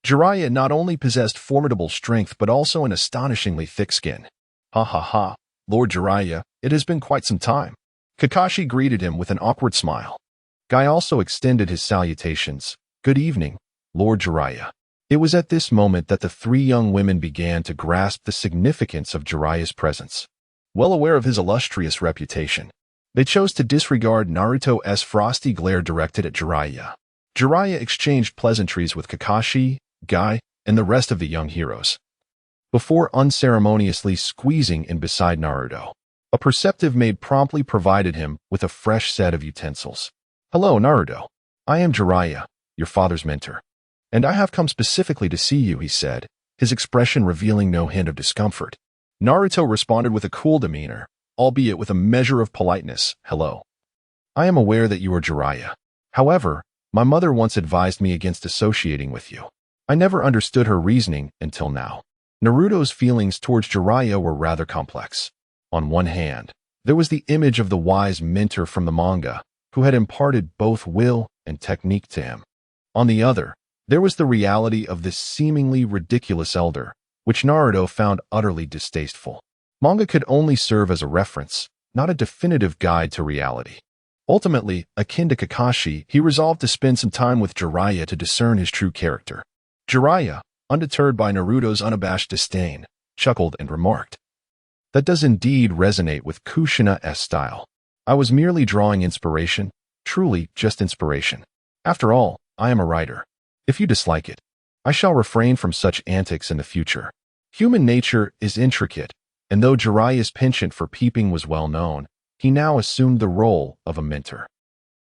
Jiraiya not only possessed formidable strength but also an astonishingly thick skin. "Ha ha ha, Lord Jiraiya, it has been quite some time." Kakashi greeted him with an awkward smile. Guy also extended his salutations. "Good evening, Lord Jiraiya." It was at this moment that the three young women began to grasp the significance of Jiraiya's presence. Well aware of his illustrious reputation, they chose to disregard Naruto's frosty glare directed at Jiraiya. Jiraiya exchanged pleasantries with Kakashi, Guy, and the rest of the young heroes, before unceremoniously squeezing in beside Naruto. A perceptive maid promptly provided him with a fresh set of utensils. "Hello, Naruto. I am Jiraiya, your father's mentor, and I have come specifically to see you," he said, his expression revealing no hint of discomfort. Naruto responded with a cool demeanor, albeit with a measure of politeness. "Hello. I am aware that you are Jiraiya. However, my mother once advised me against associating with you. I never understood her reasoning until now." Naruto's feelings towards Jiraiya were rather complex. On one hand, there was the image of the wise mentor from the manga, who had imparted both will and technique to him. On the other, there was the reality of this seemingly ridiculous elder, which Naruto found utterly distasteful. Manga could only serve as a reference, not a definitive guide to reality. Ultimately, akin to Kakashi, he resolved to spend some time with Jiraiya to discern his true character. Jiraiya, undeterred by Naruto's unabashed disdain, chuckled and remarked, "That does indeed resonate with Kushina's style. I was merely drawing inspiration, truly just inspiration. After all, I am a writer. If you dislike it, I shall refrain from such antics in the future." Human nature is intricate, and though Jiraiya's penchant for peeping was well known, he now assumed the role of a mentor.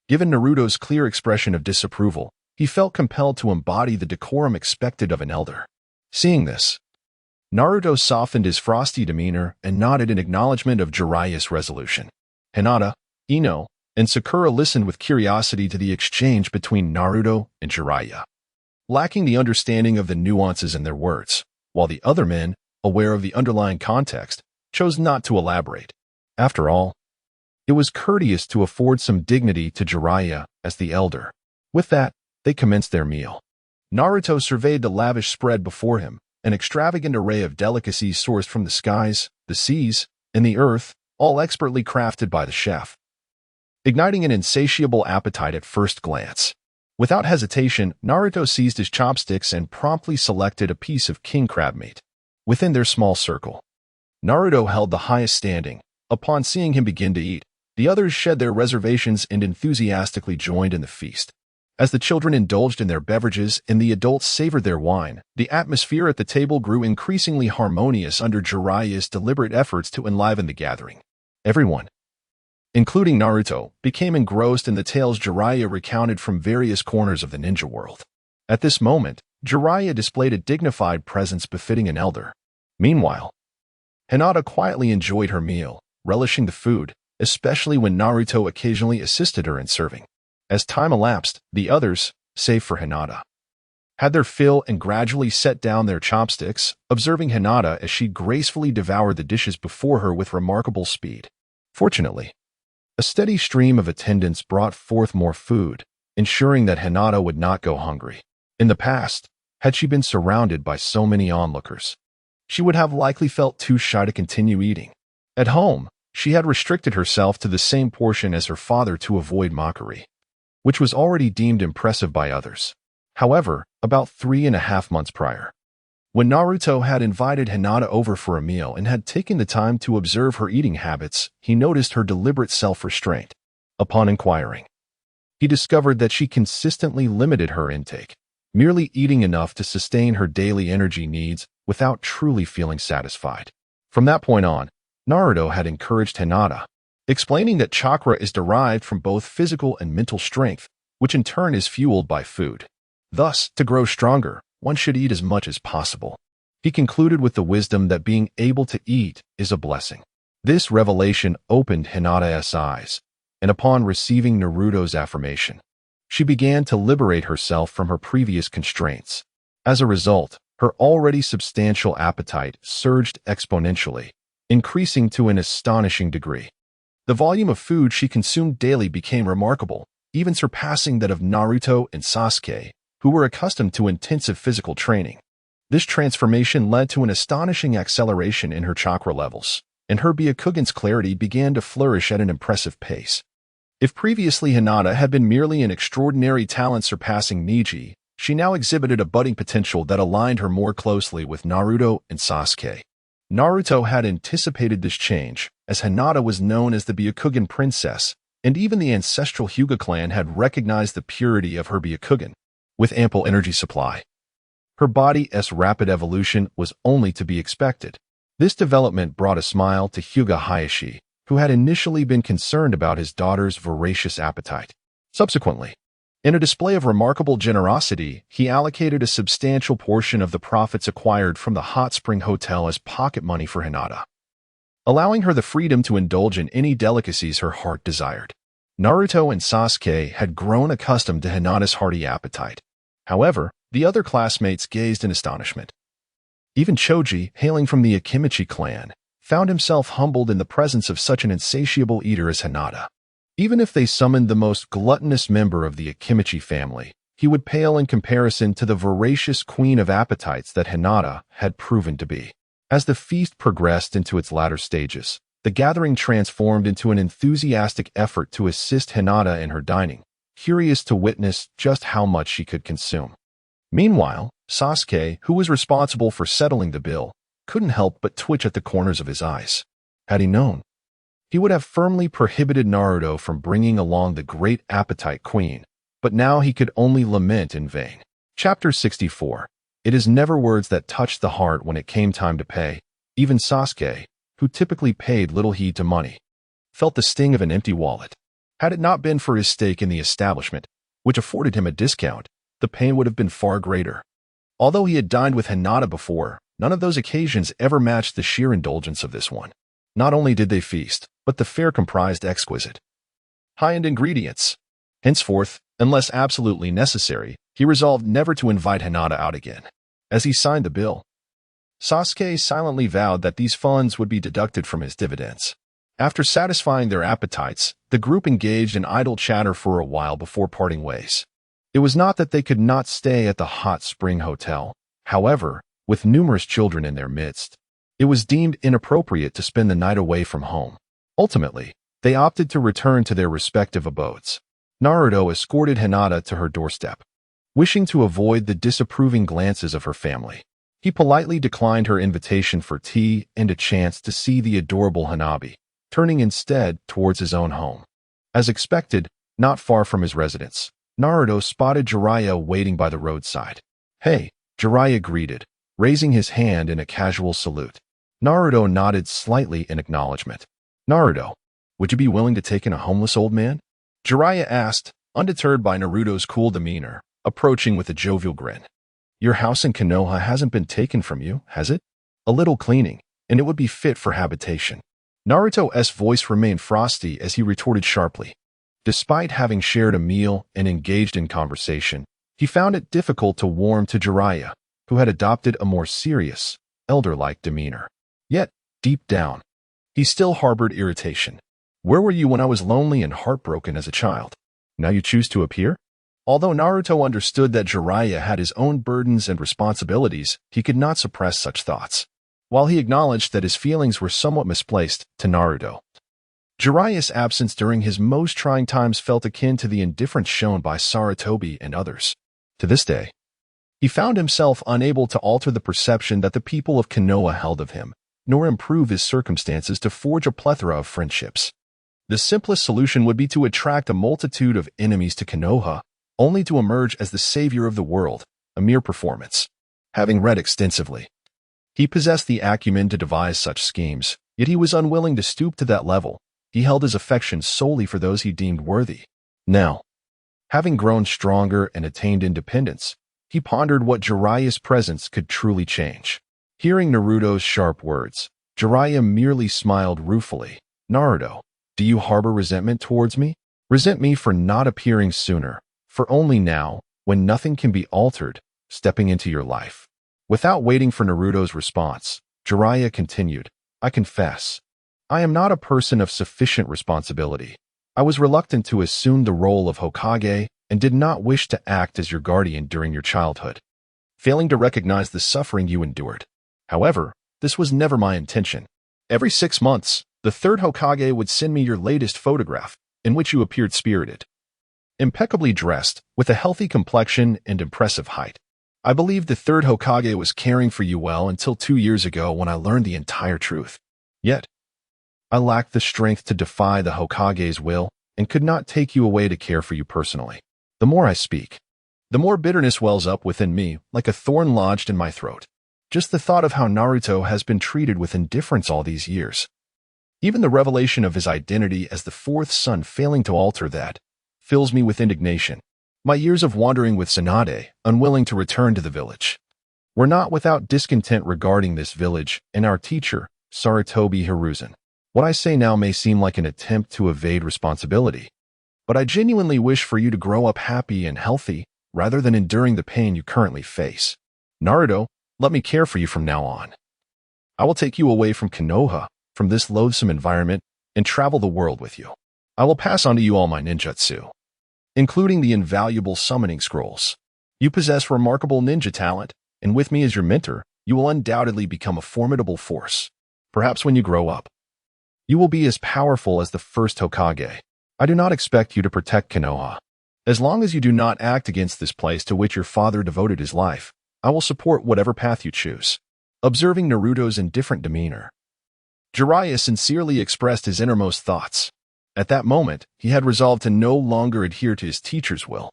Given Naruto's clear expression of disapproval, he felt compelled to embody the decorum expected of an elder. Seeing this, Naruto softened his frosty demeanor and nodded in acknowledgement of Jiraiya's resolution. Hinata, Ino, and Sakura listened with curiosity to the exchange between Naruto and Jiraiya, lacking the understanding of the nuances in their words, while the other men, aware of the underlying context, chose not to elaborate. After all, it was courteous to afford some dignity to Jiraiya as the elder. With that, they commenced their meal. Naruto surveyed the lavish spread before him, an extravagant array of delicacies sourced from the skies, the seas, and the earth, all expertly crafted by the chef, igniting an insatiable appetite at first glance. Without hesitation, Naruto seized his chopsticks and promptly selected a piece of king crab meat. Within their small circle, Naruto held the highest standing. Upon seeing him begin to eat, the others shed their reservations and enthusiastically joined in the feast. As the children indulged in their beverages and the adults savored their wine, the atmosphere at the table grew increasingly harmonious under Jiraiya's deliberate efforts to enliven the gathering. Everyone, including Naruto, became engrossed in the tales Jiraiya recounted from various corners of the ninja world. At this moment, Jiraiya displayed a dignified presence befitting an elder. Meanwhile, Hinata quietly enjoyed her meal, relishing the food, especially when Naruto occasionally assisted her in serving. As time elapsed, the others, save for Hinata, had their fill and gradually set down their chopsticks, observing Hinata as she gracefully devoured the dishes before her with remarkable speed. Fortunately, a steady stream of attendants brought forth more food, ensuring that Hinata would not go hungry. In the past, had she been surrounded by so many onlookers, she would have likely felt too shy to continue eating. At home, she had restricted herself to the same portion as her father to avoid mockery, which was already deemed impressive by others. However, about 3.5 months prior, when Naruto had invited Hinata over for a meal and had taken the time to observe her eating habits, he noticed her deliberate self-restraint. Upon inquiring, he discovered that she consistently limited her intake, merely eating enough to sustain her daily energy needs without truly feeling satisfied. From that point on, Naruto had encouraged Hinata, explaining that chakra is derived from both physical and mental strength, which in turn is fueled by food. Thus, to grow stronger, one should eat as much as possible. He concluded with the wisdom that being able to eat is a blessing. This revelation opened Hinata's eyes, and upon receiving Naruto's affirmation, she began to liberate herself from her previous constraints. As a result, her already substantial appetite surged exponentially, increasing to an astonishing degree. The volume of food she consumed daily became remarkable, even surpassing that of Naruto and Sasuke, who were accustomed to intensive physical training. This transformation led to an astonishing acceleration in her chakra levels, and her Byakugan's clarity began to flourish at an impressive pace. If previously Hinata had been merely an extraordinary talent surpassing Neji, she now exhibited a budding potential that aligned her more closely with Naruto and Sasuke. Naruto had anticipated this change, as Hinata was known as the Byakugan princess, and even the ancestral Hyuga clan had recognized the purity of her Byakugan. With ample energy supply, her body's rapid evolution was only to be expected. This development brought a smile to Hyuga Hayashi, who had initially been concerned about his daughter's voracious appetite. Subsequently, in a display of remarkable generosity, he allocated a substantial portion of the profits acquired from the hot spring hotel as pocket money for Hinata, allowing her the freedom to indulge in any delicacies her heart desired. Naruto and Sasuke had grown accustomed to Hinata's hearty appetite. However, the other classmates gazed in astonishment. Even Choji, hailing from the Akimichi clan, found himself humbled in the presence of such an insatiable eater as Hinata. Even if they summoned the most gluttonous member of the Akimichi family, he would pale in comparison to the voracious queen of appetites that Hinata had proven to be. As the feast progressed into its latter stages, the gathering transformed into an enthusiastic effort to assist Hinata in her dining, curious to witness just how much she could consume. Meanwhile, Sasuke, who was responsible for settling the bill, couldn't help but twitch at the corners of his eyes. Had he known, he would have firmly prohibited Naruto from bringing along the great appetite queen, but now he could only lament in vain. Chapter 64. It is never words that touched the heart when it came time to pay. Even Sasuke, who typically paid little heed to money, felt the sting of an empty wallet. Had it not been for his stake in the establishment, which afforded him a discount, the pain would have been far greater. Although he had dined with Hinata before, none of those occasions ever matched the sheer indulgence of this one. Not only did they feast, but the fare comprised exquisite, high-end ingredients. Henceforth, unless absolutely necessary, he resolved never to invite Hinata out again. As he signed the bill, Sasuke silently vowed that these funds would be deducted from his dividends. After satisfying their appetites, the group engaged in idle chatter for a while before parting ways. It was not that they could not stay at the Hot Spring Hotel. However, with numerous children in their midst, it was deemed inappropriate to spend the night away from home. Ultimately, they opted to return to their respective abodes. Naruto escorted Hinata to her doorstep. Wishing to avoid the disapproving glances of her family, he politely declined her invitation for tea and a chance to see the adorable Hanabi, turning instead towards his own home. As expected, not far from his residence, Naruto spotted Jiraiya waiting by the roadside. "Hey," Jiraiya greeted, raising his hand in a casual salute. Naruto nodded slightly in acknowledgement. "Naruto, would you be willing to take in a homeless old man?" Jiraiya asked, undeterred by Naruto's cool demeanor, approaching with a jovial grin. "Your house in Konoha hasn't been taken from you, has it? A little cleaning, and it would be fit for habitation." Naruto's voice remained frosty as he retorted sharply. Despite having shared a meal and engaged in conversation, he found it difficult to warm to Jiraiya, who had adopted a more serious, elder-like demeanor. Yet, deep down, he still harbored irritation. "Where were you when I was lonely and heartbroken as a child? Now you choose to appear?" Although Naruto understood that Jiraiya had his own burdens and responsibilities, he could not suppress such thoughts. While he acknowledged that his feelings were somewhat misplaced to Naruto, Jiraiya's absence during his most trying times felt akin to the indifference shown by Sarutobi and others. To this day, he found himself unable to alter the perception that the people of Konoha held of him, nor improve his circumstances to forge a plethora of friendships. The simplest solution would be to attract a multitude of enemies to Konoha, only to emerge as the savior of the world, a mere performance. Having read extensively, he possessed the acumen to devise such schemes, yet he was unwilling to stoop to that level. He held his affection solely for those he deemed worthy. Now, having grown stronger and attained independence, he pondered what Jiraiya's presence could truly change. Hearing Naruto's sharp words, Jiraiya merely smiled ruefully. "Naruto, do you harbor resentment towards me? Resent me for not appearing sooner, for only now, when nothing can be altered, stepping into your life." Without waiting for Naruto's response, Jiraiya continued, "I confess, I am not a person of sufficient responsibility. I was reluctant to assume the role of Hokage and did not wish to act as your guardian during your childhood, failing to recognize the suffering you endured. However, this was never my intention. Every 6 months, the third Hokage would send me your latest photograph, in which you appeared spirited, impeccably dressed, with a healthy complexion and impressive height. I believed the third Hokage was caring for you well until 2 years ago when I learned the entire truth. Yet, I lacked the strength to defy the Hokage's will and could not take you away to care for you personally. The more I speak, the more bitterness wells up within me like a thorn lodged in my throat. Just the thought of how Naruto has been treated with indifference all these years. Even the revelation of his identity as the fourth son failing to alter that, fills me with indignation. My years of wandering with Tsunade, unwilling to return to the village, were not without discontent regarding this village and our teacher, Sarutobi Hiruzen. What I say now may seem like an attempt to evade responsibility, but I genuinely wish for you to grow up happy and healthy rather than enduring the pain you currently face. Naruto, let me care for you from now on. I will take you away from Konoha, from this loathsome environment, and travel the world with you. I will pass on to you all my ninjutsu, including the invaluable summoning scrolls. You possess remarkable ninja talent, and with me as your mentor, you will undoubtedly become a formidable force. Perhaps when you grow up, you will be as powerful as the first Hokage. I do not expect you to protect Konoha. As long as you do not act against this place to which your father devoted his life, I will support whatever path you choose." Observing Naruto's indifferent demeanor, Jiraiya sincerely expressed his innermost thoughts. At that moment, he had resolved to no longer adhere to his teacher's will.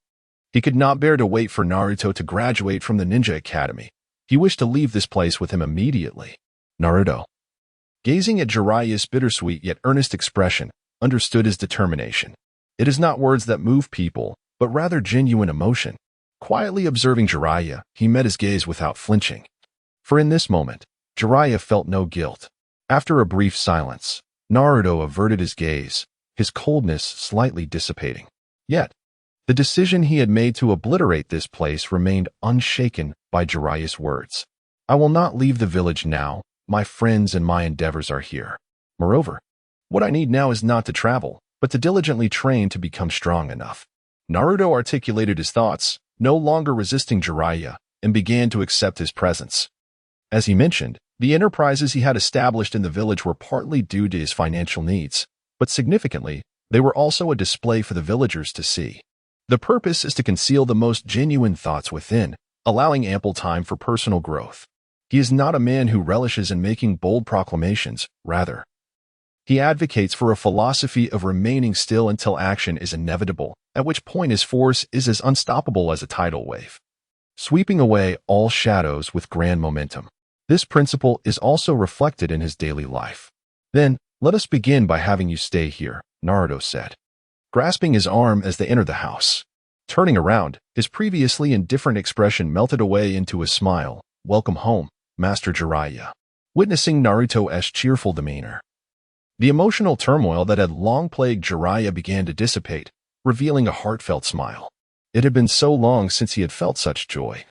He could not bear to wait for Naruto to graduate from the Ninja Academy. He wished to leave this place with him immediately. Naruto, gazing at Jiraiya's bittersweet yet earnest expression, understood his determination. It is not words that move people, but rather genuine emotion. Quietly observing Jiraiya, he met his gaze without flinching. For in this moment, Jiraiya felt no guilt. After a brief silence, Naruto averted his gaze, his coldness slightly dissipating. Yet, the decision he had made to obliterate this place remained unshaken by Jiraiya's words. I will not leave the village now, my friends and my endeavors are here. Moreover, what I need now is not to travel, but to diligently train to become strong enough. Naruto articulated his thoughts, no longer resisting Jiraiya, and began to accept his presence. As he mentioned, the enterprises he had established in the village were partly due to his financial needs, but significantly, they were also a display for the villagers to see. The purpose is to conceal the most genuine thoughts within, allowing ample time for personal growth. He is not a man who relishes in making bold proclamations, rather. He advocates for a philosophy of remaining still until action is inevitable, at which point his force is as unstoppable as a tidal wave, sweeping away all shadows with grand momentum. This principle is also reflected in his daily life. Then, let us begin by having you stay here, Naruto said, grasping his arm as they entered the house. Turning around, his previously indifferent expression melted away into a smile. Welcome home, Master Jiraiya. Witnessing Naruto's cheerful demeanor, the emotional turmoil that had long plagued Jiraiya began to dissipate, revealing a heartfelt smile. It had been so long since he had felt such joy,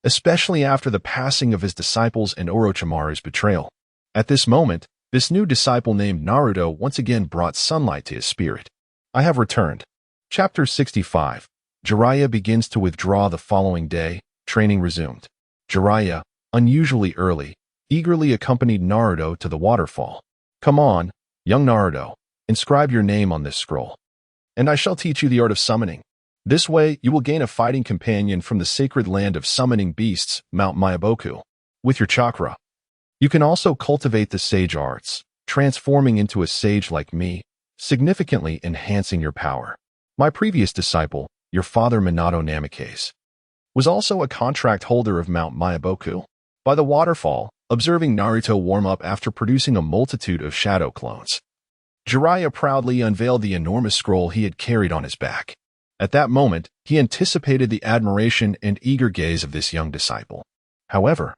especially after the passing of his disciples and Orochimaru's betrayal. At this moment, this new disciple named Naruto once again brought sunlight to his spirit. I have returned. Chapter 65. Jiraiya begins to withdraw the following day. Training resumed. Jiraiya, unusually early, eagerly accompanied Naruto to the waterfall. Come on, young Naruto, inscribe your name on this scroll, and I shall teach you the art of summoning. This way, you will gain a fighting companion from the sacred land of summoning beasts, Mount Myaboku. With your chakra, you can also cultivate the sage arts, transforming into a sage like me, significantly enhancing your power. My previous disciple, your father Minato Namikaze, was also a contract holder of Mount Myaboku. By the waterfall, observing Naruto warm up after producing a multitude of shadow clones, Jiraiya proudly unveiled the enormous scroll he had carried on his back. At that moment, he anticipated the admiration and eager gaze of this young disciple. However,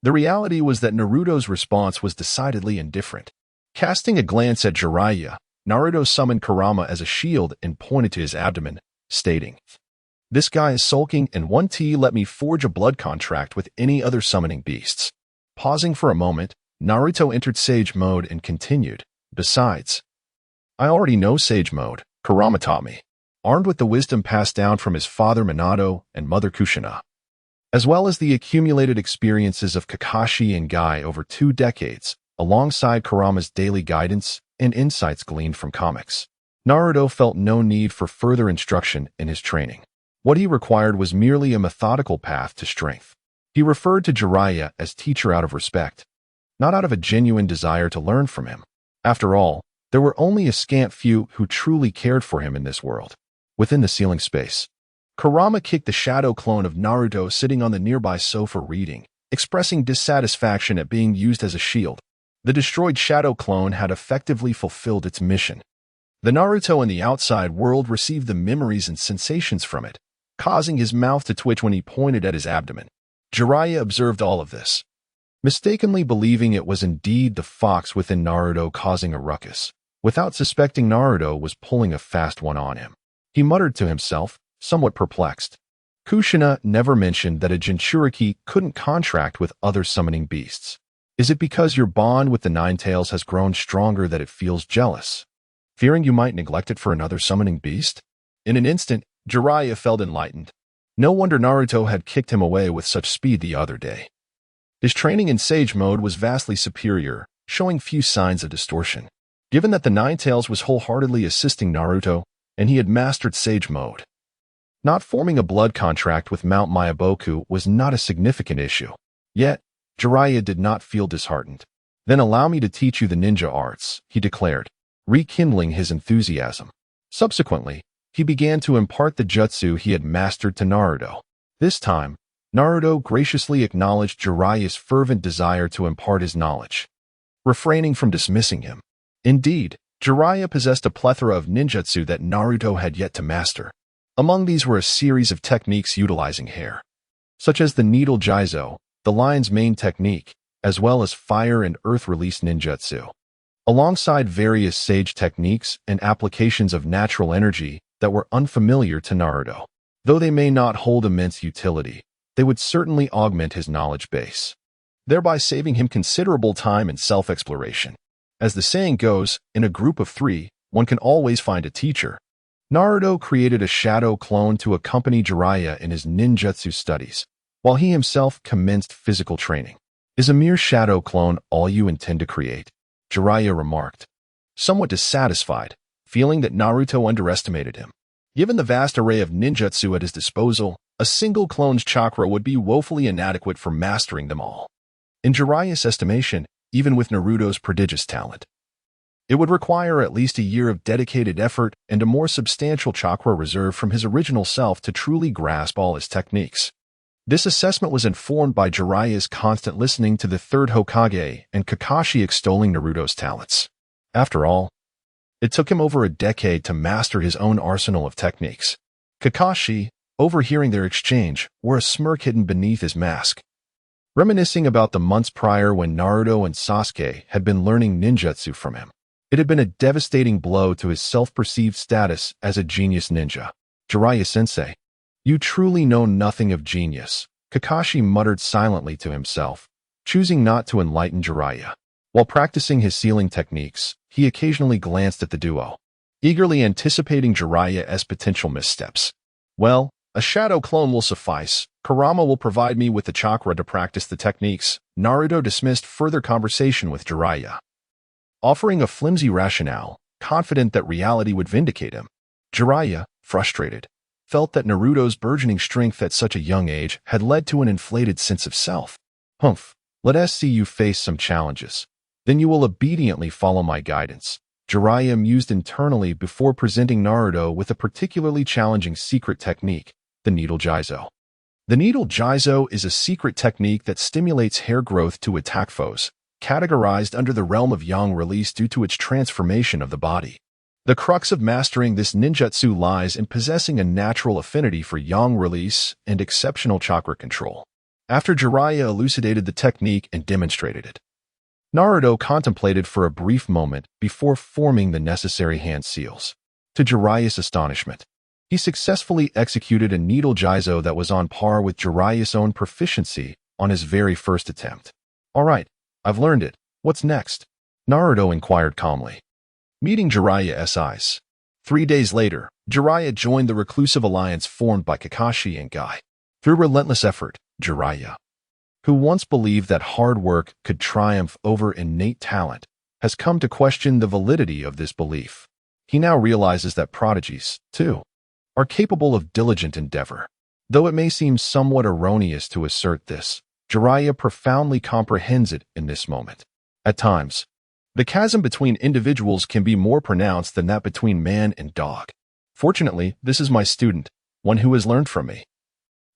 the reality was that Naruto's response was decidedly indifferent. Casting a glance at Jiraiya, Naruto summoned Kurama as a shield and pointed to his abdomen, stating, "This guy is sulking and let me forge a blood contract with any other summoning beasts." Pausing for a moment, Naruto entered Sage mode and continued, "Besides, I already know Sage mode, Kurama taught me." Armed with the wisdom passed down from his father Minato and mother Kushina, as well as the accumulated experiences of Kakashi and Guy over 2 decades, alongside Kurama's daily guidance and insights gleaned from comics, Naruto felt no need for further instruction in his training. What he required was merely a methodical path to strength. He referred to Jiraiya as teacher out of respect, not out of a genuine desire to learn from him. After all, there were only a scant few who truly cared for him in this world. Within the ceiling space, Kurama kicked the shadow clone of Naruto sitting on the nearby sofa reading, expressing dissatisfaction at being used as a shield. The destroyed shadow clone had effectively fulfilled its mission. The Naruto in the outside world received the memories and sensations from it, causing his mouth to twitch when he pointed at his abdomen. Jiraiya observed all of this, mistakenly believing it was indeed the fox within Naruto causing a ruckus, without suspecting Naruto was pulling a fast one on him. He muttered to himself, somewhat perplexed. Kushina never mentioned that a Jinchuriki couldn't contract with other summoning beasts. Is it because your bond with the Ninetales has grown stronger that it feels jealous, fearing you might neglect it for another summoning beast? In an instant, Jiraiya felt enlightened. No wonder Naruto had kicked him away with such speed the other day. His training in Sage mode was vastly superior, showing few signs of distortion. Given that the Ninetales was wholeheartedly assisting Naruto, and he had mastered Sage mode, not forming a blood contract with Mount Myaboku was not a significant issue. Yet, Jiraiya did not feel disheartened. Then allow me to teach you the ninja arts, he declared, rekindling his enthusiasm. Subsequently, he began to impart the jutsu he had mastered to Naruto. This time, Naruto graciously acknowledged Jiraiya's fervent desire to impart his knowledge, refraining from dismissing him. Indeed, Jiraiya possessed a plethora of ninjutsu that Naruto had yet to master. Among these were a series of techniques utilizing hair, such as the Needle Jizo, the lion's mane technique, as well as fire and earth release ninjutsu, alongside various sage techniques and applications of natural energy that were unfamiliar to Naruto. Though they may not hold immense utility, they would certainly augment his knowledge base, thereby saving him considerable time and self-exploration. As the saying goes, in a group of three, one can always find a teacher. Naruto created a shadow clone to accompany Jiraiya in his ninjutsu studies, while he himself commenced physical training. "Is a mere shadow clone all you intend to create?" Jiraiya remarked, somewhat dissatisfied, feeling that Naruto underestimated him. Given the vast array of ninjutsu at his disposal, a single clone's chakra would be woefully inadequate for mastering them all. In Jiraiya's estimation, even with Naruto's prodigious talent, it would require at least a year of dedicated effort and a more substantial chakra reserve from his original self to truly grasp all his techniques. This assessment was informed by Jiraiya's constant listening to the third Hokage and Kakashi extolling Naruto's talents. After all, it took him over a decade to master his own arsenal of techniques. Kakashi, overhearing their exchange, wore a smirk hidden beneath his mask, reminiscing about the months prior when Naruto and Sasuke had been learning ninjutsu from him. It had been a devastating blow to his self-perceived status as a genius ninja. "Jiraiya-sensei, you truly know nothing of genius," Kakashi muttered silently to himself, choosing not to enlighten Jiraiya. While practicing his sealing techniques, he occasionally glanced at the duo, eagerly anticipating Jiraiya's potential missteps. "Well, a shadow clone will suffice. Kurama will provide me with the chakra to practice the techniques." Naruto dismissed further conversation with Jiraiya, offering a flimsy rationale, confident that reality would vindicate him. Jiraiya, frustrated, felt that Naruto's burgeoning strength at such a young age had led to an inflated sense of self. "Humph, let us see you face some challenges. Then you will obediently follow my guidance." Jiraiya mused internally before presenting Naruto with a particularly challenging secret technique, the Needle Jizo. The Needle Jizo is a secret technique that stimulates hair growth to attack foes, categorized under the realm of yang release due to its transformation of the body. The crux of mastering this ninjutsu lies in possessing a natural affinity for yang release and exceptional chakra control. After Jiraiya elucidated the technique and demonstrated it, Naruto contemplated for a brief moment before forming the necessary hand seals. To Jiraiya's astonishment, he successfully executed a Needle Jizo that was on par with Jiraiya's own proficiency on his very first attempt. "All right, I've learned it. What's next?" Naruto inquired calmly, meeting Jiraiya's eyes. 3 days later, Jiraiya joined the reclusive alliance formed by Kakashi and Guy. Through relentless effort, Jiraiya, who once believed that hard work could triumph over innate talent, has come to question the validity of this belief. He now realizes that prodigies, too, are capable of diligent endeavor. Though it may seem somewhat erroneous to assert this, Jiraiya profoundly comprehends it in this moment. At times, the chasm between individuals can be more pronounced than that between man and dog. Fortunately, this is my student, one who has learned from me.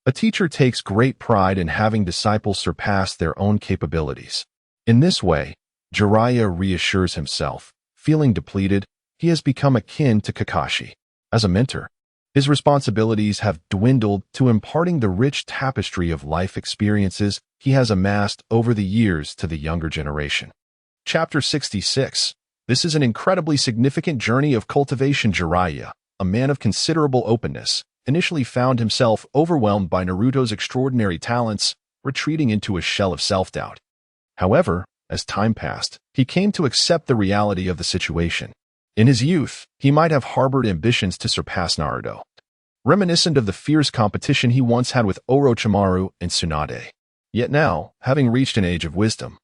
A teacher takes great pride in having disciples surpass their own capabilities. In this way, Jiraiya reassures himself. Feeling depleted, he has become akin to Kakashi. As a mentor, his responsibilities have dwindled to imparting the rich tapestry of life experiences he has amassed over the years to the younger generation. Chapter 66. This is an incredibly significant journey of cultivation. Jiraiya, a man of considerable openness, initially found himself overwhelmed by Naruto's extraordinary talents, retreating into a shell of self-doubt. However, as time passed, he came to accept the reality of the situation. In his youth, he might have harbored ambitions to surpass Naruto, reminiscent of the fierce competition he once had with Orochimaru and Tsunade. Yet now, having reached an age of wisdom,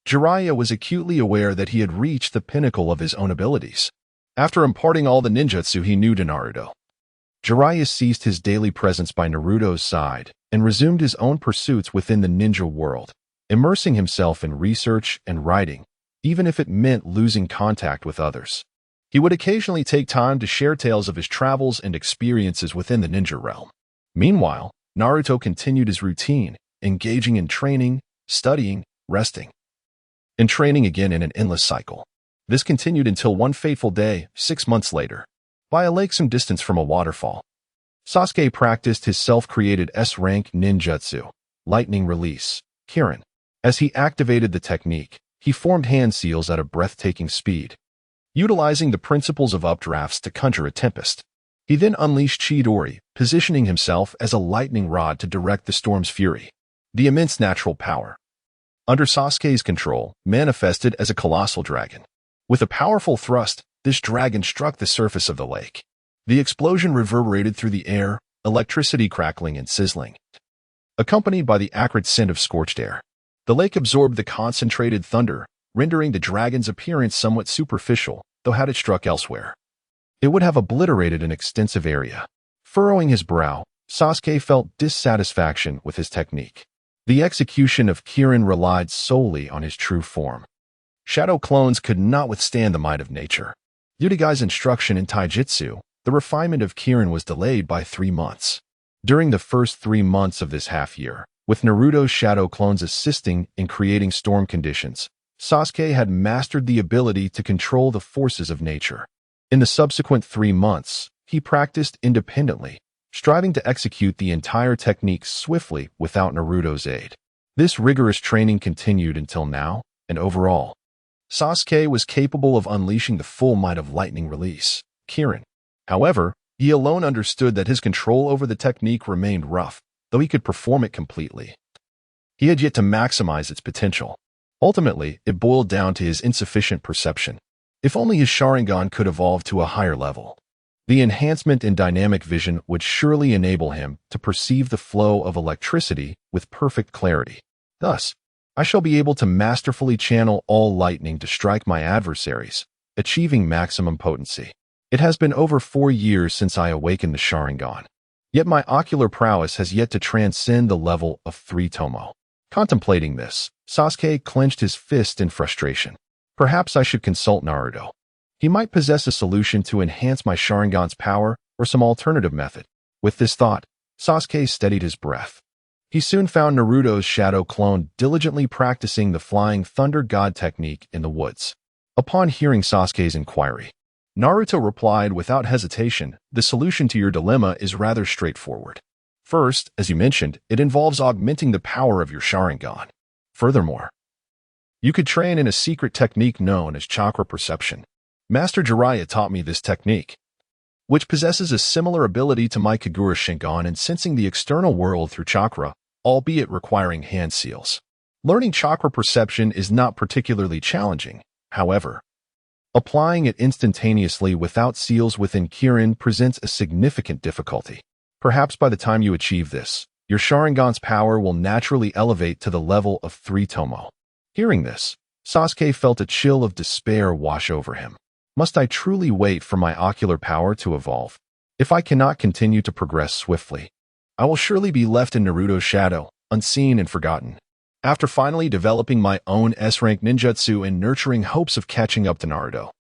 Jiraiya was acutely aware that he had reached the pinnacle of his own abilities. After imparting all the ninjutsu he knew to Naruto, Jiraiya ceased his daily presence by Naruto's side and resumed his own pursuits within the ninja world, immersing himself in research and writing, even if it meant losing contact with others. He would occasionally take time to share tales of his travels and experiences within the ninja realm. Meanwhile, Naruto continued his routine, engaging in training, studying, resting, and training again in an endless cycle. This continued until one fateful day, 6 months later. By a lake some distance from a waterfall, Sasuke practiced his self-created S-rank ninjutsu, lightning release, Kirin. As he activated the technique, he formed hand seals at a breathtaking speed, utilizing the principles of updrafts to conjure a tempest. He then unleashed Chidori, positioning himself as a lightning rod to direct the storm's fury. The immense natural power, under Sasuke's control, manifested as a colossal dragon. With a powerful thrust, this dragon struck the surface of the lake. The explosion reverberated through the air, electricity crackling and sizzling, accompanied by the acrid scent of scorched air. The lake absorbed the concentrated thunder, rendering the dragon's appearance somewhat superficial, though had it struck elsewhere, it would have obliterated an extensive area. Furrowing his brow, Sasuke felt dissatisfaction with his technique. The execution of Kirin relied solely on his true form. Shadow clones could not withstand the might of nature. Due to Guy's instruction in taijutsu, the refinement of Kirin was delayed by 3 months. During the first 3 months of this half-year, with Naruto's shadow clones assisting in creating storm conditions, Sasuke had mastered the ability to control the forces of nature. In the subsequent 3 months, he practiced independently, striving to execute the entire technique swiftly without Naruto's aid. This rigorous training continued until now, and overall, Sasuke was capable of unleashing the full might of lightning release, Kirin. However, he alone understood that his control over the technique remained rough, though he could perform it completely. He had yet to maximize its potential. Ultimately, it boiled down to his insufficient perception. If only his Sharingan could evolve to a higher level, the enhancement in dynamic vision would surely enable him to perceive the flow of electricity with perfect clarity. Thus, I shall be able to masterfully channel all lightning to strike my adversaries, achieving maximum potency. It has been over 4 years since I awakened the Sharingan. Yet my ocular prowess has yet to transcend the level of 3 tomo. Contemplating this, Sasuke clenched his fist in frustration. Perhaps I should consult Naruto. He might possess a solution to enhance my Sharingan's power or some alternative method. With this thought, Sasuke steadied his breath. He soon found Naruto's shadow clone diligently practicing the flying thunder god technique in the woods. Upon hearing Sasuke's inquiry, Naruto replied without hesitation, "The solution to your dilemma is rather straightforward. First, as you mentioned, it involves augmenting the power of your Sharingan. Furthermore, you could train in a secret technique known as chakra perception. Master Jiraiya taught me this technique, which possesses a similar ability to my Kagura Shingon in sensing the external world through chakra, albeit requiring hand seals. Learning chakra perception is not particularly challenging, however. Applying it instantaneously without seals within Kirin presents a significant difficulty. Perhaps by the time you achieve this, your Sharingan's power will naturally elevate to the level of 3 tomo." Hearing this, Sasuke felt a chill of despair wash over him. Must I truly wait for my ocular power to evolve? If I cannot continue to progress swiftly, I will surely be left in Naruto's shadow, unseen and forgotten. After finally developing my own S-rank ninjutsu and nurturing hopes of catching up to Naruto.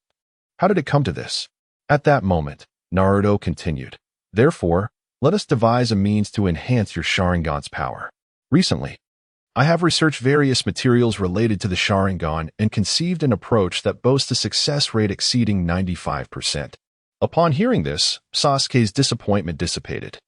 How did it come to this? At that moment, Naruto continued. Therefore, let us devise a means to enhance your Sharingan's power. Recently, I have researched various materials related to the Sharingan and conceived an approach that boasts a success rate exceeding 95%. Upon hearing this, Sasuke's disappointment dissipated,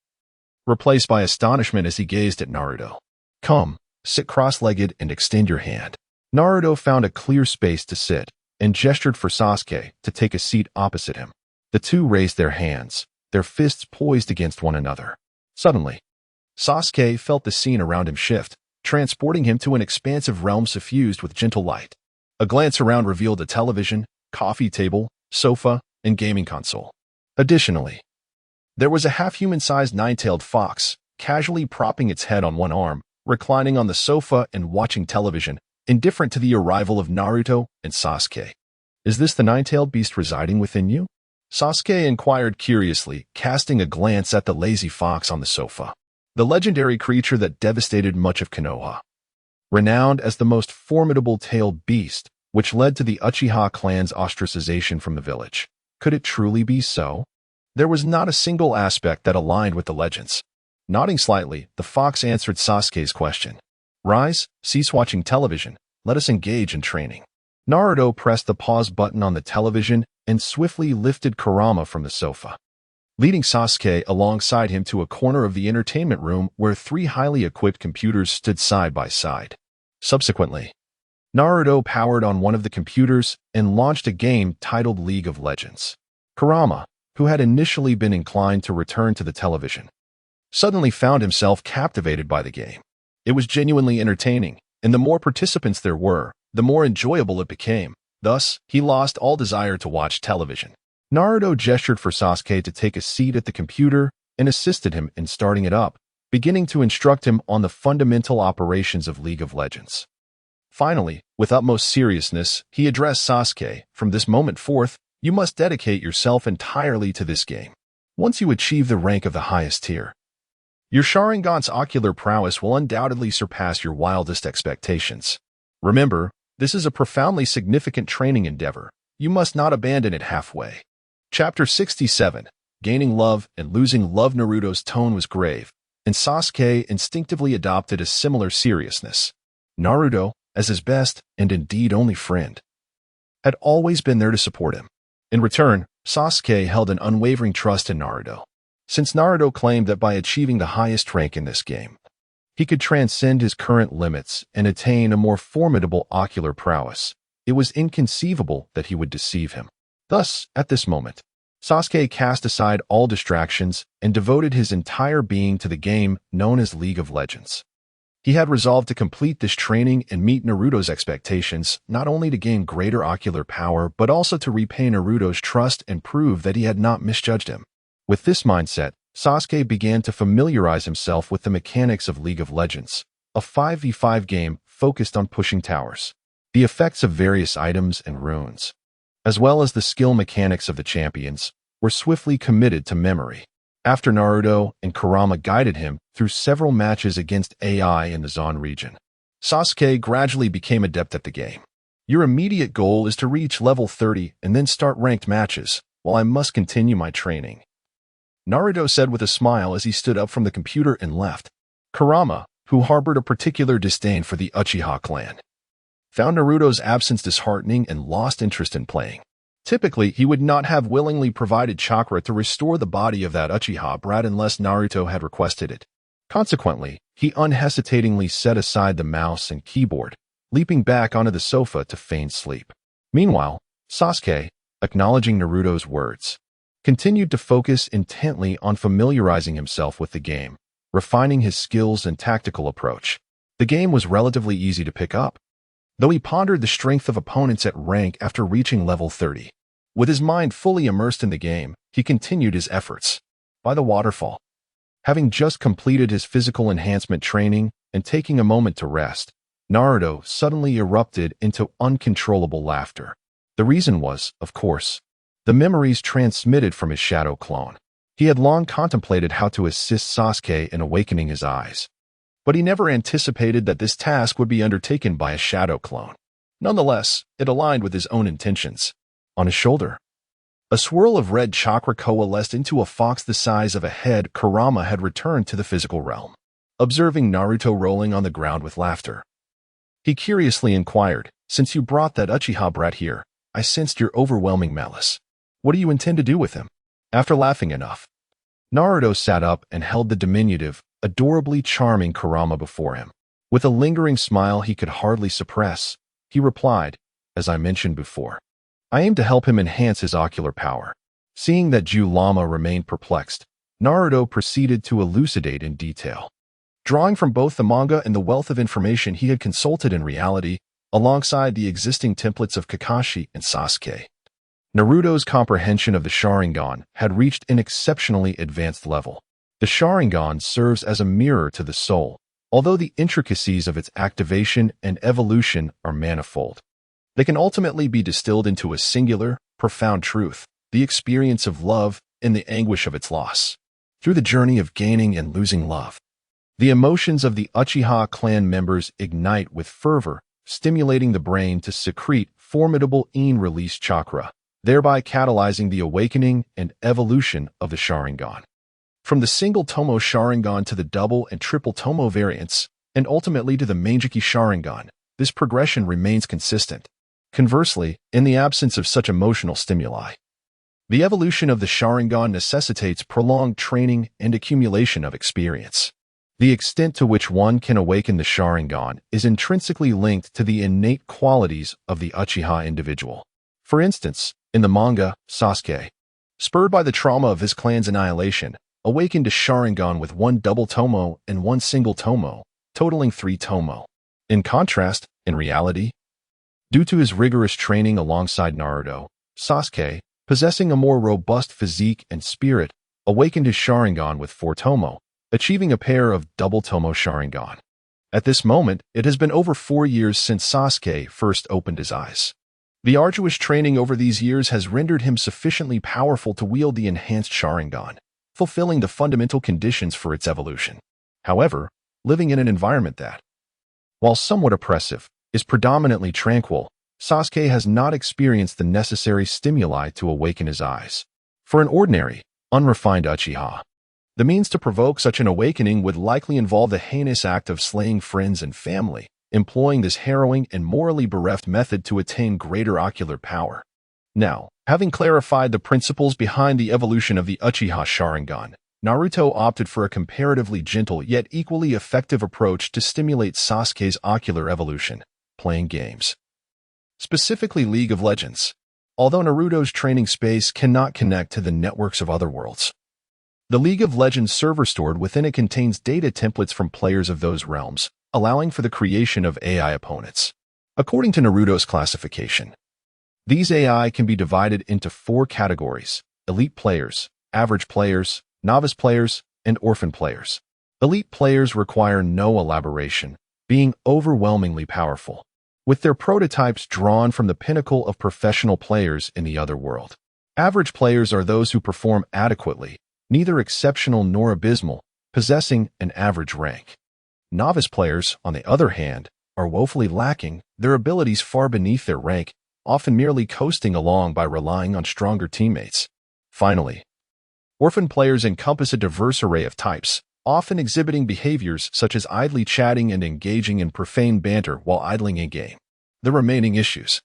replaced by astonishment as he gazed at Naruto. "Come, sit cross-legged and extend your hand." Naruto found a clear space to sit and gestured for Sasuke to take a seat opposite him. The two raised their hands, their fists poised against one another. Suddenly, Sasuke felt the scene around him shift, transporting him to an expansive realm suffused with gentle light. A glance around revealed a television, coffee table, sofa, and gaming console. Additionally, there was a half-human-sized 9-tailed fox, casually propping its head on one arm, reclining on the sofa and watching television, indifferent to the arrival of Naruto and Sasuke. "Is this the 9-tailed beast residing within you?" Sasuke inquired curiously, casting a glance at the lazy fox on the sofa. The legendary creature that devastated much of Konoha. Renowned as the most formidable tailed beast, which led to the Uchiha clan's ostracization from the village. Could it truly be so? There was not a single aspect that aligned with the legends. Nodding slightly, the fox answered Sasuke's question. "Rise, cease watching television, let us engage in training." Naruto pressed the pause button on the television and swiftly lifted Kurama from the sofa, leading Sasuke alongside him to a corner of the entertainment room where 3 highly equipped computers stood side by side. Subsequently, Naruto powered on one of the computers and launched a game titled League of Legends. Kurama, who had initially been inclined to return to the television, suddenly found himself captivated by the game. It was genuinely entertaining, and the more participants there were, the more enjoyable it became. Thus, he lost all desire to watch television. Naruto gestured for Sasuke to take a seat at the computer and assisted him in starting it up, beginning to instruct him on the fundamental operations of League of Legends. Finally, with utmost seriousness, he addressed Sasuke. From this moment forth, you must dedicate yourself entirely to this game. Once you achieve the rank of the highest tier, your Sharingan's ocular prowess will undoubtedly surpass your wildest expectations. Remember, this is a profoundly significant training endeavor. You must not abandon it halfway. Chapter 67. Gaining Love and Losing Love. Naruto's tone was grave, and Sasuke instinctively adopted a similar seriousness. Naruto, as his best and indeed only friend, had always been there to support him. In return, Sasuke held an unwavering trust in Naruto. Since Naruto claimed that by achieving the highest rank in this game, he could transcend his current limits and attain a more formidable ocular prowess, it was inconceivable that he would deceive him. Thus, at this moment, Sasuke cast aside all distractions and devoted his entire being to the game known as League of Legends. He had resolved to complete this training and meet Naruto's expectations, not only to gain greater ocular power, but also to repay Naruto's trust and prove that he had not misjudged him. With this mindset, Sasuke began to familiarize himself with the mechanics of League of Legends, a 5v5 game focused on pushing towers, the effects of various items and runes, as well as the skill mechanics of the champions, were swiftly committed to memory. After Naruto and Kurama guided him through several matches against AI in the Zon region, Sasuke gradually became adept at the game. Your immediate goal is to reach level 30 and then start ranked matches, while I must continue my training, Naruto said with a smile as he stood up from the computer and left. Kurama, who harbored a particular disdain for the Uchiha clan, found Naruto's absence disheartening and lost interest in playing. Typically, he would not have willingly provided chakra to restore the body of that Uchiha brat unless Naruto had requested it. Consequently, he unhesitatingly set aside the mouse and keyboard, leaping back onto the sofa to feign sleep. Meanwhile, Sasuke, acknowledging Naruto's words, continued to focus intently on familiarizing himself with the game, refining his skills and tactical approach. The game was relatively easy to pick up, though he pondered the strength of opponents at rank after reaching level 30. With his mind fully immersed in the game, he continued his efforts. By the waterfall, having just completed his physical enhancement training and taking a moment to rest, Naruto suddenly erupted into uncontrollable laughter. The reason was, of course, the memories transmitted from his shadow clone. He had long contemplated how to assist Sasuke in awakening his eyes, but he never anticipated that this task would be undertaken by a shadow clone. Nonetheless, it aligned with his own intentions. On his shoulder, a swirl of red chakra coalesced into a fox the size of a head. Kurama had returned to the physical realm. Observing Naruto rolling on the ground with laughter, he curiously inquired, "Since you brought that Uchiha brat here, I sensed your overwhelming malice. What do you intend to do with him?" After laughing enough, Naruto sat up and held the diminutive, adorably charming Kurama before him. With a lingering smile he could hardly suppress, he replied, "As I mentioned before, I aim to help him enhance his ocular power." Seeing that Ju Lama remained perplexed, Naruto proceeded to elucidate in detail, drawing from both the manga and the wealth of information he had consulted in reality, alongside the existing templates of Kakashi and Sasuke. Naruto's comprehension of the Sharingan had reached an exceptionally advanced level. The Sharingan serves as a mirror to the soul, although the intricacies of its activation and evolution are manifold. They can ultimately be distilled into a singular, profound truth, the experience of love and the anguish of its loss. Through the journey of gaining and losing love, the emotions of the Uchiha clan members ignite with fervor, stimulating the brain to secrete formidable in-release chakra, thereby catalyzing the awakening and evolution of the Sharingan. From the single Tomo Sharingan to the double and triple Tomo variants, and ultimately to the Manjiki Sharingan, this progression remains consistent. Conversely, in the absence of such emotional stimuli, the evolution of the Sharingan necessitates prolonged training and accumulation of experience. The extent to which one can awaken the Sharingan is intrinsically linked to the innate qualities of the Uchiha individual. For instance, in the manga, Sasuke, spurred by the trauma of his clan's annihilation, awakened a Sharingan with 1 double tomo and 1 single tomo, totaling 3 tomo. In contrast, in reality, due to his rigorous training alongside Naruto, Sasuke, possessing a more robust physique and spirit, awakened his Sharingan with 4 tomo, achieving a pair of double tomo Sharingan. At this moment, it has been over 4 years since Sasuke first opened his eyes. The arduous training over these years has rendered him sufficiently powerful to wield the enhanced Sharingan, fulfilling the fundamental conditions for its evolution. However, living in an environment that, while somewhat oppressive, is predominantly tranquil, Sasuke has not experienced the necessary stimuli to awaken his eyes. For an ordinary, unrefined Uchiha, the means to provoke such an awakening would likely involve the heinous act of slaying friends and family, employing this harrowing and morally bereft method to attain greater ocular power. Now, having clarified the principles behind the evolution of the Uchiha Sharingan, Naruto opted for a comparatively gentle yet equally effective approach to stimulate Sasuke's ocular evolution: playing games. Specifically League of Legends. Although Naruto's training space cannot connect to the networks of other worlds, the League of Legends server stored within it contains data templates from players of those realms, allowing for the creation of AI opponents. According to Naruto's classification, these AI can be divided into 4 categories: elite players, average players, novice players, and orphan players. Elite players require no elaboration, being overwhelmingly powerful, with their prototypes drawn from the pinnacle of professional players in the other world. Average players are those who perform adequately, neither exceptional nor abysmal, possessing an average rank. Novice players, on the other hand, are woefully lacking, their abilities far beneath their rank, often merely coasting along by relying on stronger teammates. Finally, orphan players encompass a diverse array of types, often exhibiting behaviors such as idly chatting and engaging in profane banter while idling in-game. The remaining issues,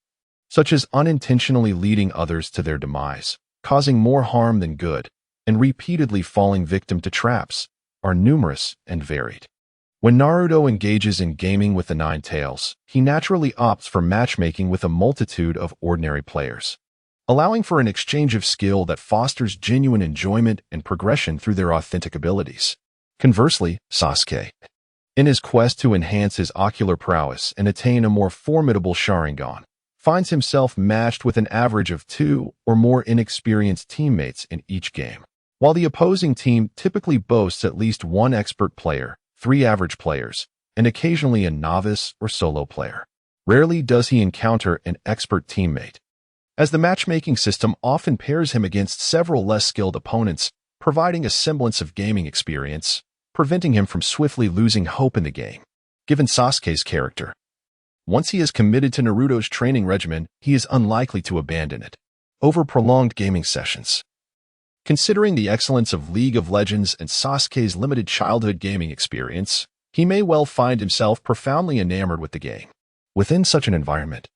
such as unintentionally leading others to their demise, causing more harm than good, and repeatedly falling victim to traps, are numerous and varied. When Naruto engages in gaming with the Nine Tails, he naturally opts for matchmaking with a multitude of ordinary players, allowing for an exchange of skill that fosters genuine enjoyment and progression through their authentic abilities. Conversely, Sasuke, in his quest to enhance his ocular prowess and attain a more formidable Sharingan, finds himself matched with an average of 2 or more inexperienced teammates in each game. While the opposing team typically boasts at least 1 expert player, 3 average players, and occasionally a novice or solo player, rarely does he encounter an expert teammate, as the matchmaking system often pairs him against several less skilled opponents, providing a semblance of gaming experience, preventing him from swiftly losing hope in the game. Given Sasuke's character, once he is committed to Naruto's training regimen, he is unlikely to abandon it over prolonged gaming sessions. Considering the excellence of League of Legends and Sasuke's limited childhood gaming experience, he may well find himself profoundly enamored with the game. Within such an environment,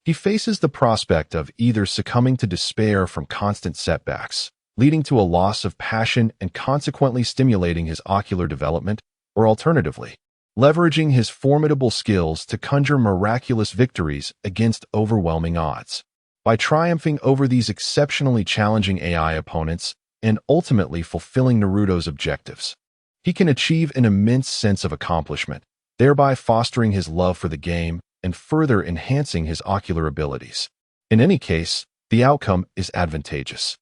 he faces the prospect of either succumbing to despair from constant setbacks, leading to a loss of passion and consequently stimulating his ocular development, or alternatively, leveraging his formidable skills to conjure miraculous victories against overwhelming odds. By triumphing over these exceptionally challenging AI opponents and ultimately fulfilling Naruto's objectives, he can achieve an immense sense of accomplishment, thereby fostering his love for the game and further enhancing his ocular abilities. In any case, the outcome is advantageous.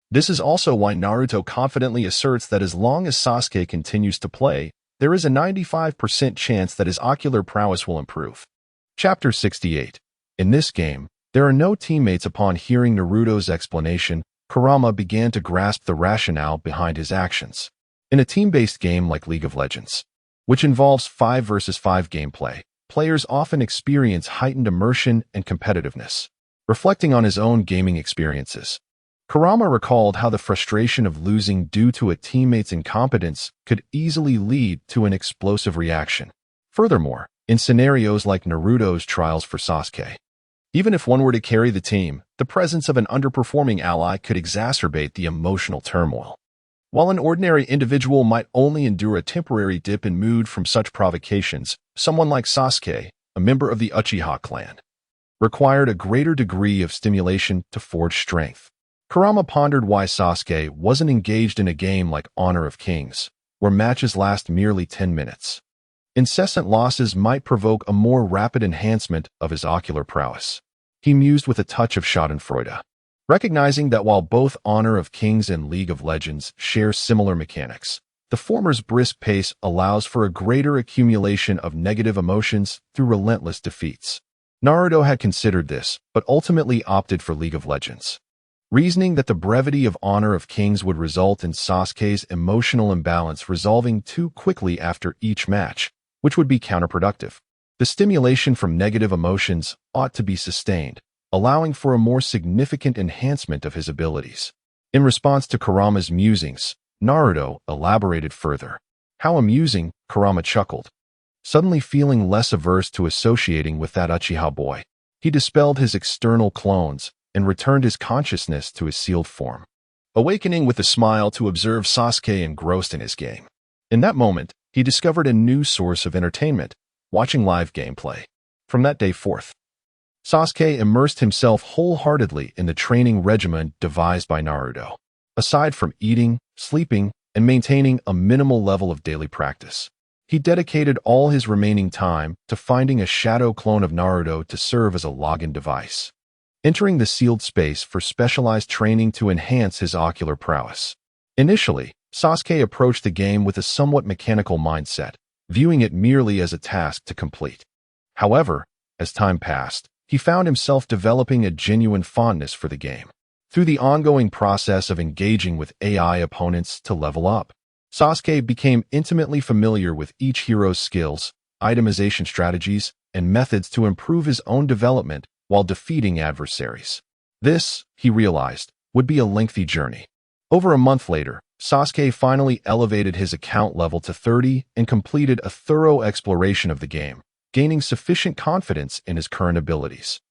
This is also why Naruto confidently asserts that as long as Sasuke continues to play, there is a 95% chance that his ocular prowess will improve. Chapter 68. In this game, there are no teammates. Upon hearing Naruto's explanation, Kurama began to grasp the rationale behind his actions. In a team-based game like League of Legends, which involves 5 versus 5 gameplay, players often experience heightened immersion and competitiveness. Reflecting on his own gaming experiences, Kurama recalled how the frustration of losing due to a teammate's incompetence could easily lead to an explosive reaction. Furthermore, in scenarios like Naruto's trials for Sasuke, Even if one were to carry the team, the presence of an underperforming ally could exacerbate the emotional turmoil. While an ordinary individual might only endure a temporary dip in mood from such provocations, someone like Sasuke, a member of the Uchiha clan, required a greater degree of stimulation to forge strength. Kurama pondered why Sasuke wasn't engaged in a game like Honor of Kings, where matches last merely 10 minutes. Incessant losses might provoke a more rapid enhancement of his ocular prowess. He mused with a touch of schadenfreude, recognizing that while both Honor of Kings and League of Legends share similar mechanics, the former's brisk pace allows for a greater accumulation of negative emotions through relentless defeats. Naruto had considered this, but ultimately opted for League of Legends, reasoning that the brevity of Honor of Kings would result in Sasuke's emotional imbalance resolving too quickly after each match, which would be counterproductive. The stimulation from negative emotions ought to be sustained, allowing for a more significant enhancement of his abilities. In response to Kurama's musings, Naruto elaborated further. "How amusing," Kurama chuckled, suddenly feeling less averse to associating with that Uchiha boy. He dispelled his external clones and returned his consciousness to his sealed form, awakening with a smile to observe Sasuke engrossed in his game. In that moment, he discovered a new source of entertainment, watching live gameplay. From that day forth, Sasuke immersed himself wholeheartedly in the training regimen devised by Naruto. Aside from eating, sleeping, and maintaining a minimal level of daily practice, he dedicated all his remaining time to finding a shadow clone of Naruto to serve as a login device, entering the sealed space for specialized training to enhance his ocular prowess. Initially, Sasuke approached the game with a somewhat mechanical mindset, viewing it merely as a task to complete. However, as time passed, he found himself developing a genuine fondness for the game. Through the ongoing process of engaging with AI opponents to level up, Sasuke became intimately familiar with each hero's skills, itemization strategies, and methods to improve his own development while defeating adversaries. This, he realized, would be a lengthy journey. Over a month later, Sasuke finally elevated his account level to 30 and completed a thorough exploration of the game, gaining sufficient confidence in his current abilities.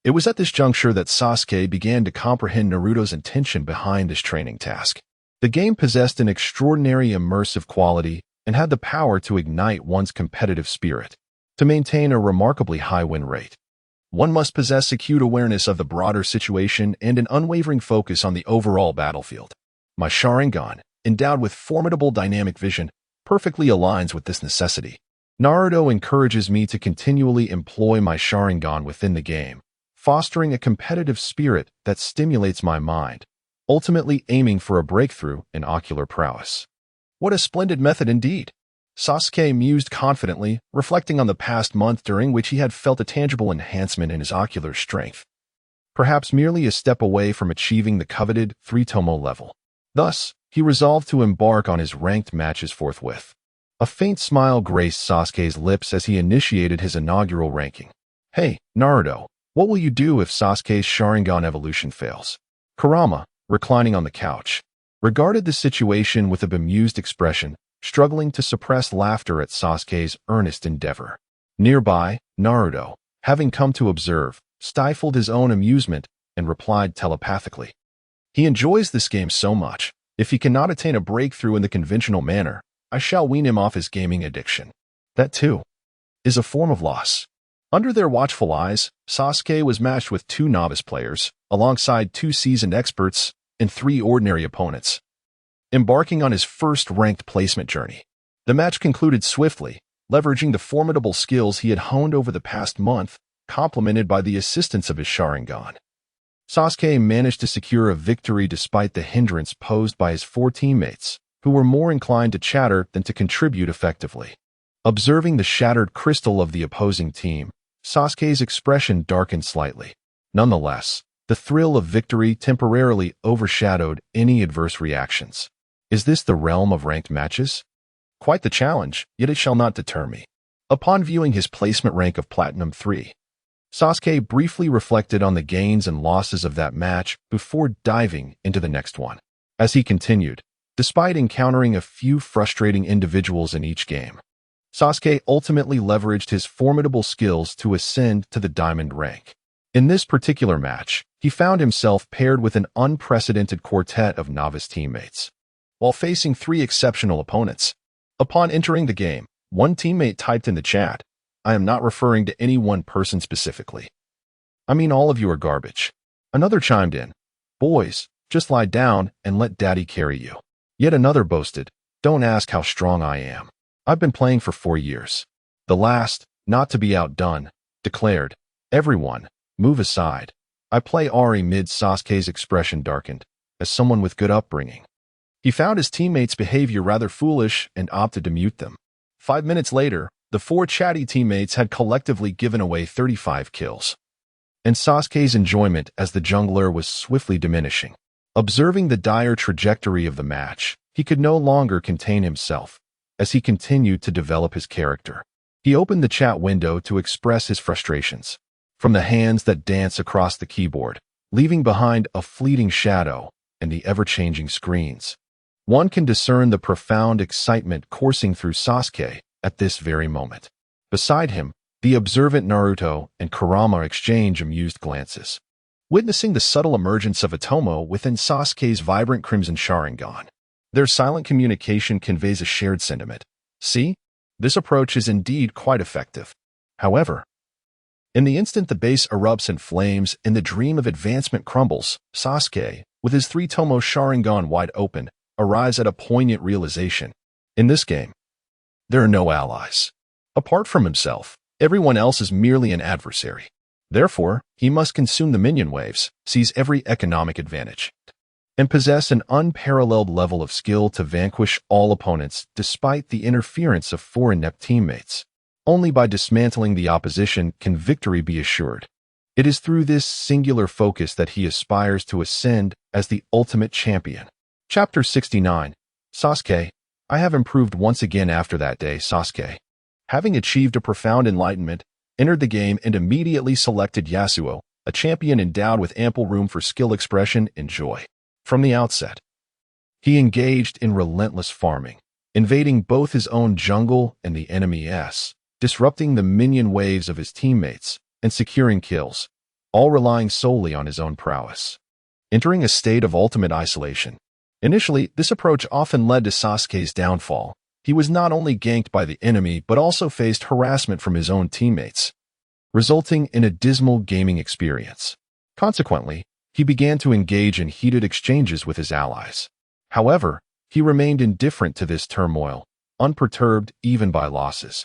It was at this juncture that Sasuke began to comprehend Naruto's intention behind this training task. The game possessed an extraordinary immersive quality and had the power to ignite one's competitive spirit. To maintain a remarkably high win rate, one must possess acute awareness of the broader situation and an unwavering focus on the overall battlefield. My Sharingan, endowed with formidable dynamic vision, perfectly aligns with this necessity. Naruto encourages me to continually employ my Sharingan within the game, fostering a competitive spirit that stimulates my mind, ultimately aiming for a breakthrough in ocular prowess. What a splendid method indeed! Sasuke mused confidently, reflecting on the past month during which he had felt a tangible enhancement in his ocular strength, perhaps merely a step away from achieving the coveted 3-tomo level. Thus, he resolved to embark on his ranked matches forthwith. A faint smile graced Sasuke's lips as he initiated his inaugural ranking. "Hey, Naruto, what will you do if Sasuke's Sharingan evolution fails?" Kurama, reclining on the couch, regarded the situation with a bemused expression, struggling to suppress laughter at Sasuke's earnest endeavor. Nearby, Naruto, having come to observe, stifled his own amusement and replied telepathically. "He enjoys this game so much. If he cannot attain a breakthrough in the conventional manner, I shall wean him off his gaming addiction. That, too, is a form of loss." Under their watchful eyes, Sasuke was matched with 2 novice players, alongside 2 seasoned experts and 3 ordinary opponents, embarking on his first ranked placement journey. The match concluded swiftly, leveraging the formidable skills he had honed over the past month, complemented by the assistance of his Sharingan. Sasuke managed to secure a victory despite the hindrance posed by his 4 teammates, who were more inclined to chatter than to contribute effectively. Observing the shattered crystal of the opposing team, Sasuke's expression darkened slightly. Nonetheless, the thrill of victory temporarily overshadowed any adverse reactions. Is this the realm of ranked matches? Quite the challenge, yet it shall not deter me. Upon viewing his placement rank of Platinum 3, Sasuke briefly reflected on the gains and losses of that match before diving into the next one. As he continued, despite encountering a few frustrating individuals in each game, Sasuke ultimately leveraged his formidable skills to ascend to the diamond rank. In this particular match, he found himself paired with an unprecedented quartet of novice teammates, while facing three exceptional opponents. Upon entering the game, one teammate typed in the chat, "I am not referring to any one person specifically. I mean all of you are garbage." Another chimed in, "Boys, just lie down and let daddy carry you." Yet another boasted, "Don't ask how strong I am. I've been playing for 4 years." The last, not to be outdone, declared, "Everyone, move aside. I play Ari mid." Sasuke's expression darkened, as someone with good upbringing. He found his teammates' behavior rather foolish and opted to mute them. 5 minutes later, the 4 chatty teammates had collectively given away 35 kills. And Sasuke's enjoyment as the jungler was swiftly diminishing. Observing the dire trajectory of the match, he could no longer contain himself as he continued to develop his character. He opened the chat window to express his frustrations. From the hands that dance across the keyboard, leaving behind a fleeting shadow and the ever-changing screens, one can discern the profound excitement coursing through Sasuke at this very moment. Beside him, the observant Naruto and Kurama exchange amused glances, witnessing the subtle emergence of Atomo within Sasuke's vibrant crimson Sharingan. Their silent communication conveys a shared sentiment. See, this approach is indeed quite effective. However, in the instant the base erupts in flames and the dream of advancement crumbles, Sasuke, with his 3 Tomo Sharingan wide open, arrives at a poignant realization. In this game, there are no allies. Apart from himself, everyone else is merely an adversary. Therefore, he must consume the minion waves, seize every economic advantage, and possess an unparalleled level of skill to vanquish all opponents despite the interference of 4 inept teammates. Only by dismantling the opposition can victory be assured. It is through this singular focus that he aspires to ascend as the ultimate champion. Chapter 69. Sasuke. I have improved once again after that day. Sasuke, having achieved a profound enlightenment, entered the game and immediately selected Yasuo, a champion endowed with ample room for skill expression and joy. From the outset, he engaged in relentless farming, invading both his own jungle and the enemy's, disrupting the minion waves of his teammates, and securing kills, all relying solely on his own prowess. Entering a state of ultimate isolation. Initially, this approach often led to Sasuke's downfall. He was not only ganked by the enemy but also faced harassment from his own teammates, resulting in a dismal gaming experience. Consequently, he began to engage in heated exchanges with his allies. However, he remained indifferent to this turmoil, unperturbed even by losses,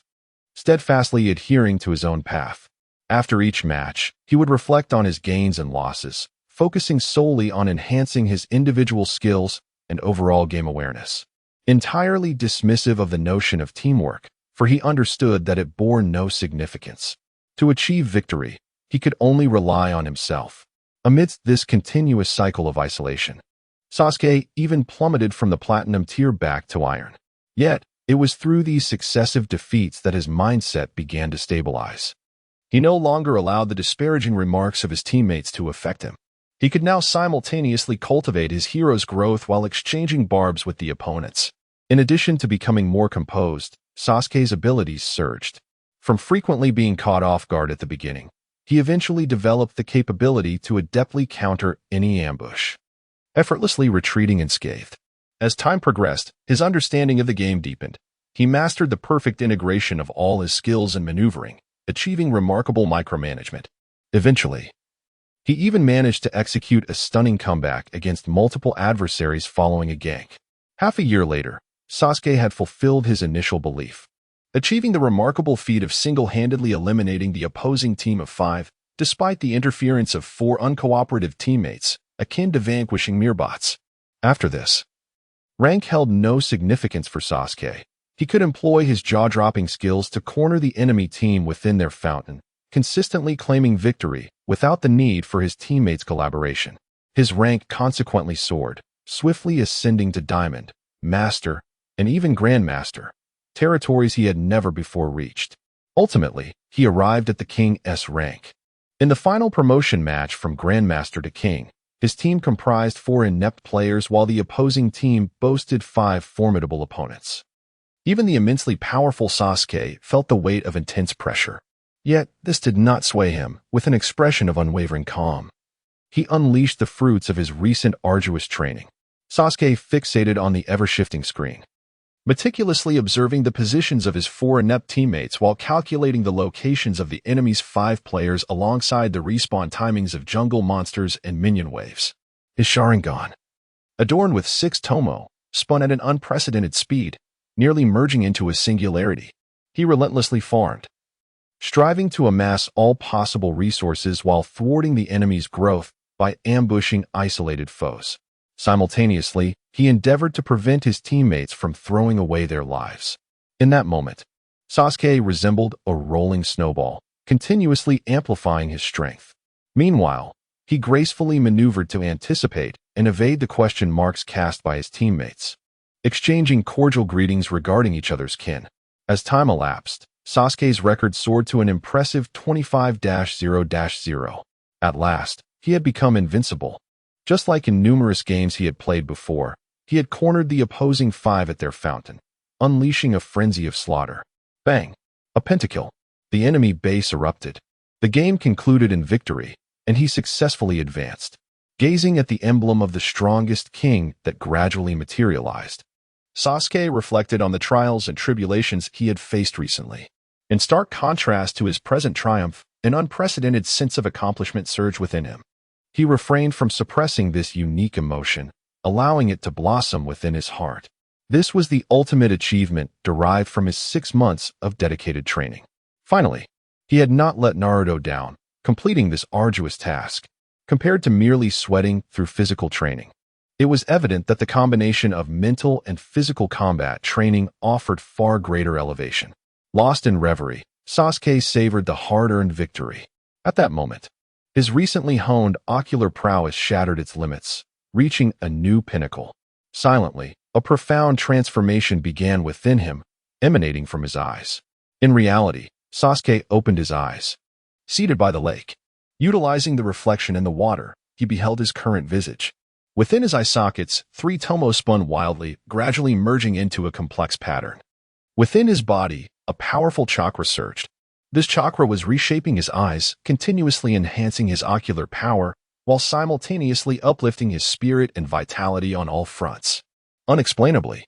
steadfastly adhering to his own path. After each match, he would reflect on his gains and losses, focusing solely on enhancing his individual skills and overall game awareness. Entirely dismissive of the notion of teamwork, for he understood that it bore no significance. To achieve victory, he could only rely on himself. Amidst this continuous cycle of isolation, Sasuke even plummeted from the platinum tier back to iron. Yet, it was through these successive defeats that his mindset began to stabilize. He no longer allowed the disparaging remarks of his teammates to affect him. He could now simultaneously cultivate his hero's growth while exchanging barbs with the opponents. In addition to becoming more composed, Sasuke's abilities surged. From frequently being caught off guard at the beginning, he eventually developed the capability to adeptly counter any ambush, effortlessly retreating unscathed. As time progressed, his understanding of the game deepened. He mastered the perfect integration of all his skills and maneuvering, achieving remarkable micromanagement. Eventually, he even managed to execute a stunning comeback against multiple adversaries following a gank. Half a year later, Sasuke had fulfilled his initial belief, achieving the remarkable feat of single-handedly eliminating the opposing team of 5, despite the interference of 4 uncooperative teammates, akin to vanquishing Mirbots. After this, rank held no significance for Sasuke. He could employ his jaw-dropping skills to corner the enemy team within their fountain, consistently claiming victory without the need for his teammates' collaboration. His rank consequently soared, swiftly ascending to Diamond, Master, and even Grandmaster, territories he had never before reached. Ultimately, he arrived at the King's rank. In the final promotion match from Grandmaster to King, his team comprised 4 inept players while the opposing team boasted 5 formidable opponents. Even the immensely powerful Sasuke felt the weight of intense pressure. Yet this did not sway him with an expression of unwavering calm. He unleashed the fruits of his recent arduous training. Sasuke fixated on the ever-shifting screen, meticulously observing the positions of his 4 inept teammates while calculating the locations of the enemy's 5 players alongside the respawn timings of jungle monsters and minion waves. His Sharingan, adorned with 6 tomo, spun at an unprecedented speed, nearly merging into a singularity. He relentlessly farmed, striving to amass all possible resources while thwarting the enemy's growth by ambushing isolated foes. Simultaneously, he endeavored to prevent his teammates from throwing away their lives. In that moment, Sasuke resembled a rolling snowball, continuously amplifying his strength. Meanwhile, he gracefully maneuvered to anticipate and evade the question marks cast by his teammates, exchanging cordial greetings regarding each other's kin. As time elapsed, Sasuke's record soared to an impressive 25-0-0. At last, he had become invincible. Just like in numerous games he had played before, he had cornered the opposing 5 at their fountain, unleashing a frenzy of slaughter. Bang! A pentakill. The enemy base erupted. The game concluded in victory, and he successfully advanced, gazing at the emblem of the strongest king that gradually materialized. Sasuke reflected on the trials and tribulations he had faced recently. In stark contrast to his present triumph, an unprecedented sense of accomplishment surged within him. He refrained from suppressing this unique emotion, allowing it to blossom within his heart. This was the ultimate achievement derived from his 6 months of dedicated training. Finally, he had not let Naruto down, completing this arduous task. Compared to merely sweating through physical training, it was evident that the combination of mental and physical combat training offered far greater elevation. Lost in reverie, Sasuke savored the hard-earned victory. At that moment, his recently honed ocular prowess shattered its limits, reaching a new pinnacle. Silently, a profound transformation began within him, emanating from his eyes. In reality, Sasuke opened his eyes. Seated by the lake, utilizing the reflection in the water, he beheld his current visage. Within his eye sockets, 3 tomo spun wildly, gradually merging into a complex pattern. Within his body, a powerful chakra surged. This chakra was reshaping his eyes, continuously enhancing his ocular power, while simultaneously uplifting his spirit and vitality on all fronts. Unexplainably,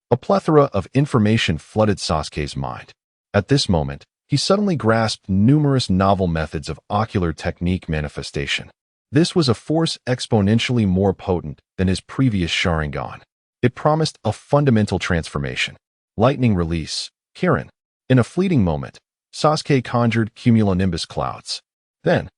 a plethora of information flooded Sasuke's mind. At this moment, he suddenly grasped numerous novel methods of ocular technique manifestation. This was a force exponentially more potent than his previous Sharingan. It promised a fundamental transformation. Lightning release, Kirin. In a fleeting moment, Sasuke conjured cumulonimbus clouds. Then,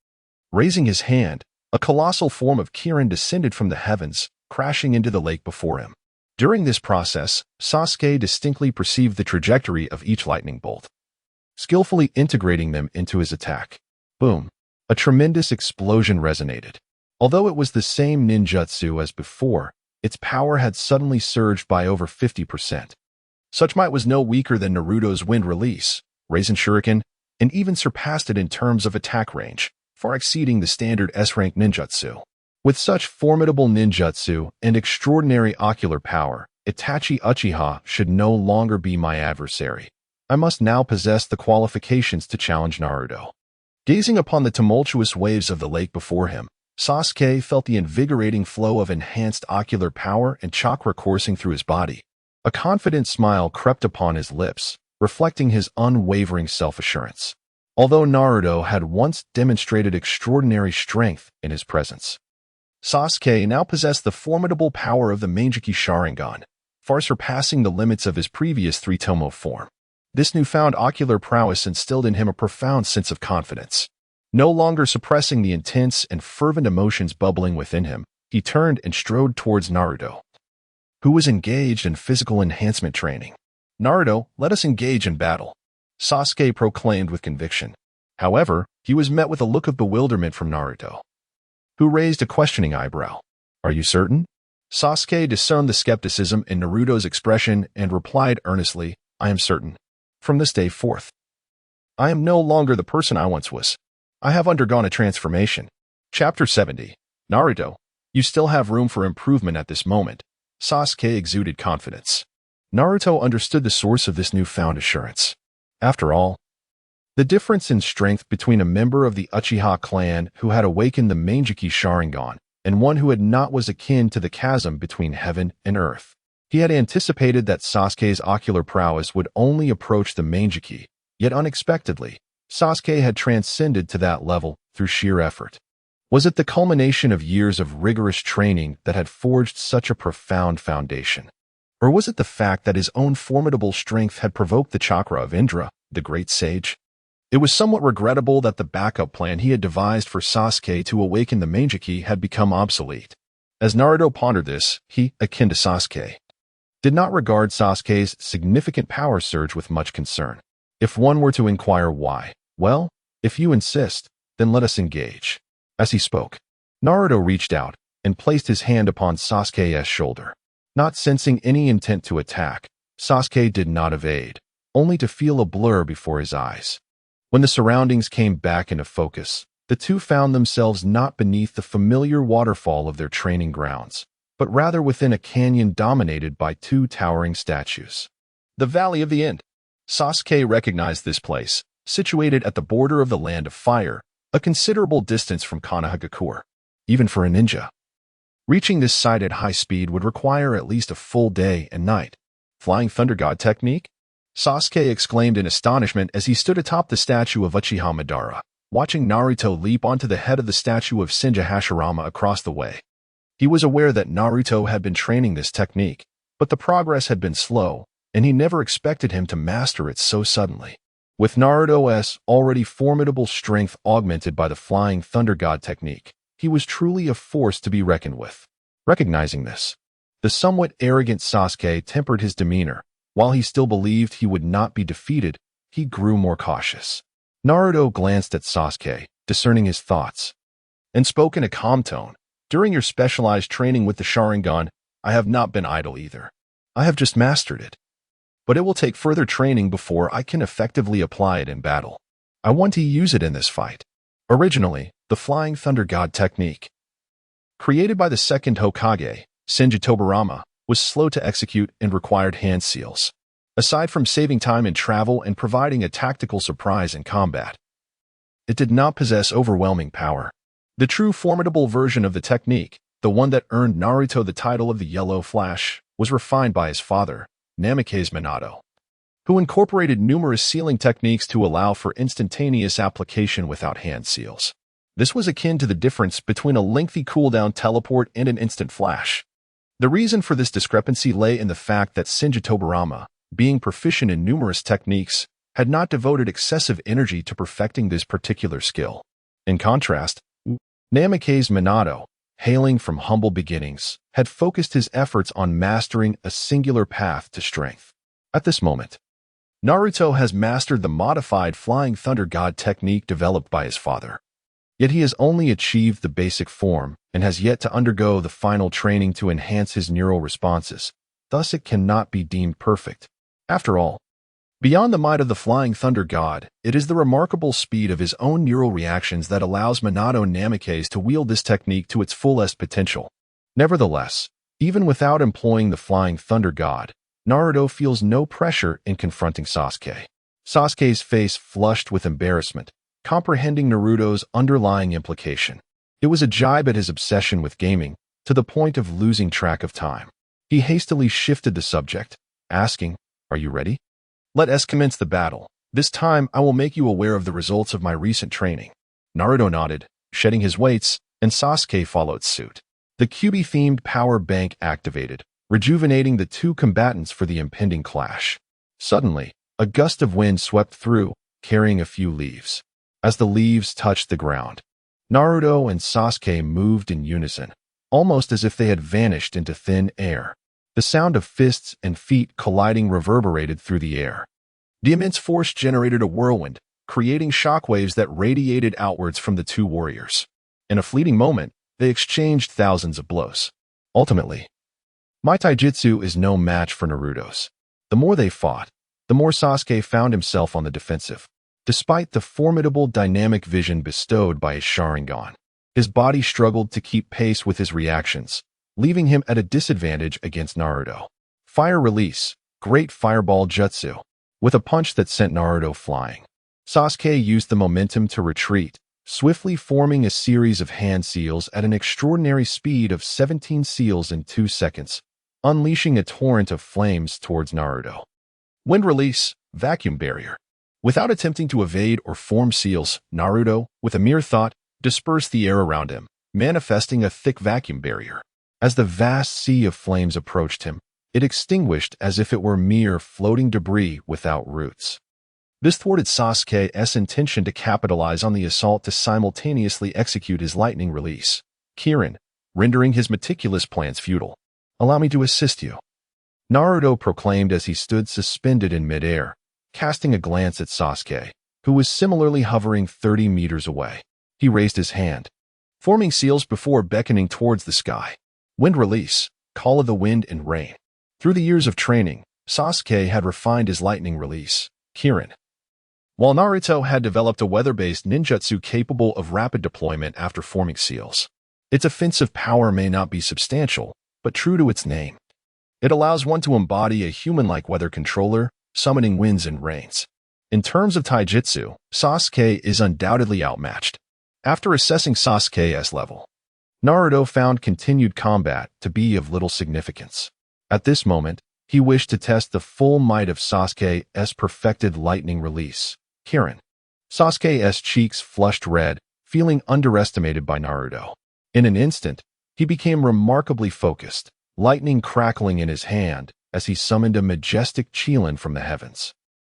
raising his hand, a colossal form of Kirin descended from the heavens, crashing into the lake before him. During this process, Sasuke distinctly perceived the trajectory of each lightning bolt, skillfully integrating them into his attack. Boom! A tremendous explosion resonated. Although it was the same ninjutsu as before, its power had suddenly surged by over 50%. Such might was no weaker than Naruto's wind release, Rasenshuriken, and even surpassed it in terms of attack range, far exceeding the standard S-rank ninjutsu. With such formidable ninjutsu and extraordinary ocular power, Itachi Uchiha should no longer be my adversary. I must now possess the qualifications to challenge Naruto. Gazing upon the tumultuous waves of the lake before him, Sasuke felt the invigorating flow of enhanced ocular power and chakra coursing through his body. A confident smile crept upon his lips, reflecting his unwavering self-assurance. Although Naruto had once demonstrated extraordinary strength in his presence, Sasuke now possessed the formidable power of the Mangekyou Sharingan, far surpassing the limits of his previous 3-tomo form. This newfound ocular prowess instilled in him a profound sense of confidence. No longer suppressing the intense and fervent emotions bubbling within him, he turned and strode towards Naruto, who was engaged in physical enhancement training. "Naruto, let us engage in battle," Sasuke proclaimed with conviction. However, he was met with a look of bewilderment from Naruto, who raised a questioning eyebrow. "Are you certain?" Sasuke discerned the skepticism in Naruto's expression and replied earnestly, "I am certain. From this day forth, I am no longer the person I once was. I have undergone a transformation." Chapter 70. Naruto, you still have room for improvement at this moment. Sasuke exuded confidence. Naruto understood the source of this newfound assurance. After all, The difference in strength between a member of the Uchiha clan who had awakened the Manjiki Sharingan and one who had not was akin to the chasm between heaven and earth. He had anticipated that Sasuke's ocular prowess would only approach the Manjiki, yet unexpectedly, Sasuke had transcended to that level through sheer effort. Was it the culmination of years of rigorous training that had forged such a profound foundation? Or was it the fact that his own formidable strength had provoked the chakra of Indra, the great sage? It was somewhat regrettable that the backup plan he had devised for Sasuke to awaken the Manjiki had become obsolete. As Naruto pondered this, he, akin to Sasuke, did not regard Sasuke's significant power surge with much concern. If one were to inquire why, well, if you insist, then let us engage. As he spoke, Naruto reached out and placed his hand upon Sasuke's shoulder. Not sensing any intent to attack, Sasuke did not evade, only to feel a blur before his eyes. When the surroundings came back into focus, the two found themselves not beneath the familiar waterfall of their training grounds, but rather within a canyon dominated by two towering statues. The Valley of the End. Sasuke recognized this place, situated at the border of the Land of Fire, a considerable distance from Konohagakure, even for a ninja. Reaching this site at high speed would require at least a full day and night. Flying Thunder God technique? Sasuke exclaimed in astonishment as he stood atop the statue of Uchiha Madara, watching Naruto leap onto the head of the statue of Senju Hashirama across the way. He was aware that Naruto had been training this technique, but the progress had been slow, and he never expected him to master it so suddenly. With Naruto's already formidable strength augmented by the Flying Thunder God technique, he was truly a force to be reckoned with. Recognizing this, the somewhat arrogant Sasuke tempered his demeanor. While he still believed he would not be defeated, he grew more cautious. Naruto glanced at Sasuke, discerning his thoughts, and spoke in a calm tone. During your specialized training with the Sharingan, I have not been idle either. I have just mastered it. But it will take further training before I can effectively apply it in battle. I want to use it in this fight. Originally, the Flying Thunder God technique, created by the second Hokage, Senju Tobirama, was slow to execute and required hand seals. Aside from saving time in travel and providing a tactical surprise in combat, it did not possess overwhelming power. The true formidable version of the technique, the one that earned Naruto the title of the Yellow Flash, was refined by his father, Namikaze Minato, who incorporated numerous sealing techniques to allow for instantaneous application without hand seals. This was akin to the difference between a lengthy cooldown teleport and an instant flash. The reason for this discrepancy lay in the fact that Senju Tobirama, being proficient in numerous techniques, had not devoted excessive energy to perfecting this particular skill. In contrast, Namikaze Minato, hailing from humble beginnings, had focused his efforts on mastering a singular path to strength. At this moment, Naruto has mastered the modified Flying Thunder God technique developed by his father. Yet he has only achieved the basic form and has yet to undergo the final training to enhance his neural responses. Thus it cannot be deemed perfect. After all, beyond the might of the Flying Thunder God, it is the remarkable speed of his own neural reactions that allows Minato Namikaze to wield this technique to its fullest potential. Nevertheless, even without employing the Flying Thunder God, Naruto feels no pressure in confronting Sasuke. Sasuke's face flushed with embarrassment, comprehending Naruto's underlying implication. It was a jibe at his obsession with gaming, to the point of losing track of time. He hastily shifted the subject, asking, "Are you ready? Let us commence the battle. This time I will make you aware of the results of my recent training." Naruto nodded, shedding his weights, and Sasuke followed suit. The Kyuubi-themed power bank activated, rejuvenating the two combatants for the impending clash. Suddenly, a gust of wind swept through, carrying a few leaves. As the leaves touched the ground, Naruto and Sasuke moved in unison, almost as if they had vanished into thin air. The sound of fists and feet colliding reverberated through the air. The immense force generated a whirlwind, creating shockwaves that radiated outwards from the two warriors. In a fleeting moment, they exchanged thousands of blows. Ultimately, my taijutsu is no match for Naruto's. The more they fought, the more Sasuke found himself on the defensive. Despite the formidable dynamic vision bestowed by his Sharingan, his body struggled to keep pace with his reactions, leaving him at a disadvantage against Naruto. Fire release, Great Fireball Jutsu, with a punch that sent Naruto flying. Sasuke used the momentum to retreat, swiftly forming a series of hand seals at an extraordinary speed of 17 seals in 2 seconds, unleashing a torrent of flames towards Naruto. Wind release, vacuum barrier. Without attempting to evade or form seals, Naruto, with a mere thought, dispersed the air around him, manifesting a thick vacuum barrier. As the vast sea of flames approached him, it extinguished as if it were mere floating debris without roots. This thwarted Sasuke's intention to capitalize on the assault to simultaneously execute his lightning release, Kirin, rendering his meticulous plans futile. "Allow me to assist you," Naruto proclaimed as he stood suspended in midair, casting a glance at Sasuke, who was similarly hovering 30 meters away. He raised his hand, forming seals before beckoning towards the sky. Wind release, call of the wind and rain. Through the years of training, Sasuke had refined his lightning release, Kirin, while Naruto had developed a weather-based ninjutsu capable of rapid deployment after forming seals. Its offensive power may not be substantial, but true to its name, it allows one to embody a human-like weather controller, summoning winds and rains. In terms of taijutsu, Sasuke is undoubtedly outmatched. After assessing Sasuke's level, Naruto found continued combat to be of little significance. At this moment, he wished to test the full might of Sasuke's perfected lightning release, Kirin. Sasuke's cheeks flushed red, feeling underestimated by Naruto. In an instant, he became remarkably focused, lightning crackling in his hand as he summoned a majestic Chilin from the heavens.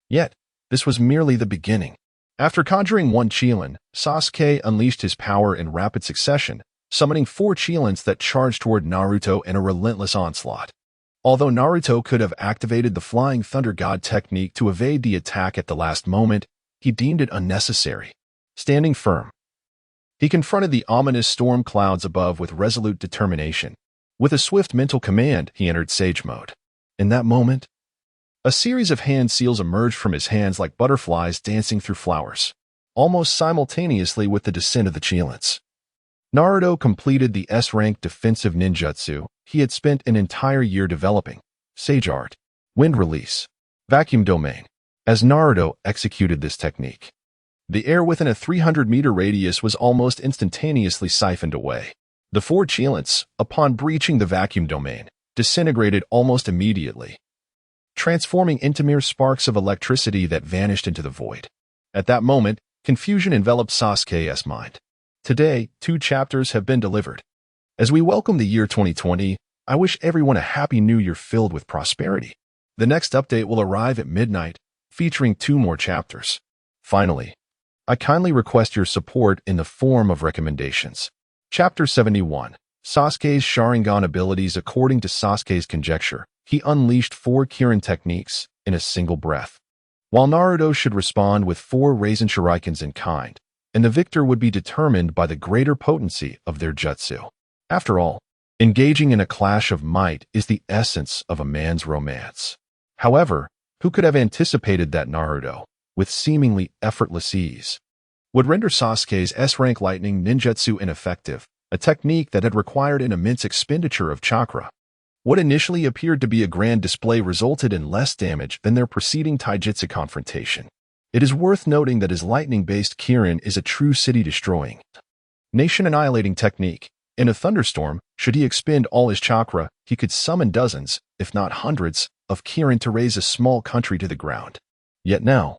Yet, this was merely the beginning. After conjuring one Chilin, Sasuke unleashed his power in rapid succession, summoning 4 Chilins that charged toward Naruto in a relentless onslaught. Although Naruto could have activated the Flying Thunder God technique to evade the attack at the last moment, he deemed it unnecessary. Standing firm, he confronted the ominous storm clouds above with resolute determination. With a swift mental command, he entered Sage Mode. In that moment, a series of hand seals emerged from his hands like butterflies dancing through flowers, almost simultaneously with the descent of the Chilins. Naruto completed the S-rank defensive ninjutsu he had spent an entire year developing, Sage Art, Wind Release, Vacuum Domain. As Naruto executed this technique, the air within a 300-meter radius was almost instantaneously siphoned away. The 4 Chilins, upon breaching the vacuum domain, disintegrated almost immediately, transforming into mere sparks of electricity that vanished into the void. At that moment, confusion enveloped Sasuke's mind. Today, 2 chapters have been delivered. As we welcome the year 2020, I wish everyone a happy new year filled with prosperity. The next update will arrive at midnight, featuring 2 more chapters. Finally, I kindly request your support in the form of recommendations. Chapter 71. Sasuke's Sharingan abilities. According to Sasuke's conjecture, he unleashed 4 Kirin techniques in a single breath, while Naruto should respond with 4 Rasenshurikens in kind, and the victor would be determined by the greater potency of their jutsu. After all, engaging in a clash of might is the essence of a man's romance. However, who could have anticipated that Naruto, with seemingly effortless ease, would render Sasuke's S-rank lightning ninjutsu ineffective, a technique that had required an immense expenditure of chakra. What initially appeared to be a grand display resulted in less damage than their preceding taijutsu confrontation. It is worth noting that his lightning-based Kirin is a true city-destroying, nation-annihilating technique. In a thunderstorm, should he expend all his chakra, he could summon dozens, if not hundreds, of Kirin to raise a small country to the ground. Yet now,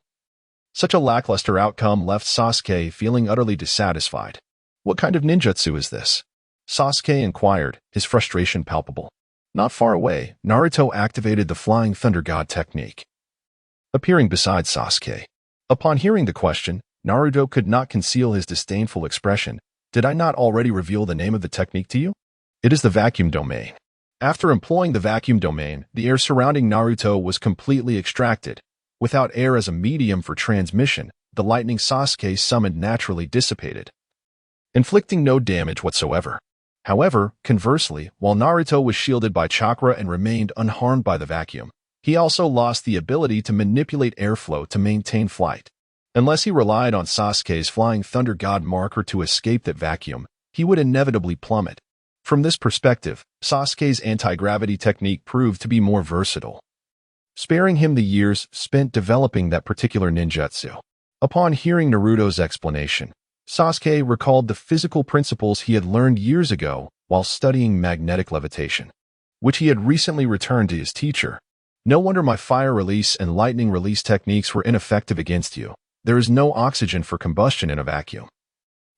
such a lackluster outcome left Sasuke feeling utterly dissatisfied. What kind of ninjutsu is this? Sasuke inquired, his frustration palpable. Not far away, Naruto activated the Flying Thunder God technique, appearing beside Sasuke. Upon hearing the question, Naruto could not conceal his disdainful expression. Did I not already reveal the name of the technique to you? It is the vacuum domain. After employing the vacuum domain, the air surrounding Naruto was completely extracted. Without air as a medium for transmission, the lightning Sasuke summoned naturally dissipated, inflicting no damage whatsoever. However, conversely, while Naruto was shielded by chakra and remained unharmed by the vacuum, he also lost the ability to manipulate airflow to maintain flight. Unless he relied on Sasuke's Flying Thunder God marker to escape that vacuum, he would inevitably plummet. From this perspective, Sasuke's anti-gravity technique proved to be more versatile, sparing him the years spent developing that particular ninjutsu. Upon hearing Naruto's explanation, Sasuke recalled the physical principles he had learned years ago while studying magnetic levitation, which he had recently returned to his teacher. No wonder my fire release and lightning release techniques were ineffective against you. There is no oxygen for combustion in a vacuum.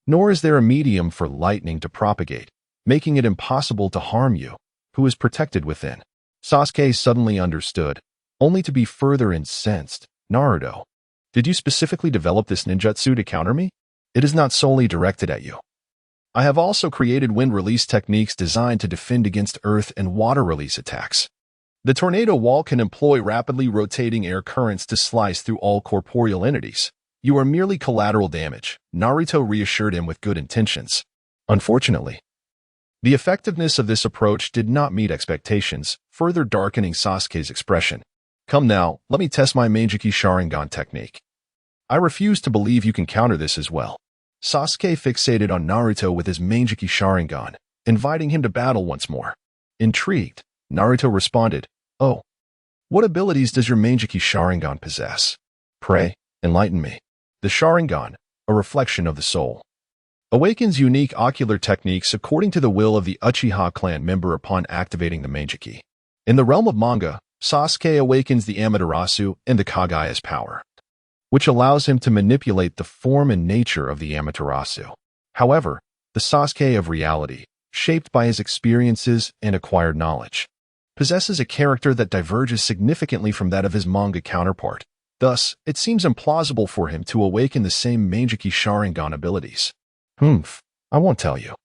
Nor is there a medium for lightning to propagate, making it impossible to harm you, who is protected within. Sasuke suddenly understood, only to be further incensed. Naruto, did you specifically develop this ninjutsu to counter me? It is not solely directed at you. I have also created wind release techniques designed to defend against earth and water release attacks. The tornado wall can employ rapidly rotating air currents to slice through all corporeal entities. You are merely collateral damage, Naruto reassured him with good intentions. Unfortunately, the effectiveness of this approach did not meet expectations, further darkening Sasuke's expression. Come now, let me test my Manjiki Sharingan technique. I refuse to believe you can counter this as well. Sasuke fixated on Naruto with his Manjiki Sharingan, inviting him to battle once more. Intrigued, Naruto responded, "Oh, what abilities does your Manjiki Sharingan possess? Pray, enlighten me." The Sharingan, a reflection of the soul, awakens unique ocular techniques according to the will of the Uchiha clan member upon activating the Manjiki. In the realm of manga, Sasuke awakens the Amaterasu and the Kagaya's power, which allows him to manipulate the form and nature of the Amaterasu. However, the Sasuke of reality, shaped by his experiences and acquired knowledge, possesses a character that diverges significantly from that of his manga counterpart. Thus, it seems implausible for him to awaken the same Manjiki Sharingan abilities. I won't tell you.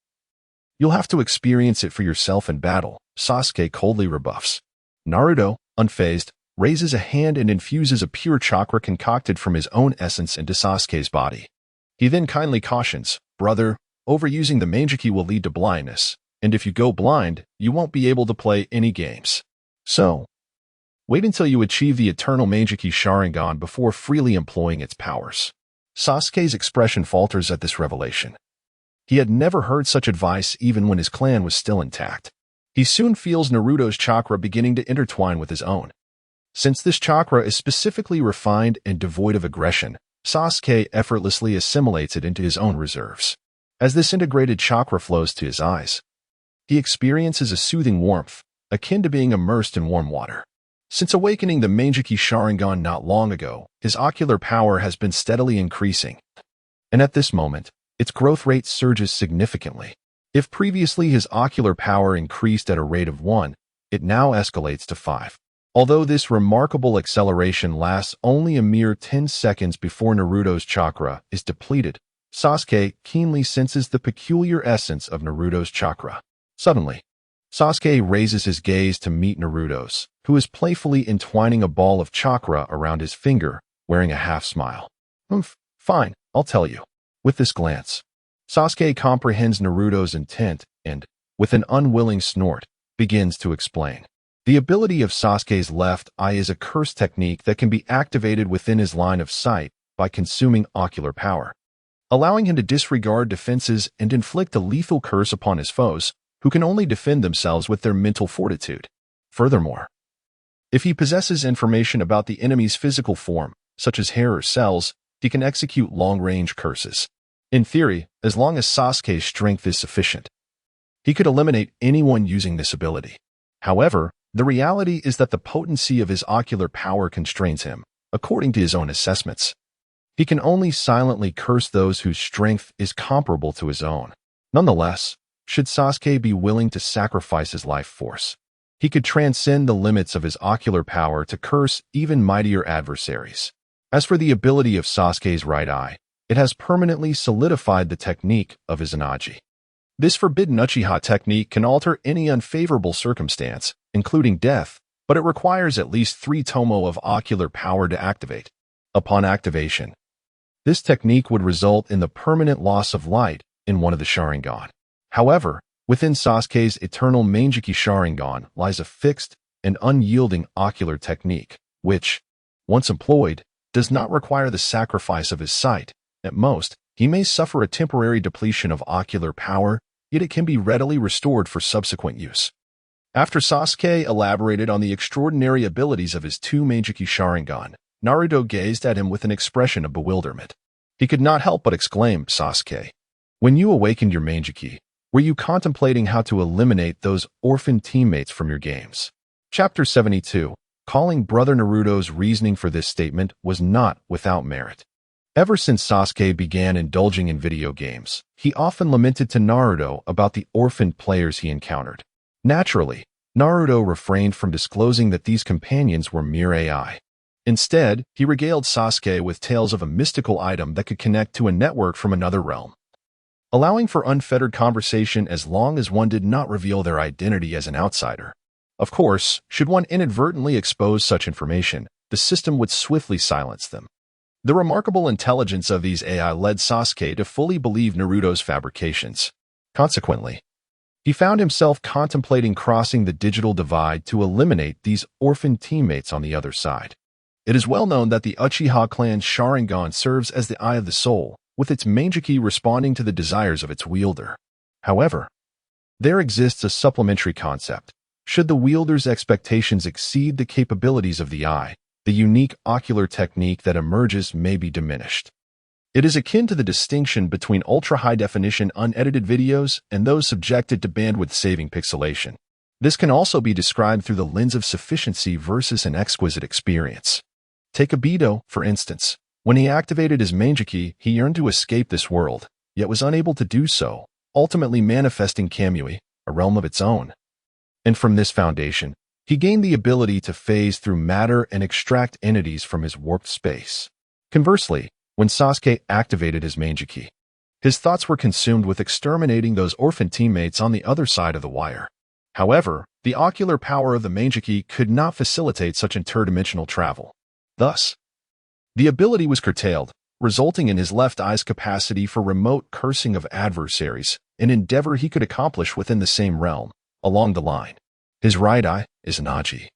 You'll have to experience it for yourself in battle, Sasuke coldly rebuffs. Naruto, unfazed, raises a hand and infuses a pure chakra concocted from his own essence into Sasuke's body. He then kindly cautions, "Brother, overusing the Manjiki will lead to blindness, and if you go blind, you won't be able to play any games. So, wait until you achieve the eternal Manjiki Sharingan before freely employing its powers." Sasuke's expression falters at this revelation. He had never heard such advice even when his clan was still intact. He soon feels Naruto's chakra beginning to intertwine with his own. Since this chakra is specifically refined and devoid of aggression, Sasuke effortlessly assimilates it into his own reserves. As this integrated chakra flows to his eyes, he experiences a soothing warmth, akin to being immersed in warm water. Since awakening the Manjiki Sharingan not long ago, his ocular power has been steadily increasing, and at this moment, its growth rate surges significantly. If previously his ocular power increased at a rate of 1, it now escalates to 5. Although this remarkable acceleration lasts only a mere 10 seconds before Naruto's chakra is depleted, Sasuke keenly senses the peculiar essence of Naruto's chakra. Suddenly, Sasuke raises his gaze to meet Naruto's, who is playfully entwining a ball of chakra around his finger, wearing a half-smile. Fine, I'll tell you." With this glance, Sasuke comprehends Naruto's intent and, with an unwilling snort, begins to explain. The ability of Sasuke's left eye is a curse technique that can be activated within his line of sight by consuming ocular power, allowing him to disregard defenses and inflict a lethal curse upon his foes, who can only defend themselves with their mental fortitude. Furthermore, if he possesses information about the enemy's physical form, such as hair or cells, he can execute long-range curses. In theory, as long as Sasuke's strength is sufficient, he could eliminate anyone using this ability. However, the reality is that the potency of his ocular power constrains him, according to his own assessments. He can only silently curse those whose strength is comparable to his own. Nonetheless, should Sasuke be willing to sacrifice his life force, he could transcend the limits of his ocular power to curse even mightier adversaries. As for the ability of Sasuke's right eye, it has permanently solidified the technique of Izanagi. This forbidden Uchiha technique can alter any unfavorable circumstance, including death, but it requires at least 3 tomo of ocular power to activate. Upon activation, this technique would result in the permanent loss of light in one of the Sharingan. However, within Sasuke's eternal Manjiki Sharingan lies a fixed and unyielding ocular technique, which, once employed, does not require the sacrifice of his sight. At most, he may suffer a temporary depletion of ocular power, yet it can be readily restored for subsequent use. After Sasuke elaborated on the extraordinary abilities of his 2 Manjiki Sharingan, Naruto gazed at him with an expression of bewilderment. He could not help but exclaim, "Sasuke, when you awakened your Manjiki, were you contemplating how to eliminate those orphan teammates from your games?" Chapter 72. Calling brother Naruto's reasoning for this statement was not without merit. Ever since Sasuke began indulging in video games, he often lamented to Naruto about the orphaned players he encountered. Naturally, Naruto refrained from disclosing that these companions were mere AI. Instead, he regaled Sasuke with tales of a mystical item that could connect to a network from another realm, allowing for unfettered conversation as long as one did not reveal their identity as an outsider. Of course, should one inadvertently expose such information, the system would swiftly silence them. The remarkable intelligence of these AI led Sasuke to fully believe Naruto's fabrications. Consequently, he found himself contemplating crossing the digital divide to eliminate these orphan teammates on the other side. It is well known that the Uchiha clan's Sharingan serves as the eye of the soul, with its Manjiki responding to the desires of its wielder. However, there exists a supplementary concept. Should the wielder's expectations exceed the capabilities of the eye, the unique ocular technique that emerges may be diminished. It is akin to the distinction between ultra-high-definition unedited videos and those subjected to bandwidth-saving pixelation. This can also be described through the lens of sufficiency versus an exquisite experience. Take Obito, for instance. When he activated his Manjiki, he yearned to escape this world, yet was unable to do so, ultimately manifesting Kamui, a realm of its own. And from this foundation, he gained the ability to phase through matter and extract entities from his warped space. Conversely, when Sasuke activated his Manjiki, his thoughts were consumed with exterminating those orphan teammates on the other side of the wire. However, the ocular power of the Manjiki could not facilitate such interdimensional travel. Thus, the ability was curtailed, resulting in his left eye's capacity for remote cursing of adversaries, an endeavor he could accomplish within the same realm. Along the line, his right eye, Izanagi,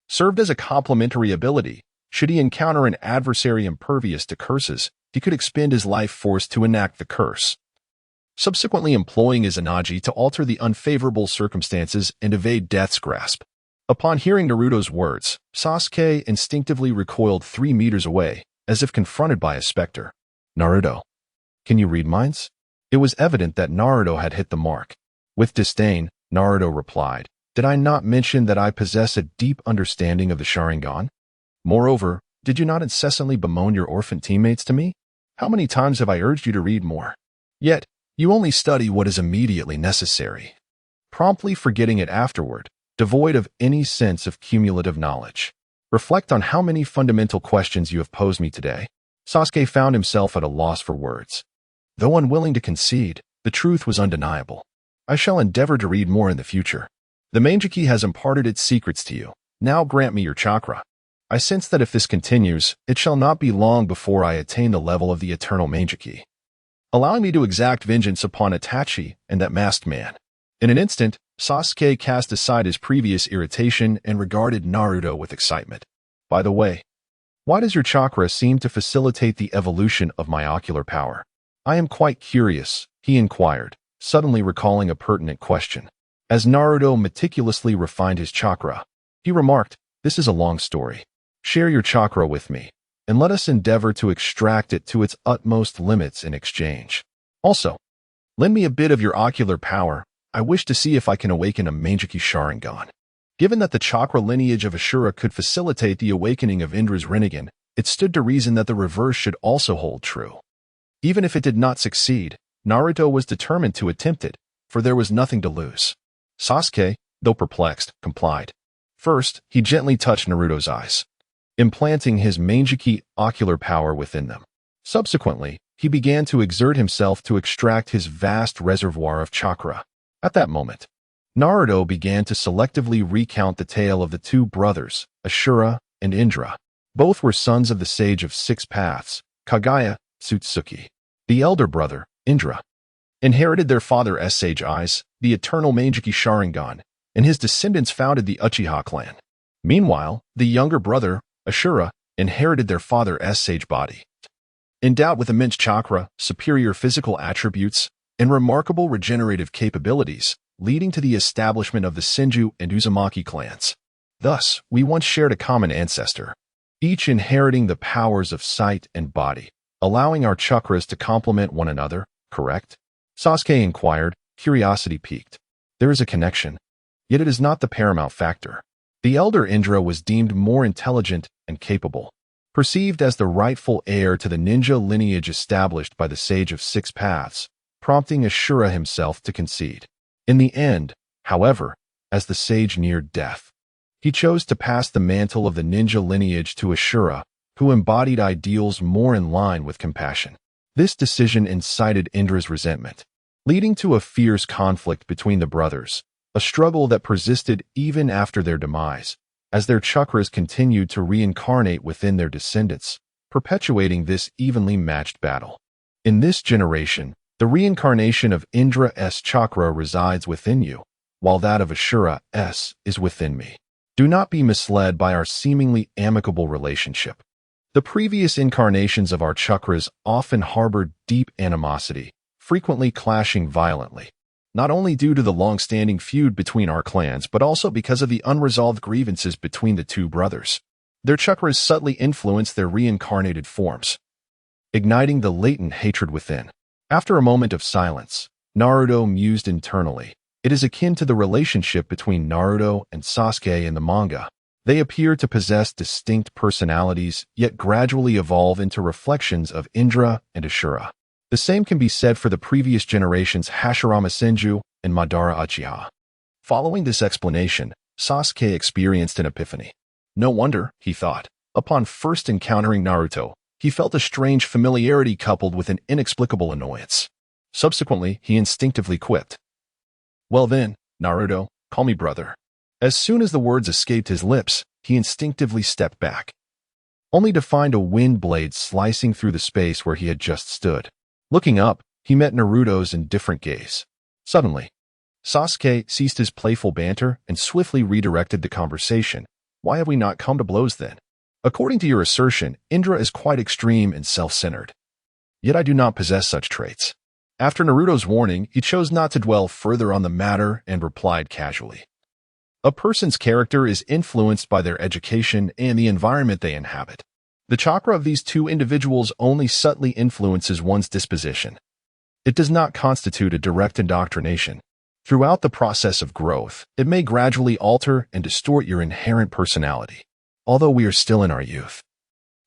served as a complementary ability. Should he encounter an adversary impervious to curses, he could expend his life force to enact the curse, subsequently employing Izanagi to alter the unfavorable circumstances and evade death's grasp. Upon hearing Naruto's words, Sasuke instinctively recoiled 3 meters away, as if confronted by a specter. "Naruto, can you read minds?" It was evident that Naruto had hit the mark. With disdain, Naruto replied, "Did I not mention that I possess a deep understanding of the Sharingan? Moreover, did you not incessantly bemoan your orphan teammates to me? How many times have I urged you to read more? Yet, you only study what is immediately necessary, promptly forgetting it afterward, devoid of any sense of cumulative knowledge. Reflect on how many fundamental questions you have posed me today." Sasuke found himself at a loss for words. Though unwilling to concede, the truth was undeniable. "I shall endeavor to read more in the future. The Manjiki has imparted its secrets to you. Now grant me your chakra. I sense that if this continues, it shall not be long before I attain the level of the eternal Manjiki, allowing me to exact vengeance upon Itachi and that masked man." In an instant, Sasuke cast aside his previous irritation and regarded Naruto with excitement. "By the way, why does your chakra seem to facilitate the evolution of my ocular power? I am quite curious," he inquired, suddenly recalling a pertinent question. As Naruto meticulously refined his chakra, he remarked, "This is a long story. Share your chakra with me, and let us endeavor to extract it to its utmost limits in exchange. Also, lend me a bit of your ocular power. I wish to see if I can awaken a Manjiki Sharingan." Given that the chakra lineage of Ashura could facilitate the awakening of Indra's Rinnegan, it stood to reason that the reverse should also hold true. Even if it did not succeed, Naruto was determined to attempt it, for there was nothing to lose. Sasuke, though perplexed, complied. First, he gently touched Naruto's eyes, implanting his Manjiki ocular power within them. Subsequently, he began to exert himself to extract his vast reservoir of chakra. At that moment, Naruto began to selectively recount the tale of the two brothers, Ashura and Indra. Both were sons of the sage of 6 paths, Kagaya Tsutsuki. The elder brother, Indra, inherited their father's sage eyes, the eternal Manjiki Sharingan, and his descendants founded the Uchiha clan. Meanwhile, the younger brother, Ashura, inherited their father's sage body, endowed with immense chakra, superior physical attributes, and remarkable regenerative capabilities, leading to the establishment of the Senju and Uzumaki clans. Thus, we once shared a common ancestor. each inheriting the powers of sight and body, allowing our chakras to complement one another, correct? Sasuke inquired, curiosity piqued. There is a connection, yet it is not the paramount factor. The elder Indra was deemed more intelligent and capable, perceived as the rightful heir to the ninja lineage established by the Sage of Six Paths, prompting Ashura himself to concede. In the end, however, as the sage neared death, he chose to pass the mantle of the ninja lineage to Ashura, who embodied ideals more in line with compassion. This decision incited Indra's resentment, leading to a fierce conflict between the brothers, a struggle that persisted even after their demise, as their chakras continued to reincarnate within their descendants, perpetuating this evenly matched battle. In this generation, the reincarnation of Indra's chakra resides within you, while that of Ashura's is within me. Do not be misled by our seemingly amicable relationship. The previous incarnations of our chakras often harbored deep animosity, frequently clashing violently, not only due to the long-standing feud between our clans, but also because of the unresolved grievances between the two brothers. Their chakras subtly influenced their reincarnated forms, igniting the latent hatred within. After a moment of silence, Naruto mused internally. It is akin to the relationship between Naruto and Sasuke in the manga. They appear to possess distinct personalities, yet gradually evolve into reflections of Indra and Ashura. The same can be said for the previous generations Hashirama Senju and Madara Uchiha. Following this explanation, Sasuke experienced an epiphany. No wonder, he thought. Upon first encountering Naruto, he felt a strange familiarity coupled with an inexplicable annoyance. Subsequently, he instinctively quipped, "Well then, Naruto, call me brother." As soon as the words escaped his lips, he instinctively stepped back, only to find a wind blade slicing through the space where he had just stood. Looking up, he met Naruto's indifferent gaze. Suddenly, Sasuke ceased his playful banter and swiftly redirected the conversation. "Why have we not come to blows then? According to your assertion, Indra is quite extreme and self-centered. Yet I do not possess such traits." After Naruto's warning, he chose not to dwell further on the matter and replied casually, "A person's character is influenced by their education and the environment they inhabit. The chakra of these two individuals only subtly influences one's disposition. It does not constitute a direct indoctrination. Throughout the process of growth, it may gradually alter and distort your inherent personality. Although we are still in our youth,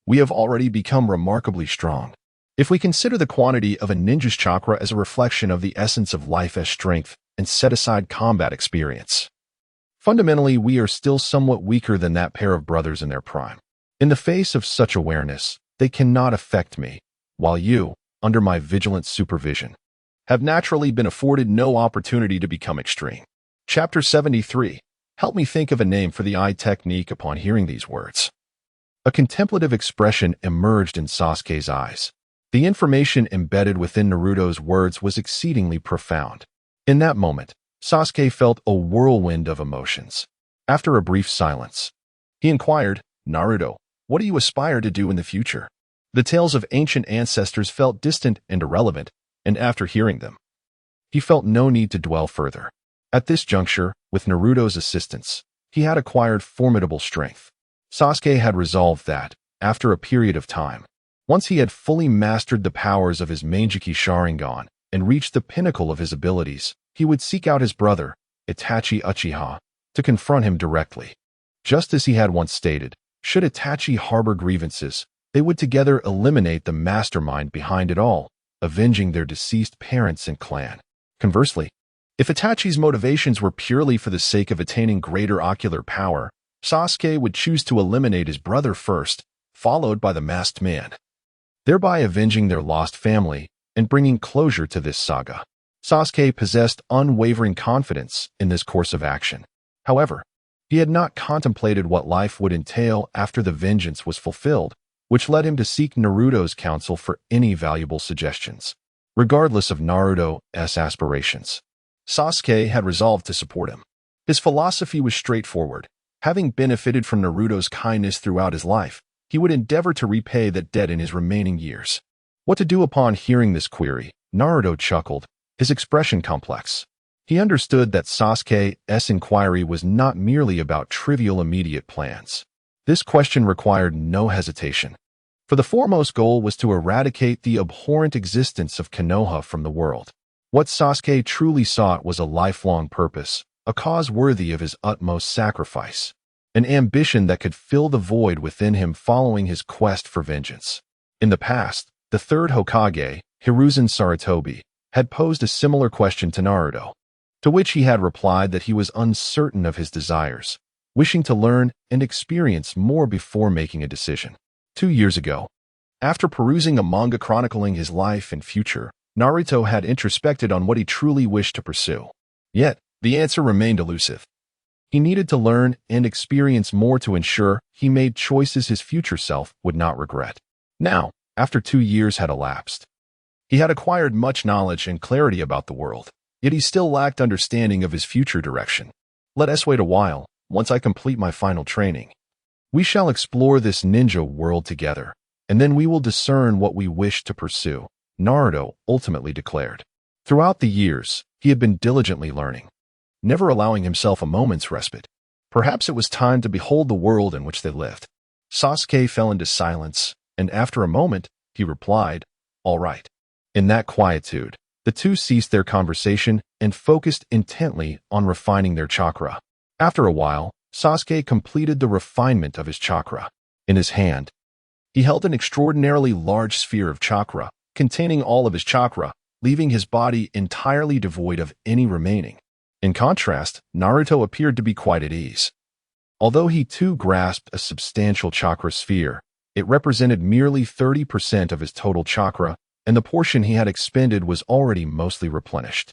we have already become remarkably strong. If we consider the quantity of a ninja's chakra as a reflection of the essence of life as strength and set aside combat experience, fundamentally we are still somewhat weaker than that pair of brothers in their prime. In the face of such awareness, they cannot affect me, while you, under my vigilant supervision, have naturally been afforded no opportunity to become extreme." Chapter 73. Help me think of a name for the eye technique. Upon hearing these words, a contemplative expression emerged in Sasuke's eyes. The information embedded within Naruto's words was exceedingly profound. In that moment, Sasuke felt a whirlwind of emotions. After a brief silence, he inquired, "Naruto, what do you aspire to do in the future?" The tales of ancient ancestors felt distant and irrelevant, and after hearing them, he felt no need to dwell further. At this juncture, with Naruto's assistance, he had acquired formidable strength. Sasuke had resolved that, after a period of time, once he had fully mastered the powers of his Manjiki Sharingan and reached the pinnacle of his abilities, he would seek out his brother, Itachi Uchiha, to confront him directly. Just as he had once stated, should Itachi harbor grievances, they would together eliminate the mastermind behind it all, avenging their deceased parents and clan. Conversely, if Itachi's motivations were purely for the sake of attaining greater ocular power, Sasuke would choose to eliminate his brother first, followed by the masked man, thereby avenging their lost family and bringing closure to this saga. Sasuke possessed unwavering confidence in this course of action. However, he had not contemplated what life would entail after the vengeance was fulfilled, which led him to seek Naruto's counsel for any valuable suggestions. Regardless of Naruto's aspirations, Sasuke had resolved to support him. His philosophy was straightforward. Having benefited from Naruto's kindness throughout his life, he would endeavor to repay that debt in his remaining years. What to do upon hearing this query? Naruto chuckled, his expression complex. He understood that Sasuke's inquiry was not merely about trivial immediate plans. This question required no hesitation, for the foremost goal was to eradicate the abhorrent existence of Konoha from the world. What Sasuke truly sought was a lifelong purpose, a cause worthy of his utmost sacrifice, an ambition that could fill the void within him following his quest for vengeance. In the past, the third Hokage, Hiruzen Sarutobi, had posed a similar question to Naruto, to which he had replied that he was uncertain of his desires, wishing to learn and experience more before making a decision. 2 years ago, after perusing a manga chronicling his life and future, Naruto had introspected on what he truly wished to pursue. Yet, the answer remained elusive. He needed to learn and experience more to ensure he made choices his future self would not regret. Now, after 2 years had elapsed, he had acquired much knowledge and clarity about the world, yet he still lacked understanding of his future direction. Let us wait a while. Once I complete my final training, we shall explore this ninja world together, and then we will discern what we wish to pursue, Naruto ultimately declared. Throughout the years, he had been diligently learning, never allowing himself a moment's respite. Perhaps it was time to behold the world in which they lived. Sasuke fell into silence, and after a moment, he replied, "All right." In that quietude, the two ceased their conversation and focused intently on refining their chakra. After a while, Sasuke completed the refinement of his chakra. In his hand, he held an extraordinarily large sphere of chakra, containing all of his chakra, leaving his body entirely devoid of any remaining. In contrast, Naruto appeared to be quite at ease. Although he too grasped a substantial chakra sphere, it represented merely 30% of his total chakra, and the portion he had expended was already mostly replenished.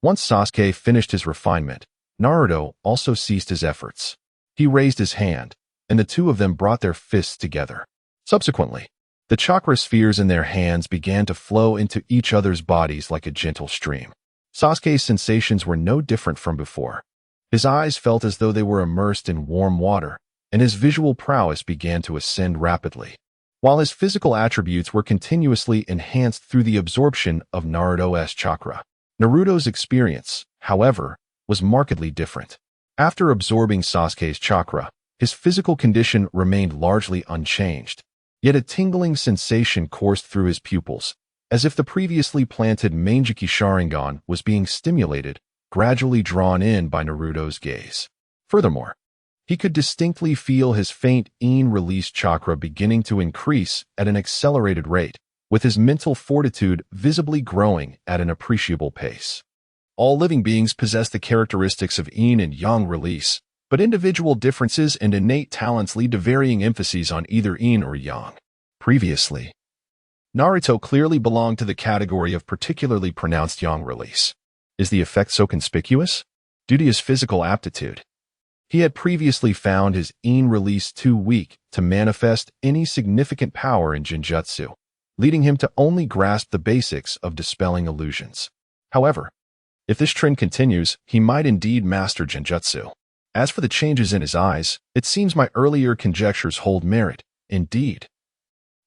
Once Sasuke finished his refinement, Naruto also ceased his efforts. He raised his hand, and the two of them brought their fists together. Subsequently, the chakra spheres in their hands began to flow into each other's bodies like a gentle stream. Sasuke's sensations were no different from before. His eyes felt as though they were immersed in warm water, and his visual prowess began to ascend rapidly, while his physical attributes were continuously enhanced through the absorption of Naruto's chakra. Naruto's experience, however, was markedly different. After absorbing Sasuke's chakra, his physical condition remained largely unchanged, yet a tingling sensation coursed through his pupils, as if the previously planted Manjiki Sharingan was being stimulated, gradually drawn in by Naruto's gaze. Furthermore, he could distinctly feel his faint in-release chakra beginning to increase at an accelerated rate, with his mental fortitude visibly growing at an appreciable pace. All living beings possess the characteristics of yin and yang release, but individual differences and innate talents lead to varying emphases on either yin or yang. Previously, Naruto clearly belonged to the category of particularly pronounced yang release. Is the effect so conspicuous? Due to his physical aptitude, he had previously found his yin release too weak to manifest any significant power in Genjutsu, leading him to only grasp the basics of dispelling illusions. However, if this trend continues, he might indeed master Genjutsu. As for the changes in his eyes, it seems my earlier conjectures hold merit. Indeed,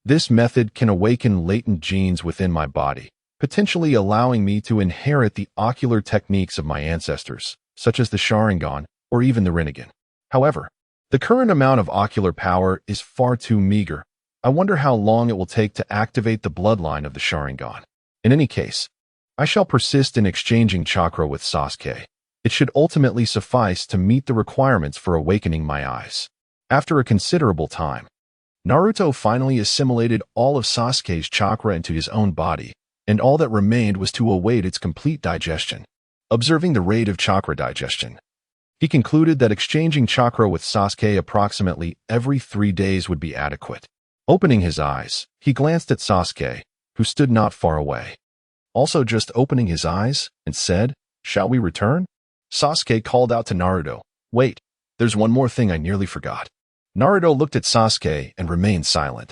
this method can awaken latent genes within my body, potentially allowing me to inherit the ocular techniques of my ancestors, such as the Sharingan or even the Rinnegan. However, the current amount of ocular power is far too meager. I wonder how long it will take to activate the bloodline of the Sharingan. In any case, I shall persist in exchanging chakra with Sasuke. It should ultimately suffice to meet the requirements for awakening my eyes. After a considerable time, Naruto finally assimilated all of Sasuke's chakra into his own body, and all that remained was to await its complete digestion. Observing the rate of chakra digestion, he concluded that exchanging chakra with Sasuke approximately every 3 days would be adequate. Opening his eyes, he glanced at Sasuke, who stood not far away. Also just opening his eyes, and said, "Shall we return?" Sasuke called out to Naruto, "Wait, there's one more thing I nearly forgot." Naruto looked at Sasuke and remained silent.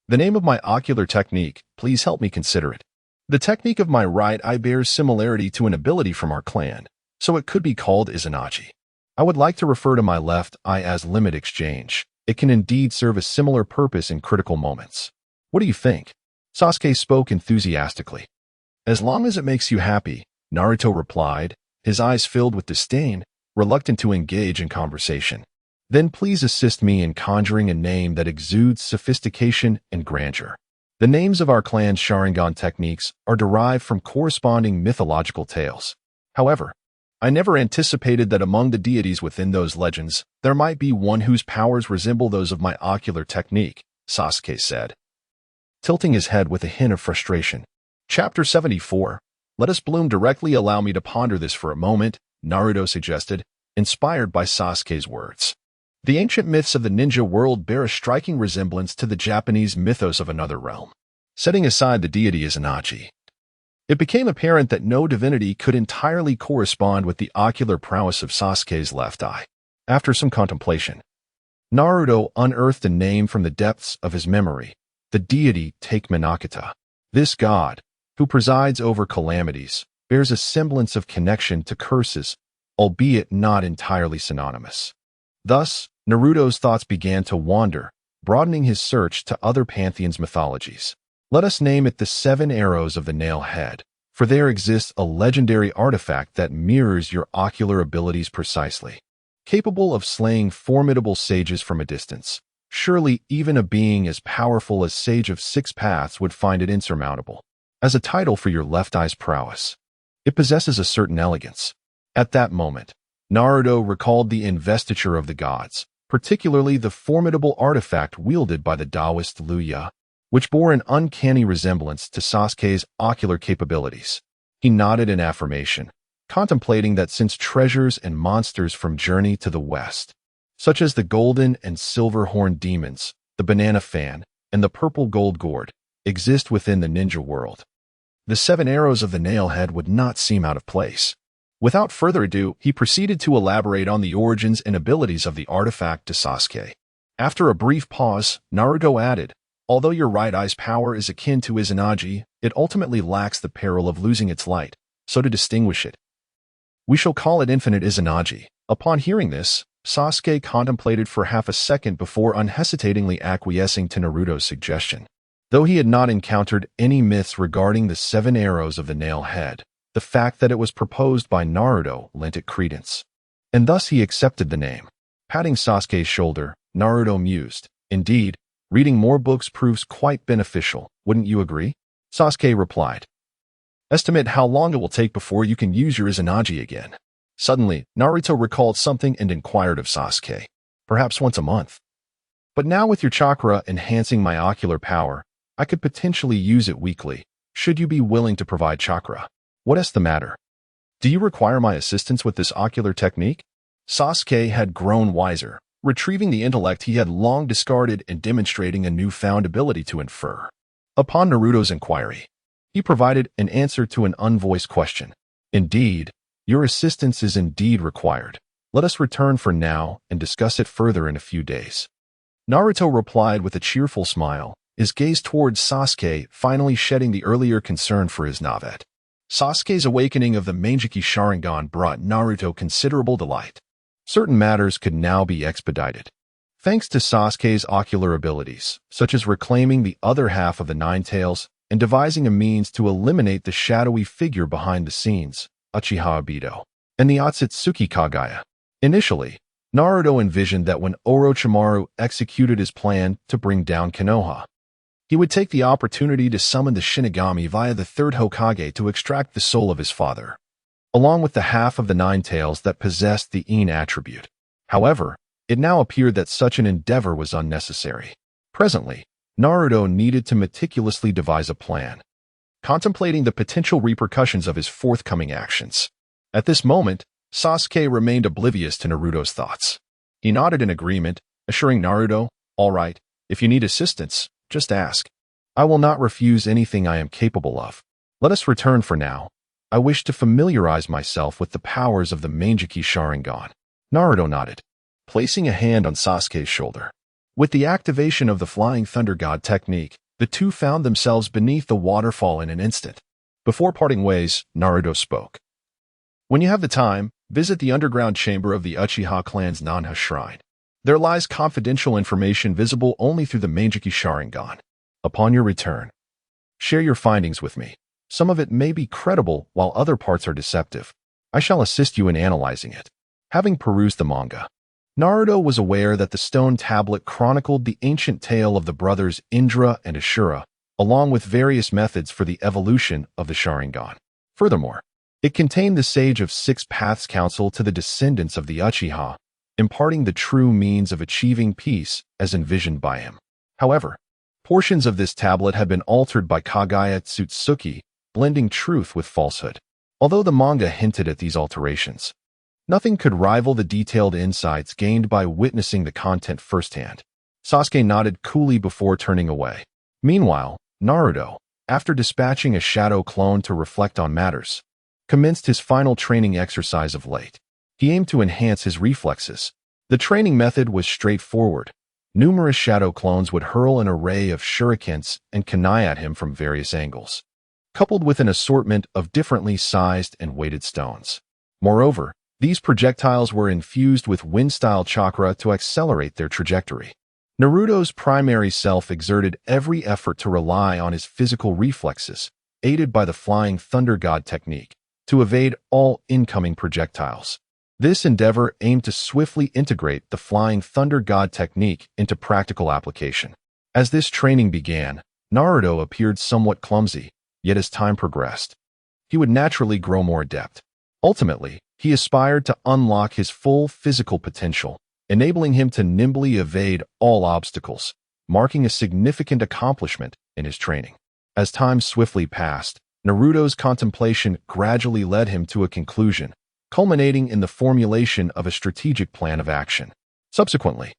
"The name of my ocular technique, please help me consider it." "The technique of my right eye bears similarity to an ability from our clan, so it could be called Izanaji. I would like to refer to my left eye as limit exchange. It can indeed serve a similar purpose in critical moments. What do you think?" Sasuke spoke enthusiastically. "As long as it makes you happy," Naruto replied, his eyes filled with disdain, reluctant to engage in conversation. Then please assist me in conjuring a name that exudes sophistication and grandeur. The names of our clan's Sharingan techniques are derived from corresponding mythological tales. However, I never anticipated that among the deities within those legends, there might be one whose powers resemble those of my ocular technique, Sasuke said, tilting his head with a hint of frustration. Chapter 74. Let us bloom directly. Allow me to ponder this for a moment, Naruto suggested, inspired by Sasuke's words. The ancient myths of the ninja world bear a striking resemblance to the Japanese mythos of another realm. Setting aside the deity Izanagi, it became apparent that no divinity could entirely correspond with the ocular prowess of Sasuke's left eye. After some contemplation, Naruto unearthed a name from the depths of his memory, the deity Take Minakata. This god, who presides over calamities, bears a semblance of connection to curses, albeit not entirely synonymous. Thus, Naruto's thoughts began to wander, broadening his search to other pantheons' mythologies. Let us name it the 7 Arrows of the Nail Head, for there exists a legendary artifact that mirrors your ocular abilities precisely. Capable of slaying formidable sages from a distance, surely even a being as powerful as Sage of Six Paths would find it insurmountable. As a title for your left eye's prowess, it possesses a certain elegance. At that moment, Naruto recalled the investiture of the gods, particularly the formidable artifact wielded by the Taoist Luya, which bore an uncanny resemblance to Sasuke's ocular capabilities. He nodded in affirmation, contemplating that since treasures and monsters from Journey to the West, such as the golden and silver-horned demons, the banana fan, and the purple gold gourd, exist within the ninja world, the 7 Arrows of the Nail Head would not seem out of place. Without further ado, he proceeded to elaborate on the origins and abilities of the artifact to Sasuke. After a brief pause, Naruto added, although your right eye's power is akin to Izanagi, it ultimately lacks the peril of losing its light, so to distinguish it, we shall call it Infinite Izanagi. Upon hearing this, Sasuke contemplated for half a second before unhesitatingly acquiescing to Naruto's suggestion. Though he had not encountered any myths regarding the 7 Arrows of the Nail Head, the fact that it was proposed by Naruto lent it credence, and thus he accepted the name. Patting Sasuke's shoulder, Naruto mused, indeed, reading more books proves quite beneficial, wouldn't you agree? Sasuke replied. Estimate how long it will take before you can use your Izanagi again. Suddenly, Naruto recalled something and inquired of Sasuke. Perhaps once a month. But now with your chakra enhancing my ocular power, I could potentially use it weekly, should you be willing to provide chakra. What is the matter? Do you require my assistance with this ocular technique? Sasuke had grown wiser, retrieving the intellect he had long discarded and demonstrating a newfound ability to infer. Upon Naruto's inquiry, he provided an answer to an unvoiced question. Indeed, your assistance is indeed required. Let us return for now and discuss it further in a few days. Naruto replied with a cheerful smile, his gaze towards Sasuke finally shedding the earlier concern for his Navet. Sasuke's awakening of the Mangekyou Sharingan brought Naruto considerable delight. Certain matters could now be expedited. Thanks to Sasuke's ocular abilities, such as reclaiming the other half of the Nine Tails and devising a means to eliminate the shadowy figure behind the scenes, Uchiha Obito, and the Otsutsuki Kagaya. Initially, Naruto envisioned that when Orochimaru executed his plan to bring down Konoha, he would take the opportunity to summon the Shinigami via the third Hokage to extract the soul of his father, along with the half of the Nine Tails that possessed the Yin attribute. However, it now appeared that such an endeavor was unnecessary. Presently, Naruto needed to meticulously devise a plan, contemplating the potential repercussions of his forthcoming actions. At this moment, Sasuke remained oblivious to Naruto's thoughts. He nodded in agreement, assuring Naruto, all right, if you need assistance, just ask. I will not refuse anything I am capable of. Let us return for now. I wish to familiarize myself with the powers of the Mangekyou Sharingan. Naruto nodded, placing a hand on Sasuke's shoulder. With the activation of the Flying Thunder God technique, the two found themselves beneath the waterfall in an instant. Before parting ways, Naruto spoke. When you have the time, visit the underground chamber of the Uchiha clan's Nanha Shrine. There lies confidential information visible only through the Mangekyou Sharingan. Upon your return, share your findings with me. Some of it may be credible while other parts are deceptive. I shall assist you in analyzing it. Having perused the manga, Naruto was aware that the stone tablet chronicled the ancient tale of the brothers Indra and Ashura, along with various methods for the evolution of the Sharingan. Furthermore, it contained the Sage of Six Paths counsel to the descendants of the Uchiha, imparting the true means of achieving peace as envisioned by him. However, portions of this tablet had been altered by Kagaya Tsutsuki, blending truth with falsehood. Although the manga hinted at these alterations, nothing could rival the detailed insights gained by witnessing the content firsthand. Sasuke nodded coolly before turning away. Meanwhile, Naruto, after dispatching a shadow clone to reflect on matters, commenced his final training exercise of late. He aimed to enhance his reflexes. The training method was straightforward. Numerous shadow clones would hurl an array of shurikens and kunai at him from various angles, coupled with an assortment of differently sized and weighted stones. Moreover, these projectiles were infused with wind-style chakra to accelerate their trajectory. Naruto's primary self exerted every effort to rely on his physical reflexes, aided by the Flying Thunder God technique, to evade all incoming projectiles. This endeavor aimed to swiftly integrate the Flying Thunder God technique into practical application. As this training began, Naruto appeared somewhat clumsy, yet as time progressed, he would naturally grow more adept. Ultimately, he aspired to unlock his full physical potential, enabling him to nimbly evade all obstacles, marking a significant accomplishment in his training. As time swiftly passed, Naruto's contemplation gradually led him to a conclusion, culminating in the formulation of a strategic plan of action. Subsequently,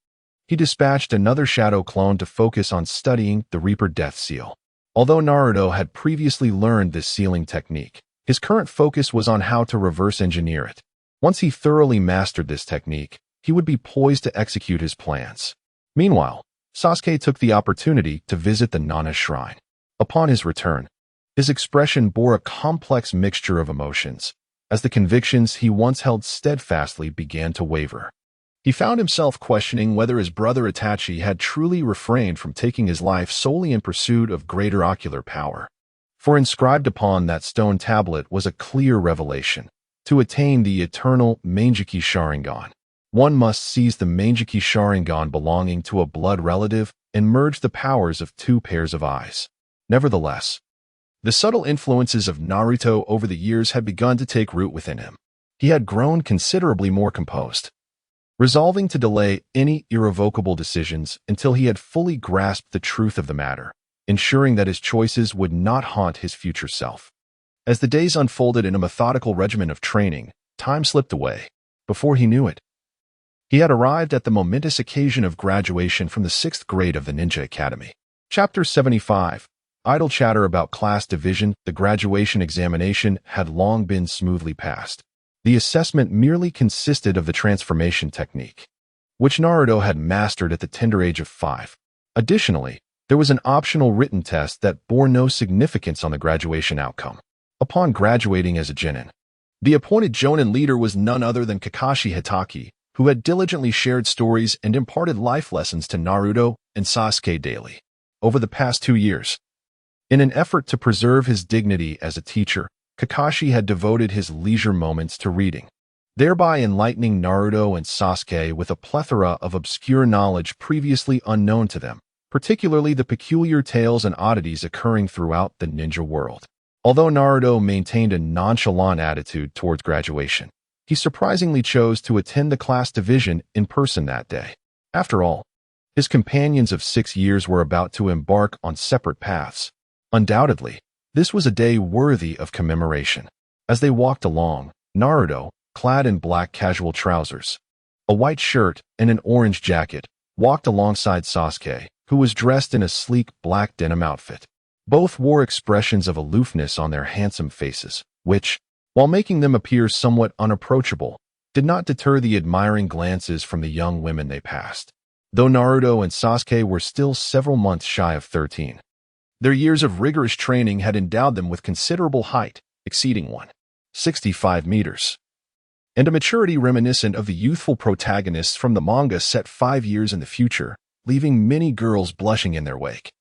he dispatched another shadow clone to focus on studying the Reaper Death Seal. Although Naruto had previously learned this sealing technique, his current focus was on how to reverse engineer it. Once he thoroughly mastered this technique, he would be poised to execute his plans. Meanwhile, Sasuke took the opportunity to visit the Nana Shrine. Upon his return, his expression bore a complex mixture of emotions, as the convictions he once held steadfastly began to waver. He found himself questioning whether his brother Itachi had truly refrained from taking his life solely in pursuit of greater ocular power. For inscribed upon that stone tablet was a clear revelation. To attain the eternal Mangekyou Sharingan, one must seize the Mangekyou Sharingan belonging to a blood relative and merge the powers of two pairs of eyes. Nevertheless, the subtle influences of Naruto over the years had begun to take root within him. He had grown considerably more composed, resolving to delay any irrevocable decisions until he had fully grasped the truth of the matter, ensuring that his choices would not haunt his future self. As the days unfolded in a methodical regimen of training, time slipped away. Before he knew it, he had arrived at the momentous occasion of graduation from the 6th grade of the Ninja Academy. Chapter 75. Idle chatter about class division. The graduation examination had long been smoothly passed. The assessment merely consisted of the transformation technique, which Naruto had mastered at the tender age of 5. Additionally, there was an optional written test that bore no significance on the graduation outcome. Upon graduating as a Genin, the appointed Jonin leader was none other than Kakashi Hitaki, who had diligently shared stories and imparted life lessons to Naruto and Sasuke daily over the past 2 years. In an effort to preserve his dignity as a teacher, Kakashi had devoted his leisure moments to reading, thereby enlightening Naruto and Sasuke with a plethora of obscure knowledge previously unknown to them, particularly the peculiar tales and oddities occurring throughout the ninja world. Although Naruto maintained a nonchalant attitude towards graduation, he surprisingly chose to attend the class division in person that day. After all, his companions of 6 years were about to embark on separate paths. Undoubtedly, this was a day worthy of commemoration. As they walked along, Naruto, clad in black casual trousers, a white shirt, and an orange jacket, walked alongside Sasuke, who was dressed in a sleek black denim outfit. Both wore expressions of aloofness on their handsome faces, which, while making them appear somewhat unapproachable, did not deter the admiring glances from the young women they passed. Though Naruto and Sasuke were still several months shy of 13, their years of rigorous training had endowed them with considerable height, exceeding 165 meters, and a maturity reminiscent of the youthful protagonists from the manga set 5 years in the future, leaving many girls blushing in their wake.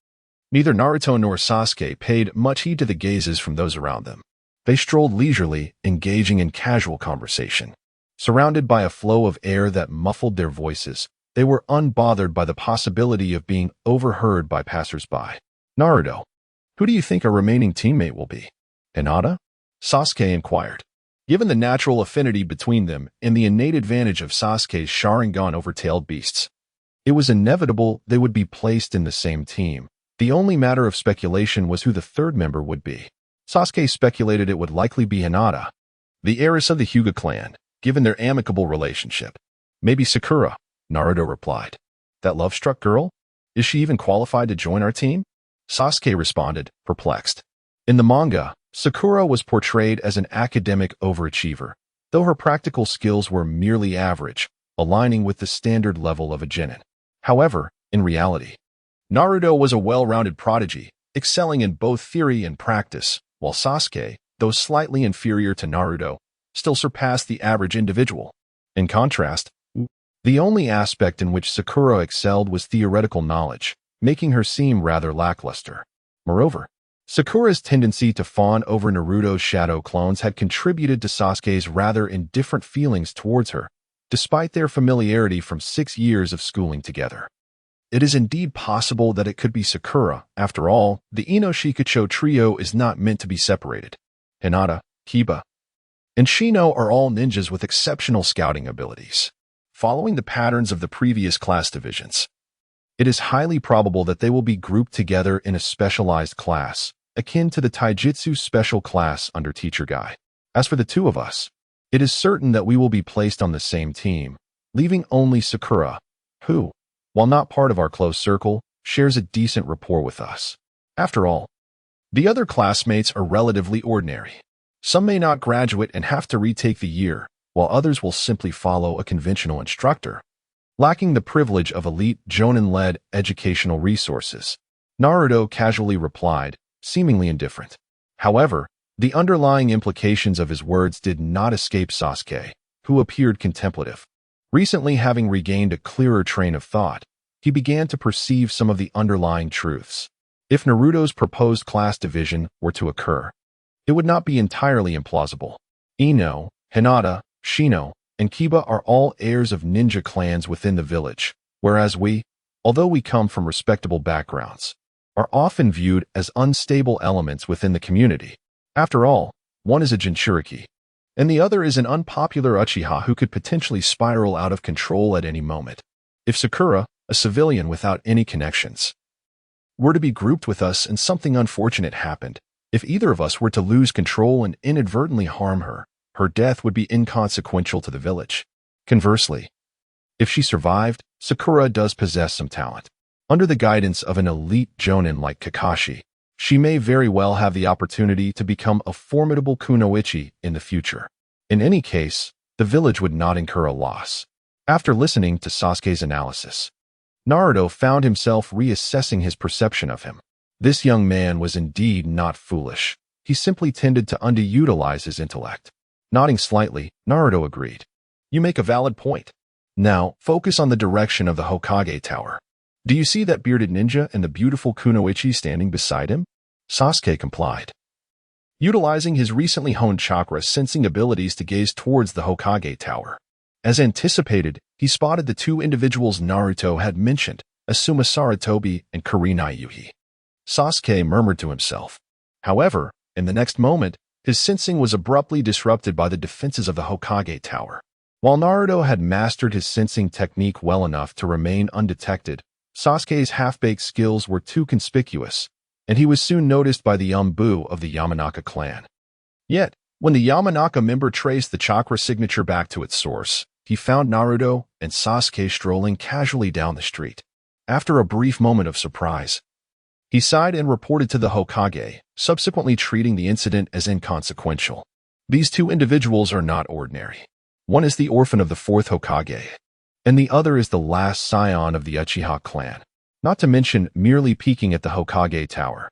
Neither Naruto nor Sasuke paid much heed to the gazes from those around them. They strolled leisurely, engaging in casual conversation. Surrounded by a flow of air that muffled their voices, they were unbothered by the possibility of being overheard by passers-by. Naruto, who do you think our remaining teammate will be? Hinata? Sasuke inquired. Given the natural affinity between them and the innate advantage of Sasuke's Sharingan over tailed beasts, it was inevitable they would be placed in the same team. The only matter of speculation was who the third member would be. Sasuke speculated it would likely be Hinata, the heiress of the Hyuga clan, given their amicable relationship. Maybe Sakura, Naruto replied. That love-struck girl? Is she even qualified to join our team? Sasuke responded, perplexed. In the manga, Sakura was portrayed as an academic overachiever, though her practical skills were merely average, aligning with the standard level of a genin. However, in reality, Naruto was a well-rounded prodigy, excelling in both theory and practice, while Sasuke, though slightly inferior to Naruto, still surpassed the average individual. In contrast, the only aspect in which Sakura excelled was theoretical knowledge, making her seem rather lackluster. Moreover, Sakura's tendency to fawn over Naruto's shadow clones had contributed to Sasuke's rather indifferent feelings towards her, despite their familiarity from 6 years of schooling together. It is indeed possible that it could be Sakura. After all, the Ino-Shikacho trio is not meant to be separated. Hinata, Kiba, and Shino are all ninjas with exceptional scouting abilities. Following the patterns of the previous class divisions, it is highly probable that they will be grouped together in a specialized class, akin to the Taijutsu special class under Teacher Guy. As for the two of us, it is certain that we will be placed on the same team, leaving only Sakura, who, while not part of our close circle, shares a decent rapport with us. After all, the other classmates are relatively ordinary. Some may not graduate and have to retake the year, while others will simply follow a conventional instructor, lacking the privilege of elite Jonin-led educational resources. Naruto casually replied, seemingly indifferent. However, the underlying implications of his words did not escape Sasuke, who appeared contemplative. Recently having regained a clearer train of thought, he began to perceive some of the underlying truths. If Naruto's proposed class division were to occur, it would not be entirely implausible. Ino, Hinata, Shino, and Kiba are all heirs of ninja clans within the village, whereas we, although we come from respectable backgrounds, are often viewed as unstable elements within the community. After all, one is a Jinchuriki, and the other is an unpopular Uchiha who could potentially spiral out of control at any moment. If Sakura, a civilian without any connections, were to be grouped with us and something unfortunate happened, if either of us were to lose control and inadvertently harm her, her death would be inconsequential to the village. Conversely, if she survived, Sakura does possess some talent. Under the guidance of an elite Jonin like Kakashi, she may very well have the opportunity to become a formidable kunoichi in the future. In any case, the village would not incur a loss. After listening to Sasuke's analysis, Naruto found himself reassessing his perception of him. This young man was indeed not foolish. He simply tended to underutilize his intellect. Nodding slightly, Naruto agreed. You make a valid point. Now, focus on the direction of the Hokage Tower. Do you see that bearded ninja and the beautiful kunoichi standing beside him? Sasuke complied, utilizing his recently honed chakra sensing abilities to gaze towards the Hokage Tower. As anticipated, he spotted the two individuals Naruto had mentioned, Asuma Sarutobi and Kurenai Yuhi. Sasuke murmured to himself. However, in the next moment, his sensing was abruptly disrupted by the defenses of the Hokage Tower. While Naruto had mastered his sensing technique well enough to remain undetected, Sasuke's half-baked skills were too conspicuous, and he was soon noticed by the Umbu of the Yamanaka clan. Yet, when the Yamanaka member traced the chakra signature back to its source, he found Naruto and Sasuke strolling casually down the street. After a brief moment of surprise, he sighed and reported to the Hokage, subsequently treating the incident as inconsequential. These two individuals are not ordinary. One is the orphan of the fourth Hokage, and the other is the last scion of the Uchiha clan, not to mention merely peeking at the Hokage Tower.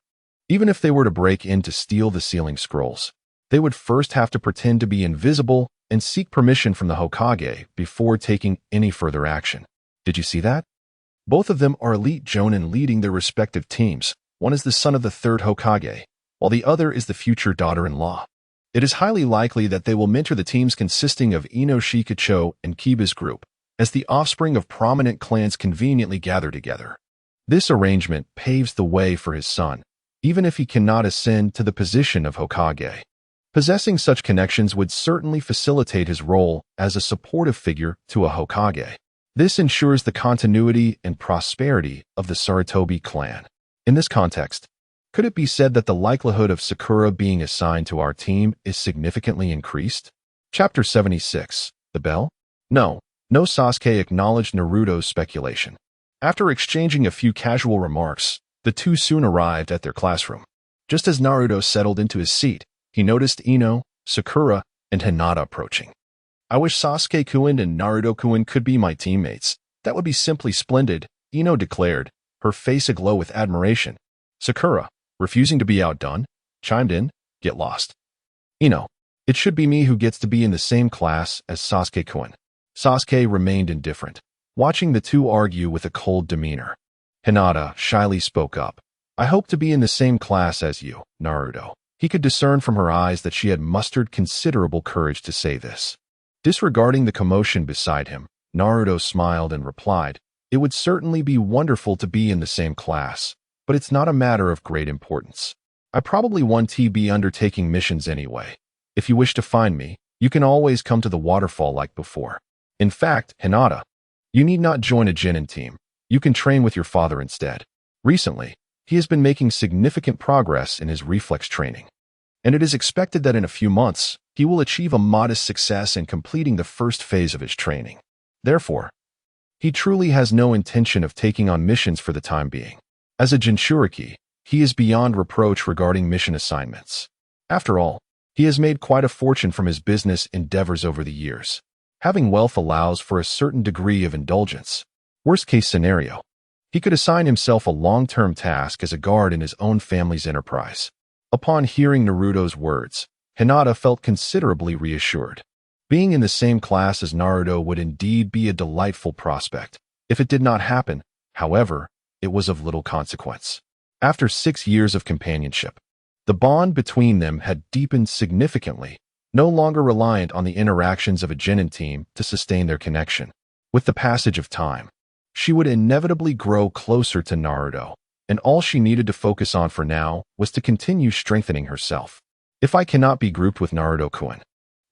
Even if they were to break in to steal the sealing scrolls, they would first have to pretend to be invisible and seek permission from the Hokage before taking any further action. Did you see that? Both of them are elite Jonin leading their respective teams. One is the son of the third Hokage, while the other is the future daughter-in-law. It is highly likely that they will mentor the teams consisting of Ino Shikacho and Kiba's group, as the offspring of prominent clans conveniently gather together. This arrangement paves the way for his son, even if he cannot ascend to the position of Hokage. Possessing such connections would certainly facilitate his role as a supportive figure to a Hokage. This ensures the continuity and prosperity of the Sarutobi clan. In this context, could it be said that the likelihood of Sakura being assigned to our team is significantly increased? Chapter 76. The Bell? No Sasuke acknowledged Naruto's speculation. After exchanging a few casual remarks, the two soon arrived at their classroom. Just as Naruto settled into his seat, he noticed Ino, Sakura, and Hinata approaching. I wish Sasuke-kun and Naruto-kun could be my teammates. That would be simply splendid, Ino declared, her face aglow with admiration. Sakura, refusing to be outdone, chimed in, get lost. Ino, it should be me who gets to be in the same class as Sasuke-kun. Sasuke remained indifferent, watching the two argue with a cold demeanor. Hinata shyly spoke up. I hope to be in the same class as you, Naruto. He could discern from her eyes that she had mustered considerable courage to say this. Disregarding the commotion beside him, Naruto smiled and replied, it would certainly be wonderful to be in the same class, but it's not a matter of great importance. I probably want to be undertaking missions anyway. If you wish to find me, you can always come to the waterfall like before. In fact, Hinata, you need not join a Genin team. You can train with your father instead. Recently, he has been making significant progress in his reflex training, and it is expected that in a few months, he will achieve a modest success in completing the first phase of his training. Therefore, he truly has no intention of taking on missions for the time being. As a Jinchuriki, he is beyond reproach regarding mission assignments. After all, he has made quite a fortune from his business endeavors over the years. Having wealth allows for a certain degree of indulgence. Worst-case scenario, he could assign himself a long-term task as a guard in his own family's enterprise. Upon hearing Naruto's words, Hinata felt considerably reassured. Being in the same class as Naruto would indeed be a delightful prospect. If it did not happen, however, it was of little consequence. After 6 years of companionship, the bond between them had deepened significantly, no longer reliant on the interactions of a Genin team to sustain their connection. With the passage of time, she would inevitably grow closer to Naruto, and all she needed to focus on for now was to continue strengthening herself. If I cannot be grouped with Naruto-kun,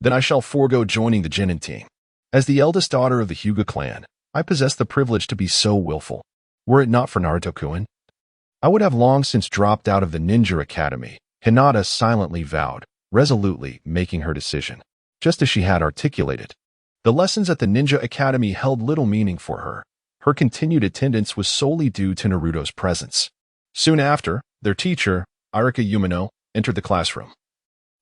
then I shall forego joining the Genin team. As the eldest daughter of the Hyuga clan, I possess the privilege to be so willful. Were it not for Naruto-kun, I would have long since dropped out of the ninja academy, Hinata silently vowed, resolutely making her decision. Just as she had articulated, the lessons at the ninja academy held little meaning for her. Her continued attendance was solely due to Naruto's presence. Soon after, their teacher, Irika Umino, entered the classroom.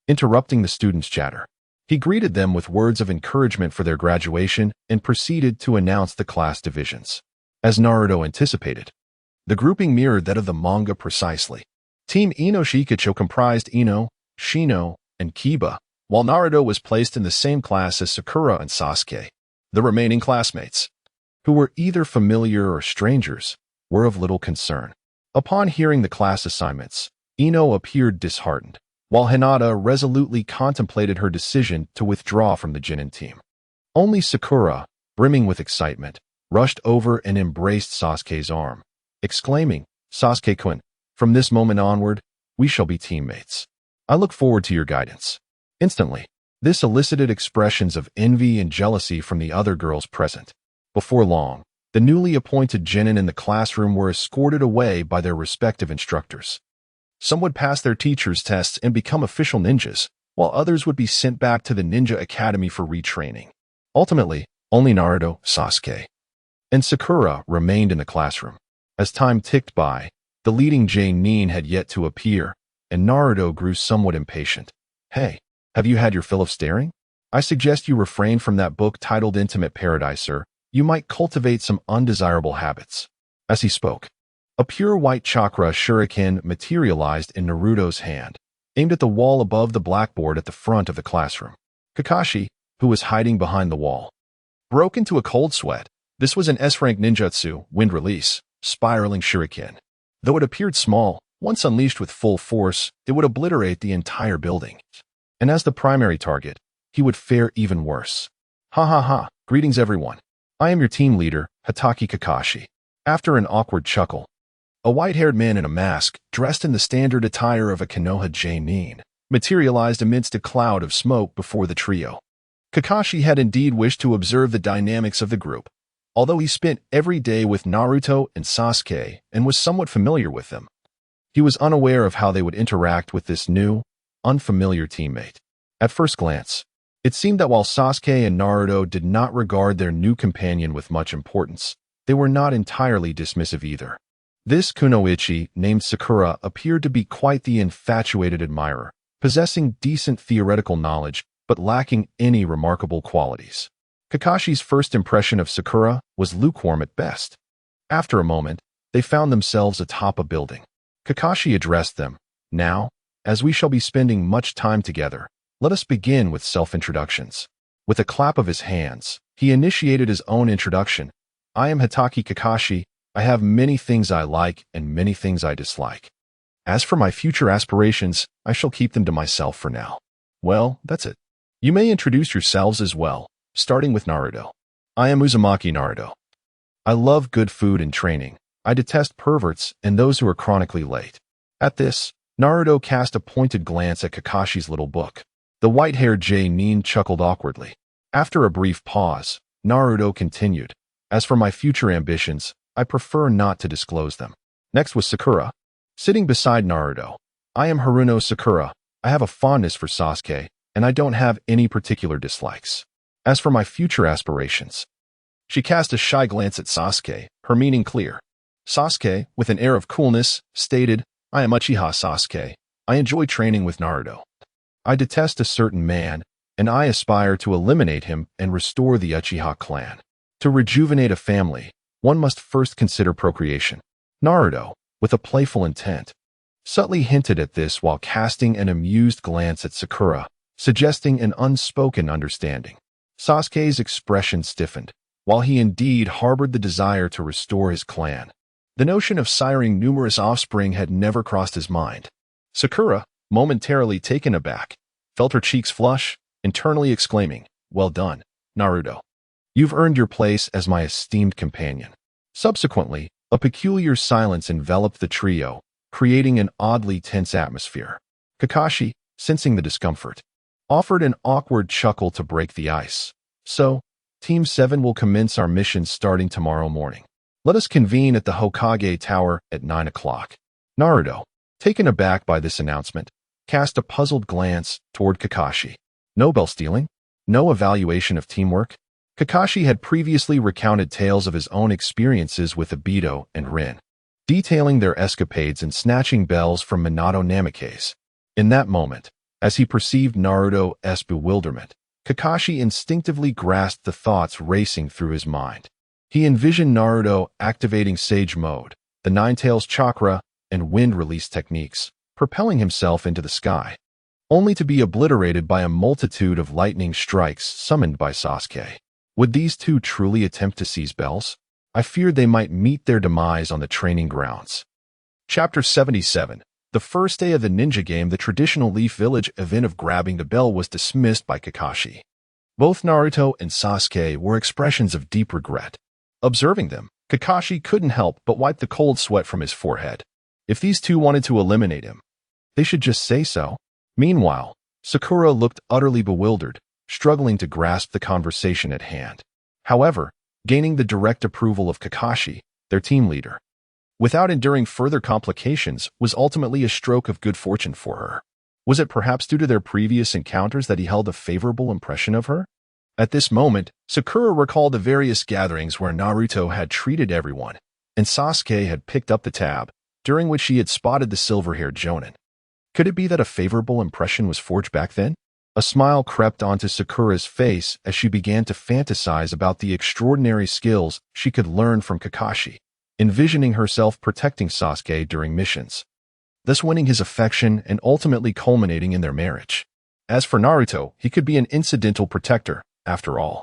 Interrupting the students' chatter, he greeted them with words of encouragement for their graduation and proceeded to announce the class divisions. As Naruto anticipated, the grouping mirrored that of the manga precisely. Team Ino Shikacho comprised Ino, Shino, and Kiba, while Naruto was placed in the same class as Sakura and Sasuke. The remaining classmates, who were either familiar or strangers, were of little concern. Upon hearing the class assignments, Ino appeared disheartened, while Hinata resolutely contemplated her decision to withdraw from the Genin team. Only Sakura, brimming with excitement, rushed over and embraced Sasuke's arm, exclaiming, Sasuke-kun, from this moment onward, we shall be teammates. I look forward to your guidance. Instantly, this elicited expressions of envy and jealousy from the other girls present. Before long, the newly appointed Genin in the classroom were escorted away by their respective instructors. Some would pass their teachers' tests and become official ninjas, while others would be sent back to the ninja academy for retraining. Ultimately, only Naruto, Sasuke, and Sakura remained in the classroom. As time ticked by, the leading Nin had yet to appear, and Naruto grew somewhat impatient. Hey, have you had your fill of staring? I suggest you refrain from that book titled Intimate Paradise, sir. You might cultivate some undesirable habits. As he spoke, a pure white chakra shuriken materialized in Naruto's hand, aimed at the wall above the blackboard at the front of the classroom. Kakashi, who was hiding behind the wall, broke into a cold sweat. This was an S-rank ninjutsu, wind release, spiraling shuriken. Though it appeared small, once unleashed with full force, it would obliterate the entire building. and as the primary target, he would fare even worse. Ha ha ha, greetings everyone. I am your team leader, Hatake Kakashi. After an awkward chuckle, a white-haired man in a mask, dressed in the standard attire of a Konoha Jonin, materialized amidst a cloud of smoke before the trio. Kakashi had indeed wished to observe the dynamics of the group, although he spent every day with Naruto and Sasuke and was somewhat familiar with them. He was unaware of how they would interact with this new, unfamiliar teammate. At first glance, it seemed that while Sasuke and Naruto did not regard their new companion with much importance, they were not entirely dismissive either. This kunoichi, named Sakura, appeared to be quite the infatuated admirer, possessing decent theoretical knowledge but lacking any remarkable qualities. Kakashi's first impression of Sakura was lukewarm at best. After a moment, they found themselves atop a building. Kakashi addressed them. Now, as we shall be spending much time together, let us begin with self-introductions. With a clap of his hands, he initiated his own introduction. I am Hatake Kakashi. I have many things I like and many things I dislike. As for my future aspirations, I shall keep them to myself for now. Well, that's it. You may introduce yourselves as well, starting with Naruto. I am Uzumaki Naruto. I love good food and training. I detest perverts and those who are chronically late. At this, Naruto cast a pointed glance at Kakashi's little book. The white-haired Jonin chuckled awkwardly. After a brief pause, Naruto continued. As for my future ambitions, I prefer not to disclose them. Next was Sakura. Sitting beside Naruto. I am Haruno Sakura. I have a fondness for Sasuke, and I don't have any particular dislikes. As for my future aspirations, she cast a shy glance at Sasuke, her meaning clear. Sasuke, with an air of coolness, stated, I am Uchiha Sasuke. I enjoy training with Naruto. I detest a certain man, and I aspire to eliminate him and restore the Uchiha clan. To rejuvenate a family, one must first consider procreation. Naruto, with a playful intent, subtly hinted at this while casting an amused glance at Sakura, suggesting an unspoken understanding. Sasuke's expression stiffened, while he indeed harbored the desire to restore his clan. The notion of siring numerous offspring had never crossed his mind. Sakura, momentarily taken aback, felt her cheeks flush, internally exclaiming, Well done, Naruto. You've earned your place as my esteemed companion. Subsequently, a peculiar silence enveloped the trio, creating an oddly tense atmosphere. Kakashi, sensing the discomfort, offered an awkward chuckle to break the ice. So, Team 7 will commence our mission starting tomorrow morning. Let us convene at the Hokage Tower at 9 o'clock. Naruto, taken aback by this announcement, cast a puzzled glance toward Kakashi. No bell stealing? No evaluation of teamwork? Kakashi had previously recounted tales of his own experiences with Obito and Rin, detailing their escapades and snatching bells from Minato Namikaze. In that moment, as he perceived Naruto's bewilderment, Kakashi instinctively grasped the thoughts racing through his mind. He envisioned Naruto activating Sage Mode, the Nine-Tails chakra, and wind release techniques, propelling himself into the sky, only to be obliterated by a multitude of lightning strikes summoned by Sasuke. Would these two truly attempt to seize bells? I feared they might meet their demise on the training grounds. Chapter 77. The first day of the ninja game, the traditional Leaf Village event of grabbing the bell was dismissed by Kakashi. Both Naruto and Sasuke were expressions of deep regret. Observing them, Kakashi couldn't help but wipe the cold sweat from his forehead. If these two wanted to eliminate him, they should just say so. Meanwhile, Sakura looked utterly bewildered, struggling to grasp the conversation at hand. However, gaining the direct approval of Kakashi, their team leader, without enduring further complications, was ultimately a stroke of good fortune for her. Was it perhaps due to their previous encounters that he held a favorable impression of her? At this moment, Sakura recalled the various gatherings where Naruto had treated everyone, and Sasuke had picked up the tab, during which she had spotted the silver-haired Jonin. Could it be that a favorable impression was forged back then? A smile crept onto Sakura's face as she began to fantasize about the extraordinary skills she could learn from Kakashi, envisioning herself protecting Sasuke during missions, thus winning his affection and ultimately culminating in their marriage. As for Naruto, he could be an incidental protector, after all.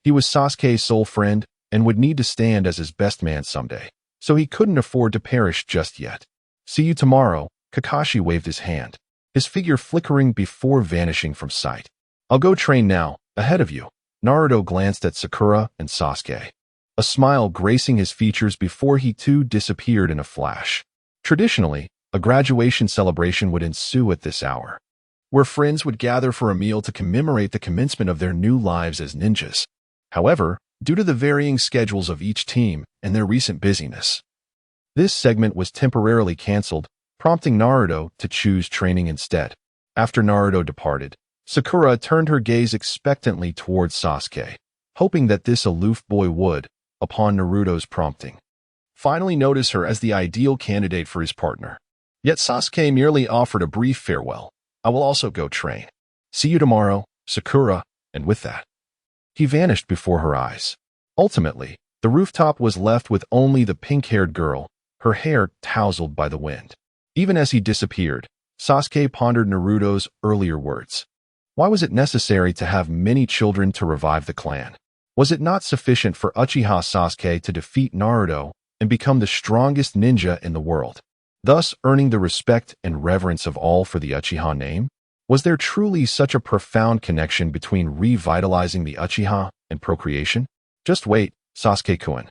He was Sasuke's sole friend and would need to stand as his best man someday, so he couldn't afford to perish just yet. See you tomorrow, Kakashi waved his hand. his figure flickering before vanishing from sight. "I'll go train now, ahead of you." Naruto glanced at Sakura and Sasuke, a smile gracing his features before he too disappeared in a flash. Traditionally, a graduation celebration would ensue at this hour, where friends would gather for a meal to commemorate the commencement of their new lives as ninjas. However, due to the varying schedules of each team and their recent busyness, this segment was temporarily canceled, prompting Naruto to choose training instead. After Naruto departed, Sakura turned her gaze expectantly towards Sasuke, hoping that this aloof boy would, upon Naruto's prompting, finally notice her as the ideal candidate for his partner. Yet Sasuke merely offered a brief farewell. "I will also go train. See you tomorrow, Sakura," and with that, he vanished before her eyes. Ultimately, the rooftop was left with only the pink-haired girl, her hair tousled by the wind. Even as he disappeared, Sasuke pondered Naruto's earlier words. Why was it necessary to have many children to revive the clan? Was it not sufficient for Uchiha Sasuke to defeat Naruto and become the strongest ninja in the world, thus earning the respect and reverence of all for the Uchiha name? Was there truly such a profound connection between revitalizing the Uchiha and procreation? "Just wait, Sasuke-kun.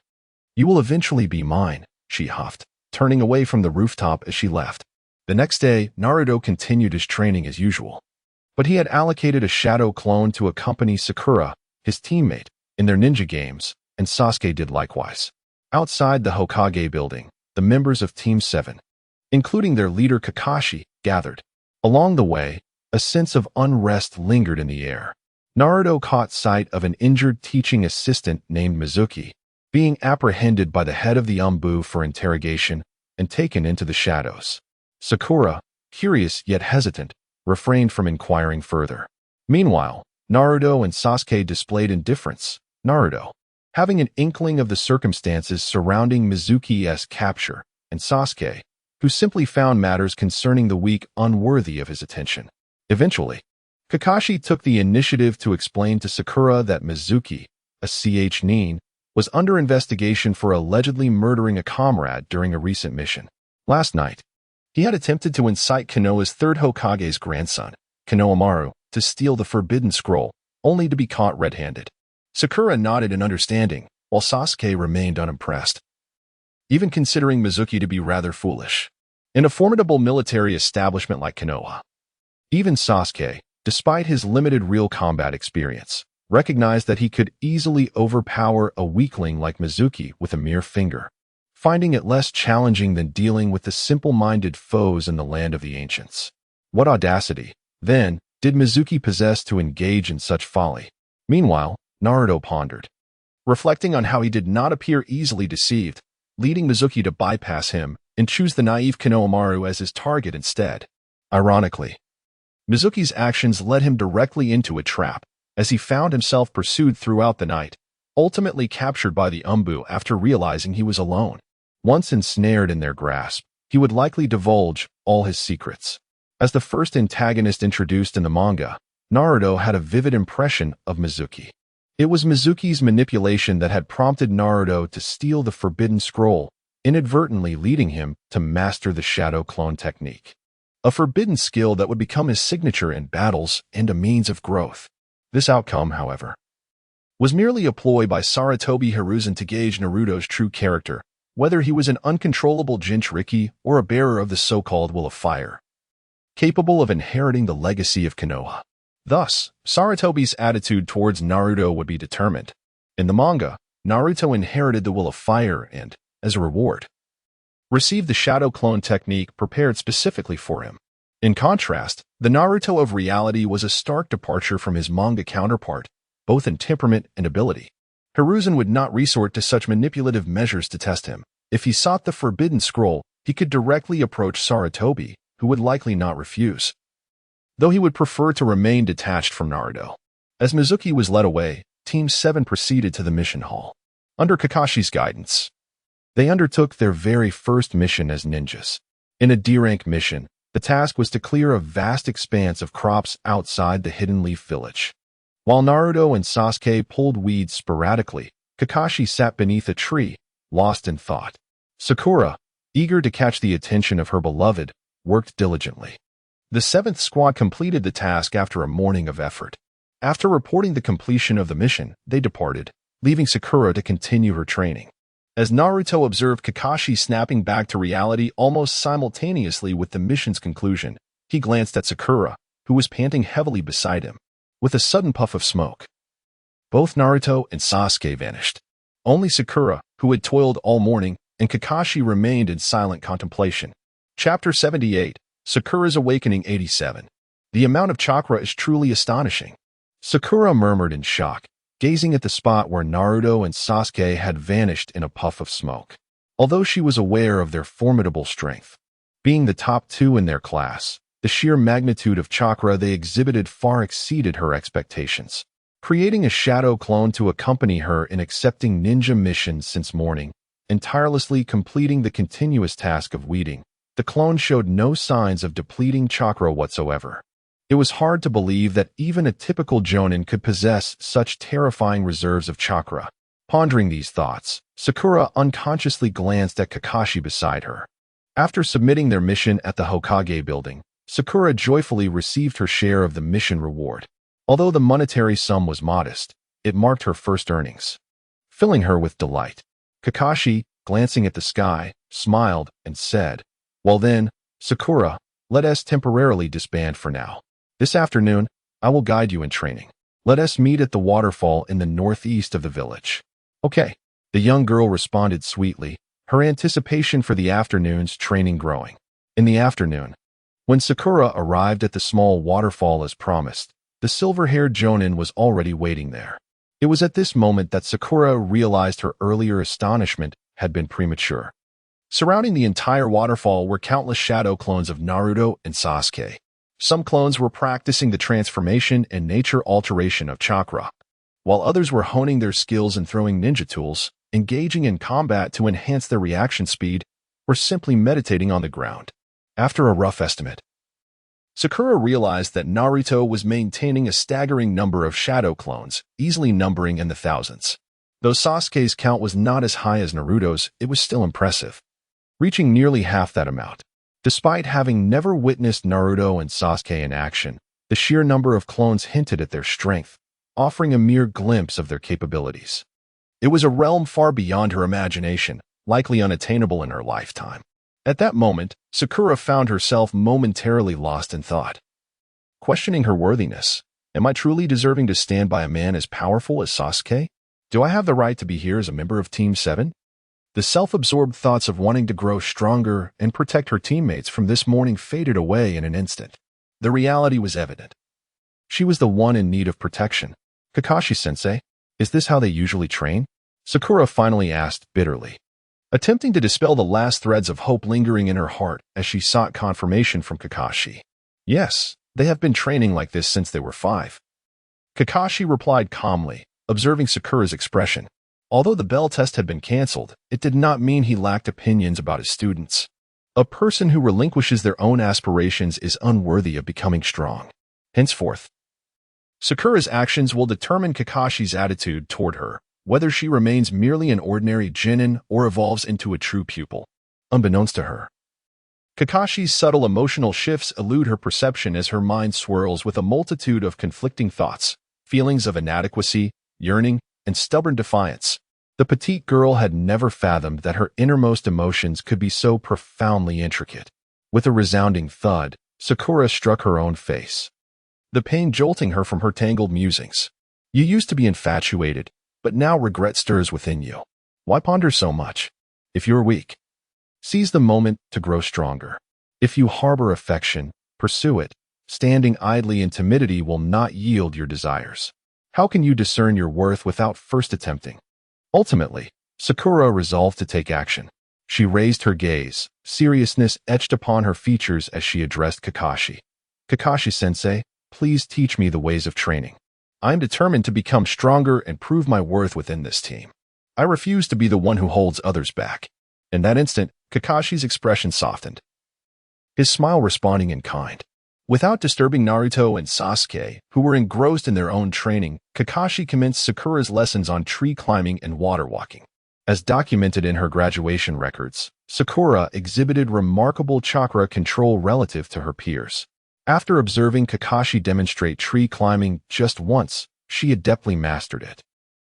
You will eventually be mine," she huffed, turning away from the rooftop as she left. The next day, Naruto continued his training as usual, but he had allocated a shadow clone to accompany Sakura, his teammate, in their ninja games, and Sasuke did likewise. Outside the Hokage building, the members of Team 7, including their leader Kakashi, gathered. Along the way, a sense of unrest lingered in the air. Naruto caught sight of an injured teaching assistant named Mizuki, being apprehended by the head of the Umbu for interrogation and taken into the shadows. Sakura, curious yet hesitant, refrained from inquiring further. Meanwhile, Naruto and Sasuke displayed indifference. Naruto, having an inkling of the circumstances surrounding Mizuki's capture, and Sasuke, who simply found matters concerning the weak unworthy of his attention. Eventually, Kakashi took the initiative to explain to Sakura that Mizuki, a nin, was under investigation for allegedly murdering a comrade during a recent mission. Last night, he had attempted to incite Konoha's third Hokage's grandson, Konohamaru, to steal the Forbidden Scroll, only to be caught red-handed. Sakura nodded in understanding, while Sasuke remained unimpressed, even considering Mizuki to be rather foolish. In a formidable military establishment like Konoha, even Sasuke, despite his limited real combat experience, recognized that he could easily overpower a weakling like Mizuki with a mere finger, finding it less challenging than dealing with the simple-minded foes in the land of the ancients. What audacity, then, did Mizuki possess to engage in such folly? Meanwhile, Naruto pondered, reflecting on how he did not appear easily deceived, leading Mizuki to bypass him and choose the naive Konohamaru as his target instead. Ironically, Mizuki's actions led him directly into a trap, as he found himself pursued throughout the night, ultimately captured by the Umbu after realizing he was alone. Once ensnared in their grasp, he would likely divulge all his secrets. As the first antagonist introduced in the manga, Naruto had a vivid impression of Mizuki. It was Mizuki's manipulation that had prompted Naruto to steal the Forbidden Scroll, inadvertently leading him to master the Shadow Clone technique, a forbidden skill that would become his signature in battles and a means of growth. This outcome, however, was merely a ploy by Sarutobi Hiruzen to gauge Naruto's true character, whether he was an uncontrollable Jinchuriki or a bearer of the so-called Will of Fire, capable of inheriting the legacy of Konoha. Thus, Sarutobi's attitude towards Naruto would be determined. In the manga, Naruto inherited the Will of Fire and, as a reward, received the Shadow Clone technique prepared specifically for him. In contrast, the Naruto of reality was a stark departure from his manga counterpart, both in temperament and ability. Hiruzen would not resort to such manipulative measures to test him. If he sought the Forbidden Scroll, he could directly approach Sarutobi, who would likely not refuse, though he would prefer to remain detached from Naruto. As Mizuki was led away, Team 7 proceeded to the mission hall. Under Kakashi's guidance, they undertook their very first mission as ninjas. In a D-rank mission, the task was to clear a vast expanse of crops outside the Hidden Leaf Village. While Naruto and Sasuke pulled weeds sporadically, Kakashi sat beneath a tree, lost in thought. Sakura, eager to catch the attention of her beloved, worked diligently. The 7th squad completed the task after a morning of effort. After reporting the completion of the mission, they departed, leaving Sakura to continue her training. As Naruto observed Kakashi snapping back to reality almost simultaneously with the mission's conclusion, he glanced at Sakura, who was panting heavily beside him. With a sudden puff of smoke, both Naruto and Sasuke vanished. Only Sakura, who had toiled all morning, and Kakashi remained in silent contemplation. Chapter 78, Sakura's Awakening 87. The amount of chakra is truly astonishing. Sakura murmured in shock, gazing at the spot where Naruto and Sasuke had vanished in a puff of smoke. Although she was aware of their formidable strength, being the top 2 in their class, the sheer magnitude of chakra they exhibited far exceeded her expectations. Creating a shadow clone to accompany her in accepting ninja missions since morning, and tirelessly completing the continuous task of weeding, the clone showed no signs of depleting chakra whatsoever. It was hard to believe that even a typical jonin could possess such terrifying reserves of chakra. Pondering these thoughts, Sakura unconsciously glanced at Kakashi beside her. After submitting their mission at the Hokage building, Sakura joyfully received her share of the mission reward. Although the monetary sum was modest, it marked her first earnings, filling her with delight. Kakashi, glancing at the sky, smiled and said, "Well then, Sakura, let us temporarily disband for now. This afternoon, I will guide you in training. Let us meet at the waterfall in the northeast of the village." "Okay," the young girl responded sweetly, her anticipation for the afternoon's training growing. In the afternoon, when Sakura arrived at the small waterfall as promised, the silver-haired jonin was already waiting there. It was at this moment that Sakura realized her earlier astonishment had been premature. Surrounding the entire waterfall were countless shadow clones of Naruto and Sasuke. Some clones were practicing the transformation and nature alteration of chakra, while others were honing their skills and throwing ninja tools, engaging in combat to enhance their reaction speed, or simply meditating on the ground. After a rough estimate, Sakura realized that Naruto was maintaining a staggering number of shadow clones, easily numbering in the thousands. Though Sasuke's count was not as high as Naruto's, it was still impressive, reaching nearly half that amount. Despite having never witnessed Naruto and Sasuke in action, the sheer number of clones hinted at their strength, offering a mere glimpse of their capabilities. It was a realm far beyond her imagination, likely unattainable in her lifetime. At that moment, Sakura found herself momentarily lost in thought, questioning her worthiness. Am I truly deserving to stand by a man as powerful as Sasuke? Do I have the right to be here as a member of Team 7? The self-absorbed thoughts of wanting to grow stronger and protect her teammates from this morning faded away in an instant. The reality was evident. She was the one in need of protection. "Kakashi-sensei, is this how they usually train?" Sakura finally asked bitterly, attempting to dispel the last threads of hope lingering in her heart as she sought confirmation from Kakashi. "Yes, they have been training like this since they were 5. Kakashi replied calmly, observing Sakura's expression. Although the bell test had been cancelled, it did not mean he lacked opinions about his students. A person who relinquishes their own aspirations is unworthy of becoming strong. Henceforth, Sakura's actions will determine Kakashi's attitude toward her, whether she remains merely an ordinary genin or evolves into a true pupil. Unbeknownst to her, Kakashi's subtle emotional shifts elude her perception as her mind swirls with a multitude of conflicting thoughts, feelings of inadequacy, yearning, and stubborn defiance. The petite girl had never fathomed that her innermost emotions could be so profoundly intricate. With a resounding thud, Sakura struck her own face, the pain jolting her from her tangled musings. "You used to be infatuated, but now regret stirs within you. Why ponder so much? If you're weak, seize the moment to grow stronger. If you harbor affection, pursue it. Standing idly in timidity will not yield your desires. How can you discern your worth without first attempting?" Ultimately, Sakura resolved to take action. She raised her gaze, seriousness etched upon her features as she addressed Kakashi. "Kakashi-sensei, please teach me the ways of training. I am determined to become stronger and prove my worth within this team. I refuse to be the one who holds others back." In that instant, Kakashi's expression softened, his smile responding in kind. Without disturbing Naruto and Sasuke, who were engrossed in their own training, Kakashi commenced Sakura's lessons on tree climbing and water walking. As documented in her graduation records, Sakura exhibited remarkable chakra control relative to her peers. After observing Kakashi demonstrate tree climbing just once, she adeptly mastered it.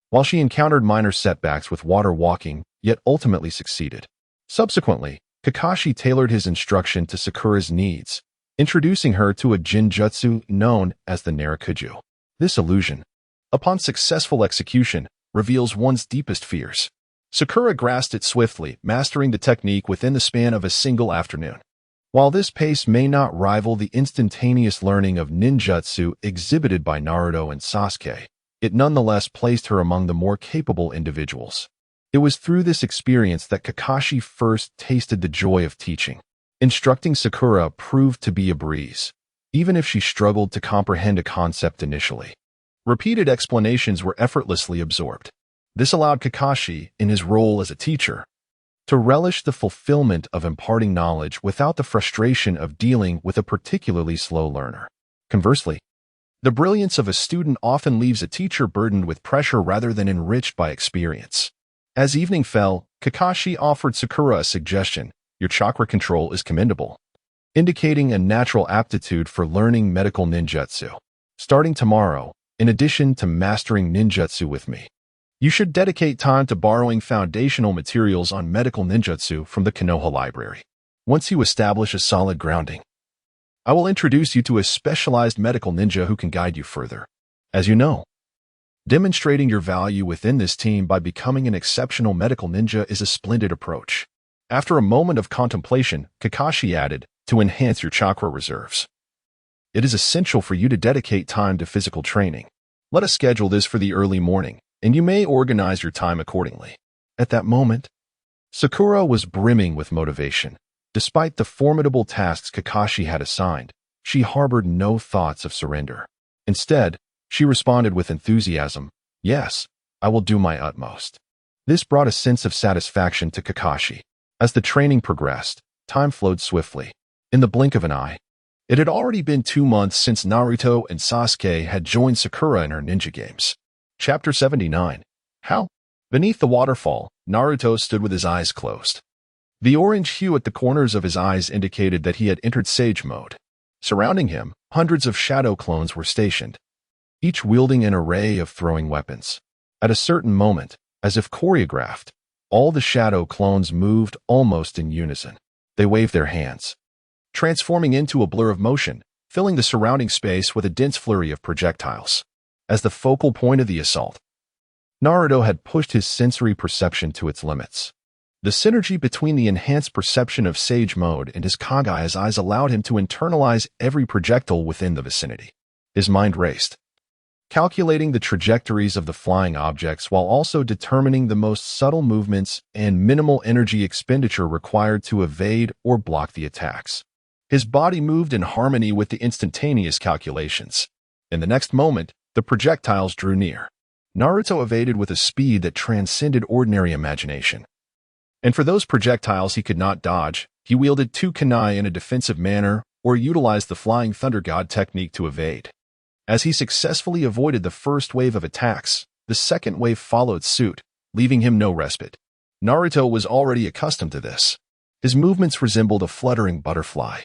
While she encountered minor setbacks with water walking, yet ultimately succeeded. Subsequently, Kakashi tailored his instruction to Sakura's needs, introducing her to a jinjutsu known as the Narakuju. This illusion, upon successful execution, reveals one's deepest fears. Sakura grasped it swiftly, mastering the technique within the span of a single afternoon. While this pace may not rival the instantaneous learning of ninjutsu exhibited by Naruto and Sasuke, it nonetheless placed her among the more capable individuals. It was through this experience that Kakashi first tasted the joy of teaching. Instructing Sakura proved to be a breeze, even if she struggled to comprehend a concept initially. Repeated explanations were effortlessly absorbed. This allowed Kakashi, in his role as a teacher, to relish the fulfillment of imparting knowledge without the frustration of dealing with a particularly slow learner. Conversely, the brilliance of a student often leaves a teacher burdened with pressure rather than enriched by experience. As evening fell, Kakashi offered Sakura a suggestion. Your chakra control is commendable, indicating a natural aptitude for learning medical ninjutsu. Starting tomorrow, in addition to mastering ninjutsu with me, you should dedicate time to borrowing foundational materials on medical ninjutsu from the Konoha library. Once you establish a solid grounding, I will introduce you to a specialized medical ninja who can guide you further. As you know, demonstrating your value within this team by becoming an exceptional medical ninja is a splendid approach. After a moment of contemplation, Kakashi added, to enhance your chakra reserves, it is essential for you to dedicate time to physical training. Let us schedule this for the early morning, and you may organize your time accordingly. At that moment, Sakura was brimming with motivation. Despite the formidable tasks Kakashi had assigned, she harbored no thoughts of surrender. Instead, she responded with enthusiasm, yes, I will do my utmost. This brought a sense of satisfaction to Kakashi. As the training progressed, time flowed swiftly. In the blink of an eye, it had already been 2 months since Naruto and Sasuke had joined Sakura in her ninja games. Chapter 79. How? Beneath the waterfall, Naruto stood with his eyes closed. The orange hue at the corners of his eyes indicated that he had entered Sage Mode. Surrounding him, hundreds of shadow clones were stationed, each wielding an array of throwing weapons. At a certain moment, as if choreographed, all the shadow clones moved almost in unison. They waved their hands, transforming into a blur of motion, filling the surrounding space with a dense flurry of projectiles. As the focal point of the assault, Naruto had pushed his sensory perception to its limits. The synergy between the enhanced perception of Sage Mode and his Kagaya's eyes allowed him to internalize every projectile within the vicinity. His mind raced, calculating the trajectories of the flying objects while also determining the most subtle movements and minimal energy expenditure required to evade or block the attacks. His body moved in harmony with the instantaneous calculations. In the next moment, the projectiles drew near. Naruto evaded with a speed that transcended ordinary imagination. And for those projectiles he could not dodge, he wielded 2 kunai in a defensive manner or utilized the Flying Thunder God technique to evade. As he successfully avoided the first wave of attacks, the second wave followed suit, leaving him no respite. Naruto was already accustomed to this. His movements resembled a fluttering butterfly,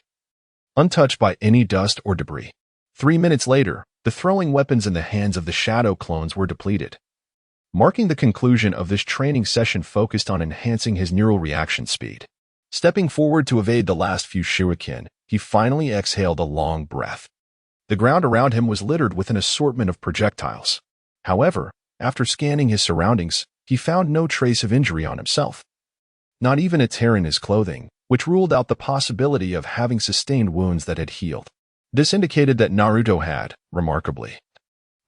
untouched by any dust or debris. 3 minutes later, the throwing weapons in the hands of the shadow clones were depleted. Marking the conclusion of this training session focused on enhancing his neural reaction speed. Stepping forward to evade the last few shuriken, he finally exhaled a long breath. The ground around him was littered with an assortment of projectiles. However, after scanning his surroundings, he found no trace of injury on himself. Not even a tear in his clothing, which ruled out the possibility of having sustained wounds that had healed. This indicated that Naruto had, remarkably,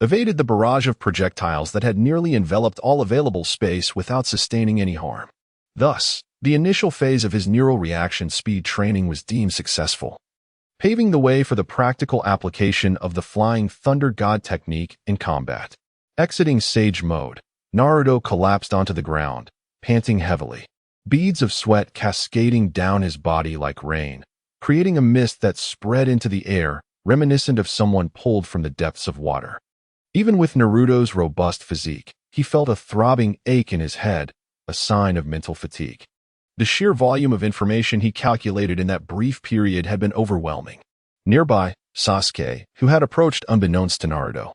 evaded the barrage of projectiles that had nearly enveloped all available space without sustaining any harm. Thus, the initial phase of his neural reaction speed training was deemed successful, paving the way for the practical application of the Flying Thunder God technique in combat. Exiting Sage Mode, Naruto collapsed onto the ground, panting heavily, beads of sweat cascading down his body like rain, creating a mist that spread into the air, reminiscent of someone pulled from the depths of water. Even with Naruto's robust physique, he felt a throbbing ache in his head, a sign of mental fatigue. The sheer volume of information he calculated in that brief period had been overwhelming. Nearby, Sasuke, who had approached unbeknownst to Naruto,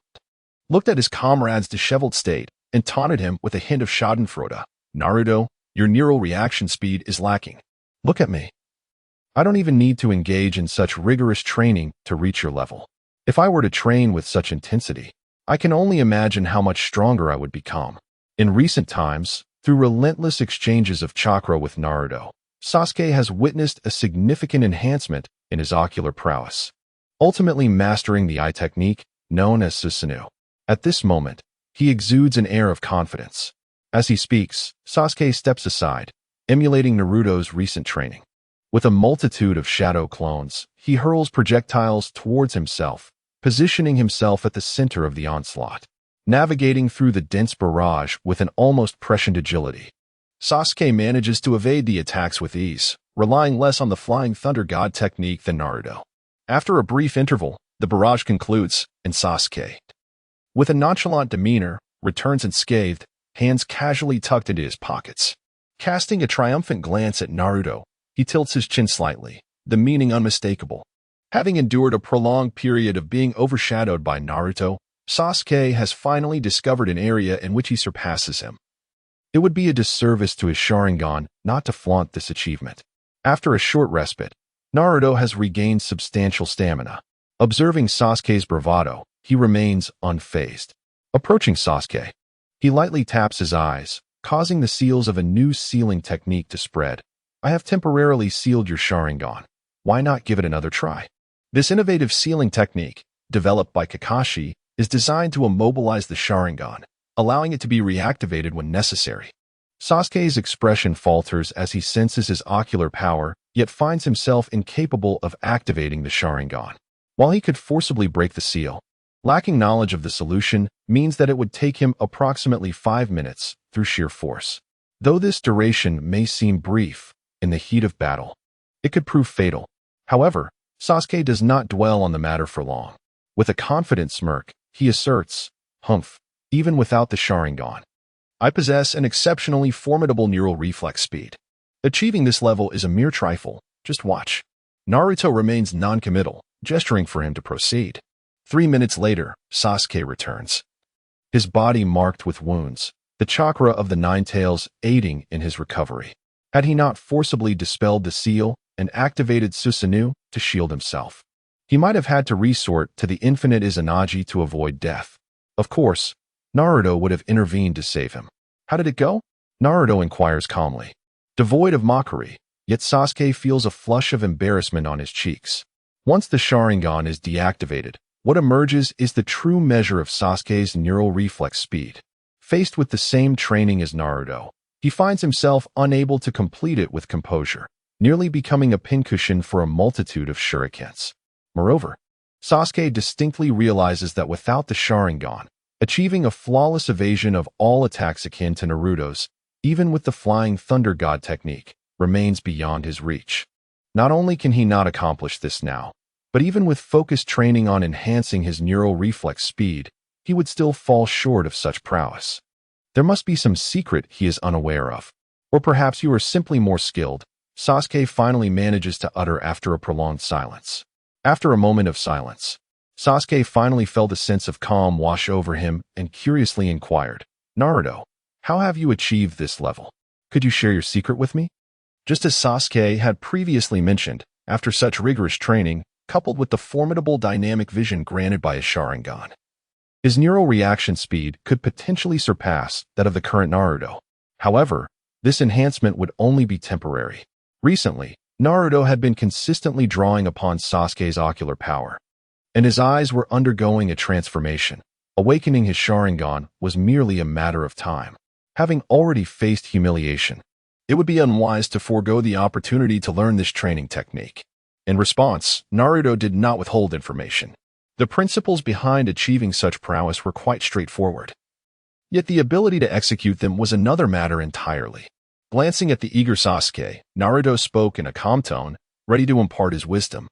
looked at his comrade's disheveled state and taunted him with a hint of schadenfreude. Naruto, your neural reaction speed is lacking. Look at me. I don't even need to engage in such rigorous training to reach your level. If I were to train with such intensity, I can only imagine how much stronger I would become. In recent times, through relentless exchanges of chakra with Naruto, Sasuke has witnessed a significant enhancement in his ocular prowess, ultimately mastering the eye technique known as Susanoo. At this moment, he exudes an air of confidence. As he speaks, Sasuke steps aside, emulating Naruto's recent training. With a multitude of shadow clones, he hurls projectiles towards himself, positioning himself at the center of the onslaught, navigating through the dense barrage with an almost prescient agility. Sasuke manages to evade the attacks with ease, relying less on the flying thunder god technique than Naruto. After a brief interval, the barrage concludes, and Sasuke, with a nonchalant demeanor, returns unscathed, hands casually tucked into his pockets. Casting a triumphant glance at Naruto, he tilts his chin slightly, the meaning unmistakable. Having endured a prolonged period of being overshadowed by Naruto, Sasuke has finally discovered an area in which he surpasses him. It would be a disservice to his Sharingan not to flaunt this achievement. After a short respite, Naruto has regained substantial stamina. Observing Sasuke's bravado, he remains unfazed. Approaching Sasuke, he lightly taps his eyes, causing the seals of a new sealing technique to spread. I have temporarily sealed your Sharingan. Why not give it another try? This innovative sealing technique, developed by Kakashi, is designed to immobilize the Sharingan, allowing it to be reactivated when necessary. Sasuke's expression falters as he senses his ocular power, yet finds himself incapable of activating the Sharingan. While he could forcibly break the seal, lacking knowledge of the solution means that it would take him approximately 5 minutes through sheer force. Though this duration may seem brief, in the heat of battle, it could prove fatal. However, Sasuke does not dwell on the matter for long. With a confident smirk, he asserts, "Humph, even without the Sharingan, I possess an exceptionally formidable neural reflex speed. Achieving this level is a mere trifle, just watch." Naruto remains non-committal, gesturing for him to proceed. 3 minutes later, Sasuke returns, his body marked with wounds, the chakra of the Nine Tails aiding in his recovery. Had he not forcibly dispelled the seal and activated Susanoo to shield himself, he might have had to resort to the infinite Izanagi to avoid death. Of course, Naruto would have intervened to save him. How did it go? Naruto inquires calmly, devoid of mockery, yet Sasuke feels a flush of embarrassment on his cheeks. Once the Sharingan is deactivated, what emerges is the true measure of Sasuke's neural reflex speed. Faced with the same training as Naruto, he finds himself unable to complete it with composure, nearly becoming a pincushion for a multitude of shurikens. Moreover, Sasuke distinctly realizes that without the Sharingan, achieving a flawless evasion of all attacks akin to Naruto's, even with the flying thunder god technique, remains beyond his reach. Not only can he not accomplish this now, but even with focused training on enhancing his neural reflex speed, he would still fall short of such prowess. There must be some secret he is unaware of. Or perhaps you are simply more skilled, Sasuke finally manages to utter after a prolonged silence. After a moment of silence, Sasuke finally felt a sense of calm wash over him and curiously inquired, "Naruto, how have you achieved this level? Could you share your secret with me?" Just as Sasuke had previously mentioned, after such rigorous training, coupled with the formidable dynamic vision granted by his Sharingan, his neural reaction speed could potentially surpass that of the current Naruto. However, this enhancement would only be temporary. Recently, Naruto had been consistently drawing upon Sasuke's ocular power, and his eyes were undergoing a transformation. Awakening his Sharingan was merely a matter of time. Having already faced humiliation, it would be unwise to forego the opportunity to learn this training technique. In response, Naruto did not withhold information. The principles behind achieving such prowess were quite straightforward. Yet the ability to execute them was another matter entirely. Glancing at the eager Sasuke, Naruto spoke in a calm tone, ready to impart his wisdom.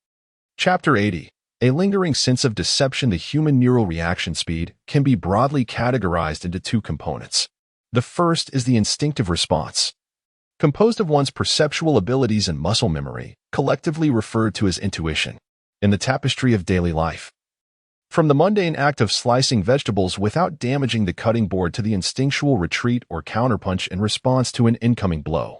Chapter 80. A lingering sense of deception. The human neural reaction speed can be broadly categorized into two components. The first is the instinctive response, composed of one's perceptual abilities and muscle memory, collectively referred to as intuition. in the tapestry of daily life. From the mundane act of slicing vegetables without damaging the cutting board to the instinctual retreat or counterpunch in response to an incoming blow.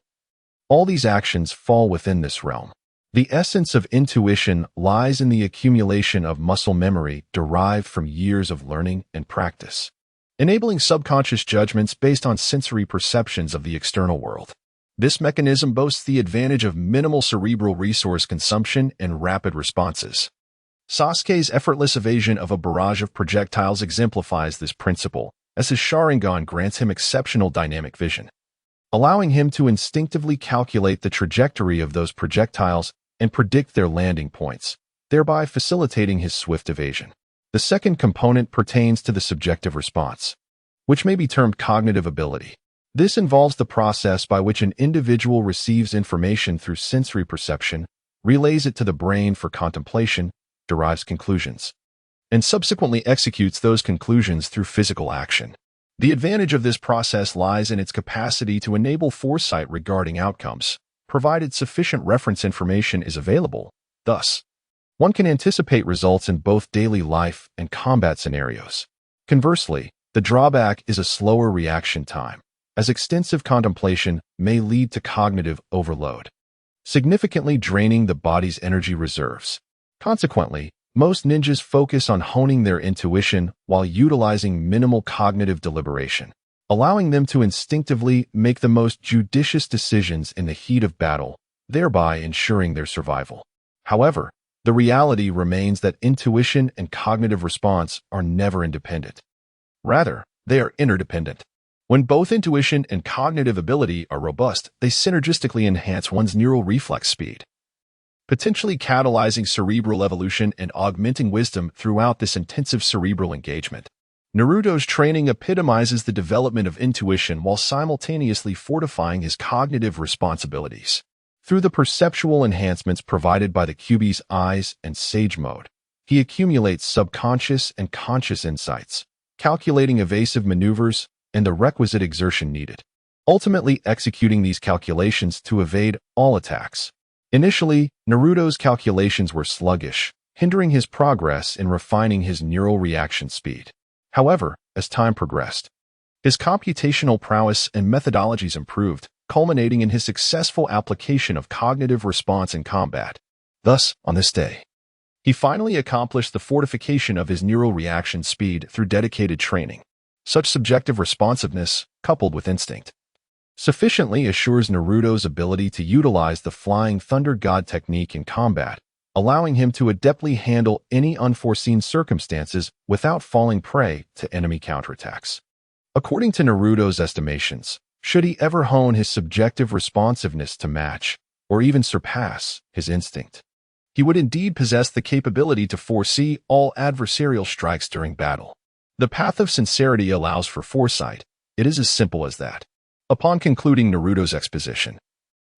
All these actions fall within this realm. The essence of intuition lies in the accumulation of muscle memory derived from years of learning and practice, enabling subconscious judgments based on sensory perceptions of the external world. This mechanism boasts the advantage of minimal cerebral resource consumption and rapid responses. Sasuke's effortless evasion of a barrage of projectiles exemplifies this principle, as his Sharingan grants him exceptional dynamic vision, allowing him to instinctively calculate the trajectory of those projectiles and predict their landing points, thereby facilitating his swift evasion. The second component pertains to the subjective response, which may be termed cognitive ability. This involves the process by which an individual receives information through sensory perception, relays it to the brain for contemplation, derives conclusions, and subsequently executes those conclusions through physical action. The advantage of this process lies in its capacity to enable foresight regarding outcomes, provided sufficient reference information is available. Thus, one can anticipate results in both daily life and combat scenarios. Conversely, the drawback is a slower reaction time, as extensive contemplation may lead to cognitive overload, significantly draining the body's energy reserves. Consequently, most ninjas focus on honing their intuition while utilizing minimal cognitive deliberation, allowing them to instinctively make the most judicious decisions in the heat of battle, thereby ensuring their survival. However, the reality remains that intuition and cognitive response are never independent. Rather, they are interdependent. When both intuition and cognitive ability are robust, they synergistically enhance one's neural reflex speed, potentially catalyzing cerebral evolution and augmenting wisdom throughout this intensive cerebral engagement. Naruto's training epitomizes the development of intuition while simultaneously fortifying his cognitive responsibilities. Through the perceptual enhancements provided by the Kyuubi's eyes and Sage Mode, he accumulates subconscious and conscious insights, calculating evasive maneuvers and the requisite exertion needed, ultimately executing these calculations to evade all attacks. Initially, Naruto's calculations were sluggish, hindering his progress in refining his neural reaction speed. However, as time progressed, his computational prowess and methodologies improved, culminating in his successful application of cognitive response in combat. Thus, on this day, he finally accomplished the fortification of his neural reaction speed through dedicated training. Such subjective responsiveness, coupled with instinct, sufficiently assures Naruto's ability to utilize the Flying Thunder God technique in combat, allowing him to adeptly handle any unforeseen circumstances without falling prey to enemy counterattacks. According to Naruto's estimations, should he ever hone his subjective responsiveness to match, or even surpass, his instinct, he would indeed possess the capability to foresee all adversarial strikes during battle. The path of sincerity allows for foresight. It is as simple as that. Upon concluding Naruto's exposition,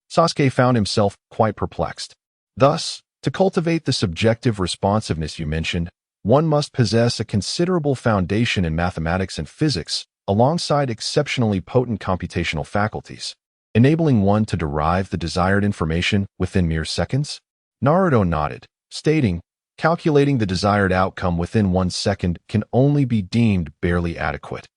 Sasuke found himself quite perplexed. Thus, to cultivate the subjective responsiveness you mentioned, one must possess a considerable foundation in mathematics and physics, alongside exceptionally potent computational faculties, enabling one to derive the desired information within mere seconds. Naruto nodded, stating, calculating the desired outcome within 1 second can only be deemed barely adequate.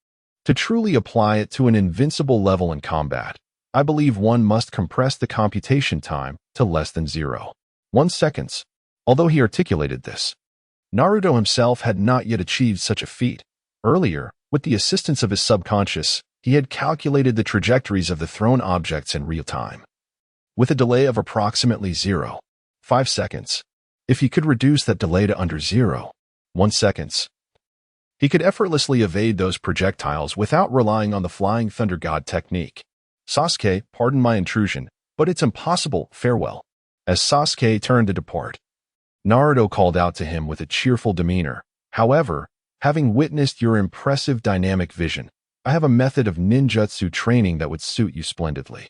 To truly apply it to an invincible level in combat, I believe one must compress the computation time to less than 0.1 seconds. Although he articulated this, Naruto himself had not yet achieved such a feat. Earlier, with the assistance of his subconscious, he had calculated the trajectories of the thrown objects in real time, with a delay of approximately 0.5 seconds. If he could reduce that delay to under 0.1 seconds, he could effortlessly evade those projectiles without relying on the Flying Thunder God technique. Sasuke, pardon my intrusion, but it's impossible, farewell. As Sasuke turned to depart, Naruto called out to him with a cheerful demeanor. However, having witnessed your impressive dynamic vision, I have a method of ninjutsu training that would suit you splendidly.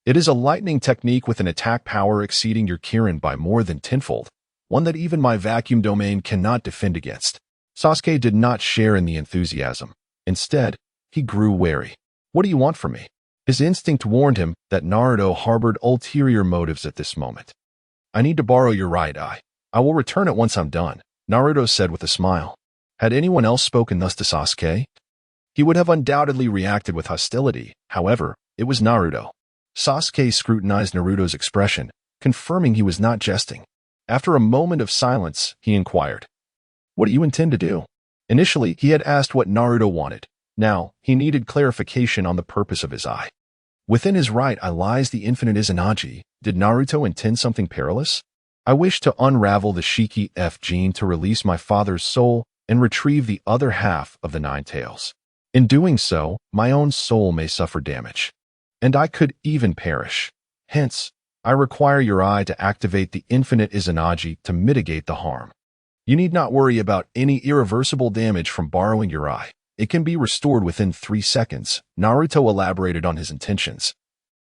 It is a lightning technique with an attack power exceeding your Kirin by more than tenfold, one that even my vacuum domain cannot defend against. Sasuke did not share in the enthusiasm. Instead, he grew wary. What do you want from me? His instinct warned him that Naruto harbored ulterior motives at this moment. I need to borrow your right eye. I will return it once I'm done, Naruto said with a smile. Had anyone else spoken thus to Sasuke, he would have undoubtedly reacted with hostility. However, it was Naruto. Sasuke scrutinized Naruto's expression, confirming he was not jesting. After a moment of silence, he inquired, "What do you intend to do?" Initially, he had asked what Naruto wanted. Now, he needed clarification on the purpose of his eye. Within his right eye lies the infinite Izanagi. Did Naruto intend something perilous? I wish to unravel the Shiki F gene to release my father's soul and retrieve the other half of the nine tails. In doing so, my own soul may suffer damage, and I could even perish. Hence, I require your eye to activate the infinite Izanagi to mitigate the harm. You need not worry about any irreversible damage from borrowing your eye. It can be restored within 3 seconds. Naruto elaborated on his intentions,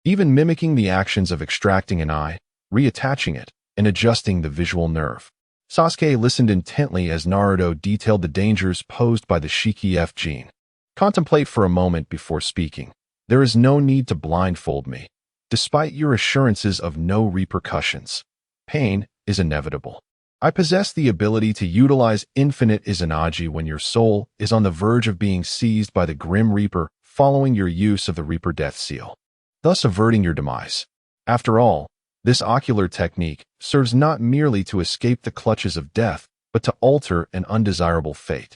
even mimicking the actions of extracting an eye, reattaching it, and adjusting the visual nerve. Sasuke listened intently as Naruto detailed the dangers posed by the Shiki F gene. Contemplate for a moment before speaking. There is no need to blindfold me. Despite your assurances of no repercussions, pain is inevitable. I possess the ability to utilize infinite Izanagi when your soul is on the verge of being seized by the Grim Reaper following your use of the Reaper Death Seal, thus averting your demise. After all, this ocular technique serves not merely to escape the clutches of death, but to alter an undesirable fate,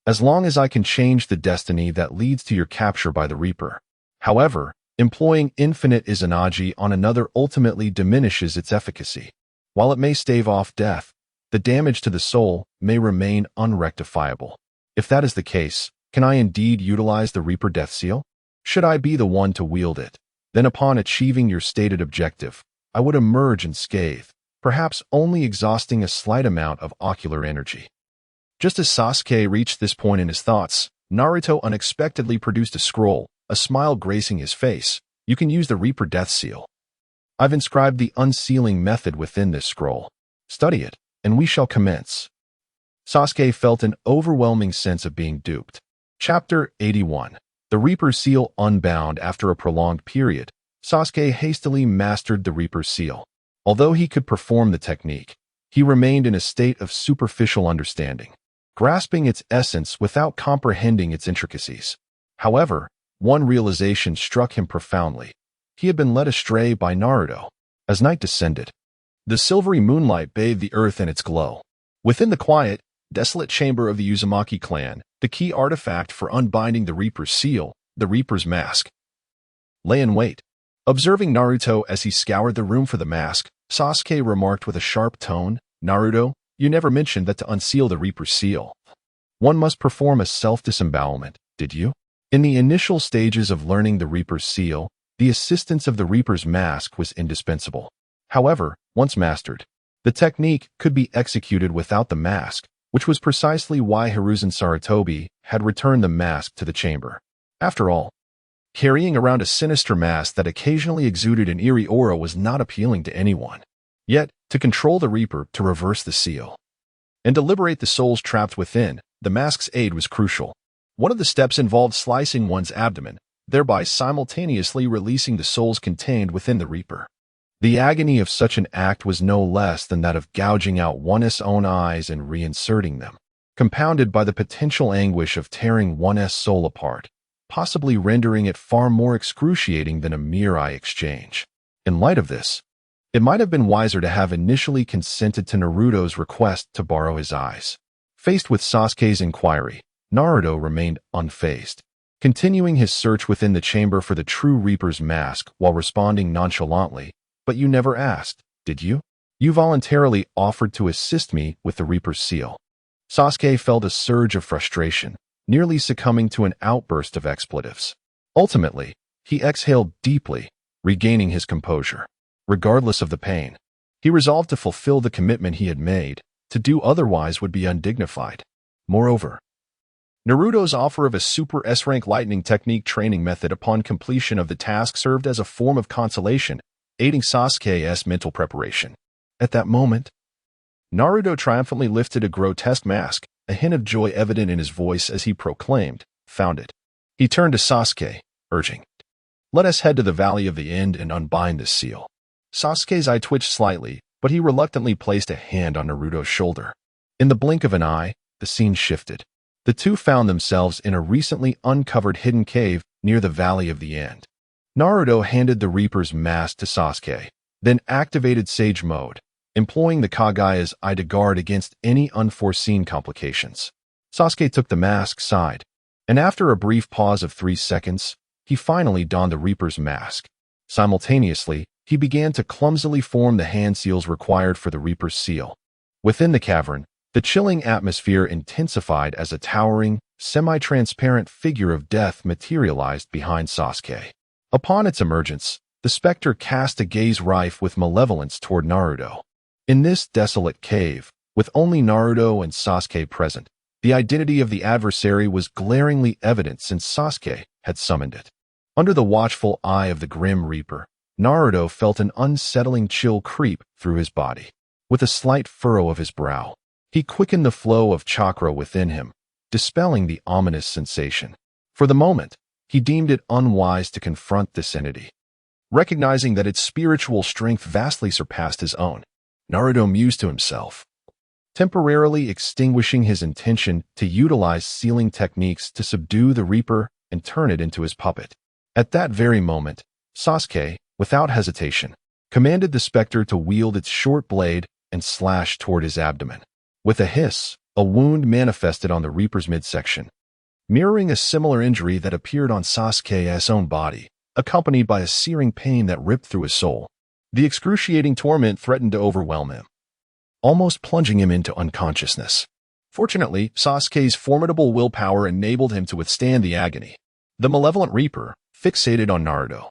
as long as I can change the destiny that leads to your capture by the Reaper. However, employing infinite Izanagi on another ultimately diminishes its efficacy. While it may stave off death, the damage to the soul may remain unrectifiable. If that is the case, can I indeed utilize the Reaper Death Seal? Should I be the one to wield it? Then upon achieving your stated objective, I would emerge unscathed, perhaps only exhausting a slight amount of ocular energy. Just as Sasuke reached this point in his thoughts, Naruto unexpectedly produced a scroll, a smile gracing his face. You can use the Reaper Death Seal. I've inscribed the unsealing method within this scroll. Study it, and we shall commence. Sasuke felt an overwhelming sense of being duped. Chapter 81. The Reaper Seal Unbound. After a prolonged period, Sasuke hastily mastered the Reaper Seal. Although he could perform the technique, he remained in a state of superficial understanding, grasping its essence without comprehending its intricacies. However, one realization struck him profoundly. He had been led astray by Naruto. As night descended, the silvery moonlight bathed the earth in its glow. Within the quiet, desolate chamber of the Uzumaki clan, the key artifact for unbinding the Reaper's seal, the Reaper's mask, lay in wait. Observing Naruto as he scoured the room for the mask, Sasuke remarked with a sharp tone, "Naruto, you never mentioned that to unseal the Reaper's seal, one must perform a self-disembowelment, did you?" In the initial stages of learning the Reaper's seal, the assistance of the Reaper's mask was indispensable. However, once mastered, the technique could be executed without the mask, which was precisely why Hiruzen Sarutobi had returned the mask to the chamber. After all, carrying around a sinister mask that occasionally exuded an eerie aura was not appealing to anyone. Yet, to control the Reaper, to reverse the seal, and to liberate the souls trapped within, the mask's aid was crucial. One of the steps involved slicing one's abdomen, thereby simultaneously releasing the souls contained within the Reaper. The agony of such an act was no less than that of gouging out one's own eyes and reinserting them, compounded by the potential anguish of tearing one's soul apart, possibly rendering it far more excruciating than a mere eye exchange. In light of this, it might have been wiser to have initially consented to Naruto's request to borrow his eyes. Faced with Sasuke's inquiry, Naruto remained unfazed, continuing his search within the chamber for the true Reaper's mask while responding nonchalantly, "But you never asked, did you? You voluntarily offered to assist me with the Reaper's seal." Sasuke felt a surge of frustration, nearly succumbing to an outburst of expletives. Ultimately, he exhaled deeply, regaining his composure. Regardless of the pain, he resolved to fulfill the commitment he had made. To do otherwise would be undignified. Moreover, Naruto's offer of a Super S-rank lightning technique training method upon completion of the task served as a form of consolation, aiding Sasuke's mental preparation. At that moment, Naruto triumphantly lifted a grotesque mask, a hint of joy evident in his voice as he proclaimed, "Found it." He turned to Sasuke, urging, "Let us head to the Valley of the End and unbind this seal." Sasuke's eye twitched slightly, but he reluctantly placed a hand on Naruto's shoulder. In the blink of an eye, the scene shifted. The two found themselves in a recently uncovered hidden cave near the Valley of the End. Naruto handed the Reaper's mask to Sasuke, then activated Sage Mode, employing the Kagaya's eye to guard against any unforeseen complications. Sasuke took the mask's side, and after a brief pause of 3 seconds, he finally donned the Reaper's mask. Simultaneously, he began to clumsily form the hand seals required for the Reaper's seal. Within the cavern, the chilling atmosphere intensified as a towering, semi-transparent figure of death materialized behind Sasuke. Upon its emergence, the specter cast a gaze rife with malevolence toward Naruto. In this desolate cave, with only Naruto and Sasuke present, the identity of the adversary was glaringly evident since Sasuke had summoned it. Under the watchful eye of the Grim Reaper, Naruto felt an unsettling chill creep through his body. With a slight furrow of his brow, he quickened the flow of chakra within him, dispelling the ominous sensation. For the moment, he deemed it unwise to confront this entity. Recognizing that its spiritual strength vastly surpassed his own, Naruto mused to himself, temporarily extinguishing his intention to utilize sealing techniques to subdue the Reaper and turn it into his puppet. At that very moment, Sasuke, without hesitation, commanded the specter to wield its short blade and slash toward his abdomen. With a hiss, a wound manifested on the Reaper's midsection, mirroring a similar injury that appeared on Sasuke's own body, accompanied by a searing pain that ripped through his soul. The excruciating torment threatened to overwhelm him, almost plunging him into unconsciousness. Fortunately, Sasuke's formidable willpower enabled him to withstand the agony. The malevolent Reaper, fixated on Naruto,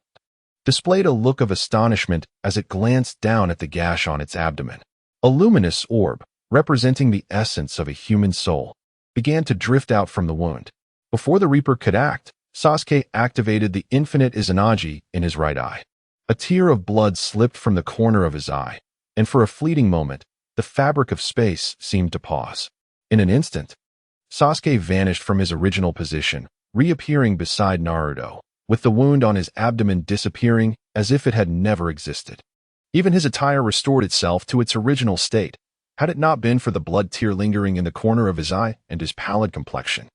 displayed a look of astonishment as it glanced down at the gash on its abdomen. A luminous orb, representing the essence of a human soul, began to drift out from the wound. Before the Reaper could act, Sasuke activated the infinite Izanagi in his right eye. A tear of blood slipped from the corner of his eye, and for a fleeting moment, the fabric of space seemed to pause. In an instant, Sasuke vanished from his original position, reappearing beside Naruto, with the wound on his abdomen disappearing as if it had never existed. Even his attire restored itself to its original state, had it not been for the blood tear lingering in the corner of his eye and his pallid complexion.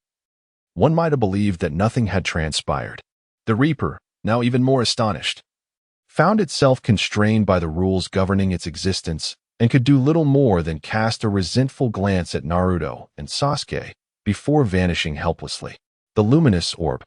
One might have believed that nothing had transpired. The Reaper, now even more astonished, found itself constrained by the rules governing its existence and could do little more than cast a resentful glance at Naruto and Sasuke before vanishing helplessly. The luminous orb,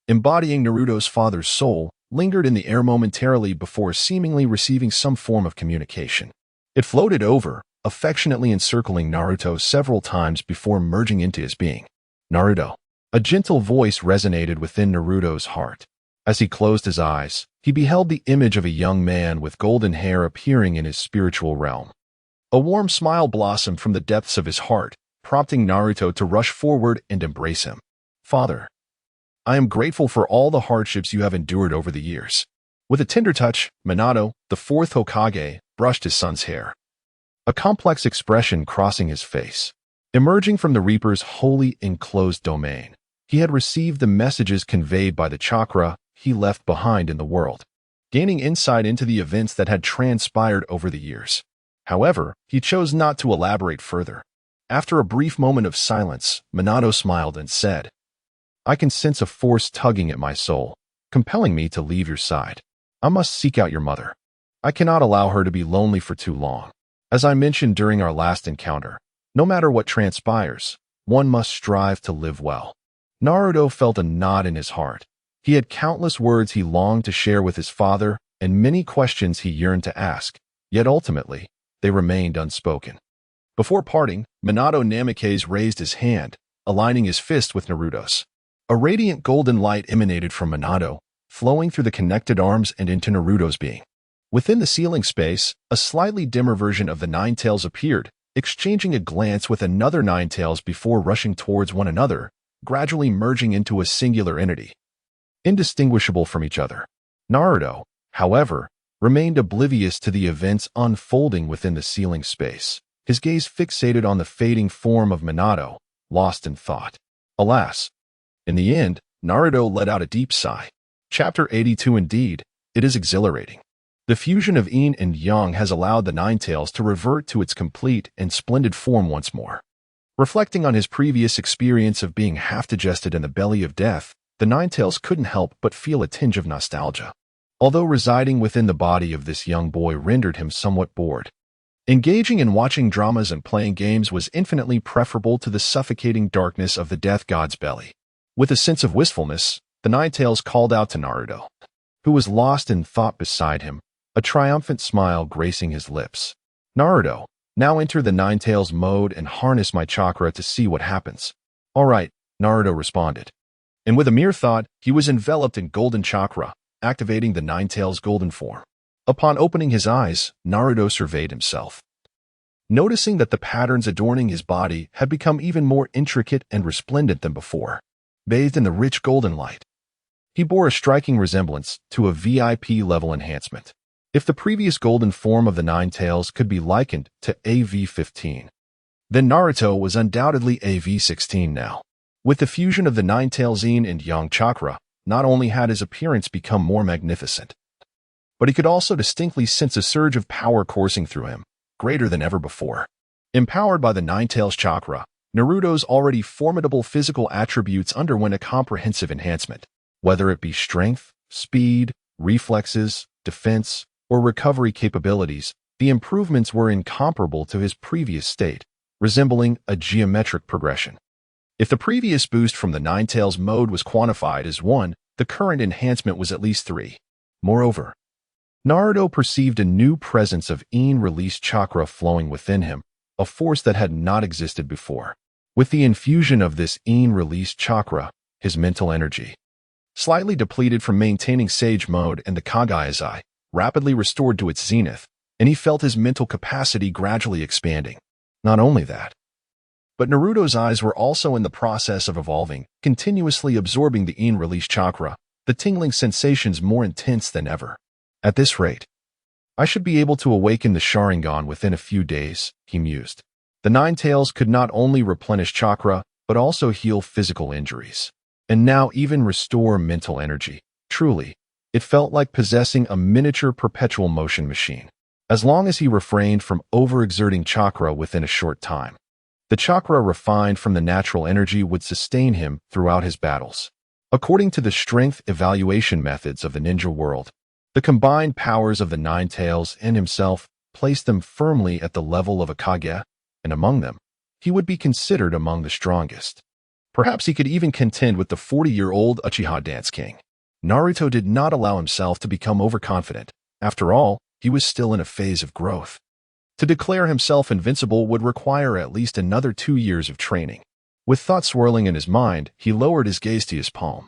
embodying Naruto's father's soul, lingered in the air momentarily before seemingly receiving some form of communication. It floated over, affectionately encircling Naruto several times before merging into his being. Naruto. A gentle voice resonated within Naruto's heart. As he closed his eyes, he beheld the image of a young man with golden hair appearing in his spiritual realm. A warm smile blossomed from the depths of his heart, prompting Naruto to rush forward and embrace him. Father, I am grateful for all the hardships you have endured over the years. With a tender touch, Minato, the fourth Hokage, brushed his son's hair, a complex expression crossing his face. Emerging from the Reaper's wholly enclosed domain, he had received the messages conveyed by the chakra he left behind in the world, gaining insight into the events that had transpired over the years. However, he chose not to elaborate further. After a brief moment of silence, Minato smiled and said, I can sense a force tugging at my soul, compelling me to leave your side. I must seek out your mother. I cannot allow her to be lonely for too long. As I mentioned during our last encounter, no matter what transpires, one must strive to live well. Naruto felt a knot in his heart. He had countless words he longed to share with his father and many questions he yearned to ask, yet ultimately, they remained unspoken. Before parting, Minato Namikaze raised his hand, aligning his fist with Naruto's. A radiant golden light emanated from Minato, flowing through the connected arms and into Naruto's being. Within the ceiling space, a slightly dimmer version of the Ninetales appeared, exchanging a glance with another Ninetales before rushing towards one another, gradually merging into a singular entity, indistinguishable from each other. Naruto, however, remained oblivious to the events unfolding within the ceiling space, his gaze fixated on the fading form of Minato, lost in thought. Alas, in the end, Naruto let out a deep sigh. Chapter 82. Indeed, it is exhilarating. The fusion of yin and yang has allowed the Ninetales to revert to its complete and splendid form once more. Reflecting on his previous experience of being half-digested in the belly of death, the Ninetales couldn't help but feel a tinge of nostalgia. Although residing within the body of this young boy rendered him somewhat bored. Engaging in watching dramas and playing games was infinitely preferable to the suffocating darkness of the death god's belly. With a sense of wistfulness, the Ninetales called out to Naruto, who was lost in thought beside him, a triumphant smile gracing his lips. Naruto, now enter the Ninetales mode and harness my chakra to see what happens. All right, Naruto responded. And with a mere thought, he was enveloped in golden chakra, activating the Ninetales' golden form. Upon opening his eyes, Naruto surveyed himself. Noticing that the patterns adorning his body had become even more intricate and resplendent than before, bathed in the rich golden light. He bore a striking resemblance to a VIP-level enhancement. If the previous golden form of the Ninetales could be likened to AV-15, then Naruto was undoubtedly AV-16 now. With the fusion of the Ninetales' yin and yang chakra, not only had his appearance become more magnificent, but he could also distinctly sense a surge of power coursing through him, greater than ever before. Empowered by the Ninetales chakra, Naruto's already formidable physical attributes underwent a comprehensive enhancement. Whether it be strength, speed, reflexes, defense, or recovery capabilities, the improvements were incomparable to his previous state, resembling a geometric progression. If the previous boost from the Ninetales mode was quantified as 1, the current enhancement was at least 3. Moreover, Naruto perceived a new presence of yin-released chakra flowing within him, a force that had not existed before. With the infusion of this yin-released chakra, his mental energy, slightly depleted from maintaining Sage Mode and the Kagayazai, rapidly restored to its zenith, and he felt his mental capacity gradually expanding. Not only that, but Naruto's eyes were also in the process of evolving, continuously absorbing the yin-released chakra, the tingling sensations more intense than ever. At this rate, I should be able to awaken the Sharingan within a few days, he mused. The Ninetales could not only replenish chakra, but also heal physical injuries, and now even restore mental energy. Truly, it felt like possessing a miniature perpetual motion machine. As long as he refrained from overexerting chakra within a short time, the chakra refined from the natural energy would sustain him throughout his battles. According to the strength evaluation methods of the ninja world, the combined powers of the Ninetales and himself placed them firmly at the level of a Kage, and among them, he would be considered among the strongest. Perhaps he could even contend with the 40-year-old Uchiha Dance King. Naruto did not allow himself to become overconfident. After all, he was still in a phase of growth. To declare himself invincible would require at least another 2 years of training. With thoughts swirling in his mind, he lowered his gaze to his palm.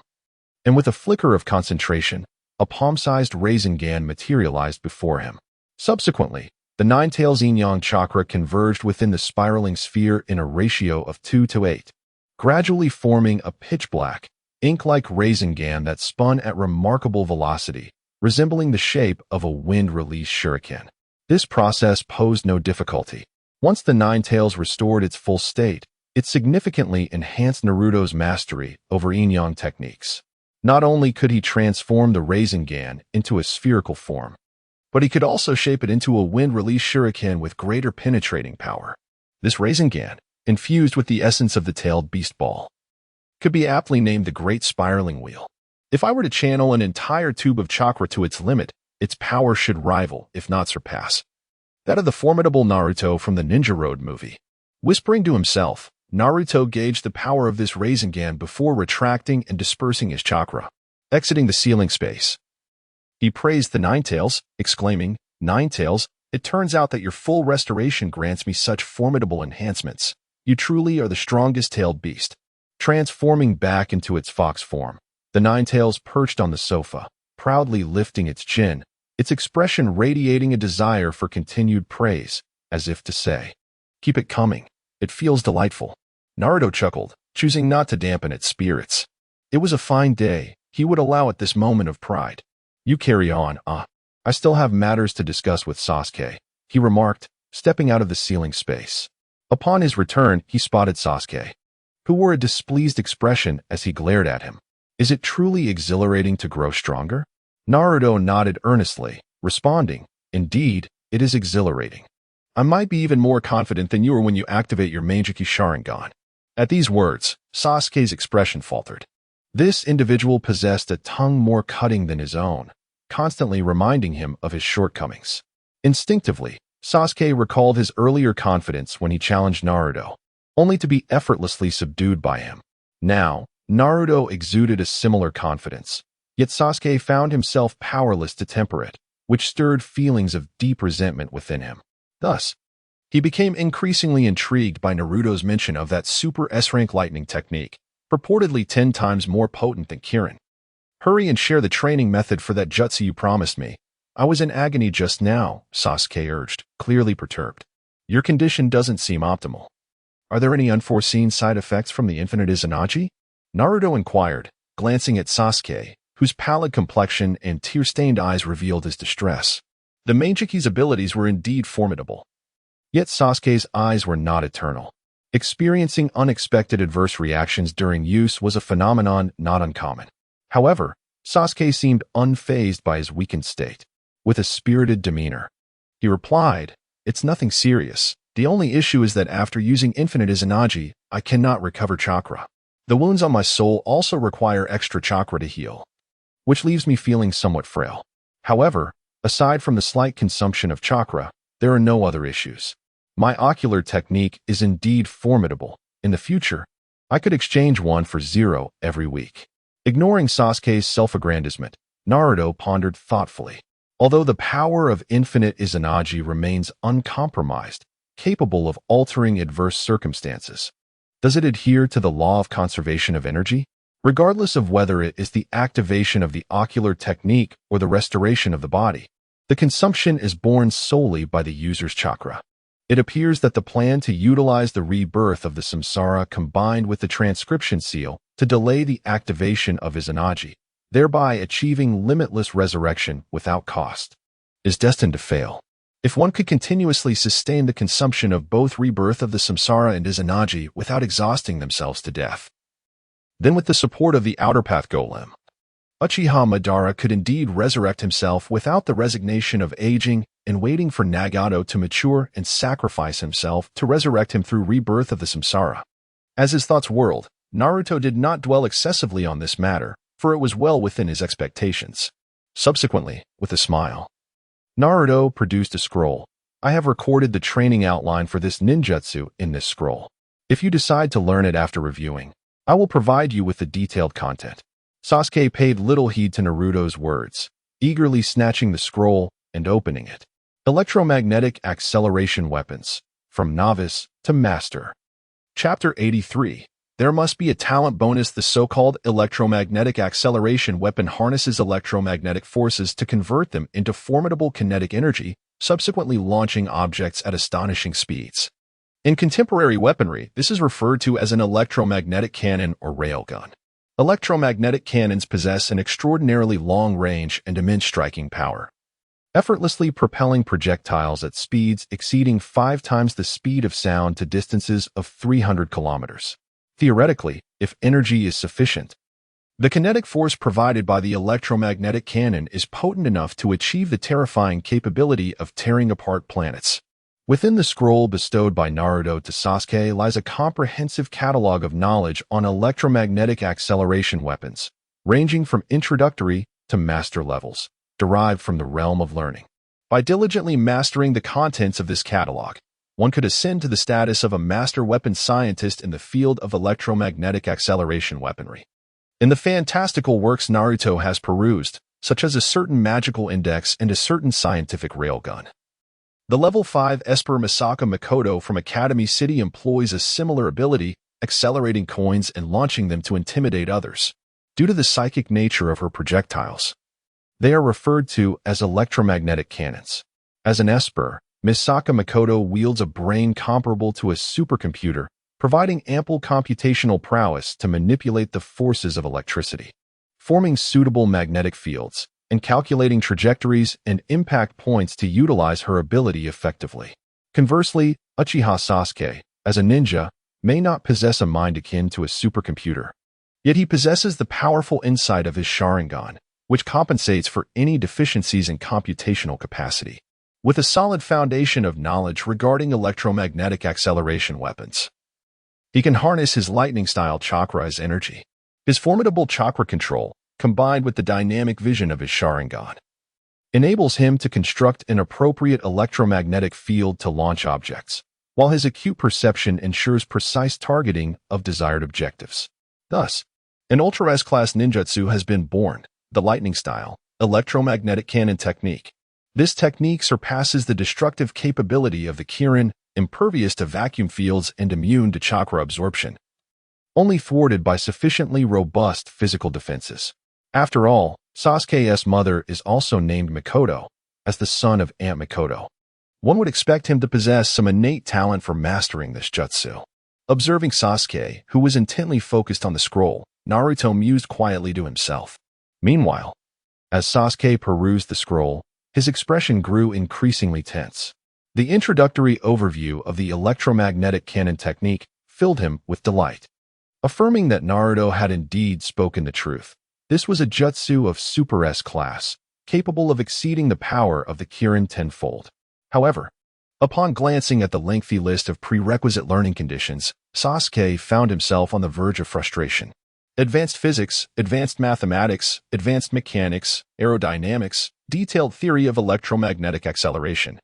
And with a flicker of concentration, a palm-sized Rasengan materialized before him. Subsequently, the Ninetales yin-yang chakra converged within the spiraling sphere in a ratio of 2:8, gradually forming a pitch-black, ink-like Rasengan that spun at remarkable velocity, resembling the shape of a wind-released shuriken. This process posed no difficulty. Once the Ninetales restored its full state, it significantly enhanced Naruto's mastery over yin-yang techniques. Not only could he transform the Rasengan into a spherical form, but he could also shape it into a wind-released shuriken with greater penetrating power. This Rasengan, infused with the essence of the tailed beast ball, could be aptly named the Great Spiraling Wheel. If I were to channel an entire tube of chakra to its limit, its power should rival, if not surpass, that of the formidable Naruto from the Ninja Road movie. Whispering to himself, Naruto gauged the power of this Rasengan before retracting and dispersing his chakra. Exiting the ceiling space, he praised the Ninetales, exclaiming, "Ninetales, it turns out that your full restoration grants me such formidable enhancements. You truly are the strongest tailed beast." Transforming back into its fox form, the Ninetales perched on the sofa, proudly lifting its chin, its expression radiating a desire for continued praise, as if to say, "Keep it coming. It feels delightful." Naruto chuckled, choosing not to dampen its spirits. It was a fine day. He would allow it this moment of pride. "You carry on, I still have matters to discuss with Sasuke," he remarked, stepping out of the ceiling space. Upon his return, he spotted Sasuke, who wore a displeased expression as he glared at him. "Is it truly exhilarating to grow stronger?" Naruto nodded earnestly, responding, "Indeed, it is exhilarating. I might be even more confident than you are when you activate your Manjiki Sharingan." At these words, Sasuke's expression faltered. This individual possessed a tongue more cutting than his own, constantly reminding him of his shortcomings. Instinctively, Sasuke recalled his earlier confidence when he challenged Naruto, only to be effortlessly subdued by him. Now, Naruto exuded a similar confidence, yet Sasuke found himself powerless to temper it, which stirred feelings of deep resentment within him. Thus, he became increasingly intrigued by Naruto's mention of that super S-rank lightning technique, purportedly 10 times more potent than Kirin. "Hurry and share the training method for that jutsu you promised me. I was in agony just now," Sasuke urged, clearly perturbed. "Your condition doesn't seem optimal. Are there any unforeseen side effects from the infinite Izanagi?" Naruto inquired, glancing at Sasuke, whose pallid complexion and tear-stained eyes revealed his distress. The Manjiki's abilities were indeed formidable. Yet Sasuke's eyes were not eternal. Experiencing unexpected adverse reactions during use was a phenomenon not uncommon. However, Sasuke seemed unfazed by his weakened state. With a spirited demeanor, he replied, "It's nothing serious. The only issue is that after using infinite Izanagi, I cannot recover chakra. The wounds on my soul also require extra chakra to heal, which leaves me feeling somewhat frail. However, aside from the slight consumption of chakra, there are no other issues. My ocular technique is indeed formidable. In the future, I could exchange 1 for 0 every week." Ignoring Sasuke's self-aggrandizement, Naruto pondered thoughtfully. Although the power of infinite Izanagi remains uncompromised, capable of altering adverse circumstances, does it adhere to the law of conservation of energy? Regardless of whether it is the activation of the ocular technique or the restoration of the body, the consumption is borne solely by the user's chakra. It appears that the plan to utilize the rebirth of the samsara combined with the transcription seal to delay the activation of Izanagi, thereby achieving limitless resurrection without cost, is destined to fail. If one could continuously sustain the consumption of both rebirth of the samsara and Izanagi without exhausting themselves to death, then with the support of the outer path golem, Uchiha Madara could indeed resurrect himself without the resignation of aging and waiting for Nagato to mature and sacrifice himself to resurrect him through rebirth of the samsara. As his thoughts whirled, Naruto did not dwell excessively on this matter, for it was well within his expectations. Subsequently, with a smile, Naruto produced a scroll. "I have recorded the training outline for this ninjutsu in this scroll. If you decide to learn it after reviewing, I will provide you with the detailed content." Sasuke paid little heed to Naruto's words, eagerly snatching the scroll and opening it. Electromagnetic Acceleration Weapons, From Novice to Master. Chapter 83. There must be a talent bonus. The so-called electromagnetic acceleration weapon harnesses electromagnetic forces to convert them into formidable kinetic energy, subsequently launching objects at astonishing speeds. In contemporary weaponry, this is referred to as an electromagnetic cannon or railgun. Electromagnetic cannons possess an extraordinarily long range and immense striking power, effortlessly propelling projectiles at speeds exceeding 5 times the speed of sound to distances of 300 kilometers. Theoretically, if energy is sufficient, the kinetic force provided by the electromagnetic cannon is potent enough to achieve the terrifying capability of tearing apart planets. Within the scroll bestowed by Naruto to Sasuke lies a comprehensive catalog of knowledge on electromagnetic acceleration weapons, ranging from introductory to master levels, derived from the realm of learning. By diligently mastering the contents of this catalog, one could ascend to the status of a master weapons scientist in the field of electromagnetic acceleration weaponry. In the fantastical works Naruto has perused, such as a certain magical index and a certain scientific railgun, the level 5 Esper Misaka Makoto from Academy City employs a similar ability, accelerating coins and launching them to intimidate others. Due to the psychic nature of her projectiles, they are referred to as electromagnetic cannons. As an Esper, Misaka Makoto wields a brain comparable to a supercomputer, providing ample computational prowess to manipulate the forces of electricity, forming suitable magnetic fields, and calculating trajectories and impact points to utilize her ability effectively. Conversely, Uchiha Sasuke, as a ninja, may not possess a mind akin to a supercomputer. Yet he possesses the powerful insight of his Sharingan, which compensates for any deficiencies in computational capacity. With a solid foundation of knowledge regarding electromagnetic acceleration weapons, he can harness his lightning-style chakra as energy. His formidable chakra control, combined with the dynamic vision of his Sharingan, enables him to construct an appropriate electromagnetic field to launch objects, while his acute perception ensures precise targeting of desired objectives. Thus, an Ultra S-class ninjutsu has been born, the lightning-style, electromagnetic cannon technique. This technique surpasses the destructive capability of the Kirin, impervious to vacuum fields and immune to chakra absorption, only thwarted by sufficiently robust physical defenses. After all, Sasuke's mother is also named Mikoto, as the son of Aunt Mikoto. One would expect him to possess some innate talent for mastering this jutsu. Observing Sasuke, who was intently focused on the scroll, Naruto mused quietly to himself. Meanwhile, as Sasuke perused the scroll, his expression grew increasingly tense. The introductory overview of the electromagnetic cannon technique filled him with delight, affirming that Naruto had indeed spoken the truth. This was a jutsu of Super S class, capable of exceeding the power of the Kirin tenfold. However, upon glancing at the lengthy list of prerequisite learning conditions, Sasuke found himself on the verge of frustration. Advanced physics, advanced mathematics, advanced mechanics, aerodynamics, detailed theory of electromagnetic acceleration,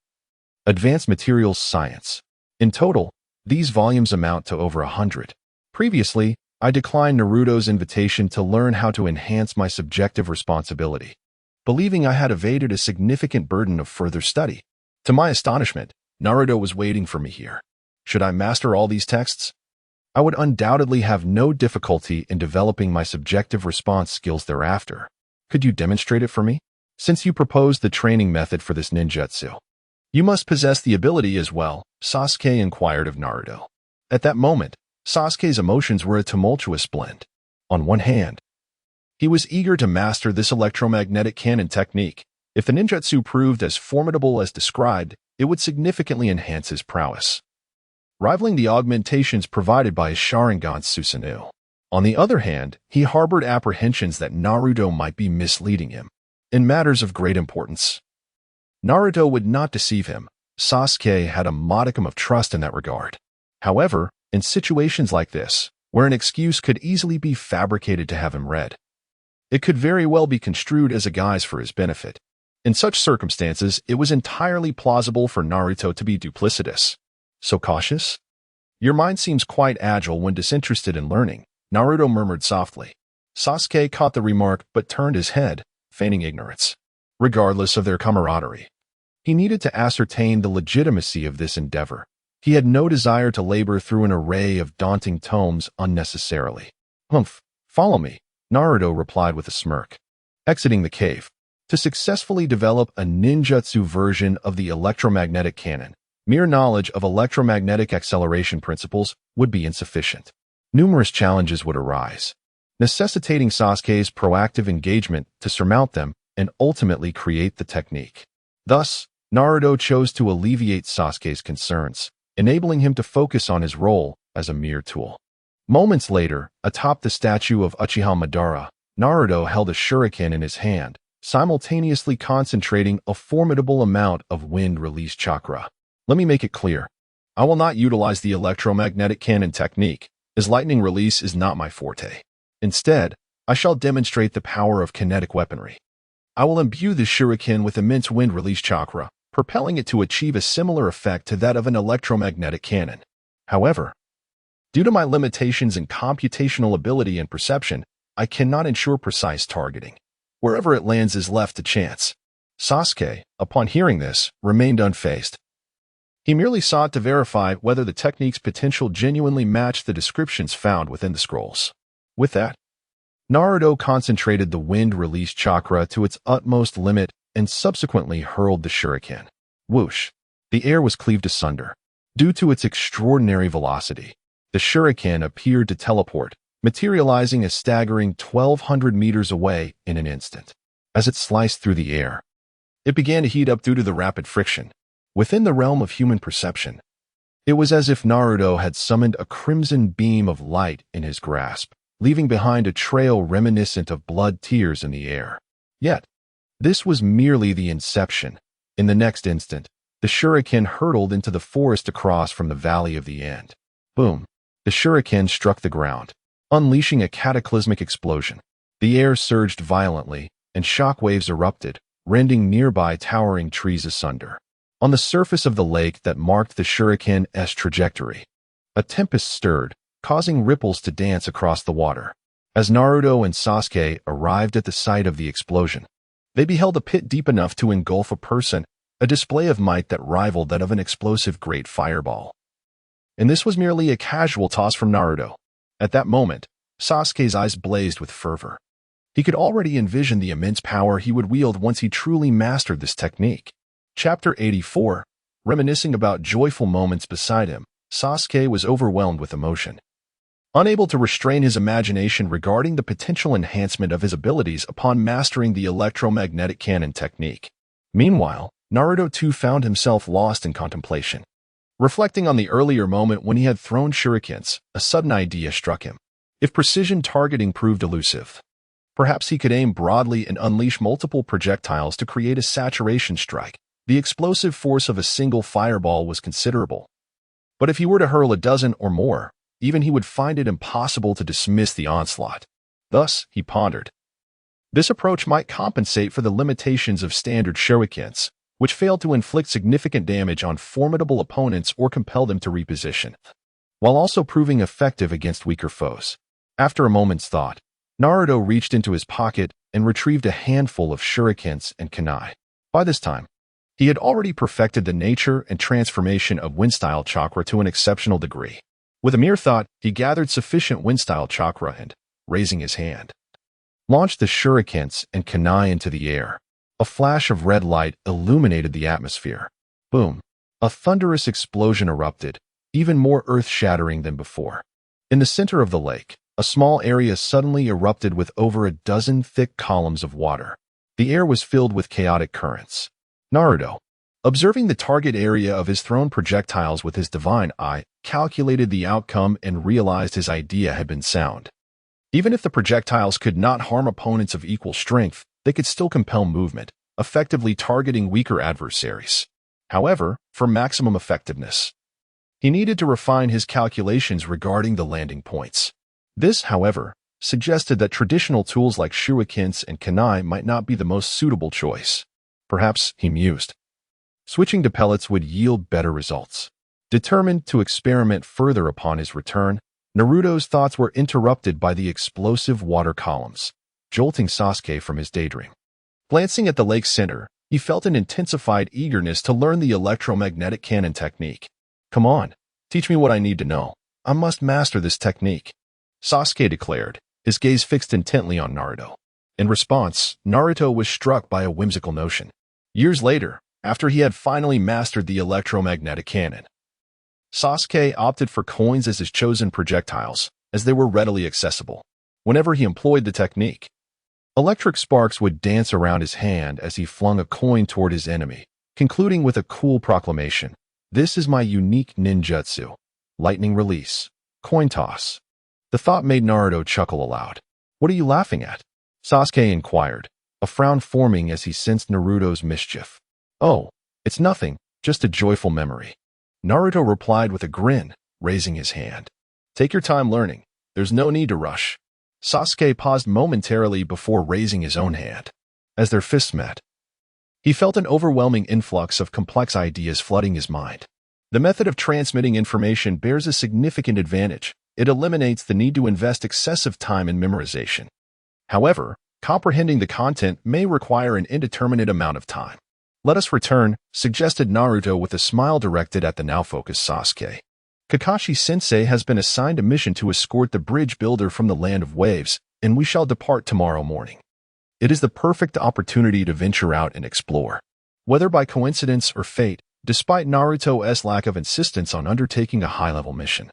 advanced materials science. In total, these volumes amount to over 100. Previously, I declined Naruto's invitation to learn how to enhance my subjective responsibility, believing I had evaded a significant burden of further study. To my astonishment, Naruto was waiting for me here. Should I master all these texts, I would undoubtedly have no difficulty in developing my subjective response skills thereafter. Could you demonstrate it for me? Since you proposed the training method for this ninjutsu, you must possess the ability as well, Sasuke inquired of Naruto. At that moment, Sasuke's emotions were a tumultuous blend. On one hand, he was eager to master this electromagnetic cannon technique. If the ninjutsu proved as formidable as described, it would significantly enhance his prowess, rivaling the augmentations provided by his Sharingan Susanoo. On the other hand, he harbored apprehensions that Naruto might be misleading him in matters of great importance. Naruto would not deceive him. Sasuke had a modicum of trust in that regard. However, in situations like this, where an excuse could easily be fabricated to have him read, it could very well be construed as a guise for his benefit. In such circumstances, it was entirely plausible for Naruto to be duplicitous. So cautious? Your mind seems quite agile when disinterested in learning, Naruto murmured softly. Sasuke caught the remark but turned his head, feigning ignorance. Regardless of their camaraderie, he needed to ascertain the legitimacy of this endeavor. He had no desire to labor through an array of daunting tomes unnecessarily. Humph, follow me, Naruto replied with a smirk. Exiting the cave, to successfully develop a ninjutsu version of the electromagnetic cannon, mere knowledge of electromagnetic acceleration principles would be insufficient. Numerous challenges would arise, necessitating Sasuke's proactive engagement to surmount them and ultimately create the technique. Thus, Naruto chose to alleviate Sasuke's concerns, enabling him to focus on his role as a mere tool. Moments later, atop the statue of Uchiha Madara, Naruto held a shuriken in his hand, simultaneously concentrating a formidable amount of wind-release chakra. Let me make it clear. I will not utilize the electromagnetic cannon technique, as lightning release is not my forte. Instead, I shall demonstrate the power of kinetic weaponry. I will imbue the shuriken with immense wind-release chakra, propelling it to achieve a similar effect to that of an electromagnetic cannon. However, due to my limitations in computational ability and perception, I cannot ensure precise targeting. Wherever it lands is left to chance. Sasuke, upon hearing this, remained unfazed. He merely sought to verify whether the technique's potential genuinely matched the descriptions found within the scrolls. With that, Naruto concentrated the wind-release chakra to its utmost limit and subsequently hurled the shuriken. Whoosh! The air was cleaved asunder. Due to its extraordinary velocity, the shuriken appeared to teleport, materializing a staggering 1,200 meters away in an instant. As it sliced through the air, it began to heat up due to the rapid friction. Within the realm of human perception, it was as if Naruto had summoned a crimson beam of light in his grasp, leaving behind a trail reminiscent of blood tears in the air. Yet, this was merely the inception. In the next instant, the shuriken hurtled into the forest across from the Valley of the End. Boom! The shuriken struck the ground, unleashing a cataclysmic explosion. The air surged violently, and shockwaves erupted, rending nearby towering trees asunder. On the surface of the lake that marked the shuriken's trajectory, a tempest stirred, causing ripples to dance across the water. As Naruto and Sasuke arrived at the site of the explosion, they beheld a pit deep enough to engulf a person, a display of might that rivaled that of an explosive great fireball. And this was merely a casual toss from Naruto. At that moment, Sasuke's eyes blazed with fervor. He could already envision the immense power he would wield once he truly mastered this technique. Chapter 84. Reminiscing about joyful moments beside him, Sasuke was overwhelmed with emotion. Unable to restrain his imagination regarding the potential enhancement of his abilities upon mastering the electromagnetic cannon technique. Meanwhile, Naruto too found himself lost in contemplation. Reflecting on the earlier moment when he had thrown shurikens, a sudden idea struck him. If precision targeting proved elusive, perhaps he could aim broadly and unleash multiple projectiles to create a saturation strike. The explosive force of a single fireball was considerable. But if he were to hurl a dozen or more, even he would find it impossible to dismiss the onslaught. Thus, he pondered. This approach might compensate for the limitations of standard shurikens, which failed to inflict significant damage on formidable opponents or compel them to reposition, while also proving effective against weaker foes. After a moment's thought, Naruto reached into his pocket and retrieved a handful of shurikens and kunai. By this time, he had already perfected the nature and transformation of wind-style chakra to an exceptional degree. With a mere thought, he gathered sufficient wind-style chakra and, raising his hand, launched the shurikens and kunai into the air. A flash of red light illuminated the atmosphere. Boom! A thunderous explosion erupted, even more earth-shattering than before. In the center of the lake, a small area suddenly erupted with over a dozen thick columns of water. The air was filled with chaotic currents. Naruto, observing the target area of his thrown projectiles with his divine eye, calculated the outcome and realized his idea had been sound. Even if the projectiles could not harm opponents of equal strength, they could still compel movement, effectively targeting weaker adversaries. However, for maximum effectiveness, he needed to refine his calculations regarding the landing points. This, however, suggested that traditional tools like shurikens and kunai might not be the most suitable choice. Perhaps, he mused, switching to pellets would yield better results. Determined to experiment further upon his return, Naruto's thoughts were interrupted by the explosive water columns, jolting Sasuke from his daydream. Glancing at the lake's center, he felt an intensified eagerness to learn the electromagnetic cannon technique. Come on, teach me what I need to know. I must master this technique, Sasuke declared, his gaze fixed intently on Naruto. In response, Naruto was struck by a whimsical notion. Years later, after he had finally mastered the electromagnetic cannon, Sasuke opted for coins as his chosen projectiles, as they were readily accessible. Whenever he employed the technique, electric sparks would dance around his hand as he flung a coin toward his enemy, concluding with a cool proclamation. This is my unique ninjutsu. Lightning release. Coin toss. The thought made Naruto chuckle aloud. What are you laughing at? Sasuke inquired, a frown forming as he sensed Naruto's mischief. Oh, it's nothing, just a joyful memory. Naruto replied with a grin, raising his hand. Take your time learning. There's no need to rush. Sasuke paused momentarily before raising his own hand. As their fists met, he felt an overwhelming influx of complex ideas flooding his mind. The method of transmitting information bears a significant advantage. It eliminates the need to invest excessive time in memorization. However, comprehending the content may require an indeterminate amount of time. Let us return, suggested Naruto with a smile directed at the now-focused Sasuke. Kakashi-sensei has been assigned a mission to escort the bridge builder from the Land of Waves, and we shall depart tomorrow morning. It is the perfect opportunity to venture out and explore. Whether by coincidence or fate, despite Naruto's lack of insistence on undertaking a high-level mission,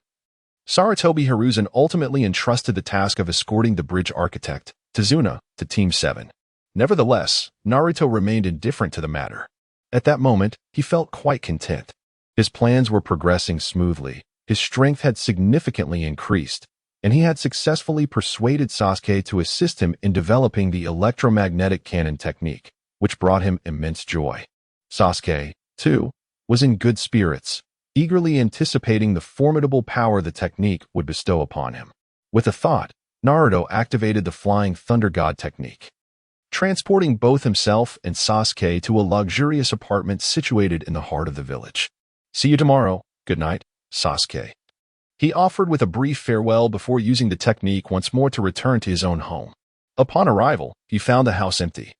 Sarutobi Hiruzen ultimately entrusted the task of escorting the bridge architect, Tazuna, to Team 7. Nevertheless, Naruto remained indifferent to the matter. At that moment, he felt quite content. His plans were progressing smoothly, his strength had significantly increased, and he had successfully persuaded Sasuke to assist him in developing the electromagnetic cannon technique, which brought him immense joy. Sasuke, too, was in good spirits, eagerly anticipating the formidable power the technique would bestow upon him. With a thought, Naruto activated the Flying Thunder God technique, transporting both himself and Sasuke to a luxurious apartment situated in the heart of the village. "See you tomorrow. Good night, Sasuke," he offered with a brief farewell before using the technique once more to return to his own home. Upon arrival, he found the house empty.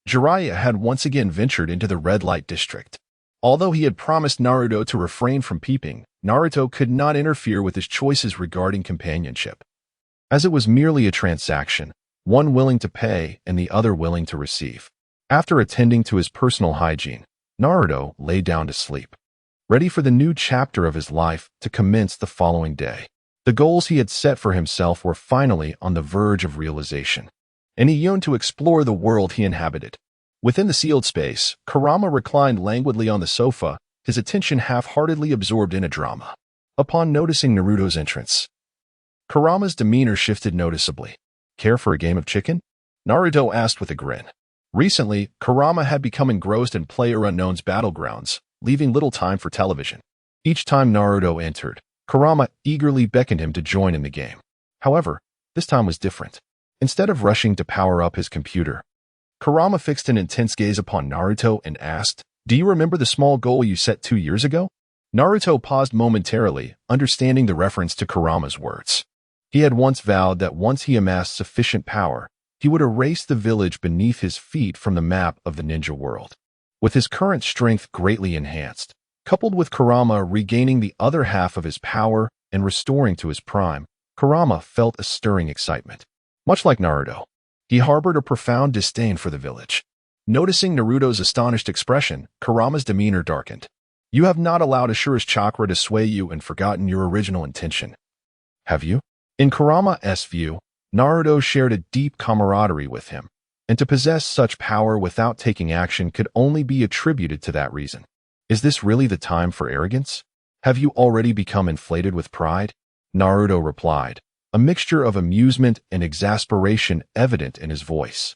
Jiraiya had once again ventured into the red light district. Although he had promised Naruto to refrain from peeping, Naruto could not interfere with his choices regarding companionship, as it was merely a transaction, one willing to pay and the other willing to receive. After attending to his personal hygiene, Naruto lay down to sleep, ready for the new chapter of his life to commence the following day. The goals he had set for himself were finally on the verge of realization, and he yearned to explore the world he inhabited. Within the sealed space, Kurama reclined languidly on the sofa, his attention half-heartedly absorbed in a drama. Upon noticing Naruto's entrance, Kurama's demeanor shifted noticeably. "Care for a game of chicken?" Naruto asked with a grin. Recently, Kurama had become engrossed in PlayerUnknown's battlegrounds, leaving little time for television. Each time Naruto entered, Kurama eagerly beckoned him to join in the game. However, this time was different. Instead of rushing to power up his computer, Kurama fixed an intense gaze upon Naruto and asked, "Do you remember the small goal you set 2 years ago?" Naruto paused momentarily, understanding the reference to Kurama's words. He had once vowed that once he amassed sufficient power, he would erase the village beneath his feet from the map of the ninja world. With his current strength greatly enhanced, coupled with Kurama regaining the other half of his power and restoring to his prime, Kurama felt a stirring excitement. Much like Naruto, he harbored a profound disdain for the village. Noticing Naruto's astonished expression, Kurama's demeanor darkened. "You have not allowed Ashura's chakra to sway you and forgotten your original intention, have you?" In Kurama's view, Naruto shared a deep camaraderie with him, and to possess such power without taking action could only be attributed to that reason. "Is this really the time for arrogance? Have you already become inflated with pride?" Naruto replied, a mixture of amusement and exasperation evident in his voice.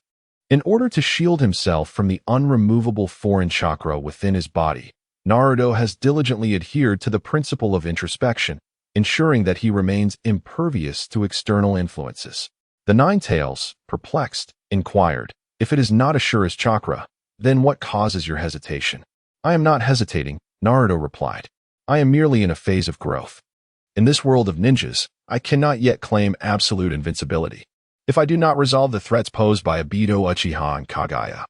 In order to shield himself from the unremovable foreign chakra within his body, Naruto has diligently adhered to the principle of introspection, ensuring that he remains impervious to external influences. The Nine Tails, perplexed, inquired, "If it is not Ashura's chakra, then what causes your hesitation?" "I am not hesitating," Naruto replied. "I am merely in a phase of growth. In this world of ninjas, I cannot yet claim absolute invincibility. If I do not resolve the threats posed by Obito, Uchiha, and Kagaya,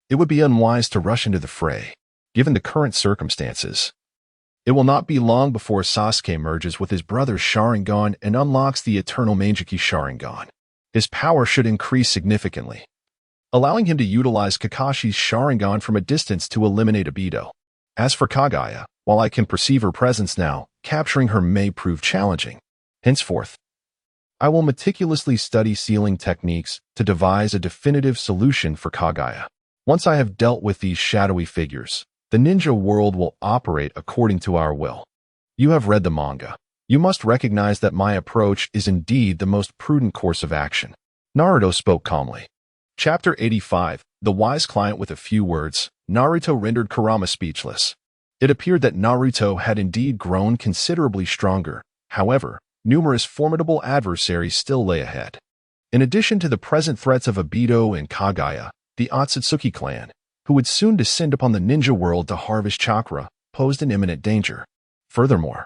it would be unwise to rush into the fray. Given the current circumstances, it will not be long before Sasuke merges with his brother's Sharingan and unlocks the eternal Mangekyou Sharingan. His power should increase significantly, allowing him to utilize Kakashi's Sharingan from a distance to eliminate Obito. As for Kagaya, while I can perceive her presence now, capturing her may prove challenging. Henceforth, I will meticulously study sealing techniques to devise a definitive solution for Kagaya. Once I have dealt with these shadowy figures, the ninja world will operate according to our will. You have read the manga. You must recognize that my approach is indeed the most prudent course of action." Naruto spoke calmly. Chapter 85, The Wise Client. With a few words, Naruto rendered Kurama speechless. It appeared that Naruto had indeed grown considerably stronger. However, numerous formidable adversaries still lay ahead. In addition to the present threats of Obito and Kagaya, the Otsutsuki clan, who would soon descend upon the ninja world to harvest chakra, posed an imminent danger. Furthermore,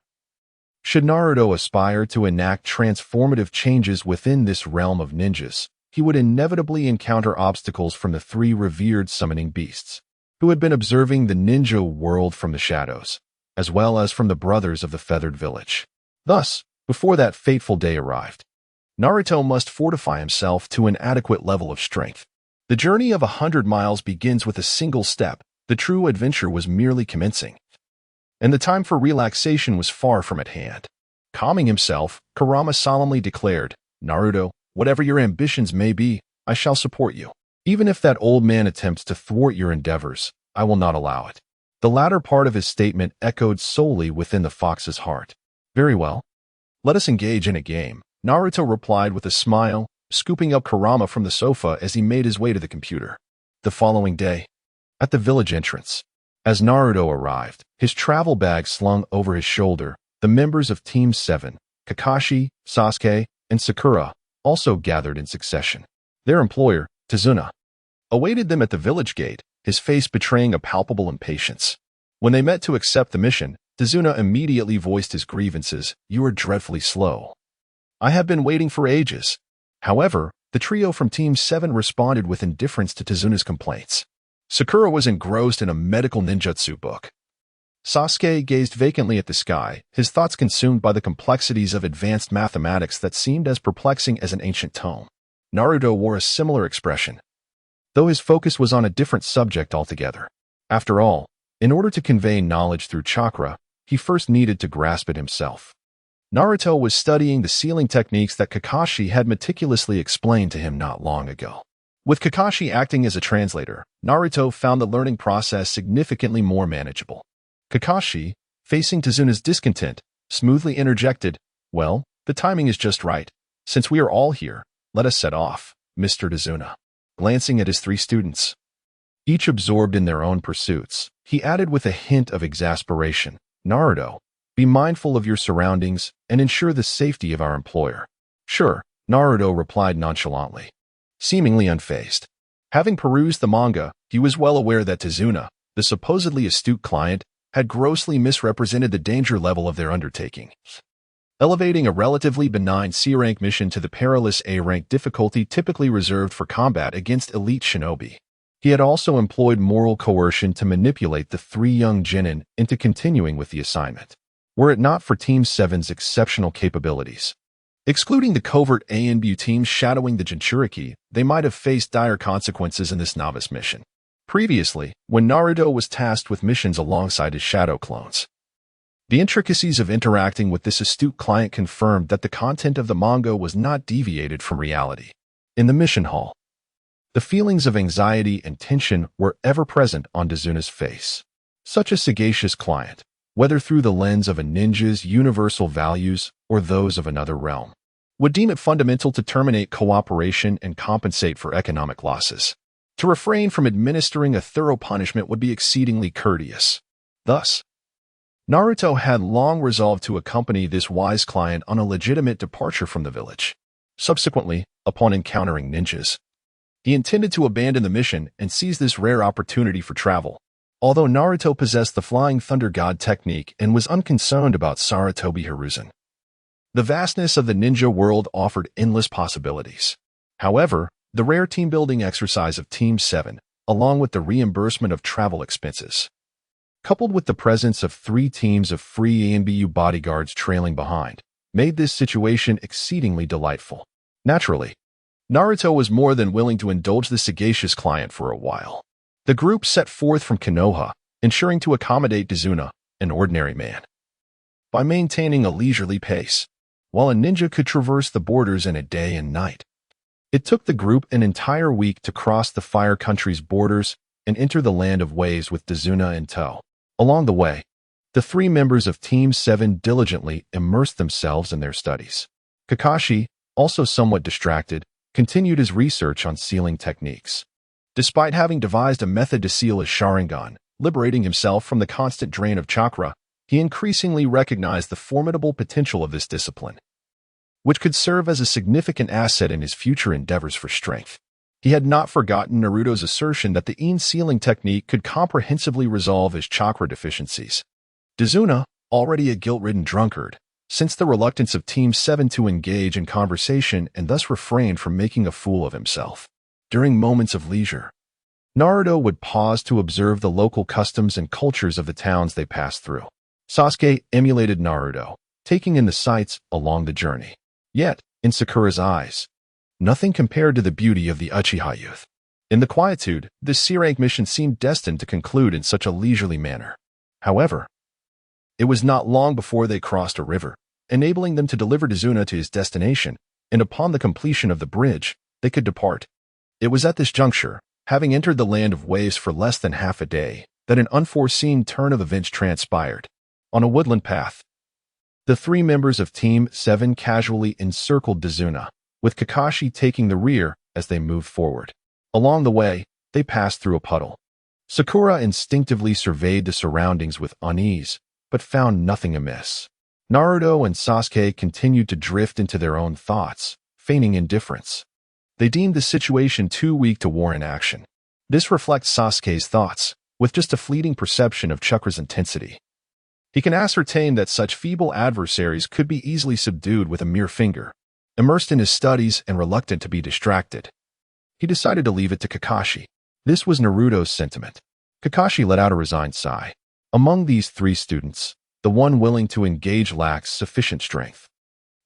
should Naruto aspire to enact transformative changes within this realm of ninjas, he would inevitably encounter obstacles from the three revered summoning beasts, who had been observing the ninja world from the shadows, as well as from the brothers of the feathered village. Thus, before that fateful day arrived, Naruto must fortify himself to an adequate level of strength. The journey of 100 miles begins with a single step. The true adventure was merely commencing, and the time for relaxation was far from at hand. Calming himself, Kurama solemnly declared, "Naruto, whatever your ambitions may be, I shall support you. Even if that old man attempts to thwart your endeavors, I will not allow it." The latter part of his statement echoed solely within the fox's heart. "Very well. Let us engage in a game," Naruto replied with a smile, scooping up Kurama from the sofa as he made his way to the computer. The following day, at the village entrance, as Naruto arrived, his travel bag slung over his shoulder, the members of Team 7, Kakashi, Sasuke, and Sakura, also gathered in succession. Their employer, Tazuna, awaited them at the village gate, his face betraying a palpable impatience. When they met to accept the mission, Tazuna immediately voiced his grievances. "You are dreadfully slow. I have been waiting for ages." However, the trio from Team 7 responded with indifference to Tazuna's complaints. Sakura was engrossed in a medical ninjutsu book. Sasuke gazed vacantly at the sky, his thoughts consumed by the complexities of advanced mathematics that seemed as perplexing as an ancient tome. Naruto wore a similar expression, though his focus was on a different subject altogether. After all, in order to convey knowledge through chakra, he first needed to grasp it himself. Naruto was studying the sealing techniques that Kakashi had meticulously explained to him not long ago. With Kakashi acting as a translator, Naruto found the learning process significantly more manageable. Kakashi, facing Tazuna's discontent, smoothly interjected, "Well, the timing is just right. Since we are all here, let us set off, Mr. Tazuna." Glancing at his three students, each absorbed in their own pursuits, he added with a hint of exasperation, "Naruto, be mindful of your surroundings and ensure the safety of our employer." "Sure," Naruto replied nonchalantly, seemingly unfazed. Having perused the manga, he was well aware that Tazuna, the supposedly astute client, had grossly misrepresented the danger level of their undertaking, elevating a relatively benign C-rank mission to the perilous A-rank difficulty typically reserved for combat against elite shinobi. He had also employed moral coercion to manipulate the three young genin into continuing with the assignment. Were it not for Team 7's exceptional capabilities, excluding the covert A and B teams shadowing the Jinchuriki, they might have faced dire consequences in this novice mission. Previously, when Naruto was tasked with missions alongside his shadow clones, the intricacies of interacting with this astute client confirmed that the content of the manga was not deviated from reality. In the mission hall, the feelings of anxiety and tension were ever present on Tazuna's face. Such a sagacious client, whether through the lens of a ninja's universal values or those of another realm, would deem it fundamental to terminate cooperation and compensate for economic losses. To refrain from administering a thorough punishment would be exceedingly courteous. Thus, Naruto had long resolved to accompany this wise client on a legitimate departure from the village. Subsequently, upon encountering ninjas, he intended to abandon the mission and seize this rare opportunity for travel. Although Naruto possessed the Flying Thunder God technique and was unconcerned about Sarutobi Hiruzen, the vastness of the ninja world offered endless possibilities. However, the rare team-building exercise of Team 7, along with the reimbursement of travel expenses, coupled with the presence of 3 teams of free ANBU bodyguards trailing behind, made this situation exceedingly delightful. Naturally, Naruto was more than willing to indulge the sagacious client for a while. The group set forth from Konoha, ensuring to accommodate Tazuna, an ordinary man, by maintaining a leisurely pace, while a ninja could traverse the borders in a day and night. It took the group an entire week to cross the Fire Country's borders and enter the Land of Waves with Tazuna in tow. Along the way, the 3 members of Team 7 diligently immersed themselves in their studies. Kakashi, also somewhat distracted, continued his research on sealing techniques. Despite having devised a method to seal his Sharingan, liberating himself from the constant drain of chakra, he increasingly recognized the formidable potential of this discipline, which could serve as a significant asset in his future endeavors for strength. He had not forgotten Naruto's assertion that the Yin sealing technique could comprehensively resolve his chakra deficiencies. Tazuna, already a guilt-ridden drunkard, sensed the reluctance of Team 7 to engage in conversation and thus refrained from making a fool of himself. During moments of leisure, Naruto would pause to observe the local customs and cultures of the towns they passed through. Sasuke emulated Naruto, taking in the sights along the journey. Yet, in Sakura's eyes, nothing compared to the beauty of the Uchiha youth. In the quietude, this C-rank mission seemed destined to conclude in such a leisurely manner. However, it was not long before they crossed a river, enabling them to deliver Tazuna to his destination, and upon the completion of the bridge, they could depart. It was at this juncture, having entered the Land of Waves for less than half a day, that an unforeseen turn of events transpired. On a woodland path, The three members of Team 7 casually encircled Tazuna, with Kakashi taking the rear as they moved forward. Along the way, they passed through a puddle. Sakura instinctively surveyed the surroundings with unease, but found nothing amiss. Naruto and Sasuke continued to drift into their own thoughts, feigning indifference. They deemed the situation too weak to warrant action. This reflects Sasuke's thoughts, with just a fleeting perception of chakra's intensity. He can ascertain that such feeble adversaries could be easily subdued with a mere finger. Immersed in his studies and reluctant to be distracted, he decided to leave it to Kakashi. This was Naruto's sentiment. Kakashi let out a resigned sigh. Among these three students, the one willing to engage lacks sufficient strength.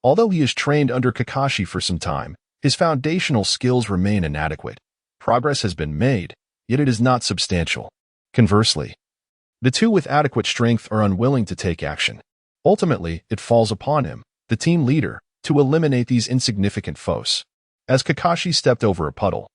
Although he is trained under Kakashi for some time, his foundational skills remain inadequate. Progress has been made, yet it is not substantial. Conversely, the two with adequate strength are unwilling to take action. Ultimately, it falls upon him, the team leader, to eliminate these insignificant foes. As Kakashi stepped over a puddle,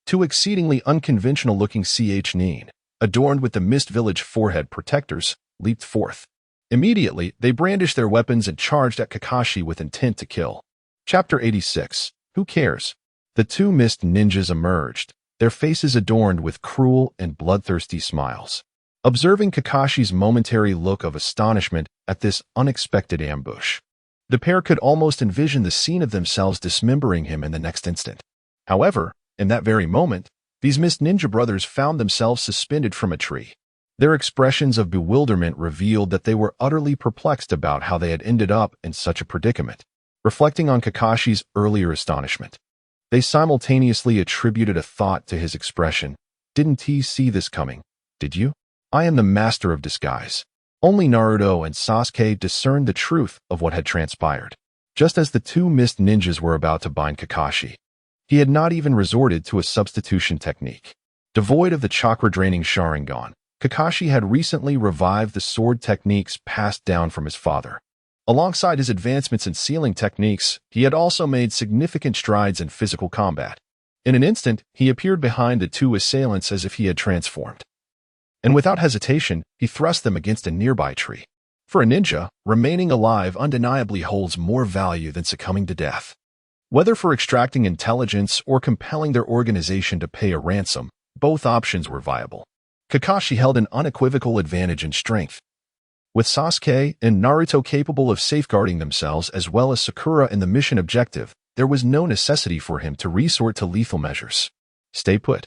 two exceedingly unconventional-looking nin, adorned with the Mist Village forehead protectors, leaped forth. Immediately, they brandished their weapons and charged at Kakashi with intent to kill. Chapter 86. Who cares? The two Mist ninjas emerged, their faces adorned with cruel and bloodthirsty smiles. Observing Kakashi's momentary look of astonishment at this unexpected ambush, the pair could almost envision the scene of themselves dismembering him in the next instant. However, in that very moment, these Mist Ninja brothers found themselves suspended from a tree. Their expressions of bewilderment revealed that they were utterly perplexed about how they had ended up in such a predicament. Reflecting on Kakashi's earlier astonishment, they simultaneously attributed a thought to his expression. Didn't he see this coming? Did you? I am the master of disguise. Only Naruto and Sasuke discerned the truth of what had transpired. Just as the two Mist Ninjas were about to bind Kakashi, he had not even resorted to a substitution technique. Devoid of the chakra-draining Sharingan, Kakashi had recently revived the sword techniques passed down from his father. Alongside his advancements in sealing techniques, he had also made significant strides in physical combat. In an instant, he appeared behind the two assailants as if he had transformed. And without hesitation, he thrust them against a nearby tree. For a ninja, remaining alive undeniably holds more value than succumbing to death. Whether for extracting intelligence or compelling their organization to pay a ransom, both options were viable. Kakashi held an unequivocal advantage in strength. With Sasuke and Naruto capable of safeguarding themselves as well as Sakura in the mission objective, there was no necessity for him to resort to lethal measures. Stay put,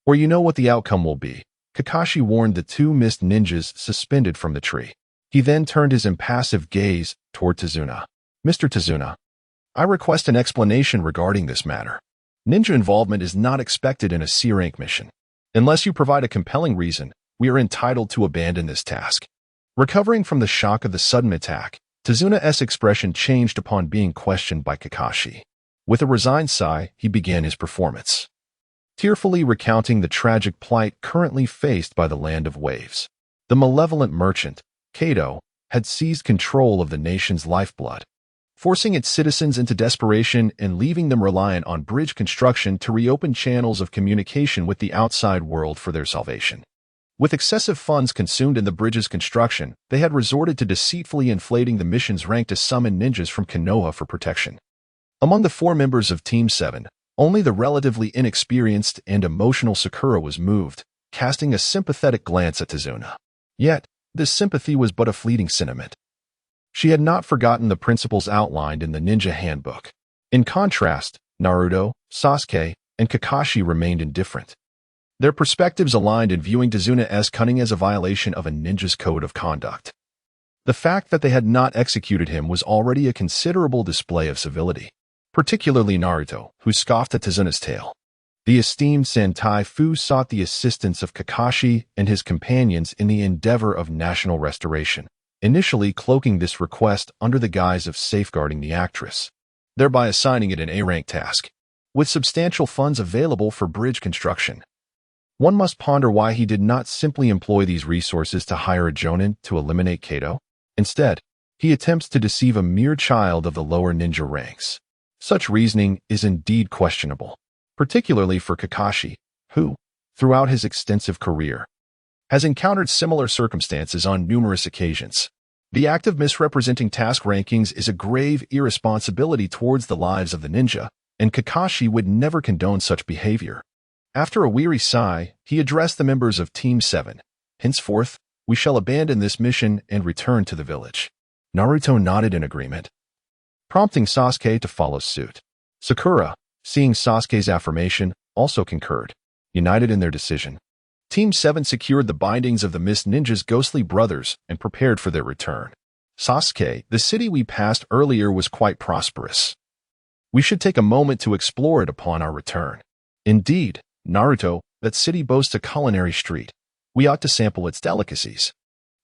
or you know what the outcome will be, Kakashi warned the two Mist Ninjas suspended from the tree. He then turned his impassive gaze toward Tazuna. Mr. Tazuna, I request an explanation regarding this matter. Ninja involvement is not expected in a C-rank mission. Unless you provide a compelling reason, we are entitled to abandon this task. Recovering from the shock of the sudden attack, Tazuna's expression changed upon being questioned by Kakashi. With a resigned sigh, he began his performance, tearfully recounting the tragic plight currently faced by the Land of Waves. The malevolent merchant, Kato, had seized control of the nation's lifeblood, forcing its citizens into desperation and leaving them reliant on bridge construction to reopen channels of communication with the outside world for their salvation. With excessive funds consumed in the bridge's construction, they had resorted to deceitfully inflating the mission's rank to summon ninjas from Konoha for protection. Among the four members of Team 7, only the relatively inexperienced and emotional Sakura was moved, casting a sympathetic glance at Tazuna. Yet, this sympathy was but a fleeting sentiment. She had not forgotten the principles outlined in the ninja handbook. In contrast, Naruto, Sasuke, and Kakashi remained indifferent. Their perspectives aligned in viewing Tazuna's cunning as a violation of a ninja's code of conduct. The fact that they had not executed him was already a considerable display of civility, particularly Naruto, who scoffed at Tazuna's tale. The esteemed Sentai Fu sought the assistance of Kakashi and his companions in the endeavor of national restoration, initially cloaking this request under the guise of safeguarding the actress, thereby assigning it an A-rank task. With substantial funds available for bridge construction, one must ponder why he did not simply employ these resources to hire a jonin to eliminate Kato. Instead, he attempts to deceive a mere child of the lower ninja ranks. Such reasoning is indeed questionable, particularly for Kakashi, who, throughout his extensive career, has encountered similar circumstances on numerous occasions. The act of misrepresenting task rankings is a grave irresponsibility towards the lives of the ninja, and Kakashi would never condone such behavior. After a weary sigh, he addressed the members of Team 7. Henceforth, we shall abandon this mission and return to the village. Naruto nodded in agreement, prompting Sasuke to follow suit. Sakura, seeing Sasuke's affirmation, also concurred, united in their decision. Team 7 secured the bindings of the Mist Ninja's ghostly brothers and prepared for their return. Sasuke, the city we passed earlier was quite prosperous. We should take a moment to explore it upon our return. Indeed, Naruto, that city boasts a culinary street. We ought to sample its delicacies.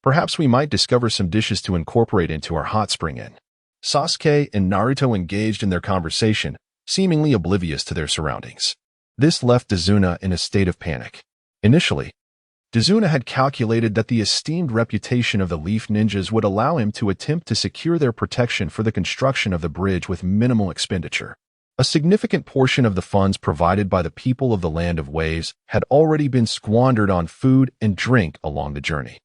Perhaps we might discover some dishes to incorporate into our hot spring inn. Sasuke and Naruto engaged in their conversation, seemingly oblivious to their surroundings. This left Dazuna in a state of panic. Initially, Dazuna had calculated that the esteemed reputation of the Leaf Ninjas would allow him to attempt to secure their protection for the construction of the bridge with minimal expenditure. A significant portion of the funds provided by the people of the Land of Waves had already been squandered on food and drink along the journey.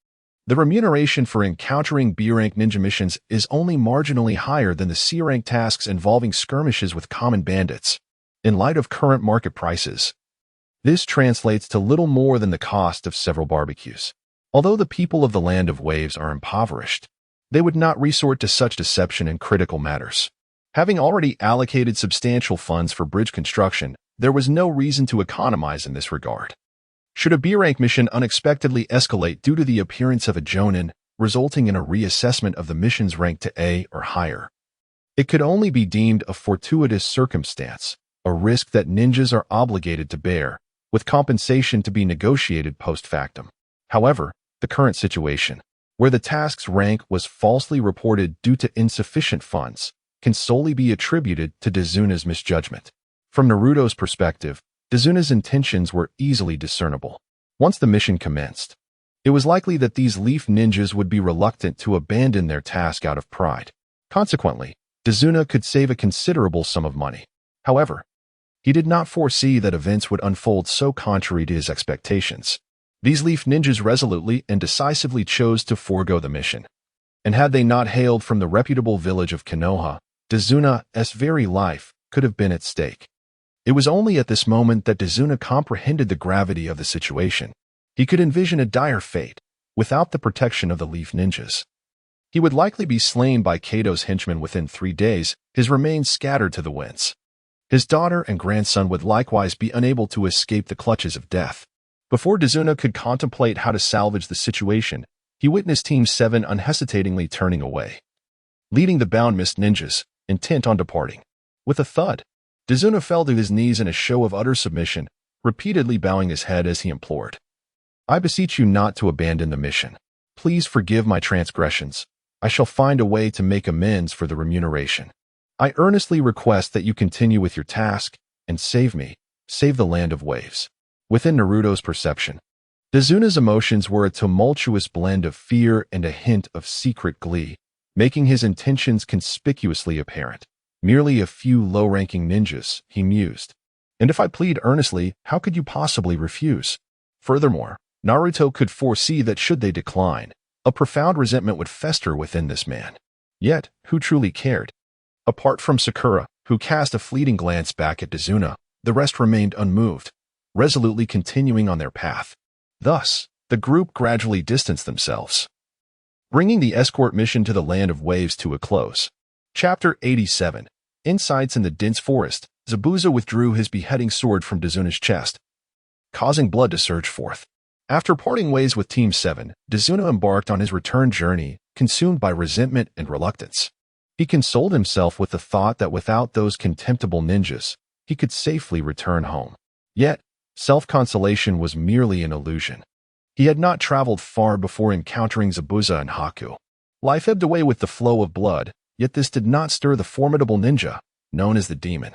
The remuneration for encountering B-rank ninja missions is only marginally higher than the C-rank tasks involving skirmishes with common bandits. In light of current market prices, this translates to little more than the cost of several barbecues. Although the people of the Land of Waves are impoverished, they would not resort to such deception in critical matters. Having already allocated substantial funds for bridge construction, there was no reason to economize in this regard. Should a B-rank mission unexpectedly escalate due to the appearance of a Jonin, resulting in a reassessment of the mission's rank to A or higher, it could only be deemed a fortuitous circumstance, a risk that ninjas are obligated to bear, with compensation to be negotiated post factum. However, the current situation, where the task's rank was falsely reported due to insufficient funds, can solely be attributed to Dazuna's misjudgment. From Naruto's perspective, Dazuna's intentions were easily discernible. Once the mission commenced, it was likely that these Leaf Ninjas would be reluctant to abandon their task out of pride. Consequently, Dazuna could save a considerable sum of money. However, he did not foresee that events would unfold so contrary to his expectations. These Leaf Ninjas resolutely and decisively chose to forego the mission. And had they not hailed from the reputable village of Konoha, Dazuna's very life could have been at stake. It was only at this moment that Dazuna comprehended the gravity of the situation. He could envision a dire fate without the protection of the Leaf Ninjas. He would likely be slain by Kato's henchmen within 3 days, his remains scattered to the winds. His daughter and grandson would likewise be unable to escape the clutches of death. Before Dazuna could contemplate how to salvage the situation, he witnessed Team 7 unhesitatingly turning away, leading the bound Mist Ninjas, intent on departing. With a thud, Dazuna fell to his knees in a show of utter submission, repeatedly bowing his head as he implored, "I beseech you not to abandon the mission. Please forgive my transgressions. I shall find a way to make amends for the remuneration. I earnestly request that you continue with your task and save me, save the Land of Waves." Within Naruto's perception, Dazuna's emotions were a tumultuous blend of fear and a hint of secret glee, making his intentions conspicuously apparent. Merely a few low-ranking ninjas, he mused. And if I plead earnestly, how could you possibly refuse? Furthermore, Naruto could foresee that should they decline, a profound resentment would fester within this man. Yet, who truly cared? Apart from Sakura, who cast a fleeting glance back at Dazuna, the rest remained unmoved, resolutely continuing on their path. Thus, the group gradually distanced themselves, bringing the escort mission to the Land of Waves to a close. Chapter 87. Insights in the dense forest. Zabuza withdrew his beheading sword from Dazuna's chest, causing blood to surge forth. After parting ways with Team 7, Dazuna embarked on his return journey, consumed by resentment and reluctance. He consoled himself with the thought that without those contemptible ninjas, he could safely return home. Yet, self-consolation was merely an illusion. He had not traveled far before encountering Zabuza and Haku. Life ebbed away with the flow of blood, yet this did not stir the formidable ninja, known as the Demon,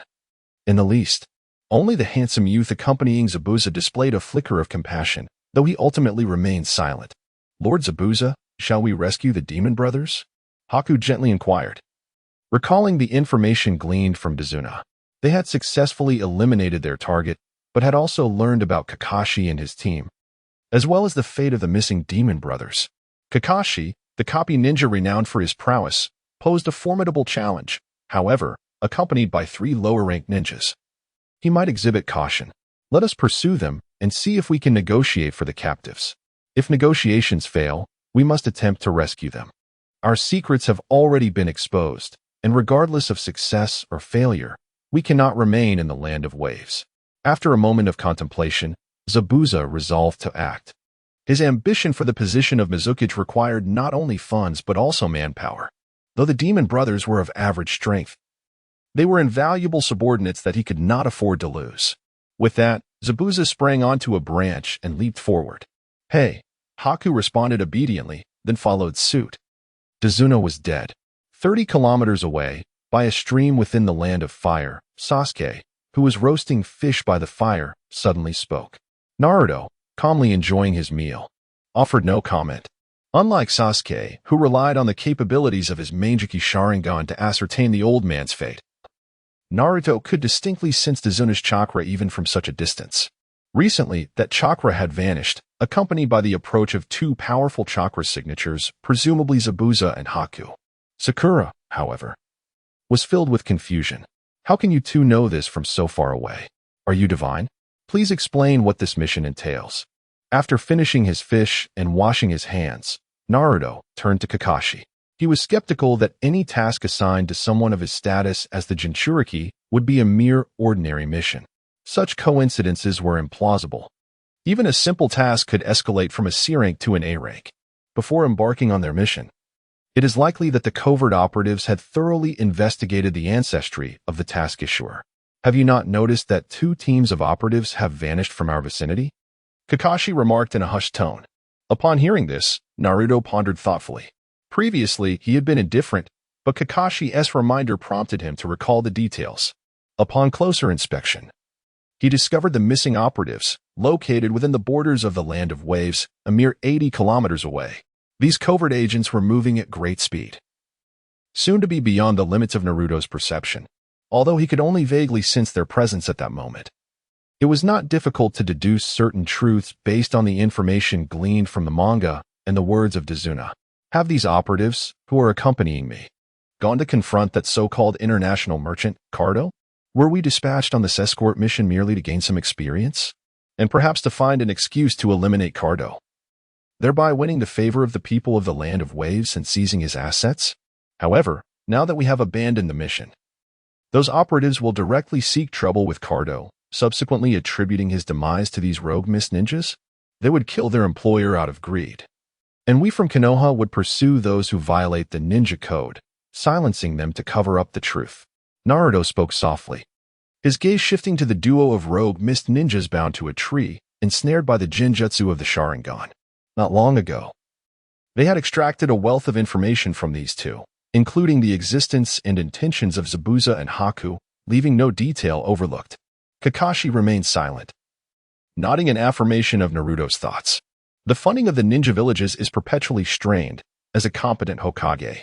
in the least. Only the handsome youth accompanying Zabuza displayed a flicker of compassion, though he ultimately remained silent. "Lord Zabuza, shall we rescue the Demon brothers?" Haku gently inquired. Recalling the information gleaned from Dazuna, they had successfully eliminated their target, but had also learned about Kakashi and his team, as well as the fate of the missing Demon brothers. Kakashi, The copy ninja, renowned for his prowess, posed a formidable challenge, however, accompanied by 3 lower-ranked ninjas. He might exhibit caution. Let us pursue them and see if we can negotiate for the captives. If negotiations fail, we must attempt to rescue them. Our secrets have already been exposed, and regardless of success or failure, we cannot remain in the land of waves. After a moment of contemplation, Zabuza resolved to act. His ambition for the position of Mizukage required not only funds but also manpower. Though the demon brothers were of average strength, they were invaluable subordinates that he could not afford to lose. With that, Zabuza sprang onto a branch and leaped forward. "Hey!" Haku responded obediently, then followed suit. Dazuna was dead. 30 kilometers away, by a stream within the land of fire, Sasuke, who was roasting fish by the fire, suddenly spoke. Naruto, calmly enjoying his meal, offered no comment. Unlike Sasuke, who relied on the capabilities of his Manjiki Sharingan to ascertain the old man's fate, Naruto could distinctly sense Dazuna's chakra even from such a distance. Recently, that chakra had vanished, accompanied by the approach of 2 powerful chakra signatures, presumably Zabuza and Haku. Sakura, however, was filled with confusion. "How can you two know this from so far away? Are you divine? Please explain what this mission entails." After finishing his fish and washing his hands, Naruto turned to Kakashi. He was skeptical that any task assigned to someone of his status as the Jinchuriki would be a mere ordinary mission. Such coincidences were implausible. Even a simple task could escalate from a C rank to an A rank. Before embarking on their mission, it is likely that the covert operatives had thoroughly investigated the ancestry of the task issuer. "Have you not noticed that 2 teams of operatives have vanished from our vicinity?" Kakashi remarked in a hushed tone. Upon hearing this, Naruto pondered thoughtfully. Previously, he had been indifferent, but Kakashi's reminder prompted him to recall the details. Upon closer inspection, he discovered the missing operatives, located within the borders of the Land of Waves, a mere 80 kilometers away. These covert agents were moving at great speed, soon to be beyond the limits of Naruto's perception, although he could only vaguely sense their presence at that moment. It was not difficult to deduce certain truths based on the information gleaned from the manga and the words of Dazuna. "Have these operatives, who are accompanying me, gone to confront that so-called international merchant, Cardo? Were we dispatched on this escort mission merely to gain some experience? And perhaps to find an excuse to eliminate Cardo, thereby winning the favor of the people of the Land of Waves and seizing his assets? However, now that we have abandoned the mission, those operatives will directly seek trouble with Cardo, subsequently attributing his demise to these rogue mist ninjas. They would kill their employer out of greed. And we from Konoha would pursue those who violate the ninja code, silencing them to cover up the truth." Naruto spoke softly, his gaze shifting to the duo of rogue mist ninjas bound to a tree, ensnared by the Jinjutsu of the Sharingan. Not long ago, they had extracted a wealth of information from these 2, including the existence and intentions of Zabuza and Haku, leaving no detail overlooked. Kakashi remained silent, nodding in affirmation of Naruto's thoughts. The funding of the ninja villages is perpetually strained. As a competent Hokage,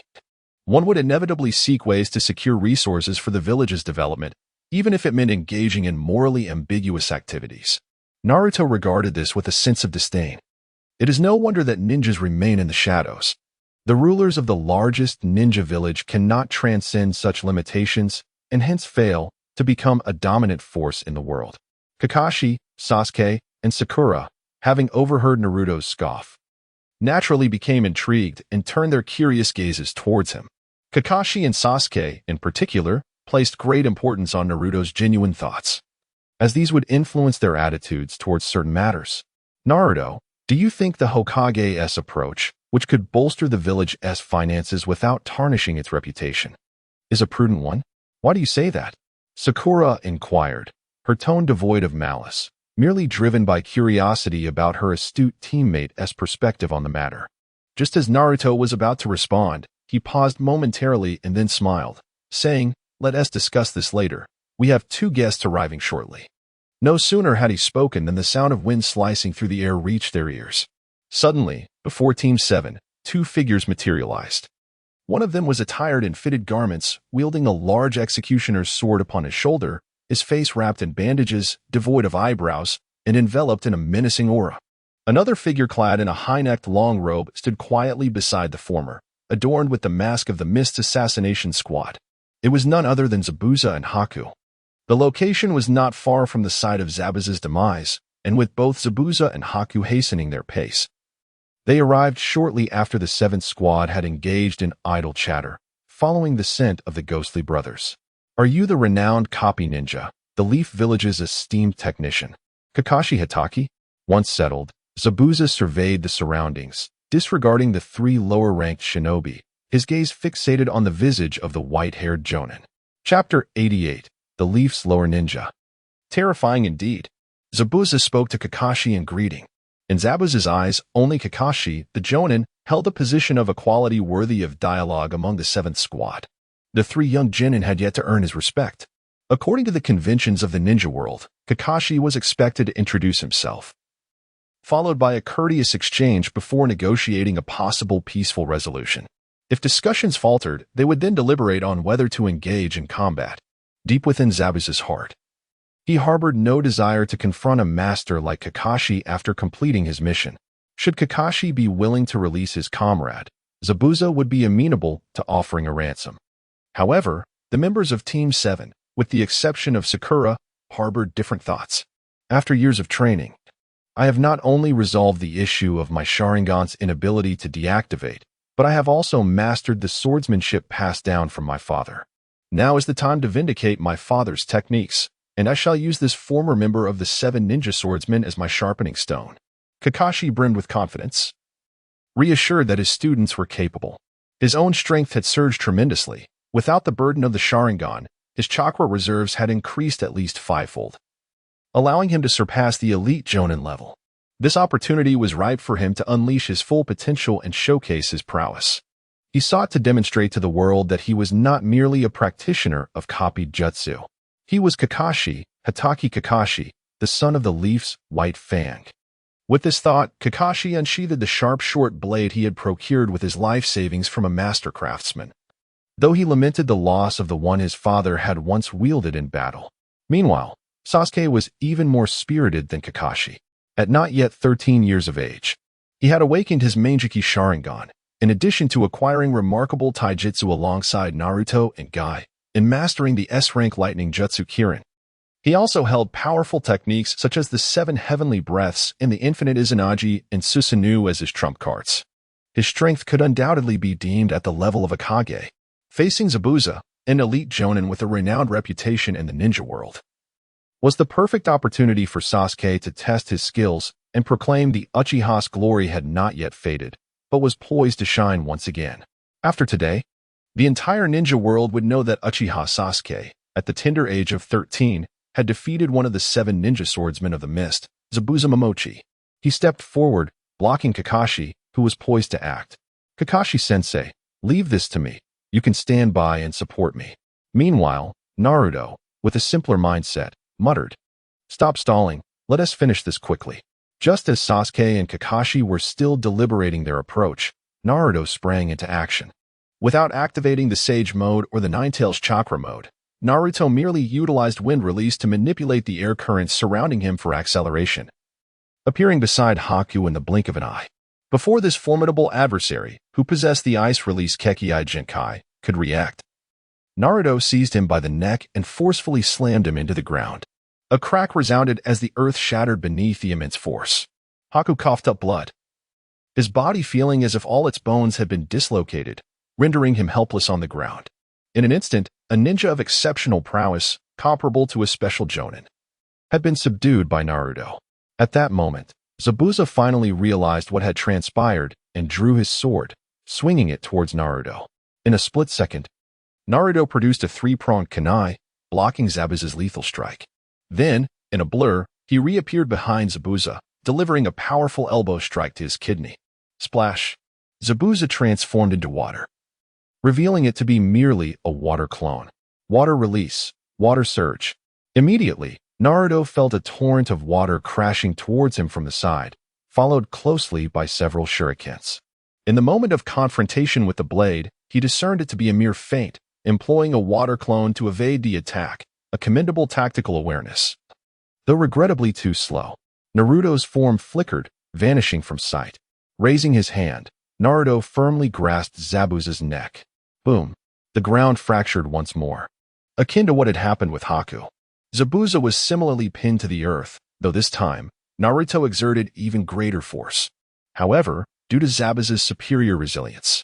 one would inevitably seek ways to secure resources for the village's development, even if it meant engaging in morally ambiguous activities. Naruto regarded this with a sense of disdain. It is no wonder that ninjas remain in the shadows. The rulers of the largest ninja village cannot transcend such limitations and hence fail to become a dominant force in the world. Kakashi, Sasuke, and Sakura, having overheard Naruto's scoff, naturally became intrigued and turned their curious gazes towards him. Kakashi and Sasuke, in particular, placed great importance on Naruto's genuine thoughts, as these would influence their attitudes towards certain matters. "Naruto, do you think the Hokage's approach, which could bolster the village's finances without tarnishing its reputation, is a prudent one?" "Why do you say that?" Sakura inquired, her tone devoid of malice, merely driven by curiosity about her astute teammate's perspective on the matter. Just as Naruto was about to respond, he paused momentarily and then smiled, saying, "Let us discuss this later. We have 2 guests arriving shortly." No sooner had he spoken than the sound of wind slicing through the air reached their ears. Suddenly, before Team 7, 2 figures materialized. One of them was attired in fitted garments, wielding a large executioner's sword upon his shoulder, his face wrapped in bandages, devoid of eyebrows, and enveloped in a menacing aura. Another figure clad in a high-necked long robe stood quietly beside the former, adorned with the mask of the Mist's assassination squad. It was none other than Zabuza and Haku. The location was not far from the site of Zabuza's demise, and with both Zabuza and Haku hastening their pace. They arrived shortly after the seventh squad had engaged in idle chatter, following the scent of the ghostly brothers. "Are you the renowned copy ninja, the Leaf Village's esteemed technician, Kakashi Hitaki?" Once settled, Zabuza surveyed the surroundings, disregarding the three lower-ranked shinobi, his gaze fixated on the visage of the white-haired jonin. Chapter 88. The Leaf's Lower Ninja. Terrifying indeed. Zabuza spoke to Kakashi in greeting. In Zabuza's eyes, only Kakashi, the jonin, held a position of equality worthy of dialogue among the seventh squad. The three young genin had yet to earn his respect. According to the conventions of the ninja world, Kakashi was expected to introduce himself, followed by a courteous exchange before negotiating a possible peaceful resolution. If discussions faltered, they would then deliberate on whether to engage in combat. Deep within Zabuza's heart, he harbored no desire to confront a master like Kakashi after completing his mission. Should Kakashi be willing to release his comrade, Zabuza would be amenable to offering a ransom. However, the members of Team 7, with the exception of Sakura, harbored different thoughts. After years of training, I have not only resolved the issue of my Sharingan's inability to deactivate, but I have also mastered the swordsmanship passed down from my father. Now is the time to vindicate my father's techniques, and I shall use this former member of the 7 ninja swordsmen as my sharpening stone. Kakashi brimmed with confidence, reassured that his students were capable. His own strength had surged tremendously. Without the burden of the Sharingan, his chakra reserves had increased at least 5-fold, allowing him to surpass the elite jonin level. This opportunity was ripe for him to unleash his full potential and showcase his prowess. He sought to demonstrate to the world that he was not merely a practitioner of copied jutsu. He was Kakashi, Hitaki Kakashi, the son of the Leaf's White Fang. With this thought, Kakashi unsheathed the sharp short blade he had procured with his life savings from a master craftsman, though he lamented the loss of the one his father had once wielded in battle. Meanwhile, Sasuke was even more spirited than Kakashi. At not yet 13 years of age, he had awakened his Manjiki Sharingan, in addition to acquiring remarkable taijutsu alongside Naruto and Guy, in mastering the S-rank lightning jutsu Kirin. He also held powerful techniques such as the 7 heavenly breaths and the infinite Izanagi and Susanoo as his trump cards. His strength could undoubtedly be deemed at the level of a Kage. Facing Zabuza, an elite jonin with a renowned reputation in the ninja world, was the perfect opportunity for Sasuke to test his skills and proclaim the Uchiha's glory had not yet faded, but was poised to shine once again. After today, the entire ninja world would know that Uchiha Sasuke, at the tender age of 13, had defeated one of the 7 ninja swordsmen of the mist, Zabuza Momochi. He stepped forward, blocking Kakashi, who was poised to act. "Kakashi-sensei, leave this to me. You can stand by and support me." Meanwhile, Naruto, with a simpler mindset, muttered, "Stop stalling, let us finish this quickly." Just as Sasuke and Kakashi were still deliberating their approach, Naruto sprang into action. Without activating the Sage mode or the Ninetales Chakra mode, Naruto merely utilized wind release to manipulate the air currents surrounding him for acceleration, appearing beside Haku in the blink of an eye. Before this formidable adversary, who possessed the ice release Kekii Jinkai, could react, Naruto seized him by the neck and forcefully slammed him into the ground. A crack resounded as the earth shattered beneath the immense force. Haku coughed up blood, his body feeling as if all its bones had been dislocated, rendering him helpless on the ground. In an instant, a ninja of exceptional prowess, comparable to a special jonin, had been subdued by Naruto. At that moment, Zabuza finally realized what had transpired and drew his sword, swinging it towards Naruto. In a split second, Naruto produced a 3-pronged kunai, blocking Zabuza's lethal strike. Then, in a blur, he reappeared behind Zabuza, delivering a powerful elbow strike to his kidney. Splash! Zabuza transformed into water, revealing it to be merely a water clone. Water release, water surge. Immediately, Naruto felt a torrent of water crashing towards him from the side, followed closely by several shurikens. In the moment of confrontation with the blade, he discerned it to be a mere feint, employing a water clone to evade the attack, a commendable tactical awareness. Though regrettably too slow, Naruto's form flickered, vanishing from sight. Raising his hand, Naruto firmly grasped Zabuza's neck. Boom. The ground fractured once more. Akin to what had happened with Haku, Zabuza was similarly pinned to the earth, though this time, Naruto exerted even greater force. However, due to Zabuza's superior resilience,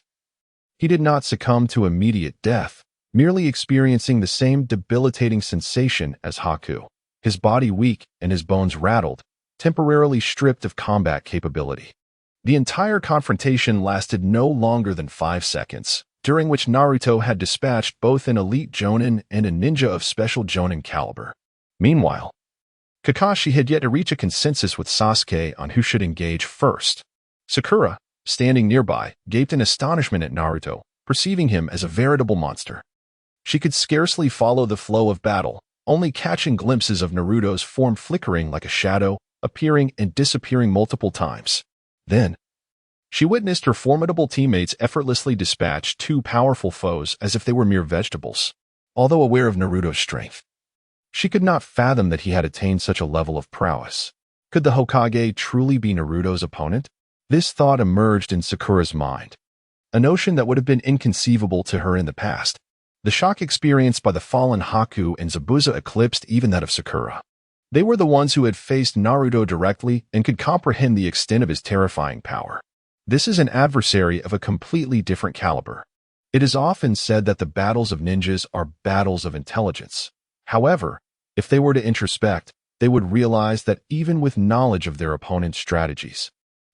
he did not succumb to immediate death, merely experiencing the same debilitating sensation as Haku, his body weak and his bones rattled, temporarily stripped of combat capability. The entire confrontation lasted no longer than 5 seconds, during which Naruto had dispatched both an elite Jonin and a ninja of special Jonin caliber. Meanwhile, Kakashi had yet to reach a consensus with Sasuke on who should engage first. Sakura, standing nearby, gaped in astonishment at Naruto, perceiving him as a veritable monster. She could scarcely follow the flow of battle, only catching glimpses of Naruto's form flickering like a shadow, appearing and disappearing multiple times. Then, she witnessed her formidable teammates effortlessly dispatch 2 powerful foes as if they were mere vegetables. Although aware of Naruto's strength, she could not fathom that he had attained such a level of prowess. Could the Hokage truly be Naruto's opponent? This thought emerged in Sakura's mind, a notion that would have been inconceivable to her in the past. The shock experienced by the fallen Haku and Zabuza eclipsed even that of Sakura. They were the ones who had faced Naruto directly and could comprehend the extent of his terrifying power. This is an adversary of a completely different caliber. It is often said that the battles of ninjas are battles of intelligence. However, if they were to introspect, they would realize that even with knowledge of their opponent's strategies,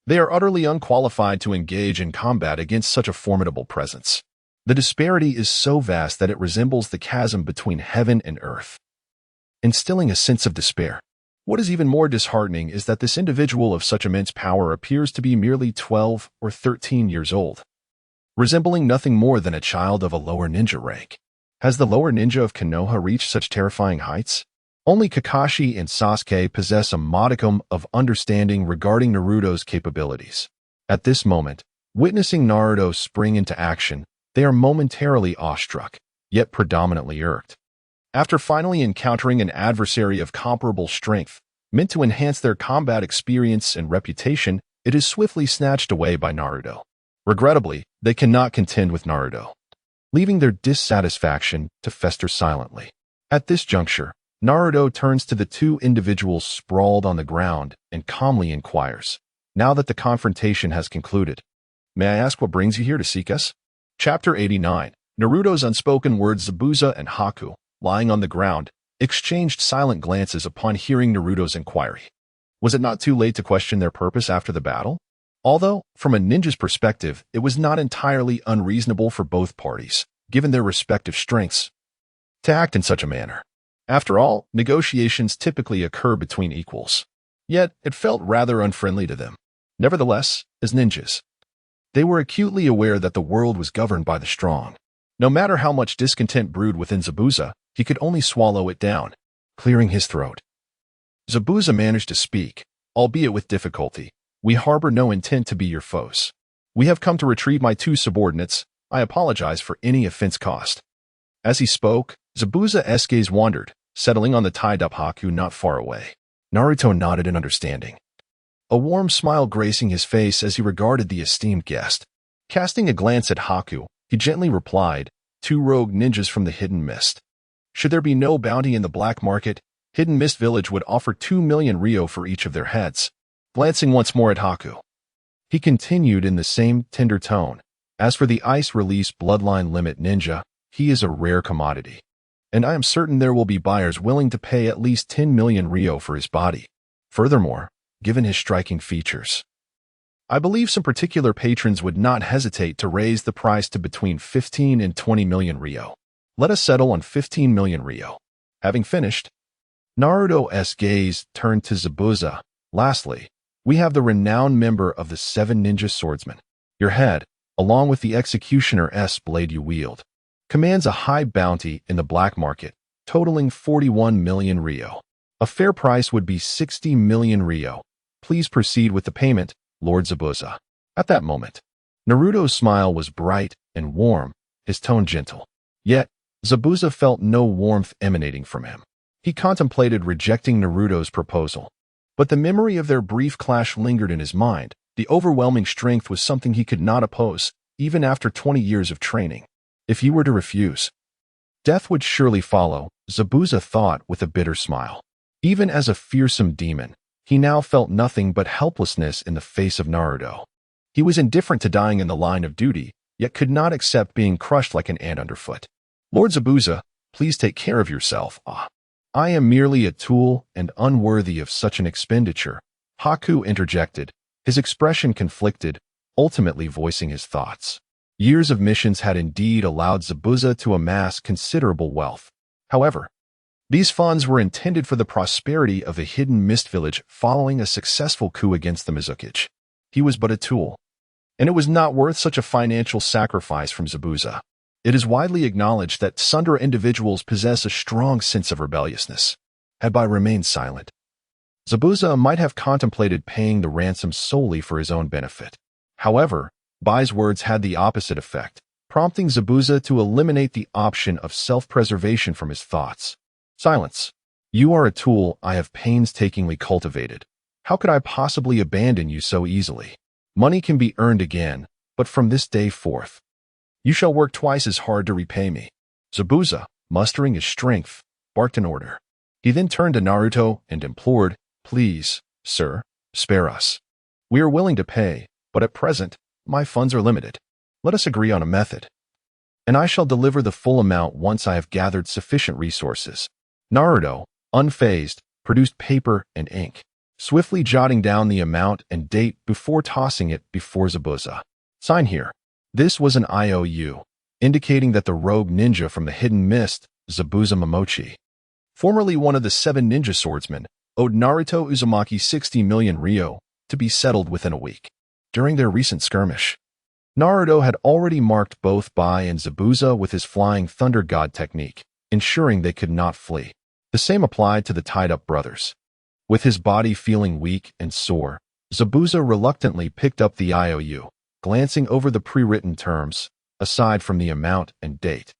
they are utterly unqualified to engage in combat against such a formidable presence. The disparity is so vast that it resembles the chasm between heaven and earth, instilling a sense of despair. What is even more disheartening is that this individual of such immense power appears to be merely 12 or 13 years old, resembling nothing more than a child of a lower ninja rank. Has the lower ninja of Konoha reached such terrifying heights? Only Kakashi and Sasuke possess a modicum of understanding regarding Naruto's capabilities. At this moment, witnessing Naruto spring into action, they are momentarily awestruck, yet predominantly irked. After finally encountering an adversary of comparable strength, meant to enhance their combat experience and reputation, it is swiftly snatched away by Naruto. Regrettably, they cannot contend with Naruto, leaving their dissatisfaction to fester silently. At this juncture, Naruto turns to the 2 individuals sprawled on the ground and calmly inquires, "Now that the confrontation has concluded, may I ask what brings you here to seek us?" Chapter 89. Naruto's unspoken words. Zabuza and Haku, lying on the ground, exchanged silent glances upon hearing Naruto's inquiry. Was it not too late to question their purpose after the battle? Although, from a ninja's perspective, it was not entirely unreasonable for both parties, given their respective strengths, to act in such a manner. After all, negotiations typically occur between equals. Yet, it felt rather unfriendly to them. Nevertheless, as ninjas, they were acutely aware that the world was governed by the strong. No matter how much discontent brewed within Zabuza, he could only swallow it down, clearing his throat. Zabuza managed to speak, albeit with difficulty. "We harbor no intent to be your foes. We have come to retrieve my 2 subordinates. I apologize for any offense caused." As he spoke, Zabuza's gaze wandered, settling on the tied-up Haku not far away. Naruto nodded in understanding, a warm smile gracing his face as he regarded the esteemed guest. Casting a glance at Haku, he gently replied, "2 rogue ninjas from the Hidden Mist. Should there be no bounty in the black market, Hidden Mist Village would offer 2 million ryo for each of their heads." Glancing once more at Haku, he continued in the same tender tone, "As for the ice-release bloodline limit ninja, he is a rare commodity, and I am certain there will be buyers willing to pay at least 10 million ryo for his body. Furthermore, given his striking features, I believe some particular patrons would not hesitate to raise the price to between 15 and 20 million ryo. Let us settle on 15 million ryo." Having finished, Naruto's gaze turned to Zabuza. "Lastly, we have the renowned member of the 7 ninja swordsmen. Your head, along with the executioner's blade you wield, commands a high bounty in the black market, totaling 41 million ryo. A fair price would be 60 million ryo. Please proceed with the payment, Lord Zabuza." At that moment, Naruto's smile was bright and warm, his tone gentle. Yet, Zabuza felt no warmth emanating from him. He contemplated rejecting Naruto's proposal. But the memory of their brief clash lingered in his mind. The overwhelming strength was something he could not oppose, even after 20 years of training. If he were to refuse, death would surely follow, Zabuza thought with a bitter smile. Even as a fearsome demon, he now felt nothing but helplessness in the face of Naruto. He was indifferent to dying in the line of duty, yet could not accept being crushed like an ant underfoot. Lord Zabuza, please take care of yourself. I am merely a tool and unworthy of such an expenditure, Haku interjected, his expression conflicted, ultimately voicing his thoughts. Years of missions had indeed allowed Zabuza to amass considerable wealth. However, these funds were intended for the prosperity of the hidden mist village following a successful coup against the Mizukage. He was but a tool, and it was not worth such a financial sacrifice from Zabuza. It is widely acknowledged that Sundara individuals possess a strong sense of rebelliousness. Had Bai remained silent, Zabuza might have contemplated paying the ransom solely for his own benefit. However, Bai's words had the opposite effect, prompting Zabuza to eliminate the option of self-preservation from his thoughts. Silence. You are a tool I have painstakingly cultivated. How could I possibly abandon you so easily? Money can be earned again, but from this day forth, you shall work twice as hard to repay me. Zabuza, mustering his strength, barked an order. He then turned to Naruto and implored, Please, sir, spare us. We are willing to pay, but at present, my funds are limited. Let us agree on a method, and I shall deliver the full amount once I have gathered sufficient resources. Naruto, unfazed, produced paper and ink, swiftly jotting down the amount and date before tossing it before Zabuza. Sign here. This was an IOU, indicating that the rogue ninja from the hidden mist, Zabuza Momochi, formerly one of the 7 ninja swordsmen, owed Naruto Uzumaki 60 million ryo to be settled within a week. During their recent skirmish, Naruto had already marked both Bai and Zabuza with his flying thunder god technique, ensuring they could not flee. The same applied to the tied-up brothers. With his body feeling weak and sore, Zabuza reluctantly picked up the IOU, glancing over the pre-written terms, aside from the amount and date,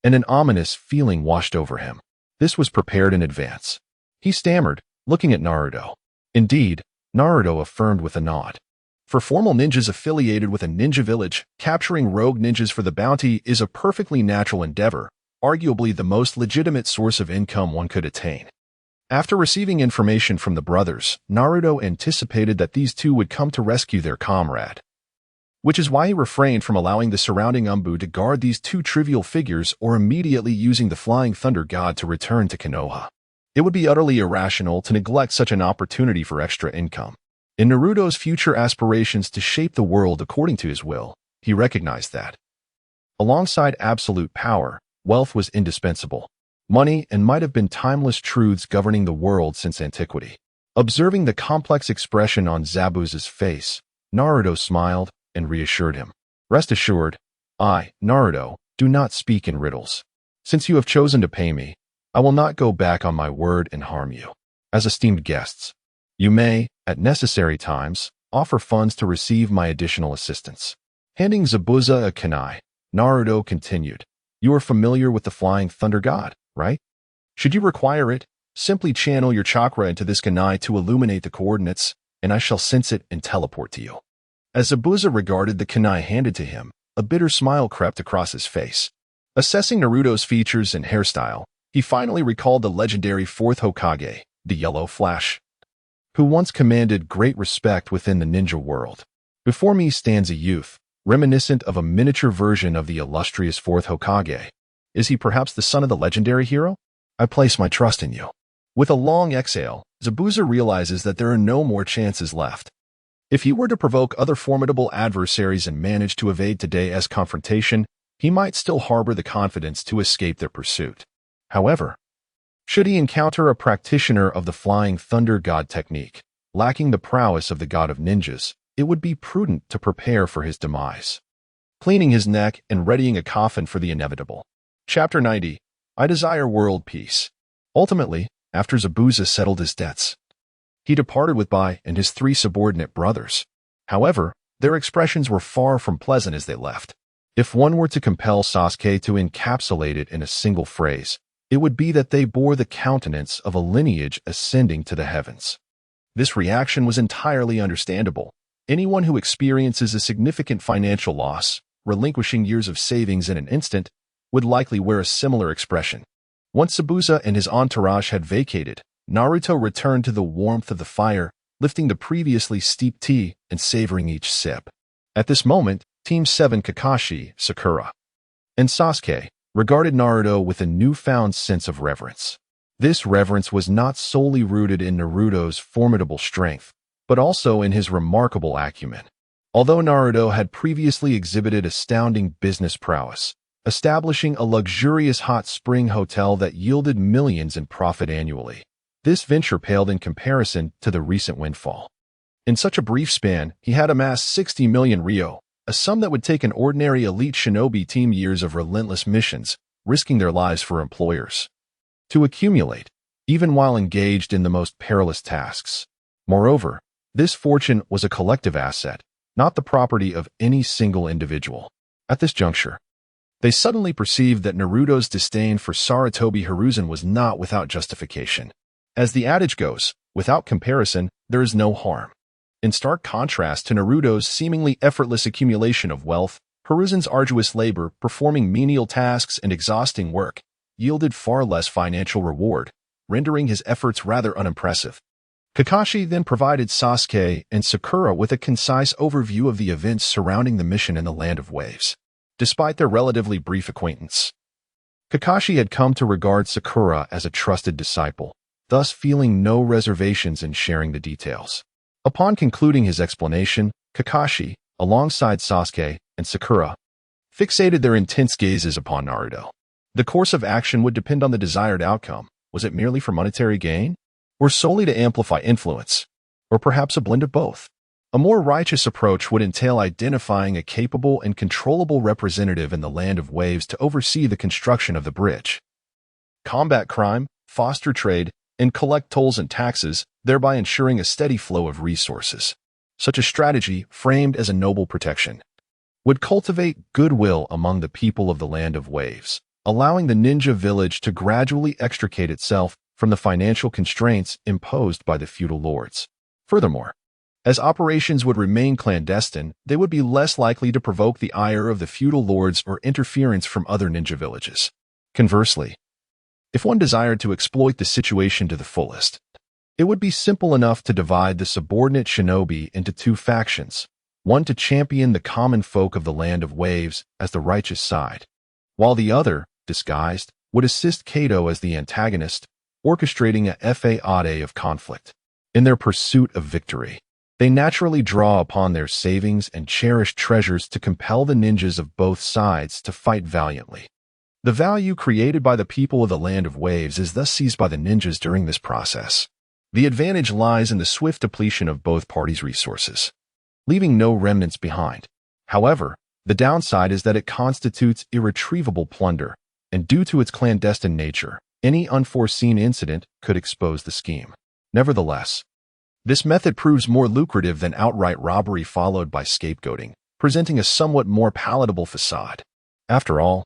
and an ominous feeling washed over him. This was prepared in advance. He stammered, looking at Naruto. Indeed, Naruto affirmed with a nod. For formal ninjas affiliated with a ninja village, capturing rogue ninjas for the bounty is a perfectly natural endeavor, arguably the most legitimate source of income one could attain. After receiving information from the brothers, Naruto anticipated that these two would come to rescue their comrade, which is why he refrained from allowing the surrounding Umbu to guard these two trivial figures or immediately using the Flying Thunder God to return to Konoha. It would be utterly irrational to neglect such an opportunity for extra income. In Naruto's future aspirations to shape the world according to his will, he recognized that, alongside absolute power, wealth was indispensable. Money and might have been timeless truths governing the world since antiquity. Observing the complex expression on Zabuza's face, Naruto smiled and reassured him. Rest assured, I, Naruto, do not speak in riddles. Since you have chosen to pay me, I will not go back on my word and harm you. As esteemed guests, you may, at necessary times, offer funds to receive my additional assistance. Handing Zabuza a kunai, Naruto continued. You are familiar with the Flying Thunder God, right? Should you require it, simply channel your chakra into this kunai to illuminate the coordinates, and I shall sense it and teleport to you. As Zabuza regarded the kunai handed to him, a bitter smile crept across his face. Assessing Naruto's features and hairstyle, he finally recalled the legendary 4th Hokage, the Yellow Flash, who once commanded great respect within the ninja world. Before me stands a youth, reminiscent of a miniature version of the illustrious 4th Hokage. Is he perhaps the son of the legendary hero? I place my trust in you. With a long exhale, Zabuza realizes that there are no more chances left. If he were to provoke other formidable adversaries and manage to evade today's confrontation, he might still harbor the confidence to escape their pursuit. However, should he encounter a practitioner of the Flying Thunder God technique, lacking the prowess of the God of Ninjas, it would be prudent to prepare for his demise. Cleaning his neck and readying a coffin for the inevitable. Chapter 90. I desire world peace. Ultimately, after Zabuza settled his debts, he departed with Bai and his 3 subordinate brothers. However, their expressions were far from pleasant as they left. If one were to compel Sasuke to encapsulate it in a single phrase, it would be that they bore the countenance of a lineage ascending to the heavens. This reaction was entirely understandable. Anyone who experiences a significant financial loss, relinquishing years of savings in an instant, would likely wear a similar expression. Once Sabusa and his entourage had vacated, Naruto returned to the warmth of the fire, lifting the previously steeped tea and savoring each sip. At this moment, Team 7 Kakashi, Sakura, and Sasuke regarded Naruto with a newfound sense of reverence. This reverence was not solely rooted in Naruto's formidable strength, but also in his remarkable acumen. Although Naruto had previously exhibited astounding business prowess, establishing a luxurious hot spring hotel that yielded millions in profit annually, this venture paled in comparison to the recent windfall. In such a brief span, he had amassed 60 million ryo, a sum that would take an ordinary elite shinobi team years of relentless missions, risking their lives for employers, to accumulate, even while engaged in the most perilous tasks. Moreover, this fortune was a collective asset, not the property of any single individual. At this juncture, they suddenly perceived that Naruto's disdain for Sarutobi Hiruzen was not without justification. As the adage goes, without comparison, there is no harm. In stark contrast to Naruto's seemingly effortless accumulation of wealth, Hiruzen's arduous labor, performing menial tasks and exhausting work, yielded far less financial reward, rendering his efforts rather unimpressive. Kakashi then provided Sasuke and Sakura with a concise overview of the events surrounding the mission in the Land of Waves. Despite their relatively brief acquaintance, Kakashi had come to regard Sakura as a trusted disciple, thus feeling no reservations in sharing the details. Upon concluding his explanation, Kakashi, alongside Sasuke and Sakura, fixated their intense gazes upon Naruto. The course of action would depend on the desired outcome. Was it merely for monetary gain? Or solely to amplify influence? Or perhaps a blend of both? A more righteous approach would entail identifying a capable and controllable representative in the Land of Waves to oversee the construction of the bridge, combat crime, foster trade, and collect tolls and taxes, thereby ensuring a steady flow of resources. Such a strategy, framed as a noble protection, would cultivate goodwill among the people of the Land of Waves, allowing the ninja village to gradually extricate itself from the financial constraints imposed by the feudal lords. Furthermore, as operations would remain clandestine, they would be less likely to provoke the ire of the feudal lords or interference from other ninja villages. Conversely, if one desired to exploit the situation to the fullest, it would be simple enough to divide the subordinate shinobi into two factions, one to champion the common folk of the Land of Waves as the righteous side, while the other, disguised, would assist Kato as the antagonist, orchestrating a fade of conflict. In their pursuit of victory, they naturally draw upon their savings and cherished treasures to compel the ninjas of both sides to fight valiantly. The value created by the people of the Land of Waves is thus seized by the ninjas during this process. The advantage lies in the swift depletion of both parties' resources, leaving no remnants behind. However, the downside is that it constitutes irretrievable plunder, and due to its clandestine nature, any unforeseen incident could expose the scheme. Nevertheless, this method proves more lucrative than outright robbery followed by scapegoating, presenting a somewhat more palatable facade. After all,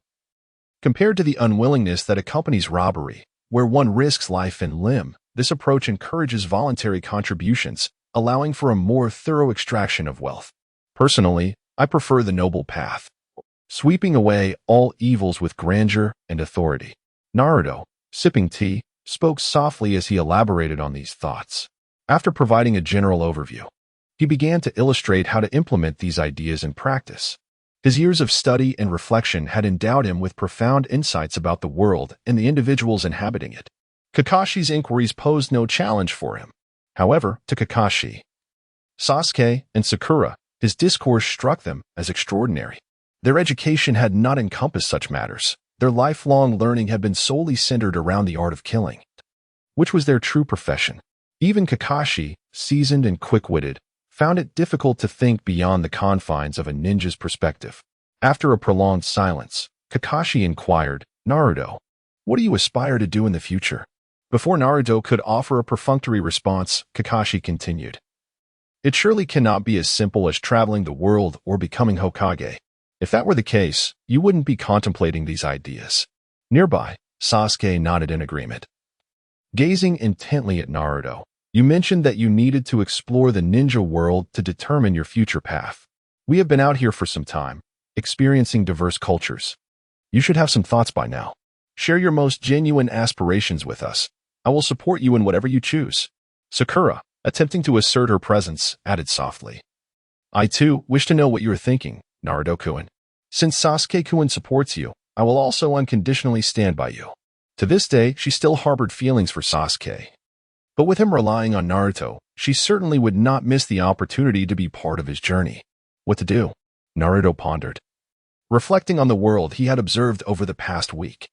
compared to the unwillingness that accompanies robbery, where one risks life and limb, this approach encourages voluntary contributions, allowing for a more thorough extraction of wealth. Personally, I prefer the noble path, sweeping away all evils with grandeur and authority. Naruto, sipping tea, spoke softly as he elaborated on these thoughts. After providing a general overview, he began to illustrate how to implement these ideas in practice. His years of study and reflection had endowed him with profound insights about the world and the individuals inhabiting it. Kakashi's inquiries posed no challenge for him. However, to Kakashi, Sasuke, and Sakura, his discourse struck them as extraordinary. Their education had not encompassed such matters. Their lifelong learning had been solely centered around the art of killing, which was their true profession. Even Kakashi, seasoned and quick-witted, found it difficult to think beyond the confines of a ninja's perspective. After a prolonged silence, Kakashi inquired, "Naruto, what do you aspire to do in the future?" Before Naruto could offer a perfunctory response, Kakashi continued, "It surely cannot be as simple as traveling the world or becoming Hokage. If that were the case, you wouldn't be contemplating these ideas." Nearby, Sasuke nodded in agreement. Gazing intently at Naruto, You mentioned that you needed to explore the ninja world to determine your future path. We have been out here for some time, experiencing diverse cultures. You should have some thoughts by now. Share your most genuine aspirations with us. I will support you in whatever you choose. Sakura, attempting to assert her presence, added softly. I too wish to know what you are thinking, Naruto-kun. Since Sasuke-kun supports you, I will also unconditionally stand by you. To this day, she still harbored feelings for Sasuke. But with him relying on Naruto, she certainly would not miss the opportunity to be part of his journey. What to do? Naruto pondered. Reflecting on the world he had observed over the past week,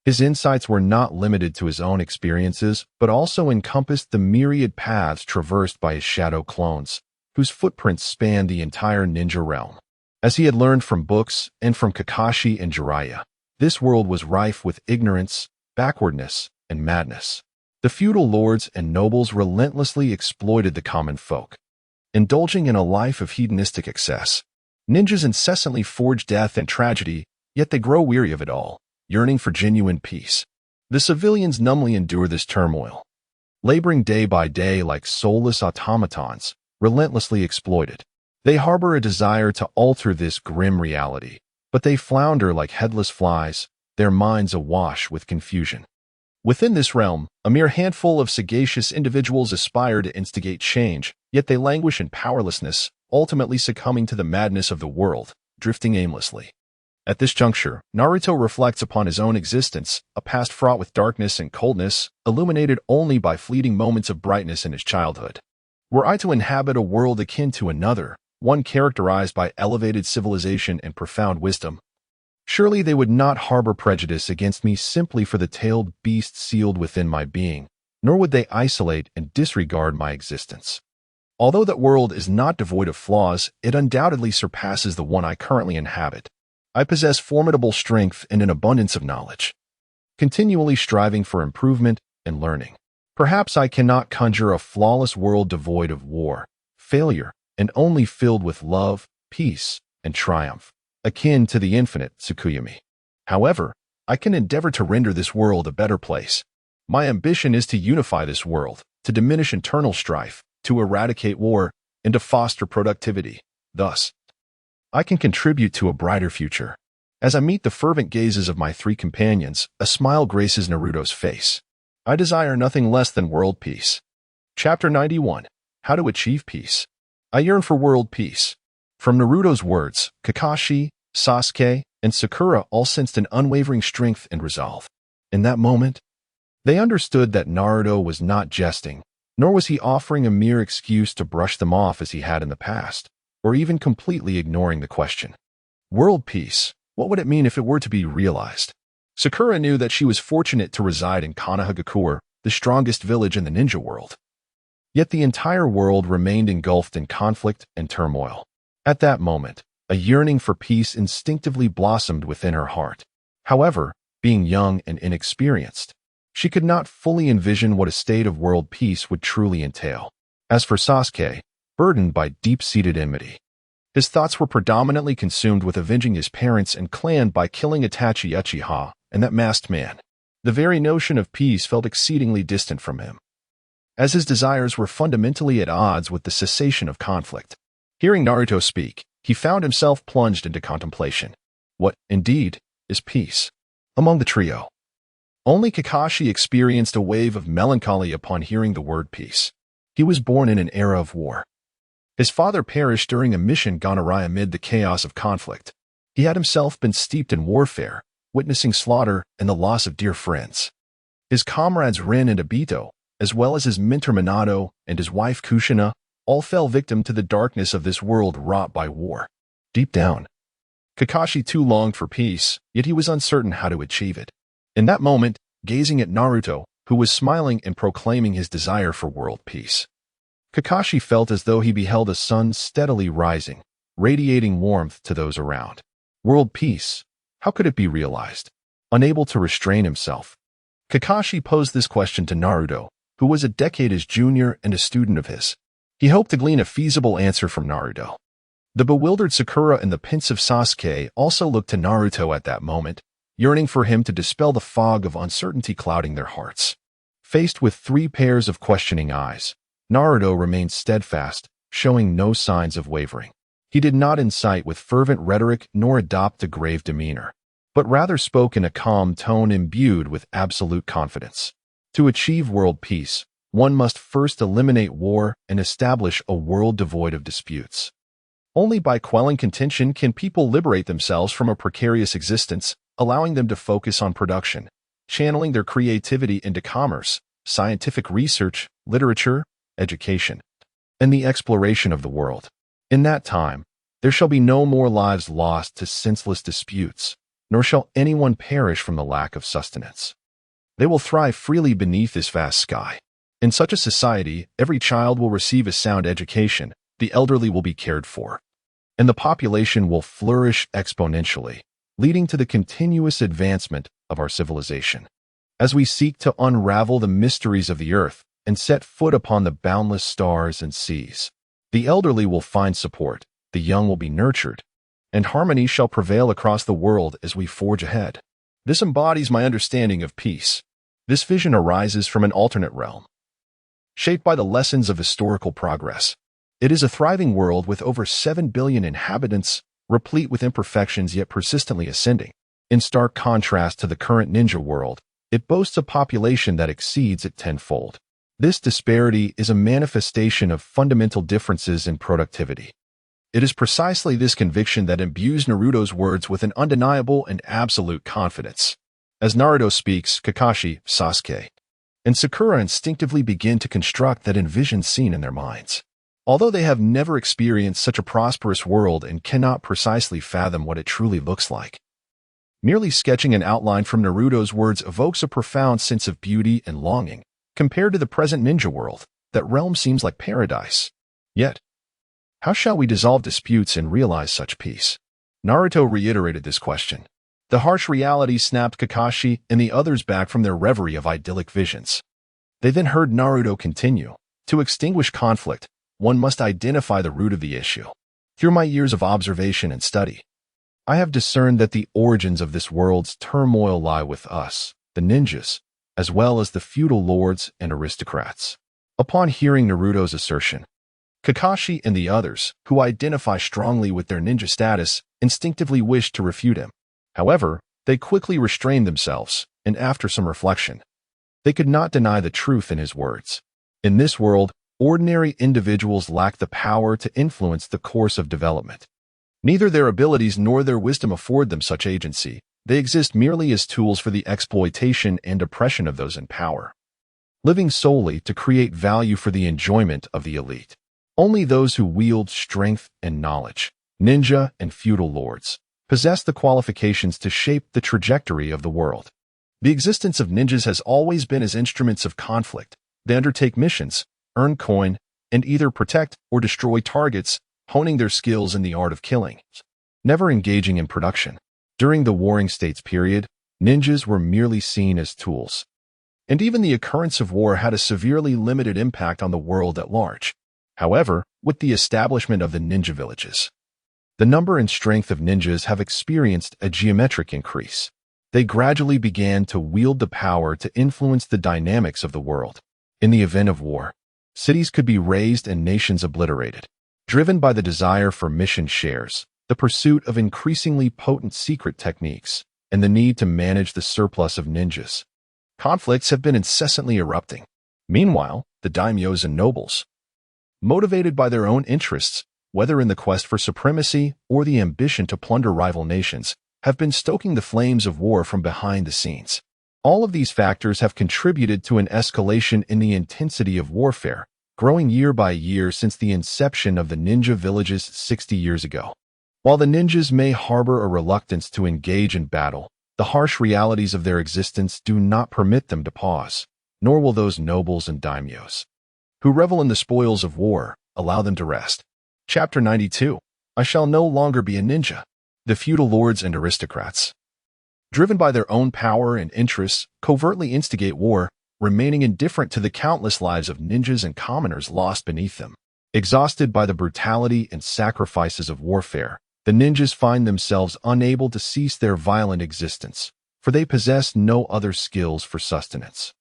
his insights were not limited to his own experiences, but also encompassed the myriad paths traversed by his shadow clones, whose footprints spanned the entire ninja realm. As he had learned from books and from Kakashi and Jiraiya, this world was rife with ignorance, backwardness, and madness. The feudal lords and nobles relentlessly exploited the common folk, indulging in a life of hedonistic excess. Ninjas incessantly forge death and tragedy, yet they grow weary of it all, yearning for genuine peace. The civilians numbly endure this turmoil, laboring day by day like soulless automatons, relentlessly exploited. They harbor a desire to alter this grim reality, but they flounder like headless flies, their minds awash with confusion. Within this realm, a mere handful of sagacious individuals aspire to instigate change, yet they languish in powerlessness, ultimately succumbing to the madness of the world, drifting aimlessly. At this juncture, Naruto reflects upon his own existence, a past fraught with darkness and coldness, illuminated only by fleeting moments of brightness in his childhood. Were I to inhabit a world akin to another, one characterized by elevated civilization and profound wisdom, surely they would not harbor prejudice against me simply for the tailed beast sealed within my being, nor would they isolate and disregard my existence. Although that world is not devoid of flaws, it undoubtedly surpasses the one I currently inhabit. I possess formidable strength and an abundance of knowledge, continually striving for improvement and learning. Perhaps I cannot conjure a flawless world devoid of war, failure, and only filled with love, peace, and triumph, akin to the infinite Tsukuyami. However, I can endeavor to render this world a better place. My ambition is to unify this world, to diminish internal strife, to eradicate war, and to foster productivity. Thus, I can contribute to a brighter future. As I meet the fervent gazes of my three companions, a smile graces Naruto's face. I desire nothing less than world peace. Chapter 91. How to Achieve Peace. I yearn for world peace. From Naruto's words, Kakashi, Sasuke, and Sakura all sensed an unwavering strength and resolve. In that moment, they understood that Naruto was not jesting, nor was he offering a mere excuse to brush them off as he had in the past, or even completely ignoring the question. World peace, what would it mean if it were to be realized? Sakura knew that she was fortunate to reside in Konohagakure, the strongest village in the ninja world. Yet the entire world remained engulfed in conflict and turmoil. At that moment, a yearning for peace instinctively blossomed within her heart. However, being young and inexperienced, she could not fully envision what a state of world peace would truly entail. As for Sasuke, burdened by deep-seated enmity, his thoughts were predominantly consumed with avenging his parents and clan by killing Itachi Uchiha and that masked man. The very notion of peace felt exceedingly distant from him, as his desires were fundamentally at odds with the cessation of conflict. Hearing Naruto speak, he found himself plunged into contemplation. What, indeed, is peace? Among the trio, only Kakashi experienced a wave of melancholy upon hearing the word peace. He was born in an era of war. His father perished during a mission gone awry amid the chaos of conflict. He had himself been steeped in warfare, witnessing slaughter and the loss of dear friends. His comrades Rin and Obito, as well as his mentor Minato and his wife Kushina, all fell victim to the darkness of this world wrought by war. Deep down, Kakashi too longed for peace, yet he was uncertain how to achieve it. In that moment, gazing at Naruto, who was smiling and proclaiming his desire for world peace, Kakashi felt as though he beheld a sun steadily rising, radiating warmth to those around. World peace, how could it be realized? Unable to restrain himself, Kakashi posed this question to Naruto, who was a decade his junior and a student of his. He hoped to glean a feasible answer from Naruto. The bewildered Sakura and the pensive Sasuke also looked to Naruto at that moment, yearning for him to dispel the fog of uncertainty clouding their hearts. Faced with three pairs of questioning eyes, Naruto remained steadfast, showing no signs of wavering. He did not incite with fervent rhetoric nor adopt a grave demeanor, but rather spoke in a calm tone imbued with absolute confidence. To achieve world peace, one must first eliminate war and establish a world devoid of disputes. Only by quelling contention can people liberate themselves from a precarious existence, allowing them to focus on production, channeling their creativity into commerce, scientific research, literature, education, and the exploration of the world. In that time, there shall be no more lives lost to senseless disputes, nor shall anyone perish from the lack of sustenance. They will thrive freely beneath this vast sky. In such a society, every child will receive a sound education, the elderly will be cared for, and the population will flourish exponentially, leading to the continuous advancement of our civilization. As we seek to unravel the mysteries of the earth and set foot upon the boundless stars and seas, the elderly will find support, the young will be nurtured, and harmony shall prevail across the world as we forge ahead. This embodies my understanding of peace. This vision arises from an alternate realm, shaped by the lessons of historical progress. It is a thriving world with over 7 billion inhabitants, replete with imperfections yet persistently ascending. In stark contrast to the current ninja world, it boasts a population that exceeds it tenfold. This disparity is a manifestation of fundamental differences in productivity. It is precisely this conviction that imbues Naruto's words with an undeniable and absolute confidence. As Naruto speaks, Kakashi, Sasuke, and Sakura instinctively begin to construct that envisioned scene in their minds. Although they have never experienced such a prosperous world and cannot precisely fathom what it truly looks like, merely sketching an outline from Naruto's words evokes a profound sense of beauty and longing. Compared to the present ninja world, that realm seems like paradise. Yet, how shall we dissolve disputes and realize such peace? Naruto reiterated this question. The harsh reality snapped Kakashi and the others back from their reverie of idyllic visions. They then heard Naruto continue. To extinguish conflict, one must identify the root of the issue. Through my years of observation and study, I have discerned that the origins of this world's turmoil lie with us, the ninjas, as well as the feudal lords and aristocrats. Upon hearing Naruto's assertion, Kakashi and the others, who identify strongly with their ninja status, instinctively wished to refute him. However, they quickly restrained themselves, and after some reflection, they could not deny the truth in his words. In this world, ordinary individuals lack the power to influence the course of development. Neither their abilities nor their wisdom afford them such agency. They exist merely as tools for the exploitation and oppression of those in power, living solely to create value for the enjoyment of the elite. Only those who wield strength and knowledge, ninja and feudal lords, possess the qualifications to shape the trajectory of the world. The existence of ninjas has always been as instruments of conflict. They undertake missions, earn coin, and either protect or destroy targets, honing their skills in the art of killing, never engaging in production. During the Warring States period, ninjas were merely seen as tools, and even the occurrence of war had a severely limited impact on the world at large. However, with the establishment of the ninja villages, the number and strength of ninjas have experienced a geometric increase. They gradually began to wield the power to influence the dynamics of the world. In the event of war, cities could be razed and nations obliterated. Driven by the desire for mission shares, the pursuit of increasingly potent secret techniques, and the need to manage the surplus of ninjas, conflicts have been incessantly erupting. Meanwhile, the daimyos and nobles, motivated by their own interests, whether in the quest for supremacy or the ambition to plunder rival nations, have been stoking the flames of war from behind the scenes. All of these factors have contributed to an escalation in the intensity of warfare, growing year by year since the inception of the ninja villages 60 years ago. While the ninjas may harbor a reluctance to engage in battle, the harsh realities of their existence do not permit them to pause, nor will those nobles and daimyos, who revel in the spoils of war, allow them to rest. Chapter 92. I shall no longer be a ninja. The feudal lords and aristocrats, driven by their own power and interests, covertly instigate war, remaining indifferent to the countless lives of ninjas and commoners lost beneath them. Exhausted by the brutality and sacrifices of warfare, the ninjas find themselves unable to cease their violent existence, for they possess no other skills for sustenance.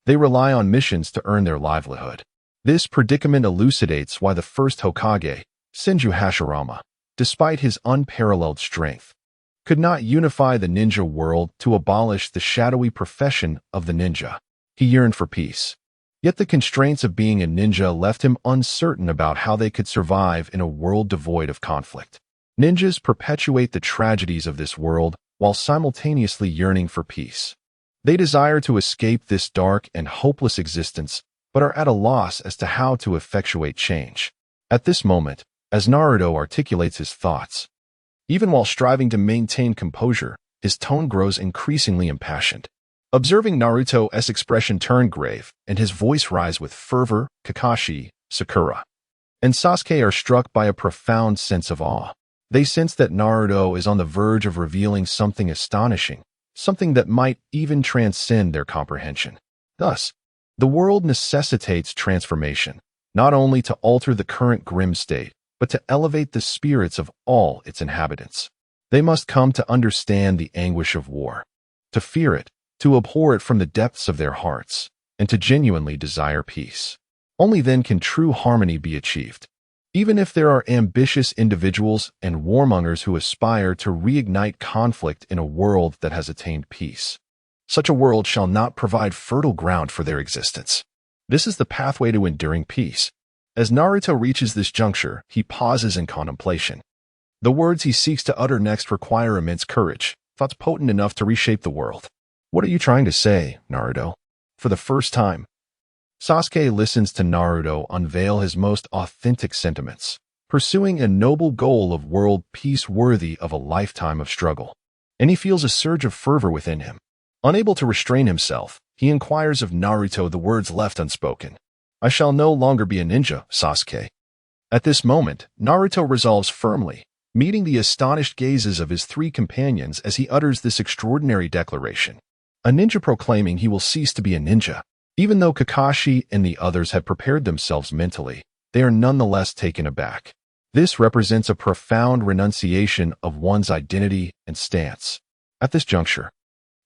They rely on missions to earn their livelihood. This predicament elucidates why the first Hokage, Senju Hashirama, despite his unparalleled strength, could not unify the ninja world to abolish the shadowy profession of the ninja. He yearned for peace. Yet the constraints of being a ninja left him uncertain about how they could survive in a world devoid of conflict. Ninjas perpetuate the tragedies of this world while simultaneously yearning for peace. They desire to escape this dark and hopeless existence, but are at a loss as to how to effectuate change. At this moment, as Naruto articulates his thoughts, even while striving to maintain composure, his tone grows increasingly impassioned. Observing Naruto's expression turn grave and his voice rise with fervor, Kakashi, Sakura, and Sasuke are struck by a profound sense of awe. They sense that Naruto is on the verge of revealing something astonishing, something that might even transcend their comprehension. Thus, the world necessitates transformation, not only to alter the current grim state, but to elevate the spirits of all its inhabitants. They must come to understand the anguish of war, to fear it, to abhor it from the depths of their hearts, and to genuinely desire peace. Only then can true harmony be achieved. Even if there are ambitious individuals and warmongers who aspire to reignite conflict in a world that has attained peace, such a world shall not provide fertile ground for their existence. This is the pathway to enduring peace. As Naruto reaches this juncture, he pauses in contemplation. The words he seeks to utter next require immense courage, thoughts potent enough to reshape the world. What are you trying to say, Naruto? For the first time, Sasuke listens to Naruto unveil his most authentic sentiments, pursuing a noble goal of world peace worthy of a lifetime of struggle. And he feels a surge of fervor within him. Unable to restrain himself, he inquires of Naruto the words left unspoken. I shall no longer be a ninja, Sasuke. At this moment, Naruto resolves firmly, meeting the astonished gazes of his three companions as he utters this extraordinary declaration. A ninja proclaiming he will cease to be a ninja. Even though Kakashi and the others had prepared themselves mentally, they are nonetheless taken aback. This represents a profound renunciation of one's identity and stance. At this juncture,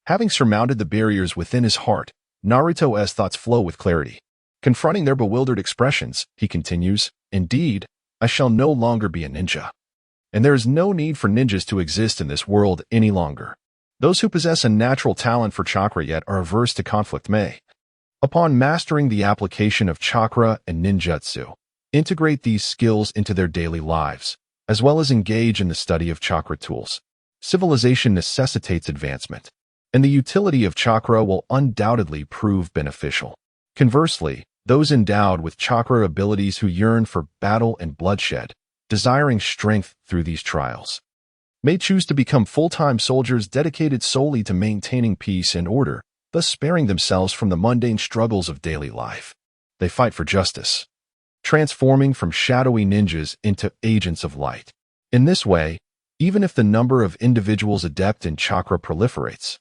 having surmounted the barriers within his heart, Naruto's thoughts flow with clarity. Confronting their bewildered expressions, he continues, Indeed, I shall no longer be a ninja. And there is no need for ninjas to exist in this world any longer. Those who possess a natural talent for chakra yet are averse to conflict may, upon mastering the application of chakra and ninjutsu, integrate these skills into their daily lives, as well as engage in the study of chakra tools. Civilization necessitates advancement, and the utility of chakra will undoubtedly prove beneficial. Conversely, those endowed with chakra abilities who yearn for battle and bloodshed, desiring strength through these trials, may choose to become full-time soldiers dedicated solely to maintaining peace and order, thus sparing themselves from the mundane struggles of daily life. They fight for justice, transforming from shadowy ninjas into agents of light. In this way, even if the number of individuals adept in chakra proliferates,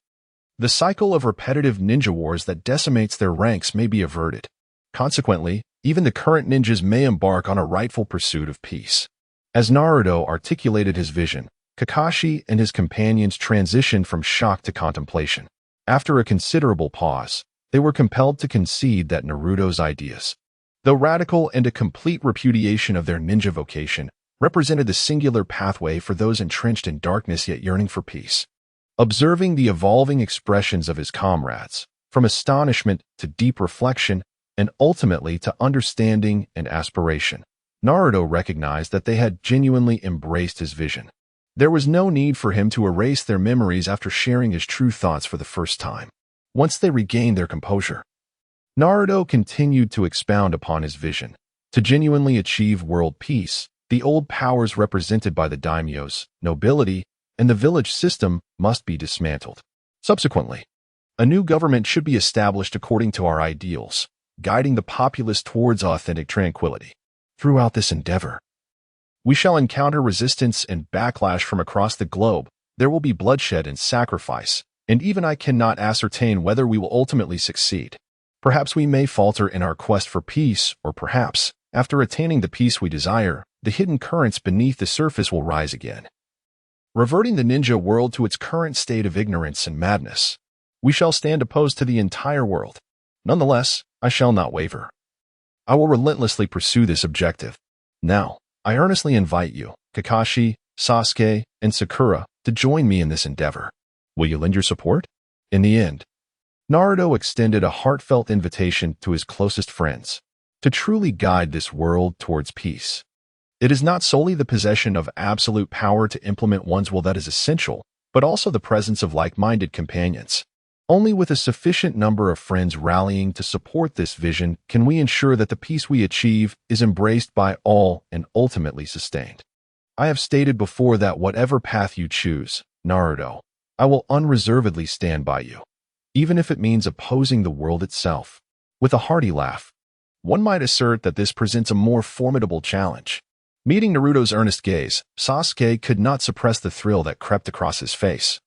the cycle of repetitive ninja wars that decimates their ranks may be averted. Consequently, even the current ninjas may embark on a rightful pursuit of peace. As Naruto articulated his vision, Kakashi and his companions transitioned from shock to contemplation. After a considerable pause, they were compelled to concede that Naruto's ideas, though radical and a complete repudiation of their ninja vocation, represented the singular pathway for those entrenched in darkness yet yearning for peace. Observing the evolving expressions of his comrades, from astonishment to deep reflection, and ultimately to understanding and aspiration, Naruto recognized that they had genuinely embraced his vision. There was no need for him to erase their memories after sharing his true thoughts for the first time. Once they regained their composure, Naruto continued to expound upon his vision. To genuinely achieve world peace, the old powers represented by the daimyos, nobility, and the village system must be dismantled. Subsequently, a new government should be established according to our ideals, guiding the populace towards authentic tranquility. Throughout this endeavor, we shall encounter resistance and backlash from across the globe. There will be bloodshed and sacrifice, and even I cannot ascertain whether we will ultimately succeed. Perhaps we may falter in our quest for peace, or perhaps, after attaining the peace we desire, the hidden currents beneath the surface will rise again, reverting the ninja world to its current state of ignorance and madness. We shall stand opposed to the entire world. Nonetheless, I shall not waver. I will relentlessly pursue this objective. Now, I earnestly invite you, Kakashi, Sasuke, and Sakura, to join me in this endeavor. Will you lend your support? In the end, Naruto extended a heartfelt invitation to his closest friends to truly guide this world towards peace. It is not solely the possession of absolute power to implement one's will that is essential, but also the presence of like-minded companions. Only with a sufficient number of friends rallying to support this vision can we ensure that the peace we achieve is embraced by all and ultimately sustained. I have stated before that whatever path you choose, Naruto, I will unreservedly stand by you, even if it means opposing the world itself. With a hearty laugh, one might assert that this presents a more formidable challenge. Meeting Naruto's earnest gaze, Sasuke could not suppress the thrill that crept across his face,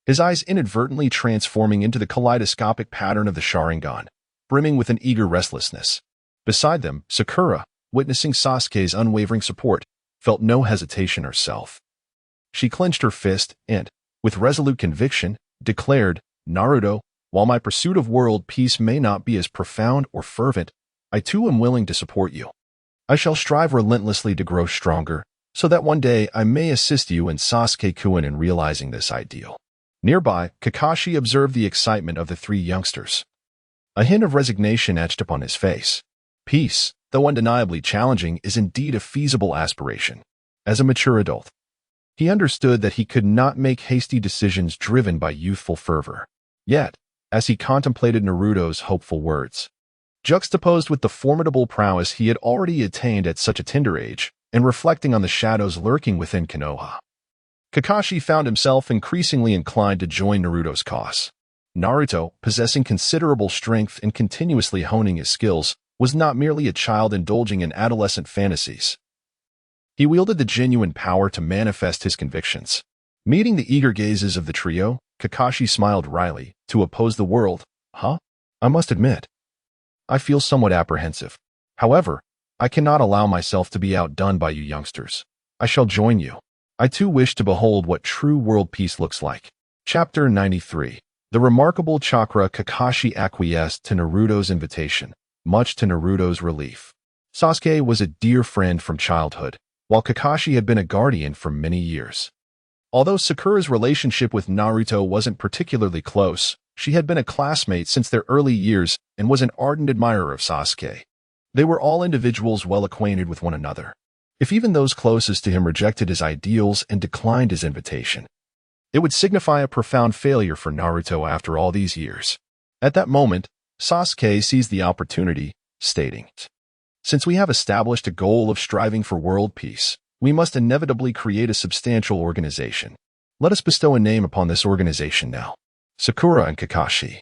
his eyes inadvertently transforming into the kaleidoscopic pattern of the Sharingan, brimming with an eager restlessness. Beside them, Sakura, witnessing Sasuke's unwavering support, felt no hesitation herself. She clenched her fist and, with resolute conviction, declared, "Naruto, while my pursuit of world peace may not be as profound or fervent, I too am willing to support you. I shall strive relentlessly to grow stronger, so that one day I may assist you and Sasuke-kun in realizing this ideal." Nearby, Kakashi observed the excitement of the three youngsters. A hint of resignation etched upon his face. Peace, though undeniably challenging, is indeed a feasible aspiration. As a mature adult, he understood that he could not make hasty decisions driven by youthful fervor. Yet, as he contemplated Naruto's hopeful words, juxtaposed with the formidable prowess he had already attained at such a tender age, and reflecting on the shadows lurking within Konoha, Kakashi found himself increasingly inclined to join Naruto's cause. Naruto, possessing considerable strength and continuously honing his skills, was not merely a child indulging in adolescent fantasies. He wielded the genuine power to manifest his convictions. Meeting the eager gazes of the trio, Kakashi smiled wryly. "To oppose the world, huh? I must admit, I feel somewhat apprehensive. However, I cannot allow myself to be outdone by you youngsters. I shall join you. I too wish to behold what true world peace looks like." Chapter 93. The remarkable chakra. Kakashi acquiesced to Naruto's invitation, much to Naruto's relief. Sasuke was a dear friend from childhood, while Kakashi had been a guardian for many years. Although Sakura's relationship with Naruto wasn't particularly close, she had been a classmate since their early years and was an ardent admirer of Sasuke. They were all individuals well acquainted with one another. If even those closest to him rejected his ideals and declined his invitation, it would signify a profound failure for Naruto after all these years. At that moment, Sasuke seized the opportunity, stating, "Since we have established a goal of striving for world peace, we must inevitably create a substantial organization. Let us bestow a name upon this organization now." Sakura and Kakashi,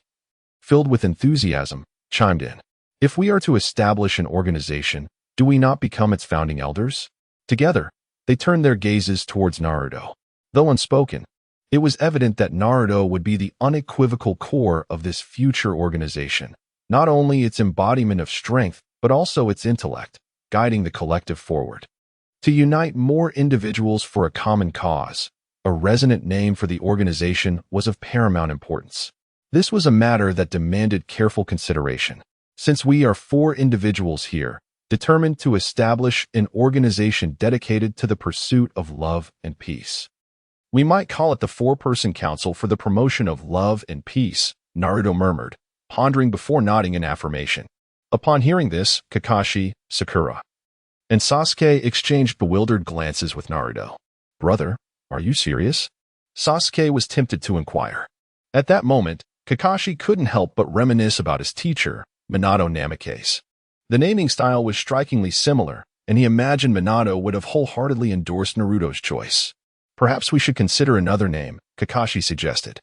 filled with enthusiasm, chimed in. "If we are to establish an organization, do we not become its founding elders?" Together, they turned their gazes towards Naruto. Though unspoken, it was evident that Naruto would be the unequivocal core of this future organization, not only its embodiment of strength, but also its intellect, guiding the collective forward. To unite more individuals for a common cause, a resonant name for the organization was of paramount importance. This was a matter that demanded careful consideration. Since we are 4 individuals here, determined to establish an organization dedicated to the pursuit of love and peace. "We might call it the 4-person council for the promotion of love and peace," Naruto murmured, pondering before nodding in affirmation. Upon hearing this, Kakashi, Sakura, and Sasuke exchanged bewildered glances with Naruto. "Brother, are you serious?" Sasuke was tempted to inquire. At that moment, Kakashi couldn't help but reminisce about his teacher, Minato Namikaze. The naming style was strikingly similar, and he imagined Minato would have wholeheartedly endorsed Naruto's choice. "Perhaps we should consider another name," Kakashi suggested,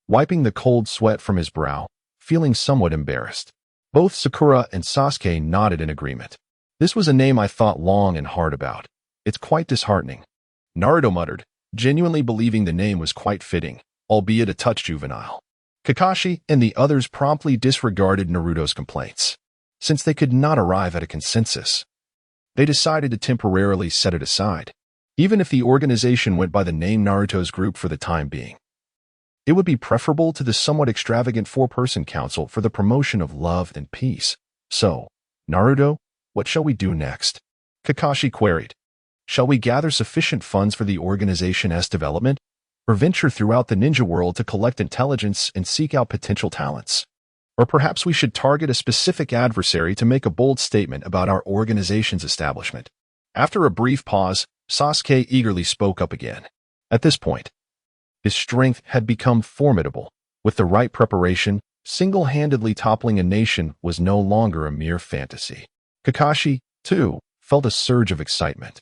wiping the cold sweat from his brow, feeling somewhat embarrassed. Both Sakura and Sasuke nodded in agreement. "This was a name I thought long and hard about. It's quite disheartening," Naruto muttered, genuinely believing the name was quite fitting, albeit a touch juvenile. Kakashi and the others promptly disregarded Naruto's complaints. Since they could not arrive at a consensus, they decided to temporarily set it aside. Even if the organization went by the name Naruto's group for the time being, it would be preferable to the somewhat extravagant 4-person council for the promotion of love and peace. So, Naruto, what shall we do next? Kakashi queried. Shall we gather sufficient funds for the organization's development, or venture throughout the ninja world to collect intelligence and seek out potential talents? Or perhaps we should target a specific adversary to make a bold statement about our organization's establishment. After a brief pause, Sasuke eagerly spoke up again. At this point, his strength had become formidable. With the right preparation, single-handedly toppling a nation was no longer a mere fantasy. Kakashi, too, felt a surge of excitement.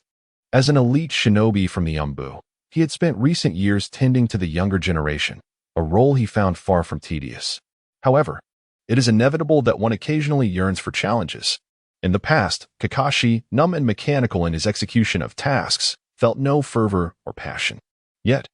As an elite shinobi from the Umbu, he had spent recent years tending to the younger generation, a role he found far from tedious. However, it is inevitable that one occasionally yearns for challenges. In the past, Kakashi, numb and mechanical in his execution of tasks, felt no fervor or passion. Yet,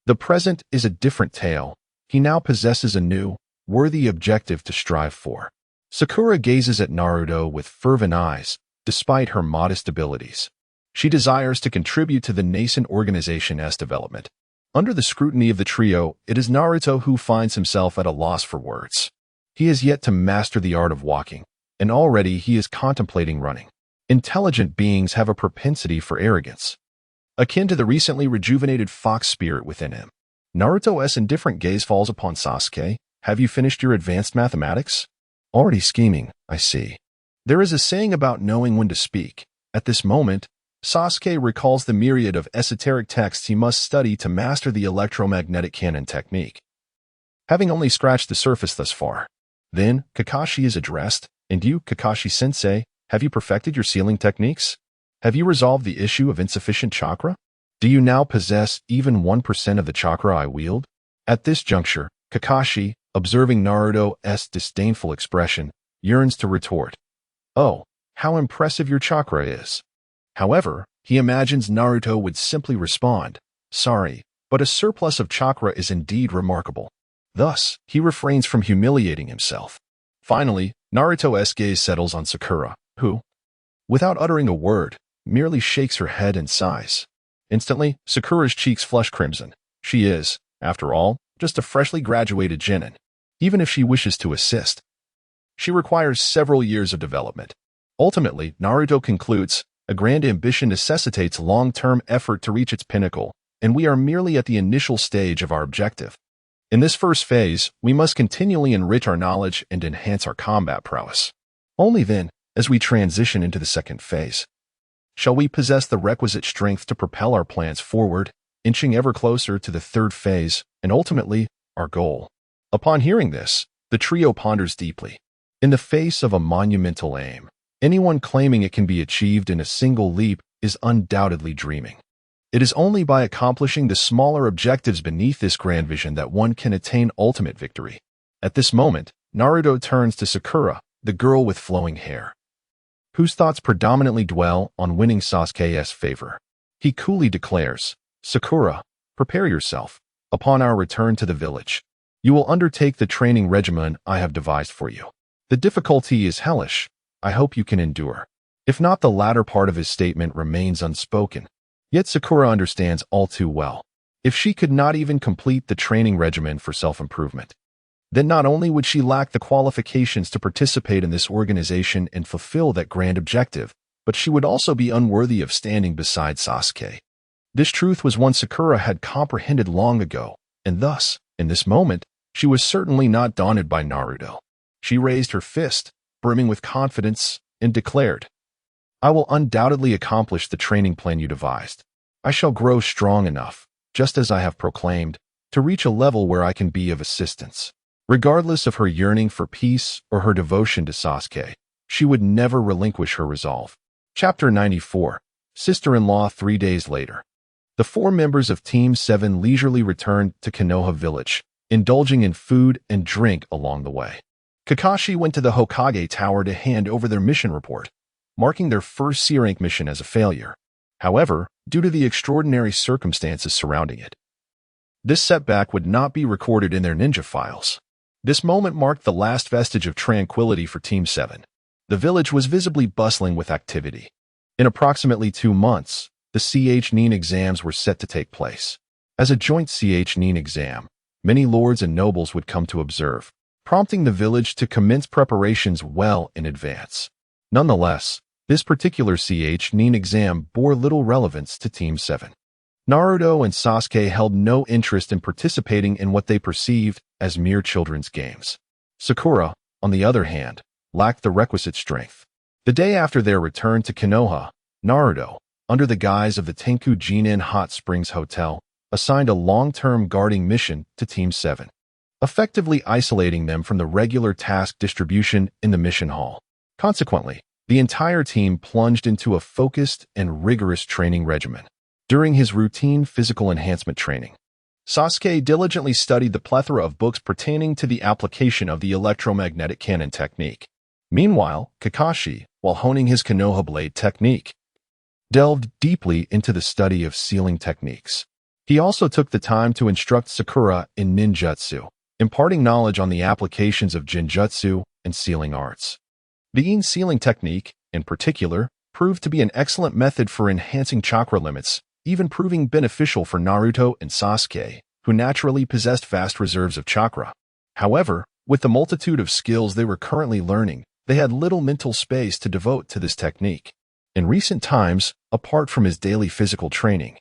the present is a different tale. He now possesses a new, worthy objective to strive for. Sakura gazes at Naruto with fervent eyes, despite her modest abilities. She desires to contribute to the nascent organization's development. Under the scrutiny of the trio, it is Naruto who finds himself at a loss for words. He has yet to master the art of walking, and already he is contemplating running. Intelligent beings have a propensity for arrogance, akin to the recently rejuvenated fox spirit within him. Naruto's indifferent gaze falls upon Sasuke. Have you finished your advanced mathematics? Already scheming, I see. There is a saying about knowing when to speak. At this moment, Sasuke recalls the myriad of esoteric texts he must study to master the electromagnetic cannon technique. Having only scratched the surface thus far, then Kakashi is addressed. And you, Kakashi-sensei, have you perfected your sealing techniques? Have you resolved the issue of insufficient chakra? Do you now possess even 1% of the chakra I wield? At this juncture, Kakashi, observing Naruto's disdainful expression, yearns to retort, "Oh, how impressive your chakra is." However, he imagines Naruto would simply respond, "Sorry, but a surplus of chakra is indeed remarkable." Thus, he refrains from humiliating himself. Finally, Naruto's gaze settles on Sakura, who, without uttering a word, merely shakes her head and sighs. Instantly, Sakura's cheeks flush crimson. She is, after all, just a freshly graduated genin. Even if she wishes to assist, she requires several years of development. Ultimately, Naruto concludes, a grand ambition necessitates long-term effort to reach its pinnacle, and we are merely at the initial stage of our objective. In this first phase, we must continually enrich our knowledge and enhance our combat prowess. Only then, as we transition into the second phase, shall we possess the requisite strength to propel our plans forward, inching ever closer to the third phase, and ultimately, our goal. Upon hearing this, the trio ponders deeply. In the face of a monumental aim, anyone claiming it can be achieved in a single leap is undoubtedly dreaming. It is only by accomplishing the smaller objectives beneath this grand vision that one can attain ultimate victory. At this moment, Naruto turns to Sakura, the girl with flowing hair, whose thoughts predominantly dwell on winning Sasuke's favor. He coolly declares, "Sakura, prepare yourself. Upon our return to the village, you will undertake the training regimen I have devised for you. The difficulty is hellish. I hope you can endure." If not, the latter part of his statement remains unspoken. Yet Sakura understands all too well. If she could not even complete the training regimen for self-improvement, then not only would she lack the qualifications to participate in this organization and fulfill that grand objective, but she would also be unworthy of standing beside Sasuke. This truth was one Sakura had comprehended long ago, and thus, in this moment, she was certainly not daunted by Naruto. She raised her fist, brimming with confidence, and declared, "I will undoubtedly accomplish the training plan you devised. I shall grow strong enough, just as I have proclaimed, to reach a level where I can be of assistance." Regardless of her yearning for peace or her devotion to Sasuke, she would never relinquish her resolve. Chapter 94. Sister-in-Law 3 days later. The 4 members of Team 7 leisurely returned to Konoha Village, indulging in food and drink along the way. Kakashi went to the Hokage Tower to hand over their mission report, marking their first C-rank mission as a failure. However, due to the extraordinary circumstances surrounding it, this setback would not be recorded in their ninja files. This moment marked the last vestige of tranquility for Team 7. The village was visibly bustling with activity. In approximately 2 months, the CH-NIN exams were set to take place. As a joint CH-NIN exam, many lords and nobles would come to observe, prompting the village to commence preparations well in advance. Nonetheless, this particular CHNIN exam bore little relevance to Team 7. Naruto and Sasuke held no interest in participating in what they perceived as mere children's games. Sakura, on the other hand, lacked the requisite strength. The day after their return to Konoha, Naruto, under the guise of the Tenku Jinin Hot Springs Hotel, assigned a long-term guarding mission to Team 7, effectively isolating them from the regular task distribution in the mission hall. Consequently, the entire team plunged into a focused and rigorous training regimen. During his routine physical enhancement training, Sasuke diligently studied the plethora of books pertaining to the application of the electromagnetic cannon technique. Meanwhile, Kakashi, while honing his Konoha blade technique, delved deeply into the study of sealing techniques. He also took the time to instruct Sakura in ninjutsu, imparting knowledge on the applications of genjutsu and sealing arts. The yin sealing technique, in particular, proved to be an excellent method for enhancing chakra limits, even proving beneficial for Naruto and Sasuke, who naturally possessed vast reserves of chakra. However, with the multitude of skills they were currently learning, they had little mental space to devote to this technique. In recent times, apart from his daily physical training,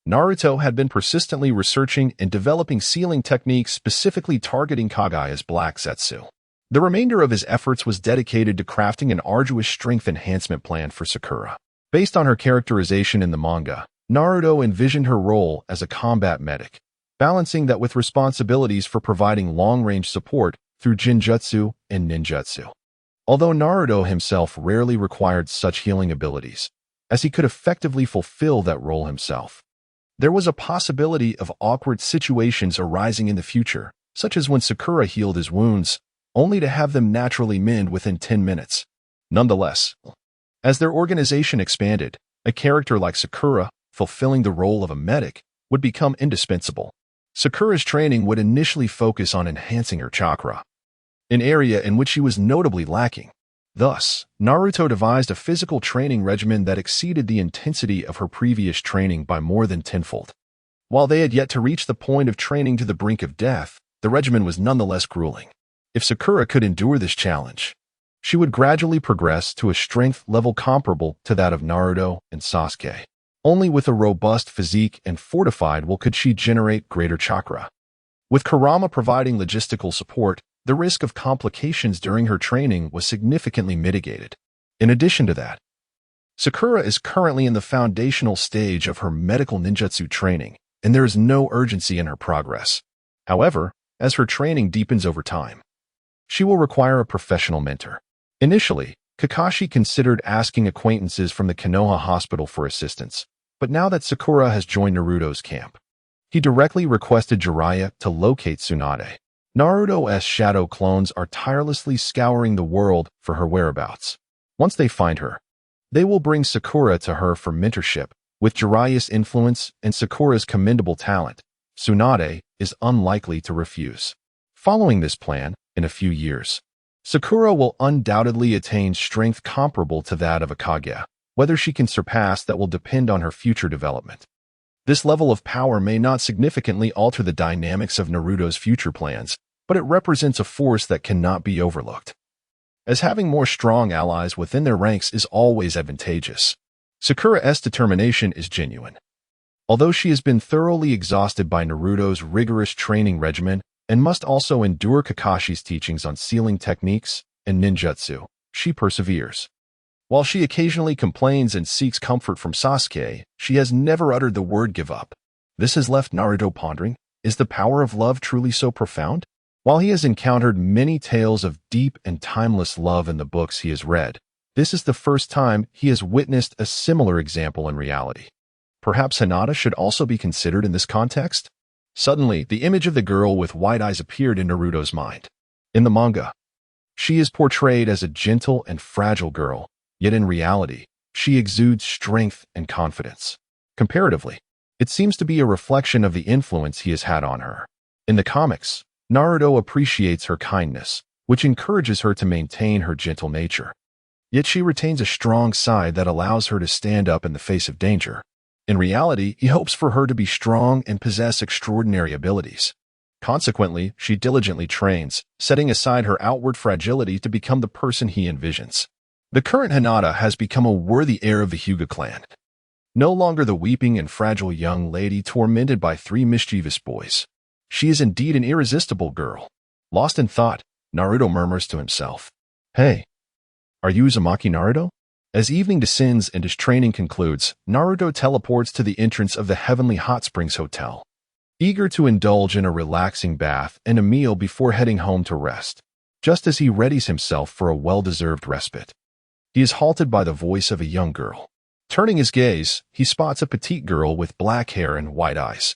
Naruto had been persistently researching and developing sealing techniques specifically targeting Kagaya's Black Zetsu. The remainder of his efforts was dedicated to crafting an arduous strength enhancement plan for Sakura. Based on her characterization in the manga, Naruto envisioned her role as a combat medic, balancing that with responsibilities for providing long-range support through genjutsu and ninjutsu. Although Naruto himself rarely required such healing abilities, as he could effectively fulfill that role himself, there was a possibility of awkward situations arising in the future, such as when Sakura healed his wounds, only to have them naturally mend within 10 minutes. Nonetheless, as their organization expanded, a character like Sakura, fulfilling the role of a medic, would become indispensable. Sakura's training would initially focus on enhancing her chakra, an area in which she was notably lacking. Thus, Naruto devised a physical training regimen that exceeded the intensity of her previous training by more than tenfold. While they had yet to reach the point of training to the brink of death, the regimen was nonetheless grueling. If Sakura could endure this challenge, she would gradually progress to a strength level comparable to that of Naruto and Sasuke. Only with a robust physique and fortified will could she generate greater chakra. With Kurama providing logistical support, the risk of complications during her training was significantly mitigated. In addition to that, Sakura is currently in the foundational stage of her medical ninjutsu training, and there is no urgency in her progress. However, as her training deepens over time, she will require a professional mentor. Initially, Kakashi considered asking acquaintances from the Konoha hospital for assistance, but now that Sakura has joined Naruto's camp, he directly requested Jiraiya to locate Tsunade. Naruto's shadow clones are tirelessly scouring the world for her whereabouts. Once they find her, they will bring Sakura to her for mentorship. With Jiraiya's influence and Sakura's commendable talent, Tsunade is unlikely to refuse. Following this plan, in a few years, Sakura will undoubtedly attain strength comparable to that of a Kage. Whether she can surpass that will depend on her future development. This level of power may not significantly alter the dynamics of Naruto's future plans, but it represents a force that cannot be overlooked, as having more strong allies within their ranks is always advantageous. Sakura's determination is genuine. Although she has been thoroughly exhausted by Naruto's rigorous training regimen and must also endure Kakashi's teachings on sealing techniques and ninjutsu, she perseveres. While she occasionally complains and seeks comfort from Sasuke, she has never uttered the word give up. This has left Naruto pondering, is the power of love truly so profound? While he has encountered many tales of deep and timeless love in the books he has read, this is the first time he has witnessed a similar example in reality. Perhaps Hinata should also be considered in this context? Suddenly, the image of the girl with white eyes appeared in Naruto's mind. In the manga, she is portrayed as a gentle and fragile girl, yet in reality, she exudes strength and confidence. Comparatively, it seems to be a reflection of the influence he has had on her. In the comics, Naruto appreciates her kindness, which encourages her to maintain her gentle nature. Yet she retains a strong side that allows her to stand up in the face of danger. In reality, he hopes for her to be strong and possess extraordinary abilities. Consequently, she diligently trains, setting aside her outward fragility to become the person he envisions. The current Hinata has become a worthy heir of the Hyuga clan. No longer the weeping and fragile young lady tormented by three mischievous boys. She is indeed an irresistible girl. Lost in thought, Naruto murmurs to himself. Hey, are you Uzumaki Naruto? As evening descends and his training concludes, Naruto teleports to the entrance of the Heavenly Hot Springs Hotel, eager to indulge in a relaxing bath and a meal before heading home to rest. Just as he readies himself for a well-deserved respite, he is halted by the voice of a young girl. Turning his gaze, he spots a petite girl with black hair and white eyes,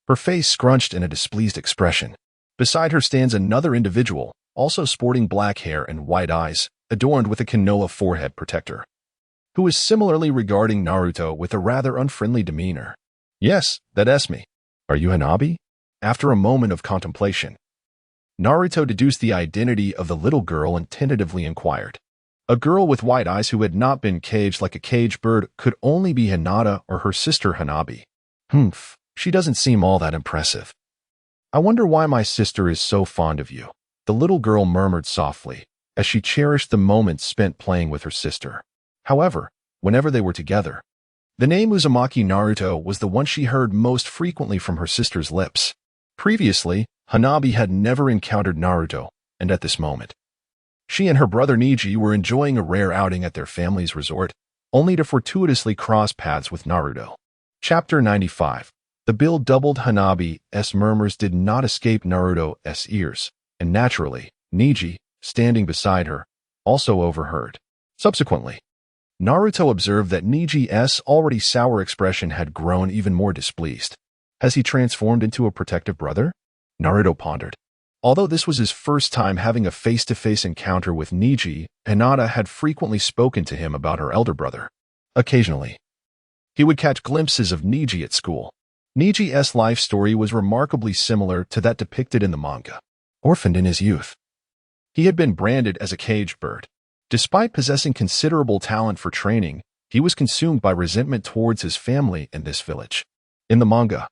her face scrunched in a displeased expression. Beside her stands another individual, also sporting black hair and white eyes, adorned with a Konoha forehead protector, who is similarly regarding Naruto with a rather unfriendly demeanor. Yes, that's me. Are you Hanabi? After a moment of contemplation, Naruto deduced the identity of the little girl and tentatively inquired. A girl with white eyes who had not been caged like a caged bird could only be Hinata or her sister Hanabi. She doesn't seem all that impressive. I wonder why my sister is so fond of you, the little girl murmured softly, as she cherished the moments spent playing with her sister. However, whenever they were together, the name Uzumaki Naruto was the one she heard most frequently from her sister's lips. Previously, Hanabi had never encountered Naruto, and at this moment, she and her brother Neji were enjoying a rare outing at their family's resort, only to fortuitously cross paths with Naruto. Chapter 95. The bill doubled. Hanabi's murmurs did not escape Naruto's ears, and naturally, Neji, standing beside her, also overheard. Subsequently, Naruto observed that Neji's already sour expression had grown even more displeased. Has he transformed into a protective brother? Naruto pondered. Although this was his first time having a face-to-face encounter with Neji, Hinata had frequently spoken to him about her elder brother. Occasionally, he would catch glimpses of Neji at school. Neji's life story was remarkably similar to that depicted in the manga. Orphaned in his youth, he had been branded as a caged bird. Despite possessing considerable talent for training, he was consumed by resentment towards his family in this village. In the manga,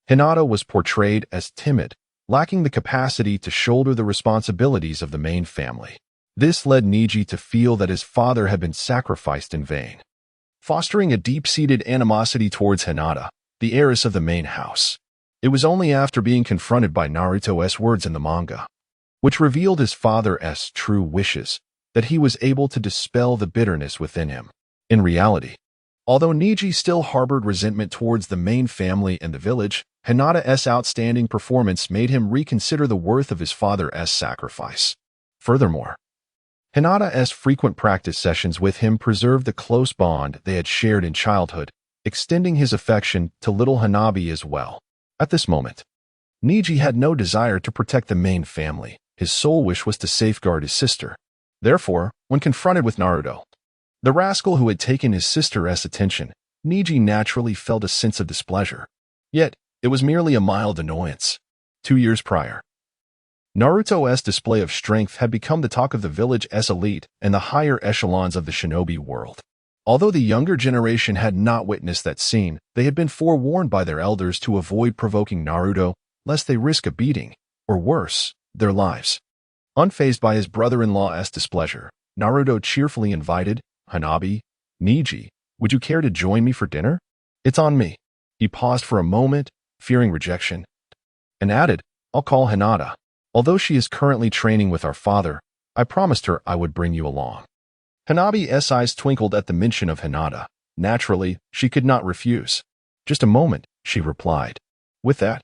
Hinata was portrayed as timid, lacking the capacity to shoulder the responsibilities of the main family. This led Neji to feel that his father had been sacrificed in vain, fostering a deep-seated animosity towards Hinata, the heiress of the main house. It was only after being confronted by Naruto's words in the manga, which revealed his father's true wishes, that he was able to dispel the bitterness within him. In reality, although Neji still harbored resentment towards the main family and the village, Hinata's outstanding performance made him reconsider the worth of his father's sacrifice. Furthermore, Hinata's frequent practice sessions with him preserved the close bond they had shared in childhood, extending his affection to little Hanabi as well. At this moment, Neji had no desire to protect the main family. His sole wish was to safeguard his sister. Therefore, when confronted with Naruto, the rascal who had taken his sister's attention, Neji naturally felt a sense of displeasure. Yet, it was merely a mild annoyance. 2 years prior, Naruto's display of strength had become the talk of the village's elite and the higher echelons of the shinobi world. Although the younger generation had not witnessed that scene, they had been forewarned by their elders to avoid provoking Naruto, lest they risk a beating, or worse, their lives. Unfazed by his brother-in-law's displeasure, Naruto cheerfully invited, Hanabi, Neji, would you care to join me for dinner? It's on me. He paused for a moment, fearing rejection, and added, I'll call Hinata. Although she is currently training with our father, I promised her I would bring you along. Hanabi's eyes twinkled at the mention of Hinata. Naturally, she could not refuse. Just a moment, she replied. With that,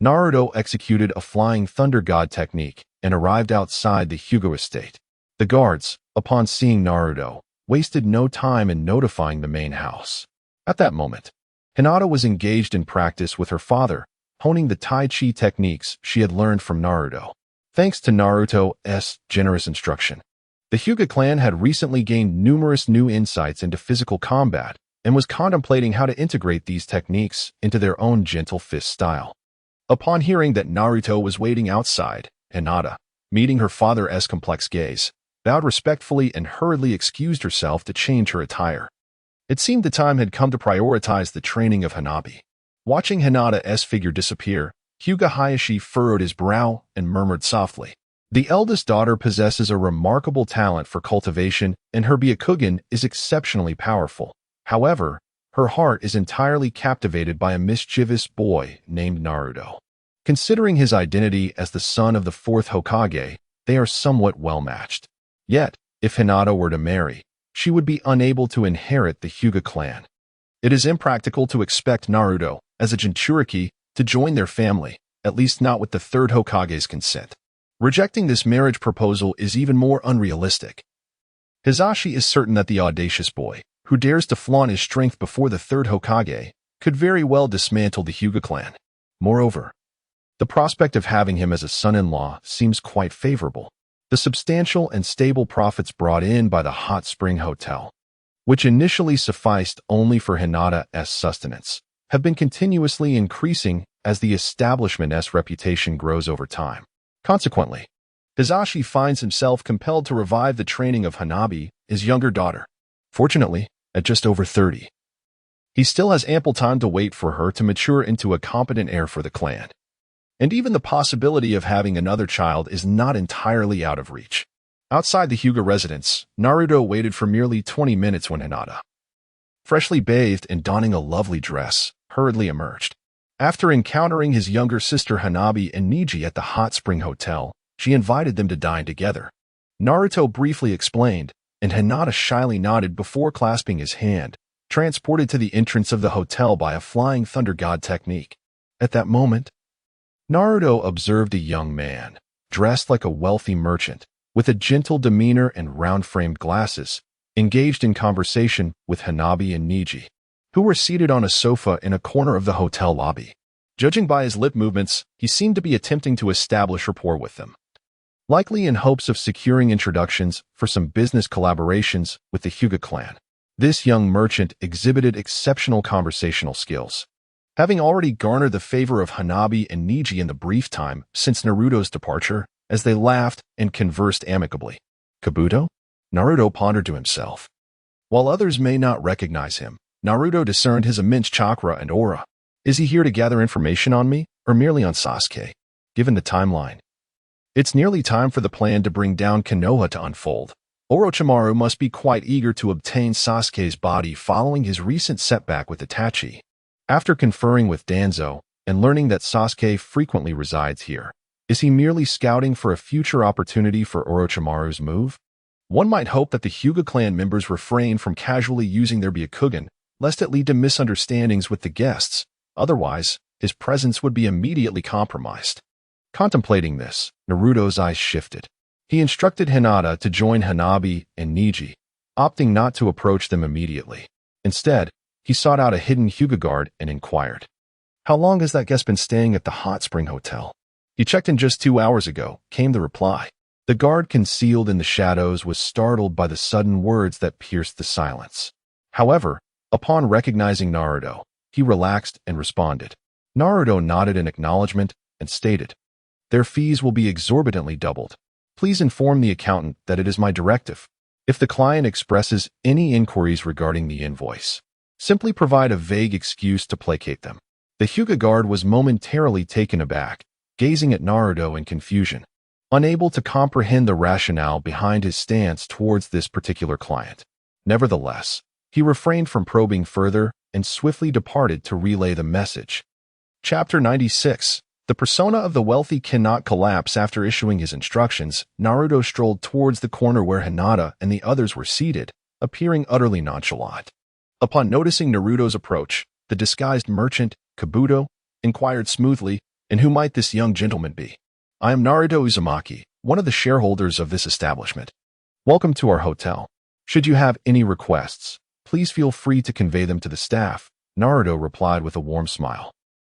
Naruto executed a flying thunder god technique and arrived outside the Hyuga estate. The guards, upon seeing Naruto, wasted no time in notifying the main house. At that moment, Hinata was engaged in practice with her father, honing the Tai Chi techniques she had learned from Naruto. Thanks to Naruto's generous instruction, the Hyuga clan had recently gained numerous new insights into physical combat and was contemplating how to integrate these techniques into their own gentle fist style. Upon hearing that Naruto was waiting outside, Hinata, meeting her father's complex gaze, bowed respectfully and hurriedly excused herself to change her attire. It seemed the time had come to prioritize the training of Hanabi. Watching Hinata's figure disappear, Hyuga Hayashi furrowed his brow and murmured softly, The eldest daughter possesses a remarkable talent for cultivation, and her Byakugan is exceptionally powerful. However, her heart is entirely captivated by a mischievous boy named Naruto. Considering his identity as the son of the fourth Hokage, they are somewhat well-matched. Yet, if Hinata were to marry, she would be unable to inherit the Hyuga clan. It is impractical to expect Naruto, as a Jinchuriki, to join their family, at least not with the third Hokage's consent. Rejecting this marriage proposal is even more unrealistic. Hisashi is certain that the audacious boy, who dares to flaunt his strength before the third Hokage, could very well dismantle the Hyuga clan. Moreover, the prospect of having him as a son-in-law seems quite favorable. The substantial and stable profits brought in by the Hot Spring Hotel, which initially sufficed only for Hinata's sustenance, have been continuously increasing as the establishment's reputation grows over time. Consequently, Hisashi finds himself compelled to revive the training of Hanabi, his younger daughter. Fortunately, at just over 30, he still has ample time to wait for her to mature into a competent heir for the clan. And even the possibility of having another child is not entirely out of reach. Outside the Hyuga residence, Naruto waited for merely 20 minutes when Hinata, freshly bathed and donning a lovely dress, hurriedly emerged. After encountering his younger sister Hanabi and Niji at the Hot Spring Hotel, she invited them to dine together. Naruto briefly explained, and Hinata shyly nodded before clasping his hand, transported to the entrance of the hotel by a flying thunder god technique. At that moment, Naruto observed a young man, dressed like a wealthy merchant, with a gentle demeanor and round-framed glasses, engaged in conversation with Hanabi and Niji, who were seated on a sofa in a corner of the hotel lobby. Judging by his lip movements, he seemed to be attempting to establish rapport with them, likely in hopes of securing introductions for some business collaborations with the Hyuga clan. This young merchant exhibited exceptional conversational skills, having already garnered the favor of Hanabi and Niji in the brief time since Naruto's departure, as they laughed and conversed amicably. Kabuto? Naruto pondered to himself. While others may not recognize him, Naruto discerned his immense chakra and aura. Is he here to gather information on me, or merely on Sasuke? Given the timeline, it's nearly time for the plan to bring down Konoha to unfold. Orochimaru must be quite eager to obtain Sasuke's body following his recent setback with Itachi. After conferring with Danzo, and learning that Sasuke frequently resides here, is he merely scouting for a future opportunity for Orochimaru's move? One might hope that the Hyuga clan members refrain from casually using their Byakugan, lest it lead to misunderstandings with the guests. Otherwise, his presence would be immediately compromised. Contemplating this, Naruto's eyes shifted. He instructed Hinata to join Hanabi and Niji, opting not to approach them immediately. Instead, he sought out a hidden Hyuga guard and inquired, "How long has that guest been staying at the Hot Spring Hotel?" "He checked in just 2 hours ago," came the reply. The guard concealed in the shadows was startled by the sudden words that pierced the silence. However, upon recognizing Naruto, he relaxed and responded. Naruto nodded in acknowledgement and stated, "Their fees will be exorbitantly doubled. Please inform the accountant that it is my directive. If the client expresses any inquiries regarding the invoice, simply provide a vague excuse to placate them." The Hyuga guard was momentarily taken aback, gazing at Naruto in confusion, unable to comprehend the rationale behind his stance towards this particular client. Nevertheless, he refrained from probing further and swiftly departed to relay the message. Chapter 96. The persona of the wealthy cannot collapse. After issuing his instructions, Naruto strolled towards the corner where Hinata and the others were seated, appearing utterly nonchalant. Upon noticing Naruto's approach, the disguised merchant, Kabuto, inquired smoothly, "And who might this young gentleman be?" "I am Naruto Uzumaki, one of the shareholders of this establishment. Welcome to our hotel. Should you have any requests, please feel free to convey them to the staff," Naruto replied with a warm smile,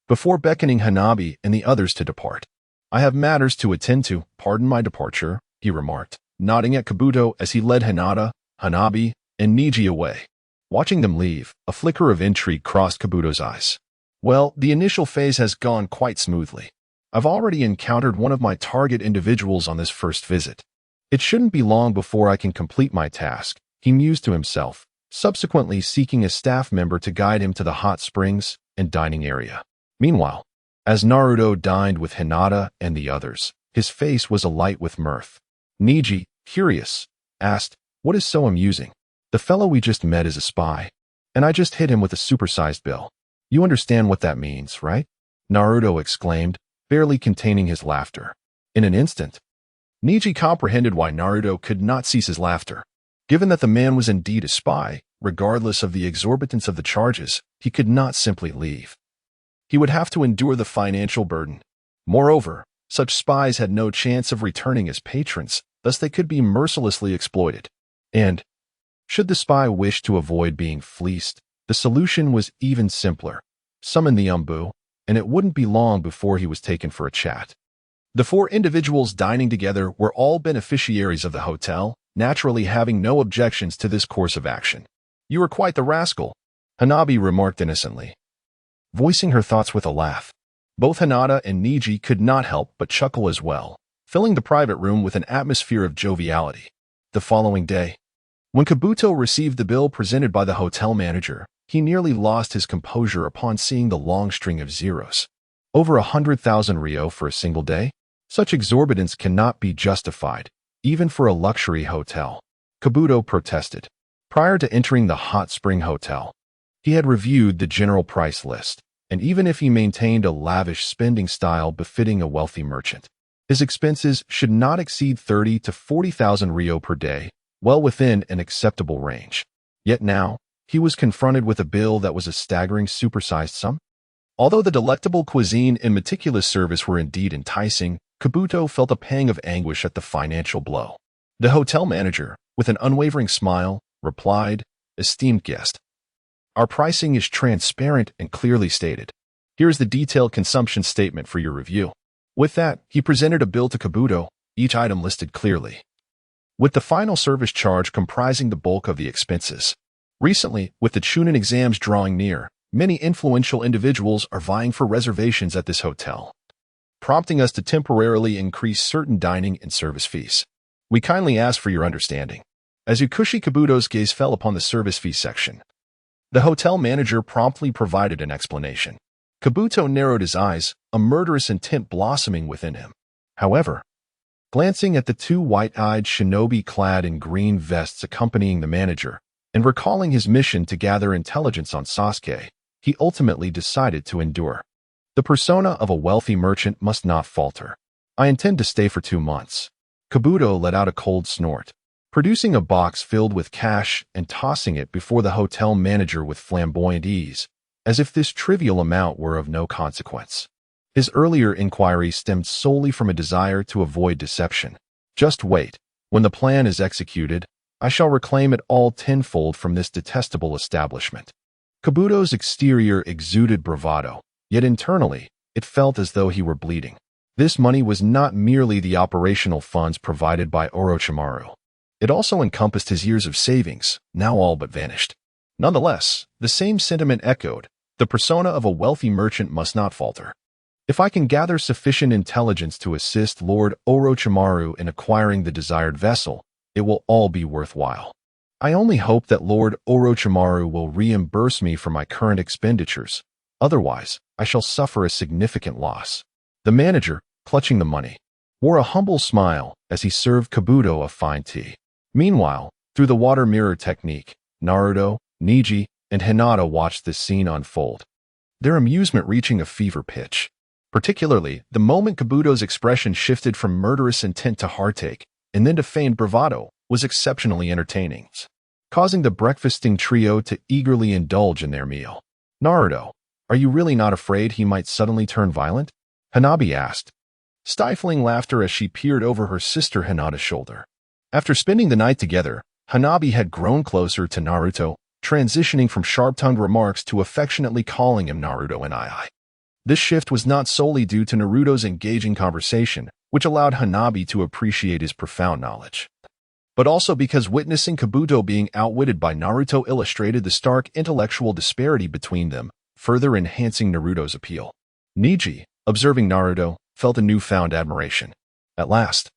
before beckoning Hanabi and the others to depart. "I have matters to attend to, pardon my departure," he remarked, nodding at Kabuto as he led Hinata, Hanabi, and Niji away. Watching them leave, a flicker of intrigue crossed Kabuto's eyes. "Well, the initial phase has gone quite smoothly. I've already encountered one of my target individuals on this first visit. It shouldn't be long before I can complete my task," he mused to himself, subsequently seeking a staff member to guide him to the hot springs and dining area. Meanwhile, as Naruto dined with Hinata and the others, His face was alight with mirth. Niji, curious, asked, "What is so amusing? The fellow we just met is a spy, and I just hit him with a supersized bill. You understand what that means, right?" Naruto exclaimed, barely containing his laughter. In an instant, Niji comprehended why Naruto could not cease his laughter. Given that the man was indeed a spy, regardless of the exorbitance of the charges, he could not simply leave. He would have to endure the financial burden. Moreover, such spies had no chance of returning as patrons, thus they could be mercilessly exploited. And, should the spy wish to avoid being fleeced, the solution was even simpler. Summon the Umbu, and it wouldn't be long before he was taken for a chat. The four individuals dining together were all beneficiaries of the hotel, naturally having no objections to this course of action. "You are quite the rascal," Hanabi remarked innocently, voicing her thoughts with a laugh. Both Hinata and Niji could not help but chuckle as well, filling the private room with an atmosphere of joviality. The following day, when Kabuto received the bill presented by the hotel manager, he nearly lost his composure upon seeing the long string of zeros. Over 100,000 ryo for a single day? Such exorbitance cannot be justified, even for a luxury hotel. Kabuto protested. Prior to entering the hot spring hotel, he had reviewed the general price list, and even if he maintained a lavish spending style befitting a wealthy merchant, his expenses should not exceed 30 to 40,000 ryo per day, well within an acceptable range. Yet now, he was confronted with a bill that was a staggering supersized sum. Although the delectable cuisine and meticulous service were indeed enticing, Kabuto felt a pang of anguish at the financial blow. The hotel manager, with an unwavering smile, replied, "Esteemed guest, our pricing is transparent and clearly stated. Here is the detailed consumption statement for your review." With that, he presented a bill to Kabuto, each item listed clearly, with the final service charge comprising the bulk of the expenses. Recently, with the Chunin exams drawing near, many influential individuals are vying for reservations at this hotel, prompting us to temporarily increase certain dining and service fees. We kindly ask for your understanding. As Yakushi Kabuto's gaze fell upon the service fee section, the hotel manager promptly provided an explanation. Kabuto narrowed his eyes, a murderous intent blossoming within him. However, glancing at the two white-eyed shinobi clad in green vests accompanying the manager, and recalling his mission to gather intelligence on Sasuke, he ultimately decided to endure. The persona of a wealthy merchant must not falter. "I intend to stay for 2 months. Kabuto let out a cold snort, producing a box filled with cash and tossing it before the hotel manager with flamboyant ease, as if this trivial amount were of no consequence. His earlier inquiry stemmed solely from a desire to avoid deception. "Just wait. When the plan is executed, I shall reclaim it all tenfold from this detestable establishment." Kabuto's exterior exuded bravado, yet internally, it felt as though he were bleeding. This money was not merely the operational funds provided by Orochimaru. It also encompassed his years of savings, now all but vanished. Nonetheless, the same sentiment echoed. The persona of a wealthy merchant must not falter. If I can gather sufficient intelligence to assist Lord Orochimaru in acquiring the desired vessel, it will all be worthwhile. I only hope that Lord Orochimaru will reimburse me for my current expenditures. Otherwise, I shall suffer a significant loss. The manager, clutching the money, wore a humble smile as he served Kabuto a fine tea. Meanwhile, through the water mirror technique, Naruto, Niji, and Hinata watched this scene unfold, their amusement reaching a fever pitch. Particularly, the moment Kabuto's expression shifted from murderous intent to heartache, and then to feigned bravado, was exceptionally entertaining, causing the breakfasting trio to eagerly indulge in their meal. "Naruto, are you really not afraid he might suddenly turn violent?" Hanabi asked, stifling laughter as she peered over her sister Hinata's shoulder. After spending the night together, Hanabi had grown closer to Naruto, transitioning from sharp-tongued remarks to affectionately calling him Naruto and I. This shift was not solely due to Naruto's engaging conversation, which allowed Hanabi to appreciate his profound knowledge, but also because witnessing Kabuto being outwitted by Naruto illustrated the stark intellectual disparity between them, further enhancing Naruto's appeal. Niji, observing Naruto, felt a newfound admiration. At last,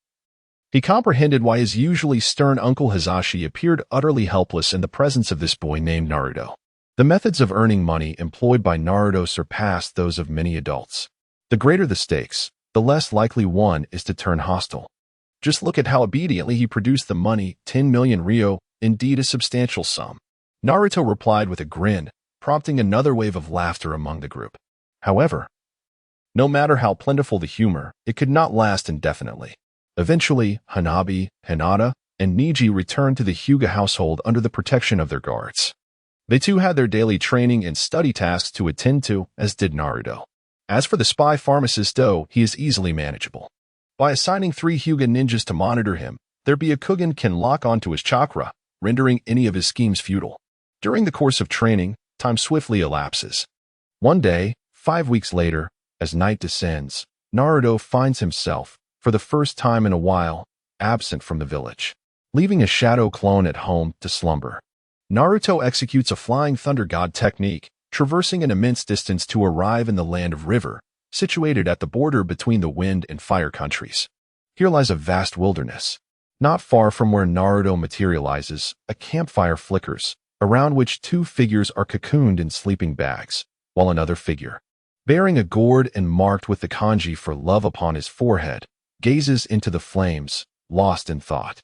he comprehended why his usually stern uncle Hizashi appeared utterly helpless in the presence of this boy named Naruto. The methods of earning money employed by Naruto surpassed those of many adults. The greater the stakes, the less likely one is to turn hostile. Just look at how obediently he produced the money, 10 million ryo, indeed a substantial sum. Naruto replied with a grin, prompting another wave of laughter among the group. However, no matter how plentiful the humor, it could not last indefinitely. Eventually, Hanabi, Hinata, and Niji returned to the Hyuga household under the protection of their guards. They too had their daily training and study tasks to attend to, as did Naruto. As for the spy pharmacist though, he is easily manageable. By assigning 3 Hyuga ninjas to monitor him, their Byakugan can lock onto his chakra, rendering any of his schemes futile. During the course of training, time swiftly elapses. One day, 5 weeks later, as night descends, Naruto finds himself, for the first time in a while, absent from the village, leaving a shadow clone at home to slumber. Naruto executes a flying thunder god technique, traversing an immense distance to arrive in the land of River, situated at the border between the wind and fire countries. Here lies a vast wilderness. Not far from where Naruto materializes, a campfire flickers, around which 2 figures are cocooned in sleeping bags, while another figure, bearing a gourd and marked with the kanji for love upon his forehead, gazes into the flames, lost in thought.